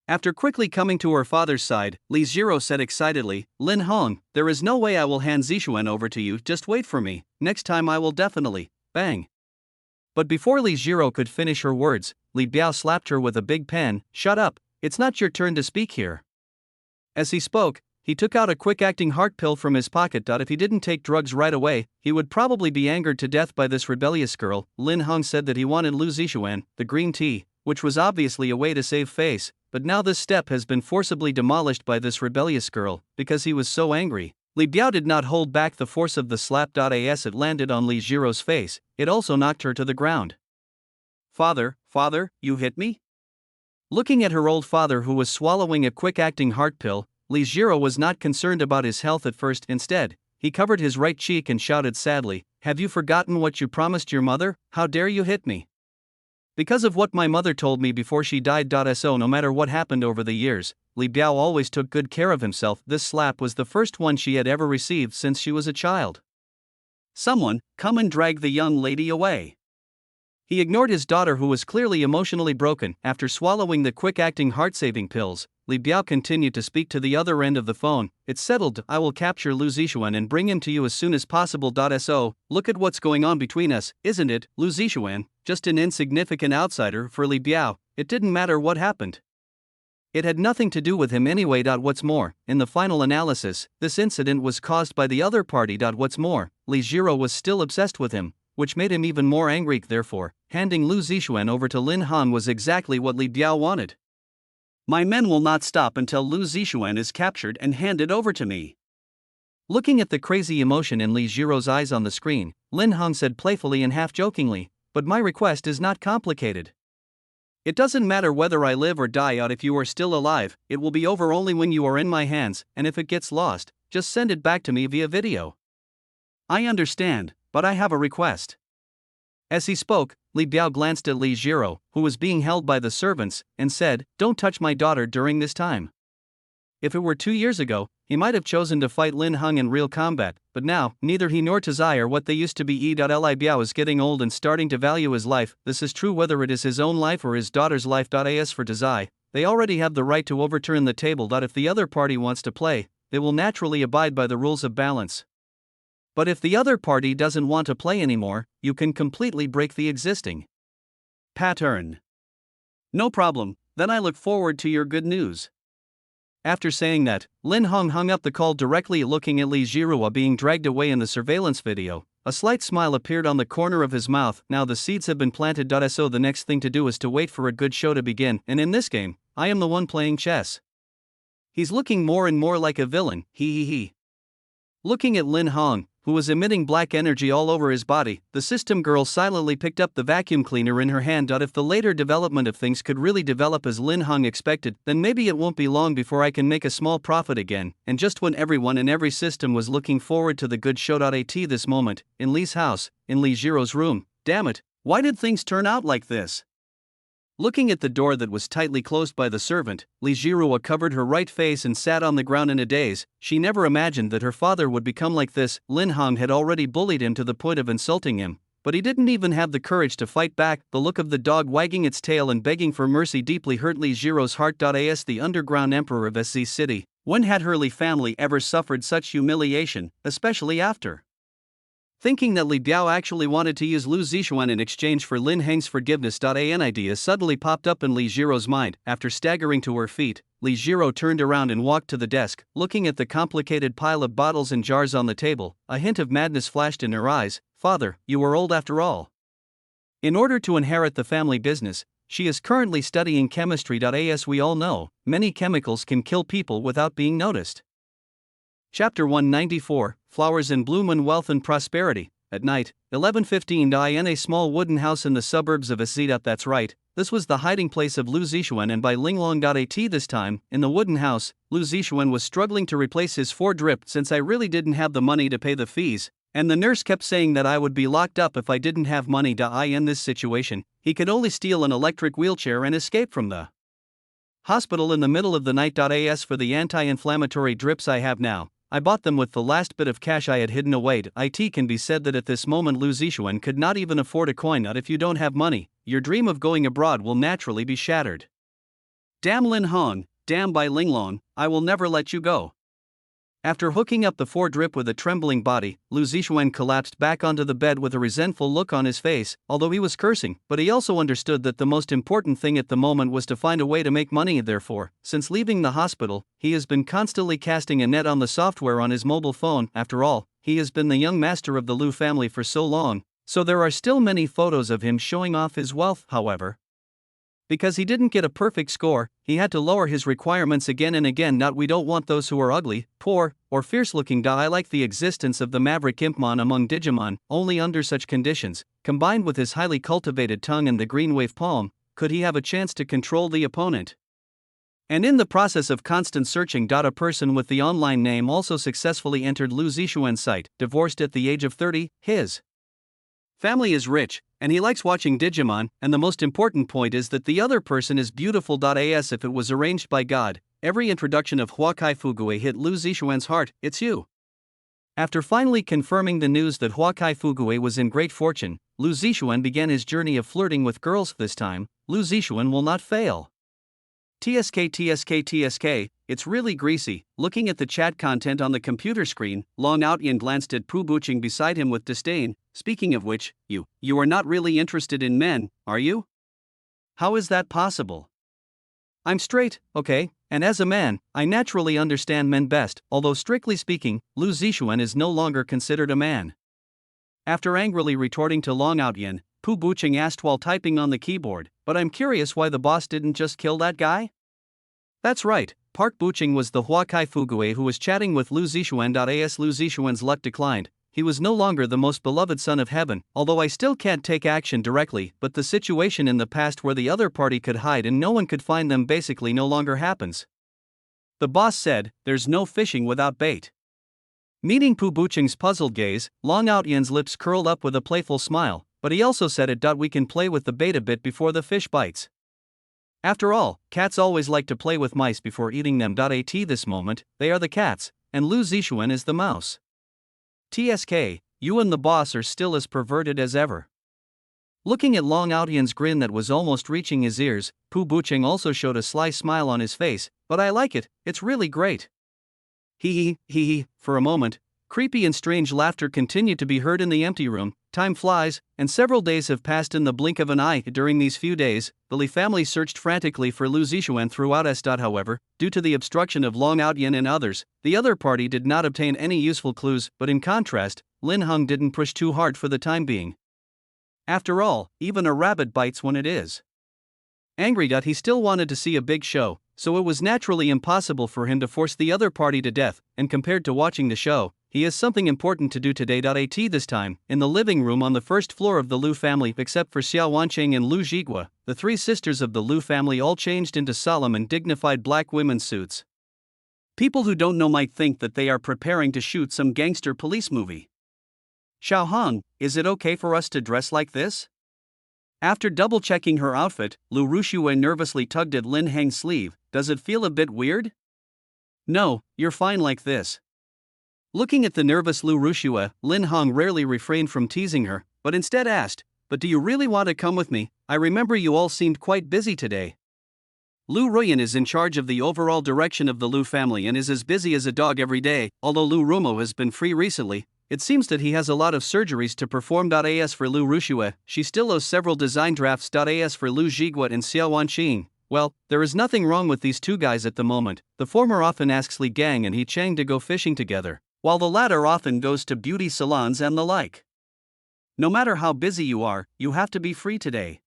After quickly coming to her father's side, Li Jiro said excitedly, Lin Hung, there is no way I will hand Zixuan over to you. Just wait for me. Next time I will definitely. Bang. But before Li Jiro could finish her words, Li Biao slapped her with a big pen. Shut up. It's not your turn to speak here. As he spoke, he took out a quick-acting heart pill from his pocket. If he didn't take drugs right away, he would probably be angered to death by this rebellious girl. Lin Hung said that he wanted Lu Zixuan, the green tea, which was obviously a way to save face, but now this step has been forcibly demolished by this rebellious girl, because he was so angry. Li Biao did not hold back the force of the slap. As it landed on Li Jiro's face, it also knocked her to the ground. Father, you hit me? Looking at her old father who was swallowing a quick-acting heart pill, Li Jiro was not concerned about his health at first. Instead, he covered his right cheek and shouted sadly, have you forgotten what you promised your mother? How dare you hit me? Because of what my mother told me before she died. So no matter what happened over the years, Li Biao always took good care of himself. This slap was the first one she had ever received since she was a child. Someone, come and drag the young lady away. He ignored his daughter who was clearly emotionally broken. After swallowing the quick-acting heart-saving pills, Li Biao continued to speak to the other end of the phone. It's settled. I will capture Lu Zixuan and bring him to you as soon as possible. So, look at what's going on between us, isn't it? Lu Zixuan, just an insignificant outsider. For Li Biao, it didn't matter what happened. It had nothing to do with him anyway. What's more, in the final analysis, this incident was caused by the other party. What's more, Li Jiro was still obsessed with him, which made him even more angry. Therefore, handing Lu Zixuan over to Lin Hung was exactly what Li Biao wanted. My men will not stop until Lu Zixuan is captured and handed over to me. Looking at the crazy emotion in Li Jiro's eyes on the screen, Lin Hung said playfully and half-jokingly, but my request is not complicated. It doesn't matter whether I live or die out. If you are still alive, it will be over only when you are in my hands, and if it gets lost, just send it back to me via video. I understand, but I have a request. As he spoke, Li Biao glanced at Li Jiro, who was being held by the servants, and said, don't touch my daughter during this time. If it were 2 years ago, he might have chosen to fight Lin Hung in real combat, but now, neither he nor Tazai are what they used to be. Li Biao is getting old and starting to value his life. This is true whether it is his own life or his daughter's life. As for Tazai, they already have the right to overturn the table. If the other party wants to play, they will naturally abide by the rules of balance. But if the other party doesn't want to play anymore, you can completely break the existing pattern. No problem, then I look forward to your good news. After saying that, Lin Hung hung up the call directly. Looking at Li Jiro being dragged away in the surveillance video, A slight smile appeared on the corner of his mouth. Now the seeds have been planted. So the next thing to do is to wait for a good show to begin, and in this game, I am the one playing chess. He's looking more and more like a villain, he. Looking at Lin Hong, who was emitting black energy all over his body, the system girl silently picked up the vacuum cleaner in her hand. If the later development of things could really develop as Lin Hong expected, then maybe it won't be long before I can make a small profit again. And just when everyone in every system was looking forward to the good show. At this moment, in Li's house, in Li Jiro's room, damn it, why did things turn out like this? Looking at the door that was tightly closed by the servant, Li Jiro covered her right face and sat on the ground in a daze. She never imagined that her father would become like this. Lin Hong had already bullied him to the point of insulting him, but he didn't even have the courage to fight back. The look of the dog wagging its tail and begging for mercy deeply hurt Li Jiro's heart. As the underground emperor of SZ City, when had her Li family ever suffered such humiliation, especially after thinking that Li Biao actually wanted to use Lu Zixuan in exchange for Lin Heng's forgiveness. An idea suddenly popped up in Li Jiro's mind. After staggering to her feet, Li Jiro turned around and walked to the desk, looking at the complicated pile of bottles and jars on the table. A hint of madness flashed in her eyes. Father, you are old after all. In order to inherit the family business, she is currently studying chemistry. As we all know, many chemicals can kill people without being noticed. Chapter 194, Flowers in Bloom and Wealth and Prosperity. At night, 11:15 in a small wooden house in the suburbs of SZ. That's right, this was the hiding place of Lu Zixuan and Bai Linglong. This time, in the wooden house, Lu Zixuan was struggling to replace his 4 drip since I really didn't have the money to pay the fees, and the nurse kept saying that I would be locked up if I didn't have money. In this situation, he could only steal an electric wheelchair and escape from the hospital in the middle of the night. As for the anti-inflammatory drips I have now, I bought them with the last bit of cash I had hidden away. It can be said that at this moment Lu Zixuan could not even afford a coin. If you don't have money, your dream of going abroad will naturally be shattered. Damn Lin Hong, damn Bai Linglong, I will never let you go. After hooking up the 4 drip with a trembling body, Lu Zixuan collapsed back onto the bed with a resentful look on his face. Although he was cursing, but he also understood that the most important thing at the moment was to find a way to make money. Therefore, since leaving the hospital, he has been constantly casting a net on the software on his mobile phone. After all, he has been the young master of the Lu family for so long, so there are still many photos of him showing off his wealth. However, because he didn't get a perfect score, he had to lower his requirements again and again. We don't want those who are ugly, poor, or fierce-looking. I like the existence of the maverick Impmon among Digimon. Only under such conditions, combined with his highly cultivated tongue and the green wave palm, could he have a chance to control the opponent. And in the process of constant searching, a person with the online name also successfully entered Lu Zixuan's site. Divorced at the age of 30, his family is rich, and he likes watching Digimon, and the most important point is that the other person is beautiful. As if it was arranged by God, every introduction of Huakai Fugue hit Lu Zixuan's heart. It's you. After finally confirming the news that Huakai Fugue was in great fortune, Lu Zixuan began his journey of flirting with girls. This time, Lu Zixuan will not fail. TSK, it's really greasy. Looking at the chat content on the computer screen, Long Outyan glanced at Pu Buching beside him with disdain. Speaking of which, you are not really interested in men, are you? How is that possible? I'm straight, okay, and as a man, I naturally understand men best. Although strictly speaking, Lu Zixuan is no longer considered a man. After angrily retorting to Long Outyan, Pu Buching asked while typing on the keyboard, but I'm curious why the boss didn't just kill that guy? That's right, Park Buching was the Huakai Fugue who was chatting with Lu Zixuan. As Lu Zixuan's luck declined, he was no longer the most beloved son of heaven. Although I still can't take action directly, but the situation in the past where the other party could hide and no one could find them basically no longer happens. The boss said, there's no fishing without bait. Meeting Pu Buching's puzzled gaze, Long Outyan's lips curled up with a playful smile, but he also said it. We can play with the bait a bit before the fish bites. After all, cats always like to play with mice before eating them. At this moment, they are the cats, and Lu Zixuan is the mouse. TSK, you and the boss are still as perverted as ever. Looking at Long Outyan's grin that was almost reaching his ears, Pu Buching also showed a sly smile on his face. But I like it, it's really great. Hee. For a moment, creepy and strange laughter continued to be heard in the empty room. Time flies, and several days have passed in the blink of an eye. During these few days, the Li family searched frantically for Lu Zixuan throughout S. However, due to the obstruction of Long Outyan and others, the other party did not obtain any useful clues. But in contrast, Lin Hung didn't push too hard for the time being. After all, even a rabbit bites when it is angry. He still wanted to see a big show, so it was naturally impossible for him to force the other party to death, and compared to watching the show, he has something important to do today. At this time, in the living room on the first floor of the Liu family, except for Xiao Wancheng and Liu Zhigua, the three sisters of the Liu family all changed into solemn and dignified black women's suits. People who don't know might think that they are preparing to shoot some gangster police movie. Xiao Hong, is it okay for us to dress like this? After double-checking her outfit, Liu Ruxue nervously tugged at Lin Hang's sleeve. Does it feel a bit weird? No, you're fine like this. Looking at the nervous Liu Ruxue, Lin Hong rarely refrained from teasing her, but instead asked, "But do you really want to come with me? I remember you all seemed quite busy today." Liu Ruyan is in charge of the overall direction of the Liu family and is as busy as a dog every day. Although Liu Rumo has been free recently, it seems that he has a lot of surgeries to perform. As for Liu Ruxue, she still owes several design drafts. As for Liu Zhiguat and Xiao Wanqing, well, there is nothing wrong with these two guys at the moment. The former often asks Li Gang and He Chang to go fishing together, while the latter often goes to beauty salons and the like. No matter how busy you are, you have to be free today.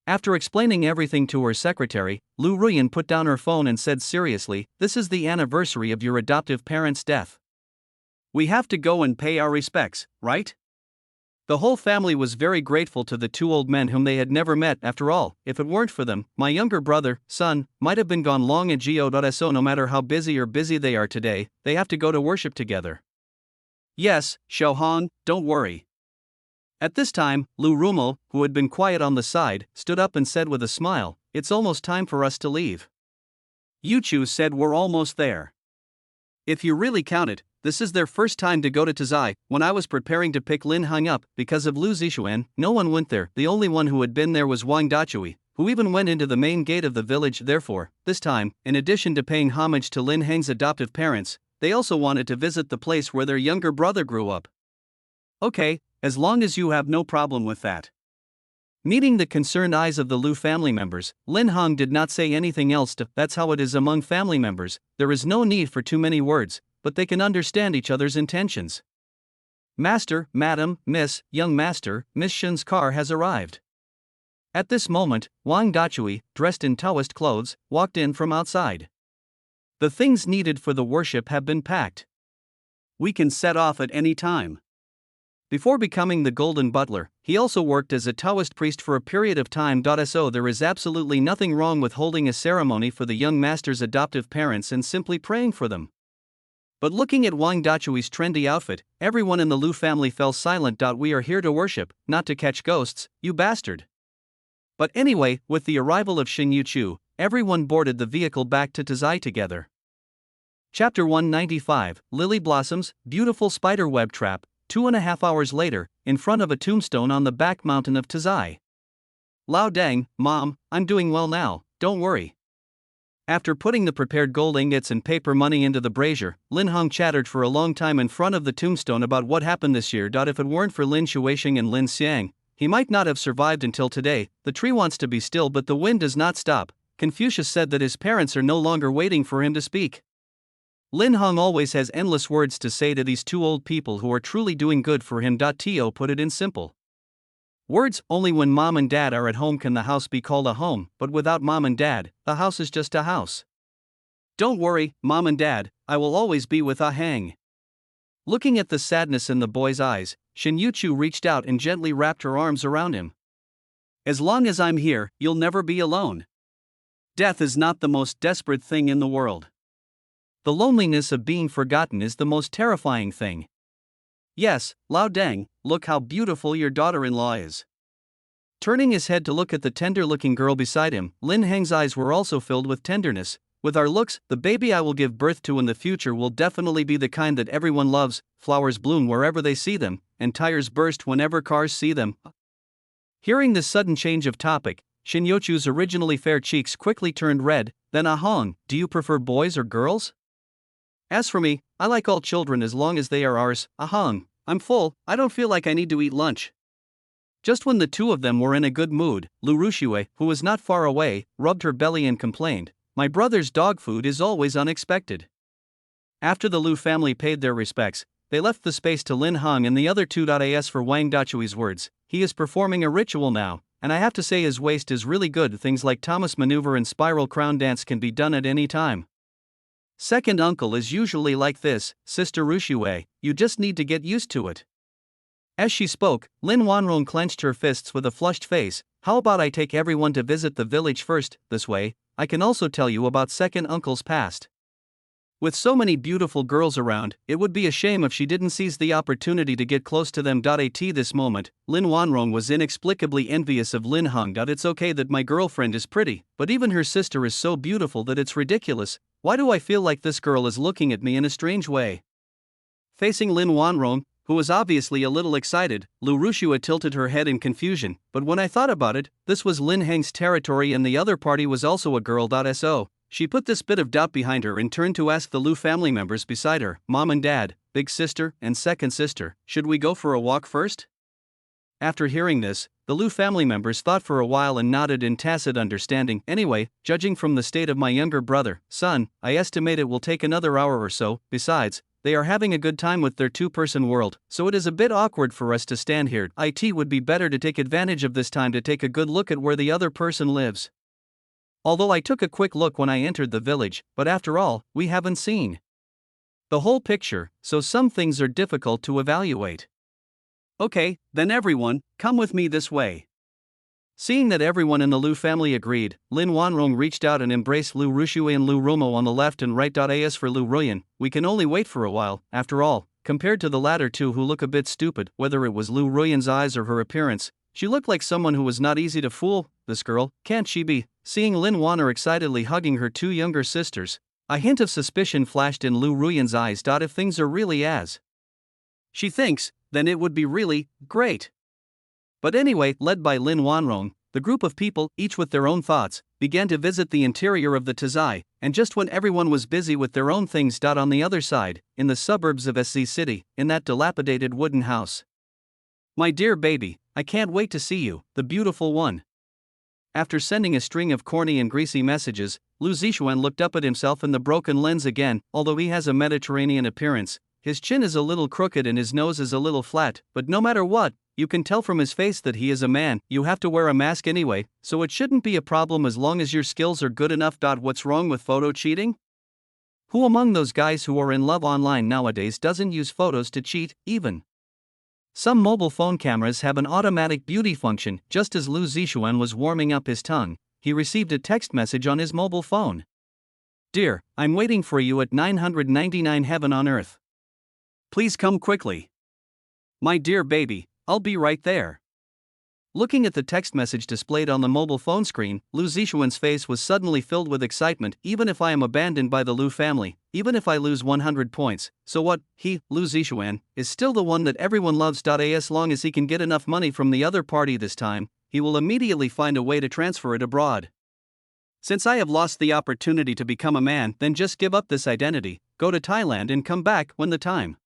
After explaining everything to her secretary, Liu Ruyan put down her phone and said seriously, "This is the anniversary of your adoptive parents' death. We have to go and pay our respects, right?" The whole family was very grateful to the two old men whom they had never met. After all, if it weren't for them, my younger brother, son, might have been gone long ago. So no matter how busy they are today, they have to go to worship together. Yes, Xiao Han, don't worry. At this time, Liu Rumo, who had been quiet on the side, stood up and said with a smile, "It's almost time for us to leave." Yu Chu said, "We're almost there. If you really count it, this is their first time to go to Tazai. When I was preparing to pick Lin Hung up, because of Liu Zixuan, no one went there. The only one who had been there was Wang Dachui, who even went into the main gate of the village. Therefore, this time, in addition to paying homage to Lin Hang's adoptive parents, they also wanted to visit the place where their younger brother grew up." "Okay, as long as you have no problem with that." Meeting the concerned eyes of the Liu family members, Lin Hong did not say anything else. That's how it is among family members, there is no need for too many words, but they can understand each other's intentions. "Master, Madam, Miss, young master, Miss Shen's car has arrived." At this moment, Wang Dachui, dressed in Taoist clothes, walked in from outside. "The things needed for the worship have been packed. We can set off at any time." Before becoming the Golden Butler, he also worked as a Taoist priest for a period of time. So there is absolutely nothing wrong with holding a ceremony for the young master's adoptive parents and simply praying for them. But looking at Wang Dachui's trendy outfit, everyone in the Liu family fell silent. "We are here to worship, not to catch ghosts, you bastard." But anyway, with the arrival of Shin Yuchu, everyone boarded the vehicle back to Tazai together. Chapter 195, Lily Blossoms, Beautiful Spiderweb Trap. 2.5 hours later, in front of a tombstone on the back mountain of Tazai. "Lao Deng, Mom, I'm doing well now, don't worry." After putting the prepared gold ingots and paper money into the brazier, Lin Hong chattered for a long time in front of the tombstone about what happened this year. If it weren't for Lin Shuixing and Lin Xiang, he might not have survived until today. The tree wants to be still, but the wind does not stop. Confucius said that his parents are no longer waiting for him to speak. Lin Hong always has endless words to say to these two old people who are truly doing good for him. Tio put it in simple words: only when mom and dad are at home can the house be called a home, but without mom and dad, the house is just a house. Don't worry, mom and dad, I will always be with Ah Hang. Looking at the sadness in the boy's eyes, Shin Yuchu reached out and gently wrapped her arms around him. "As long as I'm here, you'll never be alone. Death is not the most desperate thing in the world. The loneliness of being forgotten is the most terrifying thing. Yes, Lao Deng, look how beautiful your daughter-in-law is." Turning his head to look at the tender-looking girl beside him, Lin Heng's eyes were also filled with tenderness. "With our looks, the baby I will give birth to in the future will definitely be the kind that everyone loves. Flowers bloom wherever they see them, and tires burst whenever cars see them." Hearing this sudden change of topic, Shin Yochu's originally fair cheeks quickly turned red. "Then Ah Hong, do you prefer boys or girls?" "As for me, I like all children as long as they are ours. Ah Hong, I'm full, I don't feel like I need to eat lunch." Just when the two of them were in a good mood, Liu Ruxue, who was not far away, rubbed her belly and complained, "My brother's dog food is always unexpected." After the Liu family paid their respects, they left the space to Lin Heng and the other two. As for Wang Dachui's words, he is performing a ritual now, and I have to say his waist is really good. Things like Thomas maneuver and spiral crown dance can be done at any time. Second uncle is usually like this, Sister Rushue, you just need to get used to it. As she spoke, Lin Wanrong clenched her fists with a flushed face. How about I take everyone to visit the village first, this way, I can also tell you about second uncle's past. With so many beautiful girls around, it would be a shame if she didn't seize the opportunity to get close to them. At this moment, Lin Wanrong was inexplicably envious of Lin Heng. It's okay that my girlfriend is pretty, but even her sister is so beautiful that it's ridiculous. Why do I feel like this girl is looking at me in a strange way? Facing Lin Wanrong, who was obviously a little excited, Lu Rushua tilted her head in confusion, but when I thought about it, this was Lin Heng's territory and the other party was also a girl. So, she put this bit of doubt behind her and turned to ask the Lu family members beside her, Mom and Dad, Big Sister, and Second Sister, should we go for a walk first? After hearing this, the Lu family members thought for a while and nodded in tacit understanding. Anyway, judging from the state of my younger brother, son, I estimate it will take another hour or so. Besides, they are having a good time with their two-person world, so it is a bit awkward for us to stand here. It would be better to take advantage of this time to take a good look at where the other person lives. Although I took a quick look when I entered the village, but after all, we haven't seen the whole picture, so some things are difficult to evaluate. Okay, then everyone, come with me this way. Seeing that everyone in the Lu family agreed, Lin Wanrong reached out and embraced Lu Rushue and Lu Romo on the left and right. As for Lu Ruyan, we can only wait for a while. After all, compared to the latter two who look a bit stupid, whether it was Lu Ruyan's eyes or her appearance, she looked like someone who was not easy to fool. This girl, can't she be? Seeing Lin Wanner excitedly hugging her two younger sisters, a hint of suspicion flashed in Lu Ruyan's eyes. If things are really as she thinks, then it would be really great. But anyway, led by Lin Wanrong, the group of people, each with their own thoughts, began to visit the interior of the Tazai, and just when everyone was busy with their own things. On the other side, in the suburbs of SC City, in that dilapidated wooden house. My dear baby, I can't wait to see you, the beautiful one. After sending a string of corny and greasy messages, Lu Zixuan looked up at himself in the broken lens again. Although he has a Mediterranean appearance, his chin is a little crooked and his nose is a little flat, but no matter what, you can tell from his face that he is a man. You have to wear a mask anyway, so it shouldn't be a problem as long as your skills are good enough. What's wrong with photo cheating? Who among those guys who are in love online nowadays doesn't use photos to cheat, even? Some mobile phone cameras have an automatic beauty function. Just as Lu Zixuan was warming up his tongue, he received a text message on his mobile phone. Dear, I'm waiting for you at 999 Heaven on Earth. Please come quickly. My dear baby, I'll be right there. Looking at the text message displayed on the mobile phone screen, Lu Zixuan's face was suddenly filled with excitement. Even if I am abandoned by the Lu family, even if I lose 100 points, so what? He, Lu Zixuan, is still the one that everyone loves. As long as he can get enough money from the other party this time, he will immediately find a way to transfer it abroad. Since I have lost the opportunity to become a man, then just give up this identity, go to Thailand and come back when the time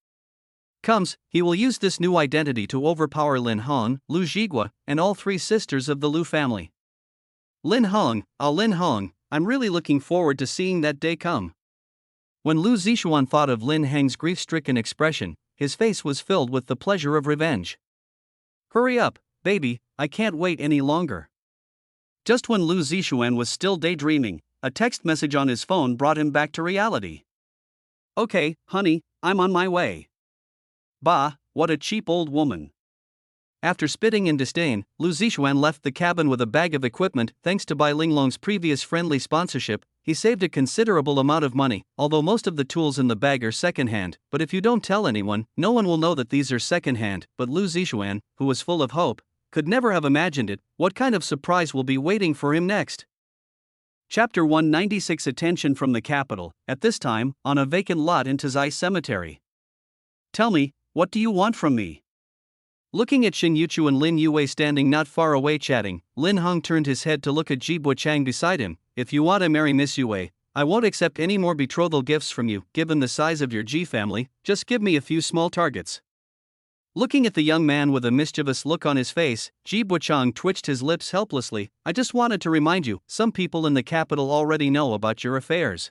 comes. He will use this new identity to overpower Lin Heng, Lu Zhigua, and all three sisters of the Lu family. Lin Heng, I'm really looking forward to seeing that day come. When Lu Zixuan thought of Lin Heng's grief-stricken expression, his face was filled with the pleasure of revenge. Hurry up, baby, I can't wait any longer. Just when Lu Zixuan was still daydreaming, a text message on his phone brought him back to reality. Okay, honey, I'm on my way. Bah, what a cheap old woman. After spitting in disdain, Lu Zixuan left the cabin with a bag of equipment. Thanks to Bai Linglong's previous friendly sponsorship, he saved a considerable amount of money, although most of the tools in the bag are second-hand. But if you don't tell anyone, no one will know that these are second-hand. But Lu Zixuan, who was full of hope, could never have imagined it. What kind of surprise will be waiting for him next? Chapter 196. Attention from the capital, at this time, on a vacant lot in Tazai Cemetery. Tell me, what do you want from me? Looking at Xin Yuchu and Lin Yue standing not far away chatting, Lin Heng turned his head to look at Ji Chang beside him. If you want to marry Miss Yue, I won't accept any more betrothal gifts from you. Given the size of your Ji family, just give me a few small targets. Looking at the young man with a mischievous look on his face, Ji Chang twitched his lips helplessly. I just wanted to remind you, some people in the capital already know about your affairs.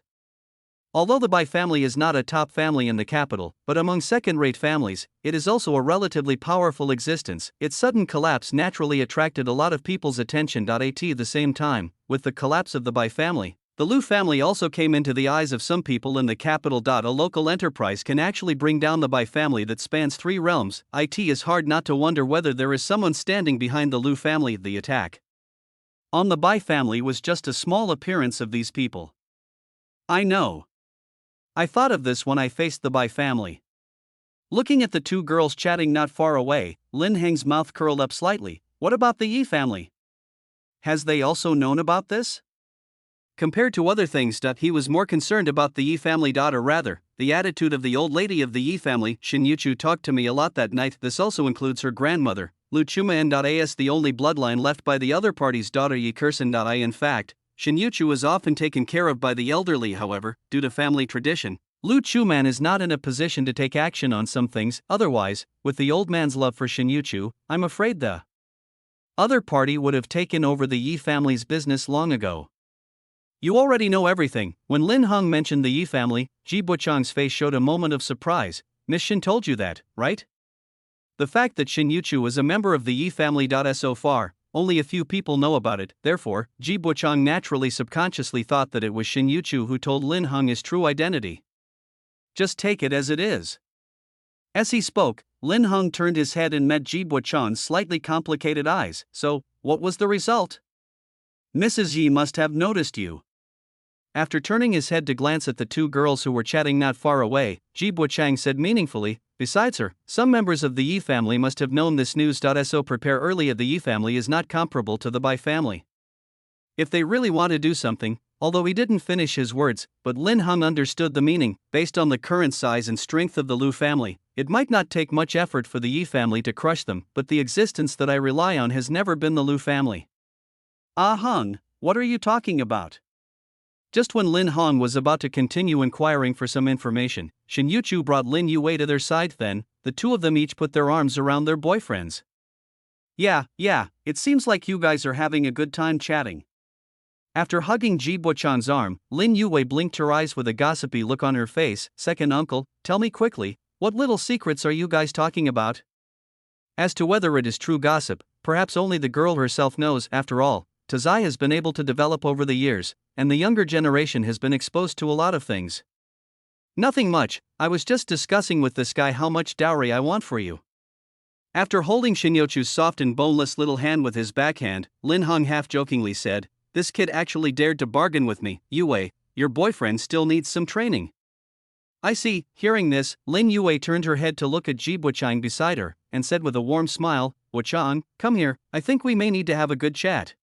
Although the Bai family is not a top family in the capital, but among second-rate families, it is also a relatively powerful existence. Its sudden collapse naturally attracted a lot of people's attention. At the same time, with the collapse of the Bai family, the Liu family also came into the eyes of some people in the capital. A local enterprise can actually bring down the Bai family that spans 3 realms. It is hard not to wonder whether there is someone standing behind the Liu family. The attack on the Bai family was just a small appearance of these people. I know. I thought of this when I faced the Bai family. Looking at the 2 girls chatting not far away, Lin Heng's mouth curled up slightly. What about the Yi family? Has they also known about this? Compared to other things, he was more concerned about the Yi family. Or rather, the attitude of the old lady of the Yi family. Shin Yuchu talked to me a lot that night. This also includes her grandmother, Lu Chuma, the only bloodline left by the other party's daughter Yi Kursen. In fact, Shin Yuchu was often taken care of by the elderly. However, due to family tradition, Lu Chuman is not in a position to take action on some things. Otherwise, with the old man's love for Shin Yuchu, I'm afraid the other party would have taken over the Yi family's business long ago. You already know everything. When Lin Heng mentioned the Yi family, Ji Buchang's face showed a moment of surprise. Miss Shin told you that, right? The fact that Shin Yuchu is a member of the Yi family. So far, only a few people know about it. Therefore, Ji Buchang naturally subconsciously thought that it was Shin Yuchu who told Lin Heng his true identity. Just take it as it is. As he spoke, Lin Heng turned his head and met Ji Buchang's slightly complicated eyes. So, what was the result? Mrs. Yi must have noticed you. After turning his head to glance at the 2 girls who were chatting not far away, Ji Buchang said meaningfully, besides her, some members of the Yi family must have known this news. So prepare early. The Yi family is not comparable to the Bai family. If they really want to do something, although he didn't finish his words, but Lin Heng understood the meaning, based on the current size and strength of the Liu family, it might not take much effort for the Yi family to crush them, but the existence that I rely on has never been the Liu family. Ah Heng, what are you talking about? Just when Lin Heng was about to continue inquiring for some information, Shin Yuchu brought Lin Yue to their side. Then, the 2 of them each put their arms around their boyfriends. Yeah, it seems like you guys are having a good time chatting. After hugging Ji Buchang's arm, Lin Yue blinked her eyes with a gossipy look on her face. Second uncle, tell me quickly, what little secrets are you guys talking about? As to whether it is true gossip, perhaps only the girl herself knows. After all, Tazai has been able to develop over the years, and the younger generation has been exposed to a lot of things. Nothing much, I was just discussing with this guy how much dowry I want for you. After holding Shinyochu's soft and boneless little hand with his backhand, Lin Heng half-jokingly said, this kid actually dared to bargain with me. Yue, your boyfriend still needs some training. I see. Hearing this, Lin Yue turned her head to look at Ji Buchang beside her, and said with a warm smile, Buchang, come here, I think we may need to have a good chat.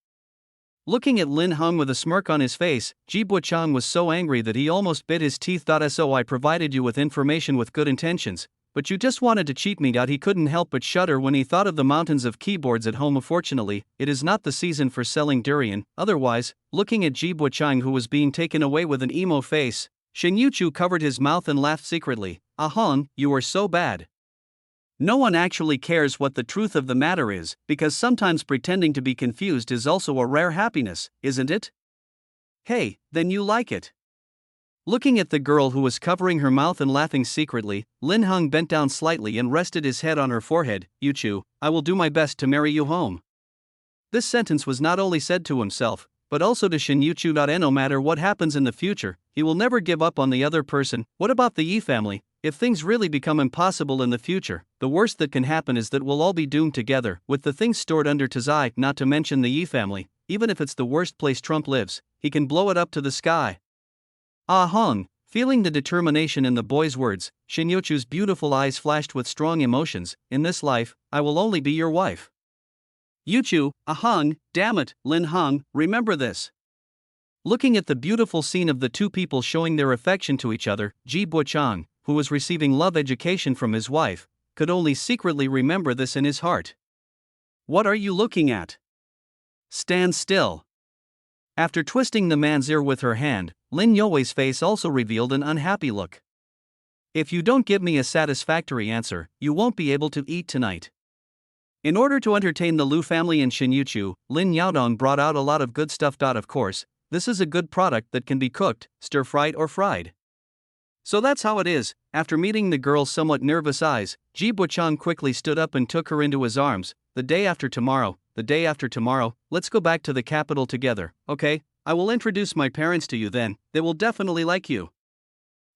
Looking at Lin Heng with a smirk on his face, Ji Buchang was so angry that he almost bit his teeth. So I provided you with information with good intentions, but you just wanted to cheat me. He couldn't help but shudder when he thought of the mountains of keyboards at home. Fortunately, it is not the season for selling durian. Otherwise, looking at Ji Buchang who was being taken away with an emo face, Shin Yuchu covered his mouth and laughed secretly. Ah Heng, you are so bad. No one actually cares what the truth of the matter is, because sometimes pretending to be confused is also a rare happiness, isn't it? Hey, then you like it. Looking at the girl who was covering her mouth and laughing secretly, Lin Heng bent down slightly and rested his head on her forehead. Yuchu, I will do my best to marry you home. This sentence was not only said to himself, but also to Shin Yuchu. No matter what happens in the future, he will never give up on the other person. What about the Yi family? If things really become impossible in the future, the worst that can happen is that we'll all be doomed together, with the things stored under Tazai. Not to mention the Yi family, even if it's the worst place Trump lives, he can blow it up to the sky. Ah Heng, feeling the determination in the boy's words, Shin Yuchu's beautiful eyes flashed with strong emotions. In this life, I will only be your wife. Yuchu, Ah Heng, damn it, Lin Heng, remember this. Looking at the beautiful scene of the 2 people showing their affection to each other, Ji Buchang, who was receiving love education from his wife, could only secretly remember this in his heart. What are you looking at? Stand still. After twisting the man's ear with her hand, Lin Yue's face also revealed an unhappy look. If you don't give me a satisfactory answer, you won't be able to eat tonight. In order to entertain the Liu family and Shin Yuchu, Lin Yaodong brought out a lot of good stuff. Of course, this is a good product that can be cooked, stir-fried or fried. So that's how it is. After meeting the girl's somewhat nervous eyes, Ji Buchang quickly stood up and took her into his arms. The day after tomorrow, let's go back to the capital together, okay? I will introduce my parents to you then, they will definitely like you.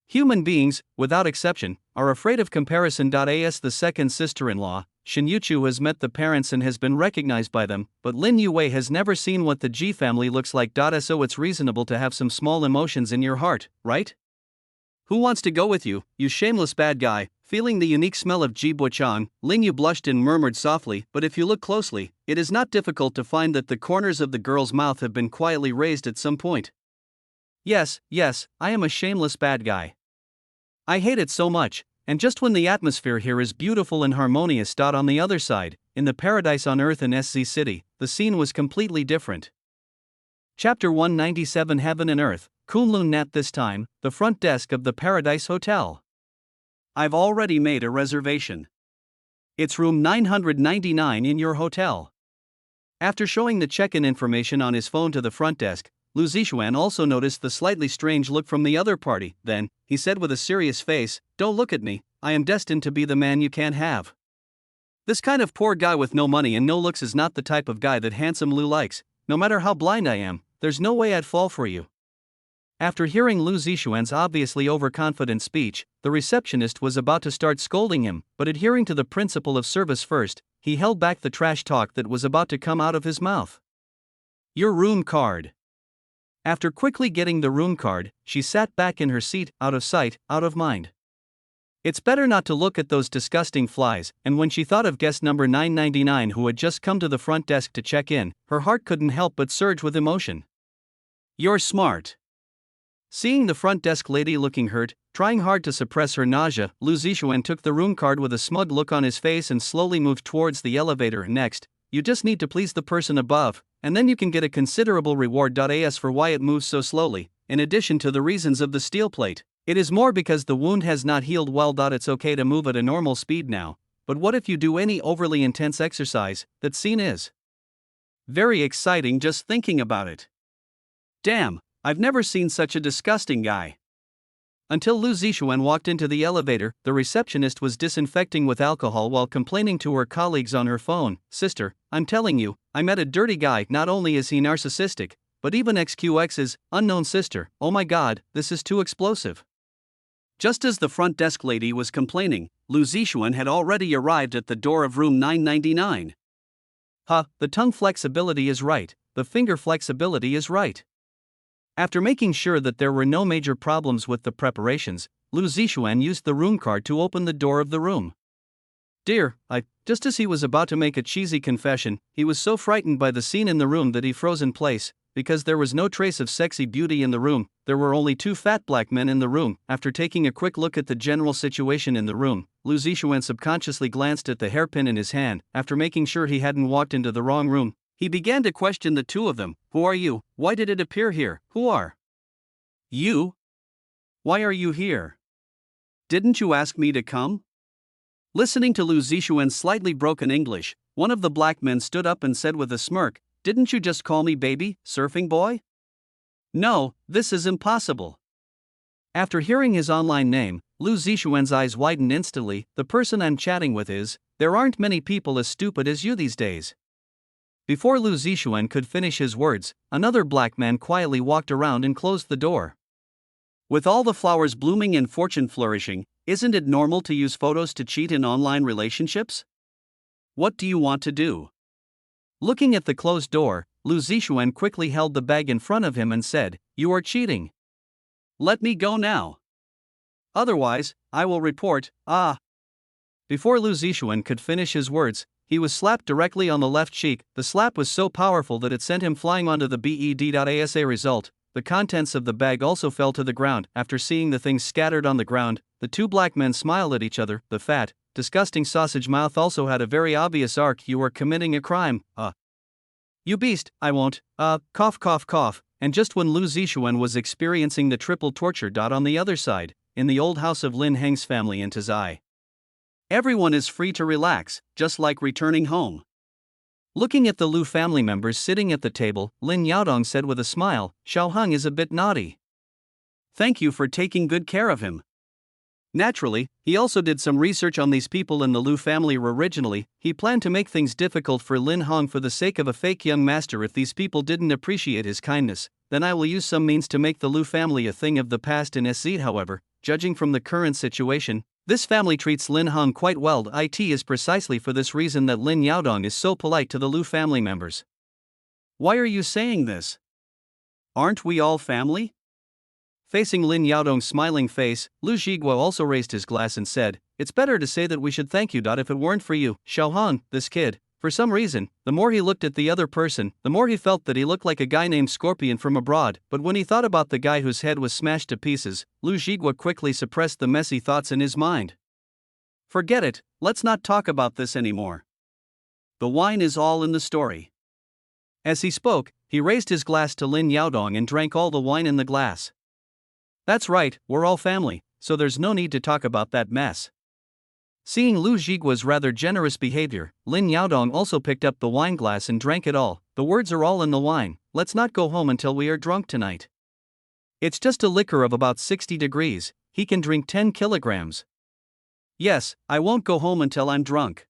Human beings, without exception, are afraid of comparison. As the second sister-in-law, Shin Yuchu has met the parents and has been recognized by them, but Lin Yue has never seen what the Ji family looks like. So it's reasonable to have some small emotions in your heart, right? Who wants to go with you, you shameless bad guy? Feeling the unique smell of Ji Buchang, Lin Yu blushed and murmured softly, but if you look closely, it is not difficult to find that the corners of the girl's mouth have been quietly raised at some point. Yes, I am a shameless bad guy. I hate it so much, and just when the atmosphere here is beautiful and harmonious. On the other side, in the paradise on earth in SZ City, the scene was completely different. Chapter 197 Heaven and Earth, Kunlun Nat. This time, the front desk of the Paradise Hotel. I've already made a reservation. It's room 999 in your hotel. After showing the check-in information on his phone to the front desk, Lu Zixuan also noticed the slightly strange look from the other party. Then, he said with a serious face, "Don't look at me, I am destined to be the man you can't have. This kind of poor guy with no money and no looks is not the type of guy that handsome Lu likes. No matter how blind I am, there's no way I'd fall for you." After hearing Lu Zixuan's obviously overconfident speech, the receptionist was about to start scolding him, but adhering to the principle of service first, he held back the trash talk that was about to come out of his mouth. "Your room card." After quickly getting the room card, she sat back in her seat, out of sight, out of mind. It's better not to look at those disgusting flies, and when she thought of guest number 999 who had just come to the front desk to check in, her heart couldn't help but surge with emotion. "You're smart." Seeing the front desk lady looking hurt, trying hard to suppress her nausea, Lu Zixuan took the room card with a smug look on his face and slowly moved towards the elevator. "Next, you just need to please the person above, and then you can get a considerable reward. As for why it moves so slowly, in addition to the reasons of the steel plate, it is more because the wound has not healed well. It's okay to move at a normal speed now, but what if you do any overly intense exercise? That scene is very exciting just thinking about it. Damn, I've never seen such a disgusting guy." Until Lu Zixuan walked into the elevator, the receptionist was disinfecting with alcohol while complaining to her colleagues on her phone. "Sister, I'm telling you, I met a dirty guy. Not only is he narcissistic, but even XQX's unknown sister. Oh my god, this is too explosive." Just as the front desk lady was complaining, Lu Zixuan had already arrived at the door of room 999. The tongue flexibility is right, the finger flexibility is right. After making sure that there were no major problems with the preparations, Lu Zixuan used the room card to open the door of the room. "Dear, just as he was about to make a cheesy confession, he was so frightened by the scene in the room that he froze in place. Because there was no trace of sexy beauty in the room, there were only two fat black men in the room." After taking a quick look at the general situation in the room, Lu Zixuan subconsciously glanced at the hairpin in his hand. After making sure he hadn't walked into the wrong room, he began to question the two of them. "Who are you? Why did it appear here? Who are you? Why are you here? Didn't you ask me to come?" Listening to Lu Zixuan's slightly broken English, one of the black men stood up and said with a smirk, "Didn't you just call me baby, surfing boy? No, this is impossible." After hearing his online name, Lu Zixuan's eyes widened instantly. "The person I'm chatting with is, there aren't many people as stupid as you these days." Before Lu Zixuan could finish his words, another black man quietly walked around and closed the door. "With all the flowers blooming and fortune flourishing, isn't it normal to use photos to cheat in online relationships? What do you want to do?" Looking at the closed door, Lu Zixuan quickly held the bag in front of him and said, "You are cheating. Let me go now. Otherwise, I will report." Before Lu Zixuan could finish his words, he was slapped directly on the left cheek. The slap was so powerful that it sent him flying onto the bed. As a result, the contents of the bag also fell to the ground. After seeing the things scattered on the ground, the two black men smiled at each other. The fat, disgusting sausage mouth also had a very obvious arc. "You are committing a crime. You beast, I won't, cough cough cough." And just when Lu Zixuan was experiencing the triple torture. On the other side, in the old house of Lin Heng's family in Tazai, everyone is free to relax, just like returning home. Looking at the Lu family members sitting at the table, Lin Yaodong said with a smile, "Xiao Heng is a bit naughty. Thank you for taking good care of him." Naturally, he also did some research on these people in the Liu family. Originally, he planned to make things difficult for Lin Hong for the sake of a fake young master. If these people didn't appreciate his kindness, then I will use some means to make the Liu family a thing of the past in SZ. However, judging from the current situation, this family treats Lin Hong quite well. It is precisely for this reason that Lin Yaodong is so polite to the Liu family members. Why are you saying this? Aren't we all family? Facing Lin Yaodong's smiling face, Lu Zhiguo also raised his glass and said, "It's better to say that we should thank you. If it weren't for you, Xiaohan, this kid." For some reason, the more he looked at the other person, the more he felt that he looked like a guy named Scorpion from abroad. But when he thought about the guy whose head was smashed to pieces, Lu Zhiguo quickly suppressed the messy thoughts in his mind. Forget it, let's not talk about this anymore. The wine is all in the story. As he spoke, he raised his glass to Lin Yaodong and drank all the wine in the glass. That's right, we're all family, so there's no need to talk about that mess. Seeing Lu Zhiguo's rather generous behavior, Lin Yaodong also picked up the wine glass and drank it all. The words are all in the wine. Let's not go home until we are drunk tonight. It's just a liquor of about 60 degrees, he can drink 10 kilograms. Yes, I won't go home until I'm drunk.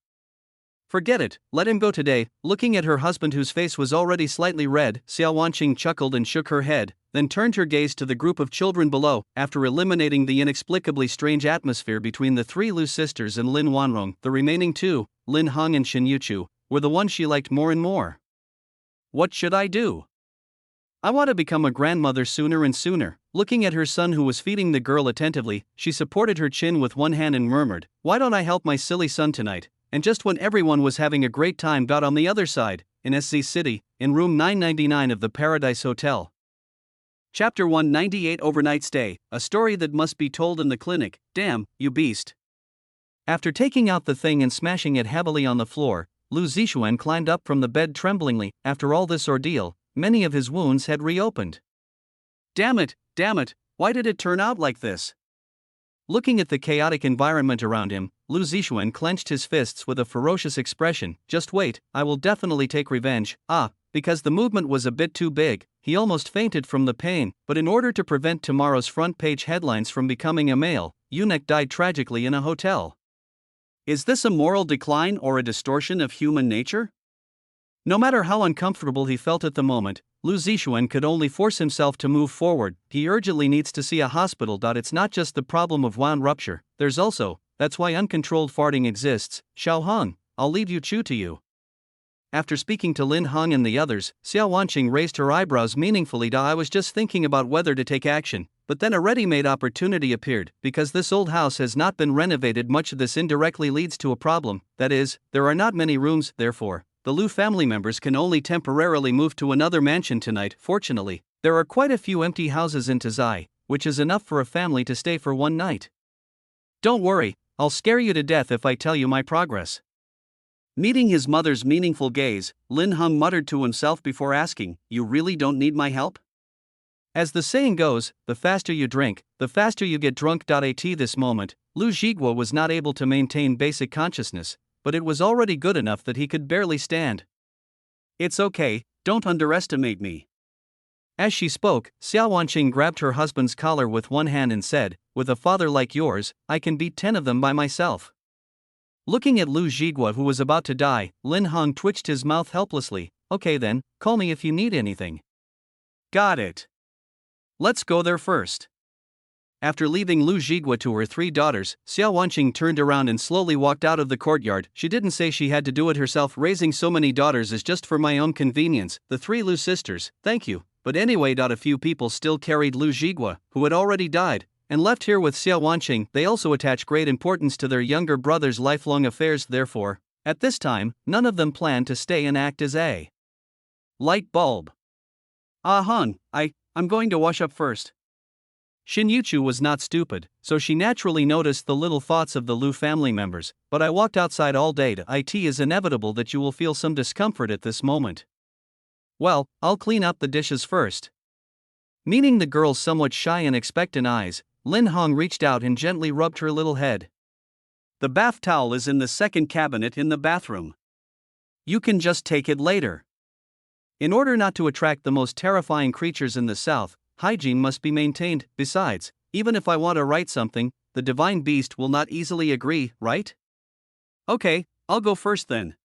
Forget it, let him go today. Looking at her husband whose face was already slightly red, Xiao Wanqing chuckled and shook her head, then turned her gaze to the group of children below. After eliminating the inexplicably strange atmosphere between the three Lu sisters and Lin Wanrong, the remaining two, Lin Hong and Shen Yuchu, were the ones she liked more and more. What should I do? I want to become a grandmother sooner and sooner. Looking at her son who was feeding the girl attentively, she supported her chin with one hand and murmured, "Why don't I help my silly son tonight?" And just when everyone was having a great time, got on the other side, in SZ City, in room 999 of the Paradise Hotel. Chapter 198, Overnight Stay, a story that must be told in the clinic. Damn, you beast. After taking out the thing and smashing it heavily on the floor, Lu Zixuan climbed up from the bed tremblingly. After all this ordeal, many of his wounds had reopened. Damn it, why did it turn out like this? Looking at the chaotic environment around him, Lu Zixuan clenched his fists with a ferocious expression. Just wait, I will definitely take revenge. Because the movement was a bit too big, he almost fainted from the pain. But in order to prevent tomorrow's front page headlines from becoming a male eunuch died tragically in a hotel. Is this a moral decline or a distortion of human nature? No matter how uncomfortable he felt at the moment, Lu Zixuan could only force himself to move forward. He urgently needs to see a hospital. It's not just the problem of wound rupture, there's also, that's why uncontrolled farting exists. Xiao Hong, I'll leave you Chu to you. After speaking to Lin Hong and the others, Xiao Wanqing raised her eyebrows meaningfully. I was just thinking about whether to take action, but then a ready-made opportunity appeared. Because this old house has not been renovated much, this indirectly leads to a problem. That is, there are not many rooms, therefore the Lu family members can only temporarily move to another mansion tonight. Fortunately, there are quite a few empty houses in Tazai, which is enough for a family to stay for one night. Don't worry, I'll scare you to death if I tell you my progress. Meeting his mother's meaningful gaze, Lin Hong muttered to himself before asking, "You really don't need my help?" As the saying goes, the faster you drink, the faster you get drunk. At this moment, Lu Zhiguo was not able to maintain basic consciousness, but it was already good enough that he could barely stand. It's okay, don't underestimate me. As she spoke, Xiao Wanqing grabbed her husband's collar with one hand and said, "With a father like yours, I can beat 10 of them by myself." Looking at Lu Zhiguo who was about to die, Lin Hong twitched his mouth helplessly. "Okay then, call me if you need anything." Got it. Let's go there first. After leaving Lu Zhiguo to her 3 daughters, Xiao Wanqing turned around and slowly walked out of the courtyard. She didn't say she had to do it herself. Raising so many daughters is just for my own convenience. The 3 Lu sisters, thank you. But anyway, a few people still carried Lu Zhiguo, who had already died, and left here with Xiao Wanqing. They also attach great importance to their younger brother's lifelong affairs. Therefore, at this time, none of them planned to stay and act as a light bulb. Han, I'm going to wash up first. Shin Yuchu was not stupid, so she naturally noticed the little thoughts of the Lu family members. But I walked outside all day. It is inevitable that you will feel some discomfort at this moment. Well, I'll clean up the dishes first. Meeting the girl's somewhat shy and expectant eyes, Lin Hong reached out and gently rubbed her little head. The bath towel is in the second cabinet in the bathroom. You can just take it later. In order not to attract the most terrifying creatures in the south, hygiene must be maintained. Besides, even if I want to write something, the divine beast will not easily agree, right? Okay, I'll go first then.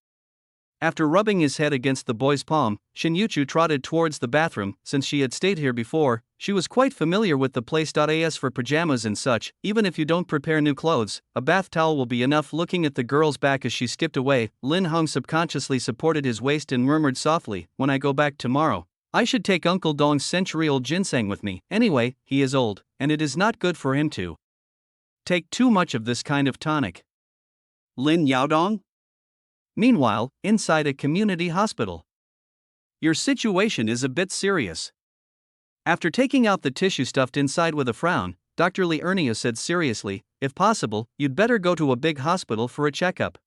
After rubbing his head against the boy's palm, Shinyuchu trotted towards the bathroom. Since she had stayed here before, she was quite familiar with the place. As for pajamas and such, even if you don't prepare new clothes, a bath towel will be enough. Looking at the girl's back as she skipped away, Lin Hong subconsciously supported his waist and murmured softly, "When I go back tomorrow, I should take Uncle Dong's century-old ginseng with me. Anyway, he is old, and it is not good for him to take too much of this kind of tonic." Lin Yaodong? Meanwhile, inside a community hospital. Your situation is a bit serious. After taking out the tissue stuffed inside with a frown, Dr. Li Ernia said seriously, "If possible, you'd better go to a big hospital for a checkup.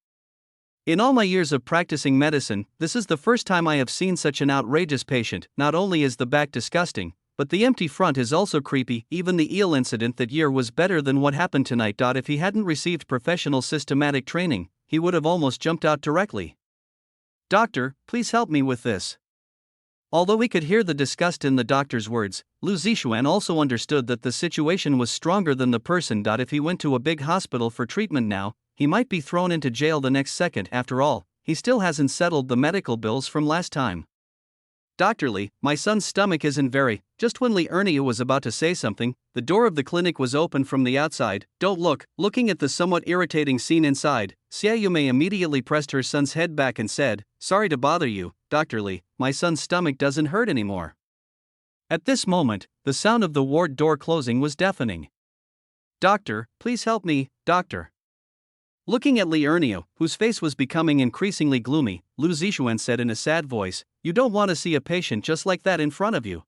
In all my years of practicing medicine, this is the first time I have seen such an outrageous patient. Not only is the back disgusting, but the empty front is also creepy. Even the eel incident that year was better than what happened tonight. If he hadn't received professional systematic training, he would have almost jumped out directly. Doctor, please help me with this." Although he could hear the disgust in the doctor's words, Lu Zixuan also understood that the situation was stronger than the person. If he went to a big hospital for treatment now, he might be thrown into jail the next second. After all, he still hasn't settled the medical bills from last time. "Dr. Li, my son's stomach isn't very..." Just when Li Ernia was about to say something, the door of the clinic was open from the outside. "Don't look." Looking at the somewhat irritating scene inside, Xia Yumei immediately pressed her son's head back and said, "Sorry to bother you, Dr. Li, my son's stomach doesn't hurt anymore." At this moment, the sound of the ward door closing was deafening. "Doctor, please help me, doctor." Looking at Li Ernia, whose face was becoming increasingly gloomy, Lu Zixuan said in a sad voice, "You don't want to see a patient just like that in front of you."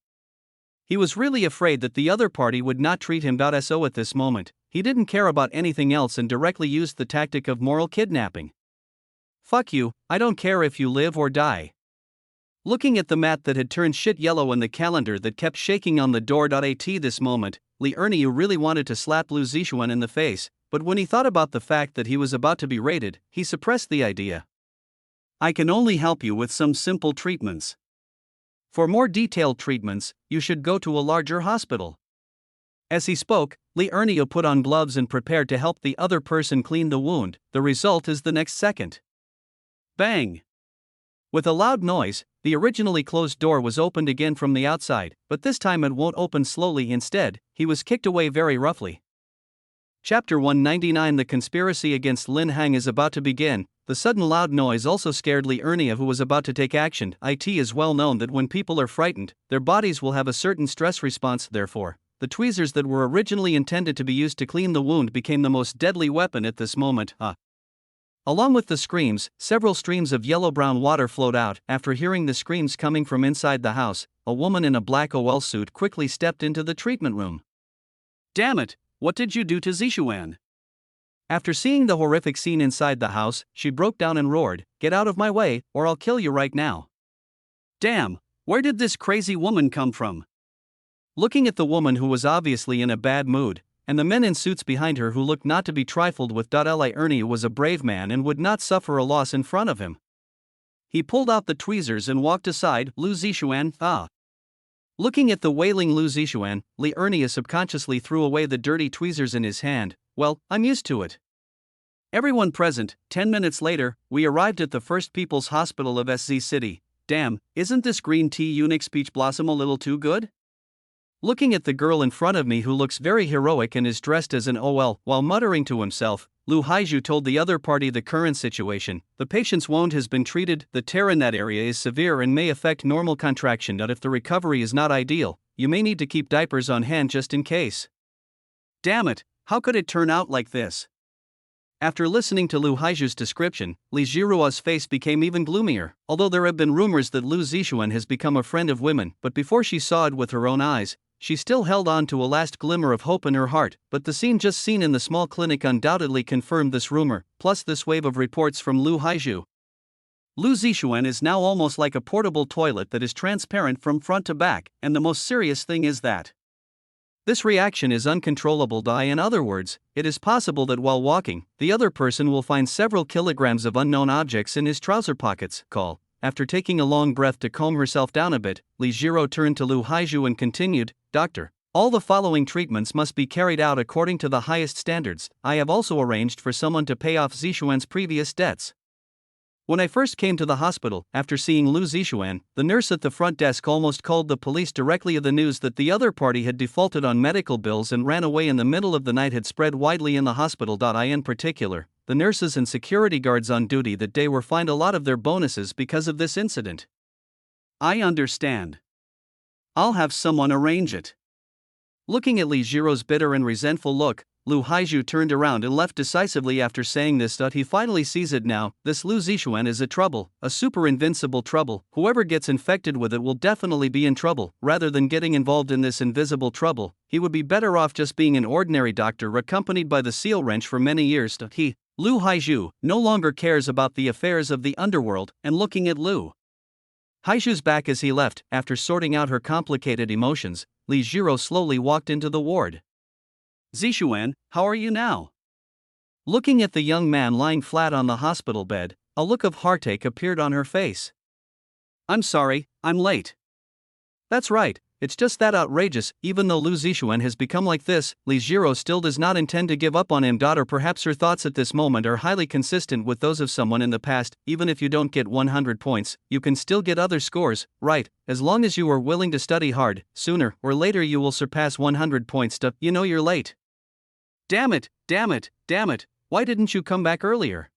He was really afraid that the other party would not treat him. So at this moment, he didn't care about anything else and directly used the tactic of moral kidnapping. "Fuck you, I don't care if you live or die." Looking at the mat that had turned shit yellow and the calendar that kept shaking on the door. At this moment, Li Ernia really wanted to slap Lu Zixuan in the face, but when he thought about the fact that he was about to be raided, he suppressed the idea. "I can only help you with some simple treatments. For more detailed treatments, you should go to a larger hospital." As he spoke, Li Ernia put on gloves and prepared to help the other person clean the wound. The result is the next second. Bang! With a loud noise, the originally closed door was opened again from the outside, but this time it won't open slowly. Instead, he was kicked away very roughly. Chapter 199. The conspiracy against Lin Hang is about to begin. The sudden loud noise also scared Li Ernia, who was about to take action. It is well known that when people are frightened, their bodies will have a certain stress response. Therefore, the tweezers that were originally intended to be used to clean the wound became the most deadly weapon at this moment. Along with the screams, several streams of yellow-brown water flowed out. After hearing the screams coming from inside the house, a woman in a black OL suit quickly stepped into the treatment room. "Damn it! What did you do to Zixuan?" After seeing the horrific scene inside the house, she broke down and roared, "Get out of my way, or I'll kill you right now." Damn, where did this crazy woman come from? Looking at the woman, who was obviously in a bad mood, and the men in suits behind her who looked not to be trifled with, Li Ernia was a brave man and would not suffer a loss in front of him. He pulled out the tweezers and walked aside. "Lu Zixuan, Looking at the wailing Lu Zixuan, Li Ernia subconsciously threw away the dirty tweezers in his hand. "Well, I'm used to it." Everyone present. 10 minutes later, we arrived at the First People's Hospital of SZ City. Damn, isn't this green tea eunuch speech blossom a little too good? Looking at the girl in front of me, who looks very heroic and is dressed as an OL, while muttering to himself, Lu Haiju told the other party the current situation. The patient's wound has been treated. The tear in that area is severe and may affect normal contraction. If the recovery is not ideal, you may need to keep diapers on hand just in case. Damn it, how could it turn out like this? After listening to Lu Haiju's description, Li Jirua's face became even gloomier. Although there have been rumors that Lu Zixuan has become a friend of women, but before she saw it with her own eyes, she still held on to a last glimmer of hope in her heart. But the scene just seen in the small clinic undoubtedly confirmed this rumor, plus this wave of reports from Lu Haiju. Lu Zixuan is now almost like a portable toilet that is transparent from front to back, and the most serious thing is that this reaction is uncontrollable. In other words, it is possible that while walking, the other person will find several kilograms of unknown objects in his trouser pockets. After taking a long breath to calm herself down a bit, Li Jiro turned to Lu Haiju and continued, "Doctor, All the following treatments must be carried out according to the highest standards. I have also arranged for someone to pay off Zishuan's previous debts. When I first came to the hospital, after seeing Lu Zishuan, the nurse at the front desk almost called the police directly. The news that the other party had defaulted on medical bills and ran away in the middle of the night had spread widely in the hospital. In particular, the nurses and security guards on duty that day were fined a lot of their bonuses because of this incident. I understand. I'll have someone arrange it. Looking at Li Jiro's bitter and resentful look, Lu Haizhu turned around and left decisively after saying this. He finally sees it now. This Lu Zishuan is a trouble, a super invincible trouble. Whoever gets infected with it will definitely be in trouble. Rather than getting involved in this invisible trouble, he would be better off just being an ordinary doctor accompanied by the seal wrench for many years. He, Lu Haizhu, no longer cares about the affairs of the underworld. And looking at Lu Haizhu's back as he left, after sorting out her complicated emotions, Li Jiro slowly walked into the ward. Zishuan, how are you now? Looking at the young man lying flat on the hospital bed, a look of heartache appeared on her face. I'm sorry, I'm late. That's right, it's just that outrageous. Even though Lu Zishuan has become like this, Li Jiro still does not intend to give up on him. Or perhaps her thoughts at this moment are highly consistent with those of someone in the past. Even if you don't get 100 points, you can still get other scores, right? As long as you are willing to study hard, sooner or later you will surpass 100 points. You're late. Damn it, why didn't you come back earlier?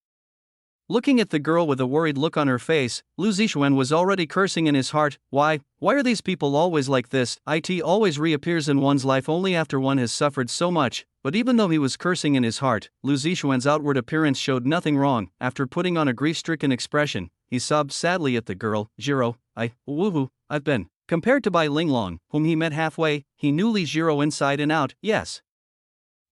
Looking at the girl with a worried look on her face, Lu Zishuan was already cursing in his heart. Why are these people always like this? It always reappears in one's life only after one has suffered so much. But even though he was cursing in his heart, Lu Zishuan's outward appearance showed nothing wrong. After putting on a grief-stricken expression, he sobbed sadly at the girl. Jiro, I've been compared to Bai Linglong, whom he met halfway. He knew Li Jiro inside and out, yes.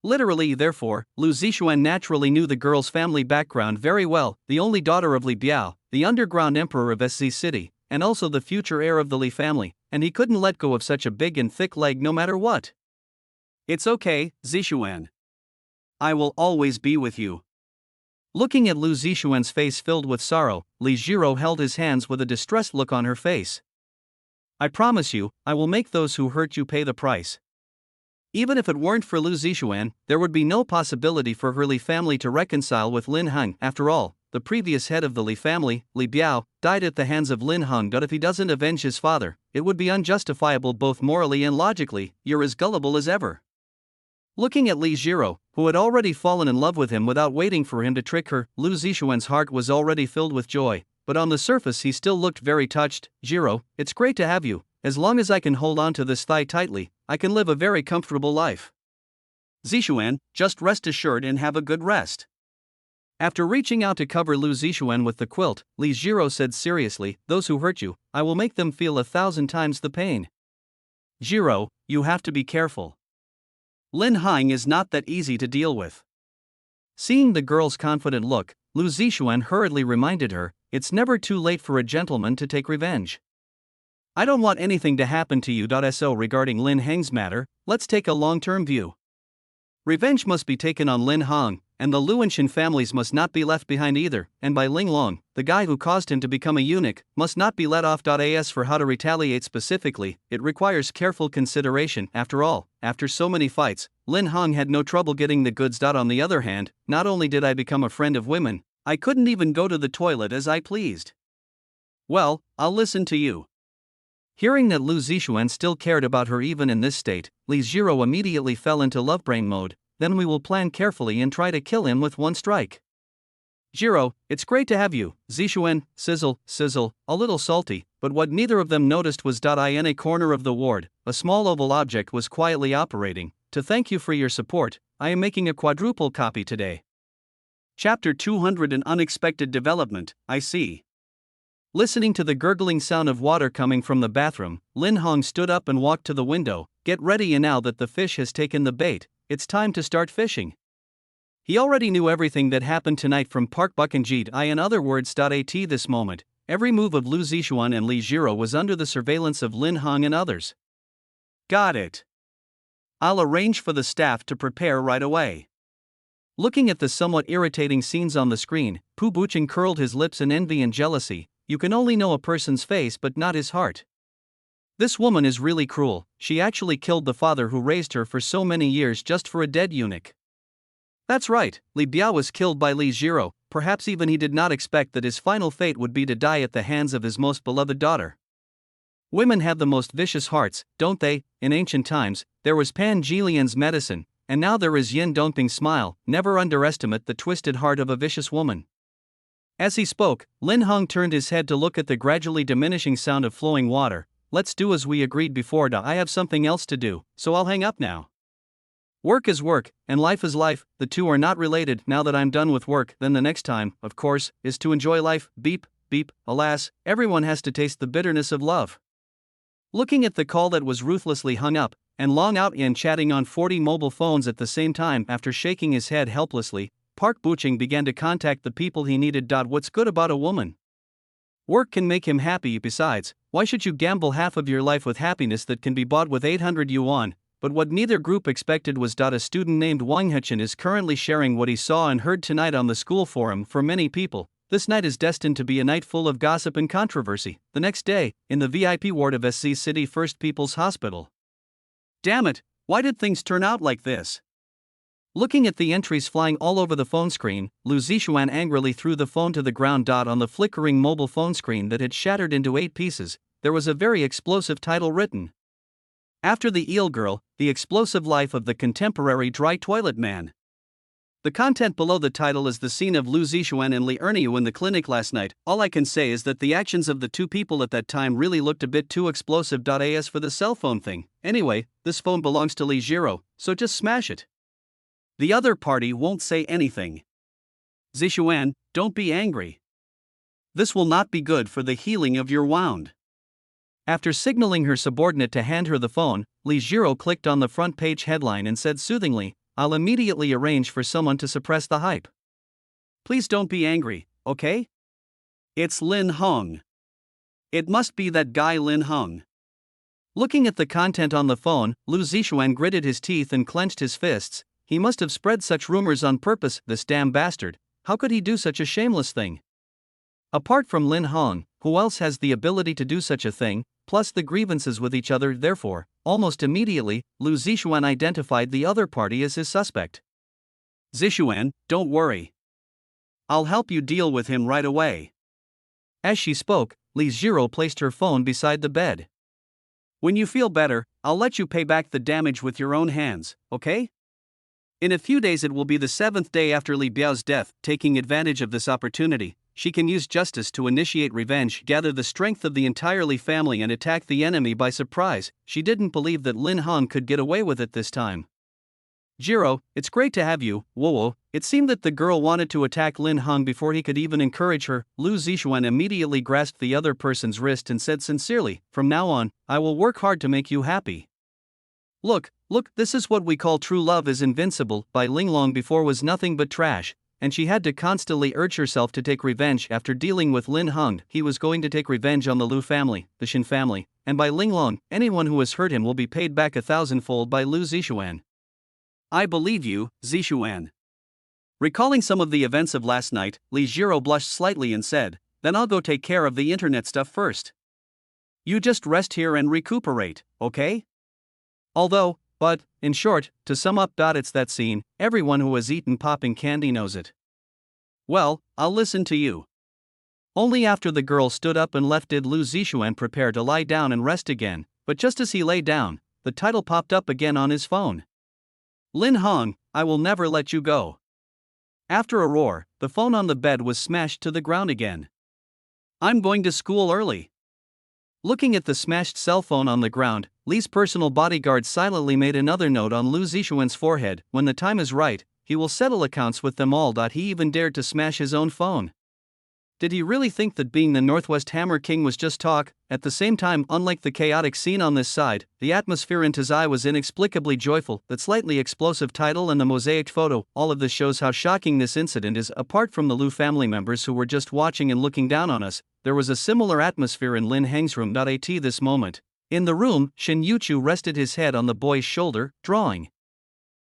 Literally, therefore, Lu Zishuan naturally knew the girl's family background very well, the only daughter of Li Biao, the underground emperor of SZ City, and also the future heir of the Li family, and he couldn't let go of such a big and thick leg no matter what. It's okay, Zishuan. I will always be with you. Looking at Lu Zishuan's face filled with sorrow, Li Jiro held his hands with a distressed look on her face. I promise you, I will make those who hurt you pay the price. Even if it weren't for Lu Zishuan, there would be no possibility for her Li family to reconcile with Lin Heng. After all, the previous head of the Li family, Li Biao, died at the hands of Lin Heng. But if he doesn't avenge his father, it would be unjustifiable both morally and logically. You're as gullible as ever. Looking at Li Jiro, who had already fallen in love with him without waiting for him to trick her, Lu Zishuan's heart was already filled with joy, but on the surface he still looked very touched. Jiro, it's great to have you. As long as I can hold on to this thigh tightly, I can live a very comfortable life. Zishuan, just rest assured and have a good rest. After reaching out to cover Lu Zishuan with the quilt, Li Jiro said seriously, those who hurt you, I will make them feel 1,000 times the pain. Jiro, you have to be careful. Lin Heng is not that easy to deal with. Seeing the girl's confident look, Lu Zishuan hurriedly reminded her, it's never too late for a gentleman to take revenge. I don't want anything to happen to you. So regarding Lin Heng's matter, let's take a long-term view. Revenge must be taken on Lin Heng, and the Luanshan families must not be left behind either, and by Linglong, the guy who caused him to become a eunuch, must not be let off. As for how to retaliate specifically, it requires careful consideration. After all, after so many fights, Lin Heng had no trouble getting the goods. On the other hand, not only did I become a friend of women, I couldn't even go to the toilet as I pleased. Well, I'll listen to you. Hearing that Lu Zishuan still cared about her even in this state, Li Jiro immediately fell into love brain mode. Then we will plan carefully and try to kill him with one strike. Jiro, it's great to have you. Zishuan, sizzle, a little salty, but what neither of them noticed was in a corner of the ward, a small oval object was quietly operating. To thank you for your support, I am making a quadruple copy today. Chapter 200 An Unexpected Development, I see. Listening to the gurgling sound of water coming from the bathroom, Lin Heng stood up and walked to the window. Get ready, and now that the fish has taken the bait, it's time to start fishing. He already knew everything that happened tonight from Park Buckenjeed. In other words, at this moment, every move of Lu Zishuan and Li Jiro was under the surveillance of Lin Heng and others. Got it. I'll arrange for the staff to prepare right away. Looking at the somewhat irritating scenes on the screen, Pu Bucheng curled his lips in envy and jealousy. You can only know a person's face but not his heart. This woman is really cruel, she actually killed the father who raised her for so many years just for a dead eunuch. That's right, Li Biao was killed by Li Jiro, perhaps even he did not expect that his final fate would be to die at the hands of his most beloved daughter. Women have the most vicious hearts, don't they? In ancient times, there was Pan Jilian's medicine, and now there is Yin Dongping's smile. Never underestimate the twisted heart of a vicious woman. As he spoke, Lin Heng turned his head to look at the gradually diminishing sound of flowing water. Let's do as we agreed before. I have something else to do, so I'll hang up now. Work is work, and life is life, the two are not related. Now that I'm done with work, then the next time, of course, is to enjoy life. Beep, beep, alas, everyone has to taste the bitterness of love. Looking at the call that was ruthlessly hung up, and Long Out Yin chatting on 40 mobile phones at the same time after shaking his head helplessly, Park Buching began to contact the people he needed. What's good about a woman? Work can make him happy. Besides, why should you gamble half of your life with happiness that can be bought with 800 yuan? But what neither group expected was a student named Wang Hechan is currently sharing what he saw and heard tonight on the school forum. For many people, this night is destined to be a night full of gossip and controversy. The next day, in the VIP ward of SC City First People's Hospital. Damn it, why did things turn out like this? Looking at the entries flying all over the phone screen, Lu Zixuan angrily threw the phone to the ground. On the flickering mobile phone screen that had shattered into 8 pieces, there was a very explosive title written. After the Eel Girl, the explosive life of the contemporary dry toilet man. The content below the title is the scene of Lu Zixuan and Li Erniu in the clinic last night. All I can say is that the actions of the two people at that time really looked a bit too explosive. As for the cell phone thing, anyway, this phone belongs to Li Jiro, so just smash it. The other party won't say anything. Zixuan, don't be angry. This will not be good for the healing of your wound. After signaling her subordinate to hand her the phone, Li Jiro clicked on the front page headline and said soothingly, I'll immediately arrange for someone to suppress the hype. Please don't be angry, okay? It's Lin Heng. It must be that guy Lin Heng. Looking at the content on the phone, Lu Zixuan gritted his teeth and clenched his fists. He must have spread such rumors on purpose, this damn bastard. How could he do such a shameless thing? Apart from Lin Heng, who else has the ability to do such a thing, plus the grievances with each other? Therefore, almost immediately, Lu Zixuan identified the other party as his suspect. Zixuan, don't worry. I'll help you deal with him right away. As she spoke, Li Jiro placed her phone beside the bed. When you feel better, I'll let you pay back the damage with your own hands, okay? In a few days it will be the 7th day after Li Biao's death. Taking advantage of this opportunity, she can use justice to initiate revenge, gather the strength of the entire Li family and attack the enemy by surprise. She didn't believe that Lin Heng could get away with it this time. Jiro, it's great to have you. Whoa. It seemed that the girl wanted to attack Lin Heng before he could even encourage her. Lu Zixuan immediately grasped the other person's wrist and said sincerely, from now on, I will work hard to make you happy. Look, this is what we call true love is invincible. By Linglong before was nothing but trash, and she had to constantly urge herself to take revenge. After dealing with Lin Heng, he was going to take revenge on the Lu family, the Shin family, and by Linglong, anyone who has hurt him will be paid back 1,000-fold by Lu Zixuan. I believe you, Zixuan. Recalling some of the events of last night, Li Jiro blushed slightly and said, then I'll go take care of the internet stuff first. You just rest here and recuperate, okay? But, in short, to sum up, it's that scene, everyone who has eaten popping candy knows it. Well, I'll listen to you. Only after the girl stood up and left did Lu Zixuan prepare to lie down and rest again, but just as he lay down, the title popped up again on his phone. Lin Heng, I will never let you go. After a roar, the phone on the bed was smashed to the ground again. I'm going to school early. Looking at the smashed cell phone on the ground, Li's personal bodyguard silently made another note on Lu Zixuan's forehead. When the time is right, he will settle accounts with them all. He even dared to smash his own phone. Did he really think that being the Northwest Hammer King was just talk? At the same time, unlike the chaotic scene on this side, the atmosphere in Tazai was inexplicably joyful. That slightly explosive title and the mosaic photo, all of this shows how shocking this incident is. Apart from the Lu family members who were just watching and looking down on us, there was a similar atmosphere in Lin Heng's room. At this moment, in the room, Shin Yuchu rested his head on the boy's shoulder, drawing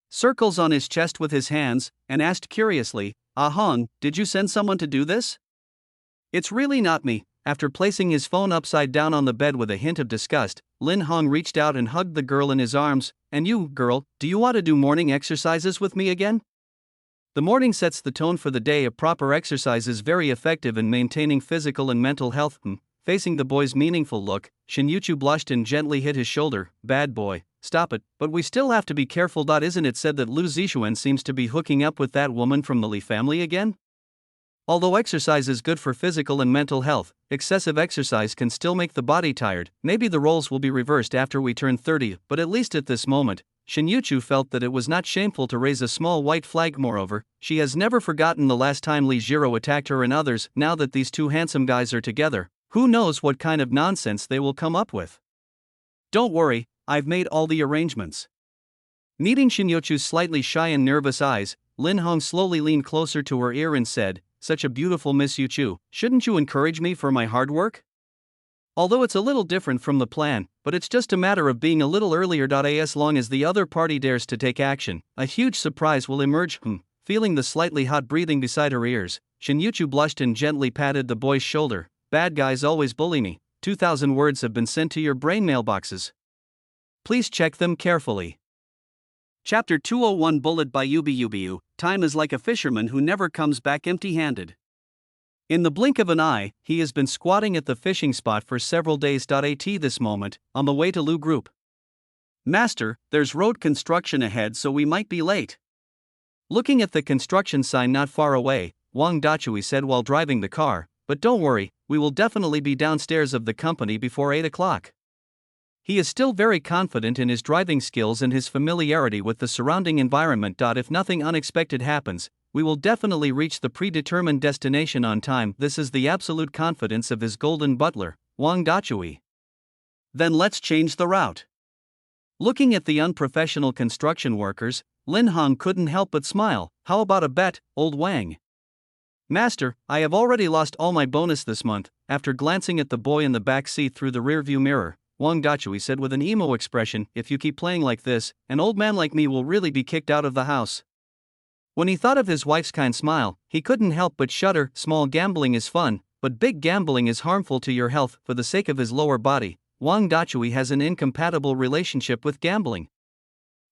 circles on his chest with his hands, and asked curiously, Ah Heng, did you send someone to do this? It's really not me, After placing his phone upside down on the bed with a hint of disgust, Lin Hong reached out and hugged the girl in his arms. And you, girl, do you want to do morning exercises with me again? The morning sets the tone for the day. A proper exercise is very effective in maintaining physical and mental health. Facing the boy's meaningful look, Shinyuchu blushed and gently hit his shoulder. Bad boy, stop it, but we still have to be careful. Isn't it said that Lu Zixuan seems to be hooking up with that woman from the Li family again? Although exercise is good for physical and mental health, excessive exercise can still make the body tired. Maybe the roles will be reversed after we turn 30, but at least at this moment, Shinyuchu felt that it was not shameful to raise a small white flag. Moreover, she has never forgotten the last time Li Jiro attacked her and others. Now that these two handsome guys are together, who knows what kind of nonsense they will come up with. Don't worry, I've made all the arrangements. Meeting Shinyuchu's slightly shy and nervous eyes, Lin Hong slowly leaned closer to her ear and said, "Such a beautiful Miss Yuchu, shouldn't you encourage me for my hard work? Although it's a little different from the plan, but it's just a matter of being a little earlier. As long as the other party dares to take action, a huge surprise will emerge." Feeling the slightly hot breathing beside her ears, Shinyuchu blushed and gently patted the boy's shoulder. Bad guys always bully me. 2,000 words have been sent to your brain mailboxes. Please check them carefully. Chapter 201 Bullet by Ubu. Time is like a fisherman who never comes back empty-handed. In the blink of an eye, he has been squatting at the fishing spot for several days. At this moment, on the way to Lu Group. Master, there's road construction ahead, so we might be late. Looking at the construction sign not far away, Wang Dachui said while driving the car, but don't worry, we will definitely be downstairs of the company before 8 o'clock. He is still very confident in his driving skills and his familiarity with the surrounding environment. If nothing unexpected happens, we will definitely reach the predetermined destination on time. This is the absolute confidence of his golden butler, Wang Dachui. Then let's change the route. Looking at the unprofessional construction workers, Lin Hong couldn't help but smile. How about a bet, old Wang? Master, I have already lost all my bonus this month. After glancing at the boy in the back seat through the rearview mirror, Wang Dachui said with an emo expression, if you keep playing like this, an old man like me will really be kicked out of the house. When he thought of his wife's kind smile, he couldn't help but shudder. Small gambling is fun, but big gambling is harmful to your health. For the sake of his lower body, Wang Dachui has an incompatible relationship with gambling.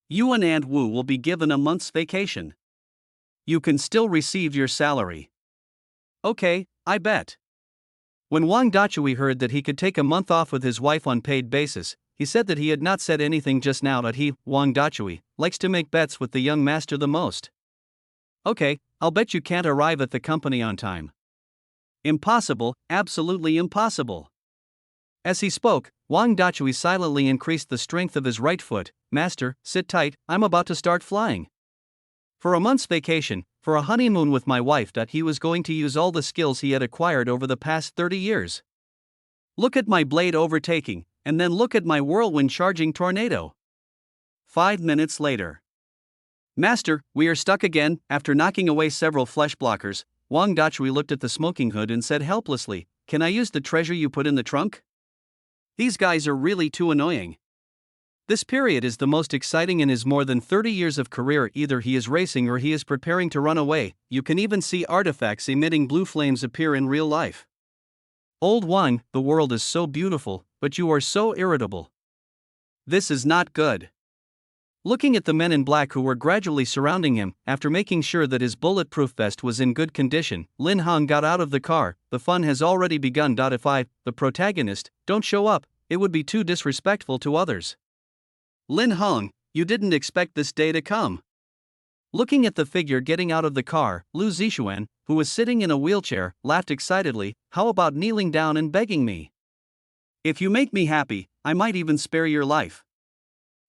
You and Aunt Wu will be given a month's vacation. You can still receive your salary. Okay, I bet. When Wang Dachui heard that he could take a month off with his wife on paid basis, he said that he had not said anything just now. He, Wang Dachui, likes to make bets with the young master the most. Okay, I'll bet you can't arrive at the company on time. Impossible, absolutely impossible. As he spoke, Wang Dachui silently increased the strength of his right foot. Master, sit tight, I'm about to start flying. For a month's vacation, for a honeymoon with my wife. He was going to use all the skills he had acquired over the past 30 years. Look at my blade overtaking, and then look at my whirlwind charging tornado. 5 minutes later. Master, we are stuck again. After knocking away several flesh blockers, Wang Dachui looked at the smoking hood and said helplessly, "Can I use the treasure you put in the trunk? These guys are really too annoying." This period is the most exciting in his more than 30 years of career. Either he is racing or he is preparing to run away. You can even see artifacts emitting blue flames appear in real life. Old Wang, the world is so beautiful, but you are so irritable. This is not good. Looking at the men in black who were gradually surrounding him, after making sure that his bulletproof vest was in good condition, Lin Hong got out of the car. The fun has already begun. If I, the protagonist, don't show up, it would be too disrespectful to others. Lin Hong, you didn't expect this day to come. Looking at the figure getting out of the car, Lu Zixuan, who was sitting in a wheelchair, laughed excitedly. How about kneeling down and begging me? If you make me happy, I might even spare your life.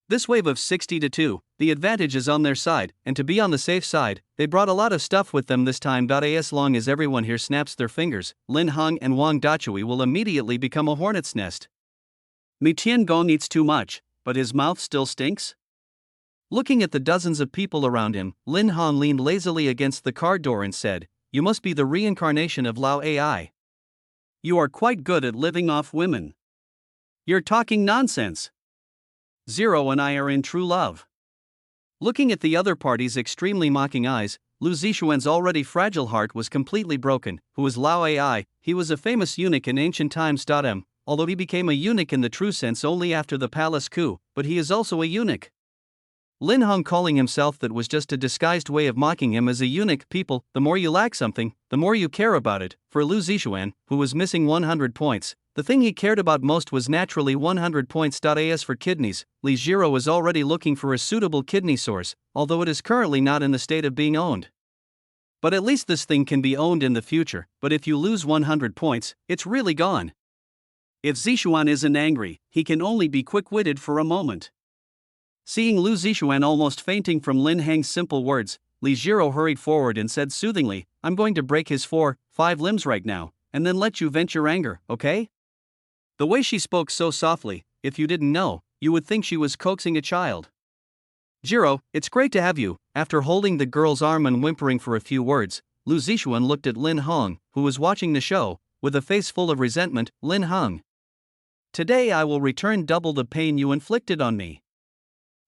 This wave of 60-2, the advantage is on their side, and to be on the safe side, they brought a lot of stuff with them this time. As long as everyone here snaps their fingers, Lin Hong and Wang Dachui will immediately become a hornet's nest. Mi Tiangong eats too much, but his mouth still stinks? Looking at the dozens of people around him, Lin Hong leaned lazily against the car door and said, "You must be the reincarnation of Lao AI. You are quite good at living off women. You're talking nonsense. Zero and I are in true love." Looking at the other party's extremely mocking eyes, Lu Zixuan's already fragile heart was completely broken. Who was Lao Ai? He was a famous eunuch in ancient times. Although he became a eunuch in the true sense only after the palace coup, but he is also a eunuch. Lin Hong calling himself that was just a disguised way of mocking him as a eunuch. People, the more you lack something, the more you care about it. For Lu Zixuan, who was missing 100 points, the thing he cared about most was naturally 100 points. As for kidneys, Li Jiro was already looking for a suitable kidney source, although it is currently not in the state of being owned. But at least this thing can be owned in the future. But if you lose 100 points, it's really gone. If Zixuan isn't angry, he can only be quick-witted for a moment. Seeing Lu Zixuan almost fainting from Lin Heng's simple words, Li Jiro hurried forward and said soothingly, "I'm going to break his 4-5 limbs right now, and then let you vent your anger, okay?" The way she spoke so softly, if you didn't know, you would think she was coaxing a child. "Jiro, it's great to have you." After holding the girl's arm and whimpering for a few words, Lu Zixuan looked at Lin Hong, who was watching the show, with a face full of resentment. "Lin Hong, today I will return double the pain you inflicted on me.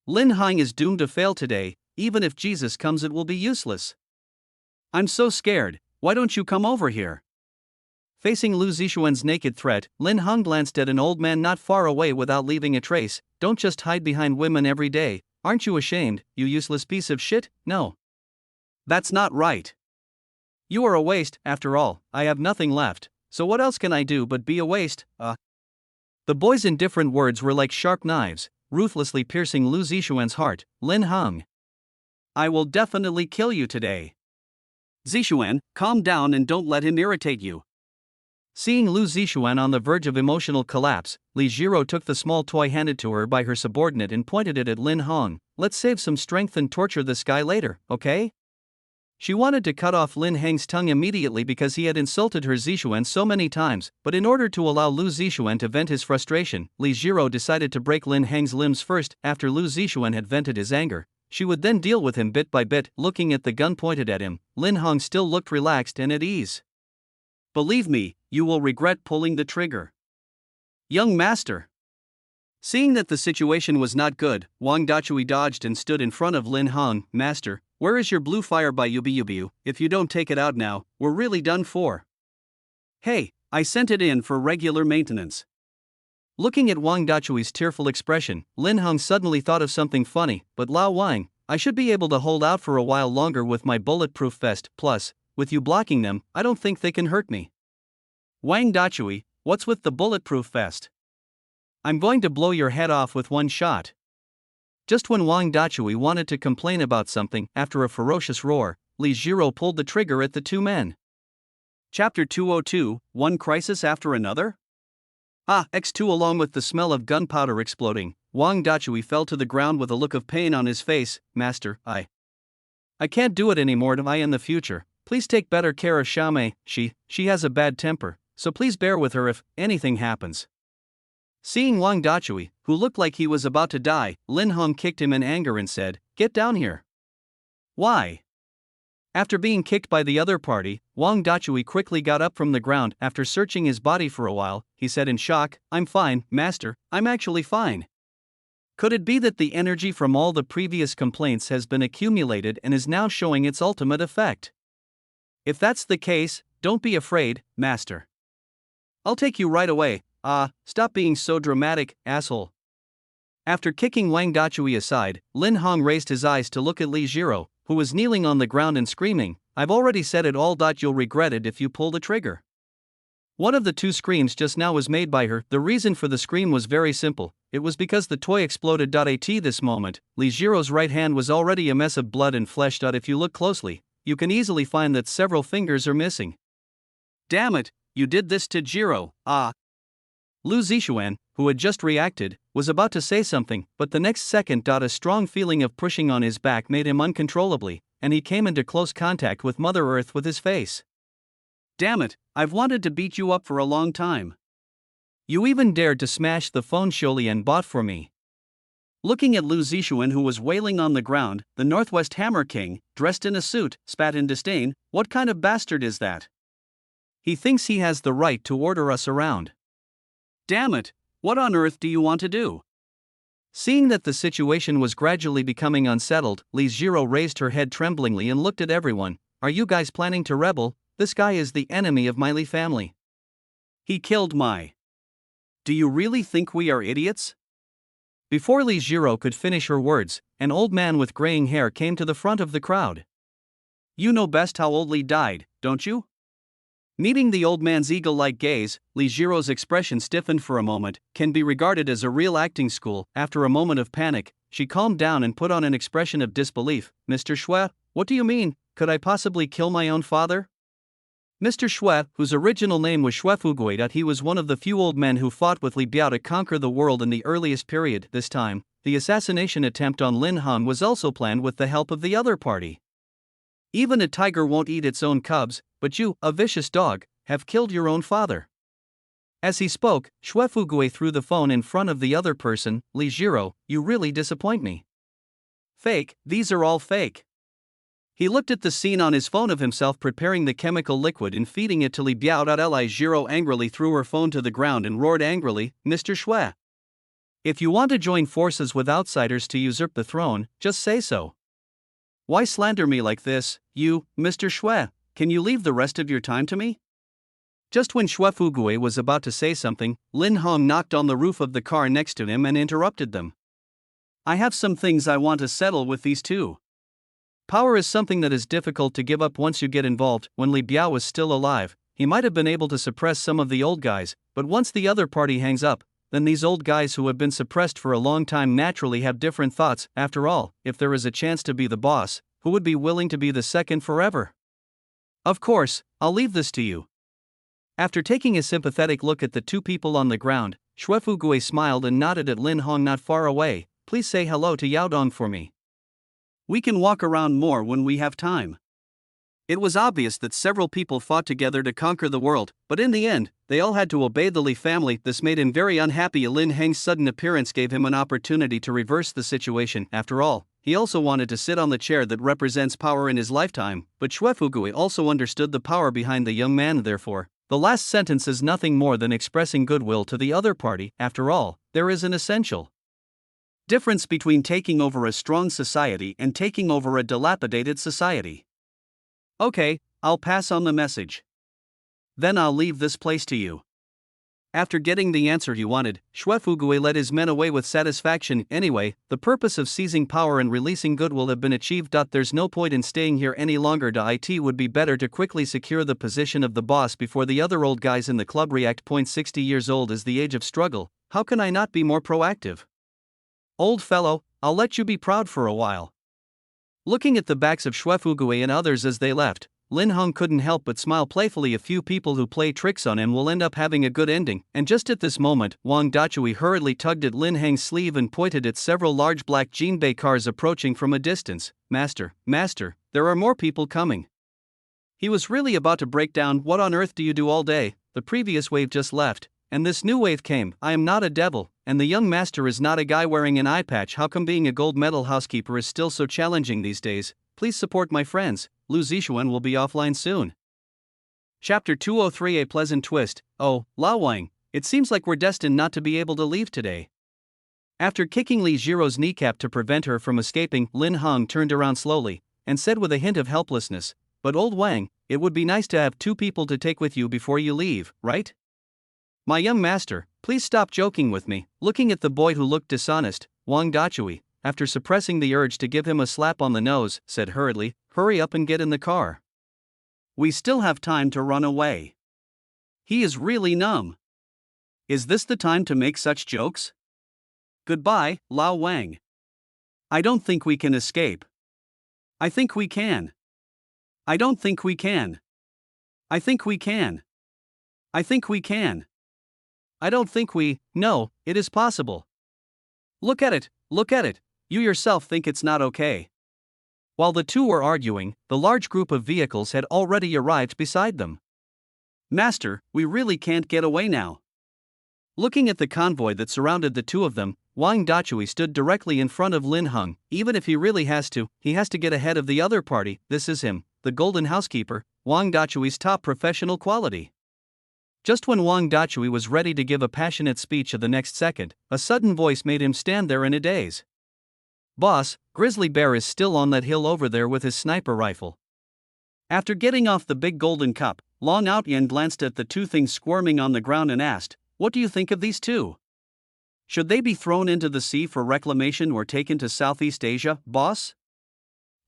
Lin Hong is doomed to fail today. Even if Jesus comes, it will be useless. I'm so scared. Why don't you come over here?" Facing Lu Zixuan's naked threat, Lin Hong glanced at an old man not far away without leaving a trace. "Don't just hide behind women every day. Aren't you ashamed, you useless piece of shit?" "No. That's not right. You are a waste. After all, I have nothing left, so what else can I do but be a waste?" The boy's indifferent words were like sharp knives, ruthlessly piercing Lu Zixuan's heart. "Lin Hong, I will definitely kill you today. Zixuan, calm down and don't let him irritate you." Seeing Lu Zixuan on the verge of emotional collapse, Li Jiro took the small toy handed to her by her subordinate and pointed it at Lin Hong. "Let's save some strength and torture this guy later, okay?" She wanted to cut off Lin Heng's tongue immediately because he had insulted her Zixuan so many times, but in order to allow Lu Zixuan to vent his frustration, Li Jiro decided to break Lin Heng's limbs first. After Lu Zixuan had vented his anger, she would then deal with him bit by bit. Looking at the gun pointed at him, Lin Hong still looked relaxed and at ease. "Believe me, you will regret pulling the trigger, young master." Seeing that the situation was not good, Wang Dachui dodged and stood in front of Lin Hong. "Master, where is your blue fire by Yubi? If you don't take it out now, we're really done for." "Hey, I sent it in for regular maintenance." Looking at Wang Dachui's tearful expression, Lin Hong suddenly thought of something funny. "But Lao Wang, I should be able to hold out for a while longer with my bulletproof vest, plus, with you blocking them, I don't think they can hurt me." "Wang Dachui, what's with the bulletproof vest? I'm going to blow your head off with one shot." Just when Wang Dachui wanted to complain about something, after a ferocious roar, Li Jiro pulled the trigger at the two men. Chapter 202, One Crisis After Another? X2. Along with the smell of gunpowder exploding, Wang Dachui fell to the ground with a look of pain on his face. "Master, I can't do it anymore. In the future, please take better care of Xiaomei. She has a bad temper, so please bear with her if anything happens." Seeing Wang Dachui, who looked like he was about to die, Lin Hong kicked him in anger and said, "Get down here." "Why?" After being kicked by the other party, Wang Dachui quickly got up from the ground. After searching his body for a while, he said in shock, "I'm fine, master, I'm actually fine." Could it be that the energy from all the previous complaints has been accumulated and is now showing its ultimate effect? If that's the case, don't be afraid, master. I'll take you right away. Stop being so dramatic, asshole. After kicking Wang Dachui aside, Lin Hong raised his eyes to look at Li Jiro, who was kneeling on the ground and screaming, "I've already said it all. You'll regret it if you pull the trigger." One of the two screams just now was made by her. The reason for the scream was very simple. It was because the toy exploded. At this moment, Li Jiro's right hand was already a mess of blood and flesh. If you look closely, you can easily find that several fingers are missing. "Damn it, you did this to Jiro." Lu Zixuan, who had just reacted, was about to say something, but the next second, a strong feeling of pushing on his back made him uncontrollably, and he came into close contact with Mother Earth with his face. "Damn it, I've wanted to beat you up for a long time. You even dared to smash the phone Sholian bought for me." Looking at Lu Zixuan, who was wailing on the ground, the Northwest Hammer King, dressed in a suit, spat in disdain. "What kind of bastard is that? He thinks he has the right to order us around. Damn it, what on earth do you want to do?" Seeing that the situation was gradually becoming unsettled, Li Jiro raised her head tremblingly and looked at everyone. Are you guys planning to rebel? This guy is the enemy of my Li family. He killed my. Do you really think we are idiots? Before Li Jiro could finish her words, an old man with graying hair came to the front of the crowd. You know best how old Li died, don't you? Meeting the old man's eagle-like gaze, Li Jiro's expression stiffened for a moment. Can be regarded as a real acting school. After a moment of panic, she calmed down and put on an expression of disbelief. Mr. Shui, what do you mean? Could I possibly kill my own father? Mr. Shui, whose original name was Shui Fuguidat, he was one of the few old men who fought with Li Biao to conquer the world in the earliest period. This time, the assassination attempt on Lin Han was also planned with the help of the other party. Even a tiger won't eat its own cubs, but you, a vicious dog, have killed your own father. As he spoke, Shui Fugui threw the phone in front of the other person. Li Jiro, you really disappoint me. Fake, these are all fake. He looked at the scene on his phone of himself preparing the chemical liquid and feeding it to Li Biao. Li Jiro angrily threw her phone to the ground and roared angrily, Mr. Shui. If you want to join forces with outsiders to usurp the throne, just say so. Why slander me like this, you, Mr. Shui? Can you leave the rest of your time to me? Just when Shui Fugui was about to say something, Lin Hong knocked on the roof of the car next to him and interrupted them. I have some things I want to settle with these two. Power is something that is difficult to give up once you get involved. When Li Biao was still alive, he might have been able to suppress some of the old guys, but once the other party hangs up, then these old guys who have been suppressed for a long time naturally have different thoughts. After all, if there is a chance to be the boss, who would be willing to be the second forever? Of course, I'll leave this to you. After taking a sympathetic look at the two people on the ground, Shui Fugui smiled and nodded at Lin Hong not far away. Please say hello to Yao Dong for me. We can walk around more when we have time. It was obvious that several people fought together to conquer the world, but in the end, they all had to obey the Li family. This made him very unhappy. Lin Heng's sudden appearance gave him an opportunity to reverse the situation. After all, he also wanted to sit on the chair that represents power in his lifetime, but Shui Fugui also understood the power behind the young man. Therefore, the last sentence is nothing more than expressing goodwill to the other party. After all, there is an essential difference between taking over a strong society and taking over a dilapidated society. Okay, I'll pass on the message. Then I'll leave this place to you. After getting the answer he wanted, Shui Fugui led his men away with satisfaction. Anyway, the purpose of seizing power and releasing goodwill have been achieved. There's no point in staying here any longer. It would be better to quickly secure the position of the boss before the other old guys in the club react. 60 years old is the age of struggle. How can I not be more proactive? Old fellow, I'll let you be proud for a while. Looking at the backs of Shui Fugui and others as they left, Lin Hong couldn't help but smile playfully. A few people who play tricks on him will end up having a good ending. And just at this moment, Wang Dachui hurriedly tugged at Lin Heng's sleeve and pointed at several large black Jinbei cars approaching from a distance. Master, there are more people coming. He was really about to break down. What on earth do you do all day? The previous wave just left, and this new wave came. I am not a devil, and the young master is not a guy wearing an eye patch. How come being a gold medal housekeeper is still so challenging these days? Please support my friends. Lu Zixuan will be offline soon. Chapter 203. A pleasant twist. Oh, Lao Wang, it seems like we're destined not to be able to leave today. After kicking Li Jiro's kneecap to prevent her from escaping, Lin Hong turned around slowly and said with a hint of helplessness, but old Wang, it would be nice to have two people to take with you before you leave, right? My young master, please stop joking with me. Looking at the boy who looked dishonest, Wang Dachui, after suppressing the urge to give him a slap on the nose, said hurriedly, hurry up and get in the car. We still have time to run away. He is really numb. Is this the time to make such jokes? Goodbye, Lao Wang. I don't think we can escape. I think we can. I don't think we can. I think we can. I think we can. I don't think we. No, it is possible. Look at it, you yourself think it's not okay. While the two were arguing, the large group of vehicles had already arrived beside them. Master, we really can't get away now. Looking at the convoy that surrounded the two of them, Wang Dachui stood directly in front of Lin Hong. Even if he really has to, he has to get ahead of the other party. This is him, the golden housekeeper, Wang Dachui's top professional quality. Just when Wang Dachui was ready to give a passionate speech of the next second, a sudden voice made him stand there in a daze. "Boss, Grizzly Bear is still on that hill over there with his sniper rifle." After getting off the big golden cup, Long Outyen glanced at the two things squirming on the ground and asked, "What do you think of these two? Should they be thrown into the sea for reclamation or taken to Southeast Asia, boss?"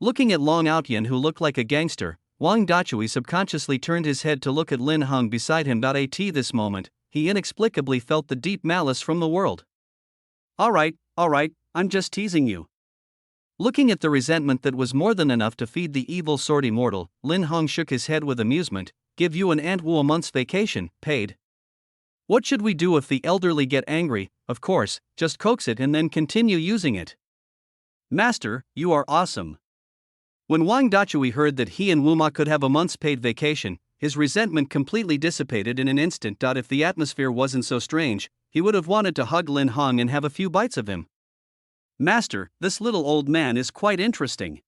Looking at Long Outyen, who looked like a gangster, Wang Dachui subconsciously turned his head to look at Lin Hung beside him. At this moment, he inexplicably felt the deep malice from the world. All right, I'm just teasing you." Looking at the resentment that was more than enough to feed the evil sword immortal, Lin Hung shook his head with amusement. "Give you and Aunt Wu a month's vacation, paid. What should we do if the elderly get angry? Of course, just coax it and then continue using it." "Master, you are awesome." When Wang Dachui heard that he and Wuma could have a month's paid vacation, his resentment completely dissipated in an instant. If the atmosphere wasn't so strange, he would have wanted to hug Lin Hung and have a few bites of him. "Master, this little old man is quite interesting."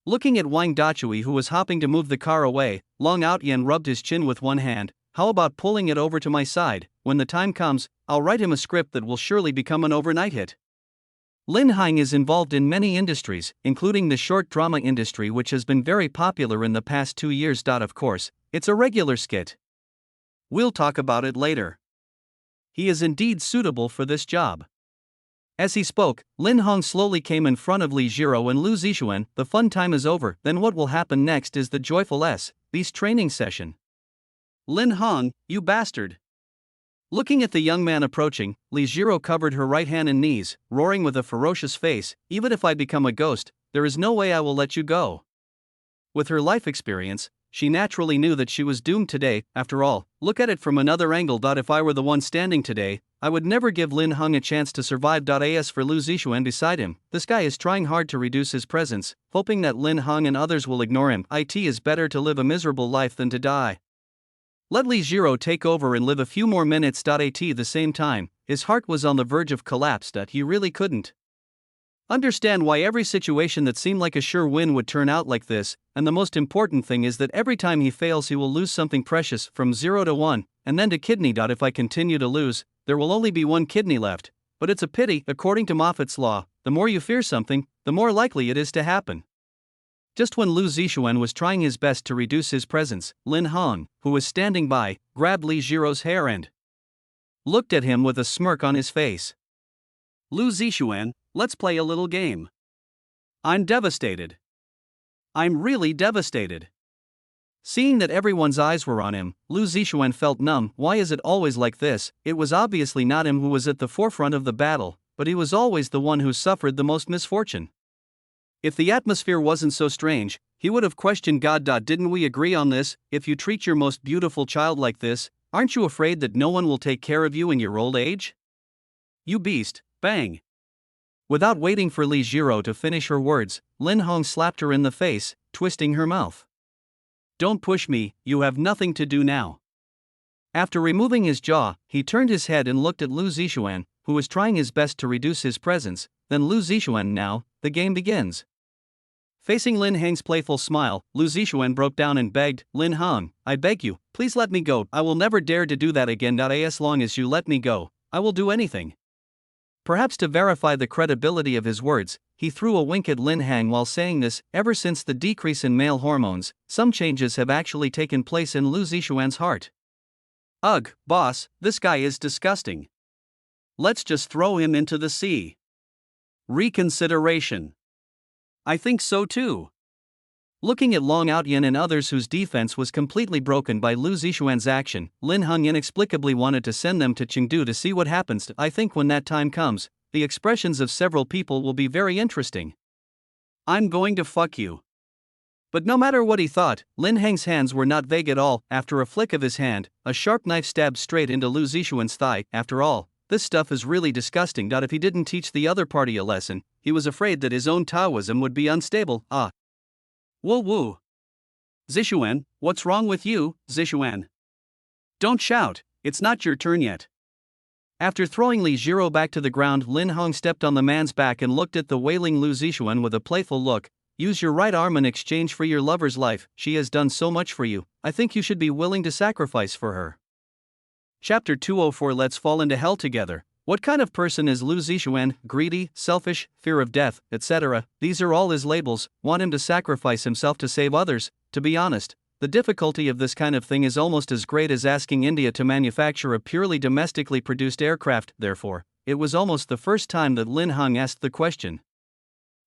Looking at Wang Dachui, who was hopping to move the car away, Long Outyen rubbed his chin with one hand. "How about pulling it over to my side? When the time comes, I'll write him a script that will surely become an overnight hit." Lin Hung is involved in many industries, including the short drama industry, which has been very popular in the past 2 years. Of course, it's a regular skit. We'll talk about it later. He is indeed suitable for this job. As he spoke, Lin Hung slowly came in front of Li Jiro and Lu Zixuan. "The fun time is over, then what will happen next is the joyful Beast training session." "Lin Hung, you bastard." Looking at the young man approaching, Li Jiro covered her right hand and knees, roaring with a ferocious face, "Even if I become a ghost, there is no way I will let you go." With her life experience, she naturally knew that she was doomed today. After all, look at it from another angle. If I were the one standing today, I would never give Lin Hung a chance to survive. As for Lu Zixuan beside him, this guy is trying hard to reduce his presence, hoping that Lin Hung and others will ignore him. It is better to live a miserable life than to die. Let Li Jiro take over and live a few more minutes. At the same time, his heart was on the verge of collapse. He really couldn't understand why every situation that seemed like a sure win would turn out like this, and the most important thing is that every time he fails he will lose something precious, from 0 to 1, and then to kidney. If I continue to lose, there will only be one kidney left, but it's a pity. According to Moffat's law, the more you fear something, the more likely it is to happen. Just when Lu Zixuan was trying his best to reduce his presence, Lin Hung, who was standing by, grabbed Li Jiro's hair and looked at him with a smirk on his face. "Lu Zixuan, let's play a little game." "I'm devastated. I'm really devastated." Seeing that everyone's eyes were on him, Lu Zixuan felt numb. Why is it always like this? It was obviously not him who was at the forefront of the battle, but he was always the one who suffered the most misfortune. If the atmosphere wasn't so strange, he would have questioned God. Didn't we agree on this? If you treat your most beautiful child like this, aren't you afraid that no one will take care of you in your old age? You beast, bang. Without waiting for Li Jiro to finish her words, Lin Hung slapped her in the face, twisting her mouth. "Don't push me, you have nothing to do now." After removing his jaw, he turned his head and looked at Lu Zixuan, who was trying his best to reduce his presence. Then Lu Zixuan, "Now, the game begins." Facing Lin Hang's playful smile, Lu Zixuan broke down and begged, "Lin Hang, I beg you, please let me go. I will never dare to do that again. As long as you let me go, I will do anything." Perhaps to verify the credibility of his words, he threw a wink at Lin Hang while saying this. Ever since the decrease in male hormones, some changes have actually taken place in Lu Zixuan's heart. "Ugh, boss, this guy is disgusting. Let's just throw him into the sea." Reconsideration. "I think so too." Looking at Long Outyen and others whose defense was completely broken by Lu Zixuan's action, Lin Hung inexplicably wanted to send them to Chengdu to see what happens. I think when that time comes, the expressions of several people will be very interesting. "I'm going to fuck you." But no matter what he thought, Lin Hang's hands were not vague at all. After a flick of his hand, a sharp knife stabbed straight into Lu Zixuan's thigh. After all, this stuff is really disgusting. If he didn't teach the other party a lesson, he was afraid that his own Taoism would be unstable. Woo woo. "Zixuan, what's wrong with you, Zixuan? Don't shout, it's not your turn yet." After throwing Li Jiro back to the ground, Lin Hung stepped on the man's back and looked at the wailing Lu Zixuan with a playful look. "Use your right arm in exchange for your lover's life. She has done so much for you. I think you should be willing to sacrifice for her." Chapter 204. Let's fall into hell together. What kind of person is Lu Zixuan? Greedy, selfish, fear of death, etc. These are all his labels. Want him to sacrifice himself to save others? To be honest, the difficulty of this kind of thing is almost as great as asking India to manufacture a purely domestically produced aircraft. Therefore, it was almost the first time that Lin Heng asked the question.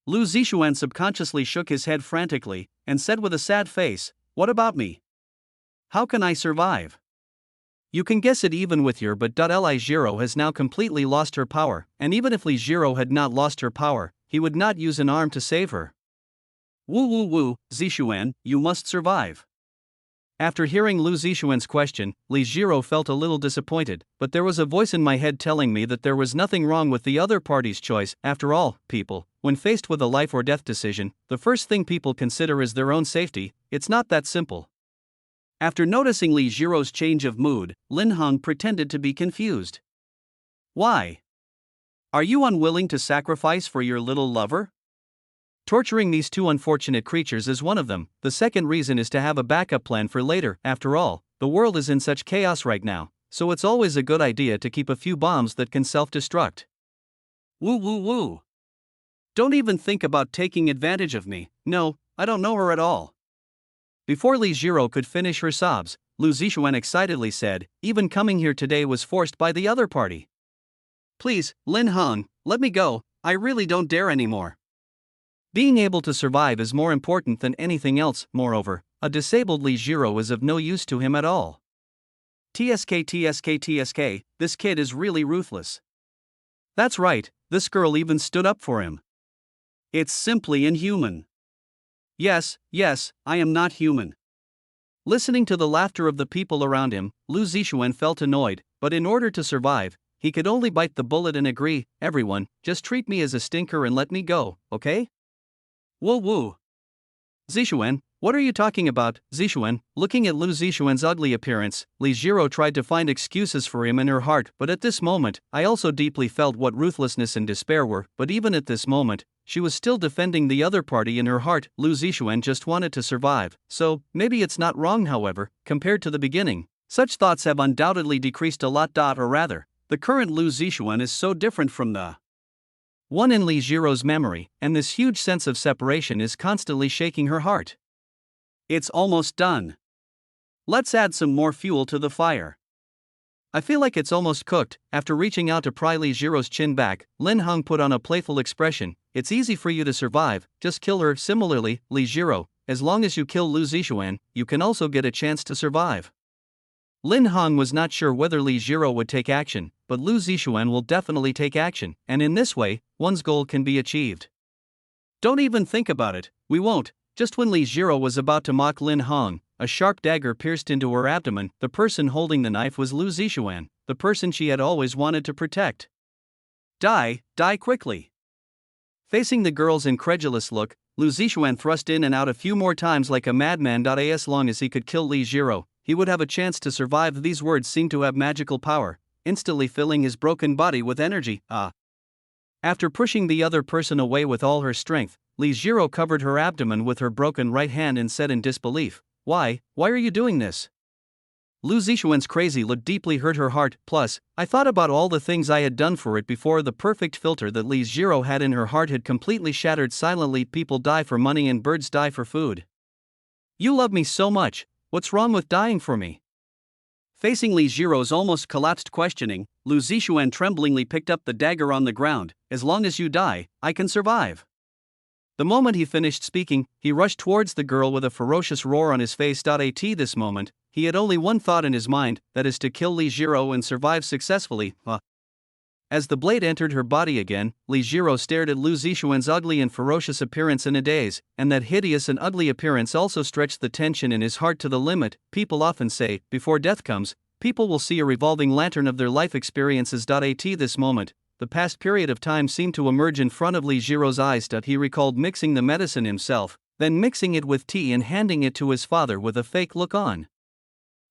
Lu Zixuan subconsciously shook his head frantically and said with a sad face, "What about me? How can I survive?" You can guess it even with your but Li Jiro has now completely lost her power, and even if Li Jiro had not lost her power, he would not use an arm to save her. Woo woo woo, Zixuan, you must survive. After hearing Lu Zixuan's question, Li Jiro felt a little disappointed, but there was a voice in my head telling me that there was nothing wrong with the other party's choice. After all, people, when faced with a life or death decision, the first thing people consider is their own safety. It's not that simple. After noticing Li Jiro's change of mood, Lin Heng pretended to be confused. Why? Are you unwilling to sacrifice for your little lover? Torturing these two unfortunate creatures is one of them. The second reason is to have a backup plan for later. After all, the world is in such chaos right now, so it's always a good idea to keep a few bombs that can self-destruct. Woo woo woo. Don't even think about taking advantage of me. No, I don't know her at all. Before Li Jiro could finish her sobs, Lu Zixuan excitedly said, "Even coming here today was forced by the other party. Please, Lin Heng, let me go, I really don't dare anymore." Being able to survive is more important than anything else. Moreover, a disabled Li Jiro is of no use to him at all. TSK, this kid is really ruthless. That's right, this girl even stood up for him. It's simply inhuman. Yes, I am not human. Listening to the laughter of the people around him, Lu Zixuan felt annoyed, but in order to survive, he could only bite the bullet and agree, "Everyone, just treat me as a stinker and let me go, okay?" Whoa woo. Zixuan, what are you talking about? Zixuan, looking at Lu Zixuan's ugly appearance, Li Jiro tried to find excuses for him in her heart, but at this moment, I also deeply felt what ruthlessness and despair were, but even at this moment, she was still defending the other party in her heart. Lu Zixuan just wanted to survive, so, maybe it's not wrong. However, compared to the beginning, such thoughts have undoubtedly decreased a lot. Or rather, the current Lu Zixuan is so different from the one in Li Jiro's memory, and this huge sense of separation is constantly shaking her heart. It's almost done. Let's add some more fuel to the fire. I feel like it's almost cooked. After reaching out to pry Li Jiro's chin back, Lin Heng put on a playful expression. It's easy for you to survive, just kill her. Similarly, Li Jiro, as long as you kill Lu Zixuan, you can also get a chance to survive. Lin Heng was not sure whether Li Jiro would take action, but Lu Zixuan will definitely take action, and in this way, one's goal can be achieved. Don't even think about it, we won't. Just when Li Jiro was about to mock Lin Heng, a sharp dagger pierced into her abdomen. The person holding the knife was Lu Zixuan, the person she had always wanted to protect. Die quickly. Facing the girl's incredulous look, Lu Zixuan thrust in and out a few more times like a madman. As long as he could kill Li Jiro, he would have a chance to survive. These words seemed to have magical power, instantly filling his broken body with energy. After pushing the other person away with all her strength, Li Jiro covered her abdomen with her broken right hand and said in disbelief, Why are you doing this? Lu Zixuan's crazy look deeply hurt her heart. Plus, I thought about all the things I had done for it before. The perfect filter that Li Jiro had in her heart had completely shattered. Silently, people die for money and birds die for food. You love me so much, what's wrong with dying for me? Facing Li Jiro's almost collapsed questioning, Lu Zixuan tremblingly picked up the dagger on the ground. As long as you die, I can survive. The moment he finished speaking, he rushed towards the girl with a ferocious roar on his face. At this moment, he had only one thought in his mind, that is to kill Li Jiro and survive successfully. As the blade entered her body again, Li Jiro stared at Lu Zixuan's ugly and ferocious appearance in a daze, and that hideous and ugly appearance also stretched the tension in his heart to the limit. People often say, before death comes, people will see a revolving lantern of their life experiences. At this moment, the past period of time seemed to emerge in front of Li Jiro's eyes. He recalled mixing the medicine himself, then mixing it with tea and handing it to his father with a fake look on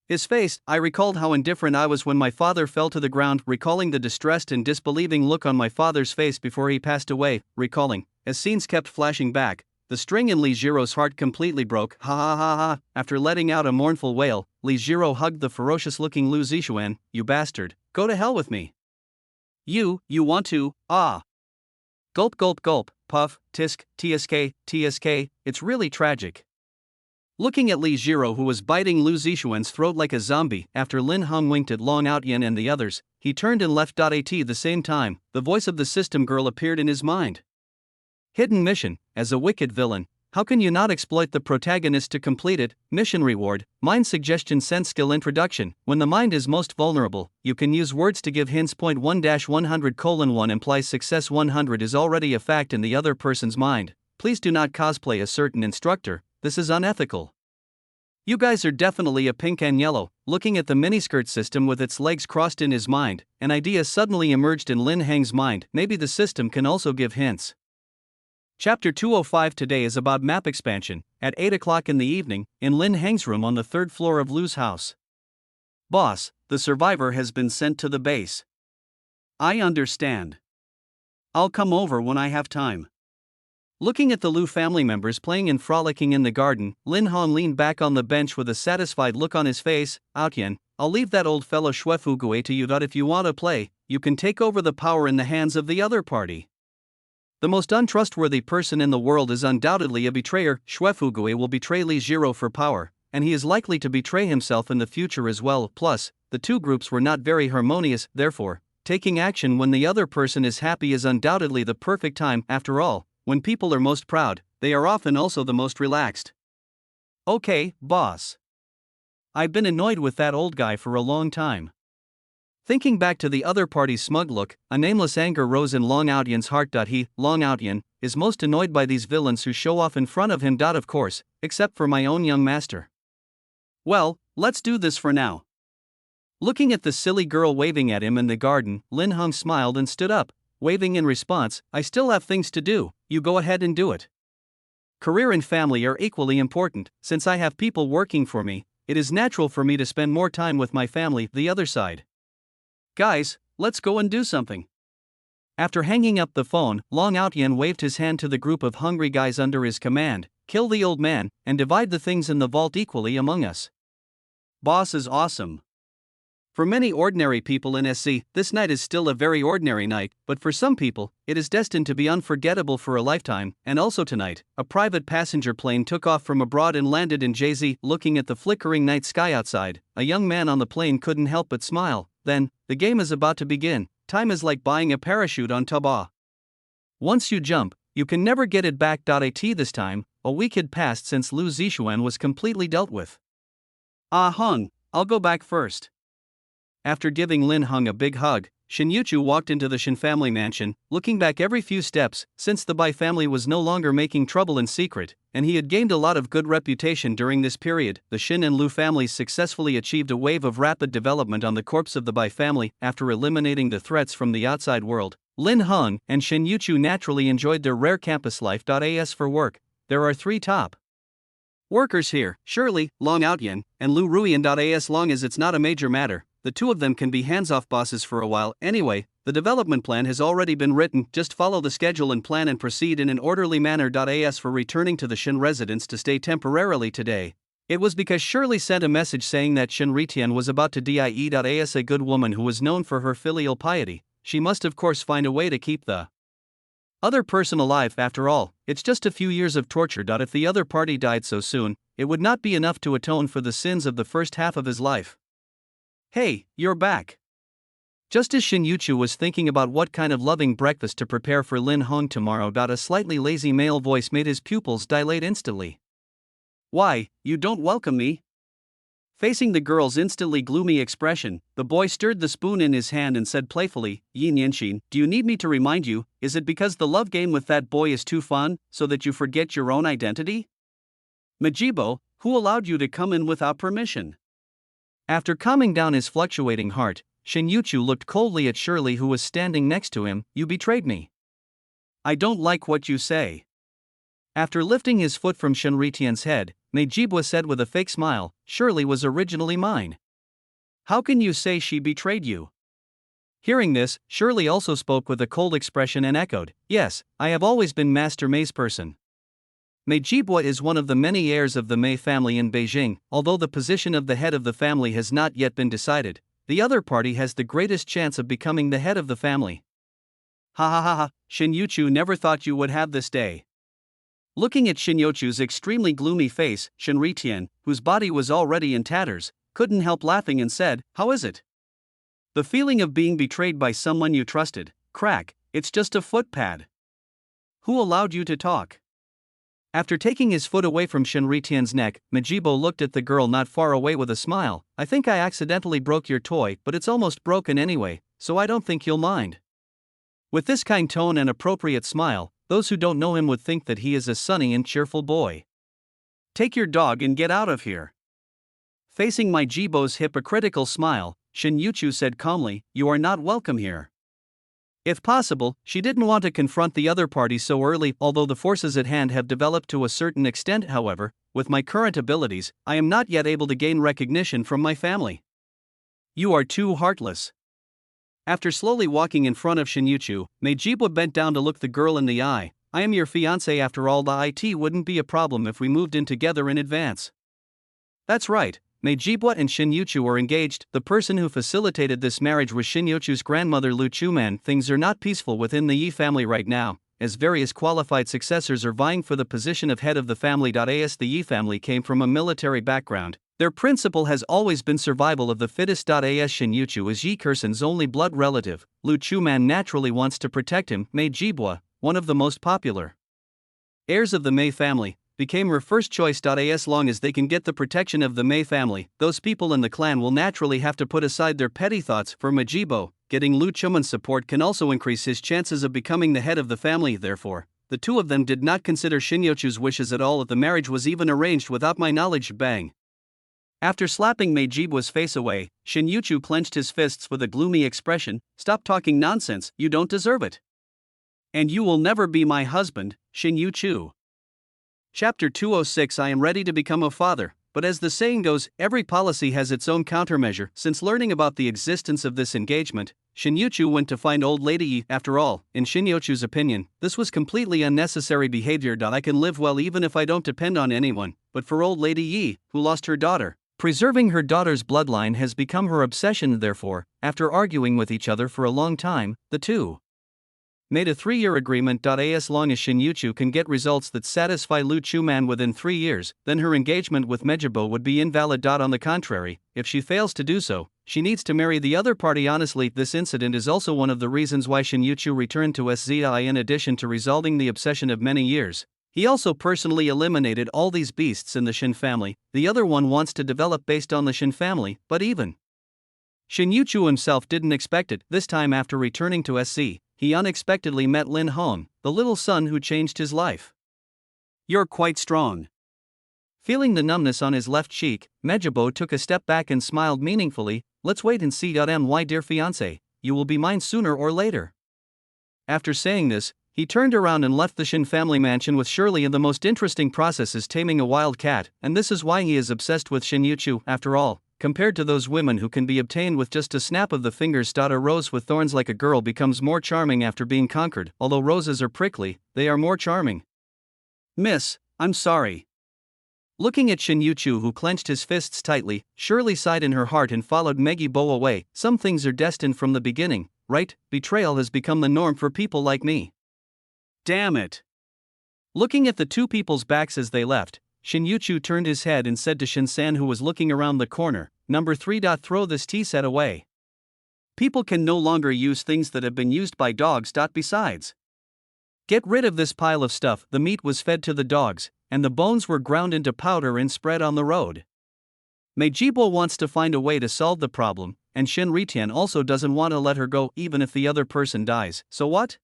his face. I recalled how indifferent I was when my father fell to the ground, recalling the distressed and disbelieving look on my father's face before he passed away, recalling, as scenes kept flashing back, the string in Li Jiro's heart completely broke. Ha ha ha ha. After letting out a mournful wail, Li Jiro hugged the ferocious-looking Lu Zixuan. You bastard, go to hell with me. You want to, ah. Gulp gulp gulp, puff, tisk, tsk, it's really tragic. Looking at Li Jiro, who was biting Lu Zixuan's throat like a zombie, after Lin Hong winked at Long Outyin and the others, he turned and left. At the same time, the voice of the system girl appeared in his mind. Hidden mission. As a wicked villain, how can you not exploit the protagonist to complete it? Mission reward, mind suggestion sense skill introduction. When the mind is most vulnerable, you can use words to give hints. 1-100:1 implies success. 100 is already a fact in the other person's mind. Please do not cosplay a certain instructor, this is unethical. You guys are definitely a pink and yellow. Looking at the miniskirt system with its legs crossed in his mind, an idea suddenly emerged in Lin Heng's mind. Maybe the system can also give hints. Chapter 205 today is about map expansion. At 8 o'clock in the evening, in Lin Heng's room on the third floor of Lu's house. Boss, the survivor has been sent to the base. I understand. I'll come over when I have time. Looking at the Lu family members playing and frolicking in the garden, Lin Hong leaned back on the bench with a satisfied look on his face. Outyin, I'll leave that old fellow Xuefugue to you. If you want to play, you can take over the power in the hands of the other party. The most untrustworthy person in the world is undoubtedly a betrayer. Xuefugue will betray Li Jiro for power, and he is likely to betray himself in the future as well. Plus, the two groups were not very harmonious, therefore, taking action when the other person is happy is undoubtedly the perfect time. After all, when people are most proud, they are often also the most relaxed. Okay, boss. I've been annoyed with that old guy for a long time. Thinking back to the other party's smug look, a nameless anger rose in Long Outyin's heart. He, Long Outyin, is most annoyed by these villains who show off in front of him. Of course, except for my own young master. Well, let's do this for now. Looking at the silly girl waving at him in the garden, Lin Hong smiled and stood up, waving in response. I still have things to do, you go ahead and do it. Career and family are equally important. Since I have people working for me, it is natural for me to spend more time with my family. The other side. Guys, let's go and do something. After hanging up the phone, Long Outyin waved his hand to the group of hungry guys under his command. Kill the old man, and divide the things in the vault equally among us. Boss is awesome. For many ordinary people in SC, this night is still a very ordinary night, but for some people, it is destined to be unforgettable for a lifetime. And also tonight, a private passenger plane took off from abroad and landed in JZ. Looking at the flickering night sky outside, a young man on the plane couldn't help but smile. Then, the game is about to begin. Time is like buying a parachute on Taba. Once you jump, you can never get it back. At this time, a week had passed since Lu Zixuan was completely dealt with. Ah Hung, I'll go back first. After giving Lin Hong a big hug, Shin Yuchu walked into the Shin family mansion, looking back every few steps. Since the Bai family was no longer making trouble in secret, and he had gained a lot of good reputation during this period, the Shin and Lu families successfully achieved a wave of rapid development on the corpse of the Bai family. After eliminating the threats from the outside world, Lin Hong and Shin Yuchu naturally enjoyed their rare campus life. As for work, there are 3 top workers here, Shirley, Long Outyin, and Lu Ruian. As long as it's not a major matter, the two of them can be hands-off bosses for a while. Anyway, the development plan has already been written, just follow the schedule and plan and proceed in an orderly manner. As for returning to the Shin residence to stay temporarily today, it was because Shirley sent a message saying that Shin Ritian was about to die. As a good woman who was known for her filial piety, she must of course find a way to keep the other person alive. After all, it's just a few years of torture. If the other party died so soon, it would not be enough to atone for the sins of the first half of his life. Hey, you're back. Just as Shin Yuchu was thinking about what kind of loving breakfast to prepare for Lin Hong tomorrow, a slightly lazy male voice made his pupils dilate instantly. Why, you don't welcome me? Facing the girl's instantly gloomy expression, the boy stirred the spoon in his hand and said playfully, Yin Yanshin, do you need me to remind you, is it because the love game with that boy is too fun, so that you forget your own identity? Majibo, who allowed you to come in without permission? After calming down his fluctuating heart, Shin Yuchu looked coldly at Shirley, who was standing next to him. You betrayed me. I don't like what you say. After lifting his foot from Shin Ritian's head, Majibo said with a fake smile, Shirley was originally mine. How can you say she betrayed you? Hearing this, Shirley also spoke with a cold expression and echoed, yes, I have always been Master May's person. Mei Jibua is one of the many heirs of the Mei family in Beijing. Although the position of the head of the family has not yet been decided, the other party has the greatest chance of becoming the head of the family. Ha ha ha ha, Shin Yuchu never thought you would have this day. Looking at Shin Yuchu's extremely gloomy face, Shin Ritian, whose body was already in tatters, couldn't help laughing and said, "How is it? The feeling of being betrayed by someone you trusted, crack, it's just a footpad. Who allowed you to talk?" After taking his foot away from Shin Ritian's neck, Majibo looked at the girl not far away with a smile. "I think I accidentally broke your toy, but it's almost broken anyway, so I don't think you'll mind." With this kind tone and appropriate smile, those who don't know him would think that he is a sunny and cheerful boy. "Take your dog and get out of here." Facing Majibo's hypocritical smile, Shin Yuchu said calmly, "You are not welcome here." If possible, she didn't want to confront the other party so early. Although the forces at hand have developed to a certain extent, however, with my current abilities, I am not yet able to gain recognition from my family. You are too heartless. After slowly walking in front of Shin Yuchu, Meijibwa bent down to look the girl in the eye. "I am your fiancé after all. The IT wouldn't be a problem if we moved in together in advance." That's right. Meijibwa and Shin Yuchu were engaged. The person who facilitated this marriage was Shin Yuchu's grandmother Lu Chuman. Things are not peaceful within the Yi family right now, as various qualified successors are vying for the position of head of the family. As the Yi family came from a military background, their principle has always been survival of the fittest. As Shin Yuchu is Yi Kursan's only blood relative, Lu Chuman naturally wants to protect him. Meijibwa, one of the most popular heirs of the Mei family, became her first choice. As long as they can get the protection of the Mei family, those people in the clan will naturally have to put aside their petty thoughts. For Majibo, getting Lu Chuman's support can also increase his chances of becoming the head of the family. Therefore, the two of them did not consider Shin Yuchu's wishes at all if the marriage was even arranged without my knowledge. Bang. After slapping Meijibwa's face away, Shin Yuchu clenched his fists with a gloomy expression. "Stop talking nonsense, you don't deserve it. And you will never be my husband, Shin Yuchu." Chapter 206. I am ready to become a father, but as the saying goes, every policy has its own countermeasure. Since learning about the existence of this engagement, Shin Yuchu went to find old lady Yi. After all, in Shin Yuchu's opinion, this was completely unnecessary behavior. I can live well even if I don't depend on anyone, but for old lady Yi, who lost her daughter, preserving her daughter's bloodline has become her obsession. Therefore, after arguing with each other for a long time, the two made a 3-year agreement. As long as Shin Yuchu can get results that satisfy Lu Chuman within 3 years, then her engagement with Mejibo would be invalid. On the contrary, if she fails to do so, she needs to marry the other party. Honestly, this incident is also one of the reasons why Shin Yuchu returned to SZI. In addition to resolving the obsession of many years, he also personally eliminated all these beasts in the Shin family. The other one wants to develop based on the Shin family, but even Shin Yuchu himself didn't expect it. This time, after returning to SC, he unexpectedly met Lin Hong, the little son who changed his life. "You're quite strong." Feeling the numbness on his left cheek, Mejibo took a step back and smiled meaningfully. "Let's wait and see. My dear fiancé, you will be mine sooner or later." After saying this, he turned around and left the Shin family mansion with Shirley. And the most interesting process is taming a wild cat, and this is why he is obsessed with Shin Yuchu. After all, compared to those women who can be obtained with just a snap of the fingers. A rose with thorns like a girl becomes more charming after being conquered. Although roses are prickly, they are more charming. "Miss, I'm sorry." Looking at Shin Yuchu, who clenched his fists tightly, Shirley sighed in her heart and followed Mejibo away. Some things are destined from the beginning, right? Betrayal has become the norm for people like me. Damn it. Looking at the two people's backs as they left, Shin Yuchu turned his head and said to Shin-san, who was looking around the corner, "Number 3. Throw this tea set away. People can no longer use things that have been used by dogs. Besides, get rid of this pile of stuff." The meat was fed to the dogs, and the bones were ground into powder and spread on the road. Mejibo wants to find a way to solve the problem, and Shin Ritian also doesn't want to let her go even if the other person dies. So what?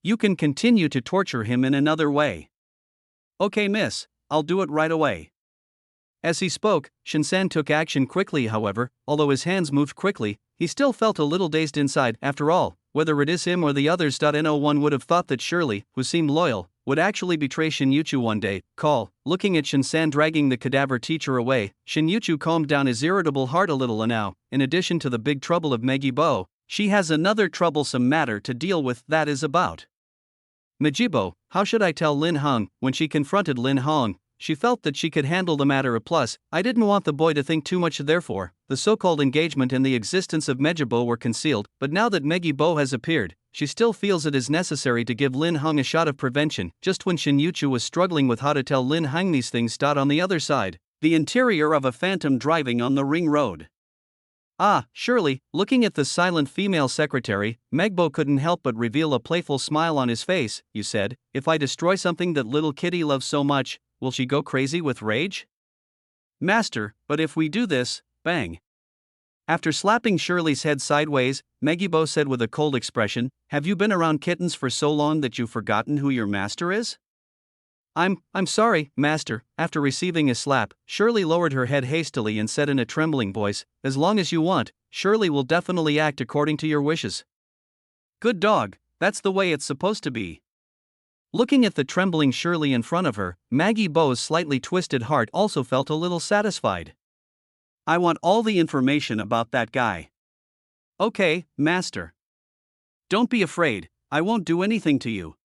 You can continue to torture him in another way. "Okay, miss, I'll do it right away." As he spoke, Shin-san took action quickly. However, although his hands moved quickly, he still felt a little dazed inside. After all, whether it is him or the others. No one would have thought that Shirley, who seemed loyal, would actually betray Shin Yuchu one day. Looking at Shin-san dragging the cadaver teacher away, Shin Yuchu calmed down his irritable heart a little. And now, in addition to the big trouble of Mejibo, she has another troublesome matter to deal with. That is about Majibo, how should I tell Lin Hong? When she confronted Lin Hong, she felt that she could handle the matter. Plus, I didn't want the boy to think too much. Therefore, the so-called engagement and the existence of Mejibo were concealed. But now that Megibo has appeared, she still feels it is necessary to give Lin Hong a shot of prevention. Just when Shin Yuchu was struggling with how to tell Lin Hong these things. On the other side, the interior of a phantom driving on the ring road. Ah, surely, looking at the silent female secretary, Megbo couldn't help but reveal a playful smile on his face. You said, if I destroy something that little kitty loves so much, will she go crazy with rage? Master, but if we do this, bang. After slapping Shirley's head sideways, Megibo said with a cold expression, have you been around kittens for so long that you've forgotten who your master is? I'm sorry, master. After receiving a slap, Shirley lowered her head hastily and said in a trembling voice, as long as you want, Shirley will definitely act according to your wishes. Good dog, that's the way it's supposed to be. Looking at the trembling Shirley in front of her, Maggie Bo's slightly twisted heart also felt a little satisfied. I want all the information about that guy. Okay, master. Don't be afraid, I won't do anything to you.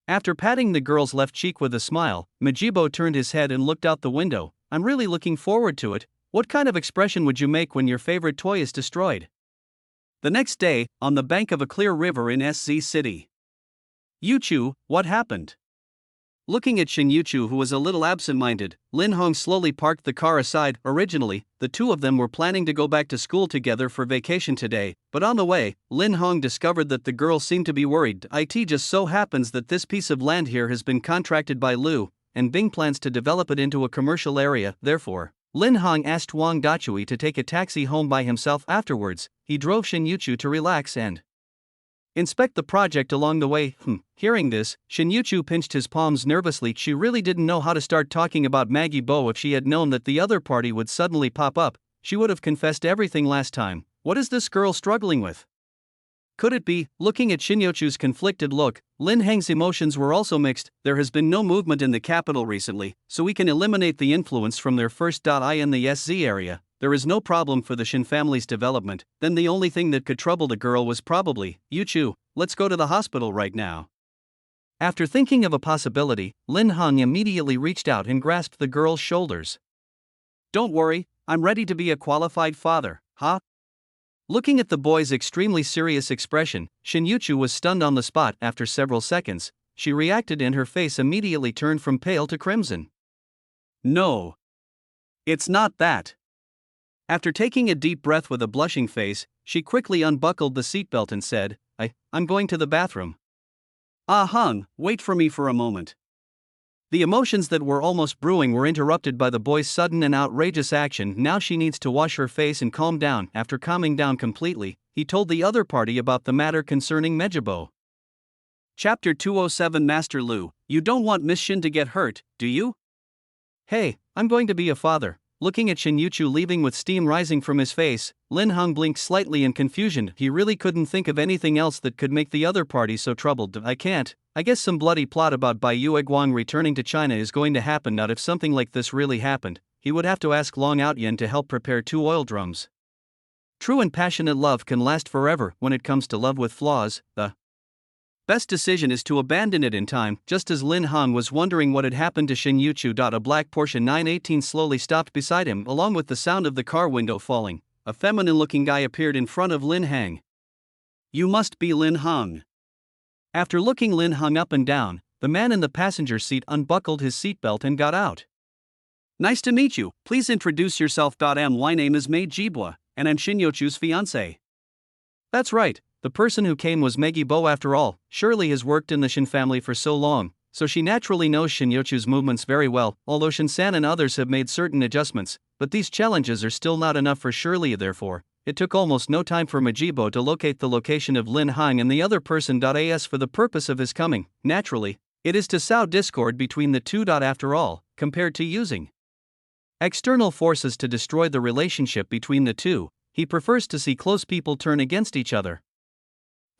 After patting the girl's left cheek with a smile, Majibo turned his head and looked out the window. I'm really looking forward to it. What kind of expression would you make when your favorite toy is destroyed? The next day, on the bank of a clear river in SZ City. Yuchu, what happened? Looking at Shin Yuchu, who was a little absent-minded, Lin Hong slowly parked the car aside. Originally, the two of them were planning to go back to school together for vacation today, but on the way, Lin Hong discovered that the girl seemed to be worried. It just so happens that this piece of land here has been contracted by Lu, and Bing plans to develop it into a commercial area. Therefore, Lin Hong asked Wang Dachui to take a taxi home by himself. Afterwards, he drove Shin Yuchu to relax and inspect the project along the way. Hearing this, Shin Yuchu pinched his palms nervously. She really didn't know how to start talking about Maggie Bo. If she had known that the other party would suddenly pop up, she would have confessed everything last time. What is this girl struggling with? Could it be? Looking at Shin Yuchu's conflicted look, Lin Heng's emotions were also mixed. There has been no movement in the capital recently, so we can eliminate the influence from their first eye in the SZ area. There is no problem for the Shin family's development. Then the only thing that could trouble the girl was probably, Yuchu, let's go to the hospital right now. After thinking of a possibility, Lin Hong immediately reached out and grasped the girl's shoulders. Don't worry, I'm ready to be a qualified father, huh? Looking at the boy's extremely serious expression, Shin Yuchu was stunned on the spot. After several seconds, she reacted and her face immediately turned from pale to crimson. No. It's not that. After taking a deep breath with a blushing face, she quickly unbuckled the seatbelt and said, I'm going to the bathroom. Ah Hung, wait for me for a moment. The emotions that were almost brewing were interrupted by the boy's sudden and outrageous action. Now she needs to wash her face and calm down. After calming down completely, he told the other party about the matter concerning Mejibo. Chapter 207. Master Lu, you don't want Miss Shin to get hurt, do you? Hey, I'm going to be a father. Looking at Shin Yuchu leaving with steam rising from his face, Lin Hong blinked slightly in confusion. He really couldn't think of anything else that could make the other party so troubled. I guess some bloody plot about Bai Yueguang returning to China is going to happen. Not if something like this really happened, he would have to ask Long Outyen to help prepare 2 oil drums. True and passionate love can last forever. When it comes to love with flaws, the best decision is to abandon it in time. Just as Lin Hong was wondering what had happened to Shin Yuchu. A black Porsche 918 slowly stopped beside him. Along with the sound of the car window falling, a feminine-looking guy appeared in front of Lin Hang. You must be Lin Hong. After looking Lin Hong up and down, the man in the passenger seat unbuckled his seatbelt and got out. Nice to meet you. Please introduce yourself. My name is Mei Jibwa, and I'm Shin Yuchu's fiancé. That's right. The person who came was Maggie Bo after all. Shirley has worked in the Shin family for so long, so she naturally knows Shin Yuchu's movements very well, although Shin-san and others have made certain adjustments, but these challenges are still not enough for Shirley. Therefore, it took almost no time for Majibo to locate the location of Lin Hong and the other person. As for the purpose of his coming, naturally, it is to sow discord between the two. After all, compared to using external forces to destroy the relationship between the two, he prefers to see close people turn against each other.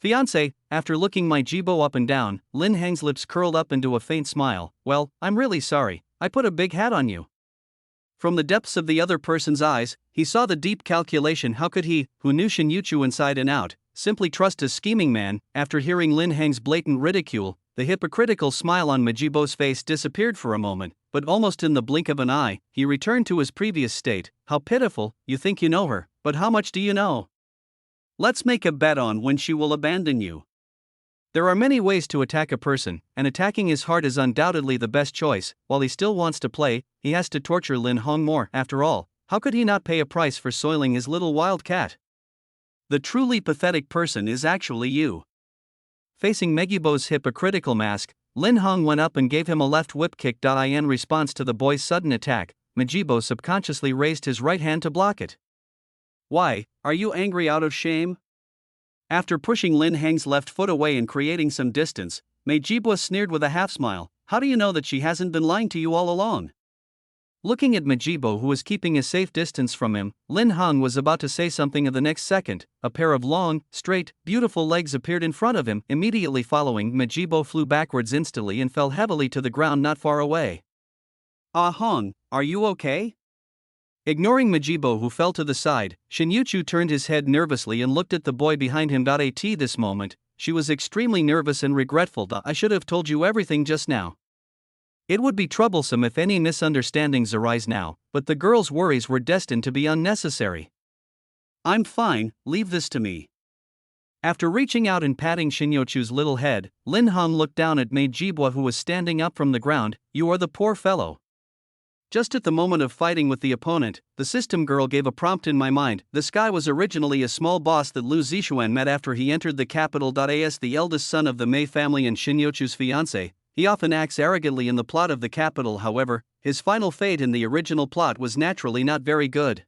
Fiancé, after looking my Jibo up and down, Lin Hang's lips curled up into a faint smile. Well, I'm really sorry, I put a big hat on you. From the depths of the other person's eyes, he saw the deep calculation. How could he, who knew Shin Yuchu inside and out, simply trust a scheming man? After hearing Lin Hang's blatant ridicule, The hypocritical smile on Majibo's face disappeared for a moment, but almost in the blink of an eye, he returned to his previous state. How pitiful, you think you know her, but how much do you know? Let's make a bet on when she will abandon you. There are many ways to attack a person, and attacking his heart is undoubtedly the best choice. While he still wants to play, he has to torture Lin Hong more. After all, how could he not pay a price for soiling his little wild cat? The truly pathetic person is actually you. Facing Megibo's hypocritical mask, Lin Hong went up and gave him a left whip kick. In response to the boy's sudden attack, Megibo subconsciously raised his right hand to block it. Why, are you angry out of shame? After pushing Lin Hong's left foot away and creating some distance, Mejibo sneered with a half-smile. How do you know that she hasn't been lying to you all along? Looking at Mejibo, who was keeping a safe distance from him, Lin Hong was about to say something. The next second, a pair of long, straight, beautiful legs appeared in front of him. Immediately following, Mejibo flew backwards instantly and fell heavily to the ground not far away. Ah Hong, are you okay? Ignoring Mejibo, who fell to the side, Shinyuchu turned his head nervously and looked at the boy behind him. At this moment, she was extremely nervous and regretful. I should have told you everything just now. It would be troublesome if any misunderstandings arise now, but the girl's worries were destined to be unnecessary. I'm fine, leave this to me. After reaching out and patting Shinyuchu's little head, Lin Hong looked down at Mejibo, who was standing up from the ground. You are the poor fellow. Just at the moment of fighting with the opponent, the system girl gave a prompt in my mind. This guy was originally a small boss that Lu Zixuan met after he entered the capital. As the eldest son of the Mei family and Shinyuchu's fiancé, he often acts arrogantly in the plot of the capital. However, his final fate in the original plot was naturally not very good.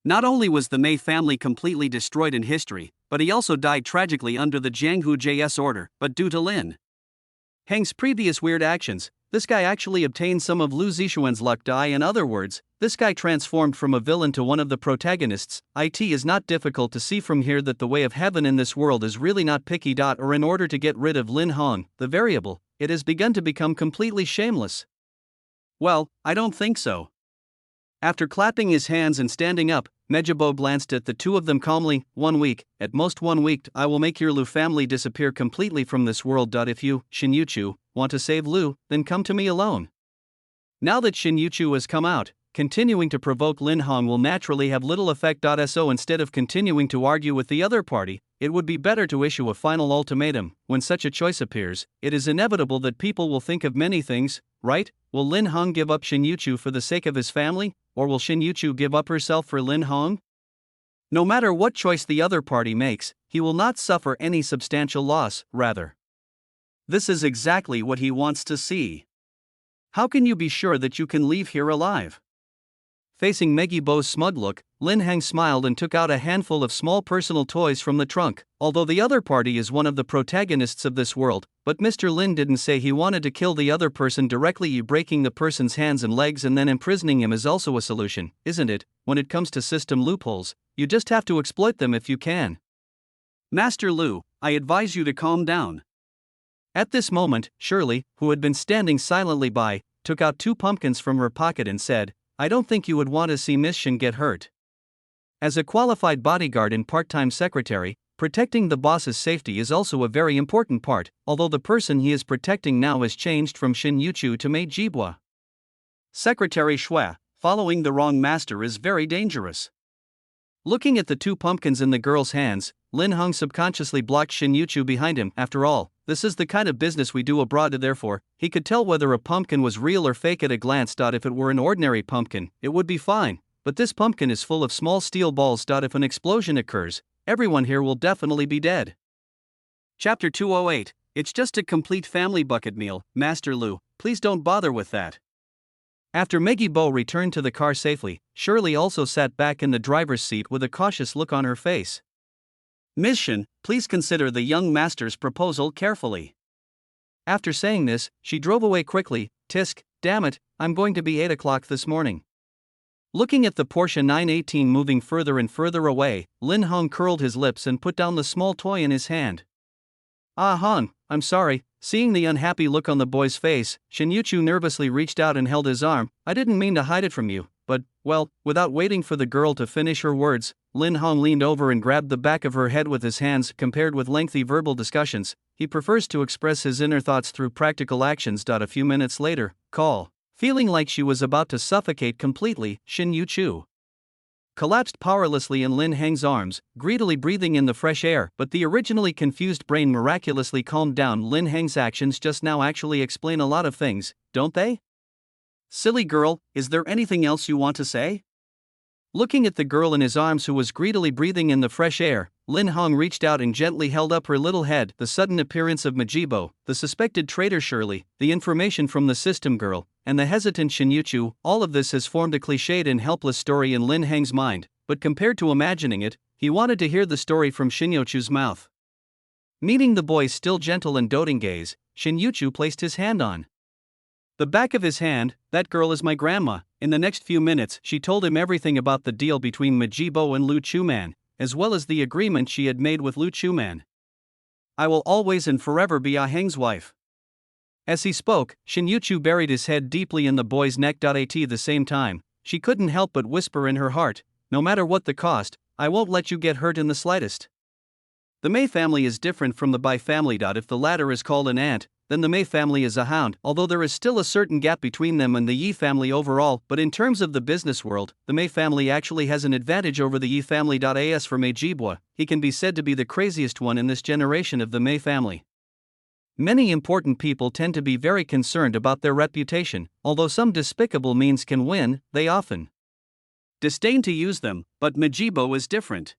Not only was the Mei family completely destroyed in history, but he also died tragically under the Jianghu JS order. But due to Lin Hong's previous weird actions, this guy actually obtained some of Lu Zixuan's luck. In other words, this guy transformed from a villain to one of the protagonists. It is not difficult to see from here that the way of heaven in this world is really not picky. Or in order to get rid of Lin Hong, the variable, it has begun to become completely shameless. Well, I don't think so. After clapping his hands and standing up, Mejibo glanced at the two of them calmly. 1 week, at most 1 week, I will make your Lu family disappear completely from this world. If you, Shinyuchu, want to save Lu, then come to me alone. Now that Shinyuchu has come out, continuing to provoke Lin Hong will naturally have little effect. So instead of continuing to argue with the other party, it would be better to issue a final ultimatum. When such a choice appears, it is inevitable that people will think of many things, right? Will Lin Hong give up Shinyuchu for the sake of his family, or will Shinyuchu give up herself for Lin Hong? No matter what choice the other party makes, he will not suffer any substantial loss, rather. This is exactly what he wants to see. How can you be sure that you can leave here alive? Facing Megibo's smug look, Lin Hong smiled and took out a handful of small personal toys from the trunk. Although the other party is one of the protagonists of this world, but Mr. Lin didn't say he wanted to kill the other person directly. You breaking the person's hands and legs and then imprisoning him is also a solution, isn't it? When it comes to system loopholes, you just have to exploit them if you can. Master Lu, I advise you to calm down. At this moment, Shirley, who had been standing silently by, took out 2 pumpkins from her pocket and said, I don't think you would want to see Miss Shin get hurt. As a qualified bodyguard and part-time secretary, protecting the boss's safety is also a very important part, although the person he is protecting now has changed from Shinyuchu to Mejibo. Secretary Shui, following the wrong master is very dangerous. Looking at the 2 pumpkins in the girl's hands, Lin Hong subconsciously blocked Shinyuchu behind him. After all, this is the kind of business we do abroad. Therefore, he could tell whether a pumpkin was real or fake at a glance. If it were an ordinary pumpkin, it would be fine, but this pumpkin is full of small steel balls. If an explosion occurs, everyone here will definitely be dead. Chapter 208, It's just a complete family bucket meal. Master Lu, please don't bother with that. After Megibo returned to the car safely, Shirley also sat back in the driver's seat with a cautious look on her face. Miss Shin, please consider the young master's proposal carefully. After saying this, she drove away quickly. Tisk, damn it, I'm going to be 8 o'clock this morning. Looking at the Porsche 918 moving further and further away, Lin Hong curled his lips and put down the small toy in his hand. Ah Hong, I'm sorry. Seeing the unhappy look on the boy's face, Shinyuchu nervously reached out and held his arm. I didn't mean to hide it from you. but, well, without waiting for the girl to finish her words, Lin Hong leaned over and grabbed the back of her head with his hands. Compared with lengthy verbal discussions, he prefers to express his inner thoughts through practical actions. A few minutes later, call. Feeling like she was about to suffocate completely, Shin Yu-chu collapsed powerlessly in Lin Heng's arms, greedily breathing in the fresh air. But the originally confused brain miraculously calmed down. Lin Heng's actions just now actually explain a lot of things, don't they? Silly girl, is there anything else you want to say? Looking at the girl in his arms who was greedily breathing in the fresh air, Lin Hong reached out and gently held up her little head. The sudden appearance of Majibo, the suspected traitor Shirley, the information from the system girl, and the hesitant Shin Yu-chu, all of this has formed a cliched and helpless story in Lin Heng's mind, but compared to imagining it, he wanted to hear the story from Shin Yu-chu's mouth. Meeting the boy's still gentle and doting gaze, Shin Yu-chu placed his hand on the back of his hand. That girl is my grandma. In the next few minutes, she told him everything about the deal between Majibo and Lu Chuman, as well as the agreement she had made with Lu Chuman. I will always and forever be Ah Heng's wife. As he spoke, Shin Yu-chu buried his head deeply in the boy's neck. At the same time, she couldn't help but whisper in her heart, no matter what the cost, I won't let you get hurt in the slightest. The Mei family is different from the Bai family. If the latter is called an ant, then the Mei family is a hound, although there is still a certain gap between them and the Yi family overall. But in terms of the business world, the Mei family actually has an advantage over the Yi family. As for Mei Jibwa, he can be said to be the craziest one in this generation of the Mei family. Many important people tend to be very concerned about their reputation, although some despicable means can win, they often disdain to use them, but Majibo is different.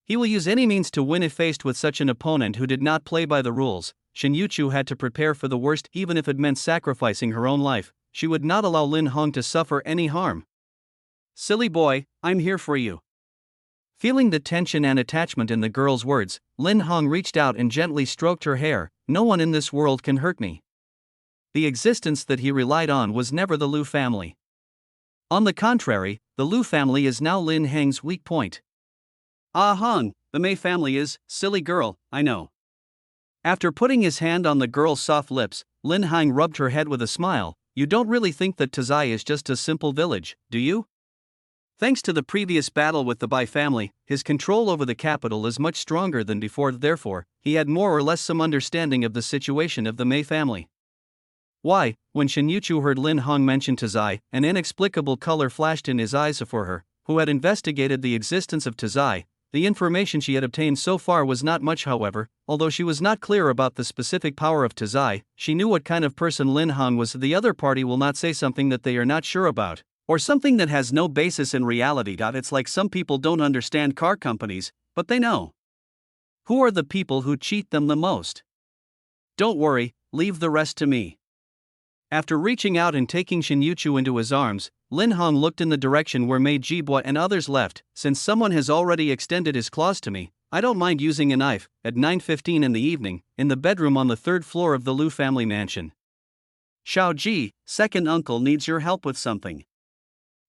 He will use any means to win if faced with such an opponent who did not play by the rules. Shin Yu-chu had to prepare for the worst. Even if it meant sacrificing her own life, she would not allow Lin Hong to suffer any harm. Silly boy, I'm here for you. Feeling the tension and attachment in the girl's words, Lin Hong reached out and gently stroked her hair. No one in this world can hurt me. The existence that he relied on was never the Lu family. On the contrary, the Lu family is now Lin Heng's weak point. Ah Hong, the Mei family is, silly girl, I know. After putting his hand on the girl's soft lips, Lin Heng rubbed her head with a smile. You don't really think that Tazai is just a simple village, do you? Thanks to the previous battle with the Bai family, his control over the capital is much stronger than before. Therefore, he had more or less some understanding of the situation of the Mei family. Why, when Shin Yu-chu heard Lin Hong mention Tazai, an inexplicable color flashed in his eyes. For her, who had investigated the existence of Tazai, the information she had obtained so far was not much. However, although she was not clear about the specific power of Tazai, she knew what kind of person Lin Hong was. The other party will not say something that they are not sure about, or something that has no basis in reality. It's like some people don't understand car companies, but they know. Who are the people who cheat them the most? Don't worry, leave the rest to me. After reaching out and taking Shin Yu-chu into his arms, Lin Hong looked in the direction where Mei Jibwa and others left. Since someone has already extended his claws to me, I don't mind using a knife. At 9:15 in the evening, in the bedroom on the third floor of the Lu family mansion. Xiao Ji, second uncle needs your help with something.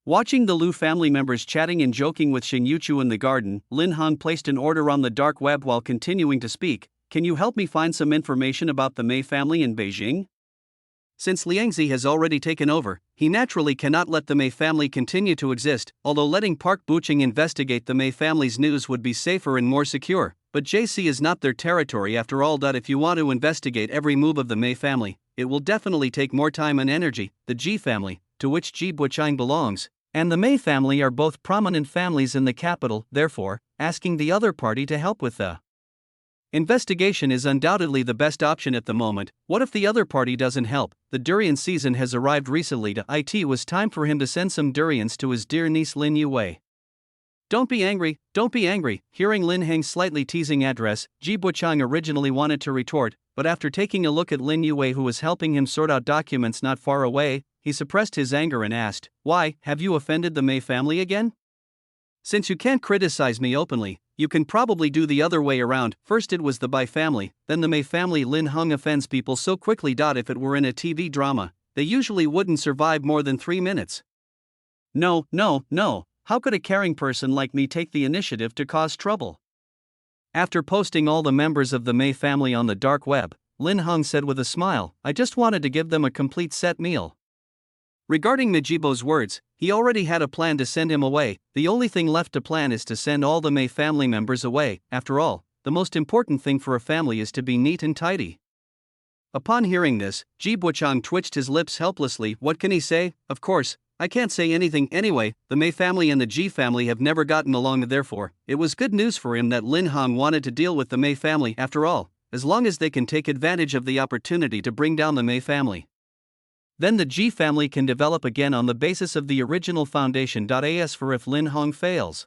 Watching the Lu family members chatting and joking with Shin Yu-chu in the garden, Lin Hong placed an order on the dark web while continuing to speak. Can you help me find some information about the Mei family in Beijing? Since Liangzi has already taken over, he naturally cannot let the Mei family continue to exist, although letting Park Buching investigate the Mei family's news would be safer and more secure. But JC is not their territory after all. If you want to investigate every move of the Mei family, it will definitely take more time and energy. The Ji family, to which Ji Buchang belongs, and the Mei family are both prominent families in the capital. Therefore, asking the other party to help with the investigation is undoubtedly the best option at the moment. What if the other party doesn't help? The durian season has arrived recently. It was time for him to send some durians to his dear niece Lin Yue. Don't be angry, don't be angry. Hearing Lin Heng's slightly teasing address, Ji Buchang originally wanted to retort, but after taking a look at Lin Yue, who was helping him sort out documents not far away, he suppressed his anger and asked, Why, have you offended the Mei family again? Since you can't criticize me openly, you can probably do the other way around. First it was the Bai family, then the Mei family. Lin Hong offends people so quickly. If it were in a TV drama, they usually wouldn't survive more than 3 minutes. No. How could a caring person like me take the initiative to cause trouble? After posting all the members of the Mei family on the dark web, Lin Hong said with a smile, I just wanted to give them a complete set meal. Regarding Majibo's words, He already had a plan to send him away. The only thing left to plan is to send all the Mei family members away. After all, the most important thing for a family is to be neat and tidy. Upon hearing this, Ji Buchang twitched his lips helplessly. What can he say? Of course, I can't say anything anyway. The Mei family and the Ji family have never gotten along, therefore, it was good news for him that Lin Hong wanted to deal with the Mei family. After all, as long as they can take advantage of the opportunity to bring down the Mei family, then the Ji family can develop again on the basis of the original foundation. As for if Lin Hong fails.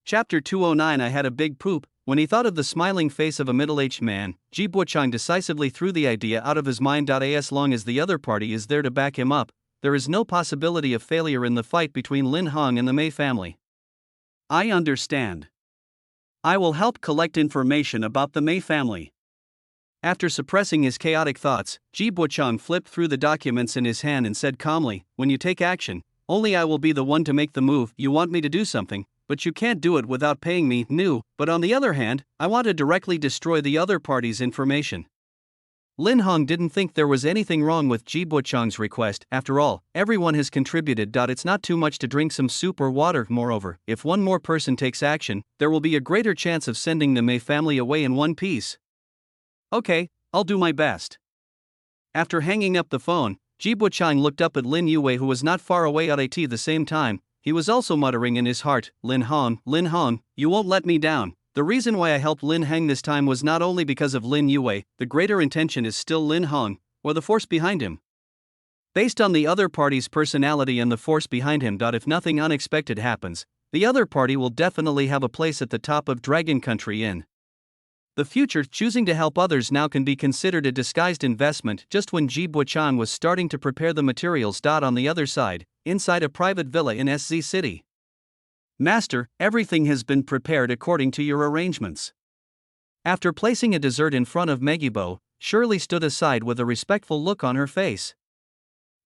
Chapter 209. I had a big poop. When he thought of the smiling face of a middle-aged man, Ji Buchang decisively threw the idea out of his mind. As long as the other party is there to back him up, there is no possibility of failure in the fight between Lin Hong and the Mei family. I understand. I will help collect information about the Mei family. After suppressing his chaotic thoughts, Ji Buchang flipped through the documents in his hand and said calmly, when you take action, only I will be the one to make the move. You want me to do something, but you can't do it without paying me. No, but on the other hand, I want to directly destroy the other party's information. Lin Hong didn't think there was anything wrong with Ji Buchang's request. After all, everyone has contributed. It's not too much to drink some soup or water. Moreover, if one more person takes action, there will be a greater chance of sending the Mei family away in one piece. Okay, I'll do my best. After hanging up the phone, Ji Buchang looked up at Lin Yue, who was not far away at the same time. He was also muttering in his heart, Lin Hong, you won't let me down. The reason why I helped Lin Hong this time was not only because of Lin Yue, the greater intention is still Lin Hong, or the force behind him. Based on the other party's personality and the force behind him. If nothing unexpected happens, the other party will definitely have a place at the top of Dragon Country in the future. Choosing to help others now can be considered a disguised investment. Just when Ji Buchang was starting to prepare the materials. On the other side, inside a private villa in SZ City. Master, everything has been prepared according to your arrangements. After placing a dessert in front of Megibo, Shirley stood aside with a respectful look on her face.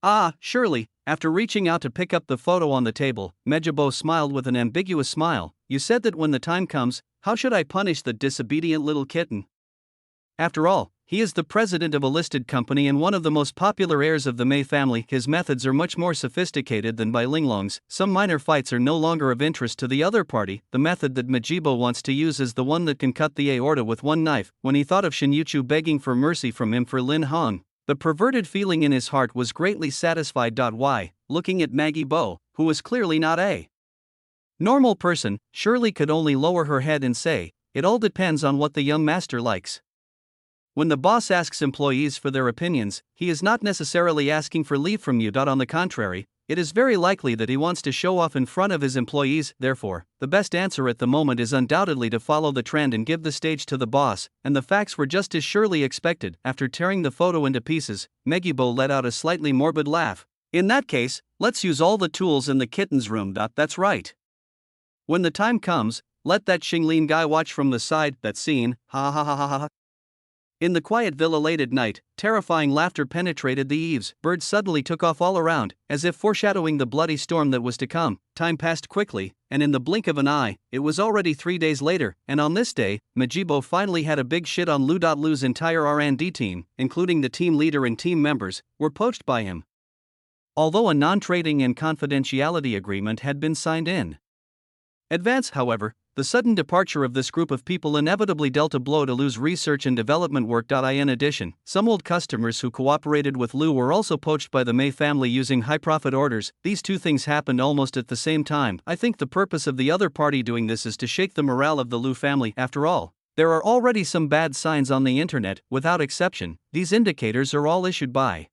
Ah, Shirley, after reaching out to pick up the photo on the table, Megibo smiled with an ambiguous smile. You said that when the time comes, how should I punish the disobedient little kitten? After all, he is the president of a listed company and one of the most popular heirs of the Mei family. His methods are much more sophisticated than by Linglong's. Some minor fights are no longer of interest to the other party. The method that Megibo wants to use is the one that can cut the aorta with one knife. When he thought of Shinjuchu begging for mercy from him for Lin Hong, the perverted feeling in his heart was greatly satisfied. Why, looking at Megibo, who was clearly not a normal person, Shirley could only lower her head and say, it all depends on what the young master likes. When the boss asks employees for their opinions, he is not necessarily asking for leave from you. On the contrary, it is very likely that he wants to show off in front of his employees. Therefore, the best answer at the moment is undoubtedly to follow the trend and give the stage to the boss, and the facts were just as Shirley expected. After tearing the photo into pieces, Megibo let out a slightly morbid laugh. In that case, let's use all the tools in the kitten's room. That's right. When the time comes, let that Xinglin guy watch from the side. That scene, ha ha ha ha ha. In the quiet villa late at night, terrifying laughter penetrated the eaves. Birds suddenly took off all around, as if foreshadowing the bloody storm that was to come. Time passed quickly, and in the blink of an eye, it was already 3 days later, and on this day, Megibo finally had a big shit on Lu. Lu's entire R&D team, including the team leader and team members, were poached by him. Although a non-trading and confidentiality agreement had been signed in advance, however, the sudden departure of this group of people inevitably dealt a blow to Lu's research and development work. In addition, some old customers who cooperated with Lu were also poached by the Mei family using high-profit orders. These two things happened almost at the same time. I think the purpose of the other party doing this is to shake the morale of the Lu family. After all, there are already some bad signs on the internet. Without exception, these indicators are all issued by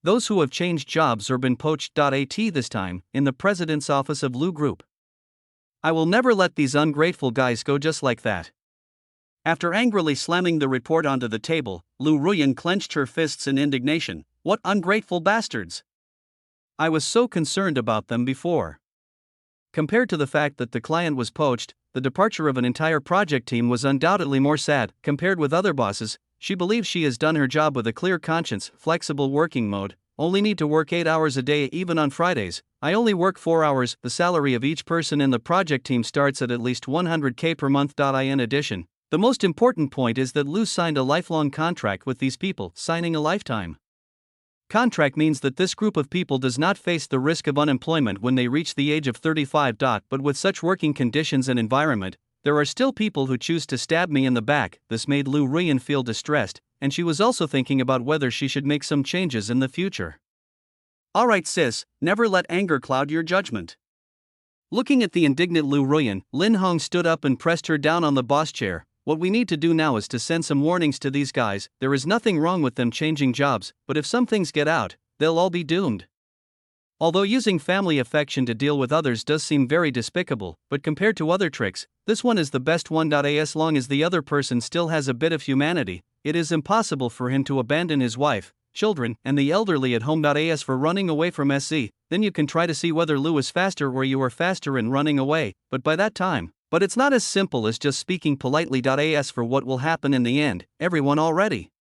those who have changed jobs or been poached. This time, in the president's office of Lu Group. I will never let these ungrateful guys go just like that. After angrily slamming the report onto the table, Lu Ruyan clenched her fists in indignation. What ungrateful bastards! I was so concerned about them before. Compared to the fact that the client was poached, the departure of an entire project team was undoubtedly more sad. Compared with other bosses, she believes she has done her job with a clear conscience. Flexible working mode. Only need to work 8 hours a day even on Fridays. I only work 4 hours. The salary of each person in the project team starts at least 100k per month. In addition, the most important point is that Lu signed a lifelong contract with these people, signing a lifetime Contract means that this group of people does not face the risk of unemployment when they reach the age of 35. But with such working conditions and environment, there are still people who choose to stab me in the back. This made Lu Ruyan feel distressed, and she was also thinking about whether she should make some changes in the future. Alright sis, never let anger cloud your judgment. Looking at the indignant Lu Ruyan, Lin Hong stood up and pressed her down on the boss chair. What we need to do now is to send some warnings to these guys. There is nothing wrong with them changing jobs, but if some things get out, they'll all be doomed. Although using family affection to deal with others does seem very despicable, but compared to other tricks, this one is the best one. As long as the other person still has a bit of humanity, it is impossible for him to abandon his wife, children, and the elderly at home. As for running away from SC, then you can try to see whether Lu is faster or you are faster in running away, but by that time. But it's not as simple as just speaking politely. As for what will happen in the end, everyone already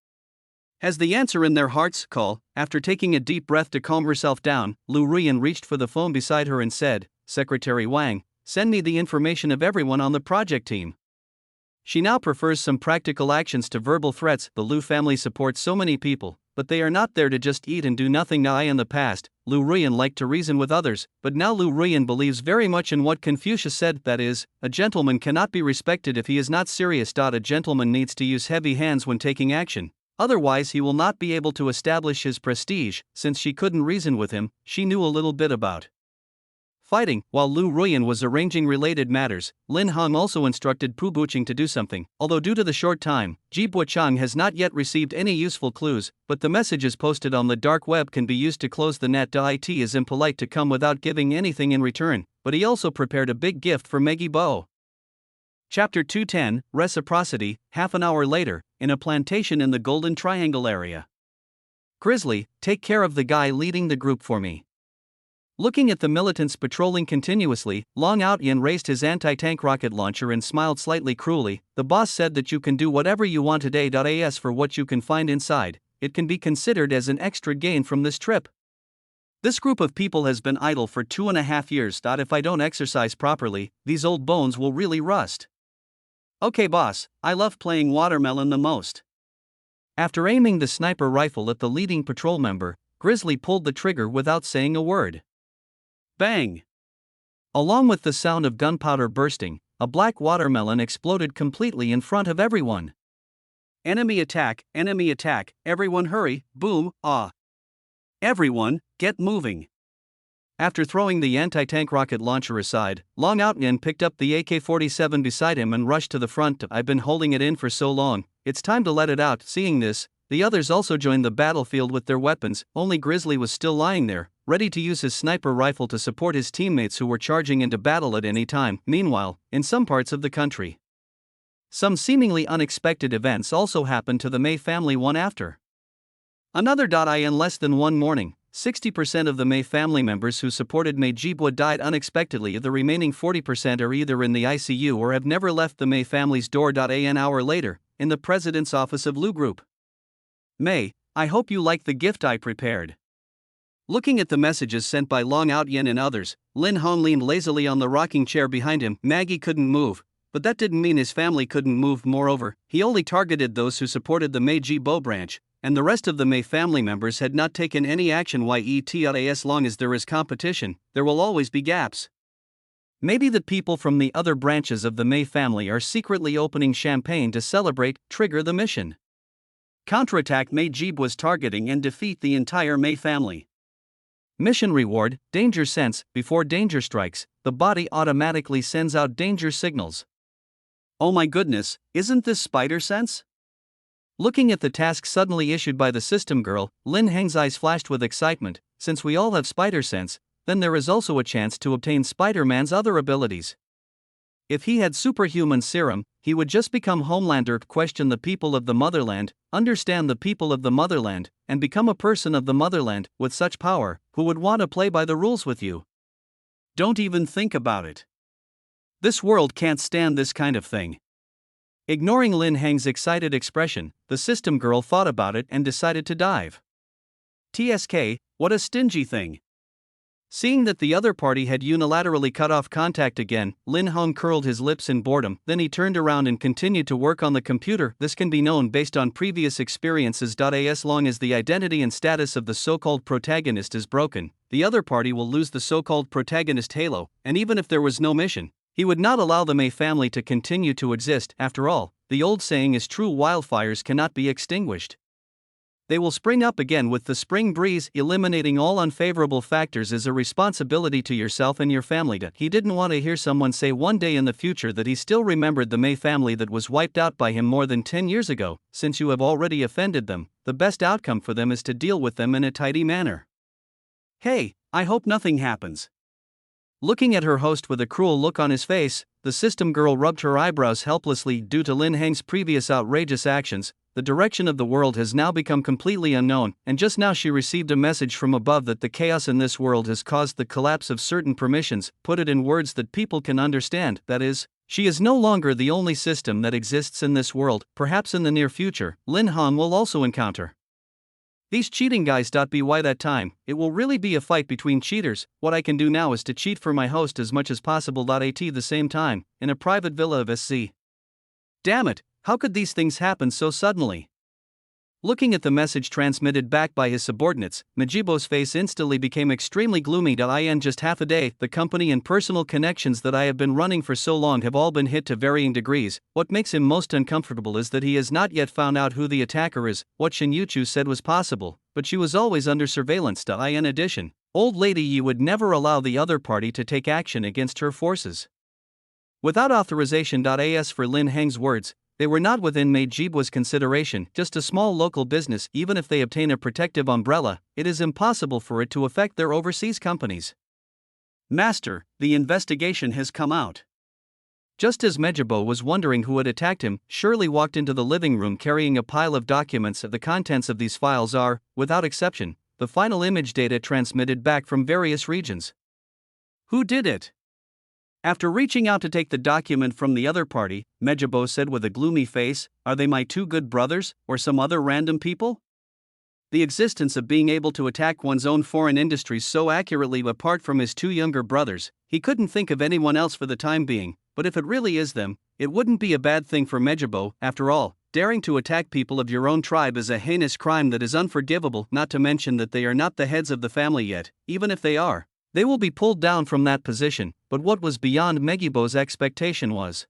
has the answer in their hearts. Call. After taking a deep breath to calm herself down, Lu Ruyan reached for the phone beside her and said, Secretary Wang, send me the information of everyone on the project team. She now prefers some practical actions to verbal threats. The Lu family supports so many people, but they are not there to just eat and do nothing. In the past, Lu Ruyan liked to reason with others, but now Lu Ruyan believes very much in what Confucius said, that is, a gentleman cannot be respected if he is not serious. A gentleman needs to use heavy hands when taking action, otherwise he will not be able to establish his prestige. Since she couldn't reason with him, she knew a little bit about fighting. While Lu Ruyan was arranging related matters, Lin Hong also instructed Pu Buqing to do something. Although due to the short time, Ji Buchang has not yet received any useful clues, but the messages posted on the dark web can be used to close the net. It is impolite to come without giving anything in return, but he also prepared a big gift for Meggy Bo. Chapter 210, Reciprocity. Half an hour later, in a plantation in the Golden Triangle area. Grizzly, take care of the guy leading the group for me. Looking at the militants patrolling continuously, Long Outyin raised his anti-tank rocket launcher and smiled slightly cruelly. The boss said that you can do whatever you want today. As for what you can find inside, it can be considered as an extra gain from this trip. This group of people has been idle for 2.5 years. If I don't exercise properly, these old bones will really rust. Okay boss, I love playing watermelon the most. After aiming the sniper rifle at the leading patrol member, Grizzly pulled the trigger without saying a word. Bang! Along with the sound of gunpowder bursting, a black watermelon exploded completely in front of everyone. Enemy attack, everyone hurry, boom, ah. Everyone, get moving. After throwing the anti-tank rocket launcher aside, Long Outyin picked up the AK-47 beside him and rushed to the front. I've been holding it in for so long, it's time to let it out. Seeing this, the others also joined the battlefield with their weapons. Only Grizzly was still lying there, ready to use his sniper rifle to support his teammates who were charging into battle at any time. Meanwhile, in some parts of the country, some seemingly unexpected events also happened to the Mei family one after another. In less than one morning, 60% of the Mei family members who supported Mei Jibwa died unexpectedly. The remaining 40% are either in the ICU or have never left the Mei family's door. An hour later, in the president's office of Lu Group. Mei, I hope you like the gift I prepared. Looking at the messages sent by Long Outyin and others, Lin Hong leaned lazily on the rocking chair behind him. Maggie couldn't move, but that didn't mean his family couldn't move. Moreover, he only targeted those who supported the Mei Jibo branch, and the rest of the Mei family members had not taken any action. As long as there is competition, there will always be gaps. Maybe the people from the other branches of the Mei family are secretly opening champagne to celebrate. Trigger the mission. Counterattack Mei Jibwa's targeting and defeat the entire Mei family. Mission reward, danger sense. Before danger strikes, the body automatically sends out danger signals. Oh my goodness, isn't this spider sense? Looking at the task suddenly issued by the system girl, Lin Heng's eyes flashed with excitement. Since we all have spider sense, then there is also a chance to obtain Spider-Man's other abilities. If he had superhuman serum, he would just become Homelander. Question the people of the motherland, understand the people of the motherland, and become a person of the motherland. With such power, who would want to play by the rules with you? Don't even think about it. This world can't stand this kind of thing. Ignoring Lin Heng's excited expression, the system girl thought about it and decided to dive. TSK, what a stingy thing. Seeing that the other party had unilaterally cut off contact again, Lin Hong curled his lips in boredom, then he turned around and continued to work on the computer. This can be known based on previous experiences. As long as the identity and status of the so-called protagonist is broken, the other party will lose the so-called protagonist halo, and even if there was no mission, he would not allow the May family to continue to exist. After all, the old saying is true: wildfires cannot be extinguished. They will spring up again with the spring breeze. Eliminating all unfavorable factors is a responsibility to yourself and your family. He didn't want to hear someone say one day in the future that he still remembered the May family that was wiped out by him more than 10 years ago. Since you have already offended them, the best outcome for them is to deal with them in a tidy manner. Hey, I hope nothing happens. Looking at her host with a cruel look on his face, the system girl rubbed her eyebrows helplessly. Due to Lin Hang's previous outrageous actions, the direction of the world has now become completely unknown, and just now she received a message from above that the chaos in this world has caused the collapse of certain permissions. Put it in words that people can understand, that is, she is no longer the only system that exists in this world. Perhaps in the near future, Lin Hong will also encounter these cheating guys. By that time, it will really be a fight between cheaters. What I can do now is to cheat for my host as much as possible. At the same time, in a private villa of SC. Damn it, how could these things happen so suddenly? Looking at the message transmitted back by his subordinates, Majibo's face instantly became extremely gloomy. In just half a day, the company and personal connections that I have been running for so long have all been hit to varying degrees. What makes him most uncomfortable is that he has not yet found out who the attacker is. What Shin Yuchu said was possible, but she was always under surveillance. In addition, old lady Yi would never allow the other party to take action against her forces without authorization. As for Lin Hang's words, they were not within Majibo's consideration. Just a small local business. Even if they obtain a protective umbrella, it is impossible for it to affect their overseas companies. Master, the investigation has come out. Just as Majibo was wondering who had attacked him, Shirley walked into the living room carrying a pile of documents. The contents of these files are, without exception, the final image data transmitted back from various regions. Who did it? After reaching out to take the document from the other party, Majibo said with a gloomy face, "Are they my two good brothers, or some other random people?" The existence of being able to attack one's own foreign industries so accurately apart from his two younger brothers, he couldn't think of anyone else for the time being, but if it really is them, it wouldn't be a bad thing for Majibo. After all, daring to attack people of your own tribe is a heinous crime that is unforgivable, not to mention that they are not the heads of the family yet. Even if they are, they will be pulled down from that position. But what was beyond Majibo's expectation was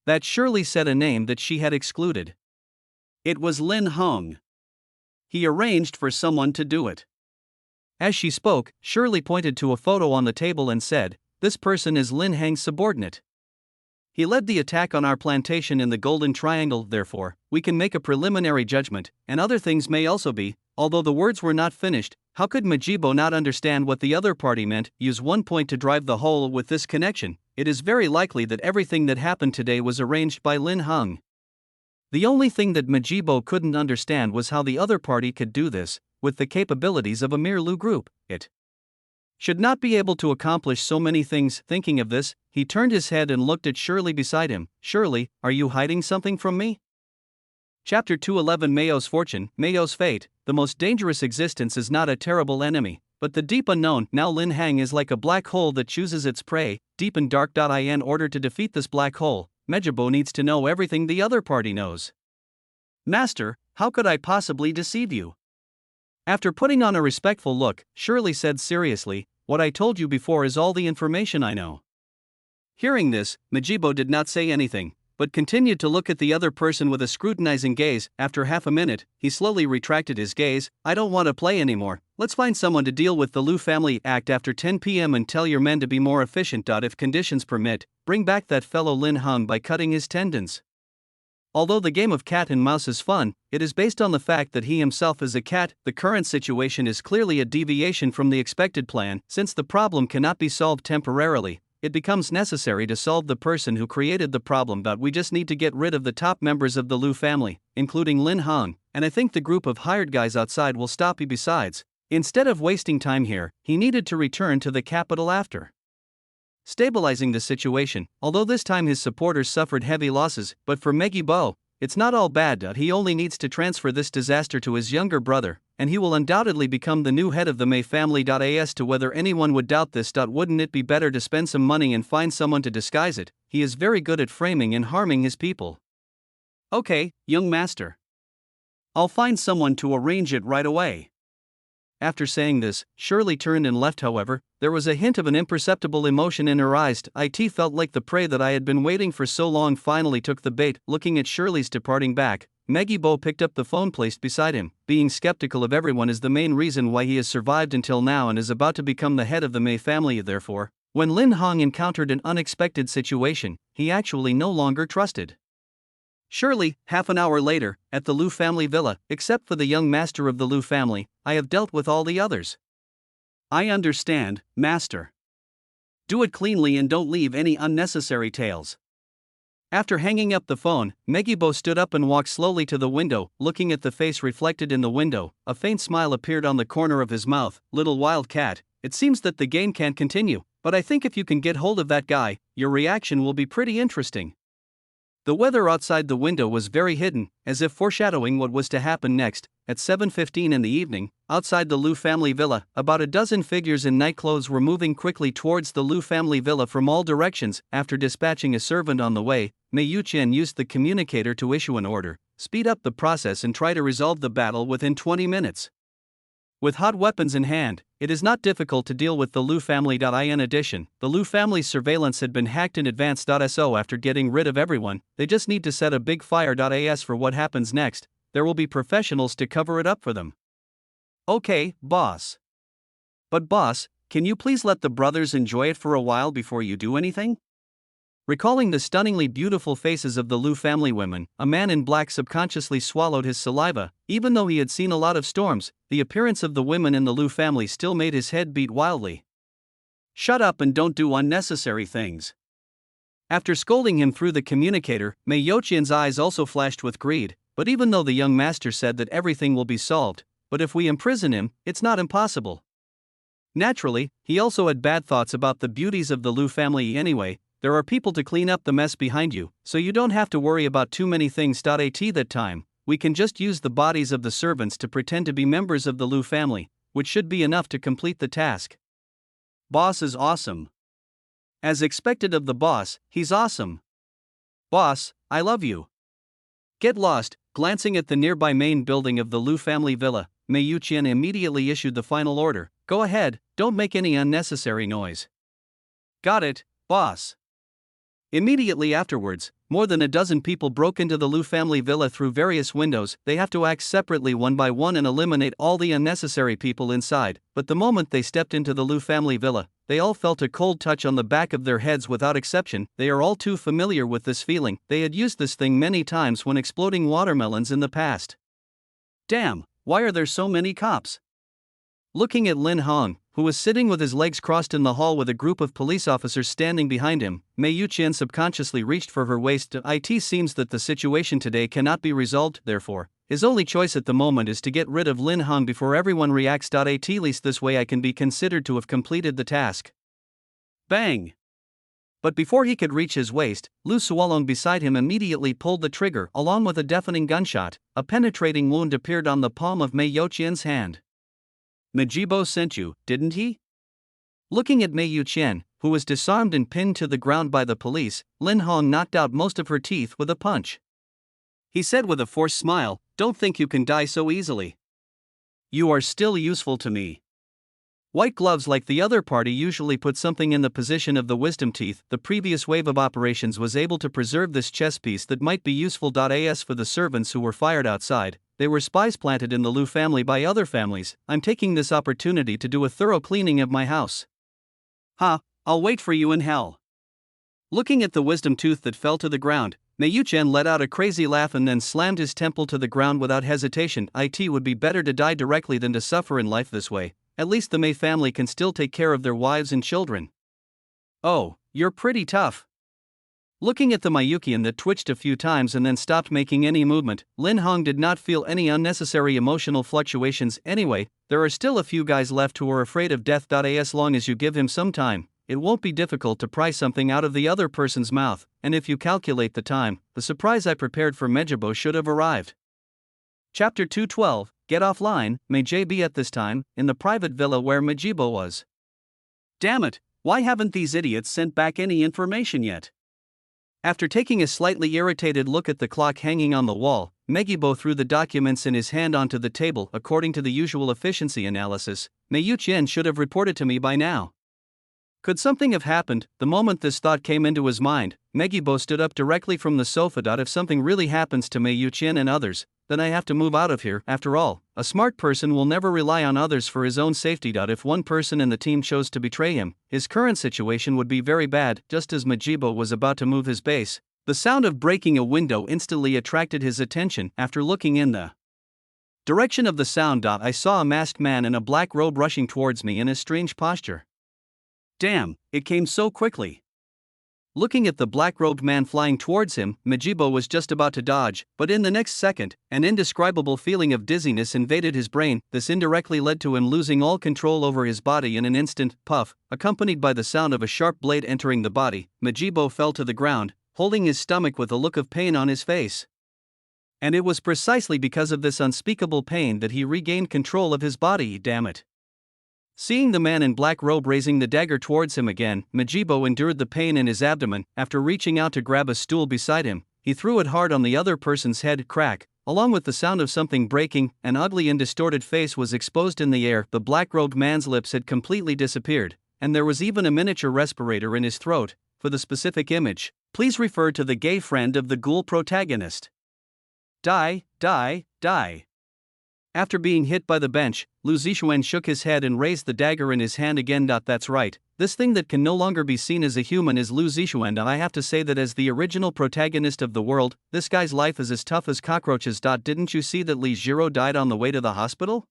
that Shirley said a name that she had excluded. It was Lin Hong. He arranged for someone to do it. As she spoke, Shirley pointed to a photo on the table and said, "This person is Lin Hang's subordinate. He led the attack on our plantation in the Golden Triangle. Therefore, we can make a preliminary judgment, and other things may also be." Although the words were not finished, how could Majibo not understand what the other party meant? Use one point to drive the whole with this connection. It is very likely that everything that happened today was arranged by Lin Hong. The only thing that Majibo couldn't understand was how the other party could do this, with the capabilities of a mere Lu group. It should not be able to accomplish so many things. Thinking of this, he turned his head and looked at Shirley beside him. "Shirley, are you hiding something from me?" Chapter 211 Mayo's Fortune, Mayo's Fate. The most dangerous existence is not a terrible enemy, but the deep unknown. Now Lin Hang is like a black hole that chooses its prey, deep and dark. In order to defeat this black hole, Majibo needs to know everything the other party knows. "Master, how could I possibly deceive you?" After putting on a respectful look, Shirley said seriously, "What I told you before is all the information I know." Hearing this, Majibo did not say anything, but continued to look at the other person with a scrutinizing gaze. After half a minute, he slowly retracted his gaze. "I don't want to play anymore. Let's find someone to deal with the Lu family. Act after 10 p.m. and tell your men to be more efficient. If conditions permit, bring back that fellow Lin Hong by cutting his tendons." Although the game of cat and mouse is fun, it is based on the fact that he himself is a cat. The current situation is clearly a deviation from the expected plan. Since the problem cannot be solved temporarily, it becomes necessary to solve the person who created the problem. But we just need to get rid of the top members of the Lu family, including Lin Hong, and I think the group of hired guys outside will stop you. Besides, instead of wasting time here, he needed to return to the capital after stabilizing the situation. Although this time his supporters suffered heavy losses, but for Majibo, it's not all bad. He only needs to transfer this disaster to his younger brother, and he will undoubtedly become the new head of the May family. As to whether anyone would doubt this. Wouldn't it be better to spend some money and find someone to disguise it? He is very good at framing and harming his people. Okay, young master. I'll find someone to arrange it right away. After saying this, Shirley turned and left. However, there was a hint of an imperceptible emotion in her eyes. It felt like the prey that I had been waiting for so long finally took the bait. Looking at Shirley's departing back, Meggy picked up the phone placed beside him. Being skeptical of everyone is the main reason why he has survived until now and is about to become the head of the May family. Therefore, when Lin Hong encountered an unexpected situation, he actually no longer trusted Shirley. Half an hour later, at the Liu family villa, except for the young master of the Liu family, I have dealt with all the others. I understand, master. Do it cleanly and don't leave any unnecessary tales. After hanging up the phone, Meggy stood up and walked slowly to the window. Looking at the face reflected in the window, a faint smile appeared on the corner of his mouth. Little wild cat, it seems that the game can't continue, but I think if you can get hold of that guy, your reaction will be pretty interesting. The weather outside the window was very hidden, as if foreshadowing what was to happen next. At 7:15 in the evening, outside the Liu family villa, about a dozen figures in nightclothes were moving quickly towards the Liu family villa from all directions. After dispatching a servant on the way, Mei Yuqian used the communicator to issue an order: speed up the process and try to resolve the battle within 20 minutes. With hot weapons in hand, it is not difficult to deal with the Liu family. In addition, the Liu family's surveillance had been hacked in advance. So after getting rid of everyone, they just need to set a big fire. As for what happens next, there will be professionals to cover it up for them. Okay, boss. But boss, can you please let the brothers enjoy it for a while before you do anything? Recalling the stunningly beautiful faces of the Liu family women, a man in black subconsciously swallowed his saliva. Even though he had seen a lot of storms, the appearance of the women in the Liu family still made his head beat wildly. Shut up and don't do unnecessary things. After scolding him through the communicator, Mei Yuqian's eyes also flashed with greed. But even though the young master said that everything will be solved, but if we imprison him, it's not impossible. Naturally, he also had bad thoughts about the beauties of the Liu family anyway. There are people to clean up the mess behind you, so you don't have to worry about too many things. At that time, we can just use the bodies of the servants to pretend to be members of the Liu family, which should be enough to complete the task. Boss is awesome. As expected of the boss, he's awesome. Boss, I love you. Get lost. Glancing at the nearby main building of the Liu family villa, Mei Yuqian immediately issued the final order: go ahead, don't make any unnecessary noise. Got it, boss. Immediately afterwards, more than a dozen people broke into the Liu family villa through various windows. They have to act separately one by one and eliminate all the unnecessary people inside. But the moment they stepped into the Liu family villa, they all felt a cold touch on the back of their heads without exception. They are all too familiar with this feeling. They had used this thing many times when exploding watermelons in the past. Damn, why are there so many cops? Looking at Lin Hong, who was sitting with his legs crossed in the hall with a group of police officers standing behind him, Mei Yuqian subconsciously reached for her waist. It seems that the situation today cannot be resolved. Therefore, his only choice at the moment is to get rid of Lin Hong before everyone reacts. At least this way I can be considered to have completed the task. Bang! But before he could reach his waist, Lu Suolong beside him immediately pulled the trigger. Along with a deafening gunshot, a penetrating wound appeared on the palm of Mei Yuqian's hand. Mejibo sent you, didn't he? Looking at Mei Yuqian, who was disarmed and pinned to the ground by the police, Lin Hong knocked out most of her teeth with a punch. He said with a forced smile, "Don't think you can die so easily. You are still useful to me." White gloves like the other party usually put something in the position of the wisdom teeth. The previous wave of operations was able to preserve this chess piece that might be useful. As for the servants who were fired outside, they were spies planted in the Liu family by other families. I'm taking this opportunity to do a thorough cleaning of my house. Ha, I'll wait for you in hell. Looking at the wisdom tooth that fell to the ground, Mei Yuqian let out a crazy laugh and then slammed his temple to the ground without hesitation. It would be better to die directly than to suffer in life this way. At least the Mei family can still take care of their wives and children. Oh, you're pretty tough. Looking at the Mei Yuqian that twitched a few times and then stopped making any movement, Lin Hong did not feel any unnecessary emotional fluctuations. Anyway, there are still a few guys left who are afraid of death. As long as you give him some time, it won't be difficult to pry something out of the other person's mouth, and if you calculate the time, the surprise I prepared for Mejibo should have arrived. Chapter 212, get offline, may J be at this time, in the private villa where Majibo was. Damn it, why haven't these idiots sent back any information yet? After taking a slightly irritated look at the clock hanging on the wall, Megibo threw the documents in his hand onto the table. According to the usual efficiency analysis, Mei Yuqian should have reported to me by now. Could something have happened? The moment this thought came into his mind, Megibo stood up directly from the sofa. If something really happens to Mei Yuqian and others, then I have to move out of here. After all, a smart person will never rely on others for his own safety. If one person in the team chose to betray him, his current situation would be very bad. Just as Majibo was about to move his base, the sound of breaking a window instantly attracted his attention. After looking in the direction of the sound, I saw a masked man in a black robe rushing towards me in a strange posture. Damn, it came so quickly. Looking at the black-robed man flying towards him, Majibo was just about to dodge, but in the next second, an indescribable feeling of dizziness invaded his brain. This indirectly led to him losing all control over his body in an instant. Puff, accompanied by the sound of a sharp blade entering the body, Majibo fell to the ground, holding his stomach with a look of pain on his face. And it was precisely because of this unspeakable pain that he regained control of his body. Damn it. Seeing the man in black robe raising the dagger towards him again, Majibo endured the pain in his abdomen. After reaching out to grab a stool beside him, he threw it hard on the other person's head. Crack, along with the sound of something breaking, an ugly and distorted face was exposed in the air. The black-robed man's lips had completely disappeared, and there was even a miniature respirator in his throat. For the specific image, please refer to the gay friend of the ghoul protagonist. Die, die, die. After being hit by the bench, Lu Zixuan shook his head and raised the dagger in his hand again. That's right, this thing that can no longer be seen as a human is Lu Zixuan. I have to say that as the original protagonist of the world, this guy's life is as tough as cockroaches. Didn't you see that Li Jiro died on the way to the hospital?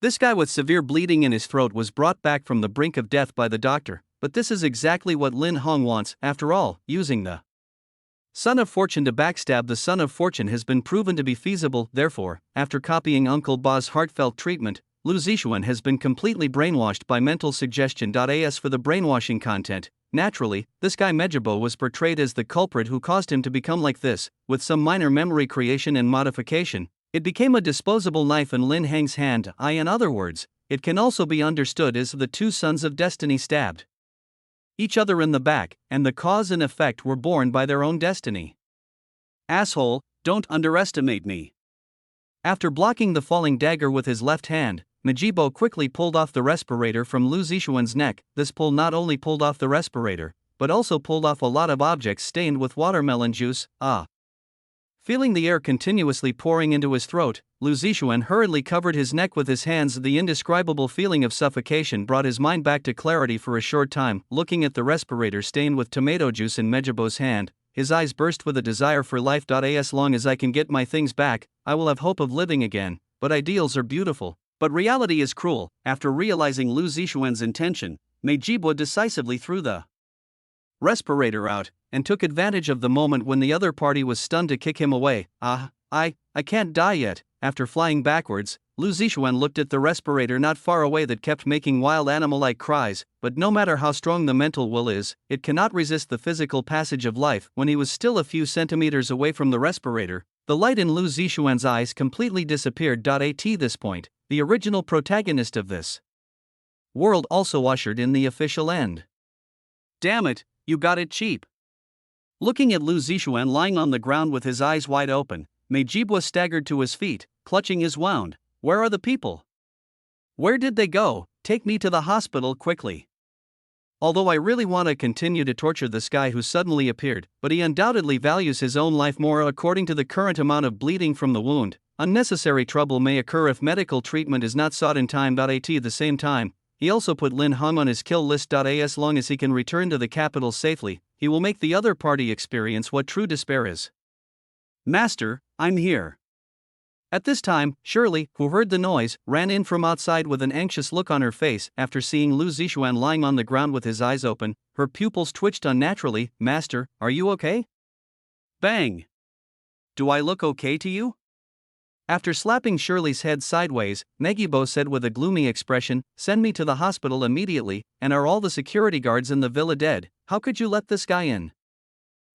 This guy with severe bleeding in his throat was brought back from the brink of death by the doctor, but this is exactly what Lin Hong wants. After all, using the Son of Fortune to backstab the Son of Fortune has been proven to be feasible. Therefore, after copying Uncle Ba's heartfelt treatment, Lu Zixuan has been completely brainwashed by mental suggestion. As for the brainwashing content, naturally, this guy Mejibo was portrayed as the culprit who caused him to become like this. With some minor memory creation and modification, it became a disposable knife in Lin Heng's hand. In other words, it can also be understood as the two sons of destiny stabbed each other in the back, and the cause and effect were born by their own destiny. Asshole, don't underestimate me. After blocking the falling dagger with his left hand, Majibo quickly pulled off the respirator from Lu Zixuan's neck. This pull not only pulled off the respirator, but also pulled off a lot of objects stained with watermelon juice. Feeling the air continuously pouring into his throat, Lu Zixuan hurriedly covered his neck with his hands. The indescribable feeling of suffocation brought his mind back to clarity for a short time. Looking at the respirator stained with tomato juice in Mejibo's hand, his eyes burst with a desire for life. As long as I can get my things back, I will have hope of living again. But ideals are beautiful, but reality is cruel. After realizing Lu Zixuan's intention, Majibo decisively threw the respirator out, and took advantage of the moment when the other party was stunned to kick him away. I can't die yet. After flying backwards, Lu Zixuan looked at the respirator not far away that kept making wild animal-like cries, but no matter how strong the mental will is, it cannot resist the physical passage of life. When he was still a few centimeters away from the respirator, the light in Lu Zixuan's eyes completely disappeared. At this point, the original protagonist of this world also ushered in the official end. Damn it, you got it cheap. Looking at Lu Zixuan lying on the ground with his eyes wide open, Majibo staggered to his feet, clutching his wound. Where are the people? Where did they go? Take me to the hospital quickly. Although I really want to continue to torture this guy who suddenly appeared, but he undoubtedly values his own life more. According to the current amount of bleeding from the wound, unnecessary trouble may occur if medical treatment is not sought in time. At the same time, he also put Lin Hong on his kill list. As long as he can return to the capital safely, he will make the other party experience what true despair is. Master, I'm here. At this time, Shirley, who heard the noise, ran in from outside with an anxious look on her face. After seeing Lu Zixuan lying on the ground with his eyes open, her pupils twitched unnaturally. Master, are you okay? Bang! Do I look okay to you? After slapping Shirley's head sideways, Megibo said with a gloomy expression, "Send me to the hospital immediately. And are all the security guards in the villa dead? How could you let this guy in?"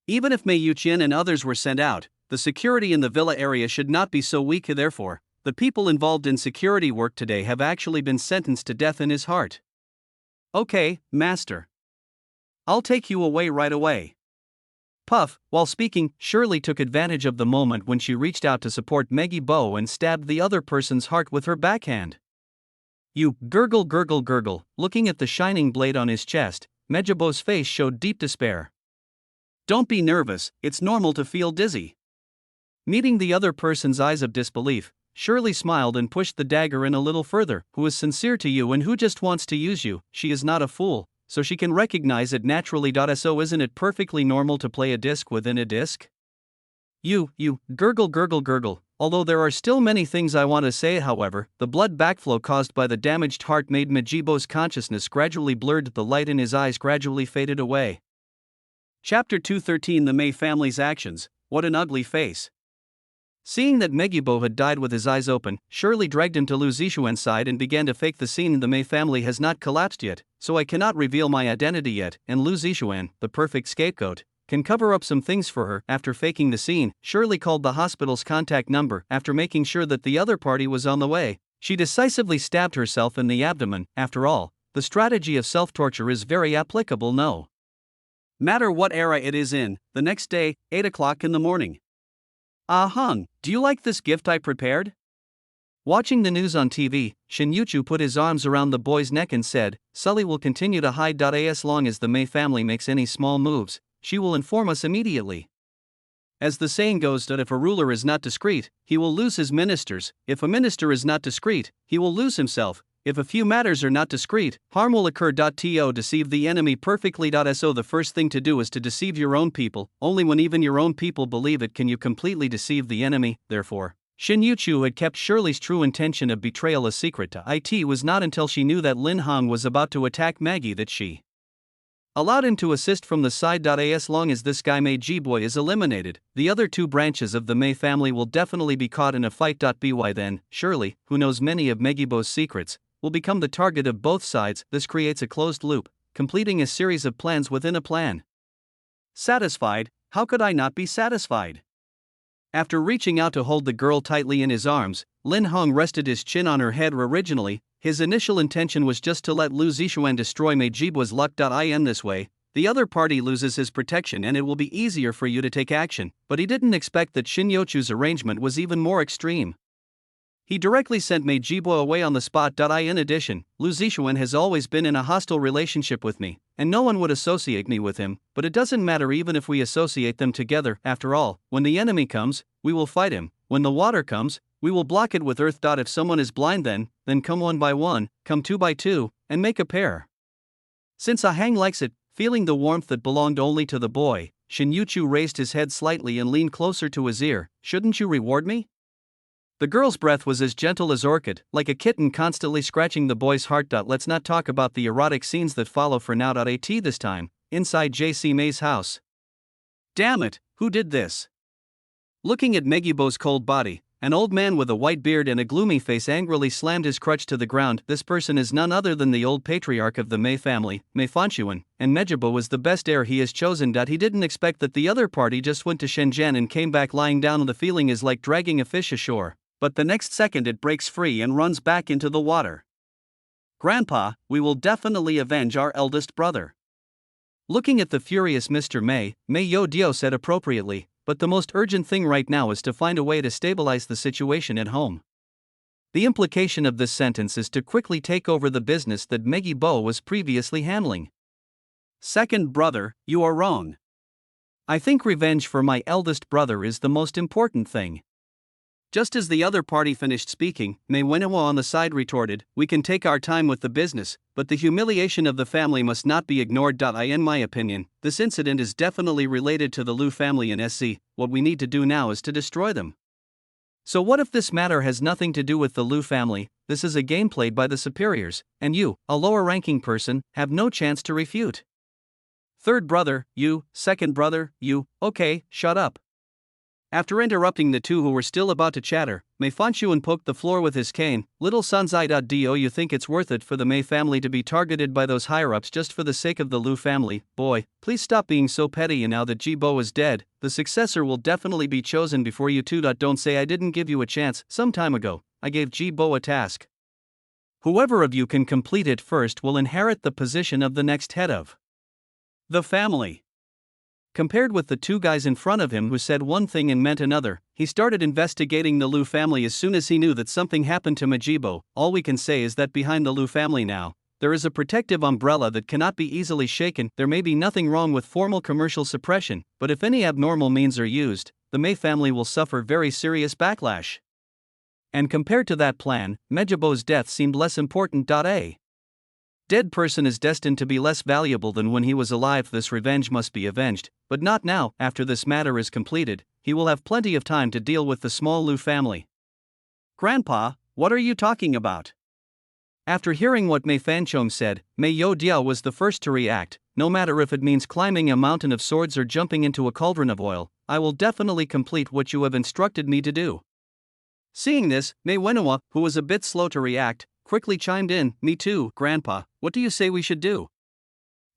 Even if Mei Yuqian and others were sent out, the security in the villa area should not be so weak. Therefore, The people involved in security work today have actually been sentenced to death in his heart. Okay, master. I'll take you away right away. Puff, while speaking, Shirley took advantage of the moment when she reached out to support Meggie Bow and stabbed the other person's heart with her backhand. You, gurgle gurgle gurgle. Looking at the shining blade on his chest, Megibow's face showed deep despair. Don't be nervous, it's normal to feel dizzy. Meeting the other person's eyes of disbelief, Shirley smiled and pushed the dagger in a little further. Who is sincere to you and who just wants to use you? She is not a fool, so she can recognize it naturally. So isn't it perfectly normal to play a disc within a disc? You, gurgle gurgle gurgle. Although there are still many things I want to say, however, the blood backflow caused by the damaged heart made Megibow's consciousness gradually blurred, the light in his eyes gradually faded away. Chapter 213. The May family's actions. What an ugly face. Seeing that Megibow had died with his eyes open, Shirley dragged him to Lu Zixuan's side and began to fake the scene. The May family has not collapsed yet, so I cannot reveal my identity yet, and Lu Zixuan, the perfect scapegoat, can cover up some things for her. After faking the scene, Shirley called the hospital's contact number. After making sure that the other party was on the way, she decisively stabbed herself in the abdomen. After all, the strategy of self-torture is very applicable no matter what era it is in. The next day, 8 o'clock in the morning. Ah Hung, do you like this gift I prepared? Watching the news on TV, Shin Yuchu put his arms around the boy's neck and said, Sully will continue to hide. As long as the May family makes any small moves, she will inform us immediately. As the saying goes, that if a ruler is not discreet, he will lose his ministers. If a minister is not discreet, he will lose himself. If a few matters are not discreet, harm will occur. To deceive the enemy perfectly. So the first thing to do is to deceive your own people. Only when even your own people believe it can you completely deceive the enemy. Therefore, Shin Yuchu had kept Shirley's true intention of betrayal a secret to it. It was not until she knew that Lin Hong was about to attack Maggie that she allowed him to assist from the side. As long as this guy May Jiboy is eliminated, the other two branches of the May family will definitely be caught in a fight. By then, Shirley, who knows many of Megibow's secrets, will become the target of both sides. This creates a closed loop, completing a series of plans within a plan. Satisfied? How could I not be satisfied? After reaching out to hold the girl tightly in his arms, Lin Hong rested his chin on her head. Originally, his initial intention was just to let Lu Zixuan destroy May Jibo's luck. In this way, the other party loses his protection and it will be easier for you to take action, but he didn't expect that Shin Yuchu's arrangement was even more extreme. He directly sent May Jibo away on the spot. In addition, Lu Zixuan has always been in a hostile relationship with me, and no one would associate me with him, but it doesn't matter even if we associate them together. After all, when the enemy comes, we will fight him. When the water comes, we will block it with earth. If someone is blind then come one by one, come two by two, and make a pair. Since Ah Hang likes it, feeling the warmth that belonged only to the boy, Shin Yuchu raised his head slightly and leaned closer to his ear. Shouldn't you reward me? The girl's breath was as gentle as orchid, like a kitten constantly scratching the boy's heart. Let's not talk about the erotic scenes that follow for now. This time, inside JC May's house. Damn it, who did this? Looking at Megibow's cold body, an old man with a white beard and a gloomy face angrily slammed his crutch to the ground. This person is none other than the old patriarch of the May family, May Fanchuan, and Mejibo was the best heir he has chosen. He didn't expect that the other party just went to Shenzhen and came back lying down. The feeling is like dragging a fish ashore, but the next second it breaks free and runs back into the water. Grandpa, we will definitely avenge our eldest brother. Looking at the furious Mr. May Yo Dio said appropriately, but the most urgent thing right now is to find a way to stabilize the situation at home. The implication of this sentence is to quickly take over the business that Meggie Bo was previously handling. Second brother, you are wrong. I think revenge for my eldest brother is the most important thing. Just as the other party finished speaking, May Wenhua on the side retorted, we can take our time with the business, but the humiliation of the family must not be ignored. In my opinion, this incident is definitely related to the Lu family in SC, what we need to do now is to destroy them. So what if this matter has nothing to do with the Lu family? This is a game played by the superiors, and you, a lower-ranking person, have no chance to refute. Third brother, you, second brother, you, okay, shut up. After interrupting the two who were still about to chatter, May Fanchuan poked the floor with his cane. Little Sanzai.do, you think it's worth it for the May family to be targeted by those higher-ups just for the sake of the Lu family? Boy, please stop being so petty, and now that Jibo is dead, the successor will definitely be chosen before you two. Don't say I didn't give you a chance some time ago. I gave Jibo a task. Whoever of you can complete it first will inherit the position of the next head of the family. Compared with the two guys in front of him who said one thing and meant another, he started investigating the Liu family as soon as he knew that something happened to Majibo. All we can say is that behind the Liu family now, there is a protective umbrella that cannot be easily shaken. There may be nothing wrong with formal commercial suppression, but if any abnormal means are used, the Mei family will suffer very serious backlash. And compared to that plan, Majibo's death seemed less important. A dead person is destined to be less valuable than when he was alive. This revenge must be avenged, but not now. After this matter is completed, he will have plenty of time to deal with the small Liu family. Grandpa, what are you talking about? After hearing what Mei Fanchong said, Mei Youdiao was the first to react. No matter if it means climbing a mountain of swords or jumping into a cauldron of oil, I will definitely complete what you have instructed me to do. Seeing this, Mei Wenhua, who was a bit slow to react, quickly chimed in. Me too, Grandpa, what do you say we should do?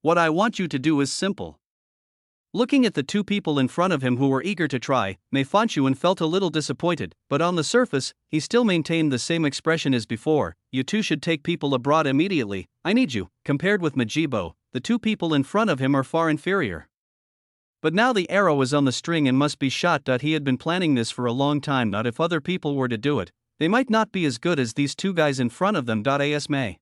What I want you to do is simple. Looking at the two people in front of him who were eager to try, Mei Fanchuan felt a little disappointed, but on the surface, he still maintained the same expression as before. You two should take people abroad immediately. I need you. Compared with Majibo, the two people in front of him are far inferior. But now the arrow is on the string and must be shot. He had been planning this for a long time. Not if other people were to do it, they might not be as good as these two guys in front of them. As Mei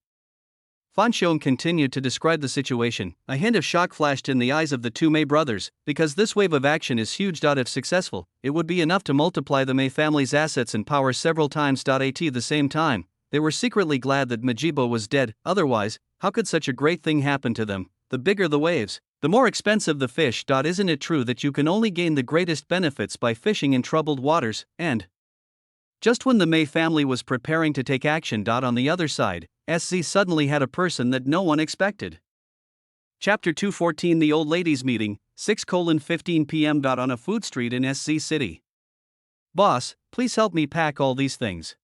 Fanchong continued to describe the situation, a hint of shock flashed in the eyes of the two Mei brothers, because this wave of action is huge. If successful, it would be enough to multiply the Mei family's assets and power several times. At the same time, they were secretly glad that Majibo was dead. Otherwise, how could such a great thing happen to them? The bigger the waves, the more expensive the fish. Isn't it true that you can only gain the greatest benefits by fishing in troubled waters? And just when the Mei family was preparing to take action, on the other side, SZ suddenly had a person that no one expected. Chapter 214 The Old Ladies Meeting, 6:15 p.m. On a food street in SZ City. Boss, please help me pack all these things.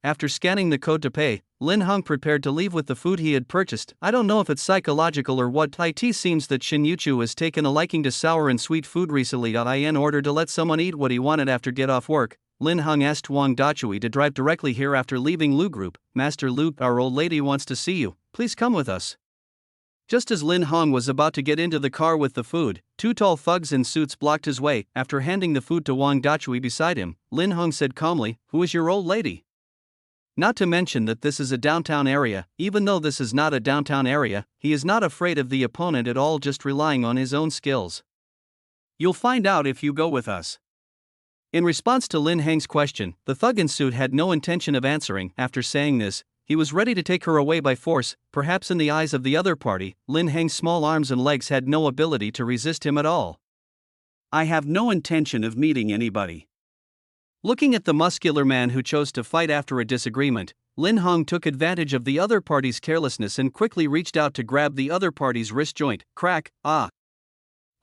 After scanning the code to pay, Lin Hung prepared to leave with the food he had purchased. I don't know if it's psychological or what. It seems that Shin Yuchu has taken a liking to sour and sweet food recently. In order to let someone eat what he wanted after get off work, Lin Hung asked Wang Dachui to drive directly here after leaving Lu Group. Master Lu, our old lady wants to see you, please come with us. Just as Lin Hung was about to get into the car with the food, two tall thugs in suits blocked his way. After handing the food to Wang Dachui beside him, Lin Hung said calmly, "Who is your old lady?" Not to mention that this is a downtown area. Even though this is not a downtown area, he is not afraid of the opponent at all, just relying on his own skills. You'll find out if you go with us. In response to Lin Hang's question, the thug in suit had no intention of answering. After saying this, he was ready to take her away by force. Perhaps in the eyes of the other party, Lin Hang's small arms and legs had no ability to resist him at all. I have no intention of meeting anybody. Looking at the muscular man who chose to fight after a disagreement, Lin Hung took advantage of the other party's carelessness and quickly reached out to grab the other party's wrist joint. Crack, ah!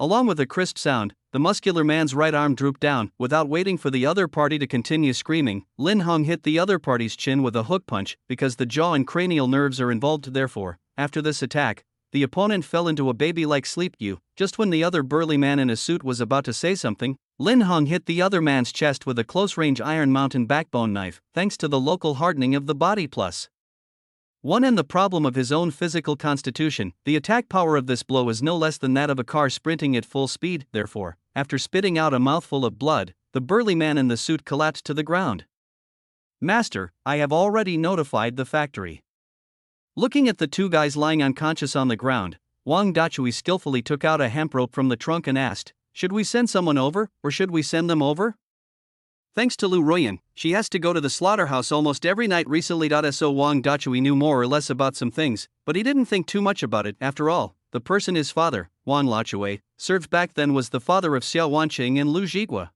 Along with a crisp sound, the muscular man's right arm drooped down. Without waiting for the other party to continue screaming, Lin Hung hit the other party's chin with a hook punch, because the jaw and cranial nerves are involved. Therefore, after this attack, the opponent fell into a baby-like sleep. Just when the other burly man in a suit was about to say something, Lin Hung hit the other man's chest with a close-range Iron Mountain backbone knife, thanks to the local hardening of the body plus one and the problem of his own physical constitution. The attack power of this blow is no less than that of a car sprinting at full speed. Therefore, after spitting out a mouthful of blood, the burly man in the suit collapsed to the ground. Master, I have already notified the factory. Looking at the two guys lying unconscious on the ground, Wang Dachui skillfully took out a hemp rope from the trunk and asked, should we send someone over, or should we send them over? Thanks to Lu Ruyan, she has to go to the slaughterhouse almost every night recently. So Wang Dachui knew more or less about some things, but he didn't think too much about it. After all, the person his father, Wan Lachui, served back then was the father of Xiao Wanqing and Lu Jigua.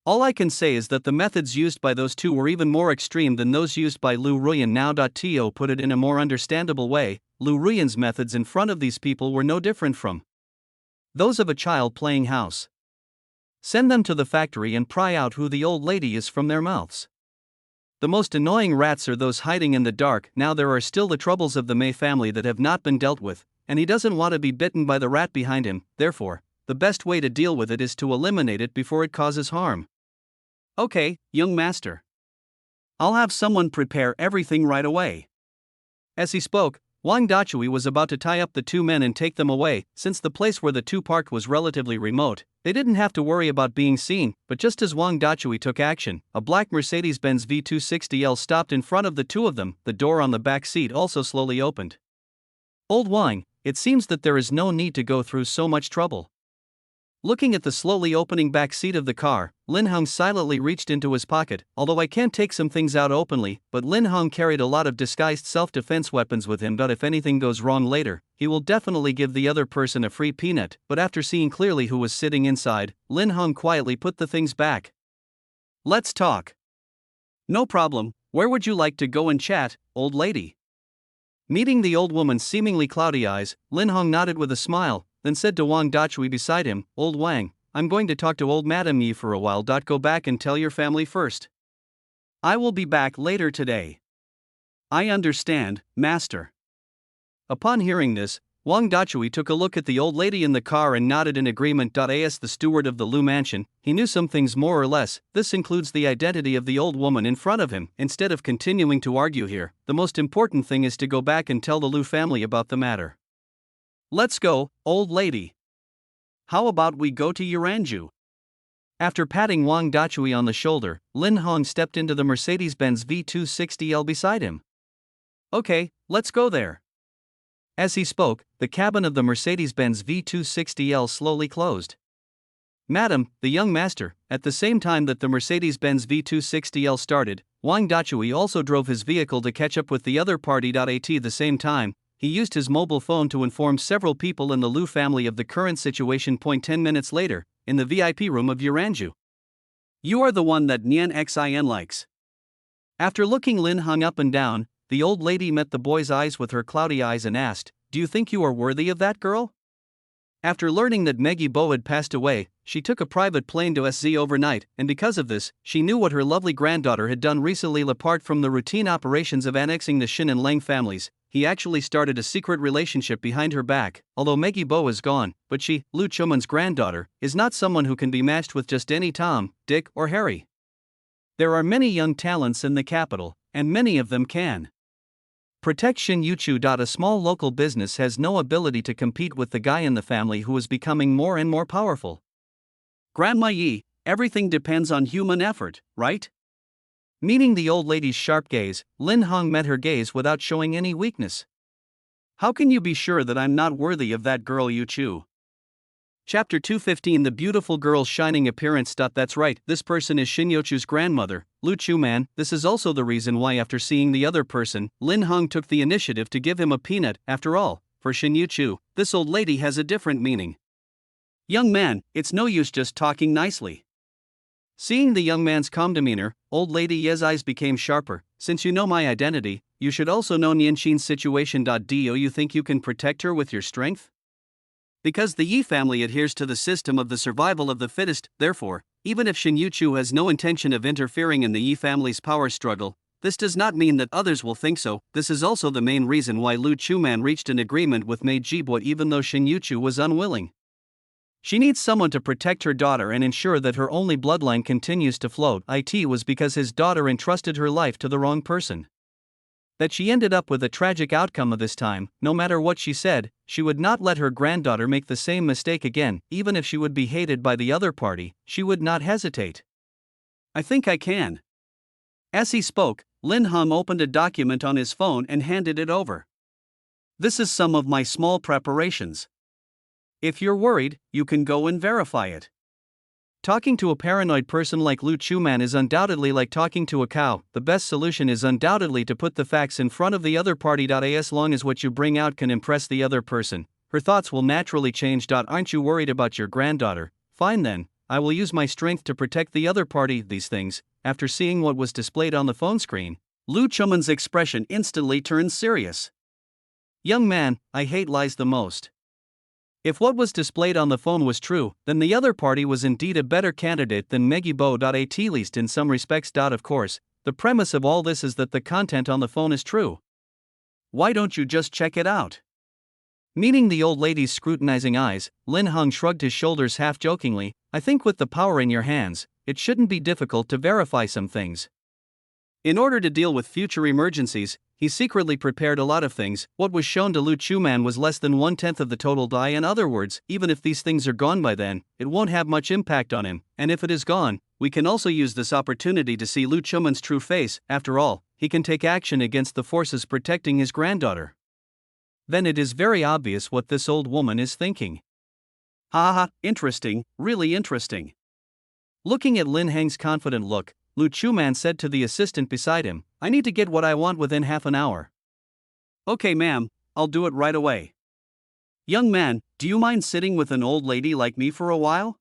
All I can say is that the methods used by those two were even more extreme than those used by Lu Ruyan now. To put it in a more understandable way, Lu Ruyan's methods in front of these people were no different from those of a child playing house. Send them to the factory and pry out who the old lady is from their mouths. The most annoying rats are those hiding in the dark. Now there are still the troubles of the Mei family that have not been dealt with, and he doesn't want to be bitten by the rat behind him. Therefore, the best way to deal with it is to eliminate it before it causes harm. Okay, young master. I'll have someone prepare everything right away. As he spoke, Wang Dachui was about to tie up the two men and take them away. Since the place where the two parked was relatively remote, they didn't have to worry about being seen. But just as Wang Dachui took action, a black Mercedes-Benz V260L stopped in front of the two of them. The door on the back seat also slowly opened. Old Wang, it seems that there is no need to go through so much trouble. Looking at the slowly opening back seat of the car, Lin Hong silently reached into his pocket. Although I can't take some things out openly, but Lin Hong carried a lot of disguised self-defense weapons with him. But if anything goes wrong later, he will definitely give the other person a free peanut. But after seeing clearly who was sitting inside, Lin Hong quietly put the things back. Let's talk. No problem, where would you like to go and chat, old lady? Meeting the old woman's seemingly cloudy eyes, Lin Hong nodded with a smile, then said to Wang Dachui beside him, Old Wang, I'm going to talk to old Madame Yi for a while. Go back and tell your family first. I will be back later today. I understand, master. Upon hearing this, Wang Dachui took a look at the old lady in the car and nodded in agreement. As the steward of the Lu mansion, he knew some things more or less. This includes the identity of the old woman in front of him. Instead of continuing to argue here, the most important thing is to go back and tell the Lu family about the matter. Let's go, old lady. How about we go to Yuranju? After patting Wang Dachui on the shoulder, Lin Hong stepped into the Mercedes-Benz V260L beside him. Okay, let's go there. As he spoke, the cabin of the Mercedes-Benz V260L slowly closed. Madam, the young master, at the same time that the Mercedes-Benz V260L started, Wang Dachui also drove his vehicle to catch up with the other party. At the same time, he used his mobile phone to inform several people in the Lu family of the current situation. 10 minutes later, in the VIP room of Yuranju. You are the one that Nian Xin likes. After looking Lin Hong up and down, the old lady met the boy's eyes with her cloudy eyes and asked, Do you think you are worthy of that girl? After learning that Meggy Bo had passed away, she took a private plane to SZ overnight, and because of this, she knew what her lovely granddaughter had done recently. Apart from the routine operations of annexing the Shin and Lang families, he actually started a secret relationship behind her back. Although Meggy Bo is gone, but she, Lu Chuman's granddaughter, is not someone who can be matched with just any Tom, Dick, or Harry. There are many young talents in the capital, and many of them can protect Shin Yuchu. A small local business has no ability to compete with the guy in the family who is becoming more and more powerful. Grandma Yi, everything depends on human effort, right? Meeting the old lady's sharp gaze, Lin Hong met her gaze without showing any weakness. How can you be sure that I'm not worthy of that girl Yuchu? Chapter 215 The beautiful girl's shining appearance. That's right, this person is Shin Yuchu's grandmother, Lu Chuman. This is also the reason why after seeing the other person, Lin Hong took the initiative to give him a peanut. After all, for Shin Yuchu, this old lady has a different meaning. Young man, it's no use just talking nicely. Seeing the young man's calm demeanor, old lady Ye's eyes became sharper. Since you know my identity, you should also know Nianxin's situation. Do you think you can protect her with your strength? Because the Yi family adheres to the system of the survival of the fittest, therefore, even if Shin Yuchu has no intention of interfering in the Yi family's power struggle, this does not mean that others will think so. This is also the main reason why Lu Chuman reached an agreement with Mei Jibo even though Shin Yuchu was unwilling. She needs someone to protect her daughter and ensure that her only bloodline continues to float. It was because his daughter entrusted her life to the wrong person that she ended up with a tragic outcome of this time. No matter what she said, she would not let her granddaughter make the same mistake again. Even if she would be hated by the other party, she would not hesitate. I think I can. As he spoke, Lin Hong opened a document on his phone and handed it over. This is some of my small preparations. If you're worried, you can go and verify it. Talking to a paranoid person like Lu Chuman is undoubtedly like talking to a cow. The best solution is undoubtedly to put the facts in front of the other party. As long as what you bring out can impress the other person, her thoughts will naturally change. Aren't you worried about your granddaughter? Fine then, I will use my strength to protect the other party. These things, after seeing what was displayed on the phone screen, Lu Chuman's expression instantly turned serious. Young man, I hate lies the most. If what was displayed on the phone was true, then the other party was indeed a better candidate than Meggy Bo. At least in some respects. Of course, the premise of all this is that the content on the phone is true. Why don't you just check it out? Meeting the old lady's scrutinizing eyes, Lin Hong shrugged his shoulders half jokingly. I think with the power in your hands, it shouldn't be difficult to verify some things. In order to deal with future emergencies, he secretly prepared a lot of things. What was shown to Lu Chuman was less than 1/10 of the total die. In other words, even if these things are gone by then, it won't have much impact on him, and if it is gone, we can also use this opportunity to see Lu Chuman's true face. After all, he can take action against the forces protecting his granddaughter. Then it is very obvious what this old woman is thinking. Haha, interesting, really interesting. Looking at Lin Heng's confident look, Lu Chuman said to the assistant beside him, I need to get what I want within half an hour. Okay, ma'am, I'll do it right away. Young man, do you mind sitting with an old lady like me for a while?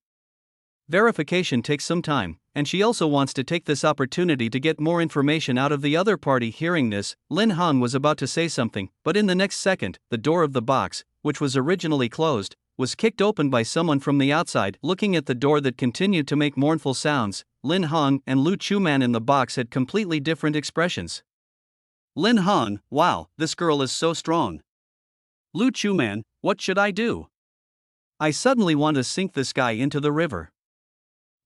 Verification takes some time, and she also wants to take this opportunity to get more information out of the other party. Hearing this, Lin Heng was about to say something, but in the next second, the door of the box, which was originally closed, was kicked open by someone from the outside. Looking at the door that continued to make mournful sounds, Lin Heng and Lu Chuman in the box had completely different expressions. Lin Heng, wow, this girl is so strong. Lu Chuman, what should I do? I suddenly want to sink this guy into the river.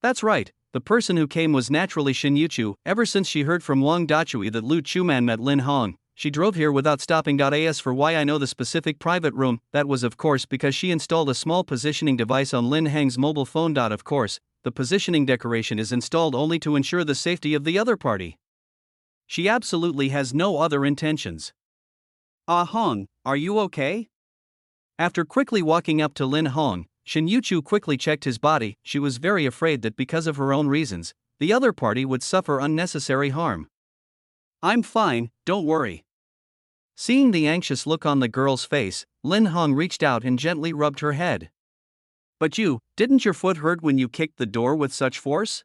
That's right, the person who came was naturally Shin Yuchu. Ever since she heard from Wang Dachui that Lu Chuman met Lin Heng, she drove here without stopping. As for why I know the specific private room, that was of course because she installed a small positioning device on Lin Heng's mobile phone. Of course, the positioning decoration is installed only to ensure the safety of the other party. She absolutely has no other intentions. Ah Heng, are you okay? After quickly walking up to Lin Heng, Shin Yuchu quickly checked his body. She was very afraid that because of her own reasons, the other party would suffer unnecessary harm. I'm fine, don't worry. Seeing the anxious look on the girl's face, Lin Heng reached out and gently rubbed her head. But didn't your foot hurt when you kicked the door with such force?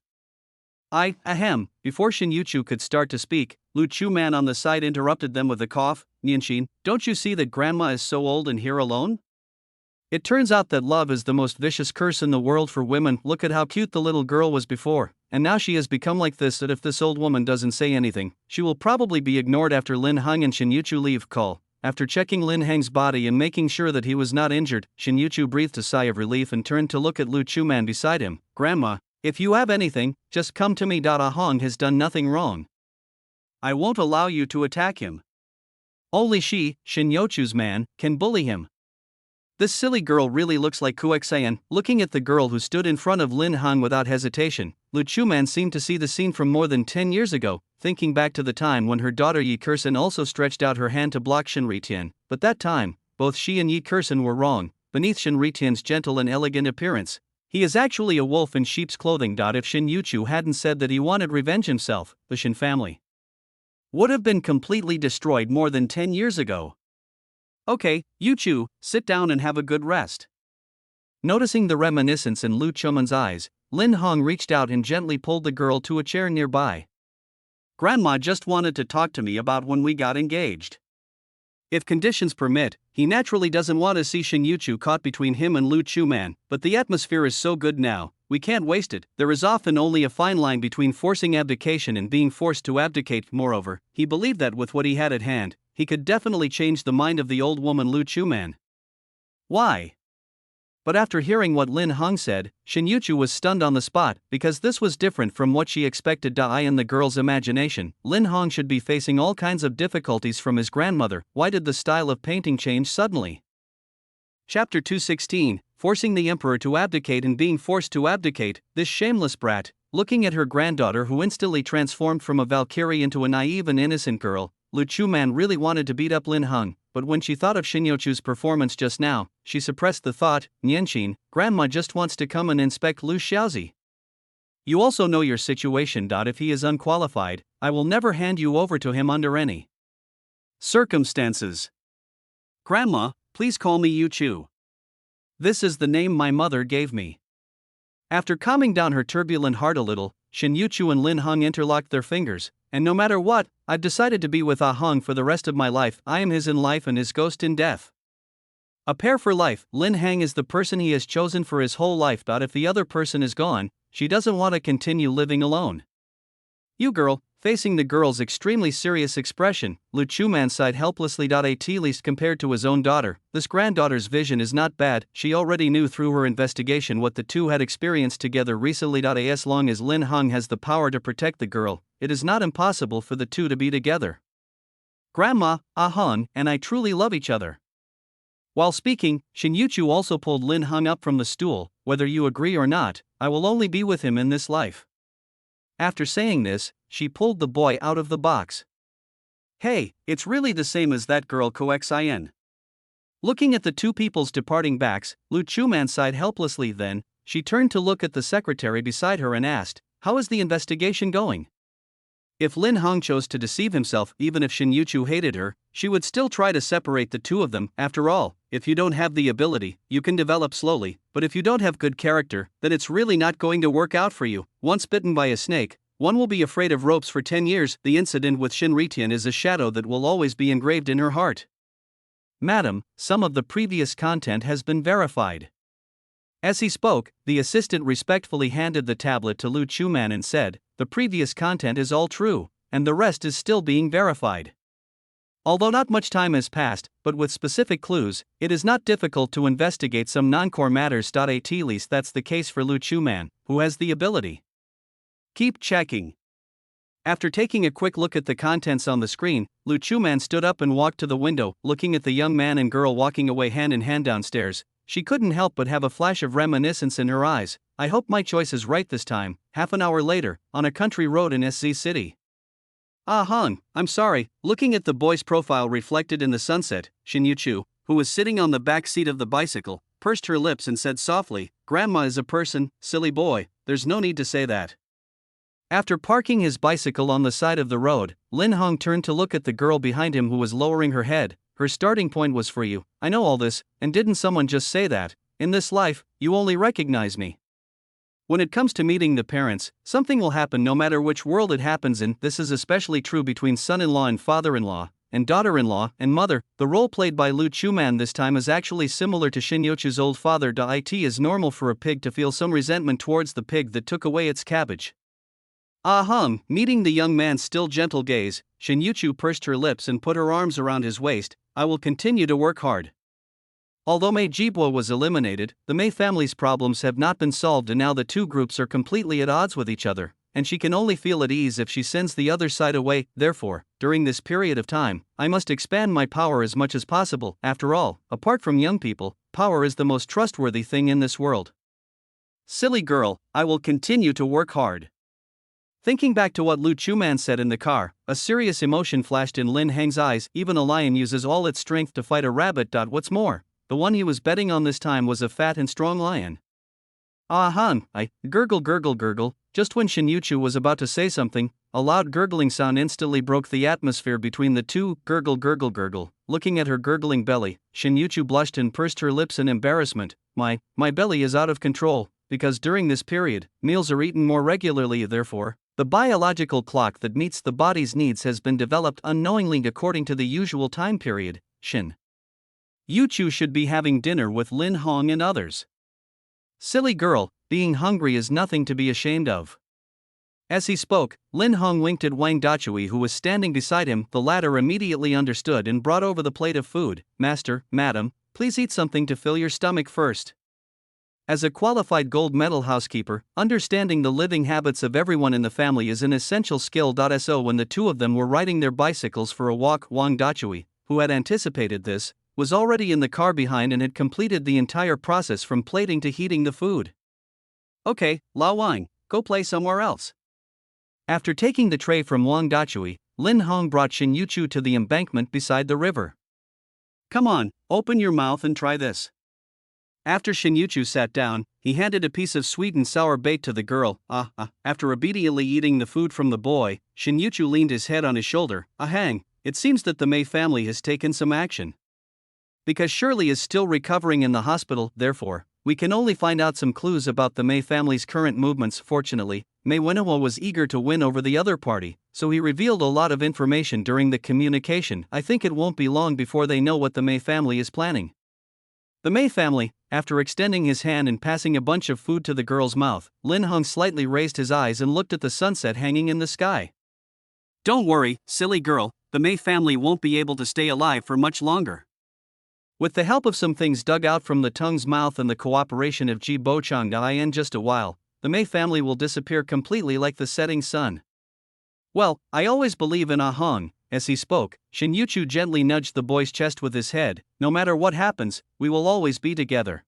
Ahem. Before Shin Yuchu could start to speak, Lu Chuman on the side interrupted them with a cough. Nianxin, don't you see that grandma is so old and here alone? It turns out that love is the most vicious curse in the world for women. Look at how cute the little girl was before, and now she has become like this. That if this old woman doesn't say anything, she will probably be ignored. After Lin Heng and Shin Yuchu leave call, after checking Lin Heng's body and making sure that he was not injured, Shin Yuchu breathed a sigh of relief and turned to look at Lu Chuman beside him. Grandma, if you have anything, just come to me. Ah Heng has done nothing wrong. I won't allow you to attack him. Only Shin Yuchu's man, can bully him. This silly girl really looks like Kuexayan. Looking at the girl who stood in front of Lin Heng without hesitation, Lu Chuman seemed to see the scene from more than 10 years ago, thinking back to the time when her daughter Yi Kersen also stretched out her hand to block Shin Ritian. But that time, both she and Yi Kersen were wrong. Beneath Shin Ritian's gentle and elegant appearance, he is actually a wolf in sheep's clothing. If Shin Yuchu hadn't said that he wanted revenge himself, the Shin family would have been completely destroyed more than 10 years ago. Okay, Yuchu, sit down and have a good rest. Noticing the reminiscence in Lu Chuman's eyes, Lin Heng reached out and gently pulled the girl to a chair nearby. Grandma just wanted to talk to me about when we got engaged. If conditions permit, he naturally doesn't want to see Shin Yuchu caught between him and Lu Chuman, but the atmosphere is so good now, we can't waste it. There is often only a fine line between forcing abdication and being forced to abdicate. Moreover, he believed that with what he had at hand, he could definitely change the mind of the old woman Lu Chuman. Why? But after hearing what Lin Heng said, Shin Yuchu was stunned on the spot, because this was different from what she expected. In the girl's imagination, Lin Heng should be facing all kinds of difficulties from his grandmother. Why did the style of painting change suddenly? Chapter 216, Forcing the Emperor to Abdicate and Being Forced to Abdicate. This shameless brat, looking at her granddaughter who instantly transformed from a Valkyrie into a naive and innocent girl, Lu Chuman really wanted to beat up Lin Heng, but when she thought of Shin Yuchu's performance just now, she suppressed the thought. Nianxin, grandma just wants to come and inspect Lu Xiaozi. You also know your situation. If he is unqualified, I will never hand you over to him under any circumstances. Grandma, please call me Yuchu. This is the name my mother gave me. After calming down her turbulent heart a little, Shin Yuchu and Lin Heng interlocked their fingers, and no matter what, I've decided to be with Ah Heng for the rest of my life. I am his in life and his ghost in death. A pair for life. Lin Heng is the person he has chosen for his whole life. If the other person is gone, she doesn't want to continue living alone. You girl. Facing the girl's extremely serious expression, Lu Chuman sighed helplessly. At least compared to his own daughter, this granddaughter's vision is not bad. She already knew through her investigation what the two had experienced together recently. As long as Lin Heng has the power to protect the girl, it is not impossible for the two to be together. Grandma, Ah-hun, and I truly love each other. While speaking, Shin Yuchu also pulled Lin Hung up from the stool. Whether you agree or not, I will only be with him in this life. After saying this, she pulled the boy out of the box. Hey, it's really the same as that girl Coxin. Looking at the two people's departing backs, Lu Chuman sighed helplessly. Then, she turned to look at the secretary beside her and asked, "How is the investigation going?" If Lin Hong chose to deceive himself, even if Shin Yuchu hated her, she would still try to separate the two of them. After all, if you don't have the ability, you can develop slowly, but if you don't have good character, then it's really not going to work out for you. Once bitten by a snake, one will be afraid of ropes for 10 years. The incident with Shin Ritian is a shadow that will always be engraved in her heart. Madam, some of the previous content has been verified. As he spoke, the assistant respectfully handed the tablet to Lu Chuman and said, "The previous content is all true, and the rest is still being verified." Although not much time has passed, but with specific clues, it is not difficult to investigate some non-core matters. At least that's the case for Lu Chuman, who has the ability. Keep checking. After taking a quick look at the contents on the screen, Lu Chuman stood up and walked to the window. Looking at the young man and girl walking away hand in hand downstairs, she couldn't help but have a flash of reminiscence in her eyes. I hope my choice is right this time. Half an hour later, on a country road in SZ City. Ah-hun, I'm sorry. Looking at the boy's profile reflected in the sunset, Shin Yuchu, who was sitting on the back seat of the bicycle, pursed her lips and said softly, "Grandma is a person, silly boy, there's no need to say that." After parking his bicycle on the side of the road, Lin Hong turned to look at the girl behind him who was lowering her head. "Her starting point was for you. I know all this, and didn't someone just say that? In this life, you only recognize me. When it comes to meeting the parents, something will happen no matter which world it happens in. This is especially true between son-in-law and father-in-law, and daughter-in-law and mother." The role played by Lu Chuman this time is actually similar to Shin Yuchu's old father. It is normal for a pig to feel some resentment towards the pig that took away its cabbage. Ah-hum, meeting the young man's still gentle gaze, Shin Yuchu pursed her lips and put her arms around his waist. "I will continue to work hard." Although Mei Jibwa was eliminated, the Mei family's problems have not been solved, and now the two groups are completely at odds with each other, and she can only feel at ease if she sends the other side away. Therefore, during this period of time, I must expand my power as much as possible. After all, apart from young people, power is the most trustworthy thing in this world. Silly girl, I will continue to work hard. Thinking back to what Lu Chuman said in the car, a serious emotion flashed in Lin Heng's eyes. Even a lion uses all its strength to fight a rabbit. What's more, the one he was betting on this time was a fat and strong lion. Ah-hun, I gurgle gurgle gurgle. Just when Shin Yuchu was about to say something, a loud gurgling sound instantly broke the atmosphere between the two. Gurgle gurgle gurgle. Looking at her gurgling belly, Shin Yuchu blushed and pursed her lips in embarrassment. My belly is out of control, because during this period, meals are eaten more regularly. Therefore, the biological clock that meets the body's needs has been developed unknowingly according to the usual time period. Shin Yuchu should be having dinner with Lin Hong and others. Silly girl, being hungry is nothing to be ashamed of. As he spoke, Lin Hong winked at Wang Dachui, who was standing beside him. The latter immediately understood and brought over the plate of food. "Master, madam, please eat something to fill your stomach first." As a qualified gold medal housekeeper, understanding the living habits of everyone in the family is an essential skill. So when the two of them were riding their bicycles for a walk, Wang Dachui, who had anticipated this, was already in the car behind and had completed the entire process from plating to heating the food. "Okay, La Wang, go play somewhere else." After taking the tray from Wang Dachui, Lin Hong brought Shin Yuchu to the embankment beside the river. "Come on, open your mouth and try this." After Shin Yuchu sat down, he handed a piece of sweet and sour bait to the girl. After obediently eating the food from the boy, Shin Yuchu leaned his head on his shoulder. "Hang, it seems that the Mei family has taken some action. Because Shirley is still recovering in the hospital, therefore, we can only find out some clues about the Mei family's current movements." Fortunately, Mei Wenhua was eager to win over the other party, so he revealed a lot of information during the communication. "I think it won't be long before they know what the Mei family is planning." The Mei family, after extending his hand and passing a bunch of food to the girl's mouth, Lin Hong slightly raised his eyes and looked at the sunset hanging in the sky. "Don't worry, silly girl, the Mei family won't be able to stay alive for much longer." With the help of some things dug out from the tongue's mouth and the cooperation of Ji Bochang in just a while, the Mei family will disappear completely like the setting sun. Well, I always believe in Ah Hong. As he spoke, Shin Yuchu gently nudged the boy's chest with his head. No matter what happens, we will always be together.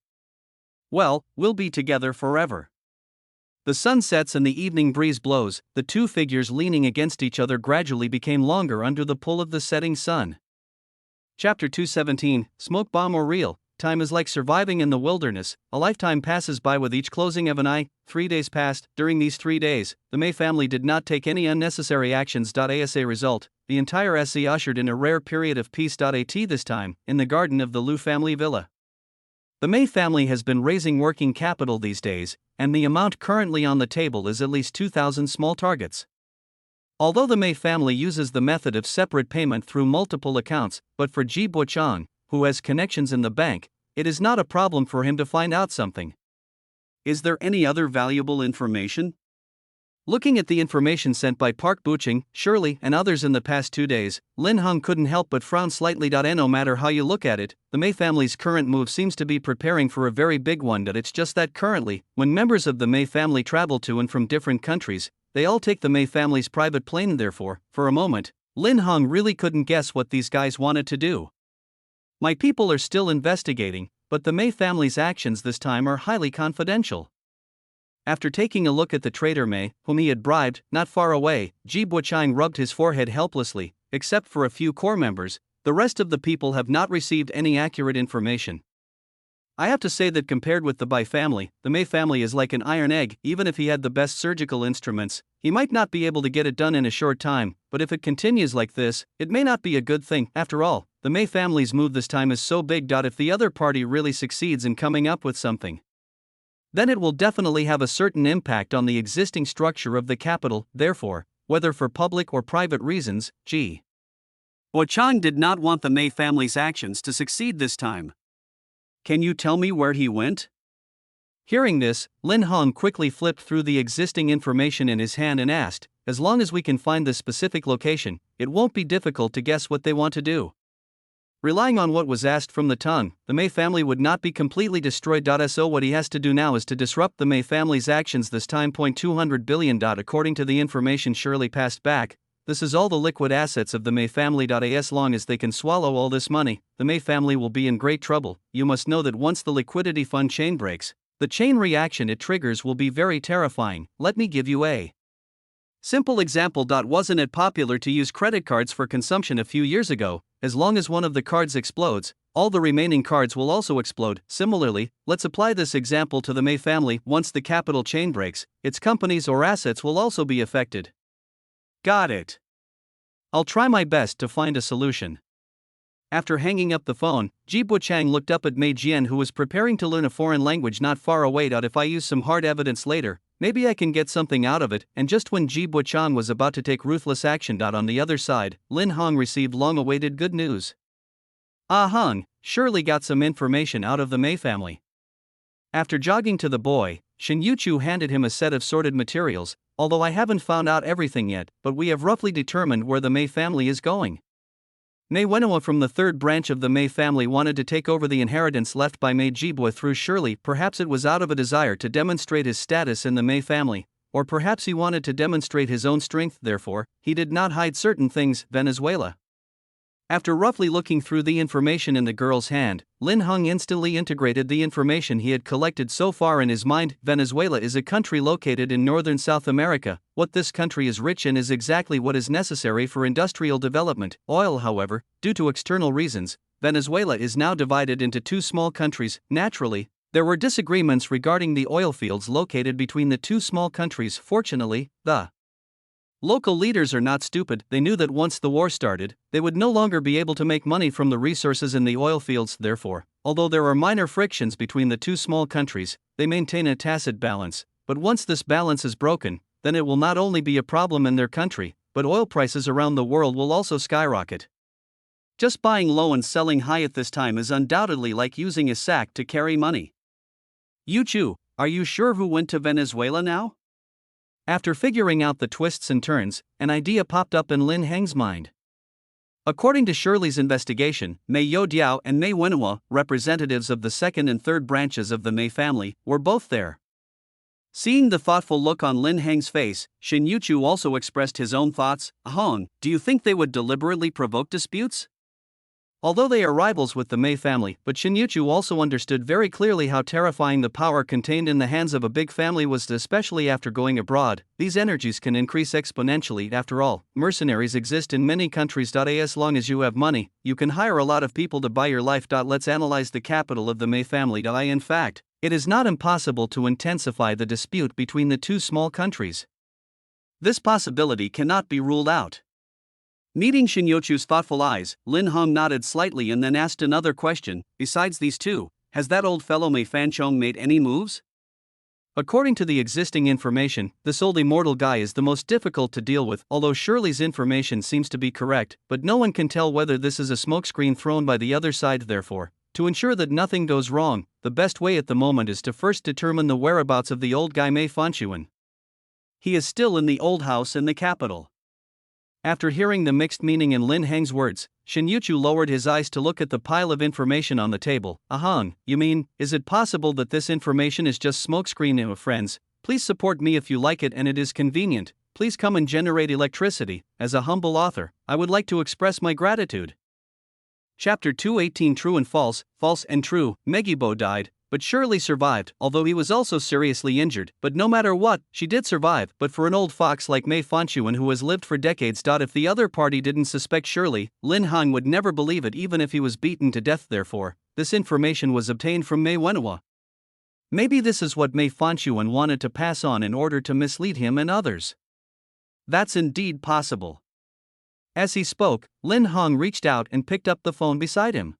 Well, we'll be together forever. The sun sets and the evening breeze blows, the two figures leaning against each other gradually became longer under the pull of the setting sun. Chapter 217, Smoke Bomb or Real. Time is like surviving in the wilderness, a lifetime passes by with each closing of an eye. 3 days passed. During these 3 days, the May family did not take any unnecessary actions. As a result, the entire SC ushered in a rare period of peace. At this time, in the garden of the Liu family villa. The May family has been raising working capital these days, and the amount currently on the table is at least 2,000 small targets. Although the May family uses the method of separate payment through multiple accounts, but for Ji Buochang, who has connections in the bank, it is not a problem for him to find out something. Is there any other valuable information? Looking at the information sent by Park Buching, Shirley, and others in the past 2 days, Lin Hung couldn't help but frown slightly. No matter how you look at it, the May family's current move seems to be preparing for a very big one. It's just that currently, when members of the May family travel to and from different countries, they all take the May family's private plane. Therefore, for a moment, Lin Hung really couldn't guess what these guys wanted to do. My people are still investigating, but the May family's actions this time are highly confidential. After taking a look at the traitor May, whom he had bribed, not far away, Ji Buochang rubbed his forehead helplessly. Except for a few core members, the rest of the people have not received any accurate information. I have to say that compared with the Bai family, the May family is like an iron egg. Even if he had the best surgical instruments, he might not be able to get it done in a short time, but if it continues like this, it may not be a good thing. After all, the May family's move this time is so big. If the other party really succeeds in coming up with something, then it will definitely have a certain impact on the existing structure of the capital. Therefore, whether for public or private reasons, Ji Buochang did not want the May family's actions to succeed this time. Can you tell me where he went? Hearing this, Lin Hong quickly flipped through the existing information in his hand and asked, as long as we can find the specific location, it won't be difficult to guess what they want to do. Relying on what was asked from the tongue, the May family would not be completely destroyed. So what he has to do now is to disrupt the May family's actions this time. 200 billion. According to the information Shirley passed back, this is all the liquid assets of the May family. As long as they can swallow all this money, the May family will be in great trouble. You must know that once the liquidity fund chain breaks, the chain reaction it triggers will be very terrifying. Let me give you a simple example. Wasn't it popular to use credit cards for consumption a few years ago? As long as one of the cards explodes, all the remaining cards will also explode. Similarly, let's apply this example to the May family. Once the capital chain breaks, its companies or assets will also be affected. Got it. I'll try my best to find a solution. After hanging up the phone, Ji Buochang looked up at Mei Jian, who was preparing to learn a foreign language not far away. If I use some hard evidence later, maybe I can get something out of it. And just when Ji Buochang was about to take ruthless action, on the other side, Lin Hong received long-awaited good news. Ah Hong surely got some information out of the May family. After jogging to the boy, Shin Yuchu handed him a set of sorted materials. Although I haven't found out everything yet, but we have roughly determined where the May family is going. Mei Wenhua from the third branch of the May family wanted to take over the inheritance left by Mei Jibua through Shirley. Perhaps it was out of a desire to demonstrate his status in the May family, or perhaps he wanted to demonstrate his own strength. Therefore, he did not hide certain things. Venezuela. After roughly looking through the information in the girl's hand, Lin Hung instantly integrated the information he had collected so far in his mind. Venezuela is a country located in northern South America. What this country is rich in is exactly what is necessary for industrial development. Oil, however, due to external reasons, Venezuela is now divided into two small countries. Naturally, there were disagreements regarding the oil fields located between the two small countries. Fortunately, the local leaders are not stupid. They knew that once the war started, they would no longer be able to make money from the resources in the oil fields. Therefore, although there are minor frictions between the two small countries, they maintain a tacit balance. But once this balance is broken, then it will not only be a problem in their country, but oil prices around the world will also skyrocket. Just buying low and selling high at this time is undoubtedly like using a sack to carry money. Yuchu, are you sure who went to Venezuela now? After figuring out the twists and turns, an idea popped up in Lin Heng's mind. According to Shirley's investigation, Mei Yodiao and Mei Wenhua, representatives of the second and third branches of the Mei family, were both there. Seeing the thoughtful look on Lin Hang's face, Shin Yuchu also expressed his own thoughts. Ahong, do you think they would deliberately provoke disputes? Although they are rivals with the Mei family, but Shin Yuchu also understood very clearly how terrifying the power contained in the hands of a big family was, especially after going abroad. These energies can increase exponentially. After all, mercenaries exist in many countries. As long as you have money, you can hire a lot of people to buy your life. Let's analyze the capital of the Mei family. In fact, it is not impossible to intensify the dispute between the two small countries. This possibility cannot be ruled out. Meeting Shin Yuchu's thoughtful eyes, Lin Hong nodded slightly and then asked another question. Besides these two, has that old fellow Mei Fanchong made any moves? According to the existing information, this old immortal guy is the most difficult to deal with, although Shirley's information seems to be correct, but no one can tell whether this is a smokescreen thrown by the other side. Therefore, to ensure that nothing goes wrong, the best way at the moment is to first determine the whereabouts of the old guy Mei Fanchuan. He is still in the old house in the capital. After hearing the mixed meaning in Lin Hang's words, Shin Yuchu lowered his eyes to look at the pile of information on the table. Ahang, you mean, is it possible that this information is just smokescreen? Friends, please support me if you like it and it is convenient. Please come and generate electricity. As a humble author, I would like to express my gratitude. Chapter 218 True and False, False and True. Megibo died, but Shirley survived, although he was also seriously injured. But no matter what, she did survive. But for an old fox like Mei Fanchuan who has lived for decades. If the other party didn't suspect Shirley, Lin Hang would never believe it even if he was beaten to death. Therefore, this information was obtained from Mei Wenhua. Maybe this is what Mei Fanchuan wanted to pass on in order to mislead him and others. That's indeed possible. As he spoke, Lin Hang reached out and picked up the phone beside him.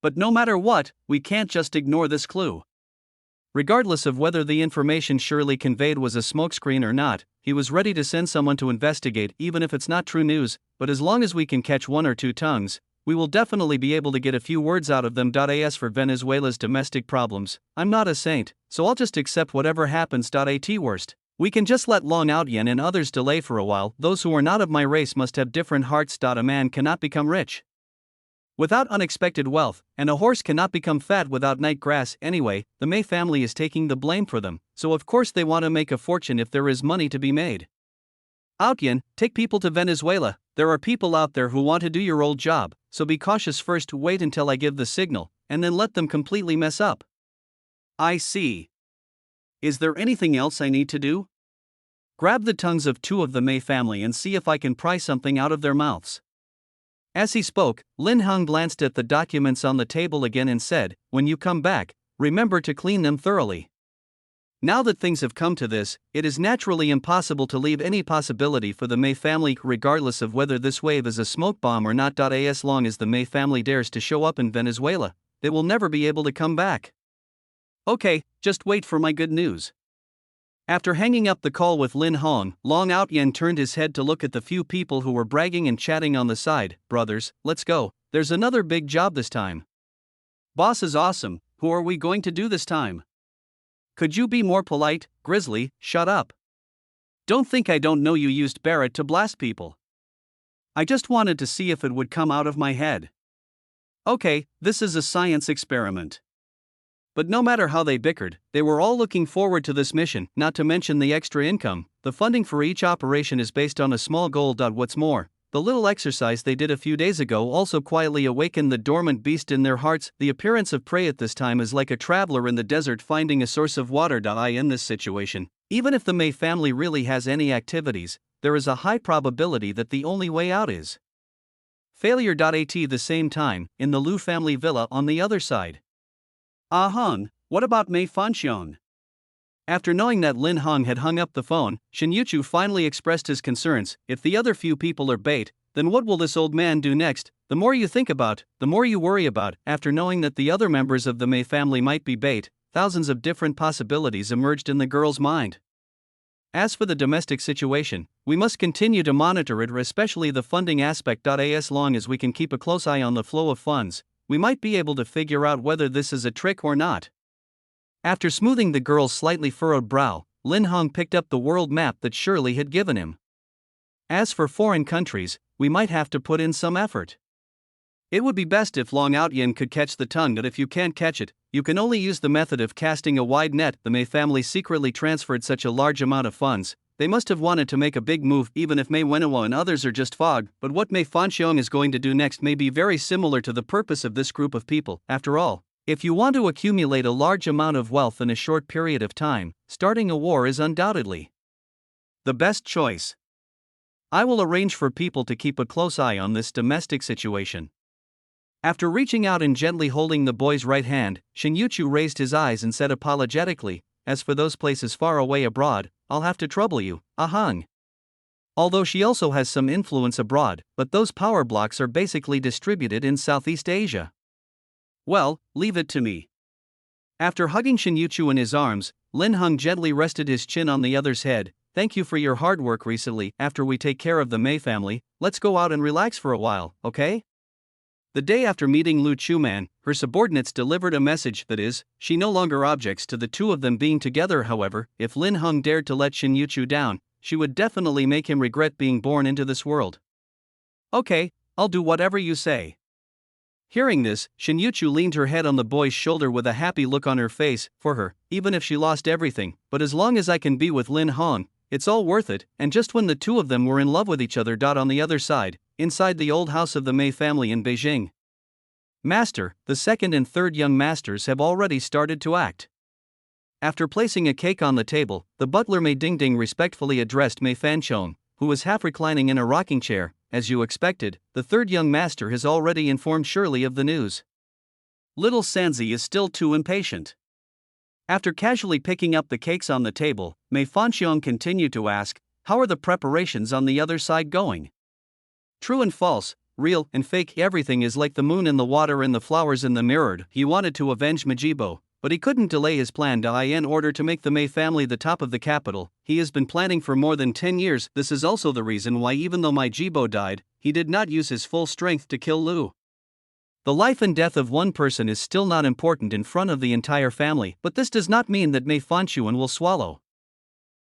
But no matter what, we can't just ignore this clue. Regardless of whether the information Shirley conveyed was a smokescreen or not, he was ready to send someone to investigate, even if it's not true news. But as long as we can catch one or two tongues, we will definitely be able to get a few words out of them. As for Venezuela's domestic problems, I'm not a saint, so I'll just accept whatever happens. At worst, we can just let Long Outyen and others delay for a while. Those who are not of my race must have different hearts. A man cannot become rich without unexpected wealth, and a horse cannot become fat without night grass. Anyway, the Mei family is taking the blame for them, so of course they want to make a fortune if there is money to be made. Outyen, take people to Venezuela. There are people out there who want to do your old job, so be cautious first. Wait until I give the signal, and then let them completely mess up. I see. Is there anything else I need to do? Grab the tongues of two of the Mei family and see if I can pry something out of their mouths. As he spoke, Lin Hang glanced at the documents on the table again and said, when you come back, remember to clean them thoroughly. Now that things have come to this, it is naturally impossible to leave any possibility for the Mei family, regardless of whether this wave is a smoke bomb or not. As long as the Mei family dares to show up in Venezuela, they will never be able to come back. Okay, just wait for my good news. After hanging up the call with Lin Hong, Long Outyen turned his head to look at the few people who were bragging and chatting on the side. Brothers, let's go, there's another big job this time. Boss is awesome, who are we going to do this time? Could you be more polite? Grizzly, shut up. Don't think I don't know you used Barrett to blast people. I just wanted to see if it would come out of my head. Okay, this is a science experiment. But no matter how they bickered, they were all looking forward to this mission, not to mention the extra income. The funding for each operation is based on a small goal. What's more, the little exercise they did a few days ago also quietly awakened the dormant beast in their hearts. The appearance of prey at this time is like a traveler in the desert finding a source of water. In this situation, even if the Mei family really has any activities, there is a high probability that the only way out is failure. At the same time, in the Lu family villa on the other side. Ahang, what about Mei Fanxiong? After knowing that Lin Hong had hung up the phone, Shin Yuchu finally expressed his concerns. If the other few people are bait, then what will this old man do next? The more you think about, the more you worry about. After knowing that the other members of the Mei family might be bait, thousands of different possibilities emerged in the girl's mind. As for the domestic situation, we must continue to monitor it, especially the funding aspect. As long as we can keep a close eye on the flow of funds, we might be able to figure out whether this is a trick or not. After smoothing the girl's slightly furrowed brow, Lin Hong picked up the world map that Shirley had given him. As for foreign countries, we might have to put in some effort. It would be best if Long Outyin could catch the tongue, but if you can't catch it, you can only use the method of casting a wide net. The Mei family secretly transferred such a large amount of funds. They must have wanted to make a big move, even if Mei Wenhua and others are just fog. But what Mei Fanxiong is going to do next may be very similar to the purpose of this group of people. After all, if you want to accumulate a large amount of wealth in a short period of time, starting a war is undoubtedly the best choice. I will arrange for people to keep a close eye on this domestic situation. After reaching out and gently holding the boy's right hand, Shin Yuchu raised his eyes and said apologetically, "As for those places far away abroad, I'll have to trouble you, ahang." Although she also has some influence abroad, but those power blocks are basically distributed in Southeast Asia. Well, leave it to me. After hugging Shin Yuchu in his arms, Lin Hung gently rested his chin on the other's head. "Thank you for your hard work recently. After we take care of the Mei family, let's go out and relax for a while, okay?" The day after meeting Lu Chuman, her subordinates delivered a message, that is, she no longer objects to the two of them being together. However, if Lin Hung dared to let Shin Yuchu down, she would definitely make him regret being born into this world. "Okay, I'll do whatever you say." Hearing this, Shin Yuchu leaned her head on the boy's shoulder with a happy look on her face. "For her, even if she lost everything, but as long as I can be with Lin Hong, it's all worth it." And just when the two of them were in love with each other. On the other side, inside the old house of the Mei family in Beijing, Master, the second and third young masters have already started to act. After placing a cake on the table, the butler Mei Dingding respectfully addressed Mei Fanchong, who was half reclining in a rocking chair. "As you expected, the third young master has already informed Shirley of the news." Little Sanzi is still too impatient. After casually picking up the cakes on the table, Mei Fanxiong continued to ask, "How are the preparations on the other side going?" True and false, real and fake, everything is like the moon in the water and the flowers in the mirror. He wanted to avenge Majibo, but he couldn't delay his plan in order to make the Mei family the top of the capital. He has been planning for more than 10 years. This is also the reason why, even though Majibo died, he did not use his full strength to kill Lu. The life and death of one person is still not important in front of the entire family, but this does not mean that Mei Fanchuan will swallow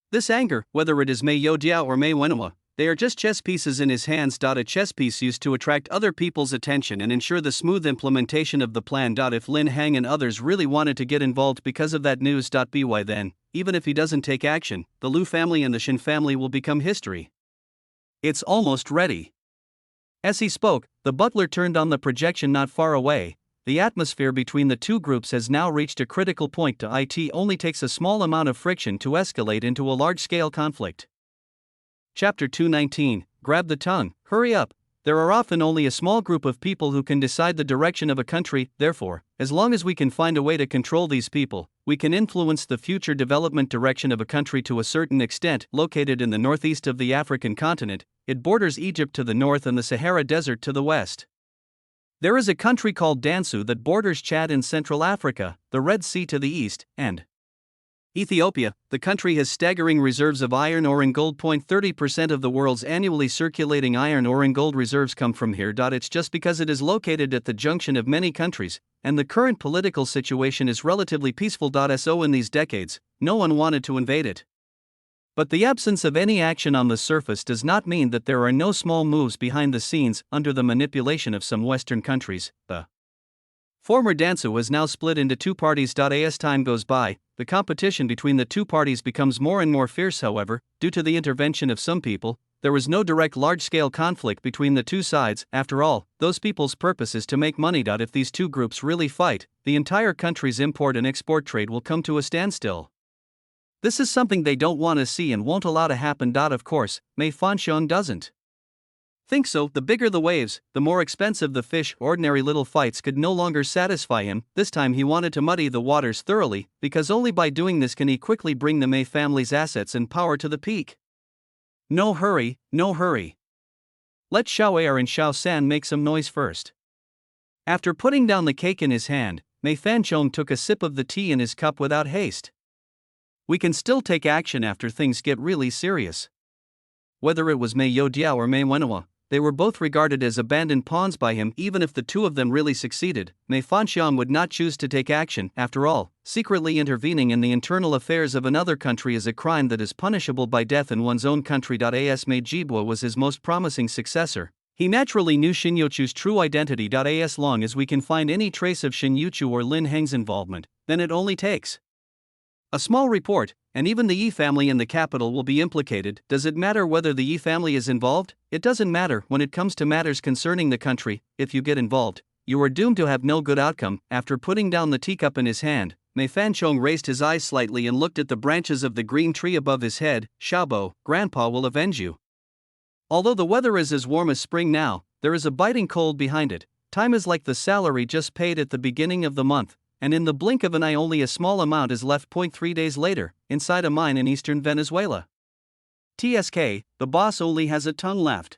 this anger. Whether it is Mei Yodiao or Mei Wenhua, they are just chess pieces in his hands. A chess piece used to attract other people's attention and ensure the smooth implementation of the plan. If Lin Hang and others really wanted to get involved because of that news. By then, even if he doesn't take action, the Lu family and the Shin family will become history. It's almost ready. As he spoke, the butler turned on the projection not far away. The atmosphere between the two groups has now reached a critical point. It only takes a small amount of friction to escalate into a large-scale conflict. Chapter 219, Grab the Tongue. Hurry up. There are often only a small group of people who can decide the direction of a country. Therefore, as long as we can find a way to control these people, we can influence the future development direction of a country to a certain extent. Located in the northeast of the African continent, it borders Egypt to the north and the Sahara Desert to the west. There is a country called Dansu that borders Chad in Central Africa, the Red Sea to the east, and Ethiopia. The country has staggering reserves of iron ore and gold. 30% of the world's annually circulating iron ore and gold reserves come from here. It's just because it is located at the junction of many countries, and the current political situation is relatively peaceful. So in these decades, no one wanted to invade it. But the absence of any action on the surface does not mean that there are no small moves behind the scenes under the manipulation of some Western countries. The former Dansu is now split into two parties. As time goes by, the competition between the two parties becomes more and more fierce. However, due to the intervention of some people, there is no direct large-scale conflict between the two sides. After all, those people's purpose is to make money. If these two groups really fight, the entire country's import and export trade will come to a standstill. This is something they don't want to see and won't allow to happen. Of course, Mei Fanxiong doesn't think so. The bigger the waves, the more expensive the fish. Ordinary little fights could no longer satisfy him. This time he wanted to muddy the waters thoroughly, because only by doing this can he quickly bring the Mei family's assets and power to the peak. No hurry, no hurry. Let Xiao Er and Xiao San make some noise first. After putting down the cake in his hand, Mei Fanchong took a sip of the tea in his cup without haste. We can still take action after things get really serious. Whether it was Mei Yodiao or Mei Wenhua, they were both regarded as abandoned pawns by him. Even if the two of them really succeeded, Mei Fanxiong would not choose to take action. After all, secretly intervening in the internal affairs of another country is a crime that is punishable by death in one's own country. As Mei Jibwa was his most promising successor, He naturally knew Shin Yuchu's true identity. As long as we can find any trace of Shin Yuchu or Lin Heng's involvement, then it only takes a small report, and even the Yi family in the capital will be implicated. Does it matter whether the Yi family is involved? It doesn't matter when it comes to matters concerning the country. If you get involved, you are doomed to have no good outcome. After putting down the teacup in his hand, Mei Fanchong raised his eyes slightly and looked at the branches of the green tree above his head. Xiaobo, Grandpa will avenge you. Although the weather is as warm as spring now, there is a biting cold behind it. Time is like the salary just paid at the beginning of the month, and in the blink of an eye only a small amount is left. 3 days later, inside a mine in eastern Venezuela. TSK, the boss only has a tongue left.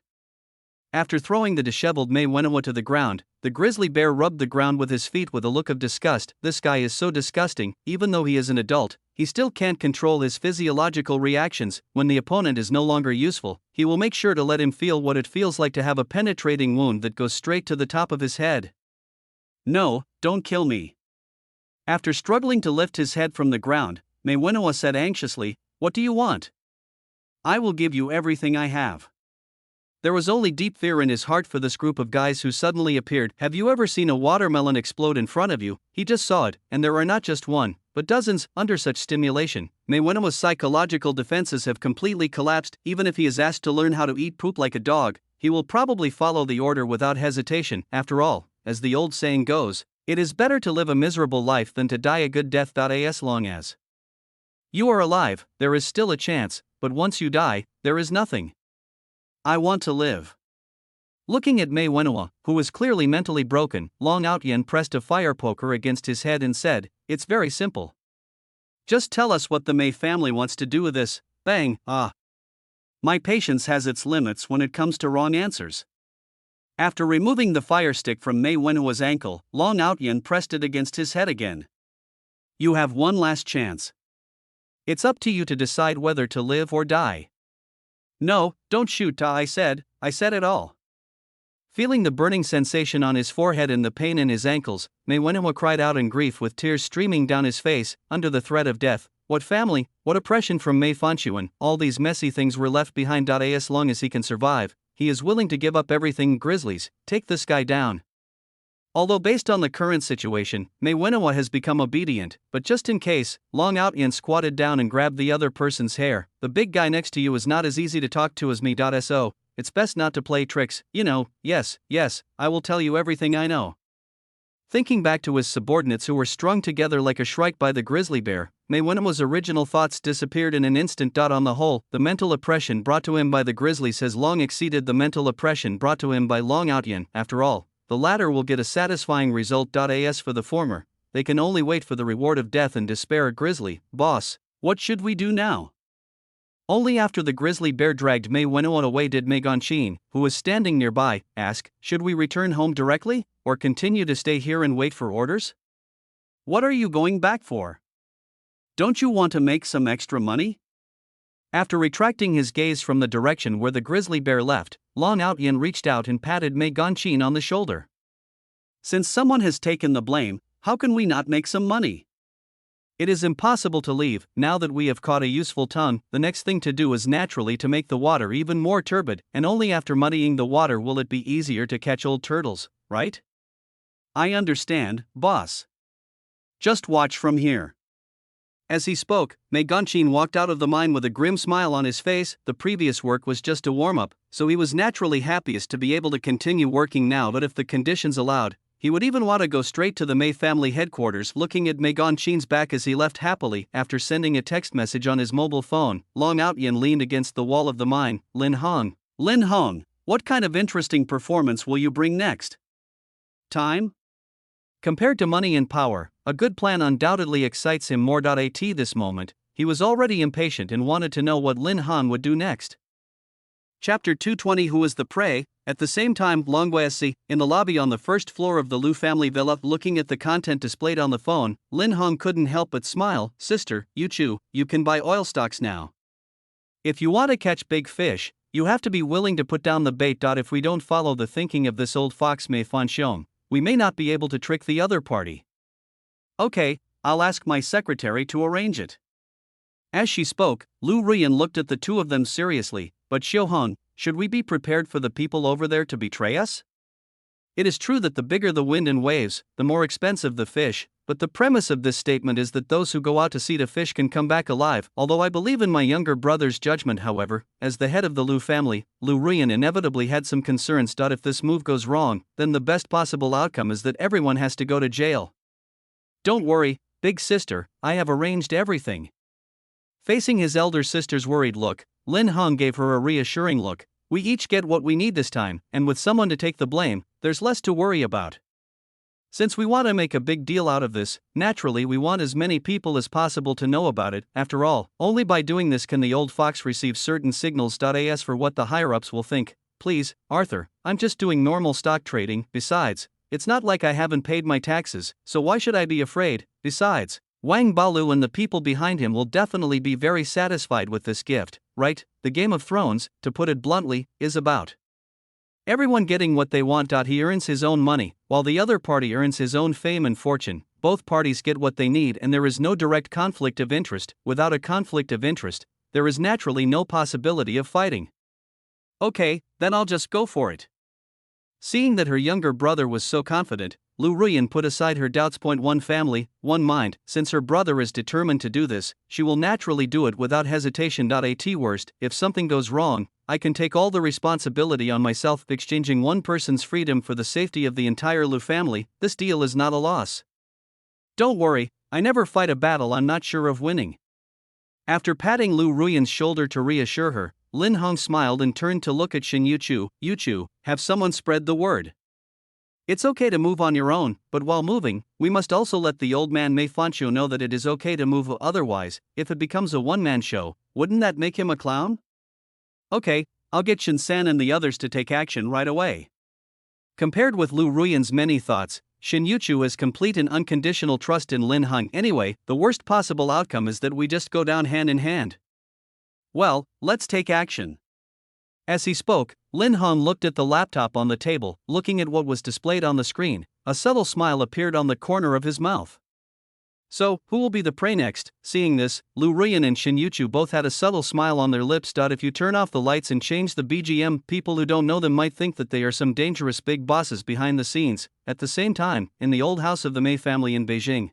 After throwing the disheveled Mei Wenhua to the ground, the grizzly bear rubbed the ground with his feet with a look of disgust. This guy is so disgusting. Even though he is an adult, he still can't control his physiological reactions. When the opponent is no longer useful, he will make sure to let him feel what it feels like to have a penetrating wound that goes straight to the top of his head. No, don't kill me. After struggling to lift his head from the ground, Mei Wenhua said anxiously, "What do you want?" "I will give you everything I have." There was only deep fear in his heart for this group of guys who suddenly appeared. Have you ever seen a watermelon explode in front of you? He just saw it, and there are not just one, but dozens. Under such stimulation, Mei Wenhua's psychological defenses have completely collapsed. Even if he is asked to learn how to eat poop like a dog, he will probably follow the order without hesitation. After all, as the old saying goes, it is better to live a miserable life than to die a good death. As long as you are alive, there is still a chance, but once you die, there is nothing. I want to live. Looking at Mei Wenhua, who was clearly mentally broken, Long Outyen pressed a fire poker against his head and said, "It's very simple. Just tell us what the Mei family wants to do with this." Bang, my patience has its limits when it comes to wrong answers. After removing the fire stick from Mei Wenhua's ankle, Long Outyen pressed it against his head again. You have one last chance. It's up to you to decide whether to live or die. No, don't shoot, I said it all. Feeling the burning sensation on his forehead and the pain in his ankles, Mei Wenhua cried out in grief with tears streaming down his face. Under the threat of death, what family, what oppression from Mei Fanchuan, all these messy things were left behind. As long as he can survive, he is willing to give up everything. Grizzlies, take this guy down. Although based on the current situation, Mei Wenhua has become obedient, but just in case, Long Outyen squatted down and grabbed the other person's hair. The big guy next to you is not as easy to talk to as me. So, it's best not to play tricks, you know. Yes, I will tell you everything I know. Thinking back to his subordinates who were strung together like a shrike by the grizzly bear, Mei Wenhua's original thoughts disappeared in an instant. On the whole, the mental oppression brought to him by the grizzlies has long exceeded the mental oppression brought to him by Long Outyen. After all, the latter will get a satisfying result. As for the former, they can only wait for the reward of death and despair. Grizzly, boss, what should we do now? Only after the grizzly bear dragged Mei Wenhua away did Mei Gongqin, who was standing nearby, ask, should we return home directly, or continue to stay here and wait for orders? What are you going back for? Don't you want to make some extra money? After retracting his gaze from the direction where the grizzly bear left, Long Outyen reached out and patted Mei Gongqin on the shoulder. Since someone has taken the blame, how can we not make some money? It is impossible to leave. Now that we have caught a useful tongue, the next thing to do is naturally to make the water even more turbid, and only after muddying the water will it be easier to catch old turtles, right? I understand, boss. Just watch from here. As he spoke, Mei Gongqin walked out of the mine with a grim smile on his face. The previous work was just a warm-up, so he was naturally happiest to be able to continue working now. But if the conditions allowed, he would even want to go straight to the Mei family headquarters. Looking at Mei Gongqin's back as he left happily after sending a text message on his mobile phone, Long Outyen leaned against the wall of the mine. Lin Hong, what kind of interesting performance will you bring next? Time? Compared to money and power, a good plan undoubtedly excites him more. At this moment, he was already impatient and wanted to know what Lin Han would do next. Chapter 220. Who is the prey? At the same time, Long Guiasi, in the lobby on the first floor of the Liu family villa, looking at the content displayed on the phone, Lin Hong couldn't help but smile. Sister, Yuchu, you can buy oil stocks now. If you want to catch big fish, you have to be willing to put down the bait. If we don't follow the thinking of this old fox Mei Fanxiong, we may not be able to trick the other party. Okay, I'll ask my secretary to arrange it. As she spoke, Lu Rian looked at the two of them seriously, but Xiu Hong, should we be prepared for the people over there to betray us? It is true that the bigger the wind and waves, the more expensive the fish, but the premise of this statement is that those who go out to sea to fish can come back alive. Although I believe in my younger brother's judgment, however, as the head of the Liu family, Liu Ruyan inevitably had some concerns. If this move goes wrong, then the best possible outcome is that everyone has to go to jail. Don't worry, big sister, I have arranged everything. Facing his elder sister's worried look, Lin Hong gave her a reassuring look. We each get what we need this time, and with someone to take the blame, there's less to worry about. Since we want to make a big deal out of this, naturally we want as many people as possible to know about it. After all, only by doing this can the old fox receive certain signals. As for what the higher-ups will think, please, Arthur, I'm just doing normal stock trading. Besides, it's not like I haven't paid my taxes, so why should I be afraid? Besides, Wang Balu and the people behind him will definitely be very satisfied with this gift, right? The Game of Thrones, to put it bluntly, is about everyone getting what they want. He earns his own money, while the other party earns his own fame and fortune. Both parties get what they need and there is no direct conflict of interest. Without a conflict of interest, there is naturally no possibility of fighting. Okay, then I'll just go for it. Seeing that her younger brother was so confident, Liu Ruyan put aside her doubts. One family, one mind. Since her brother is determined to do this, she will naturally do it without hesitation. At worst, if something goes wrong, I can take all the responsibility on myself. Exchanging one person's freedom for the safety of the entire Liu family, this deal is not a loss. Don't worry, I never fight a battle I'm not sure of winning. After patting Liu Ruyan's shoulder to reassure her, Lin Hong smiled and turned to look at Shin Yuchu. Yuchu, have someone spread the word. It's okay to move on your own, but while moving, we must also let the old man Mei Fanqiu know that it is okay to move. Otherwise, if it becomes a one-man show, wouldn't that make him a clown? Okay, I'll get Shin San and the others to take action right away. Compared with Liu Ruyan's many thoughts, Shin Yuchu has complete and unconditional trust in Lin Hong. Anyway, the worst possible outcome is that we just go down hand in hand. Well, let's take action. As he spoke, Lin Hong looked at the laptop on the table. Looking at what was displayed on the screen, a subtle smile appeared on the corner of his mouth. So, who will be the prey next? Seeing this, Liu Ruyan and Shin Yuchu both had a subtle smile on their lips. If you turn off the lights and change the BGM, people who don't know them might think that they are some dangerous big bosses behind the scenes. At the same time, in the old house of the Mei family in Beijing,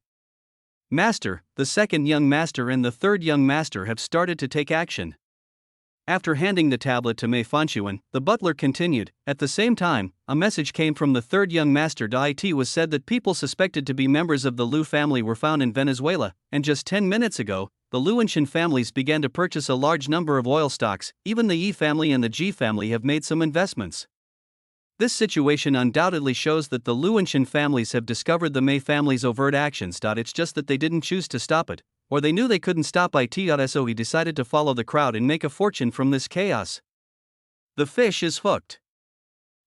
Master, the second young master and the third young master have started to take action. After handing the tablet to Mei Fanqiu, the butler continued. At the same time, a message came from the third young master. It was said that people suspected to be members of the Liu family were found in Venezuela, and just 10 minutes ago, the Liu and Shin families began to purchase a large number of oil stocks. Even the Yi family and the Ji family have made some investments. This situation undoubtedly shows that the Liu and Shin families have discovered the Mei family's overt actions. It's just that they didn't choose to stop it, or they knew they couldn't stop it. So he decided to follow the crowd and make a fortune from this chaos. The fish is hooked.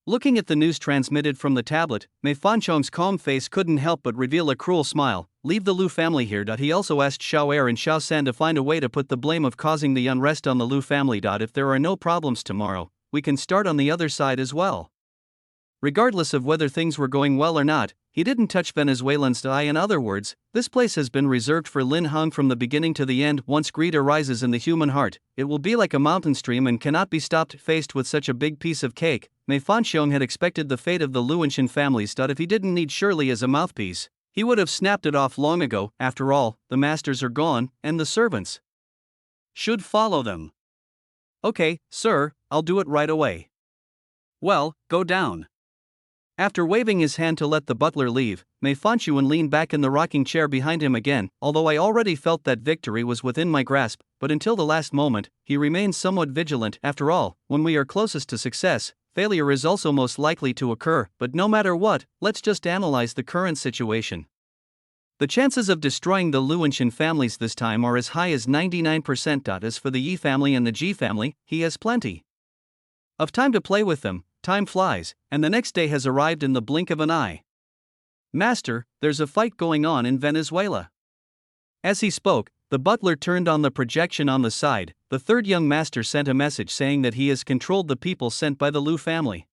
Looking at the news transmitted from the tablet, Mei Fanqiu's calm face couldn't help but reveal a cruel smile. Leave the Liu family here. He also asked Xiao Er and Xiao San to find a way to put the blame of causing the unrest on the Liu family. If there are no problems tomorrow, we can start on the other side as well. Regardless of whether things were going well or not, he didn't touch Venezuelans. In other words, this place has been reserved for Lin Hong from the beginning to the end. Once greed arises in the human heart, it will be like a mountain stream and cannot be stopped. Faced with such a big piece of cake, Mei Fanqiu had expected the fate of the Liu and Shin families. If he didn't need Shirley as a mouthpiece, he would have snapped it off long ago. After all, the masters are gone, and the servants should follow them. Okay, sir, I'll do it right away. Well, go down. After waving his hand to let the butler leave, Mei Fanqiu leaned back in the rocking chair behind him again. Although I already felt that victory was within my grasp, but until the last moment, he remained somewhat vigilant. After all, when we are closest to success, failure is also most likely to occur. But no matter what, let's just analyze the current situation. The chances of destroying the Liu and Shin families this time are as high as 99%. As for the Yi family and the Ji family, he has plenty of time to play with them. Time flies, and the next day has arrived in the blink of an eye. Master, there's a fight going on in Venezuela. As he spoke, the butler turned on the projection on the side. The third young master sent a message saying that he has controlled the people sent by the Liu family.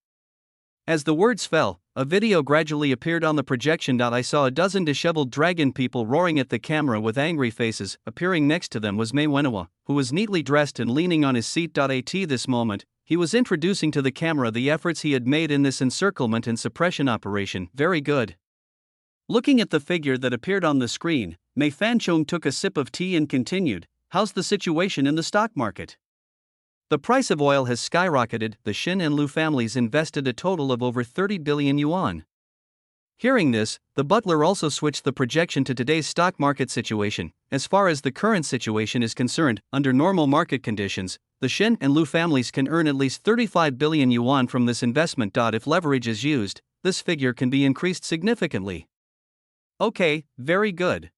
As the words fell, a video gradually appeared on the projection. I saw a dozen disheveled dragon people roaring at the camera with angry faces. Appearing next to them was Mei Wenhua, who was neatly dressed and leaning on his seat. At this moment, he was introducing to the camera the efforts he had made in this encirclement and suppression operation. Very good. Looking at the figure that appeared on the screen, Mei Fanchong took a sip of tea and continued, "How's the situation in the stock market? The price of oil has skyrocketed. The Shin and Lu families invested a total of over 30 billion yuan. Hearing this, the butler also switched the projection to today's stock market situation. As far as the current situation is concerned, under normal market conditions, the Shin and Lu families can earn at least 35 billion yuan from this investment. If leverage is used, this figure can be increased significantly." Okay, very good.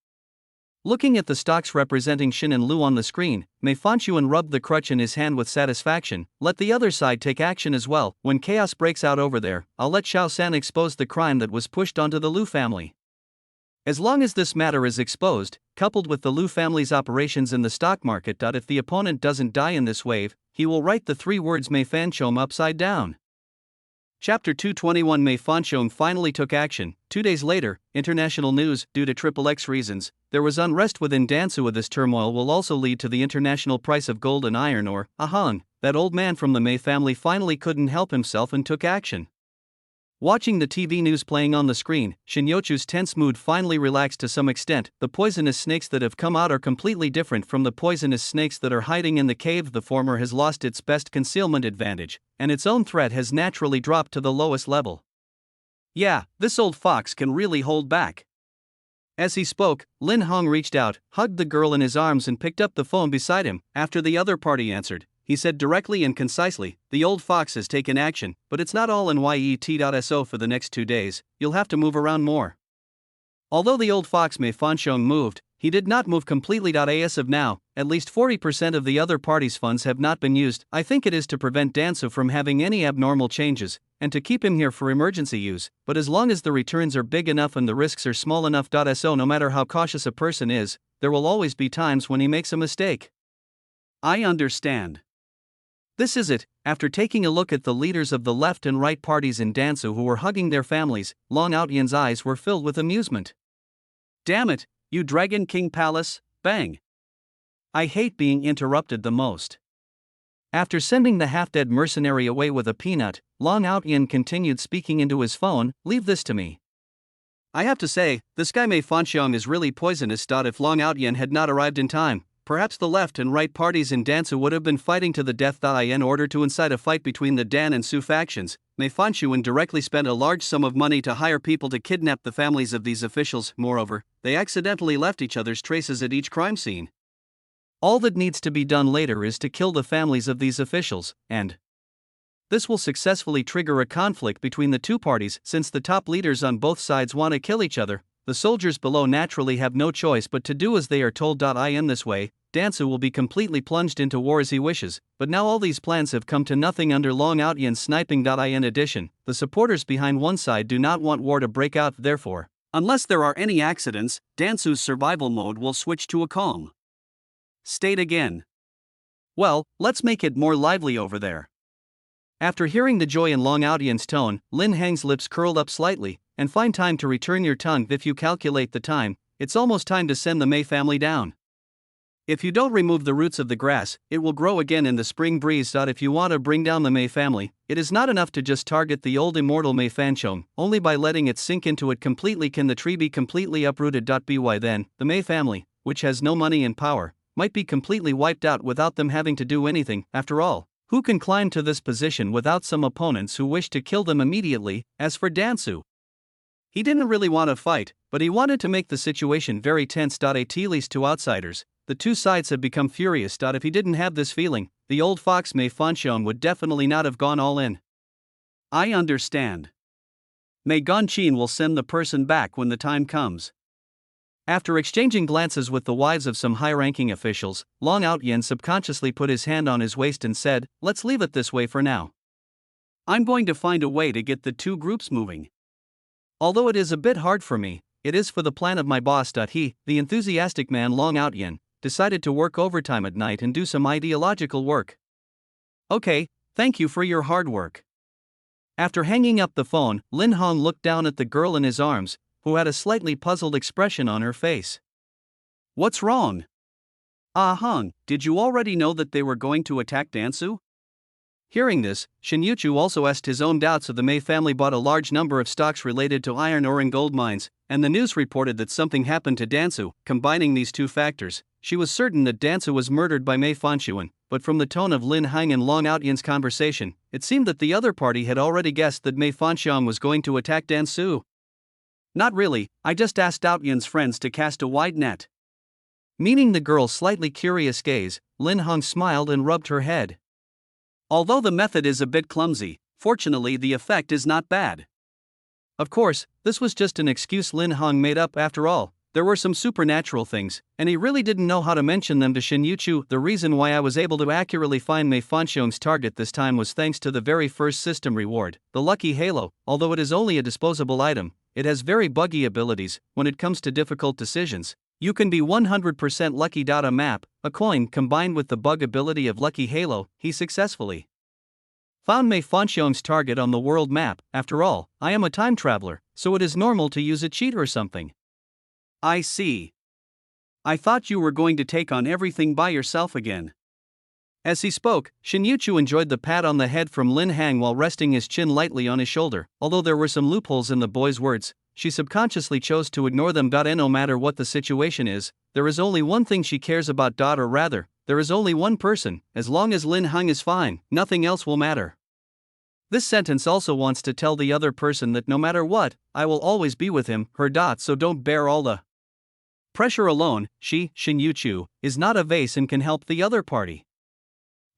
Looking at the stocks representing Shin and Lu on the screen, Mei Fanchuan rubbed the crutch in his hand with satisfaction. "Let the other side take action as well. When chaos breaks out over there, I'll let Xiao San expose the crime that was pushed onto the Lu family. As long as this matter is exposed, coupled with the Lu family's operations in the stock market. If the opponent doesn't die in this wave, he will write the 3 words Mei Fanchong upside down." Chapter 221. Mei Fanchong finally took action. 2 days later, international news. Due to XXX reasons, there was unrest within Dansu. This turmoil will also lead to the international price of gold and iron ore. Ahang, that old man from the Mei family finally couldn't help himself and took action. Watching the TV news playing on the screen, Shinyochu's tense mood finally relaxed to some extent. The poisonous snakes that have come out are completely different from the poisonous snakes that are hiding in the cave. The former has lost its best concealment advantage, and its own threat has naturally dropped to the lowest level. Yeah, this old fox can really hold back. As he spoke, Lin Hong reached out, hugged the girl in his arms and picked up the phone beside him. After the other party answered, he said directly and concisely, "The old fox has taken action, but it's not all in yet.so for the next 2 days, you'll have to move around more." Although the old fox Mei Fanchong moved, he did not move completely. As of now, at least 40% of the other party's funds have not been used. I think it is to prevent Dansu from having any abnormal changes, and to keep him here for emergency use, but as long as the returns are big enough and the risks are small enough. So no matter how cautious a person is, there will always be times when he makes a mistake. I understand. This is it. After taking a look at the leaders of the left and right parties in Dansu who were hugging their families, Long Outyan's eyes were filled with amusement. Damn it, you Dragon King Palace, bang. I hate being interrupted the most. After sending the half-dead mercenary away with a peanut, Long Outyan continued speaking into his phone, "Leave this to me. I have to say, this guy Mei Fanchong is really poisonous. If Long Outyan had not arrived in time, perhaps the left and right parties in Dansu would have been fighting to the death. In order to incite a fight between the Dan and Su factions, Mei Fanchuan directly spent a large sum of money to hire people to kidnap the families of these officials. Moreover, they accidentally left each other's traces at each crime scene. All that needs to be done later is to kill the families of these officials, and this will successfully trigger a conflict between the two parties. Since the top leaders on both sides want to kill each other, the soldiers below naturally have no choice but to do as they are told. In this way, Dansu will be completely plunged into war as he wishes, but now all these plans have come to nothing under Long Outyan's sniping. In addition, the supporters behind one side do not want war to break out. Therefore, unless there are any accidents, Dansu's survival mode will switch to a calm state again. Well, let's make it more lively over there. After hearing the joy in Long Outyan's tone, Lin Hang's lips curled up slightly. And find time to return your tongue. If you calculate the time, it's almost time to send the Mei family down. If you don't remove the roots of the grass, it will grow again in the spring breeze. If you want to bring down the Mei family, it is not enough to just target the old immortal Mei Fanchong. Only by letting it sink into it completely can the tree be completely uprooted. By then, the Mei family, which has no money and power, might be completely wiped out without them having to do anything. After all, who can climb to this position without some opponents who wish to kill them immediately? As for Dansu, he didn't really want to fight, but he wanted to make the situation very tense. At least to outsiders, the two sides have become furious. If he didn't have this feeling, the old fox Mei Fanchong would definitely not have gone all in. I understand. Mei Gonqin will send the person back when the time comes. After exchanging glances with the wives of some high-ranking officials, Long Outyan subconsciously put his hand on his waist and said, "Let's leave it this way for now. I'm going to find a way to get the two groups moving. Although it is a bit hard for me, it is for the plan of my boss." He, the enthusiastic man Long Outyan, decided to work overtime at night and do some ideological work. Okay, thank you for your hard work. After hanging up the phone, Lin Hong looked down at the girl in his arms, who had a slightly puzzled expression on her face. What's wrong? Ah Hong, did you already know that they were going to attack Dansu? Hearing this, Shin Yuchu also asked his own doubts if the Mei family bought a large number of stocks related to iron ore and gold mines, and the news reported that something happened to Dansu. Combining these two factors, she was certain that Dansu was murdered by Mei Fanxuan, but from the tone of Lin Hang and Long Outyan's conversation, it seemed that the other party had already guessed that Mei Fanxiang was going to attack Dansu. Not really, I just asked Outyan's friends to cast a wide net. Meaning the girl's slightly curious gaze, Lin Hang smiled and rubbed her head. Although the method is a bit clumsy, fortunately the effect is not bad. Of course, this was just an excuse Lin Hang made up after all. There were some supernatural things, and he really didn't know how to mention them to Shin Yuchu. The reason why I was able to accurately find Mei Fanxiang's target this time was thanks to the very first system reward, the Lucky Halo. Although it is only a disposable item, it has very buggy abilities. When it comes to difficult decisions, you can be 100% lucky. A map, a coin combined with the bug ability of Lucky Halo, he successfully found Mei Fanxiang's target on the world map. After all, I am a time traveler, so it is normal to use a cheat or something. I see. I thought you were going to take on everything by yourself again. As he spoke, Shin Yuchu enjoyed the pat on the head from Lin Hang while resting his chin lightly on his shoulder. Although there were some loopholes in the boy's words, she subconsciously chose to ignore them. And no matter what the situation is, there is only one thing she cares about. Or rather, there is only one person. As long as Lin Hang is fine, nothing else will matter. This sentence also wants to tell the other person that no matter what, I will always be with him, her. So don't bear all the pressure alone. Shin Yuchu, is not a vase and can help the other party.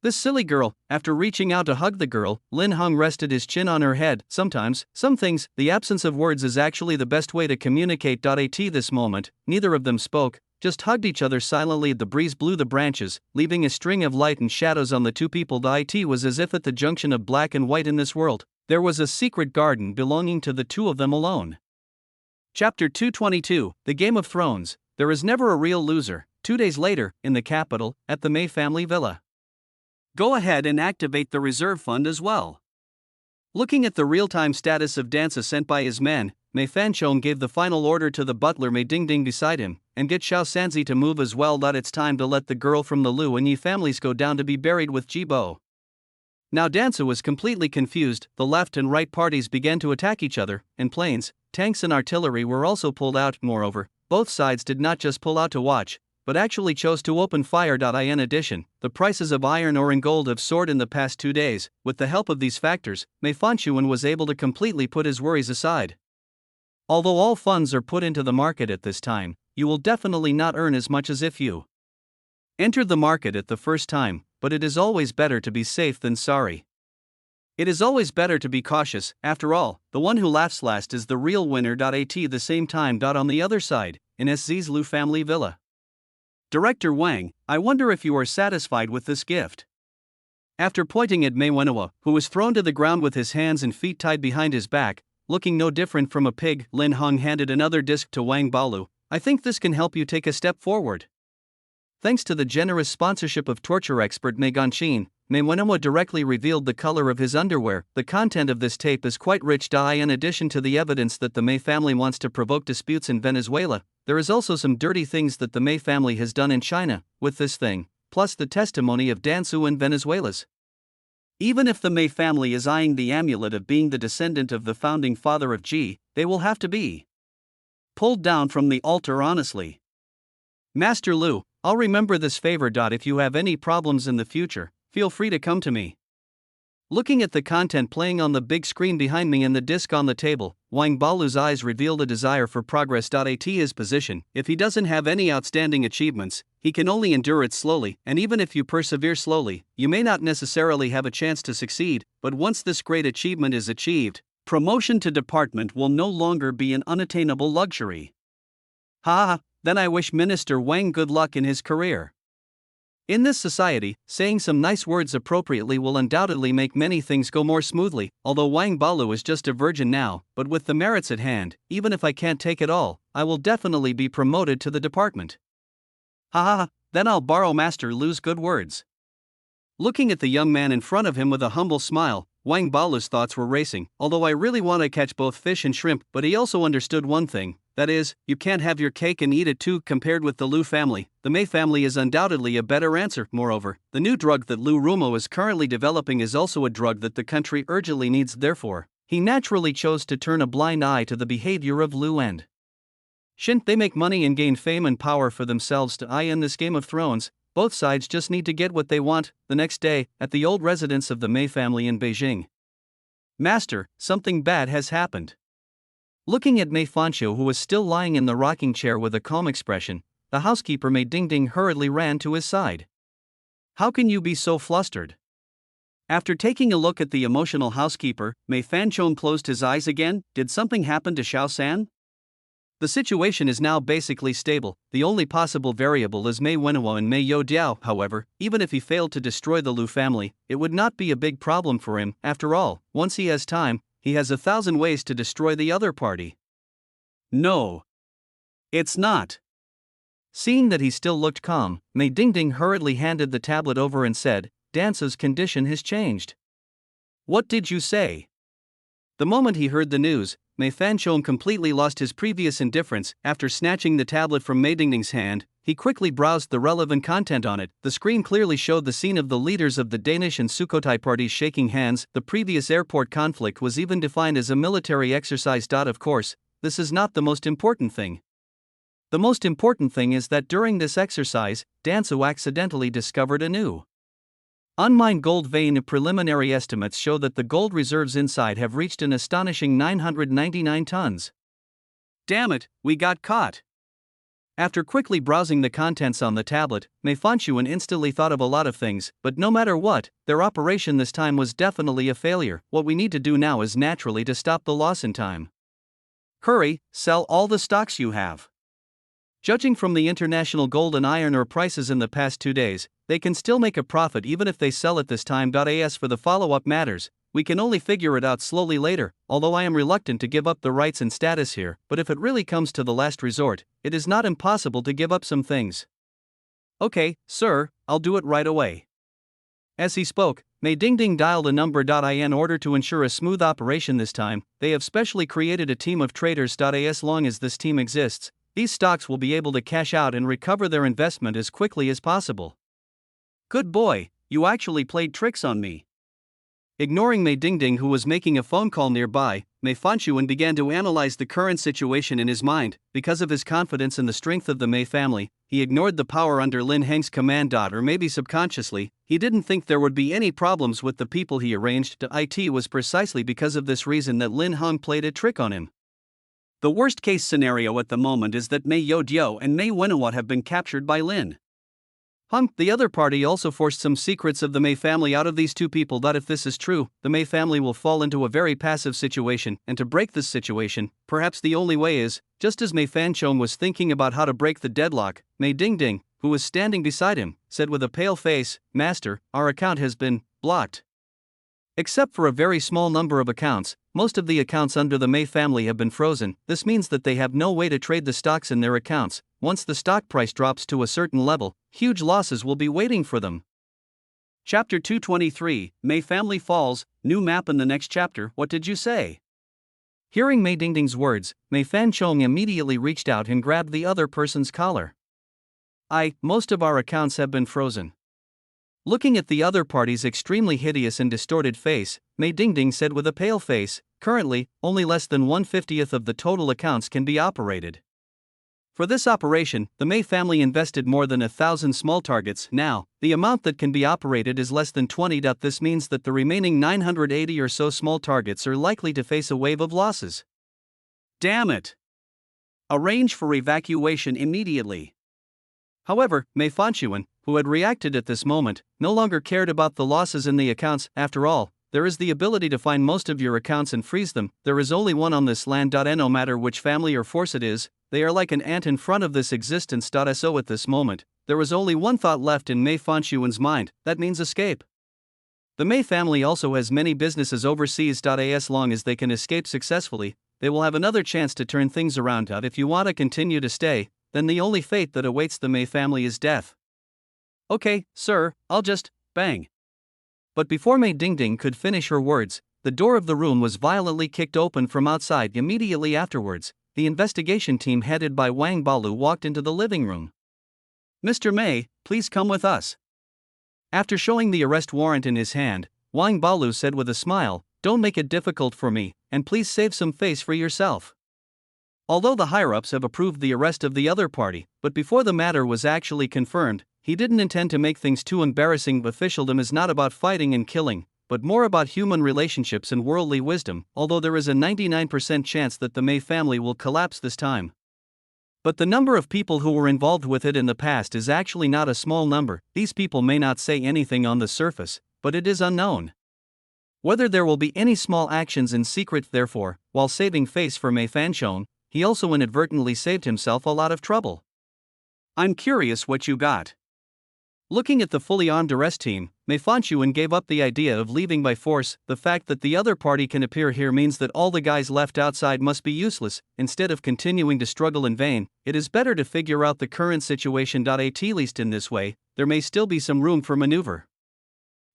This silly girl. After reaching out to hug the girl, Lin Hang rested his chin on her head. Sometimes, some things, the absence of words is actually the best way to communicate. At this moment, neither of them spoke, just hugged each other silently. The breeze blew the branches, leaving a string of light and shadows on the two people. It was as if at the junction of black and white in this world, there was a secret garden belonging to the two of them alone. Chapter 222, The Game of Thrones. There is never a real loser. 2 days later, in the capital, at the Mei family villa. Go ahead and activate the reserve fund as well. Looking at the real-time status of Dansa sent by his men, Mei Fanxiang gave the final order to the butler Mei Dingding beside him, and get Xiao Sanzi to move as well. It's time to let the girl from the Lu and Yi families go down to be buried with Jibo. Now Dansa was completely confused. The left and right parties began to attack each other, and planes, tanks and artillery were also pulled out. Moreover, both sides did not just pull out to watch, but actually chose to open fire. In addition, the prices of iron ore and gold have soared in the past 2 days. With the help of these factors, Mei Fanxian was able to completely put his worries aside. Although all funds are put into the market at this time, you will definitely not earn as much as if you entered the market at the first time, but it is always better to be safe than sorry. It is always better to be cautious. After all, the one who laughs last is the real winner. At the same time. On the other side, in SZ's Lu family villa. Director Wang, I wonder if you are satisfied with this gift. After pointing at Mei Wenhua, who was thrown to the ground with his hands and feet tied behind his back, looking no different from a pig, Lin Hang handed another disc to Wang Baolu. I think this can help you take a step forward. Thanks to the generous sponsorship of torture expert Mei Ganqin, Mei Wenhua directly revealed the color of his underwear. The content of this tape is quite rich. In addition to the evidence that the Mei family wants to provoke disputes in Venezuela, there is also some dirty things that the Mei family has done in China with this thing, plus the testimony of Dansu and Venezuela's. Even if the Mei family is eyeing the amulet of being the descendant of the founding father of Ji, they will have to be pulled down from the altar honestly. Master Lu, I'll remember this favor. If you have any problems in the future, feel free to come to me. Looking at the content playing on the big screen behind me and the disc on the table, Wang Baolu's eyes revealed a desire for progress. At his position, if he doesn't have any outstanding achievements, he can only endure it slowly, and even if you persevere slowly, you may not necessarily have a chance to succeed, but once this great achievement is achieved, promotion to department will no longer be an unattainable luxury. Then I wish Minister Wang good luck in his career. In this society, saying some nice words appropriately will undoubtedly make many things go more smoothly. Although Wang Baolu is just a virgin now, but with the merits at hand, even if I can't take it all, I will definitely be promoted to the department. Then I'll borrow Master Lu's good words. Looking at the young man in front of him with a humble smile, Wang Balu's thoughts were racing. Although I really want to catch both fish and shrimp, but he also understood one thing. That is, you can't have your cake and eat it too. Compared with the Liu family, the Mei family is undoubtedly a better answer. Moreover, the new drug that Liu Rumo is currently developing is also a drug that the country urgently needs. Therefore, he naturally chose to turn a blind eye to the behavior of Liu and Shin. They make money and gain fame and power for themselves. In this Game of Thrones, both sides just need to get what they want. The next day, at the old residence of the Mei family in Beijing. Master, something bad has happened. Looking at Mei Fanqiu, who was still lying in the rocking chair with a calm expression, the housekeeper Mei Dingding hurriedly ran to his side. How can you be so flustered? After taking a look at the emotional housekeeper, Mei Fanqiu closed his eyes again. Did something happen to Xiao San? The situation is now basically stable. The only possible variable is Mei Wenhua and Mei Youdiao. However, even if he failed to destroy the Liu family, it would not be a big problem for him. After all, once he has time, he has 1,000 ways to destroy the other party. No. It's not. Seeing that he still looked calm, Mei Dingding hurriedly handed the tablet over and said, Dance's condition has changed. What did you say? The moment he heard the news, Mei Fanqiu completely lost his previous indifference. After snatching the tablet from Mei Dingding's hand, he quickly browsed the relevant content on it. The screen clearly showed the scene of the leaders of the Danish and Sukhothai parties shaking hands. The previous airport conflict was even defined as a military exercise. Of course, this is not the most important thing. The most important thing is that during this exercise, Dansu accidentally discovered a new unmined gold vein. Preliminary estimates show that the gold reserves inside have reached an astonishing 999 tons. Damn it, we got caught. After quickly browsing the contents on the tablet, Mei Fanqiu instantly thought of a lot of things, but no matter what, their operation this time was definitely a failure. What we need to do now is naturally to stop the loss in time. Hurry, sell all the stocks you have. Judging from the international gold and iron ore prices in the past 2 days, they can still make a profit even if they sell it this time. As for the follow-up matters, we can only figure it out slowly later, although I am reluctant to give up the rights and status here, but if it really comes to the last resort, it is not impossible to give up some things. Okay, sir, I'll do it right away. As he spoke, Mei Dingding dialed a number. In order to ensure a smooth operation this time, they have specially created a team of traders. As long as this team exists, these stocks will be able to cash out and recover their investment as quickly as possible. Good boy, you actually played tricks on me. Ignoring Mei Dingding, who was making a phone call nearby, Mei Fanqiu began to analyze the current situation in his mind. Because of his confidence in the strength of the Mei family, he ignored the power under Lin Heng's command. Or maybe subconsciously, he didn't think there would be any problems with the people he arranged. It was precisely because of this reason that Lin Heng played a trick on him. The worst-case scenario at the moment is that Mei Youdiao and Mei Wenhua have been captured by Lin Heng. The other party also forced some secrets of the Mei family out of these two people. If this is true, the Mei family will fall into a very passive situation, and to break this situation, perhaps the only way is, just as Mei Fanqiu was thinking about how to break the deadlock, Mei Dingding, who was standing beside him, said with a pale face, Master, our account has been blocked. Except for a very small number of accounts, most of the accounts under the Mei family have been frozen. This means that they have no way to trade the stocks in their accounts. Once the stock price drops to a certain level, huge losses will be waiting for them. Chapter 223, Mei family falls, new map in the next chapter. What did you say? Hearing Mei Dingding's words, Mei Fanqiu immediately reached out and grabbed the other person's collar. Most of our accounts have been frozen. Looking at the other party's extremely hideous and distorted face, Mei Dingding said with a pale face, currently, only less than 1/50th of the total accounts can be operated. For this operation, the Mei family invested more than 1,000 small targets. Now, the amount that can be operated is less than 20. This means that the remaining 980 or so small targets are likely to face a wave of losses. Damn it! Arrange for evacuation immediately. However, Mei Fanqiu, who had reacted at this moment, no longer cared about the losses in the accounts. After all, there is the ability to find most of your accounts and freeze them. There is only one on this land. No matter which family or force it is, they are like an ant in front of this existence. So at this moment, there was only one thought left in Mei Fanqiu's mind, that means escape. The Mei family also has many businesses overseas. As long as they can escape successfully, they will have another chance to turn things around. If you want to continue to stay, then the only fate that awaits the Mei family is death. Okay, sir, I'll just, bang. But before Mei Dingding could finish her words, the door of the room was violently kicked open from outside. Immediately afterwards, the investigation team headed by Wang Balu walked into the living room. "Mr. Mei, please come with us." After showing the arrest warrant in his hand, Wang Balu said with a smile, "Don't make it difficult for me, and please save some face for yourself." Although the higher-ups have approved the arrest of the other party, but before the matter was actually confirmed, he didn't intend to make things too embarrassing. Officialdom is not about fighting and killing, but more about human relationships and worldly wisdom, although there is a 99% chance that the Mei family will collapse this time. But the number of people who were involved with it in the past is actually not a small number. These people may not say anything on the surface, but it is unknown whether there will be any small actions in secret. Therefore, while saving face for Mei Fanchong, he also inadvertently saved himself a lot of trouble. "I'm curious what you got." Looking at the fully armed arrest team, Mei Fanchuan gave up the idea of leaving by force. The fact that the other party can appear here means that all the guys left outside must be useless. Instead of continuing to struggle in vain, it is better to figure out the current situation. At least in this way, there may still be some room for maneuver.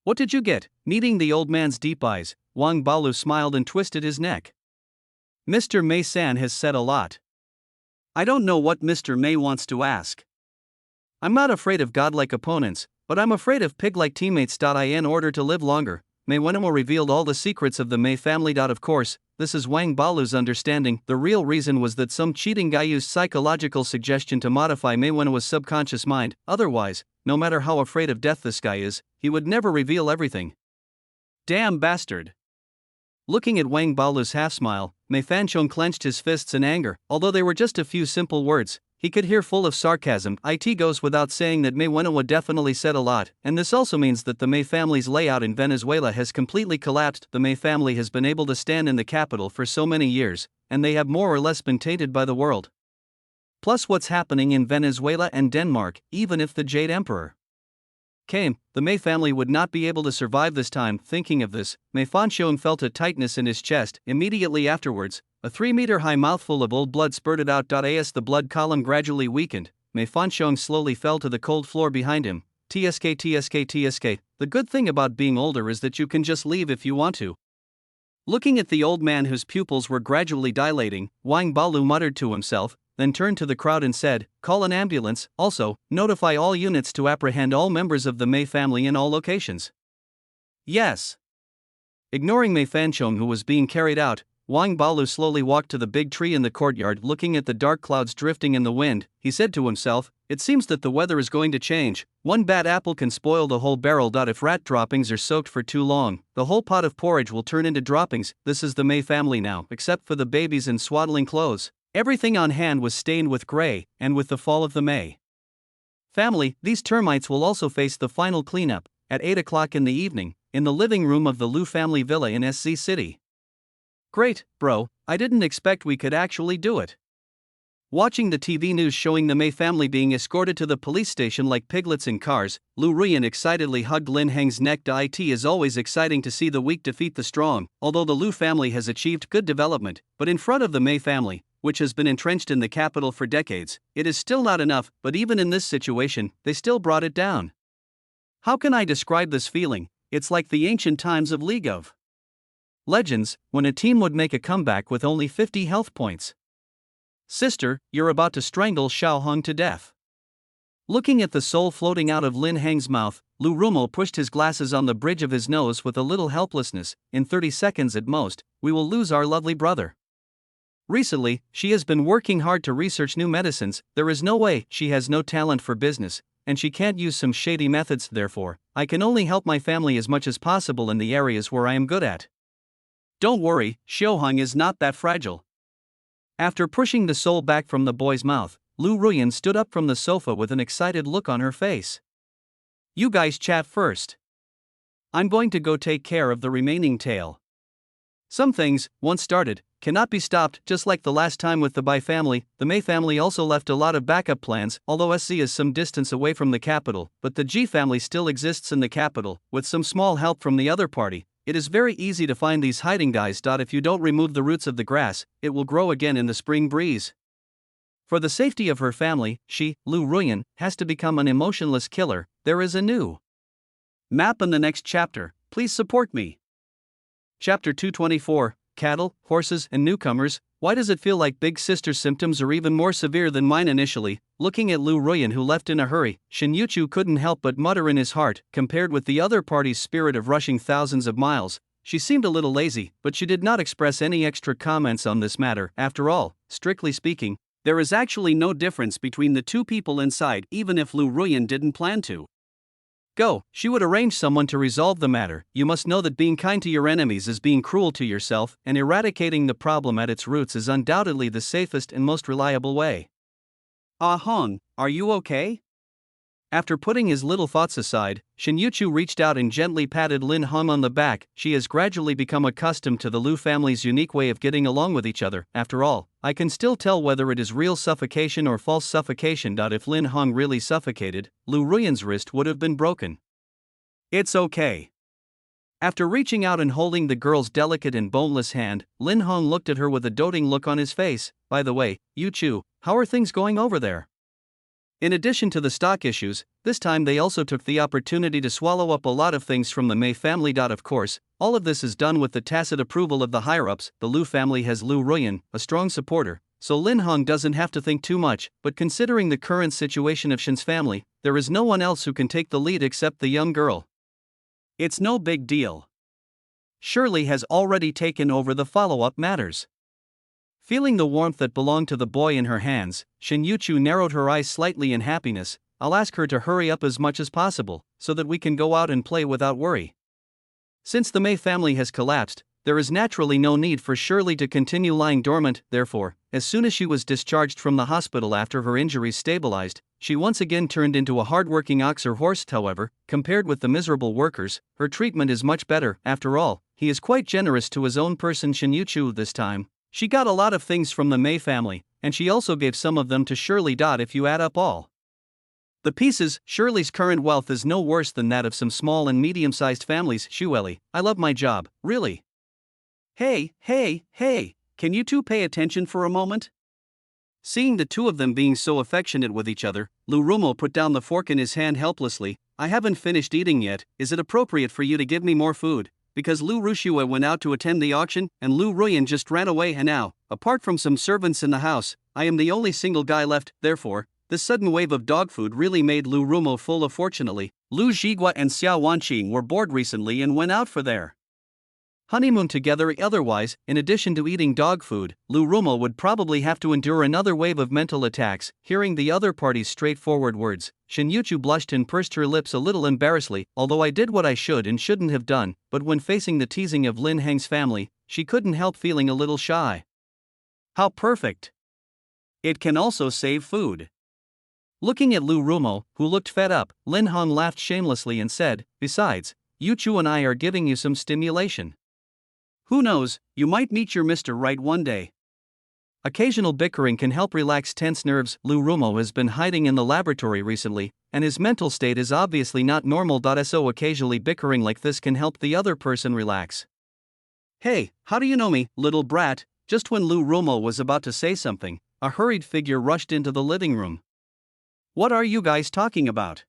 "What did you get?" Meeting the old man's deep eyes, Wang Balu smiled and twisted his neck. "Mr. Mei-san has said a lot. I don't know what Mr. Mei wants to ask. I'm not afraid of godlike opponents, but I'm afraid of pig-like teammates. In order to live longer, Mei Wenmo revealed all the secrets of the Mei family. Of course, this is Wang Balu's understanding. The real reason was that some cheating guy used psychological suggestion to modify Mei Wenmo's subconscious mind. Otherwise, no matter how afraid of death this guy is, he would never reveal everything. Damn bastard." Looking at Wang Balu's half-smile, Mei Fanchong clenched his fists in anger. Although they were just a few simple words, he could hear full of sarcasm. It goes without saying that Mei Wenmo definitely said a lot, and this also means that the Mei family's layout in Venezuela has completely collapsed. The Mei family has been able to stand in the capital for so many years, and they have more or less been tainted by the world. Plus what's happening in Venezuela and Denmark, even if the Jade Emperor came, the Mei family would not be able to survive this time. Thinking of this, Mei Fanchong felt a tightness in his chest. Immediately afterwards, a 3-meter-high mouthful of old blood spurted out. As the blood column gradually weakened, Mei Fanchong slowly fell to the cold floor behind him. TSK. The good thing about being older is that you can just leave if you want to. Looking at the old man whose pupils were gradually dilating, Wang Balu muttered to himself, then turned to the crowd and said, "Call an ambulance, also, notify all units to apprehend all members of the Mei family in all locations." "Yes." Ignoring Mei Fanchong, who was being carried out, Wang Balu slowly walked to the big tree in the courtyard. Looking at the dark clouds drifting in the wind, he said to himself, "It seems that the weather is going to change. One bad apple can spoil the whole barrel. If rat droppings are soaked for too long, the whole pot of porridge will turn into droppings." This is the Mei family now, except for the babies in swaddling clothes. Everything on hand was stained with gray, and with the fall of the Mei family, these termites will also face the final cleanup. At 8 o'clock in the evening, in the living room of the Liu family villa in SC City. "Great, bro, I didn't expect we could actually do it." Watching the TV news showing the Mei family being escorted to the police station like piglets in cars, Liu Ruyan excitedly hugged Lin Heng's neck. It is always exciting to see the weak defeat the strong. Although the Liu family has achieved good development, but in front of the Mei family, which has been entrenched in the capital for decades, it is still not enough. But even in this situation, they still brought it down. How can I describe this feeling? It's like the ancient times of League of Legends, when a team would make a comeback with only 50 health points. "Sister, you're about to strangle Xiao Hong to death." Looking at the soul floating out of Lin Heng's mouth, Liu Rumo pushed his glasses on the bridge of his nose with a little helplessness. "In 30 seconds at most, we will lose our lovely brother. Recently, she has been working hard to research new medicines. There is no way. She has no talent for business, and she can't use some shady methods. Therefore, I can only help my family as much as possible in the areas where I am good at." "Don't worry, Xiaohong is not that fragile." After pushing the soul back from the boy's mouth, Liu Ruyan stood up from the sofa with an excited look on her face. "You guys chat first. I'm going to go take care of the remaining tale. Some things, once started, cannot be stopped. Just like the last time with the Bai family, the Mei family also left a lot of backup plans. Although SC is some distance away from the capital, but the Ji family still exists in the capital, with some small help from the other party. It is very easy to find these hiding guys. If you don't remove the roots of the grass, it will grow again in the spring breeze. For the safety of her family, she, Liu Ruyan, has to become an emotionless killer. There is a new map in the next chapter. Please support me. Chapter 224, Cattle, Horses, and Newcomers. Why does it feel like Big Sister's symptoms are even more severe than mine initially? Looking at Lu Ruyan, who left in a hurry, Shin Yuchu couldn't help but mutter in his heart, compared with the other party's spirit of rushing thousands of miles. She seemed a little lazy, but she did not express any extra comments on this matter. After all, strictly speaking, there is actually no difference between the two people inside, even if Lu Ruyan didn't plan to. Go, she would arrange someone to resolve the matter. You must know that being kind to your enemies is being cruel to yourself, and eradicating the problem at its roots is undoubtedly the safest and most reliable way. Ah Hong, are you okay? After putting his little thoughts aside, Shin Yuchu reached out and gently patted Lin Hong on the back. She has gradually become accustomed to the Lu family's unique way of getting along with each other. After all, I can still tell whether it is real suffocation or false suffocation. If Lin Hong really suffocated, Lu Ruyan's wrist would have been broken. It's okay. After reaching out and holding the girl's delicate and boneless hand, Lin Hong looked at her with a doting look on his face. By the way, Yuchu, how are things going over there? In addition to the stock issues, this time they also took the opportunity to swallow up a lot of things from the Mei family. Of course, all of this is done with the tacit approval of the higher-ups. The Lu family has Lu Ruyan, a strong supporter, so Lin Hong doesn't have to think too much, but considering the current situation of Shin's family, there is no one else who can take the lead except the young girl. It's no big deal. Shirley has already taken over the follow-up matters. Feeling the warmth that belonged to the boy in her hands, Shin Yuchu narrowed her eyes slightly in happiness. I'll ask her to hurry up as much as possible, so that we can go out and play without worry. Since the Mei family has collapsed, there is naturally no need for Shirley to continue lying dormant. Therefore, as soon as she was discharged from the hospital after her injuries stabilized, she once again turned into a hard-working ox or horse. However, compared with the miserable workers, her treatment is much better. After all, he is quite generous to his own person. Shin Yuchu this time. She got a lot of things from the Mei family, and she also gave some of them to Shirley. If you add up all the pieces, Shirley's current wealth is no worse than that of some small and medium-sized families. Shueli, I love my job, really. Hey, can you two pay attention for a moment? Seeing the two of them being so affectionate with each other, Lu Rumo put down the fork in his hand helplessly. I haven't finished eating yet. Is it appropriate for you to give me more food? Because Lu Rushua went out to attend the auction, and Lu Ruyan just ran away, and now, apart from some servants in the house, I am the only single guy left. Therefore, this sudden wave of dog food really made Lu Rumo full of. Fortunately, Lu Zhigua and Xiao Wanqing were bored recently and went out for their honeymoon together. Otherwise, in addition to eating dog food, Lu Rumo would probably have to endure another wave of mental attacks. Hearing the other party's straightforward words, Shin Yuchu blushed and pursed her lips a little embarrassedly. Although I did what I should and shouldn't have done, but when facing the teasing of Lin Heng's family, she couldn't help feeling a little shy. How perfect! It can also save food. Looking at Lu Rumo, who looked fed up, Lin Hong laughed shamelessly and said, besides, Yuchu and I are giving you some stimulation. Who knows, you might meet your Mr. Right one day. Occasional bickering can help relax tense nerves. Lu Rumo has been hiding in the laboratory recently, and his mental state is obviously not normal. So occasionally bickering like this can help the other person relax. Hey, how do you know me, little brat? Just when Lu Rumo was about to say something, a hurried figure rushed into the living room. What are you guys talking about?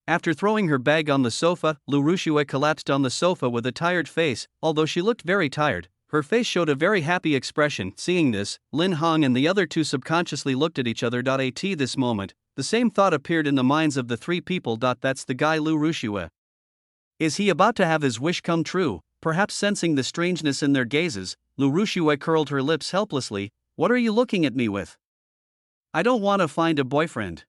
After throwing her bag on the sofa, Lu Rushua collapsed on the sofa with a tired face. Although she looked very tired, her face showed a very happy expression. Seeing this, Lin Hong and the other two subconsciously looked at each other. At this moment, the same thought appeared in the minds of the three people. That's the guy Lu Rushua. Is he about to have his wish come true? Perhaps sensing the strangeness in their gazes, Lu Rushua curled her lips helplessly. What are you looking at me with? I don't want to find a boyfriend.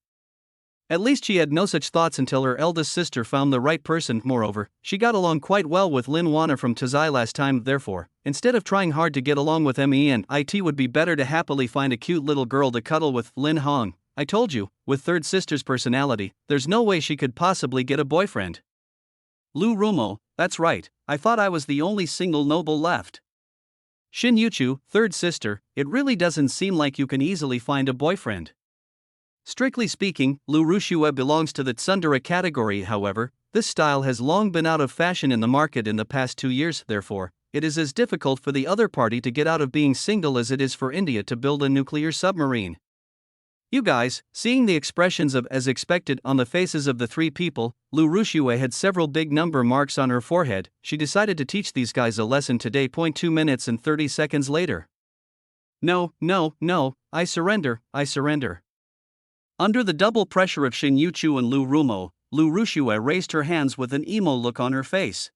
At least she had no such thoughts until her eldest sister found the right person. Moreover, she got along quite well with Lin Wana from Tazai last time. Therefore, instead of trying hard to get along with it would be better to happily find a cute little girl to cuddle with. Lin Hong, I told you, with third sister's personality, there's no way she could possibly get a boyfriend. Lu Rumo, that's right, I thought I was the only single noble left. Shin Yuchu, third sister, it really doesn't seem like you can easily find a boyfriend. Strictly speaking, Lu Rushua belongs to the tsundere category. However, this style has long been out of fashion in the market in the past 2 years. Therefore, it is as difficult for the other party to get out of being single as it is for India to build a nuclear submarine. You guys, seeing the expressions of as expected on the faces of the three people, Lu Rushue had several big number marks on her forehead. She decided to teach these guys a lesson today. 2 minutes and 30 seconds later. No, no, no, I surrender, I surrender. Under the double pressure of Shin Yuchu and Lu Rumo, Lu Rushue raised her hands with an emo look on her face.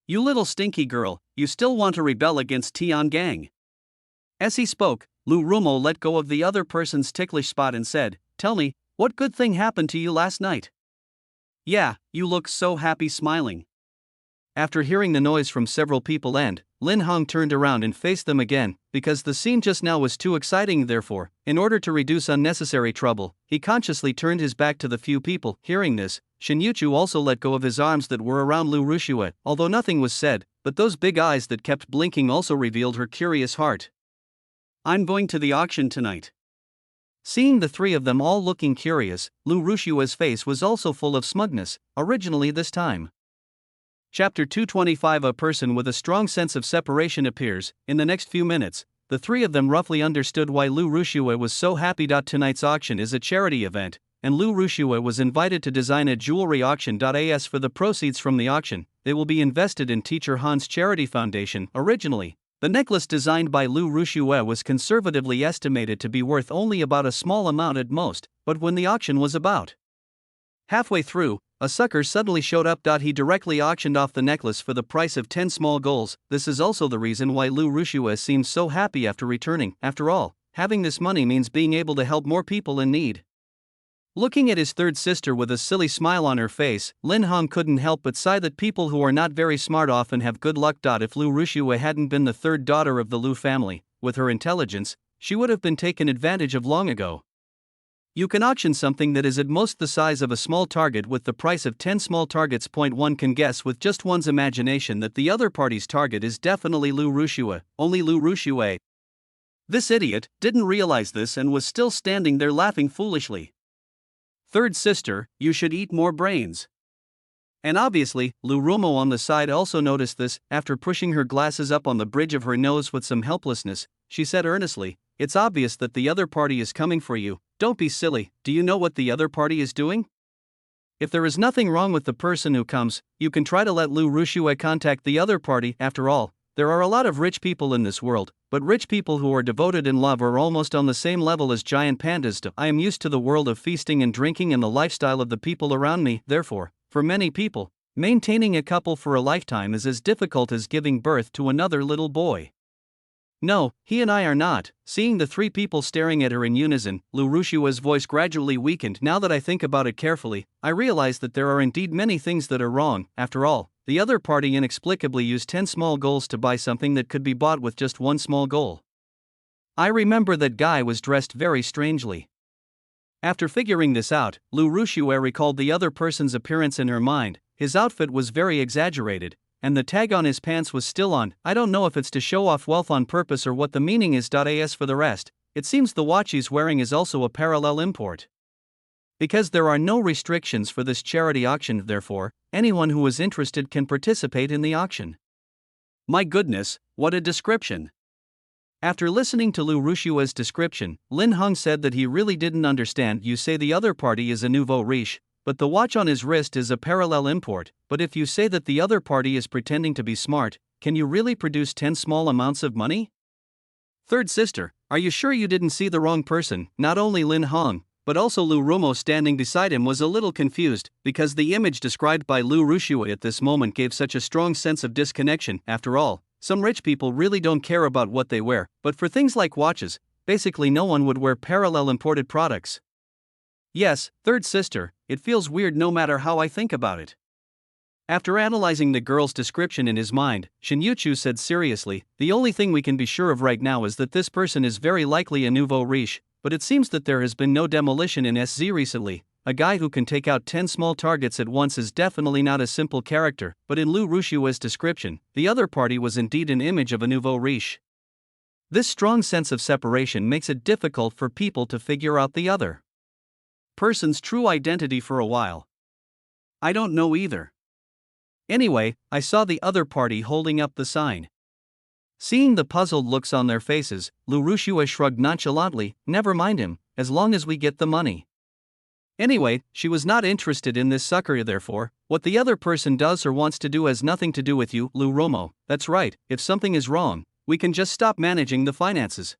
You little stinky girl, you still want to rebel against Tian Gang. As he spoke, Lu Rumo let go of the other person's ticklish spot and said, Tell me, what good thing happened to you last night? Yeah, you look so happy smiling. After hearing the noise from several people and, Lin Hong turned around and faced them again, because the scene just now was too exciting. Therefore, in order to reduce unnecessary trouble, he consciously turned his back to the few people. Hearing this, Shin Yuchu also let go of his arms that were around Lu Rushue, although nothing was said, but those big eyes that kept blinking also revealed her curious heart. I'm going to the auction tonight. Seeing the three of them all looking curious, Lu Rushue's face was also full of smugness, originally this time. Chapter 225. A person with a strong sense of separation appears. In the next few minutes, the three of them roughly understood why Lu Rushue was so happy. Tonight's auction is a charity event, and Lu Rushue was invited to design a jewelry auction. As for the proceeds from the auction, they will be invested in Teacher Han's Charity Foundation. Originally, the necklace designed by Lu Rushue was conservatively estimated to be worth only about a small amount at most, but when the auction was about halfway through, a sucker suddenly showed up. He directly auctioned off the necklace for the price of 10 small golds. This is also the reason why Lu Rushue seemed so happy after returning. After all, having this money means being able to help more people in need. Looking at his third sister with a silly smile on her face, Lin Hong couldn't help but sigh that people who are not very smart often have good luck. If Lu Rushue hadn't been the third daughter of the Lu family, with her intelligence, she would have been taken advantage of long ago. You can auction something that is at most the size of a small target with the price of 10 small targets. One can guess with just one's imagination that the other party's target is definitely Lu Rushue, only Lu Rushue. This idiot didn't realize this and was still standing there laughing foolishly. Third sister, you should eat more brains. And obviously, Lu Rumo on the side also noticed this. After pushing her glasses up on the bridge of her nose with some helplessness, she said earnestly, It's obvious that the other party is coming for you. Don't be silly. Do you know what the other party is doing? If there is nothing wrong with the person who comes, you can try to let Lu Rushue contact the other party. After all, there are a lot of rich people in this world, but rich people who are devoted in love are almost on the same level as giant pandas. I am used to the world of feasting and drinking and the lifestyle of the people around me. Therefore, for many people, maintaining a couple for a lifetime is as difficult as giving birth to another little boy. No, he and I are not. Seeing the three people staring at her in unison, Lu Rushue's voice gradually weakened. Now that I think about it carefully, I realize that there are indeed many things that are wrong. After all, the other party inexplicably used 10 small golds to buy something that could be bought with just one small gold. I remember that guy was dressed very strangely. After figuring this out, Lu Rushue recalled the other person's appearance in her mind. His outfit was very exaggerated, and the tag on his pants was still on. I don't know if it's to show off wealth on purpose or what the meaning is. As for the rest, it seems the watch he's wearing is also a parallel import. Because there are no restrictions for this charity auction, therefore, anyone who is interested can participate in the auction. My goodness, what a description! After listening to Lu Rushue's description, Lin Hong said that he really didn't understand. You say the other party is a nouveau riche, but the watch on his wrist is a parallel import. But if you say that the other party is pretending to be smart, can you really produce 10 small amounts of money? Third sister, are you sure you didn't see the wrong person? Not only Lin Hong, but also Lu Rumo standing beside him was a little confused, because the image described by Lu Rushue at this moment gave such a strong sense of disconnection. After all, some rich people really don't care about what they wear, but for things like watches, basically no one would wear parallel imported products. Yes, third sister, it feels weird no matter how I think about it. After analyzing the girl's description in his mind, Shin Yuchu said seriously, the only thing we can be sure of right now is that this person is very likely a nouveau riche, but it seems that there has been no demolition in SZ recently. A guy who can take out 10 small targets at once is definitely not a simple character, but in Lu Rushue's description, the other party was indeed an image of a nouveau riche. This strong sense of separation makes it difficult for people to figure out the other person's true identity for a while. I don't know either. Anyway, I saw the other party holding up the sign. Seeing the puzzled looks on their faces, Lu Rushua shrugged nonchalantly, never mind him, as long as we get the money. Anyway, she was not interested in this sucker therefore, what the other person does or wants to do has nothing to do with you, Lou Romo. That's right, if something is wrong, we can just stop managing the finances.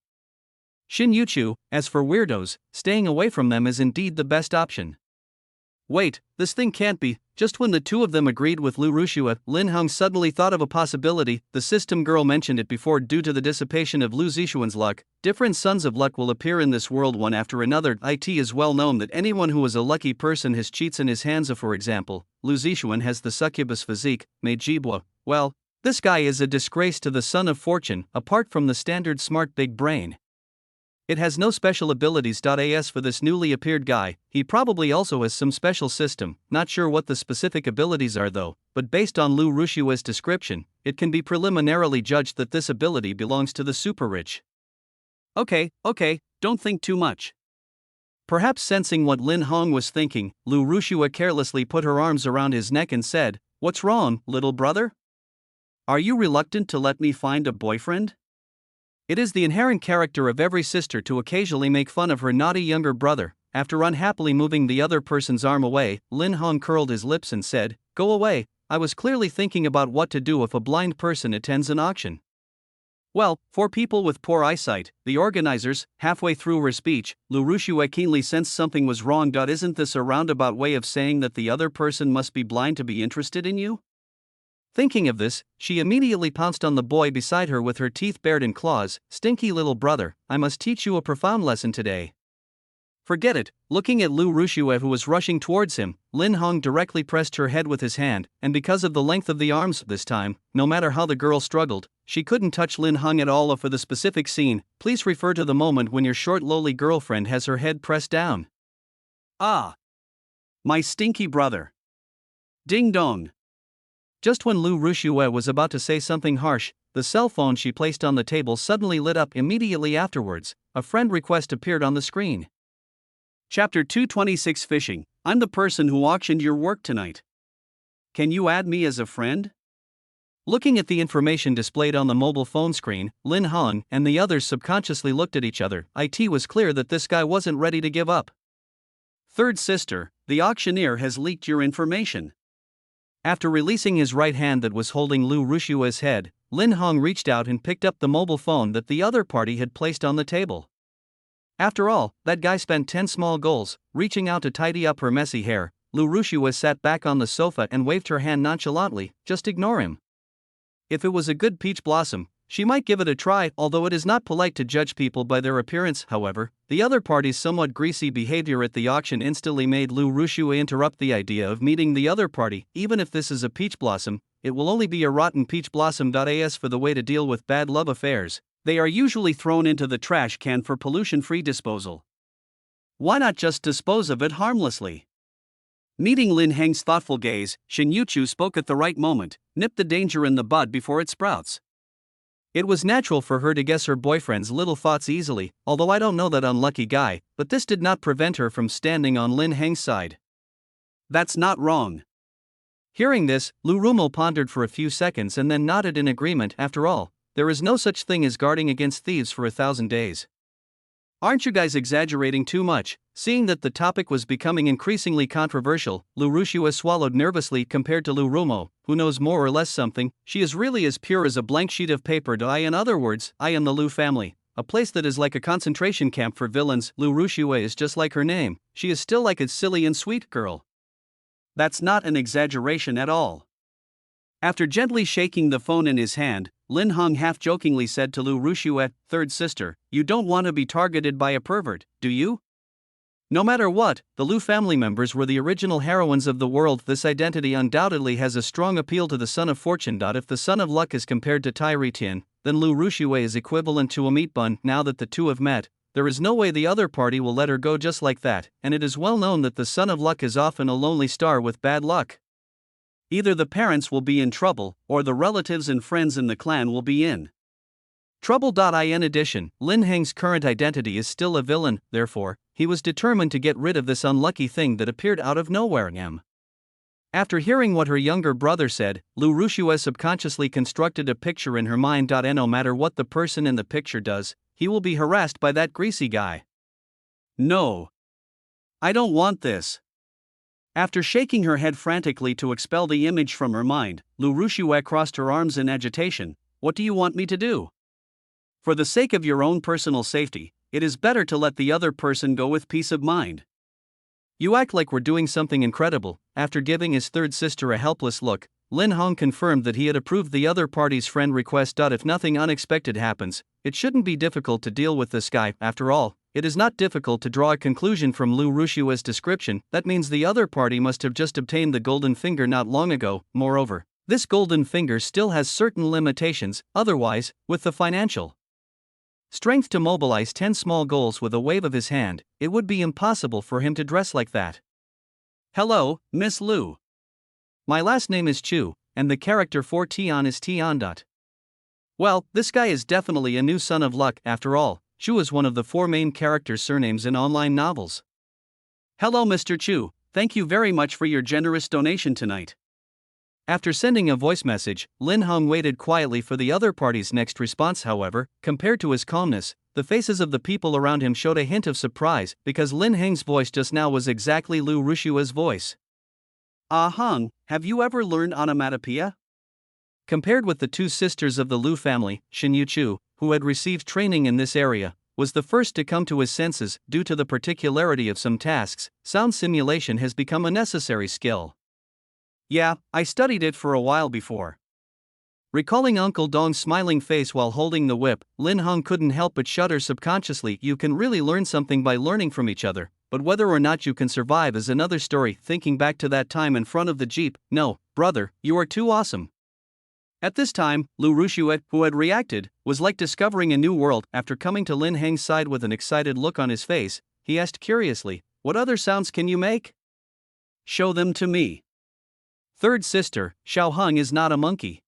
Shin Yuchu, as for weirdos, staying away from them is indeed the best option. Wait, this thing can't be. Just when the two of them agreed with Lu Rushua, Lin Heng suddenly thought of a possibility. The system girl mentioned it before. Due to the dissipation of Lu Zishuan's luck, different sons of luck will appear in this world one after another. It is well known that anyone who is a lucky person has cheats in his hands. For example, Lu Zishuan has the succubus physique, Mei Jibwa. Well, this guy is a disgrace to the son of fortune, apart from the standard smart big brain. It has no special abilities. As for this newly appeared guy, he probably also has some special system, not sure what the specific abilities are though, but based on Lu Rushua's description, it can be preliminarily judged that this ability belongs to the super rich. Okay, don't think too much. Perhaps sensing what Lin Heng was thinking, Lu Rushua carelessly put her arms around his neck and said, "What's wrong, little brother? Are you reluctant to let me find a boyfriend?" It is the inherent character of every sister to occasionally make fun of her naughty younger brother. After unhappily moving the other person's arm away, Lin Heng curled his lips and said, "Go away, I was clearly thinking about what to do if a blind person attends an auction." Well, for people with poor eyesight, the organizers, halfway through her speech, Lu Rushua keenly sensed something was wrong. Isn't this a roundabout way of saying that the other person must be blind to be interested in you? Thinking of this, she immediately pounced on the boy beside her with her teeth bared in claws. "Stinky little brother, I must teach you a profound lesson today." Forget it. Looking at Lu Rushua who was rushing towards him, Lin Heng directly pressed her head with his hand, and because of the length of the arms this time, no matter how the girl struggled, she couldn't touch Lin Heng at all. For the specific scene, please refer to the moment when your short lowly girlfriend has her head pressed down. Ah! My stinky brother. Ding dong. Just when Lu Rushua was about to say something harsh, the cell phone she placed on the table suddenly lit up. Immediately afterwards, a friend request appeared on the screen. Chapter 226 Fishing. I'm the person who auctioned your work tonight. Can you add me as a friend? Looking at the information displayed on the mobile phone screen, Lin Heng and the others subconsciously looked at each other. It was clear that this guy wasn't ready to give up. Third sister, the auctioneer has leaked your information. After releasing his right hand that was holding Lu Rushua's head, Lin Heng reached out and picked up the mobile phone that the other party had placed on the table. After all, that guy spent 10 small goals. Reaching out to tidy up her messy hair, Lu Rushua sat back on the sofa and waved her hand nonchalantly. Just ignore him. If it was a good peach blossom, she might give it a try, although it is not polite to judge people by their appearance. However, the other party's somewhat greasy behavior at the auction instantly made Lu Rushua interrupt the idea of meeting the other party. Even if this is a peach blossom, it will only be a rotten peach blossom. As for the way to deal with bad love affairs, they are usually thrown into the trash can for pollution-free disposal. Why not just dispose of it harmlessly? Meeting Lin Heng's thoughtful gaze, Shin Yuchu spoke at the right moment. Nip the danger in the bud before it sprouts. It was natural for her to guess her boyfriend's little thoughts easily, although I don't know that unlucky guy, but this did not prevent her from standing on Lin Heng's side. That's not wrong. Hearing this, Lu Rumo pondered for a few seconds and then nodded in agreement. After all, there is no such thing as guarding against thieves for 1,000 days. Aren't you guys exaggerating too much? Seeing that the topic was becoming increasingly controversial, Lu Rushua swallowed nervously. Compared to Lu Rumo, who knows more or less something, she is really as pure as a blank sheet of paper. In other words, I am the Lu family, a place that is like a concentration camp for villains. Lu Rushua is just like her name, she is still like a silly and sweet girl. That's not an exaggeration at all. After gently shaking the phone in his hand, Lin Heng half-jokingly said to Lu Rushua, "Third sister, you don't want to be targeted by a pervert, do you?" No matter what, the Lu family members were the original heroines of the world. This identity undoubtedly has a strong appeal to the son of fortune. If the son of luck is compared to Tai Ritian, then Lu Rushua is equivalent to a meat bun. Now that the two have met, there is no way the other party will let her go just like that, and it is well known that the son of luck is often a lonely star with bad luck. Either the parents will be in trouble, or the relatives and friends in the clan will be in trouble. In addition, Lin Heng's current identity is still a villain, therefore, he was determined to get rid of this unlucky thing that appeared out of nowhere. After hearing what her younger brother said, Lu Rushue subconsciously constructed a picture in her mind. And no matter what the person in the picture does, he will be harassed by that greasy guy. No. I don't want this. After shaking her head frantically to expel the image from her mind, Lu Rushue crossed her arms in agitation. What do you want me to do? For the sake of your own personal safety, it is better to let the other person go with peace of mind. You act like we're doing something incredible. After giving his third sister a helpless look, Lin Hong confirmed that he had approved the other party's friend request. If nothing unexpected happens, it shouldn't be difficult to deal with this guy. After all, it is not difficult to draw a conclusion from Lu Rushue's description. That means the other party must have just obtained the golden finger not long ago. Moreover, this golden finger still has certain limitations. Otherwise, with the financial strength to mobilize 10 small goals with a wave of his hand, it would be impossible for him to dress like that. Hello, Miss Lu. My last name is Chu, and the character for Tian is Tian. Well, this guy is definitely a new son of luck. After all, Chu is one of the 4 main characters' surnames in online novels. Hello, Mr. Chu, thank you very much for your generous donation tonight. After sending a voice message, Lin Hong waited quietly for the other party's next response. However, compared to his calmness, the faces of the people around him showed a hint of surprise because Lin Heng's voice just now was exactly Lu Rushue's voice. Ah Hong, have you ever learned onomatopoeia? Compared with the 2 sisters of the Lu family, Shin Yu Chu, who had received training in this area, was the first to come to his senses. Due to the particularity of some tasks, sound simulation has become a necessary skill. Yeah, I studied it for a while before. Recalling Uncle Dong's smiling face while holding the whip, Lin Hong couldn't help but shudder subconsciously. You can really learn something by learning from each other, but whether or not you can survive is another story. Thinking back to that time in front of the jeep, no, brother, you are too awesome. At this time, Lu Rushue, who had reacted, was like discovering a new world. After coming to Lin Heng's side with an excited look on his face, he asked curiously, what other sounds can you make? Show them to me. Third sister, Xiao Hung is not a monkey.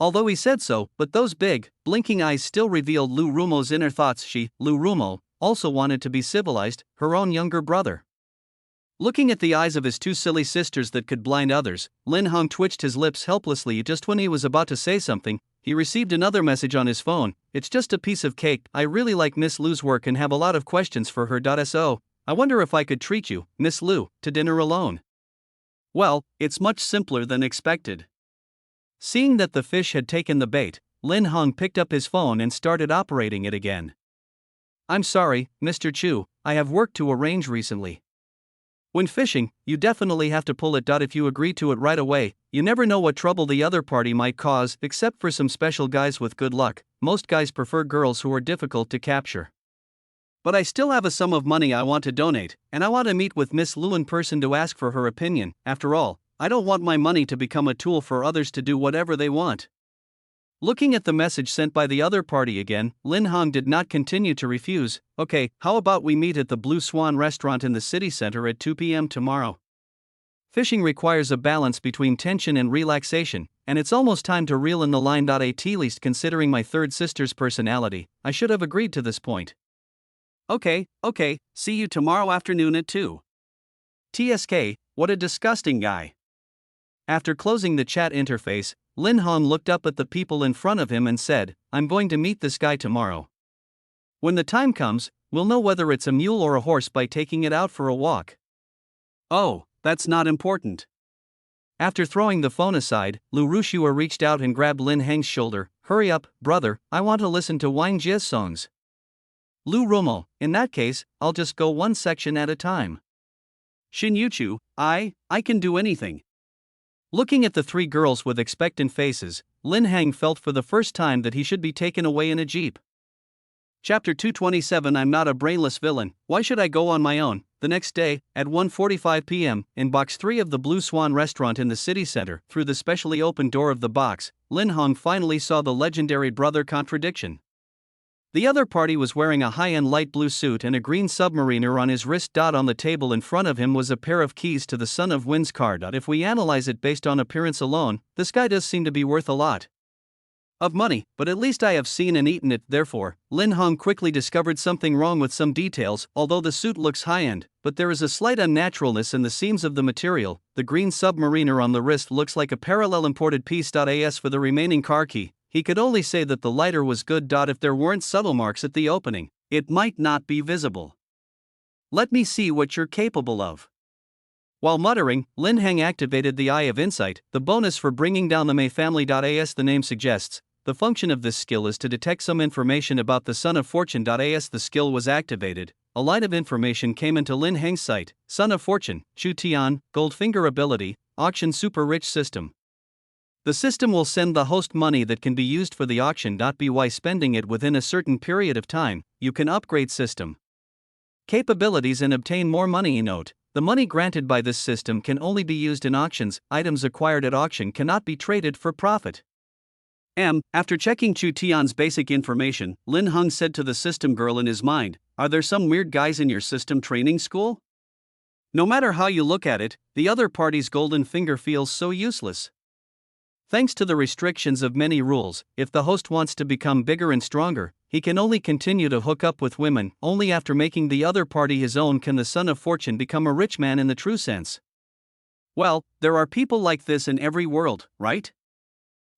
Although he said so, but those big, blinking eyes still revealed Lu Rumo's inner thoughts. She, Lu Rumo, also wanted to be civilized, her own younger brother. Looking at the eyes of his 2 silly sisters that could blind others, Lin Hong twitched his lips helplessly. Just when he was about to say something, he received another message on his phone. It's just a piece of cake. I really like Miss Lu's work and have a lot of questions for her. So, I wonder if I could treat you, Miss Lu, to dinner alone. Well, it's much simpler than expected. Seeing that the fish had taken the bait, Lin Hong picked up his phone and started operating it again. I'm sorry, Mr. Chu, I have work to arrange recently. When fishing, you definitely have to pull it. If you agree to it right away, you never know what trouble the other party might cause. Except for some special guys with good luck, most guys prefer girls who are difficult to capture. But I still have a sum of money I want to donate, and I want to meet with Miss Lu in person to ask for her opinion. After all, I don't want my money to become a tool for others to do whatever they want. Looking at the message sent by the other party again, Lin Hong did not continue to refuse. Okay, how about we meet at the Blue Swan restaurant in the city center at 2 p.m. tomorrow? Fishing requires a balance between tension and relaxation, and it's almost time to reel in the line. At least considering my third sister's personality, I should have agreed to this point. Okay, see you tomorrow afternoon at 2. TSK, what a disgusting guy. After closing the chat interface, Lin Hong looked up at the people in front of him and said, I'm going to meet this guy tomorrow. When the time comes, we'll know whether it's a mule or a horse by taking it out for a walk. Oh, that's not important. After throwing the phone aside, Lu Rushue reached out and grabbed Lin Heng's shoulder. Hurry up, brother, I want to listen to Wang Jie's songs. Lu Rumo, in that case, I'll just go one section at a time. Shin Yuchu, I can do anything. Looking at the 3 girls with expectant faces, Lin Heng felt for the first time that he should be taken away in a jeep. Chapter 227. I'm not a brainless villain, why should I go on my own? The next day, at 1:45 p.m., in Box 3 of the Blue Swan restaurant in the city center, through the specially opened door of the box, Lin Hong finally saw the legendary brother contradiction. The other party was wearing a high-end light blue suit and a green submariner on his wrist. On the table in front of him was a pair of keys to the Son of Wind's car. If we analyze it based on appearance alone, this guy does seem to be worth a lot. of money, but at least I have seen and eaten it. Therefore, Lin Hong quickly discovered something wrong with some details. Although the suit looks high-end, but there is a slight unnaturalness in the seams of the material. The green submariner on the wrist looks like a parallel imported piece. As for the remaining car key, he could only say that the lighter was good. If there weren't subtle marks at the opening, it might not be visible. Let me see what you're capable of. While muttering, Lin Heng activated the Eye of Insight, the bonus for bringing down the Mei family. As the name suggests, the function of this skill is to detect some information about the Son of Fortune. As the skill was activated, a light of information came into Lin Heng's sight. Son of Fortune, Chu Tian, Goldfinger ability, auction super rich system. The system will send the host money that can be used for the auction. By spending it within a certain period of time, you can upgrade system capabilities and obtain more money. Note: the money granted by this system can only be used in auctions. Items acquired at auction cannot be traded for profit. After checking Chu Tian's basic information, Lin Heng said to the system girl in his mind, "Are there some weird guys in your system training school? No matter how you look at it, the other party's golden finger feels so useless." Thanks to the restrictions of many rules, if the host wants to become bigger and stronger, he can only continue to hook up with women. Only after making the other party his own can the Son of Fortune become a rich man in the true sense. Well, there are people like this in every world, right?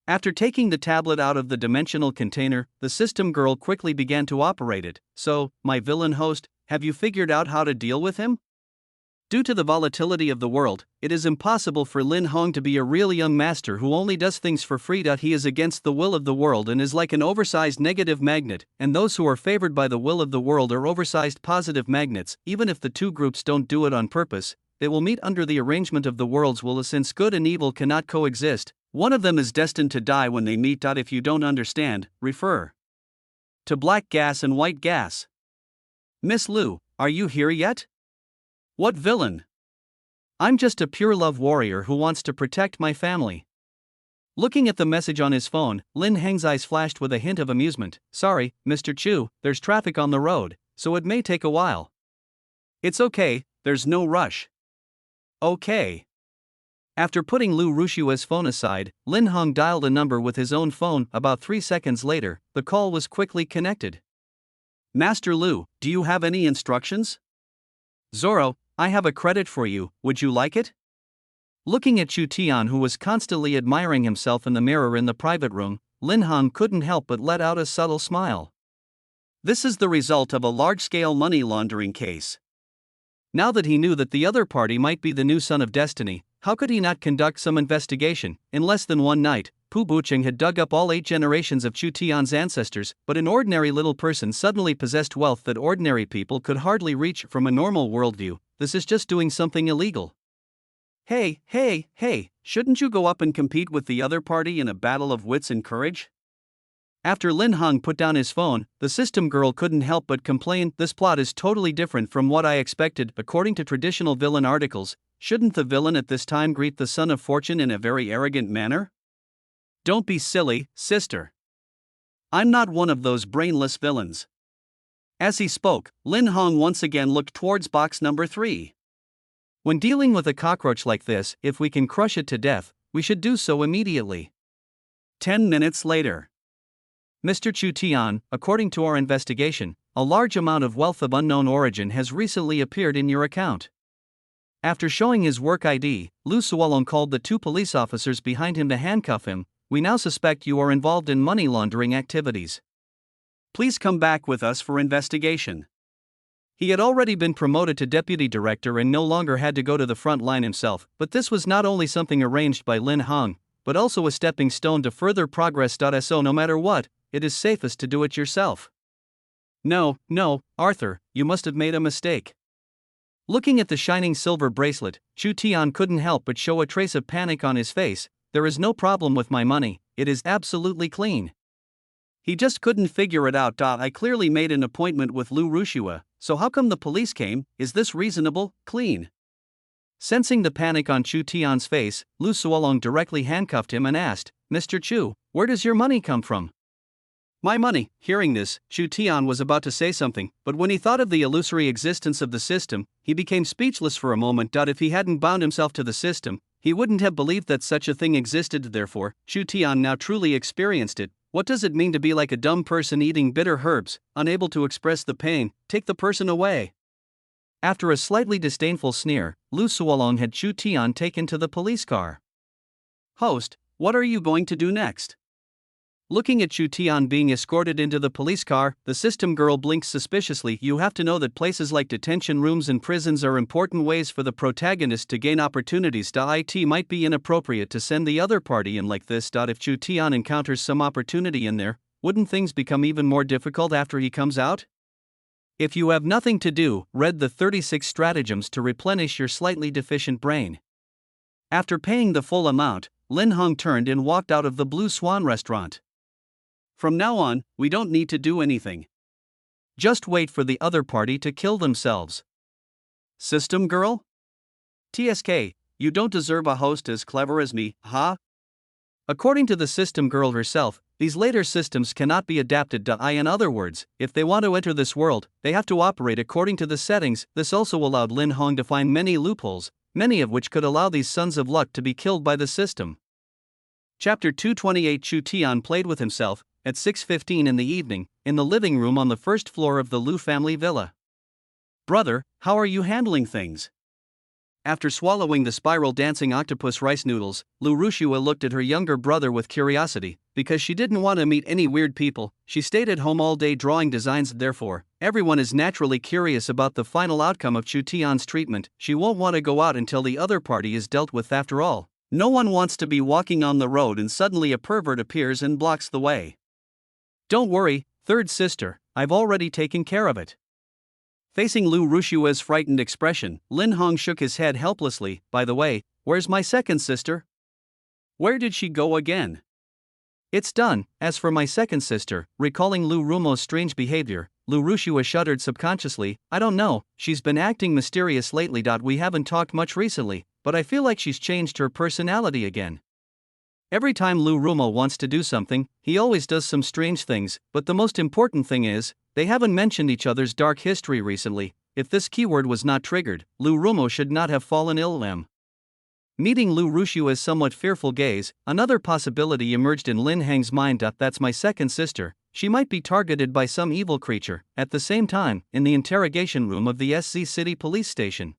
After taking the tablet out of the dimensional container, the system girl quickly began to operate it. "So, my villain host, have you figured out how to deal with him?" Due to the volatility of the world, it is impossible for Lin Hong to be a real young master who only does things for free. He is against the will of the world and is like an oversized negative magnet, and those who are favored by the will of the world are oversized positive magnets. Even if the two groups don't do it on purpose, they will meet under the arrangement of the worlds. Since good and evil cannot coexist, one of them is destined to die when they meet. If you don't understand, refer to black gas and white gas. Miss Liu, are you here yet? What villain? I'm just a pure love warrior who wants to protect my family. Looking at the message on his phone, Lin Heng's eyes flashed with a hint of amusement. Sorry, Mr. Chu, there's traffic on the road, so it may take a while. It's okay, there's no rush. Okay. After putting Lu Rushua's phone aside, Lin Heng dialed a number with his own phone. About 3 seconds later, the call was quickly connected. Master Lu, do you have any instructions? Zoro, I have a credit for you, would you like it? Looking at Chu Tian, who was constantly admiring himself in the mirror in the private room, Lin Heng couldn't help but let out a subtle smile. This is the result of a large-scale money laundering case. Now that he knew that the other party might be the new Son of Destiny, how could he not conduct some investigation? In less than one night, Pu Bucheng had dug up all 8 generations of Chu Tian's ancestors, but an ordinary little person suddenly possessed wealth that ordinary people could hardly reach. From a normal worldview, this is just doing something illegal. Hey, shouldn't you go up and compete with the other party in a battle of wits and courage? After Lin Heng put down his phone, the system girl couldn't help but complain, "This plot is totally different from what I expected." According to traditional villain articles, shouldn't the villain at this time greet the Son of Fortune in a very arrogant manner? Don't be silly, sister. I'm not one of those brainless villains. As he spoke, Lin Heng once again looked towards box number 3. When dealing with a cockroach like this, if we can crush it to death, we should do so immediately. 10 minutes later. Mr. Chu Tian, according to our investigation, a large amount of wealth of unknown origin has recently appeared in your account. After showing his work ID, Lu Suolong called the 2 police officers behind him to handcuff him. We now suspect you are involved in money laundering activities. Please come back with us for investigation. He had already been promoted to deputy director and no longer had to go to the front line himself, but this was not only something arranged by Lin Heng, but also a stepping stone to further progress. So no matter what, it is safest to do it yourself. No, Arthur, you must have made a mistake. Looking at the shining silver bracelet, Chu Tian couldn't help but show a trace of panic on his face. There is no problem with my money, it is absolutely clean. He just couldn't figure it out. I clearly made an appointment with Lu Rushua, so how come the police came? Is this reasonable, clean? Sensing the panic on Chu Tian's face, Lu Suolong directly handcuffed him and asked, Mr. Chu, where does your money come from? My money. Hearing this, Chu Tian was about to say something, but when he thought of the illusory existence of the system, he became speechless for a moment. If he hadn't bound himself to the system, he wouldn't have believed that such a thing existed. Therefore, Chu Tian now truly experienced it. What does it mean to be like a dumb person eating bitter herbs, unable to express the pain? Take the person away. After a slightly disdainful sneer, Lu Suolong had Chu Tian taken to the police car. Host, what are you going to do next? Looking at Chu Tian being escorted into the police car, the system girl blinks suspiciously. You have to know that places like detention rooms and prisons are important ways for the protagonist to gain opportunities. It might be inappropriate to send the other party in like this. If Chu Tian encounters some opportunity in there, wouldn't things become even more difficult after he comes out? If you have nothing to do, read the 36 stratagems to replenish your slightly deficient brain. After paying the full amount, Lin Hong turned and walked out of the Blue Swan restaurant. From now on, we don't need to do anything. Just wait for the other party to kill themselves. System girl? TSK, you don't deserve a host as clever as me, huh? According to the system girl herself, these later systems cannot be adapted. In other words, if they want to enter this world, they have to operate according to the settings. This also allowed Lin Hong to find many loopholes, many of which could allow these sons of luck to be killed by the system. Chapter 228. Chu Tian played with himself, at 6:15 in the evening, in the living room on the first floor of the Lu family villa. Brother, how are you handling things? After swallowing the spiral dancing octopus rice noodles, Lu Rushua looked at her younger brother with curiosity. Because she didn't want to meet any weird people, she stayed at home all day drawing designs. Therefore, everyone is naturally curious about the final outcome of Chu Tian's treatment. She won't want to go out until the other party is dealt with. After all, no one wants to be walking on the road and suddenly a pervert appears and blocks the way. Don't worry, third sister, I've already taken care of it. Facing Lu Rushua's frightened expression, Lin Hong shook his head helplessly. By the way, where's my second sister? Where did she go again? It's done. As for my second sister, recalling Lu Rumo's strange behavior, Lu Rushua shuddered subconsciously. I don't know, she's been acting mysterious lately. We haven't talked much recently, but I feel like she's changed her personality again. Every time Lu Rumo wants to do something, he always does some strange things, but the most important thing is, they haven't mentioned each other's dark history recently. If this keyword was not triggered, Lu Rumo should not have fallen ill. Meeting Lu Rushua's somewhat fearful gaze, another possibility emerged in Lin Hang's mind. That's my second sister, she might be targeted by some evil creature. At the same time, in the interrogation room of the SC City Police Station.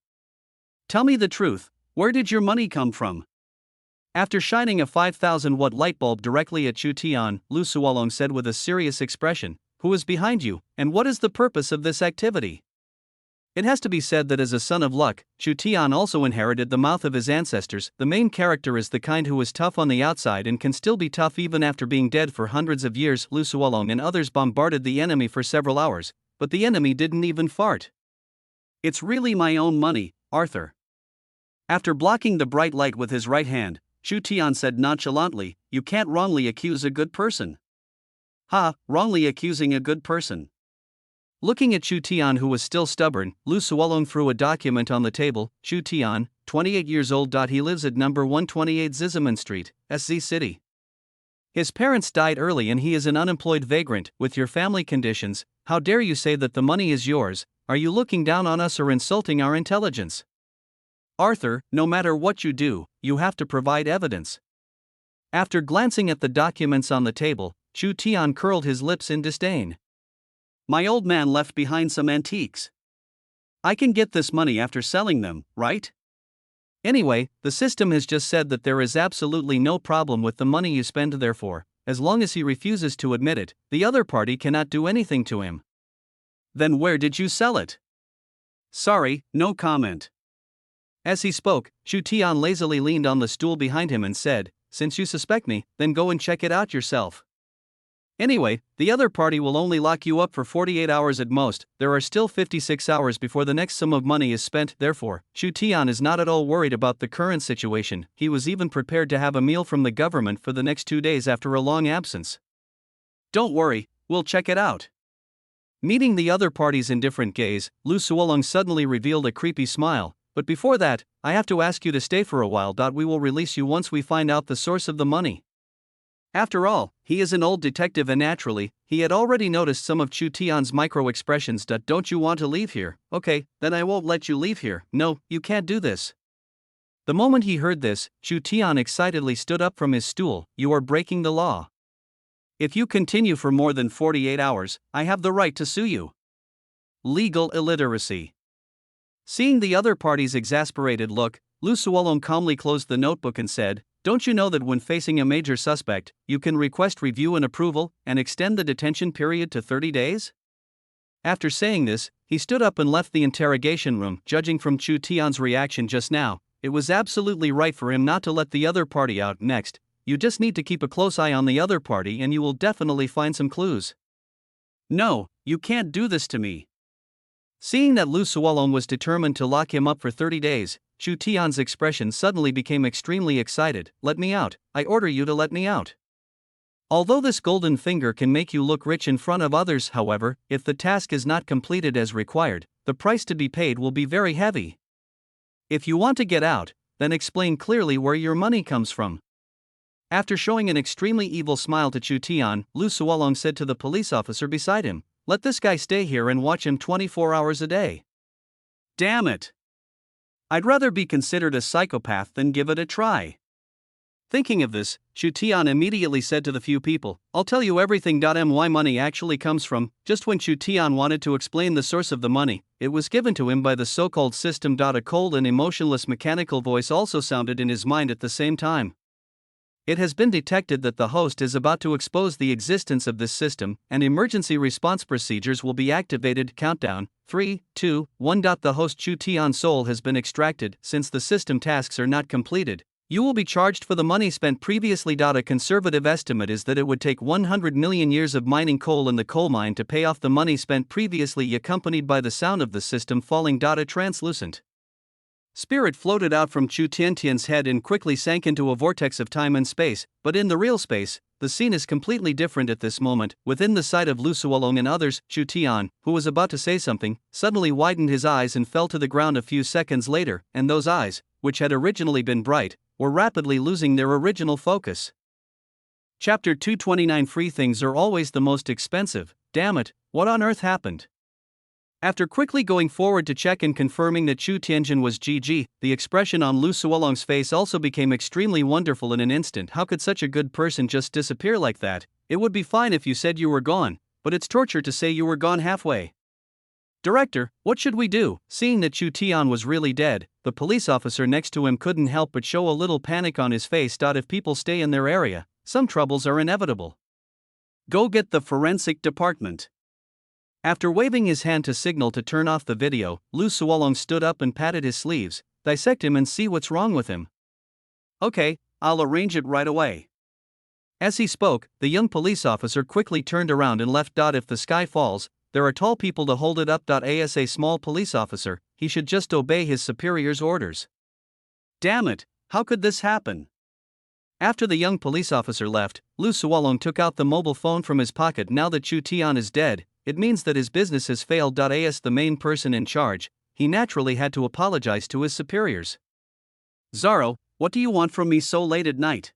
Tell me the truth, where did your money come from? After shining a 5,000-watt light bulb directly at Chu Tian, Lu Suolong said with a serious expression, who is behind you, and what is the purpose of this activity? It has to be said that as a son of luck, Chu Tian also inherited the mouth of his ancestors. The main character is the kind who is tough on the outside and can still be tough even after being dead for hundreds of years. Lu Suolong and others bombarded the enemy for several hours, but the enemy didn't even fart. It's really my own money, Arthur. After blocking the bright light with his right hand, Chu Tian said nonchalantly, you can't wrongly accuse a good person. Ha, wrongly accusing a good person. Looking at Chu Tian, who was still stubborn, Lu Suolong threw a document on the table. Chu Tian, 28 years old. He lives at number 128 Zizaman Street, SZ City. His parents died early and he is an unemployed vagrant. With your family conditions, how dare you say that the money is yours? Are you looking down on us or insulting our intelligence? Arthur, no matter what you do, you have to provide evidence. After glancing at the documents on the table, Chu Tian curled his lips in disdain. My old man left behind some antiques. I can get this money after selling them, right? Anyway, the system has just said that there is absolutely no problem with the money you spend. Therefore, as long as he refuses to admit it, the other party cannot do anything to him. Then where did you sell it? Sorry, no comment. As he spoke, Chu Tian lazily leaned on the stool behind him and said, since you suspect me, then go and check it out yourself. Anyway, the other party will only lock you up for 48 hours at most. There are still 56 hours before the next sum of money is spent. Therefore, Chu Tian is not at all worried about the current situation. He was even prepared to have a meal from the government for the next 2 days after a long absence. Don't worry, we'll check it out. Meeting the other party's indifferent gaze, Lu Suolong suddenly revealed a creepy smile. But before that, I have to ask you to stay for a while. We will release you once we find out the source of the money. After all, he is an old detective and naturally, he had already noticed some of Chu Tian's micro-expressions. Don't you want to leave here? Okay, then I won't let you leave here. No, you can't do this. The moment he heard this, Chu Tian excitedly stood up from his stool. You are breaking the law. If you continue for more than 48 hours, I have the right to sue you. Legal illiteracy. Seeing the other party's exasperated look, Lu Suolong calmly closed the notebook and said, "Don't you know that when facing a major suspect, you can request review and approval, and extend the detention period to 30 days? After saying this, he stood up and left the interrogation room. Judging from Chu Tian's reaction just now, it was absolutely right for him not to let the other party out next. You just need to keep a close eye on the other party and you will definitely find some clues. No, you can't do this to me." Seeing that Lu Suolong was determined to lock him up for 30 days, Chu Tian's expression suddenly became extremely excited. "Let me out, I order you to let me out." Although this golden finger can make you look rich in front of others, however, if the task is not completed as required, the price to be paid will be very heavy. If you want to get out, then explain clearly where your money comes from. After showing an extremely evil smile to Chu Tian, Lu Suolong said to the police officer beside him, "Let this guy stay here and watch him 24 hours a day." Damn it! I'd rather be considered a psychopath than give it a try. Thinking of this, Chu Tian immediately said to the few people, "I'll tell you everything. My money actually comes from." Just when Chu Tian wanted to explain the source of the money, it was given to him by the so-called system. A cold and emotionless mechanical voice also sounded in his mind at the same time. It has been detected that the host is about to expose the existence of this system, and emergency response procedures will be activated. Countdown, 3, 2, 1. The host Chu Tian's soul has been extracted. Since the system tasks are not completed, you will be charged for the money spent previously. A conservative estimate is that it would take 100 million years of mining coal in the coal mine to pay off the money spent previously, accompanied by the sound of the system falling. A translucent spirit floated out from Chu Tiantian's head and quickly sank into a vortex of time and space, but in the real space, the scene is completely different at this moment. Within the sight of Lu Suolong and others, Chu Tian, who was about to say something, suddenly widened his eyes and fell to the ground a few seconds later, and those eyes, which had originally been bright, were rapidly losing their original focus. Chapter 229. Free things are always the most expensive. Damn it, what on earth happened? After quickly going forward to check and confirming that Chu Tianjin was GG, the expression on Lu Suolong's face also became extremely wonderful in an instant. How could such a good person just disappear like that? It would be fine if you said you were gone, but it's torture to say you were gone halfway. Director, what should we do? Seeing that Chu Tian was really dead, the police officer next to him couldn't help but show a little panic on his face. If people stay in their area, some troubles are inevitable. Go get the forensic department. After waving his hand to signal to turn off the video, Lu Suolong stood up and patted his sleeves. Dissect him and see what's wrong with him. Okay, I'll arrange it right away. As he spoke, the young police officer quickly turned around and left. If the sky falls, there are tall people to hold it up. As a small police officer, he should just obey his superior's orders. Damn it, how could this happen? After the young police officer left, Lu Suolong took out the mobile phone from his pocket. Now that Chu Tian is dead, it means that his business has failed. As the main person in charge, he naturally had to apologize to his superiors. Zaro, what do you want from me so late at night?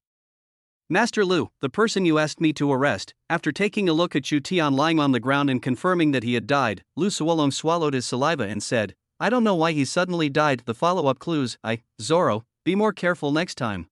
Master Lu, the person you asked me to arrest. After taking a look at Chu Tian lying on the ground and confirming that he had died, Lu Suolong swallowed his saliva and said, "I don't know why he suddenly died." The follow-up clues: Zoro, be more careful next time.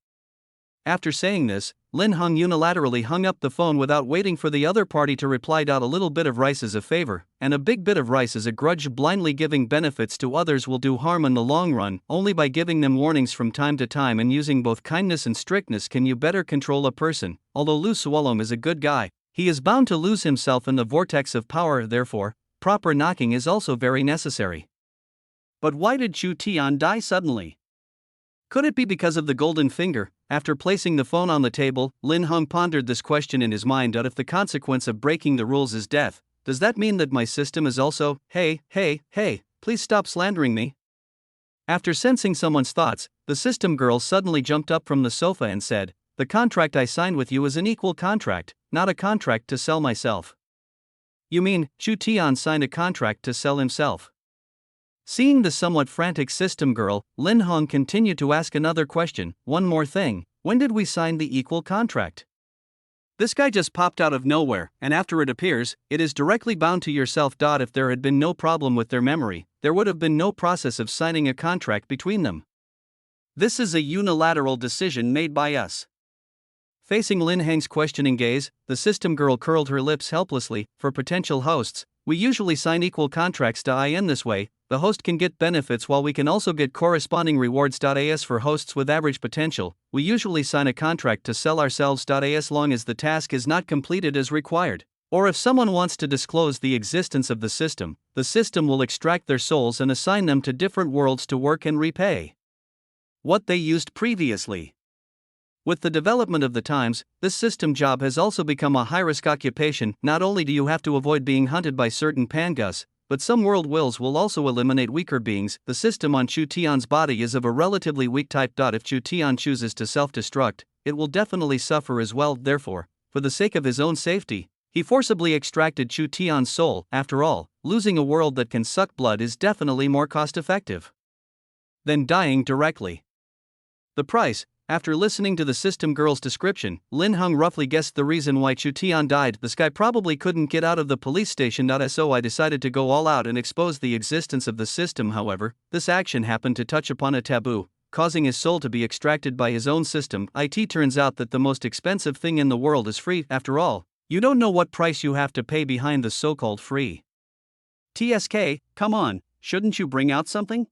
After saying this, Lin Hung unilaterally hung up the phone without waiting for the other party to reply. A little bit of rice is a favor, and a big bit of rice is a grudge. Blindly giving benefits to others will do harm in the long run. Only by giving them warnings from time to time and using both kindness and strictness can you better control a person. Although Lu Suolong is a good guy, he is bound to lose himself in the vortex of power. Therefore, proper knocking is also very necessary. But why did Chu Tian die suddenly? Could it be because of the golden finger? After placing the phone on the table, Lin Hung pondered this question in his mind. If the consequence of breaking the rules is death, does that mean that my system is also, hey, please stop slandering me? After sensing someone's thoughts, the system girl suddenly jumped up from the sofa and said, "The contract I signed with you is an equal contract, not a contract to sell myself." You mean, Chu Tian signed a contract to sell himself? Seeing the somewhat frantic system girl, Lin Hung continued to ask another question. One more thing, when did we sign the equal contract? This guy just popped out of nowhere, and after it appears, it is directly bound to yourself. If there had been no problem with their memory, there would have been no process of signing a contract between them. This is a unilateral decision made by us. Facing Lin Hang's questioning gaze, the system girl curled her lips helplessly. For potential hosts, we usually sign equal contracts. In this way, the host can get benefits while we can also get corresponding rewards. As for hosts with average potential, we usually sign a contract to sell ourselves. As long as the task is not completed as required, or if someone wants to disclose the existence of the system will extract their souls and assign them to different worlds to work and repay what they used previously. With the development of the times, this system job has also become a high-risk occupation. Not only do you have to avoid being hunted by certain pangas, but some world wills will also eliminate weaker beings. The system on Chu Tian's body is of a relatively weak type. If Chu Tian chooses to self-destruct, it will definitely suffer as well. Therefore, for the sake of his own safety, he forcibly extracted Chu Tian's soul. After all, losing a world that can suck blood is definitely more cost-effective than dying directly. The price. After listening to the system girl's description, Lin Hung roughly guessed the reason why Chu Tian died. This guy probably couldn't get out of the police station. So I decided to go all out and expose the existence of the system. However, this action happened to touch upon a taboo, causing his soul to be extracted by his own system. It turns out that the most expensive thing in the world is free. After all, you don't know what price you have to pay behind the so-called free. TSK, come on, shouldn't you bring out something?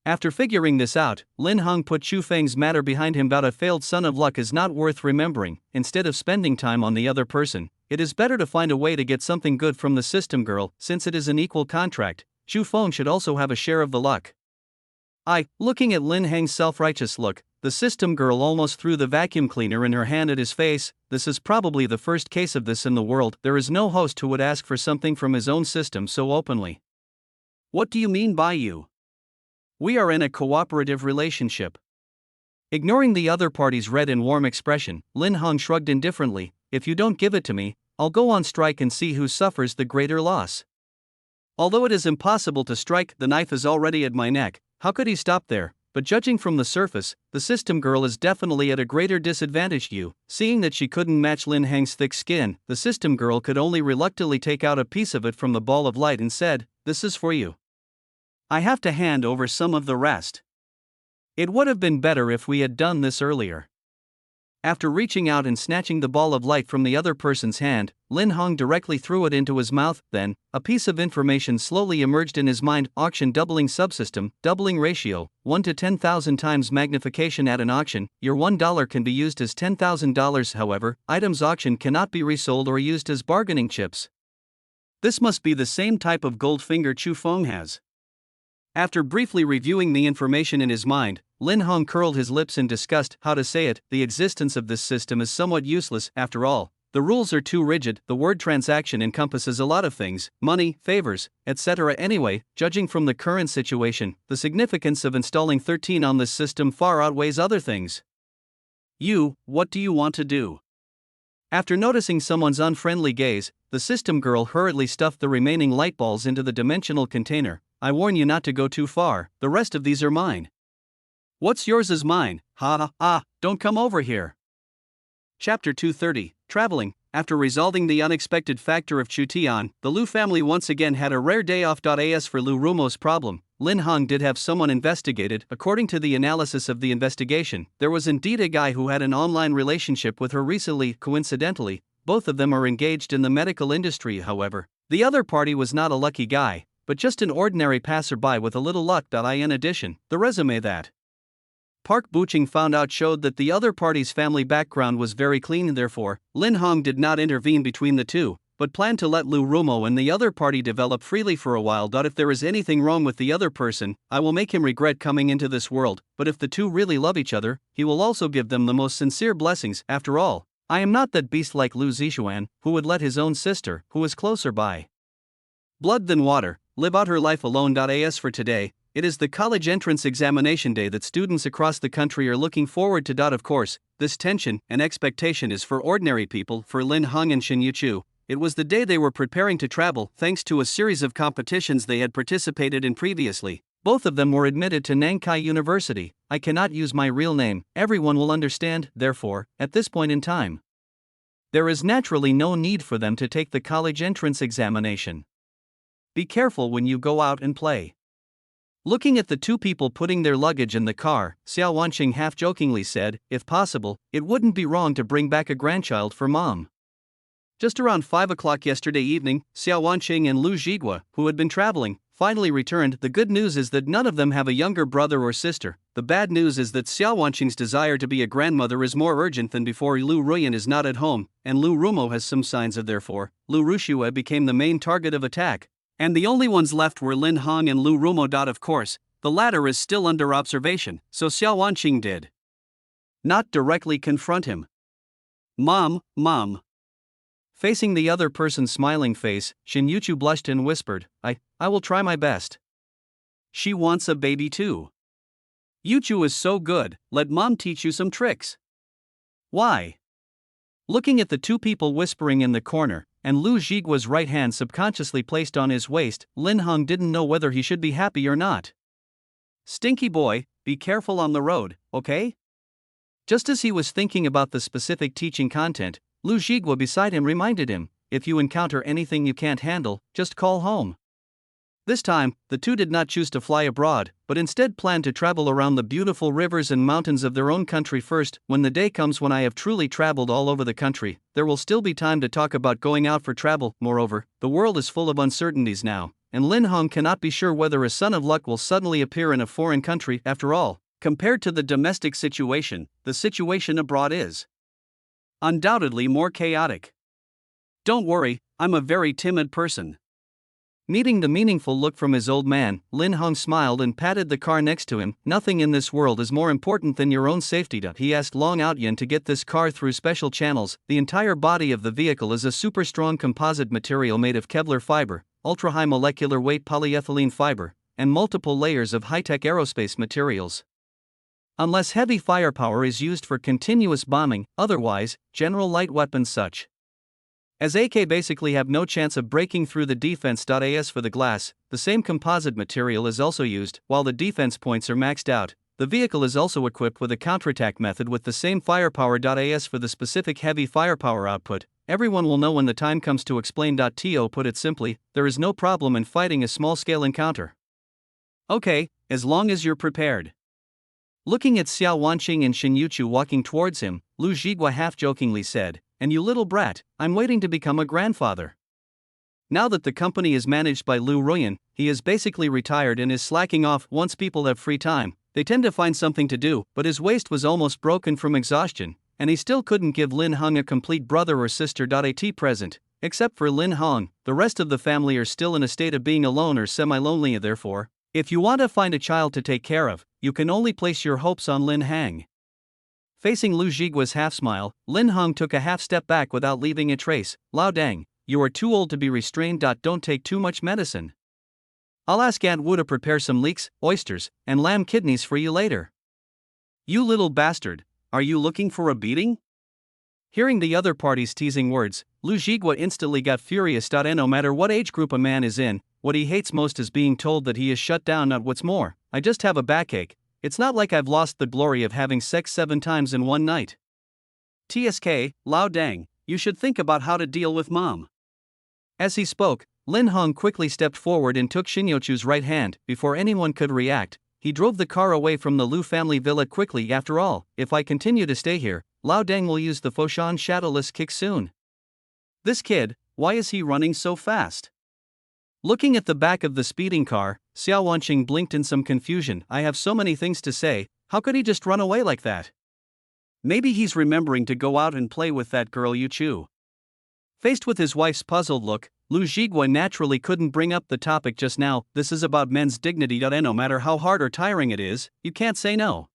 After figuring this out, Lin Hung put Chu Feng's matter behind him. A failed son of luck is not worth remembering. Instead of spending time on the other person, it is better to find a way to get something good from the system girl. Since it is an equal contract, Chu Feng should also have a share of the luck. Looking at Lin Hang's self-righteous look, the system girl almost threw the vacuum cleaner in her hand at his face. This is probably the first case of this in the world. There is no host who would ask for something from his own system so openly. What do you mean by you? We are in a cooperative relationship. Ignoring the other party's red and warm expression, Lin Hung shrugged indifferently. If you don't give it to me, I'll go on strike and see who suffers the greater loss. Although it is impossible to strike, the knife is already at my neck. How could he stop there? But judging from the surface, the system girl is definitely at a greater disadvantage. Seeing that she couldn't match Lin Hang's thick skin, the system girl could only reluctantly take out a piece of it from the ball of light and said, "This is for you. I have to hand over some of the rest. It would have been better if we had done this earlier." After reaching out and snatching the ball of light from the other person's hand, Lin Hung directly threw it into his mouth. Then, a piece of information slowly emerged in his mind. Auction doubling subsystem, doubling ratio, 1 to 10,000 times magnification. At an auction, your $1 can be used as $10,000. However, items auctioned cannot be resold or used as bargaining chips. This must be the same type of gold finger Chu Feng has. After briefly reviewing the information in his mind, Lin Hung curled his lips in disgust. How to say it? The existence of this system is somewhat useless. After all, the rules are too rigid. The word transaction encompasses a lot of things, money, favors, etc. Anyway, judging from the current situation, the significance of installing 13 on this system far outweighs other things. What do you want to do? After noticing someone's unfriendly gaze, the system girl hurriedly stuffed the remaining light balls into the dimensional container. I warn you not to go too far, the rest of these are mine. What's yours is mine. Don't come over here. Chapter 230, Traveling. After resolving the unexpected factor of Chu Tian, the Lu family once again had a rare day off. As for Lu Rumo's problem, Lin Hung did have someone investigated. According to the analysis of the investigation, there was indeed a guy who had an online relationship with her recently. Coincidentally, both of them are engaged in the medical industry. However, the other party was not a lucky guy, but just an ordinary passerby with a little luck. In addition, the resume that Park Buching found out showed that the other party's family background was very clean. Therefore, Lin Hung did not intervene between the two, but planned to let Lu Rumo and the other party develop freely for a while. If there is anything wrong with the other person, I will make him regret coming into this world, but if the two really love each other, he will also give them the most sincere blessings. After all, I am not that beast like Lu Zixuan, who would let his own sister, who is closer by blood than water, live out her life alone. As for today, it is the college entrance examination day that students across the country are looking forward to. Of course, this tension and expectation is for ordinary people. For Lin Hung and Shin Yuchu, it was the day they were preparing to travel. Thanks to a series of competitions they had participated in previously, both of them were admitted to Nankai University. I cannot use my real name, everyone will understand. Therefore, at this point in time, there is naturally no need for them to take the college entrance examination. Be careful when you go out and play. Looking at the two people putting their luggage in the car, Xiao Wanqing half-jokingly said, if possible, it wouldn't be wrong to bring back a grandchild for mom. Just around 5 o'clock yesterday evening, Xiao Wanqing and Lu Zhigua, who had been traveling, finally returned. The good news is that none of them have a younger brother or sister. The bad news is that Xiao Wanqing's desire to be a grandmother is more urgent than before. Lu Ruyan is not at home, and Lu Rumo has some signs of therefore. Lu Rushue became the main target of attack. And the only ones left were Lin Hong and Lu Rumo. Of course, the latter is still under observation, so Xiao Wanqing did not directly confront him. Mom. Facing the other person's smiling face, Shin Yuchu blushed and whispered, I will try my best. She wants a baby too. Yuchu is so good, let mom teach you some tricks. Why? Looking at the two people whispering in the corner, and Lu Zhigua's right hand subconsciously placed on his waist, Lin Hong didn't know whether he should be happy or not. Stinky boy, be careful on the road, okay? Just as he was thinking about the specific teaching content, Lu Zhigua beside him reminded him, if you encounter anything you can't handle, just call home. This time, the two did not choose to fly abroad, but instead planned to travel around the beautiful rivers and mountains of their own country first. When the day comes when I have truly traveled all over the country, there will still be time to talk about going out for travel. Moreover, the world is full of uncertainties now, and Lin Hong cannot be sure whether a son of luck will suddenly appear in a foreign country. After all, compared to the domestic situation, the situation abroad is undoubtedly more chaotic. Don't worry, I'm a very timid person. Meeting the meaningful look from his old man, Lin Hong smiled and patted the car next to him. Nothing in this world is more important than your own safety. He asked Long Outyan to get this car through special channels. The entire body of the vehicle is a super strong composite material made of Kevlar fiber, ultra-high molecular weight polyethylene fiber, and multiple layers of high-tech aerospace materials. Unless heavy firepower is used for continuous bombing, otherwise, general light weapons such as AK basically have no chance of breaking through the defense. As for the glass, the same composite material is also used. While the defense points are maxed out, the vehicle is also equipped with a counterattack method with the same firepower. As for the specific heavy firepower output, everyone will know when the time comes to explain. To put it simply, there is no problem in fighting a small-scale encounter. Okay, as long as you're prepared. Looking at Xiao Wanqing and Shin Yuchu walking towards him, Lu Zhigua half-jokingly said, and you little brat, I'm waiting to become a grandfather. Now that the company is managed by Lu Ruyan, he is basically retired and is slacking off. Once people have free time, they tend to find something to do, but his waist was almost broken from exhaustion, and he still couldn't give Lin Hong a complete brother or sister. At present, except for Lin Hong, the rest of the family are still in a state of being alone or semi-lonely. Therefore, if you want to find a child to take care of, you can only place your hopes on Lin Hang. Facing Lu Zhigua's half-smile, Lin Hong took a half-step back without leaving a trace. Lao Dang, you are too old to be restrained. Don't take too much medicine. I'll ask Aunt Wu to prepare some leeks, oysters, and lamb kidneys for you later. You little bastard, are you looking for a beating? Hearing the other party's teasing words, Lu Zhigua instantly got furious. No matter what age group a man is in, what he hates most is being told that he is shut down. What's more, I just have a backache. It's not like I've lost the glory of having sex 7 times in one night. TSK, Lao Dang, you should think about how to deal with mom. As he spoke, Lin Hong quickly stepped forward and took Shin Yuchu's right hand. Before anyone could react, he drove the car away from the Lu family villa quickly. After all, if I continue to stay here, Lao Dang will use the Foshan shadowless kick soon. This kid, why is he running so fast? Looking at the back of the speeding car, Xiao Wanqing blinked in some confusion. I have so many things to say, how could he just run away like that? Maybe he's remembering to go out and play with that girl Yuchu. Faced with his wife's puzzled look, Lu Zhigua naturally couldn't bring up the topic just now. This is about men's dignity. No matter how hard or tiring it is, you can't say no.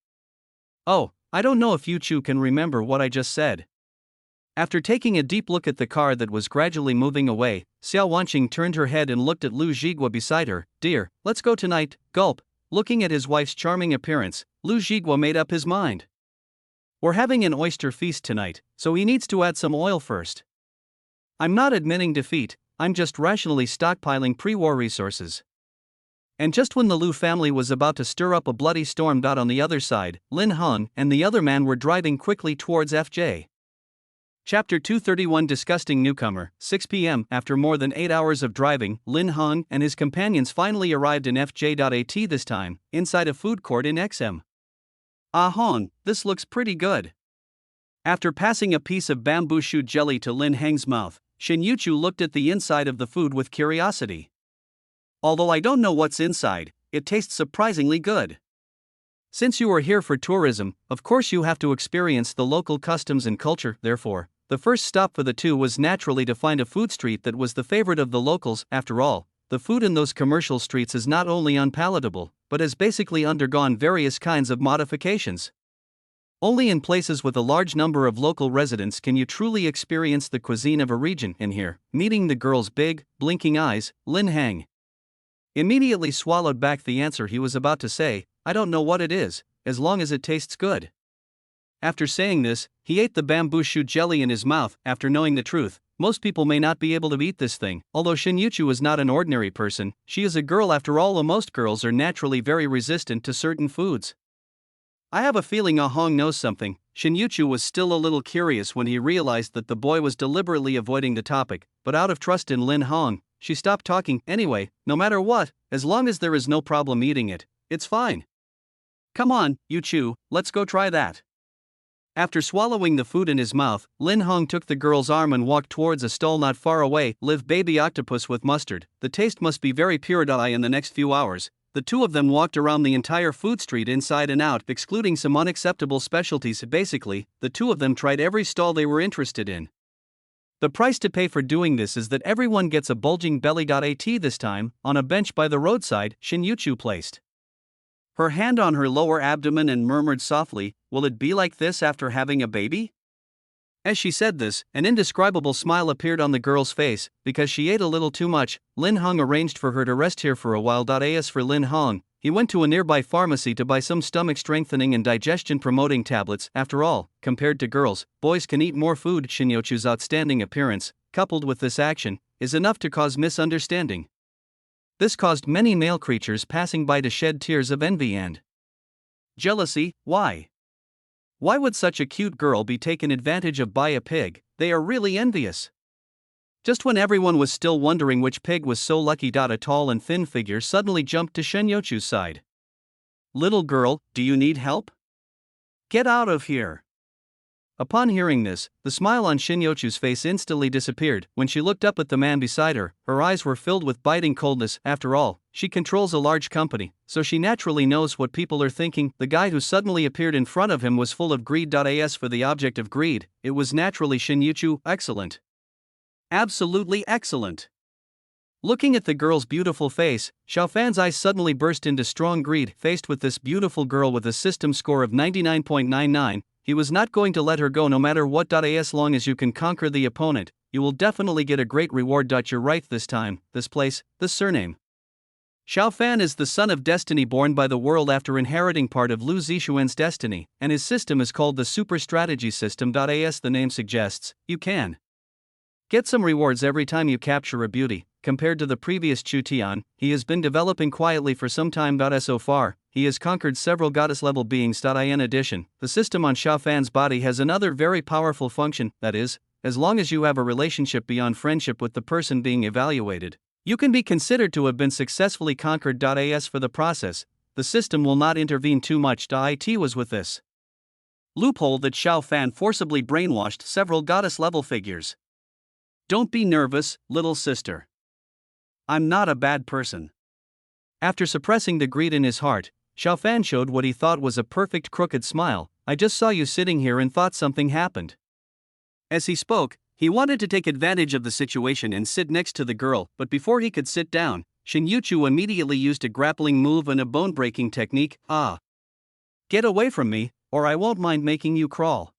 Oh, I don't know if Yuchu can remember what I just said. After taking a deep look at the car that was gradually moving away, Xiao Wanqing turned her head and looked at Lu Zhigua beside her. Dear, let's go tonight. Gulp. Looking at his wife's charming appearance, Lu Zhigua made up his mind. We're having an oyster feast tonight, so he needs to add some oil first. I'm not admitting defeat, I'm just rationally stockpiling pre-war resources. And just when the Lu family was about to stir up a bloody storm. On the other side, Lin Hong and the other man were driving quickly towards FJ. Chapter 231 Disgusting Newcomer, 6 p.m. After more than 8 hours of driving, Lin Hong and his companions finally arrived in FJ.at this time, inside a food court in XM. Ah Hong, this looks pretty good. After passing a piece of bamboo shoot jelly to Lin Heng's mouth, Shin Yuchu looked at the inside of the food with curiosity. Although I don't know what's inside, it tastes surprisingly good. Since you are here for tourism, of course you have to experience the local customs and culture, therefore, the first stop for the two was naturally to find a food street that was the favorite of the locals. After all, the food in those commercial streets is not only unpalatable, but has basically undergone various kinds of modifications. Only in places with a large number of local residents can you truly experience the cuisine of a region. And here, meeting the girl's big, blinking eyes, Lin Heng immediately swallowed back the answer he was about to say. I don't know what it is, as long as it tastes good. After saying this, he ate the bamboo shoot jelly in his mouth. After knowing the truth, most people may not be able to eat this thing. Although Shin Yuchu is not an ordinary person, she is a girl after all. Most girls are naturally very resistant to certain foods. I have a feeling Ah Hong knows something. Shin Yuchu was still a little curious when he realized that the boy was deliberately avoiding the topic, but out of trust in Lin Hong, she stopped talking. Anyway, no matter what, as long as there is no problem eating it, it's fine. Come on, Yuchu, let's go try that. After swallowing the food in his mouth, Lin Hong took the girl's arm and walked towards a stall not far away. Live baby octopus with mustard. The taste must be very pure. In the next few hours, the two of them walked around the entire food street inside and out, excluding some unacceptable specialties. Basically, the two of them tried every stall they were interested in. The price to pay for doing this is that everyone gets a bulging belly. At this time, on a bench by the roadside, Shin Yuchu placed her hand on her lower abdomen and murmured softly, "Will it be like this after having a baby?" As she said this, an indescribable smile appeared on the girl's face. Because she ate a little too much, Lin Hong arranged for her to rest here for a while. As for Lin Hong, he went to a nearby pharmacy to buy some stomach strengthening and digestion promoting tablets. After all, compared to girls, boys can eat more food. Shin Yuchu's outstanding appearance, coupled with this action, is enough to cause misunderstanding. This caused many male creatures passing by to shed tears of envy and jealousy. Why? Why would such a cute girl be taken advantage of by a pig? They are really envious. Just when everyone was still wondering which pig was so lucky, a tall and thin figure suddenly jumped to Shin Yuchu's side. "Little girl, do you need help? Get out of here." Upon hearing this, the smile on Shin Yuchu's face instantly disappeared. When she looked up at the man beside her, her eyes were filled with biting coldness. After all, she controls a large company, so she naturally knows what people are thinking. The guy who suddenly appeared in front of him was full of greed. As for the object of greed, it was naturally Shin Yuchu. Excellent. Absolutely excellent. Looking at the girl's beautiful face, Xiaofan's eyes suddenly burst into strong greed. Faced with this beautiful girl with a system score of 99.99, he was not going to let her go no matter what. As long as you can conquer the opponent, you will definitely get a great reward. You're right this time, this place, this surname. Xiaofan is the son of destiny born by the world after inheriting part of Lu Zixuan's destiny, and his system is called the Super Strategy System. As the name suggests, you can get some rewards every time you capture a beauty. Compared to the previous Chu Tian, he has been developing quietly for some time. So far, he has conquered several goddess-level beings. In addition, the system on Xiaofan's body has another very powerful function, that is, as long as you have a relationship beyond friendship with the person being evaluated, you can be considered to have been successfully conquered. As for the process, the system will not intervene too much. It was with this loophole that Xiaofan forcibly brainwashed several goddess-level figures. Don't be nervous, little sister. I'm not a bad person. After suppressing the greed in his heart, Xiaofan showed what he thought was a perfect crooked smile. I just saw you sitting here and thought something happened. As he spoke, he wanted to take advantage of the situation and sit next to the girl, but before he could sit down, Shin Yuchu immediately used a grappling move and a bone-breaking technique. Get away from me, or I won't mind making you crawl.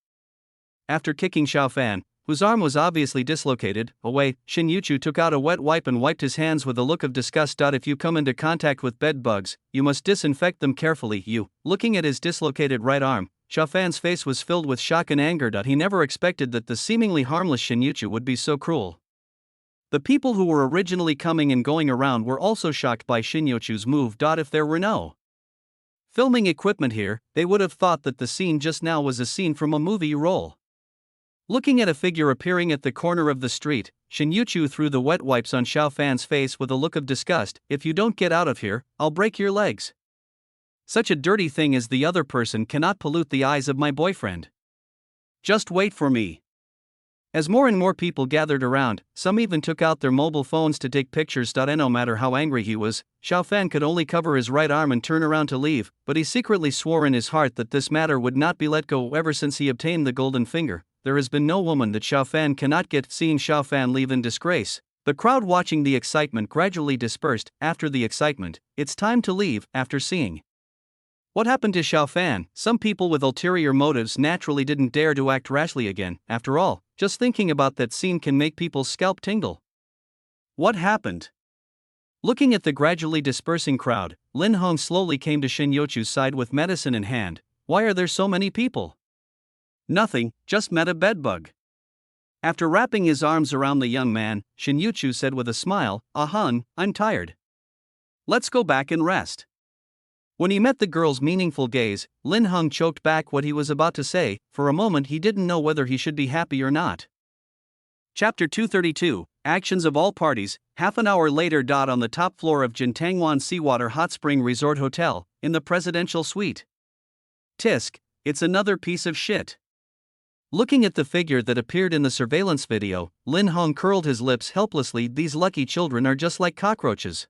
After kicking Xiaofan, whose arm was obviously dislocated, away, Shin Yuchu took out a wet wipe and wiped his hands with a look of disgust. If you come into contact with bed bugs, you must disinfect them carefully. Looking at his dislocated right arm, Xiaofan's face was filled with shock and anger. He never expected that the seemingly harmless Shin Yuchu would be so cruel. The people who were originally coming and going around were also shocked by Shin Yuchu's move. If there were no filming equipment here, they would have thought that the scene just now was a scene from a movie roll. Looking at a figure appearing at the corner of the street, Shin Yuchu threw the wet wipes on Xiao Fan's face with a look of disgust. If you don't get out of here, I'll break your legs. Such a dirty thing as the other person cannot pollute the eyes of my boyfriend. Just wait for me. As more and more people gathered around, some even took out their mobile phones to take pictures. No matter how angry he was, Xiao Fan could only cover his right arm and turn around to leave, but he secretly swore in his heart that this matter would not be let go. Ever since he obtained the golden finger, there has been no woman that Xiao Fan cannot get. Seeing Xiao Fan leave in disgrace, the crowd watching the excitement gradually dispersed. After the excitement, it's time to leave. After seeing what happened to Xiao Fan, some people with ulterior motives naturally didn't dare to act rashly again. After all, just thinking about that scene can make people's scalp tingle. What happened? Looking at the gradually dispersing crowd, Lin Hong slowly came to Shin Yuchu's side with medicine in hand. Why are there so many people? Nothing, just met a bedbug. After wrapping his arms around the young man, Shin Yuchu said with a smile, "Hun, I'm tired. Let's go back and rest." When he met the girl's meaningful gaze, Lin Hong choked back what he was about to say. For a moment he didn't know whether he should be happy or not. Chapter 232, Actions of All Parties. Half an hour later. On the top floor of Jintangwan Seawater Hot Spring Resort Hotel, in the presidential suite. Tisk, it's another piece of shit. Looking at the figure that appeared in the surveillance video, Lin Hong curled his lips helplessly. These lucky children are just like cockroaches.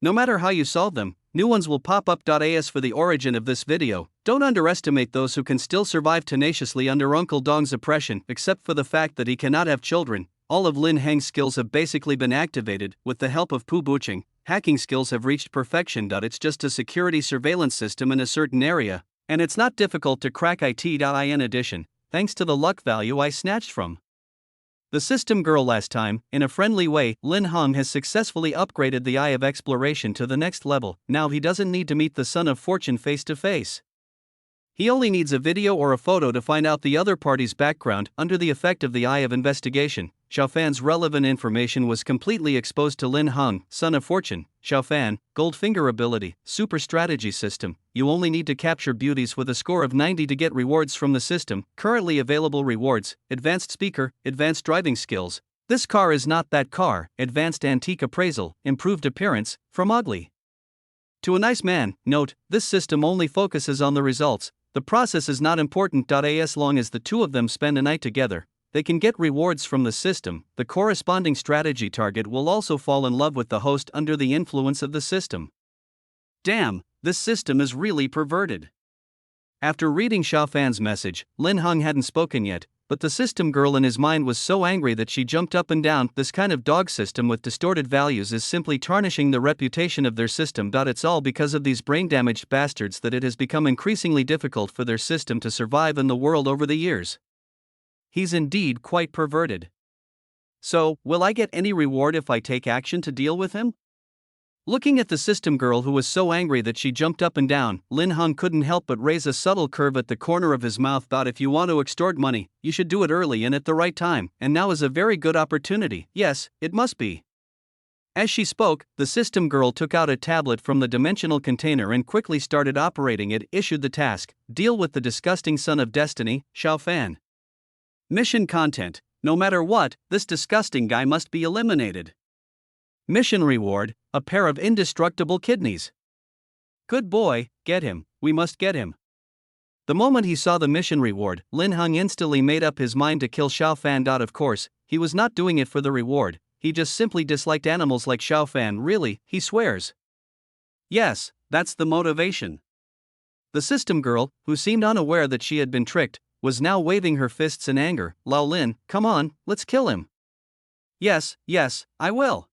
No matter how you solve them, new ones will pop up. As for the origin of this video, don't underestimate those who can still survive tenaciously under Uncle Dong's oppression. Except for the fact that he cannot have children, all of Lin Heng's skills have basically been activated. With the help of Pu Buching, hacking skills have reached perfection. It's just a security surveillance system in a certain area, and it's not difficult to crack it. In addition, thanks to the luck value I snatched from the system girl last time, in a friendly way, Lin Hong has successfully upgraded the Eye of Exploration to the next level. Now he doesn't need to meet the Son of Fortune face to face. He only needs a video or a photo to find out the other party's background. Under the effect of the Eye of Investigation, Xiao Fan's relevant information was completely exposed to Lin Hong. Son of Fortune, Xiao Fan, Gold Finger ability, Super Strategy System. You only need to capture beauties with a score of 90 to get rewards from the system. Currently available rewards: Advanced Speaker, Advanced Driving Skills. This car is not that car. Advanced Antique Appraisal, Improved Appearance, from ugly to a nice man. Note, this system only focuses on the results. The process is not important. As long as the two of them spend a night together, they can get rewards from the system. The corresponding strategy target will also fall in love with the host under the influence of the system. Damn, this system is really perverted. After reading Xiao Fan's message, Lin Hong hadn't spoken yet, but the system girl in his mind was so angry that she jumped up and down. This kind of dog system with distorted values is simply tarnishing the reputation of their system. It's all because of these brain-damaged bastards that it has become increasingly difficult for their system to survive in the world over the years. He's indeed quite perverted. So, will I get any reward if I take action to deal with him? Looking at the system girl who was so angry that she jumped up and down, Lin Hong couldn't help but raise a subtle curve at the corner of his mouth. If you want to extort money, you should do it early and at the right time, and now is a very good opportunity. Yes, it must be. As she spoke, the system girl took out a tablet from the dimensional container and quickly started operating it. Issued the task: deal with the disgusting son of destiny, Xiao Fan. Mission content: no matter what, this disgusting guy must be eliminated. Mission reward: a pair of indestructible kidneys. Good boy, get him, we must get him. The moment he saw the mission reward, Lin Hong instantly made up his mind to kill Xiao Fan. Of course, he was not doing it for the reward, he just simply disliked animals like Xiao Fan. Really, he swears. Yes, that's the motivation. The system girl, who seemed unaware that she had been tricked, was now waving her fists in anger. Lao Lin, come on, let's kill him. Yes, I will.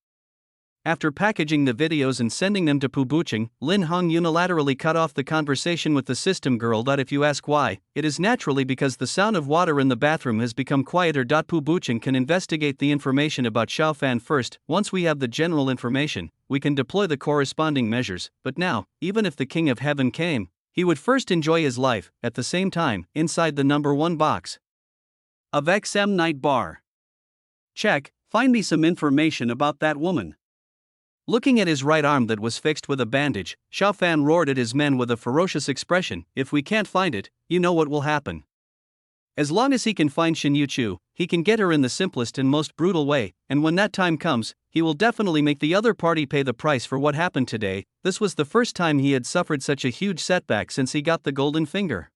After packaging the videos and sending them to Pu Buching, Lin Hong unilaterally cut off the conversation with the system girl. If you ask why, it is naturally because the sound of water in the bathroom has become quieter. Pu Buching can investigate the information about Xiao Fan first. Once we have the general information, we can deploy the corresponding measures. But now, even if the King of Heaven came, he would first enjoy his life. At the same time, inside the number 1 box of XM Night Bar. Check, find me some information about that woman. Looking at his right arm that was fixed with a bandage, Xiao Fan roared at his men with a ferocious expression. If we can't find it, you know what will happen. As long as he can find Shin Yuchu, he can get her in the simplest and most brutal way, and when that time comes, he will definitely make the other party pay the price for what happened today. This was the first time he had suffered such a huge setback since he got the golden finger.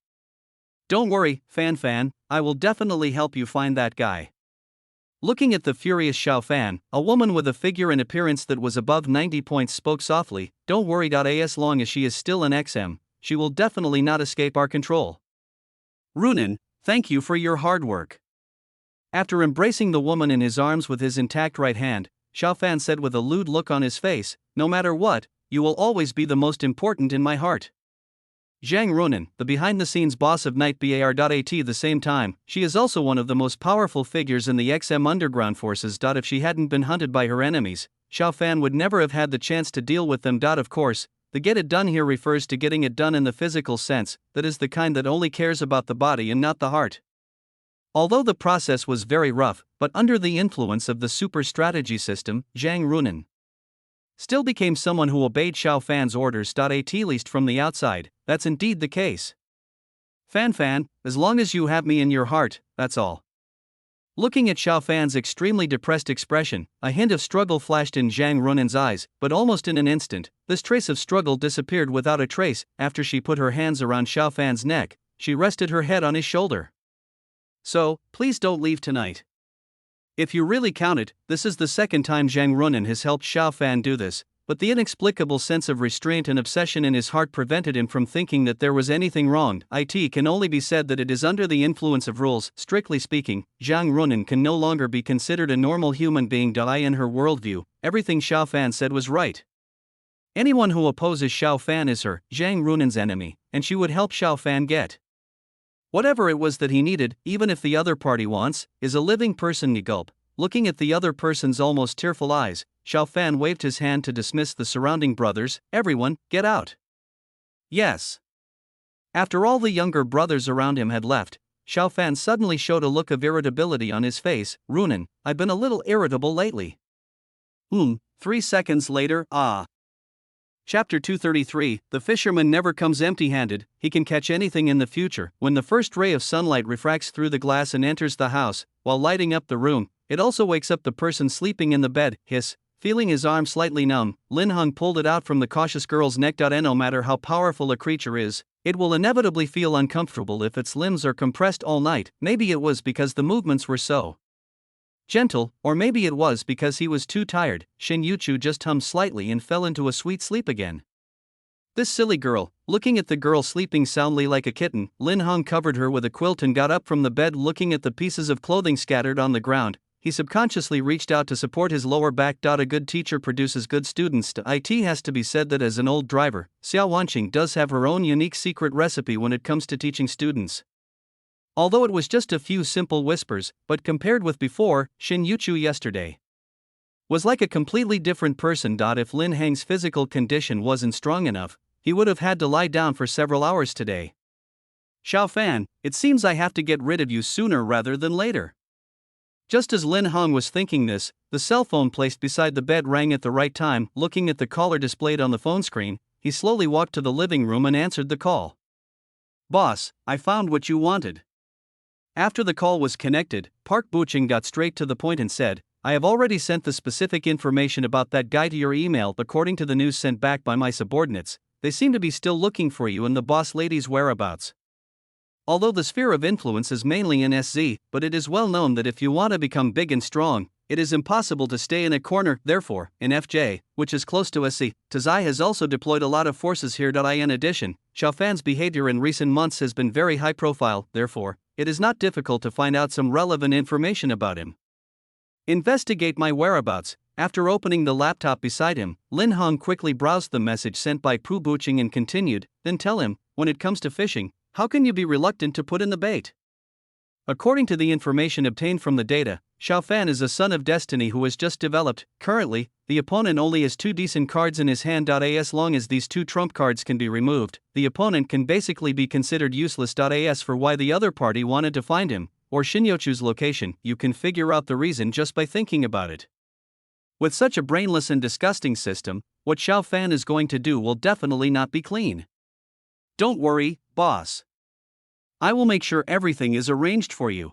Don't worry, Fan, I will definitely help you find that guy. Looking at the furious Xiao Fan, a woman with a figure and appearance that was above 90 points spoke softly, don't worry. As long as she is still an XM, she will definitely not escape our control. Runin, thank you for your hard work. After embracing the woman in his arms with his intact right hand, Xiao Fan said with a lewd look on his face, no matter what, you will always be the most important in my heart. Zhang Runin, the behind-the-scenes boss of Night Bar.at the same time, she is also one of the most powerful figures in the XM underground forces. If she hadn't been hunted by her enemies, Xiao Fan would never have had the chance to deal with them. Of course, the get it done here refers to getting it done in the physical sense, that is the kind that only cares about the body and not the heart. Although the process was very rough, but under the influence of the super strategy system, Zhang Runin still became someone who obeyed Xiao Fan's orders. At least from the outside, that's indeed the case. Fan, as long as you have me in your heart, that's all. Looking at Xiao Fan's extremely depressed expression, a hint of struggle flashed in Zhang Runin's eyes, but almost in an instant, this trace of struggle disappeared without a trace. After she put her hands around Xiao Fan's neck, she rested her head on his shoulder. So, please don't leave tonight. If you really count it, this is the second time Zhang Runin has helped Xiao Fan do this, but the inexplicable sense of restraint and obsession in his heart prevented him from thinking that there was anything wrong. It can only be said that it is under the influence of rules. Strictly speaking, Zhang Runin can no longer be considered a normal human being. In her worldview, everything Xiao Fan said was right. Anyone who opposes Xiao Fan is her, Zhang Runin's enemy, and she would help Xiao Fan get whatever it was that he needed, even if the other party wants, is a living person. Gulp. Looking at the other person's almost tearful eyes, Xiao Fan waved his hand to dismiss the surrounding brothers. Everyone, get out. Yes. After all the younger brothers around him had left, Xiao Fan suddenly showed a look of irritability on his face. Runin, I've been a little irritable lately. 3 seconds later, Chapter 233, The fisherman never comes empty-handed, he can catch anything in the future. When the first ray of sunlight refracts through the glass and enters the house, while lighting up the room, it also wakes up the person sleeping in the bed. Hiss. Feeling his arm slightly numb, Lin Hung pulled it out from the cautious girl's neck. No matter how powerful a creature is, it will inevitably feel uncomfortable if its limbs are compressed all night. Maybe it was because the movements were so gentle, or maybe it was because he was too tired. Shin Yuchu just hummed slightly and fell into a sweet sleep again. This silly girl. Looking at the girl sleeping soundly like a kitten, Lin Hung covered her with a quilt and got up from the bed. Looking at the pieces of clothing scattered on the ground, he subconsciously reached out to support his lower back. A good teacher produces good students. It has to be said that as an old driver, Xiao Wanqing does have her own unique secret recipe when it comes to teaching students. Although it was just a few simple whispers, but compared with before, Shin Yuchu yesterday was like a completely different person. If Lin Hang's physical condition wasn't strong enough, he would have had to lie down for several hours today. Xiao Fan, it seems I have to get rid of you sooner rather than later. Just as Lin Hong was thinking this, the cell phone placed beside the bed rang at the right time. Looking at the caller displayed on the phone screen, he slowly walked to the living room and answered the call. Boss, I found what you wanted. After the call was connected, Park Buching got straight to the point and said, I have already sent the specific information about that guy to your email. According to the news sent back by my subordinates, they seem to be still looking for you and the boss lady's whereabouts. Although the sphere of influence is mainly in SZ, but it is well known that if you want to become big and strong, it is impossible to stay in a corner. Therefore, in FJ, which is close to SC, Tazai has also deployed a lot of forces here. In addition, Xiao Fan's behavior in recent months has been very high profile. Therefore, it is not difficult to find out some relevant information about him. Investigate my whereabouts. After opening the laptop beside him, Lin Hong quickly browsed the message sent by Pu Buching and continued, then tell him, when it comes to fishing, how can you be reluctant to put in the bait? According to the information obtained from the data, Xiao Fan is a son of destiny who has just developed. Currently, the opponent only has 2 decent cards in his hand. As long as these 2 trump cards can be removed, the opponent can basically be considered useless. As for why the other party wanted to find him, or Shinyochu's location, you can figure out the reason just by thinking about it. With such a brainless and disgusting system, what Xiao Fan is going to do will definitely not be clean. Don't worry, boss. I will make sure everything is arranged for you.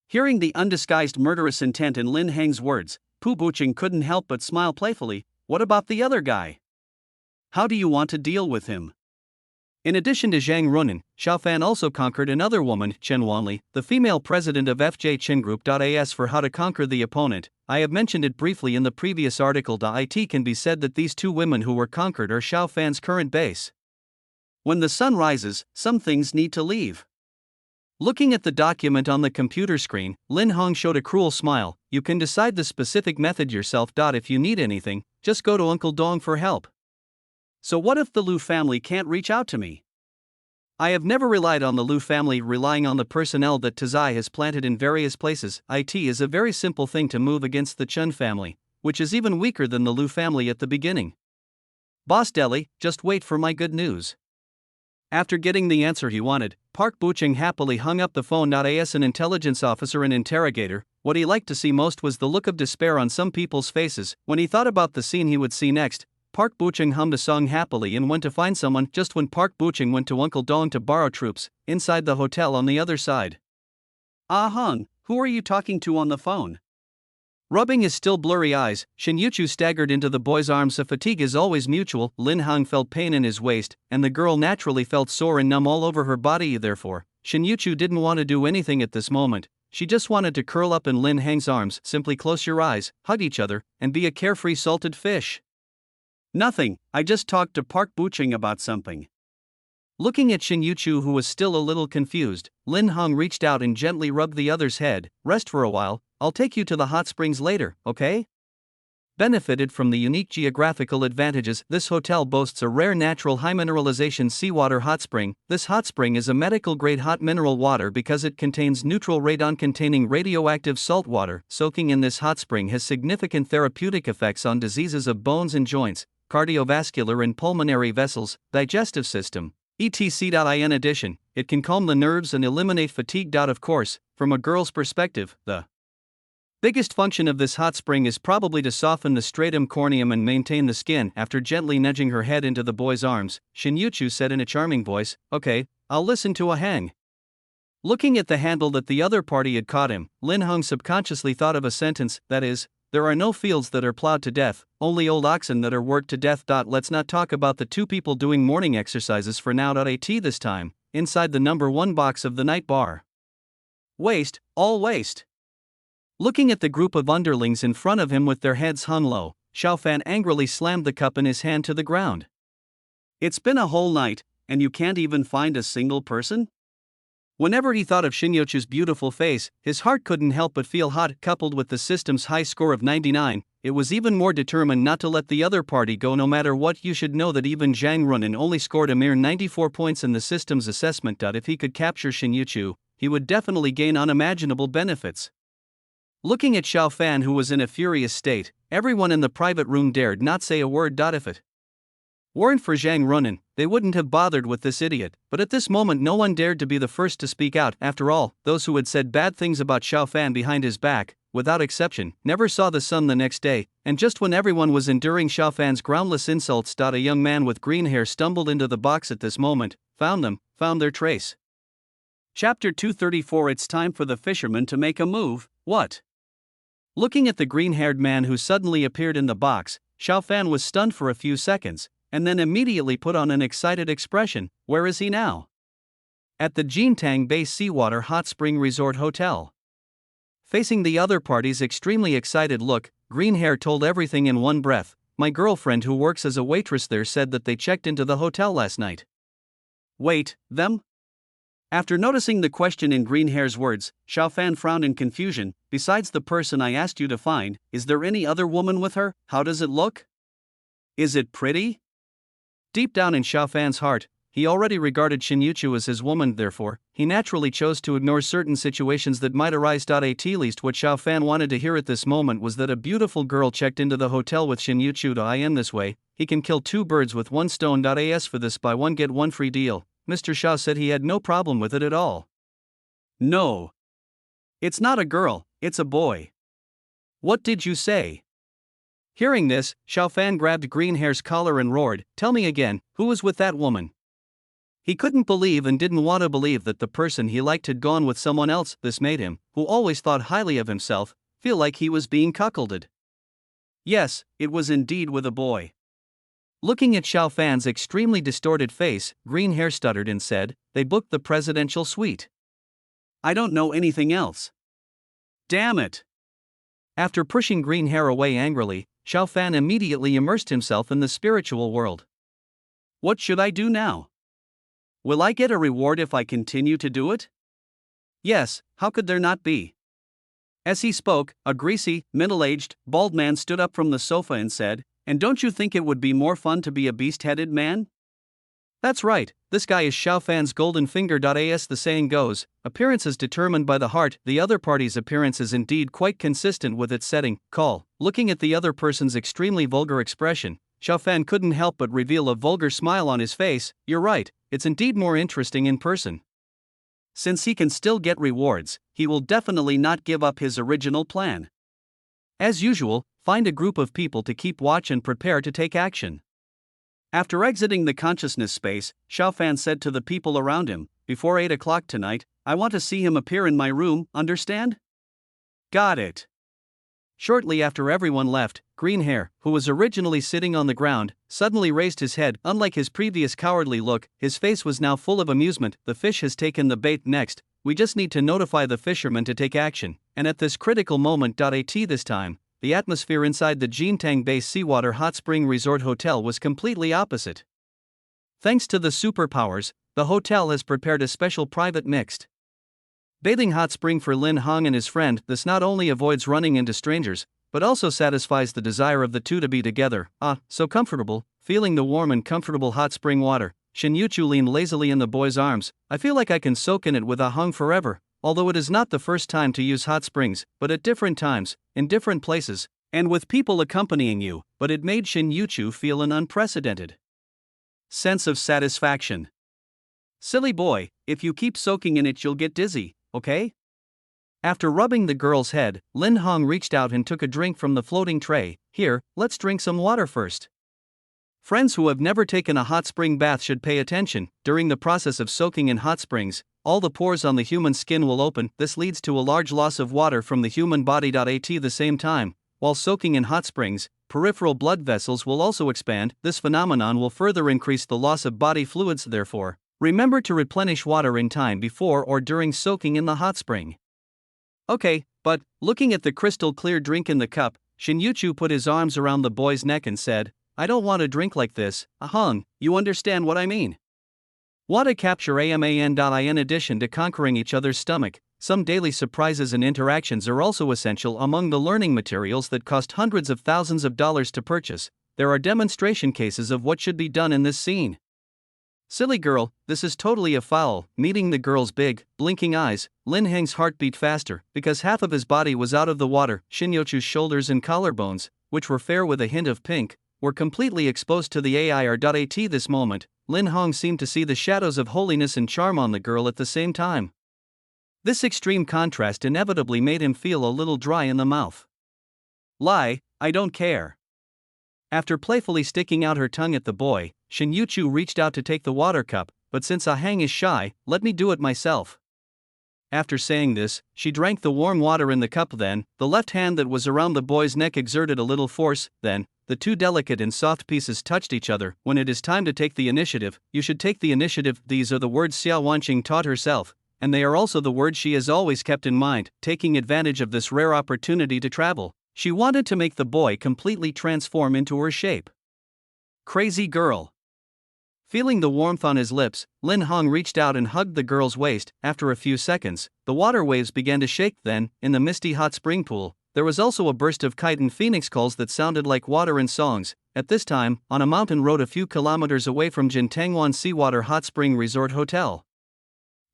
Hearing the undisguised murderous intent in Lin Heng's words, Pu Buqing couldn't help but smile playfully. What about the other guy? How do you want to deal with him? In addition to Zhang Runan, Xiaofan also conquered another woman, Chen Wanli, the female president of FJ Chin Group.as. For how to conquer the opponent, I have mentioned it briefly in the previous article. It can be said that these two women who were conquered are Xiaofan's current base. When the sun rises, some things need to leave. Looking at the document on the computer screen, Lin Hong showed a cruel smile. You can decide the specific method yourself. If you need anything, just go to Uncle Dong for help. So what if the Lu family can't reach out to me? I have never relied on the Lu family. Relying on the personnel that Tazai has planted in various places. It is a very simple thing to move against the Chen family, which is even weaker than the Lu family at the beginning. Boss Deli, just wait for my good news. After getting the answer he wanted, Park Buching happily hung up the phone. As an intelligence officer and interrogator, what he liked to see most was the look of despair on some people's faces when he thought about the scene he would see next. Park Buching hummed a song happily and went to find someone. Just when Park Buching went to Uncle Dong to borrow troops, inside the hotel on the other side. Ah Hung, who are you talking to on the phone? Rubbing his still blurry eyes, Shin Yuchu staggered into the boy's arms. Fatigue is always mutual. Lin Hang felt pain in his waist, and the girl naturally felt sore and numb all over her body. Therefore, Shin Yuchu didn't want to do anything at this moment. She just wanted to curl up in Lin Hang's arms. Simply close your eyes, hug each other, and be a carefree salted fish. Nothing, I just talked to Park Buching about something. Looking at Shin Yuchu, who was still a little confused, Lin Hong reached out and gently rubbed the other's head. Rest for a while, I'll take you to the hot springs later, okay? Benefited from the unique geographical advantages, this hotel boasts a rare natural high mineralization seawater hot spring. This hot spring is a medical grade hot mineral water because it contains neutral radon containing radioactive salt water. Soaking in this hot spring has significant therapeutic effects on diseases of bones and joints, cardiovascular and pulmonary vessels, digestive system, etc. In addition, it can calm the nerves and eliminate fatigue. Of course, from a girl's perspective, the biggest function of this hot spring is probably to soften the stratum corneum and maintain the skin. After gently nudging her head into the boy's arms, Shin Yuchu said in a charming voice, okay, I'll listen to a hang. Looking at the handle that the other party had caught him, Lin Hong subconsciously thought of a sentence, that is, there are no fields that are plowed to death, only old oxen that are worked to death. Let's not talk about the two people doing morning exercises for now. This time, inside the number 1 box of the night bar. Waste, all waste. Looking at the group of underlings in front of him with their heads hung low, Xiaofan angrily slammed the cup in his hand to the ground. It's been a whole night, and you can't even find a single person? Whenever he thought of Shinyochu's beautiful face, his heart couldn't help but feel hot. Coupled with the system's high score of 99, it was even more determined not to let the other party go no matter what. You should know that even Zhang Runan only scored a mere 94 points in the system's assessment. If he could capture Shinyochu, he would definitely gain unimaginable benefits. Looking at Xiaofan, who was in a furious state, everyone in the private room dared not say a word. If it weren't for Zhang Runan, they wouldn't have bothered with this idiot, but at this moment no one dared to be the first to speak out. After all, those who had said bad things about Xiaofan behind his back, without exception, never saw the sun the next day, and just when everyone was enduring Xiaofan's groundless insults, a young man with green hair stumbled into the box at this moment, found their trace. Chapter 234. It's time for the fisherman to make a move. What? Looking at the green-haired man who suddenly appeared in the box, Xiaofan was stunned for a few seconds, and then immediately put on an excited expression. Where is he now? At the Jintang Bay Seawater Hot Spring Resort Hotel. Facing the other party's extremely excited look, Greenhair told everything in one breath. My girlfriend who works as a waitress there said that they checked into the hotel last night. Wait, them? After noticing the question in Greenhair's words, Xiaofan frowned in confusion. Besides the person I asked you to find, is there any other woman with her? How does it look? Is it pretty? Deep down in Xiaofan's heart, he already regarded Shinyuchu as his woman. Therefore, he naturally chose to ignore certain situations that might arise. At least what Xiaofan wanted to hear at this moment was that a beautiful girl checked into the hotel with Shinyuchu. In this way, he can kill two birds with one stone. As for this buy one get one free deal, Mr. Xia said he had no problem with it at all. No. It's not a girl, it's a boy. What did you say? Hearing this, Xiaofan grabbed Greenhair's collar and roared, Tell me again, who was with that woman? He couldn't believe and didn't want to believe that the person he liked had gone with someone else. This made him, who always thought highly of himself, feel like he was being cuckolded. Yes, it was indeed with a boy. Looking at Xiao Fan's extremely distorted face, Green Hair stuttered and said, "They booked the presidential suite. I don't know anything else. Damn it." After pushing Green Hair away angrily, Xiao Fan immediately immersed himself in the spiritual world. What should I do now? Will I get a reward if I continue to do it? Yes, how could there not be? As he spoke, a greasy, middle-aged, bald man stood up from the sofa and said, "And don't you think it would be more fun to be a beast-headed man?" That's right, this guy is Xiao Fan's golden finger. As the saying goes, appearance is determined by the heart. The other party's appearance is indeed quite consistent with its setting. Call. Looking at the other person's extremely vulgar expression, Xiao Fan couldn't help but reveal a vulgar smile on his face. You're right, it's indeed more interesting in person. Since he can still get rewards, he will definitely not give up his original plan. As usual, find a group of people to keep watch and prepare to take action. After exiting the consciousness space, Xiao Fan said to the people around him, "Before 8 o'clock tonight, I want to see him appear in my room, understand?" Got it. Shortly after everyone left, Green Hair, who was originally sitting on the ground, suddenly raised his head. Unlike his previous cowardly look, his face was now full of amusement. The fish has taken the bait. Next, we just need to notify the fishermen to take action, and at this critical moment. This time, the atmosphere inside the Jintang Bay Seawater Hot Spring Resort Hotel was completely opposite. Thanks to the superpowers, the hotel has prepared a special private mixed bathing hot spring for Lin Hong and his friend. This not only avoids running into strangers, but also satisfies the desire of the two to be together. Ah, so comfortable. Feeling the warm and comfortable hot spring water, Shin Yuchu leaned lazily in the boy's arms. I feel like I can soak in it with Ah Hong forever. Although it is not the first time to use hot springs, but at different times, in different places, and with people accompanying you, but it made Shin Yuchu feel an unprecedented sense of satisfaction. Silly boy, if you keep soaking in it you'll get dizzy, okay? After rubbing the girl's head, Lin Hong reached out and took a drink from the floating tray. Here, let's drink some water first. Friends who have never taken a hot spring bath should pay attention. During the process of soaking in hot springs, all the pores on the human skin will open. This leads to a large loss of water from the human body. At the same time, while soaking in hot springs, peripheral blood vessels will also expand. This phenomenon will further increase the loss of body fluids. Therefore, remember to replenish water in time before or during soaking in the hot spring. Okay, but, looking at the crystal clear drink in the cup, Shin Yuchu put his arms around the boy's neck and said, I don't want a drink like this. Ah Hong, you understand what I mean? Want to capture AMAN. In addition to conquering each other's stomach, some daily surprises and interactions are also essential. Among the learning materials that cost hundreds of thousands of dollars to purchase, there are demonstration cases of what should be done in this scene. Silly girl, this is totally a foul. Meeting the girl's big, blinking eyes, Lin Heng's heart beat faster, because half of his body was out of the water. Shin Yuchu's shoulders and collarbones, which were fair with a hint of pink, were completely exposed to the air. At this moment, Lin Hong seemed to see the shadows of holiness and charm on the girl at the same time. This extreme contrast inevitably made him feel a little dry in the mouth. Lie, I don't care. After playfully sticking out her tongue at the boy, Shin Yuchu reached out to take the water cup, but since Ah Hang is shy, let me do it myself. After saying this, she drank the warm water in the cup. Then, the left hand that was around the boy's neck exerted a little force. Then, the two delicate and soft pieces touched each other. When it is time to take the initiative, you should take the initiative. These are the words Xiao Wanqing taught herself, and they are also the words she has always kept in mind. Taking advantage of this rare opportunity to travel, she wanted to make the boy completely transform into her shape. Crazy girl. Feeling the warmth on his lips, Lin Hong reached out and hugged the girl's waist. After a few seconds, the water waves began to shake. Then, in the misty hot spring pool, there was also a burst of kite and phoenix calls that sounded like water and songs. At this time, on a mountain road a few kilometers away from Jintangwan Seawater Hot Spring Resort Hotel.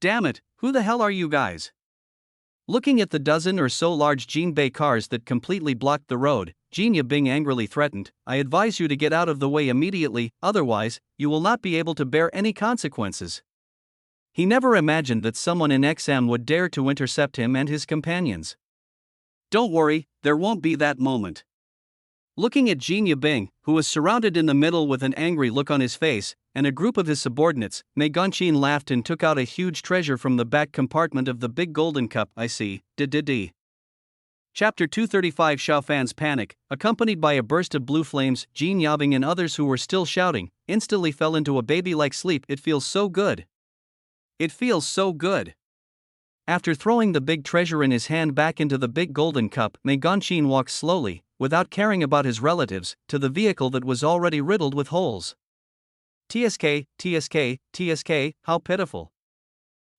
Damn it, who the hell are you guys? Looking at the dozen or so large Jinbei cars that completely blocked the road, Jin Yabing angrily threatened, I advise you to get out of the way immediately, otherwise, you will not be able to bear any consequences. He never imagined that someone in exam would dare to intercept him and his companions. Don't worry, there won't be that moment. Looking at Jin Yabing, who was surrounded in the middle with an angry look on his face, and a group of his subordinates, Mei Gongqin laughed and took out a huge treasure from the back compartment of the big golden cup. I see, Chapter 235 Xiao Fan's panic, accompanied by a burst of blue flames. Jin Yabing and others who were still shouting, instantly fell into a baby-like sleep. It feels so good. It feels so good. After throwing the big treasure in his hand back into the big golden cup, Mei Gongqin walked slowly, without caring about his relatives, to the vehicle that was already riddled with holes. TSK, TSK, TSK, how pitiful.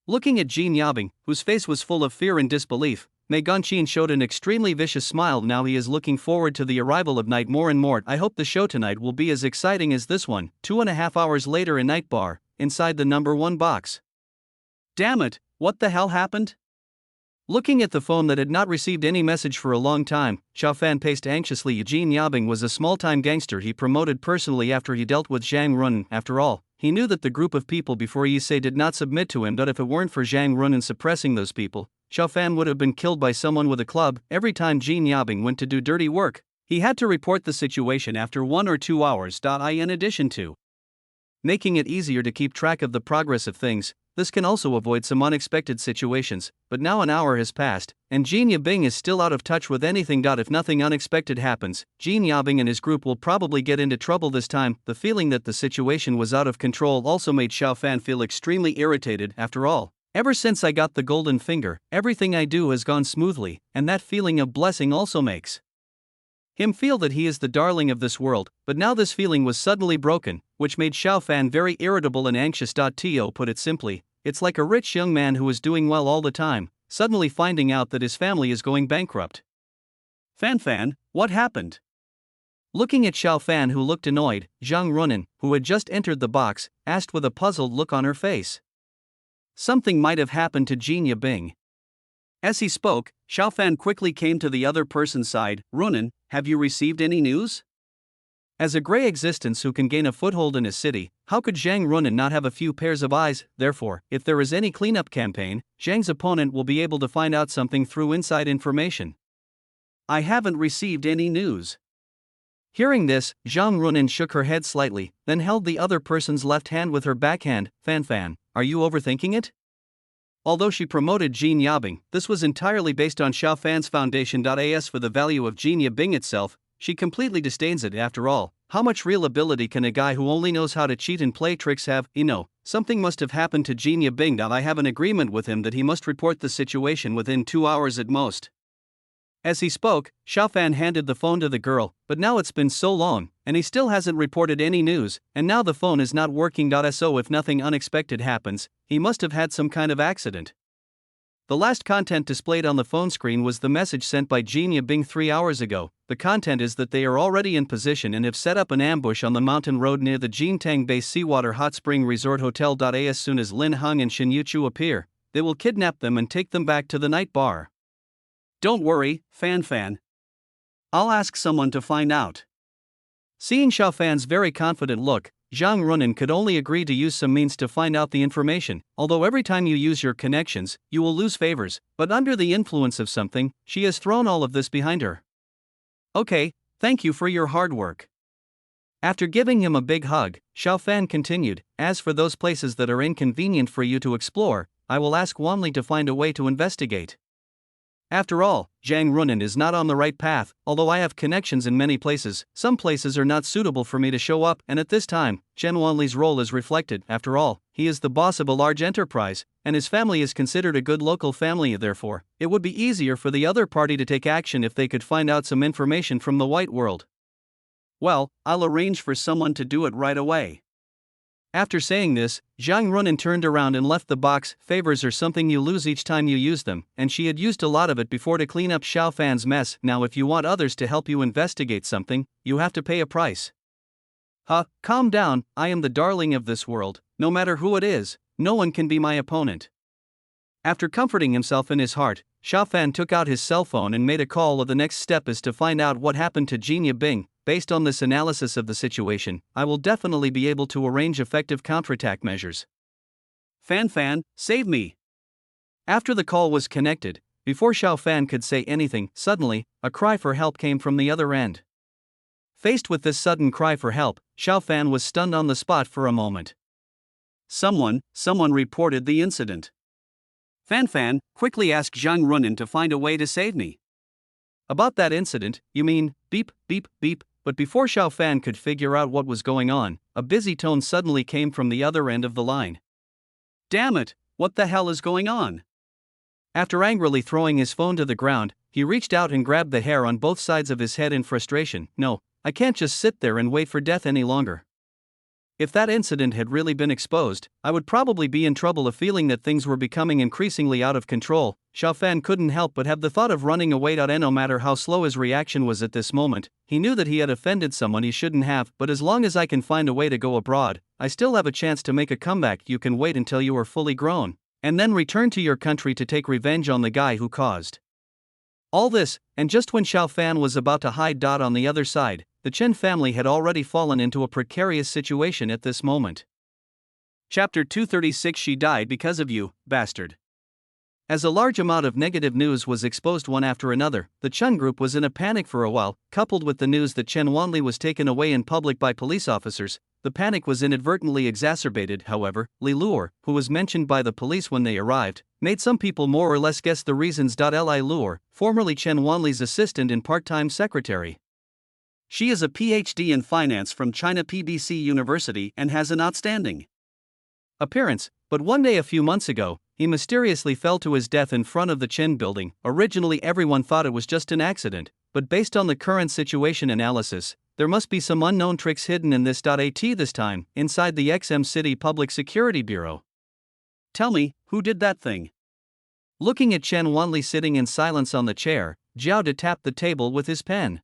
Looking at Jin Yabing, whose face was full of fear and disbelief, Mei Gongqin showed an extremely vicious smile. Now he is looking forward to the arrival of night more and more. I hope the show tonight will be as exciting as this one. 2.5 hours later in Night Bar, inside the number 1 box. Damn it, what the hell happened? Looking at the phone that had not received any message for a long time, Xiao Fan paced anxiously. Jin Yabing was a small-time gangster he promoted personally after he dealt with Zhang Runan. After all, he knew that the group of people before Yisei did not submit to him. But if it weren't for Zhang Runan suppressing those people, Xiao Fan would have been killed by someone with a club. Every time Jin Yabing went to do dirty work, he had to report the situation after 1 or 2 hours. In addition to making it easier to keep track of the progress of things, this can also avoid some unexpected situations. But now an hour has passed, and Jin Yabing is still out of touch with anything. If nothing unexpected happens, Jin Yabing and his group will probably get into trouble this time. The feeling that the situation was out of control also made Xiao Fan feel extremely irritated. After all, ever since I got the golden finger, everything I do has gone smoothly, and that feeling of blessing also makes him feel that he is the darling of this world. But now this feeling was suddenly broken, which made Xiao Fan very irritable and anxious. To put it simply, it's like a rich young man who is doing well all the time, suddenly finding out that his family is going bankrupt. Fan, what happened? Looking at Xiao Fan, who looked annoyed, Zhang Runan, who had just entered the box, asked with a puzzled look on her face. Something might have happened to Jin Yabing. As he spoke, Xiao Fan quickly came to the other person's side. Runan, have you received any news? As a grey existence who can gain a foothold in a city, how could Zhang Runan not have a few pairs of eyes? Therefore, if there is any cleanup campaign, Zhang's opponent will be able to find out something through inside information. I haven't received any news. Hearing this, Zhang Runan shook her head slightly, then held the other person's left hand with her backhand. Fan, are you overthinking it? Although she promoted Jin Yabing, this was entirely based on Xiao Fan's foundation. As for the value of Jin Yabing itself, she completely disdains it. After all, how much real ability can a guy who only knows how to cheat and play tricks have? Something must have happened to Jin Yabing. I have an agreement with him that he must report the situation within 2 hours at most. As he spoke, Xiao Fan handed the phone to the girl. But now it's been so long, and he still hasn't reported any news, and now the phone is not working. So if nothing unexpected happens, he must have had some kind of accident. The last content displayed on the phone screen was the message sent by Jin Yabing 3 hours ago. The content is that they are already in position and have set up an ambush on the mountain road near the Jintang Base Seawater Hot Spring Resort Hotel. As soon as Lin Heng and Shin Yuchu appear, they will kidnap them and take them back to the night bar. Don't worry, Fan. I'll ask someone to find out. Seeing Xiao Fan's very confident look, Zhang Runan could only agree to use some means to find out the information. Although every time you use your connections, you will lose favors, but under the influence of something, she has thrown all of this behind her. Okay, thank you for your hard work. After giving him a big hug, Xiao Fan continued, as for those places that are inconvenient for you to explore, I will ask Wanli to find a way to investigate. After all, Zhang Runan is not on the right path. Although I have connections in many places, some places are not suitable for me to show up, and at this time, Zhen Wanli's role is reflected. After all, he is the boss of a large enterprise, and his family is considered a good local family. Therefore, it would be easier for the other party to take action if they could find out some information from the white world. Well, I'll arrange for someone to do it right away. After saying this, Zhang Runan turned around and left the box. Favors are something you lose each time you use them, and she had used a lot of it before to clean up Xiao Fan's mess. Now if you want others to help you investigate something, you have to pay a price. Calm down, I am the darling of this world. No matter who it is, no one can be my opponent. After comforting himself in his heart, Xiao Fan took out his cell phone and made a call. The next step is to find out what happened to Jin Yabing. Based on this analysis of the situation, I will definitely be able to arrange effective counterattack measures. Fan, save me! After the call was connected, before Xiao Fan could say anything, suddenly, a cry for help came from the other end. Faced with this sudden cry for help, Xiao Fan was stunned on the spot for a moment. Someone reported the incident. Fan quickly asked Zhang Runan to find a way to save me. About that incident, you mean, beep, beep, beep, but before Xiao Fan could figure out what was going on, a busy tone suddenly came from the other end of the line. Damn it, what the hell is going on? After angrily throwing his phone to the ground, he reached out and grabbed the hair on both sides of his head in frustration. No, I can't just sit there and wait for death any longer. If that incident had really been exposed, I would probably be in trouble. A feeling that things were becoming increasingly out of control, Xiao Fan couldn't help but have the thought of running away. No matter how slow his reaction was at this moment, he knew that he had offended someone he shouldn't have. But as long as I can find a way to go abroad, I still have a chance to make a comeback. You can wait until you are fully grown, and then return to your country to take revenge on the guy who caused all this. And just when Xiao Fan was about to hide on the other side, the Chen family had already fallen into a precarious situation at this moment. Chapter 236. She died because of you, bastard. As a large amount of negative news was exposed one after another, the Chen group was in a panic for a while. Coupled with the news that Chen Wanli was taken away in public by police officers, the panic was inadvertently exacerbated. However, Li Luor, who was mentioned by the police when they arrived, made some people more or less guess the reasons. Li Luor, formerly Chen Wanli's assistant and part-time secretary. She is a PhD in finance from China PBC University and has an outstanding appearance, but one day a few months ago, he mysteriously fell to his death in front of the Chen building. Originally everyone thought it was just an accident, but based on the current situation analysis, there must be some unknown tricks hidden in this. This time, inside the XM City Public Security Bureau. Tell me, who did that thing? Looking at Chen Wanli sitting in silence on the chair, Zhao De tapped the table with his pen.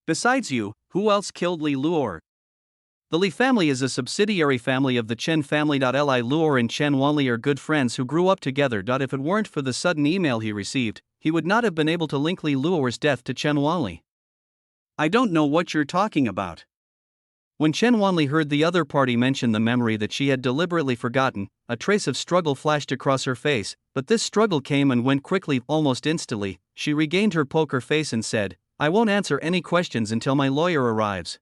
Besides you, who else killed Li Luor? The Li family is a subsidiary family of the Chen family. Li Luor and Chen Wanli are good friends who grew up together. If it weren't for the sudden email he received, he would not have been able to link Li Luor's death to Chen Wanli. I don't know what you're talking about. When Chen Wanli heard the other party mention the memory that she had deliberately forgotten, a trace of struggle flashed across her face, but this struggle came and went quickly. Almost instantly, she regained her poker face and said, I won't answer any questions until my lawyer arrives.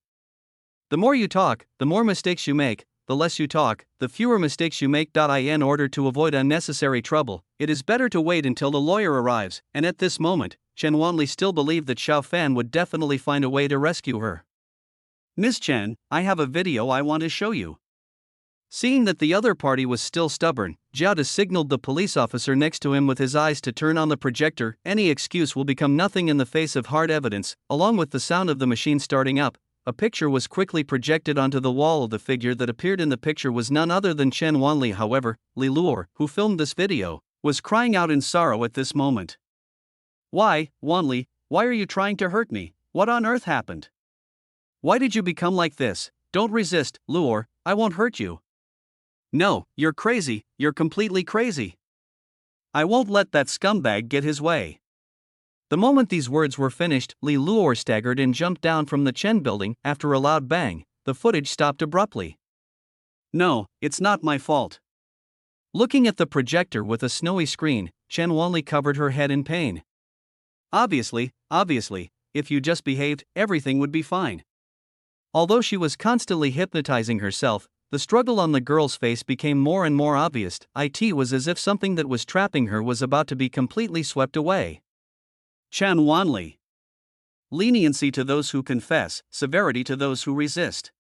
The more you talk, the more mistakes you make. The less you talk, the fewer mistakes you make. In order to avoid unnecessary trouble, it is better to wait until the lawyer arrives. And at this moment, Chen Wanli still believed that Xiao Fan would definitely find a way to rescue her. Miss Chen, I have a video I want to show you. Seeing that the other party was still stubborn, Zhao De signaled the police officer next to him with his eyes to turn on the projector. Any excuse will become nothing in the face of hard evidence. Along with the sound of the machine starting up, a picture was quickly projected onto the wall. The figure that appeared in the picture was none other than Chen Wanli. However, Li Luor, who filmed this video, was crying out in sorrow at this moment. Why, Wanli, why are you trying to hurt me? What on earth happened? Why did you become like this? Don't resist, Luor, I won't hurt you. No, you're crazy, you're completely crazy. I won't let that scumbag get his way. The moment these words were finished, Li Luor staggered and jumped down from the Chen building. After a loud bang, the footage stopped abruptly. No, it's not my fault. Looking at the projector with a snowy screen, Chen Wanli covered her head in pain. Obviously, if you just behaved, everything would be fine. Although she was constantly hypnotizing herself, the struggle on the girl's face became more and more obvious. It was as if something that was trapping her was about to be completely swept away. Chen Wanli. Leniency to those who confess, severity to those who resist.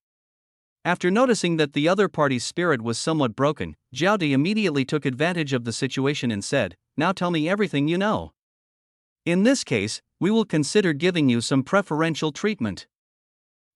After noticing that the other party's spirit was somewhat broken, Zhao De immediately took advantage of the situation and said, now tell me everything you know. In this case, we will consider giving you some preferential treatment.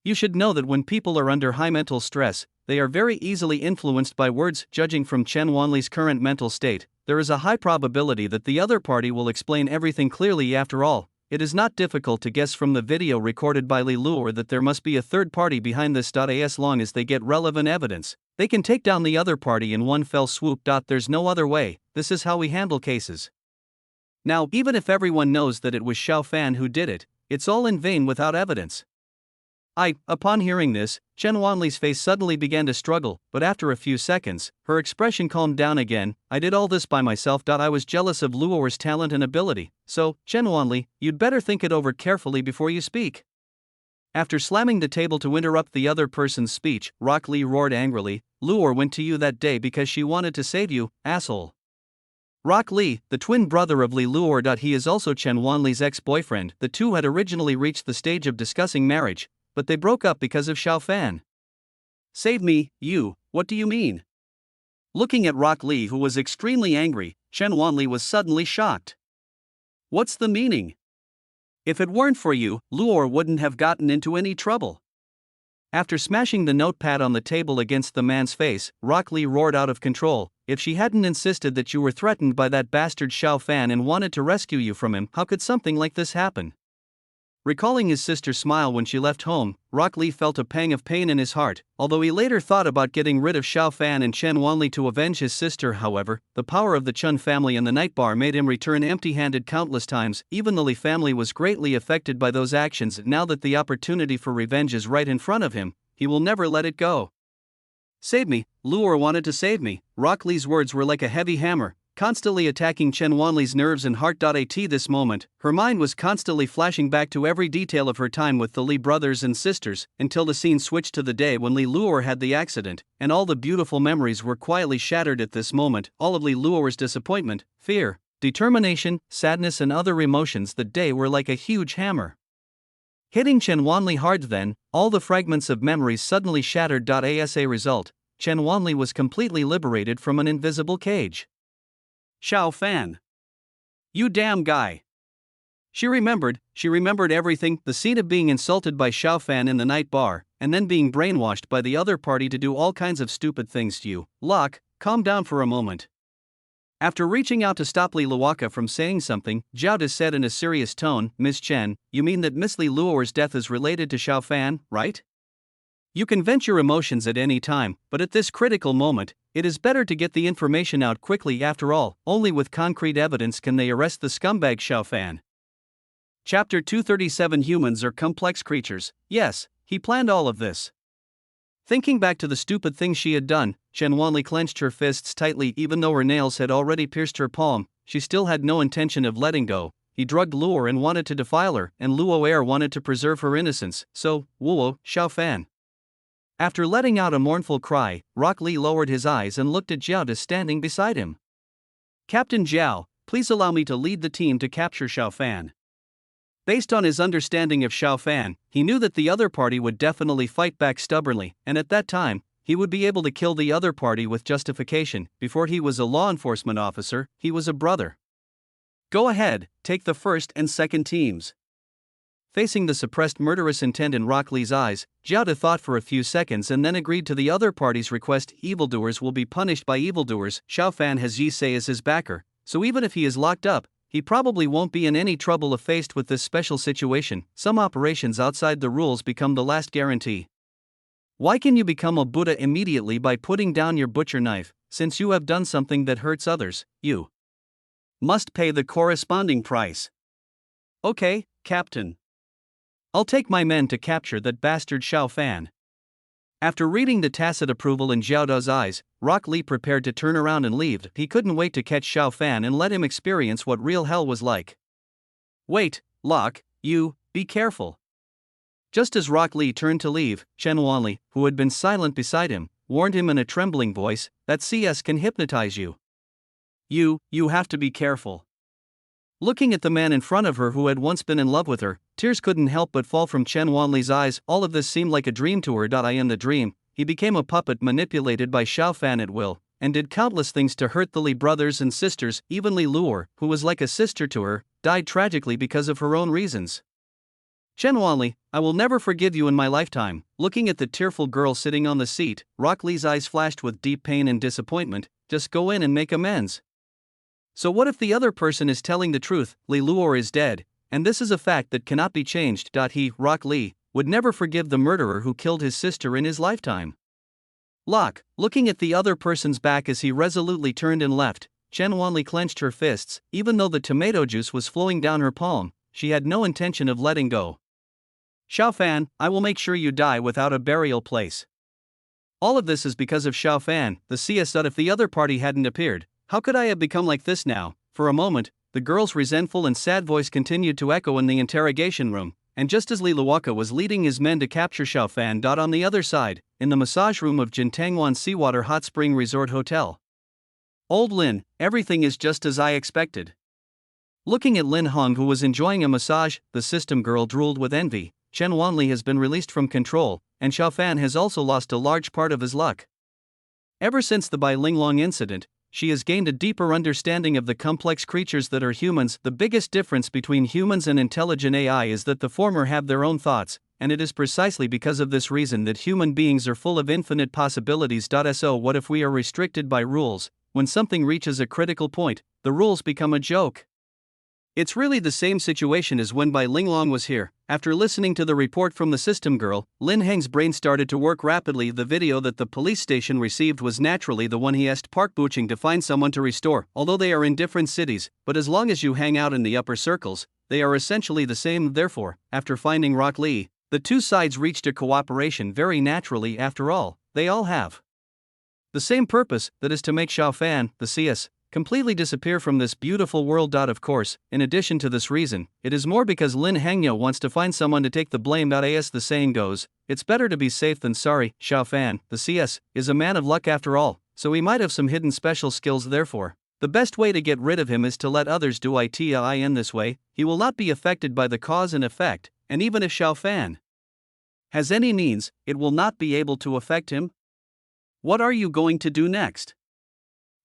You should know that when people are under high mental stress, they are very easily influenced by words. Judging from Chen Wanli's current mental state, there is a high probability that the other party will explain everything clearly. After all, it is not difficult to guess from the video recorded by Li Luor that there must be a third party behind this. As long as they get relevant evidence, they can take down the other party in one fell swoop. There's no other way, this is how we handle cases. Now, even if everyone knows that it was Xiao Fan who did it, it's all in vain without evidence. Upon hearing this, Chen Wanli's face suddenly began to struggle, but after a few seconds, her expression calmed down again. I did all this by myself. I was jealous of Luor's talent and ability, so, Chen Wanli, you'd better think it over carefully before you speak. After slamming the table to interrupt the other person's speech, Rock Lee roared angrily, Luor went to you that day because she wanted to save you, asshole. Rock Lee, the twin brother of Lee Luor. He is also Chen Wanli's ex-boyfriend. The two had originally reached the stage of discussing marriage, but they broke up because of Xiao Fan. Save me, you, what do you mean? Looking at Rock Lee, who was extremely angry, Chen Wanli was suddenly shocked. What's the meaning? If it weren't for you, Luor wouldn't have gotten into any trouble. After smashing the notepad on the table against the man's face, Rock Lee roared out of control, if she hadn't insisted that you were threatened by that bastard Xiao Fan and wanted to rescue you from him, how could something like this happen? Recalling his sister's smile when she left home, Rock Lee felt a pang of pain in his heart. Although he later thought about getting rid of Xiao Fan and Chen Wanli to avenge his sister, however, the power of the Chun family and the night bar made him return empty-handed countless times. Even the Li family was greatly affected by those actions. Now that the opportunity for revenge is right in front of him, he will never let it go. Save me, Luor wanted to save me. Rock Lee's words were like a heavy hammer, constantly attacking Chen Wanli's nerves and heart. At this moment, her mind was constantly flashing back to every detail of her time with the Li brothers and sisters, until the scene switched to the day when Li Luor had the accident, and all the beautiful memories were quietly shattered at this moment. All of Li Luor's disappointment, fear, determination, sadness and other emotions that day were like a huge hammer hitting Chen Wanli hard. Then, all the fragments of memories suddenly shattered. As a result, Chen Wanli was completely liberated from an invisible cage. Xiao Fan. You damn guy. She remembered everything, the scene of being insulted by Xiao Fan in the night bar, and then being brainwashed by the other party to do all kinds of stupid things to you. Locke, calm down for a moment. After reaching out to stop Li Luoka from saying something, Zhao De said in a serious tone, Miss Chen, you mean that Miss Li Luor's death is related to Xiao Fan, right? You can vent your emotions at any time, but at this critical moment, it is better to get the information out quickly. After all, only with concrete evidence can they arrest the scumbag Xiao Fan. Chapter 237 Humans are complex creatures. Yes, he planned all of this. Thinking back to the stupid things she had done, Chen Wanli clenched her fists tightly. Even though her nails had already pierced her palm, she still had no intention of letting go. He drugged Luo and wanted to defile her, and Luo wanted to preserve her innocence, so, Wuo, Xiao Fan. After letting out a mournful cry, Rock Lee lowered his eyes and looked at Zhao De standing beside him. Captain Zhao, please allow me to lead the team to capture Xiao Fan. Based on his understanding of Xiao Fan, he knew that the other party would definitely fight back stubbornly, and at that time, he would be able to kill the other party with justification. Before he was a law enforcement officer, he was a brother. Go ahead, take the first and second teams. Facing the suppressed murderous intent in Rock Lee's eyes, Zhao De thought for a few seconds and then agreed to the other party's request. Evildoers will be punished by evildoers. Xiao Fan has Yi Sei as his backer, so even if he is locked up, he probably won't be in any trouble if faced with this special situation. Some operations outside the rules become the last guarantee. Why can you become a Buddha immediately by putting down your butcher knife? Since you have done something that hurts others, you must pay the corresponding price. Okay, Captain. I'll take my men to capture that bastard Xiao Fan. After reading the tacit approval in Zhao De's eyes, Rock Lee prepared to turn around and leave. He couldn't wait to catch Xiao Fan and let him experience what real hell was like. Wait, Locke, you, be careful. Just as Rock Lee turned to leave, Chen Wanli, who had been silent beside him, warned him in a trembling voice, that CS can hypnotize you. You have to be careful. Looking at the man in front of her who had once been in love with her, tears couldn't help but fall from Chen Wanli's eyes. All of this seemed like a dream to her. In the dream, he became a puppet manipulated by Xiao Fan at will, and did countless things to hurt the Li brothers and sisters. Even Li Luor, who was like a sister to her, died tragically because of her own reasons. Chen Wanli, I will never forgive you in my lifetime. Looking at the tearful girl sitting on the seat, Rock Lee's eyes flashed with deep pain and disappointment. Just go in and make amends. So what if the other person is telling the truth? Li Luor is dead, and this is a fact that cannot be changed. He, Rock Lee, would never forgive the murderer who killed his sister in his lifetime. Locke, looking at the other person's back as he resolutely turned and left, Chen Wanli clenched her fists. Even though the tomato juice was flowing down her palm, she had no intention of letting go. Xiao Fan, I will make sure you die without a burial place. All of this is because of Xiao Fan, the CS. If the other party hadn't appeared, how could I have become like this now? For a moment, the girl's resentful and sad voice continued to echo in the interrogation room, and just as Li Luoka was leading his men to capture Xiao Fan. On the other side, in the massage room of Jintangwan Seawater Hot Spring Resort Hotel. Old Lin, everything is just as I expected. Looking at Lin Hong, who was enjoying a massage, the system girl drooled with envy. Chen Wanli has been released from control, and Xiao Fan has also lost a large part of his luck. Ever since the Bai Linglong incident, she has gained a deeper understanding of the complex creatures that are humans. The biggest difference between humans and intelligent AI is that the former have their own thoughts, and it is precisely because of this reason that human beings are full of infinite possibilities. So what if we are restricted by rules? When something reaches a critical point, the rules become a joke. It's really the same situation as when Bai Linglong was here. After listening to the report from the system girl, Lin Heng's brain started to work rapidly. The video that the police station received was naturally the one he asked Park Buching to find someone to restore. Although they are in different cities, but as long as you hang out in the upper circles, they are essentially the same. Therefore, after finding Rock Lee, the two sides reached a cooperation very naturally. After all, they all have the same purpose, that is to make Xiao Fan, the CS, completely disappear from this beautiful world. Of course, in addition to this reason, it is more because Lin Hengyo wants to find someone to take the blame. As the saying goes, it's better to be safe than sorry. Xiao Fan, the CS, is a man of luck after all, so he might have some hidden special skills. Therefore, the best way to get rid of him is to let others do it. In this way, he will not be affected by the cause and effect, and even if Xiao Fan has any means, it will not be able to affect him. What are you going to do next?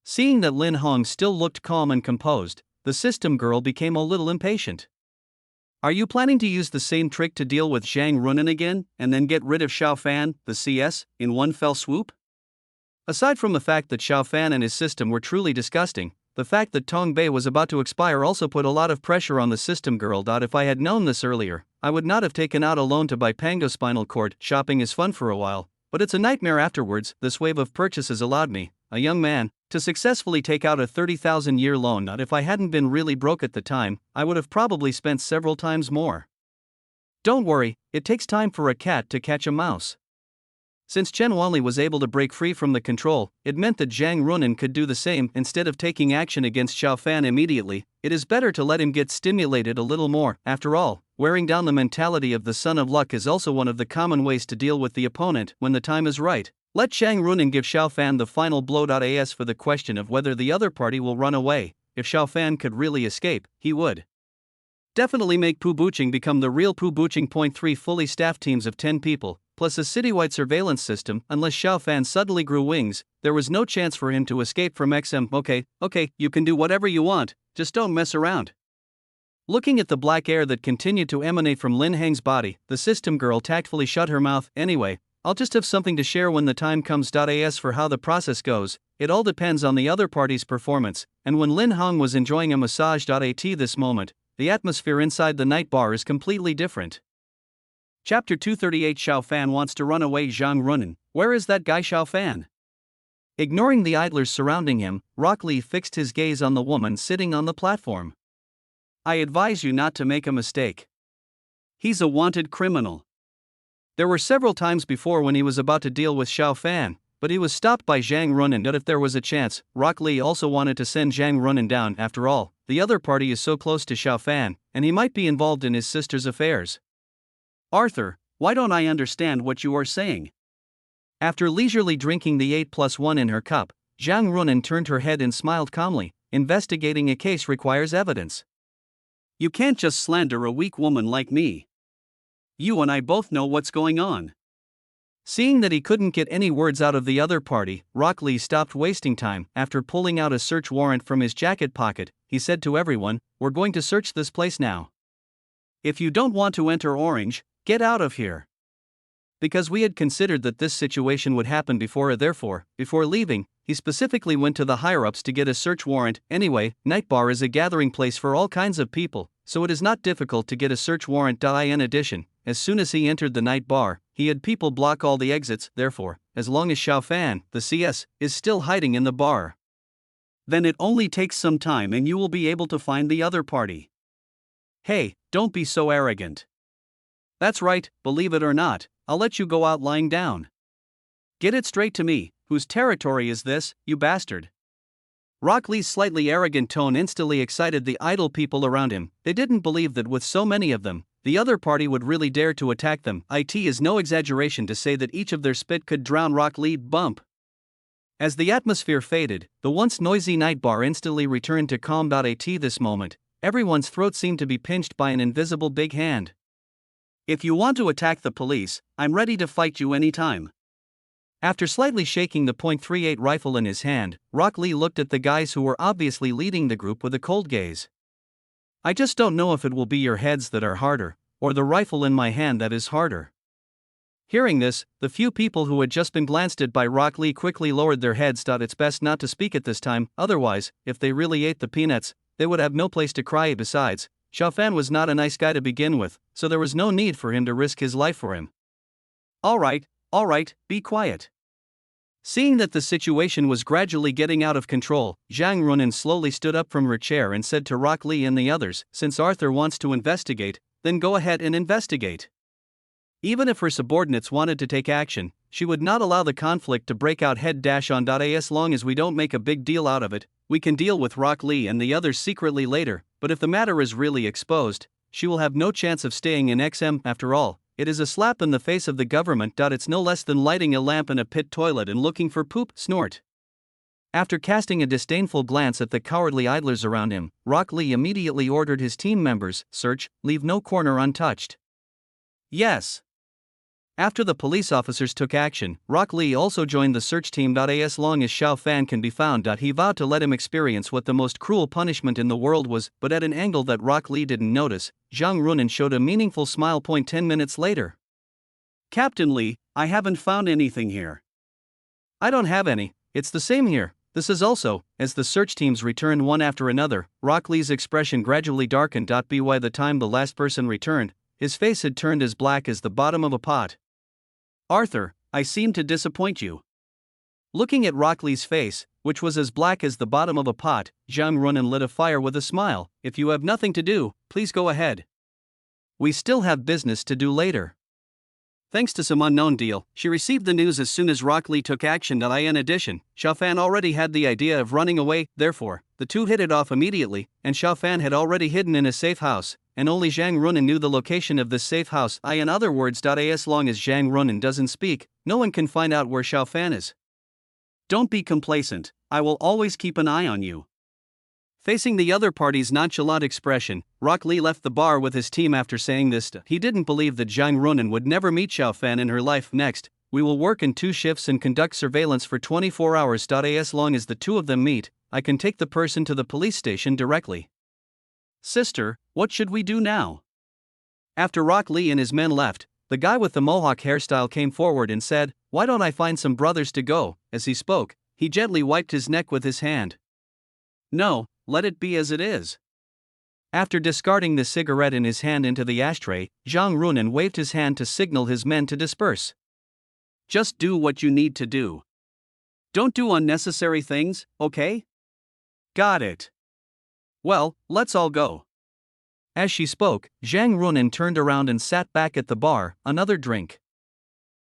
Seeing that Lin Hong still looked calm and composed, the system girl became a little impatient. Are you planning to use the same trick to deal with Zhang Runan again, and then get rid of Xiao Fan, the CS, in one fell swoop? Aside from the fact that Xiao Fan and his system were truly disgusting, the fact that Tong Bei was about to expire also put a lot of pressure on the system girl. If I had known this earlier, I would not have taken out a loan to buy Pango spinal cord. Shopping is fun for a while, but it's a nightmare afterwards. This wave of purchases allowed me, a young man, to successfully take out a 30,000-year loan. If I hadn't been really broke at the time, I would have probably spent several times more. Don't worry, it takes time for a cat to catch a mouse. Since Chen Wanli was able to break free from the control, it meant that Zhang Runan could do the same. Instead of taking action against Xiao Fan immediately, it is better to let him get stimulated a little more. After all, wearing down the mentality of the son of luck is also one of the common ways to deal with the opponent. When the time is right, let Zhang Runan give Xiao Fan the final blow. As for the question of whether the other party will run away, if Xiao Fan could really escape, he would definitely make Pu Buching become the real Pu Buching. 3 Fully staffed teams of 10 people, plus a citywide surveillance system. Unless Xiao Fan suddenly grew wings, there was no chance for him to escape from XM. Okay, you can do whatever you want, just don't mess around. Looking at the black air that continued to emanate from Lin Heng's body, the system girl tactfully shut her mouth. Anyway, I'll just have something to share when the time comes. As for how the process goes, it all depends on the other party's performance, and when Lin Hong was enjoying a massage. At this moment, the atmosphere inside the night bar is completely different. Chapter 238. Xiao Fan wants to run away. Zhang Runan, where is that guy Xiao Fan? Ignoring the idlers surrounding him, Rock Lee fixed his gaze on the woman sitting on the platform. I advise you not to make a mistake. He's a wanted criminal. There were several times before when he was about to deal with Xiao Fan, but he was stopped by Zhang Runan. If there was a chance, Rock Lee also wanted to send Zhang Runan down. After all, the other party is so close to Xiao Fan, and he might be involved in his sister's affairs. Arthur, why don't I understand what you are saying? After leisurely drinking the 8+1 in her cup, Zhang Runan turned her head and smiled calmly. Investigating a case requires evidence. You can't just slander a weak woman like me. You and I both know what's going on. Seeing that he couldn't get any words out of the other party, Rock Lee stopped wasting time. After pulling out a search warrant from his jacket pocket, he said to everyone, we're going to search this place now. If you don't want to enter Orange, get out of here. Because we had considered that this situation would happen before. Therefore, before leaving, he specifically went to the higher-ups to get a search warrant. Anyway, Night Bar is a gathering place for all kinds of people, so it is not difficult to get a search warrant. In addition, as soon as he entered the Night Bar, he had people block all the exits. Therefore, as long as Xiao Fan, the CS, is still hiding in the bar, then it only takes some time and you will be able to find the other party. Hey, don't be so arrogant. That's right, believe it or not, I'll let you go out lying down. Get it straight to me, whose territory is this, you bastard? Rock Lee's slightly arrogant tone instantly excited the idle people around him. They didn't believe that with so many of them, the other party would really dare to attack them. It is no exaggeration to say that each of their spit could drown Rock Lee. Bump. As the atmosphere faded, the once noisy night bar instantly returned to calm. At this moment, everyone's throat seemed to be pinched by an invisible big hand. If you want to attack the police, I'm ready to fight you anytime. After slightly shaking the .38 rifle in his hand, Rock Lee looked at the guys who were obviously leading the group with a cold gaze. I just don't know if it will be your heads that are harder, or the rifle in my hand that is harder. Hearing this, the few people who had just been glanced at by Rock Lee quickly lowered their heads. It's best not to speak at this time, otherwise, if they really ate the peanuts, they would have no place to cry. Besides, Xiao Fan was not a nice guy to begin with, so there was no need for him to risk his life for him. All right, be quiet. Seeing that the situation was gradually getting out of control, Zhang Runin slowly stood up from her chair and said to Rock Lee and the others, since Arthur wants to investigate, then go ahead and investigate. Even if her subordinates wanted to take action, she would not allow the conflict to break out. As long as we don't make a big deal out of it, we can deal with Rock Lee and the others secretly later, but if the matter is really exposed, she will have no chance of staying in XM. After all, it is a slap in the face of the government. It's no less than lighting a lamp in a pit toilet and looking for poop. Snort. After casting a disdainful glance at the cowardly idlers around him, Rock Lee immediately ordered his team members, search, leave no corner untouched. Yes. After the police officers took action, Rock Lee also joined the search team. As long as Xiao Fan can be found, he vowed to let him experience what the most cruel punishment in the world was, but at an angle that Rock Lee didn't notice, Zhang Runin showed a meaningful smile. 10 minutes later. Captain Lee, I haven't found anything here. I don't have any, it's the same here. This is also, as the search teams returned one after another, Rock Lee's expression gradually darkened. By the time the last person returned, his face had turned as black as the bottom of a pot. Arthur, I seem to disappoint you. Looking at Rock Lee's face, which was as black as the bottom of a pot, Zhang Runin lit a fire with a smile. If you have nothing to do, please go ahead. We still have business to do later. Thanks to some unknown deal, she received the news as soon as Rock Lee took action. In addition, Xiao Fan already had the idea of running away, therefore, the two hit it off immediately, and Xiao Fan had already hidden in a safe house, and only Zhang Runin knew the location of this safe house. In other words, as long as Zhang Runin doesn't speak, no one can find out where Xiao Fan is. Don't be complacent, I will always keep an eye on you. Facing the other party's nonchalant expression, Rock Lee left the bar with his team. After saying this, he didn't believe that Zhang Runin would never meet Xiao Fan in her life. Next, we will work in 2 shifts and conduct surveillance for 24 hours. As long as the two of them meet, I can take the person to the police station directly. Sister, what should we do now? After Rock Lee and his men left, the guy with the mohawk hairstyle came forward and said, why don't I find some brothers to go? As he spoke, he gently wiped his neck with his hand. No, let it be as it is. After discarding the cigarette in his hand into the ashtray, Zhang Runin waved his hand to signal his men to disperse. Just do what you need to do. Don't do unnecessary things, okay? Got it. Well, let's all go. As she spoke, Zhang Runin turned around and sat back at the bar. Another drink.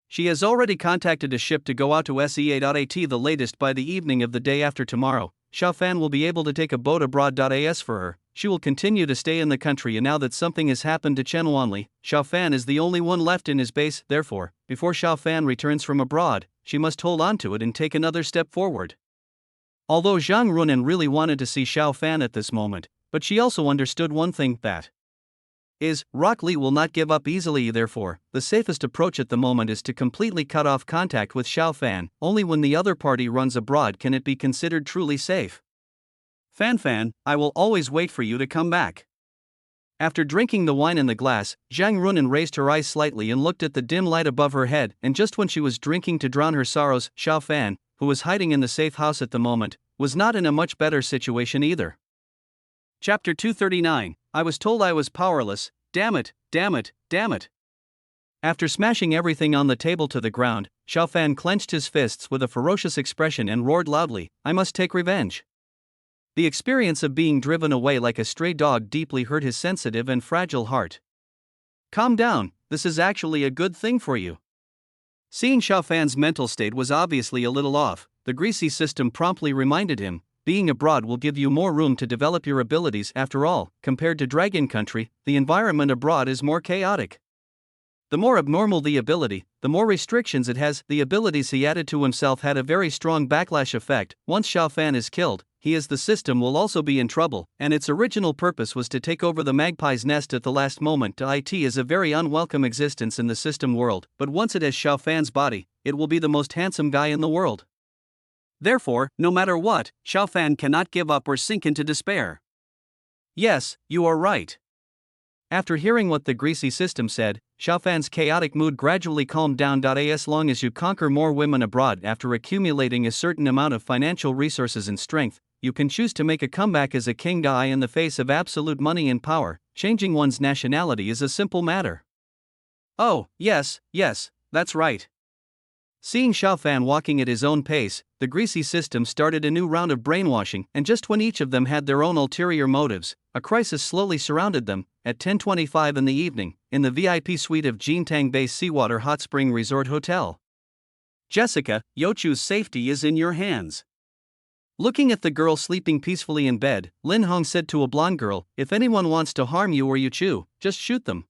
She has already contacted a ship to go out to SEA.AT the latest by the evening of the day after tomorrow. Xiao Fan will be able to take a boat abroad. As for her, she will continue to stay in the country, and now that something has happened to Chen Wanli, Xiao Fan is the only one left in his base. Therefore, before Xiao Fan returns from abroad, she must hold on to it and take another step forward. Although Zhang Runin really wanted to see Xiao Fan at this moment, but she also understood one thing, that is, Rock Lee will not give up easily. Therefore, the safest approach at the moment is to completely cut off contact with Xiao Fan. Only when the other party runs abroad can it be considered truly safe. Fan, I will always wait for you to come back. After drinking the wine in the glass, Zhang Runin raised her eyes slightly and looked at the dim light above her head, and just when she was drinking to drown her sorrows, Xiao Fan, who was hiding in the safe house at the moment, was not in a much better situation either. Chapter 239, I was told I was powerless, damn it. After smashing everything on the table to the ground, Xiao Fan clenched his fists with a ferocious expression and roared loudly, I must take revenge. The experience of being driven away like a stray dog deeply hurt his sensitive and fragile heart. Calm down, this is actually a good thing for you. Seeing Xiao Fan's mental state was obviously a little off, the greasy system promptly reminded him, being abroad will give you more room to develop your abilities. After all, compared to Dragon Country, the environment abroad is more chaotic. The more abnormal the ability, the more restrictions it has. The abilities he added to himself had a very strong backlash effect. Once Xiao Fan is killed, he as the system will also be in trouble, and its original purpose was to take over the magpie's nest at the last moment. It is a very unwelcome existence in the system world, but once it has Xiao Fan's body, it will be the most handsome guy in the world. Therefore, no matter what, Xiao Fan cannot give up or sink into despair. Yes, you are right. After hearing what the greasy system said, Xiao Fan's chaotic mood gradually calmed down. As long as you conquer more women abroad after accumulating a certain amount of financial resources and strength, you can choose to make a comeback as a king. In the face of absolute money and power, changing one's nationality is a simple matter. Oh, yes, that's right. Seeing Xiao Fan walking at his own pace, the greasy system started a new round of brainwashing, and just when each of them had their own ulterior motives, a crisis slowly surrounded them. At 10:25 in the evening, in the VIP suite of Jintang-based Seawater Hot Spring Resort Hotel. Jessica, Youchu's safety is in your hands. Looking at the girl sleeping peacefully in bed, Lin Hong said to a blonde girl, "If anyone wants to harm you or Youchu, just shoot them."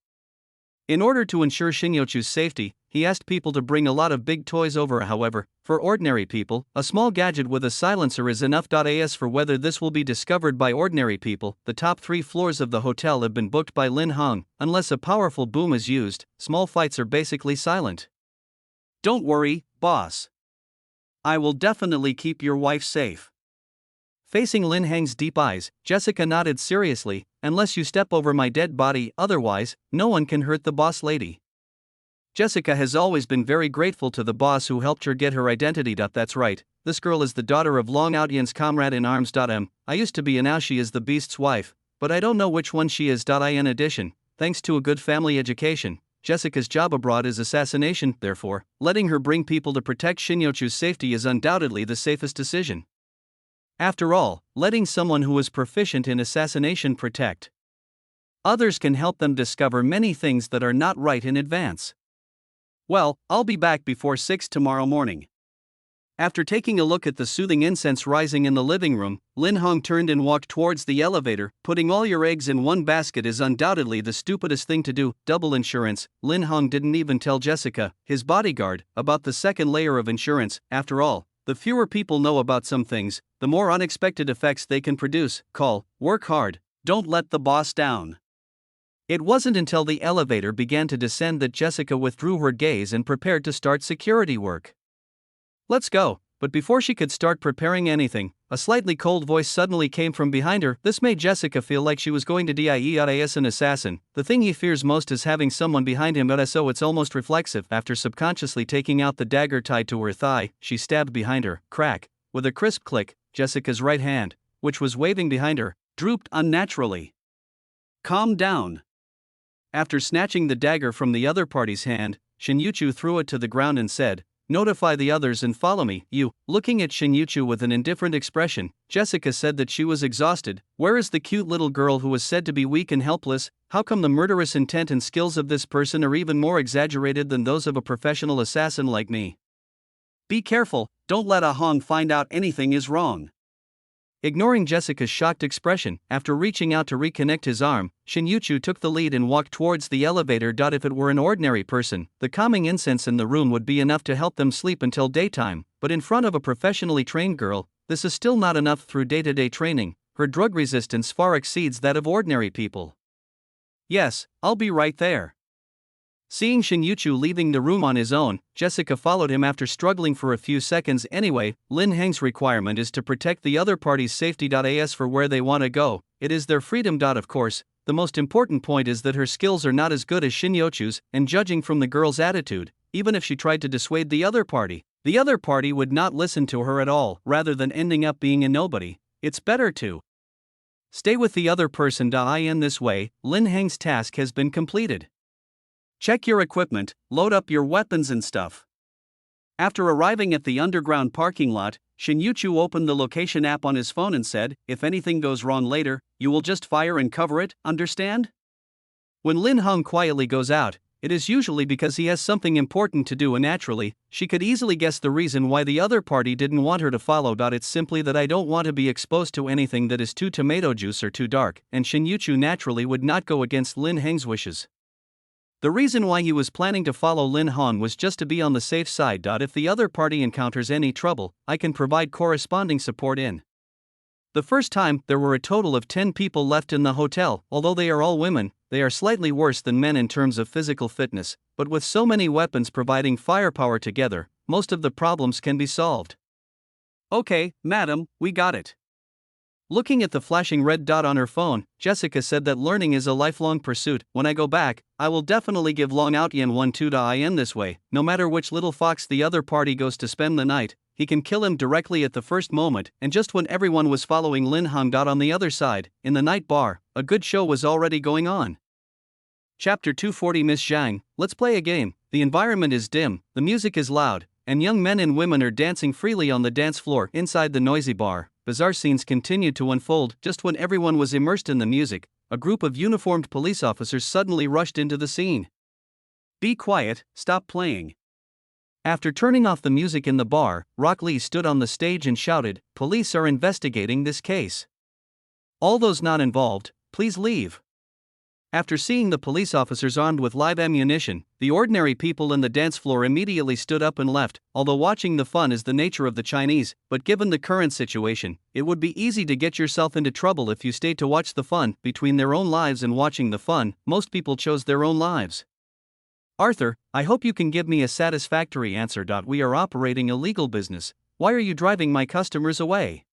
In order to ensure Youchu's safety, he asked people to bring a lot of big toys over. However, for ordinary people, a small gadget with a silencer is enough. As for whether this will be discovered by ordinary people, the top 3 floors of the hotel have been booked by Lin Hong. Unless a powerful boom is used, small fights are basically silent. Don't worry, boss. I will definitely keep your wife safe. Facing Lin Hong's deep eyes, Jessica nodded seriously. Unless you step over my dead body, otherwise, no one can hurt the boss lady. Jessica has always been very grateful to the boss who helped her get her identity. That's right, this girl is the daughter of Long Outyan's comrade in arms. I used to be, and now she is the beast's wife, but I don't know which one she is. In addition, thanks to a good family education, Jessica's job abroad is assassination. Therefore, letting her bring people to protect Youchu's safety is undoubtedly the safest decision. After all, letting someone who is proficient in assassination protect others can help them discover many things that are not right in advance. Well, I'll be back before 6 tomorrow morning. After taking a look at the soothing incense rising in the living room, Lin Hong turned and walked towards the elevator. Putting all your eggs in one basket is undoubtedly the stupidest thing to do. Double insurance. Lin Hong didn't even tell Jessica, his bodyguard, about the second layer of insurance. After all, the fewer people know about some things, the more unexpected effects they can produce. Work hard, don't let the boss down. It wasn't until the elevator began to descend that Jessica withdrew her gaze and prepared to start security work. Let's go. But before she could start preparing anything, a slightly cold voice suddenly came from behind her. This made Jessica feel like she was going to die as an assassin. The thing he fears most is having someone behind him, so it's almost reflexive. After subconsciously taking out the dagger tied to her thigh, she stabbed behind her. Crack. With a crisp click, Jessica's right hand, which was waving behind her, drooped unnaturally. Calm down. After snatching the dagger from the other party's hand, Youchu threw it to the ground and said, "Notify the others and follow me." Looking at Youchu with an indifferent expression, Jessica said that she was exhausted. Where is the cute little girl who was said to be weak and helpless? How come the murderous intent and skills of this person are even more exaggerated than those of a professional assassin like me? Be careful, don't let Ah Hong find out anything is wrong. Ignoring Jessica's shocked expression, after reaching out to reconnect his arm, Youchu took the lead and walked towards the elevator. If it were an ordinary person, the calming incense in the room would be enough to help them sleep until daytime, but in front of a professionally trained girl, this is still not enough. Through day-to-day training, her drug resistance far exceeds that of ordinary people. Yes, I'll be right there. Seeing Youchu leaving the room on his own, Jessica followed him after struggling for a few seconds. Anyway, Lin Hong's requirement is to protect the other party's safety. As for where they want to go, it is their freedom. Of course, the most important point is that her skills are not as good as Youchu's, and judging from the girl's attitude, even if she tried to dissuade the other party would not listen to her at all. Rather than ending up being a nobody, it's better to stay with the other person. In this way, Lin Hong's task has been completed. Check your equipment, load up your weapons and stuff. After arriving at the underground parking lot, Youchu opened the location app on his phone and said, "If anything goes wrong later, you will just fire and cover it, understand?" When Lin Hong quietly goes out, it is usually because he has something important to do, and naturally, she could easily guess the reason why the other party didn't want her to follow. It's simply that I don't want to be exposed to anything that is too tomato juice or too dark, and Shin Yuchu naturally would not go against Lin Heng's wishes. The reason why he was planning to follow Lin Hong was just to be on the safe side. If the other party encounters any trouble, I can provide corresponding support in. The first time, there were a total of 10 people left in the hotel. Although they are all women, they are slightly worse than men in terms of physical fitness, but with so many weapons providing firepower together, most of the problems can be solved. Okay, madam, we got it. Looking at the flashing red dot on her phone, Jessica said that learning is a lifelong pursuit. When I go back, I will definitely give Long Out Yen 1-2 this way. No matter which little fox the other party goes to spend the night, he can kill him directly at the first moment. And just when everyone was following Lin Hong. On the other side, in the night bar, a good show was already going on. Chapter 240. Miss Zhang, let's play a game. The environment is dim, the music is loud, and young men and women are dancing freely on the dance floor inside the noisy bar. Bizarre scenes continued to unfold. Just when everyone was immersed in the music, a group of uniformed police officers suddenly rushed into the scene. Be quiet, stop playing. After turning off the music in the bar, Rock Lee stood on the stage and shouted, "Police are investigating this case. All those not involved, please leave." After seeing the police officers armed with live ammunition, the ordinary people in the dance floor immediately stood up and left. Although watching the fun is the nature of the Chinese, but given the current situation, it would be easy to get yourself into trouble if you stayed to watch the fun. Between their own lives and watching the fun, most people chose their own lives. Arthur, I hope you can give me a satisfactory answer. We are operating a legal business. Why are you driving my customers away?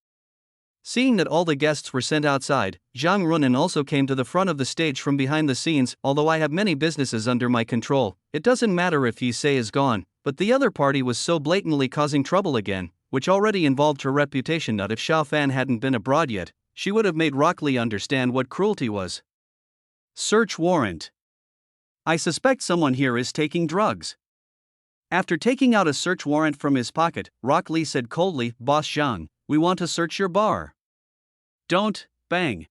Seeing that all the guests were sent outside, Zhang Runan also came to the front of the stage from behind the scenes. Although I have many businesses under my control, it doesn't matter if Yi Sei is gone, but the other party was so blatantly causing trouble again, which already involved her reputation. If Xiao Fan hadn't been abroad yet, she would have made Rock Lee understand what cruelty was. Search warrant. I suspect someone here is taking drugs. After taking out a search warrant from his pocket, Rock Lee said coldly, "Boss Zhang, we want to search your bar." Don't, bang.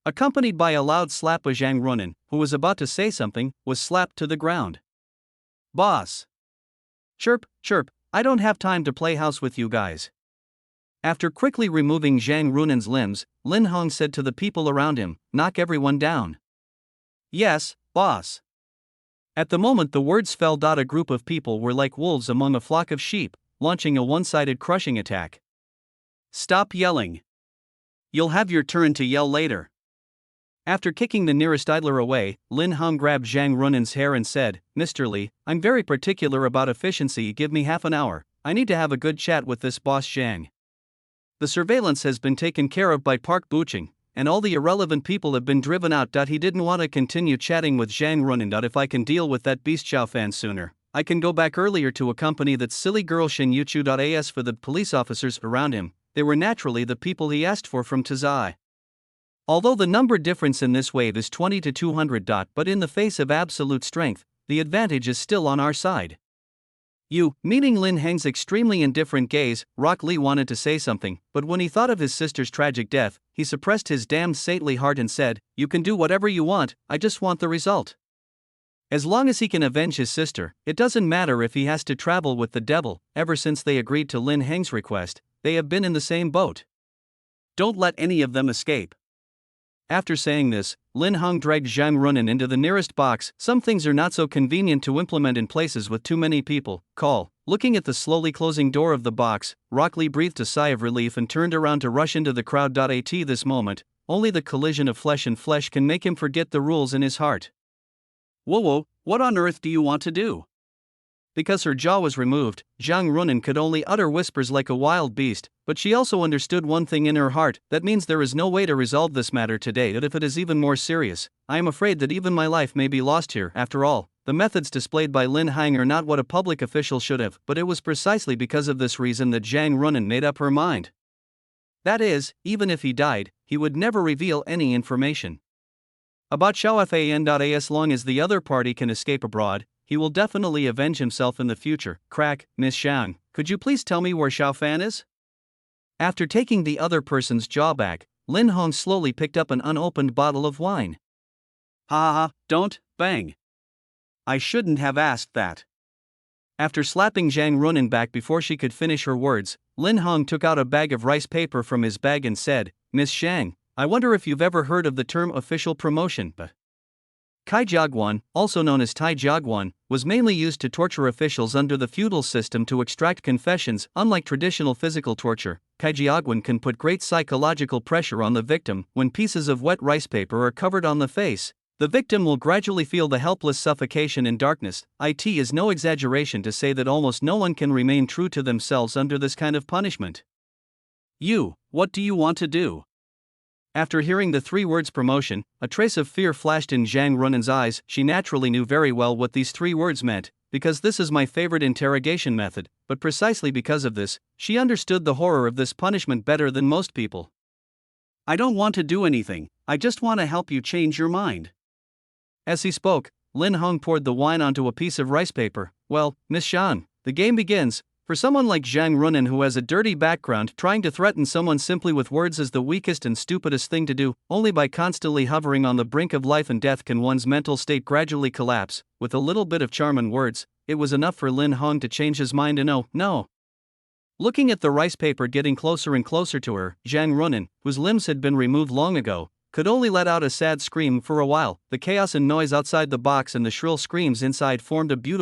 Accompanied by a loud slap, Zhang Runan, who was about to say something, was slapped to the ground. Boss. Chirp, chirp, I don't have time to play house with you guys. After quickly removing Zhang Runan's limbs, Lin Hong said to the people around him, "Knock everyone down." Yes, boss. At the moment the words fell. A group of people were like wolves among a flock of sheep, launching a one-sided crushing attack. Stop yelling. You'll have your turn to yell later. After kicking the nearest idler away, Lin Hong grabbed Zhang Runan's hair and said, "Mr. Li, I'm very particular about efficiency. Give me half an hour. I need to have a good chat with this boss Zhang. The surveillance has been taken care of by Park Buching, and all the irrelevant people have been driven out. He didn't want to continue chatting with Zhang Runan. If I can deal with that beast Xiao Fan sooner, I can go back earlier to accompany that silly girl Shin Yuchu. As for the police officers around him, they were naturally the people he asked for from Tazai. Although the number difference in this wave is 20 to 200. But in the face of absolute strength, the advantage is still on our side. You, meeting Lin Heng's extremely indifferent gaze, Rock Lee wanted to say something, but when he thought of his sister's tragic death, he suppressed his damned saintly heart and said, "You can do whatever you want, I just want the result." As long as he can avenge his sister, it doesn't matter if he has to travel with the devil. Ever since they agreed to Lin Heng's request, they have been in the same boat. Don't let any of them escape. After saying this, Lin Hong dragged Zhang Runan into the nearest box. Some things are not so convenient to implement in places with too many people. Call. Looking at the slowly closing door of the box, Rock Lee breathed a sigh of relief and turned around to rush into the crowd. At this moment, only the collision of flesh and flesh can make him forget the rules in his heart. Whoa, what on earth do you want to do? Because her jaw was removed, Zhang Runan could only utter whispers like a wild beast, but she also understood one thing in her heart: that means there is no way to resolve this matter today. That if it is even more serious, I am afraid that even my life may be lost here. After all, the methods displayed by Lin Heng are not what a public official should have, but it was precisely because of this reason that Zhang Runan made up her mind. That is, even if he died, he would never reveal any information about Xiao Fan. As long as the other party can escape abroad, he will definitely avenge himself in the future. Crack, Miss Zhang, could you please tell me where Xiao Fan is? After taking the other person's jaw back, Lin Hong slowly picked up an unopened bottle of wine. Ha ha ha, don't, bang. I shouldn't have asked that. After slapping Zhang Runin back before she could finish her words, Lin Hong took out a bag of rice paper from his bag and said, Miss Zhang, I wonder if you've ever heard of the term official promotion. Kai Jiaguan, also known as Tai Jiaguan, was mainly used to torture officials under the feudal system to extract confessions. Unlike traditional physical torture, Kai Jiaguan can put great psychological pressure on the victim. When pieces of wet rice paper are covered on the face, the victim will gradually feel the helpless suffocation in darkness. It is no exaggeration to say that almost no one can remain true to themselves under this kind of punishment. What do you want to do? After hearing the 3 words promotion, a trace of fear flashed in Zhang Runin's eyes. She naturally knew very well what these 3 words meant, because this is my favorite interrogation method, but precisely because of this, she understood the horror of this punishment better than most people. I don't want to do anything, I just want to help you change your mind. As he spoke, Lin Hong poured the wine onto a piece of rice paper. Well, Miss Shan, the game begins. For someone like Zhang Runin who has a dirty background, trying to threaten someone simply with words is the weakest and stupidest thing to do. Only by constantly hovering on the brink of life and death can one's mental state gradually collapse. With a little bit of charm and words, it was enough for Lin Hong to change his mind and no. Looking at the rice paper getting closer and closer to her, Zhang Runin, whose limbs had been removed long ago, could only let out a sad scream for a while. The chaos and noise outside the box and the shrill screams inside formed a beautiful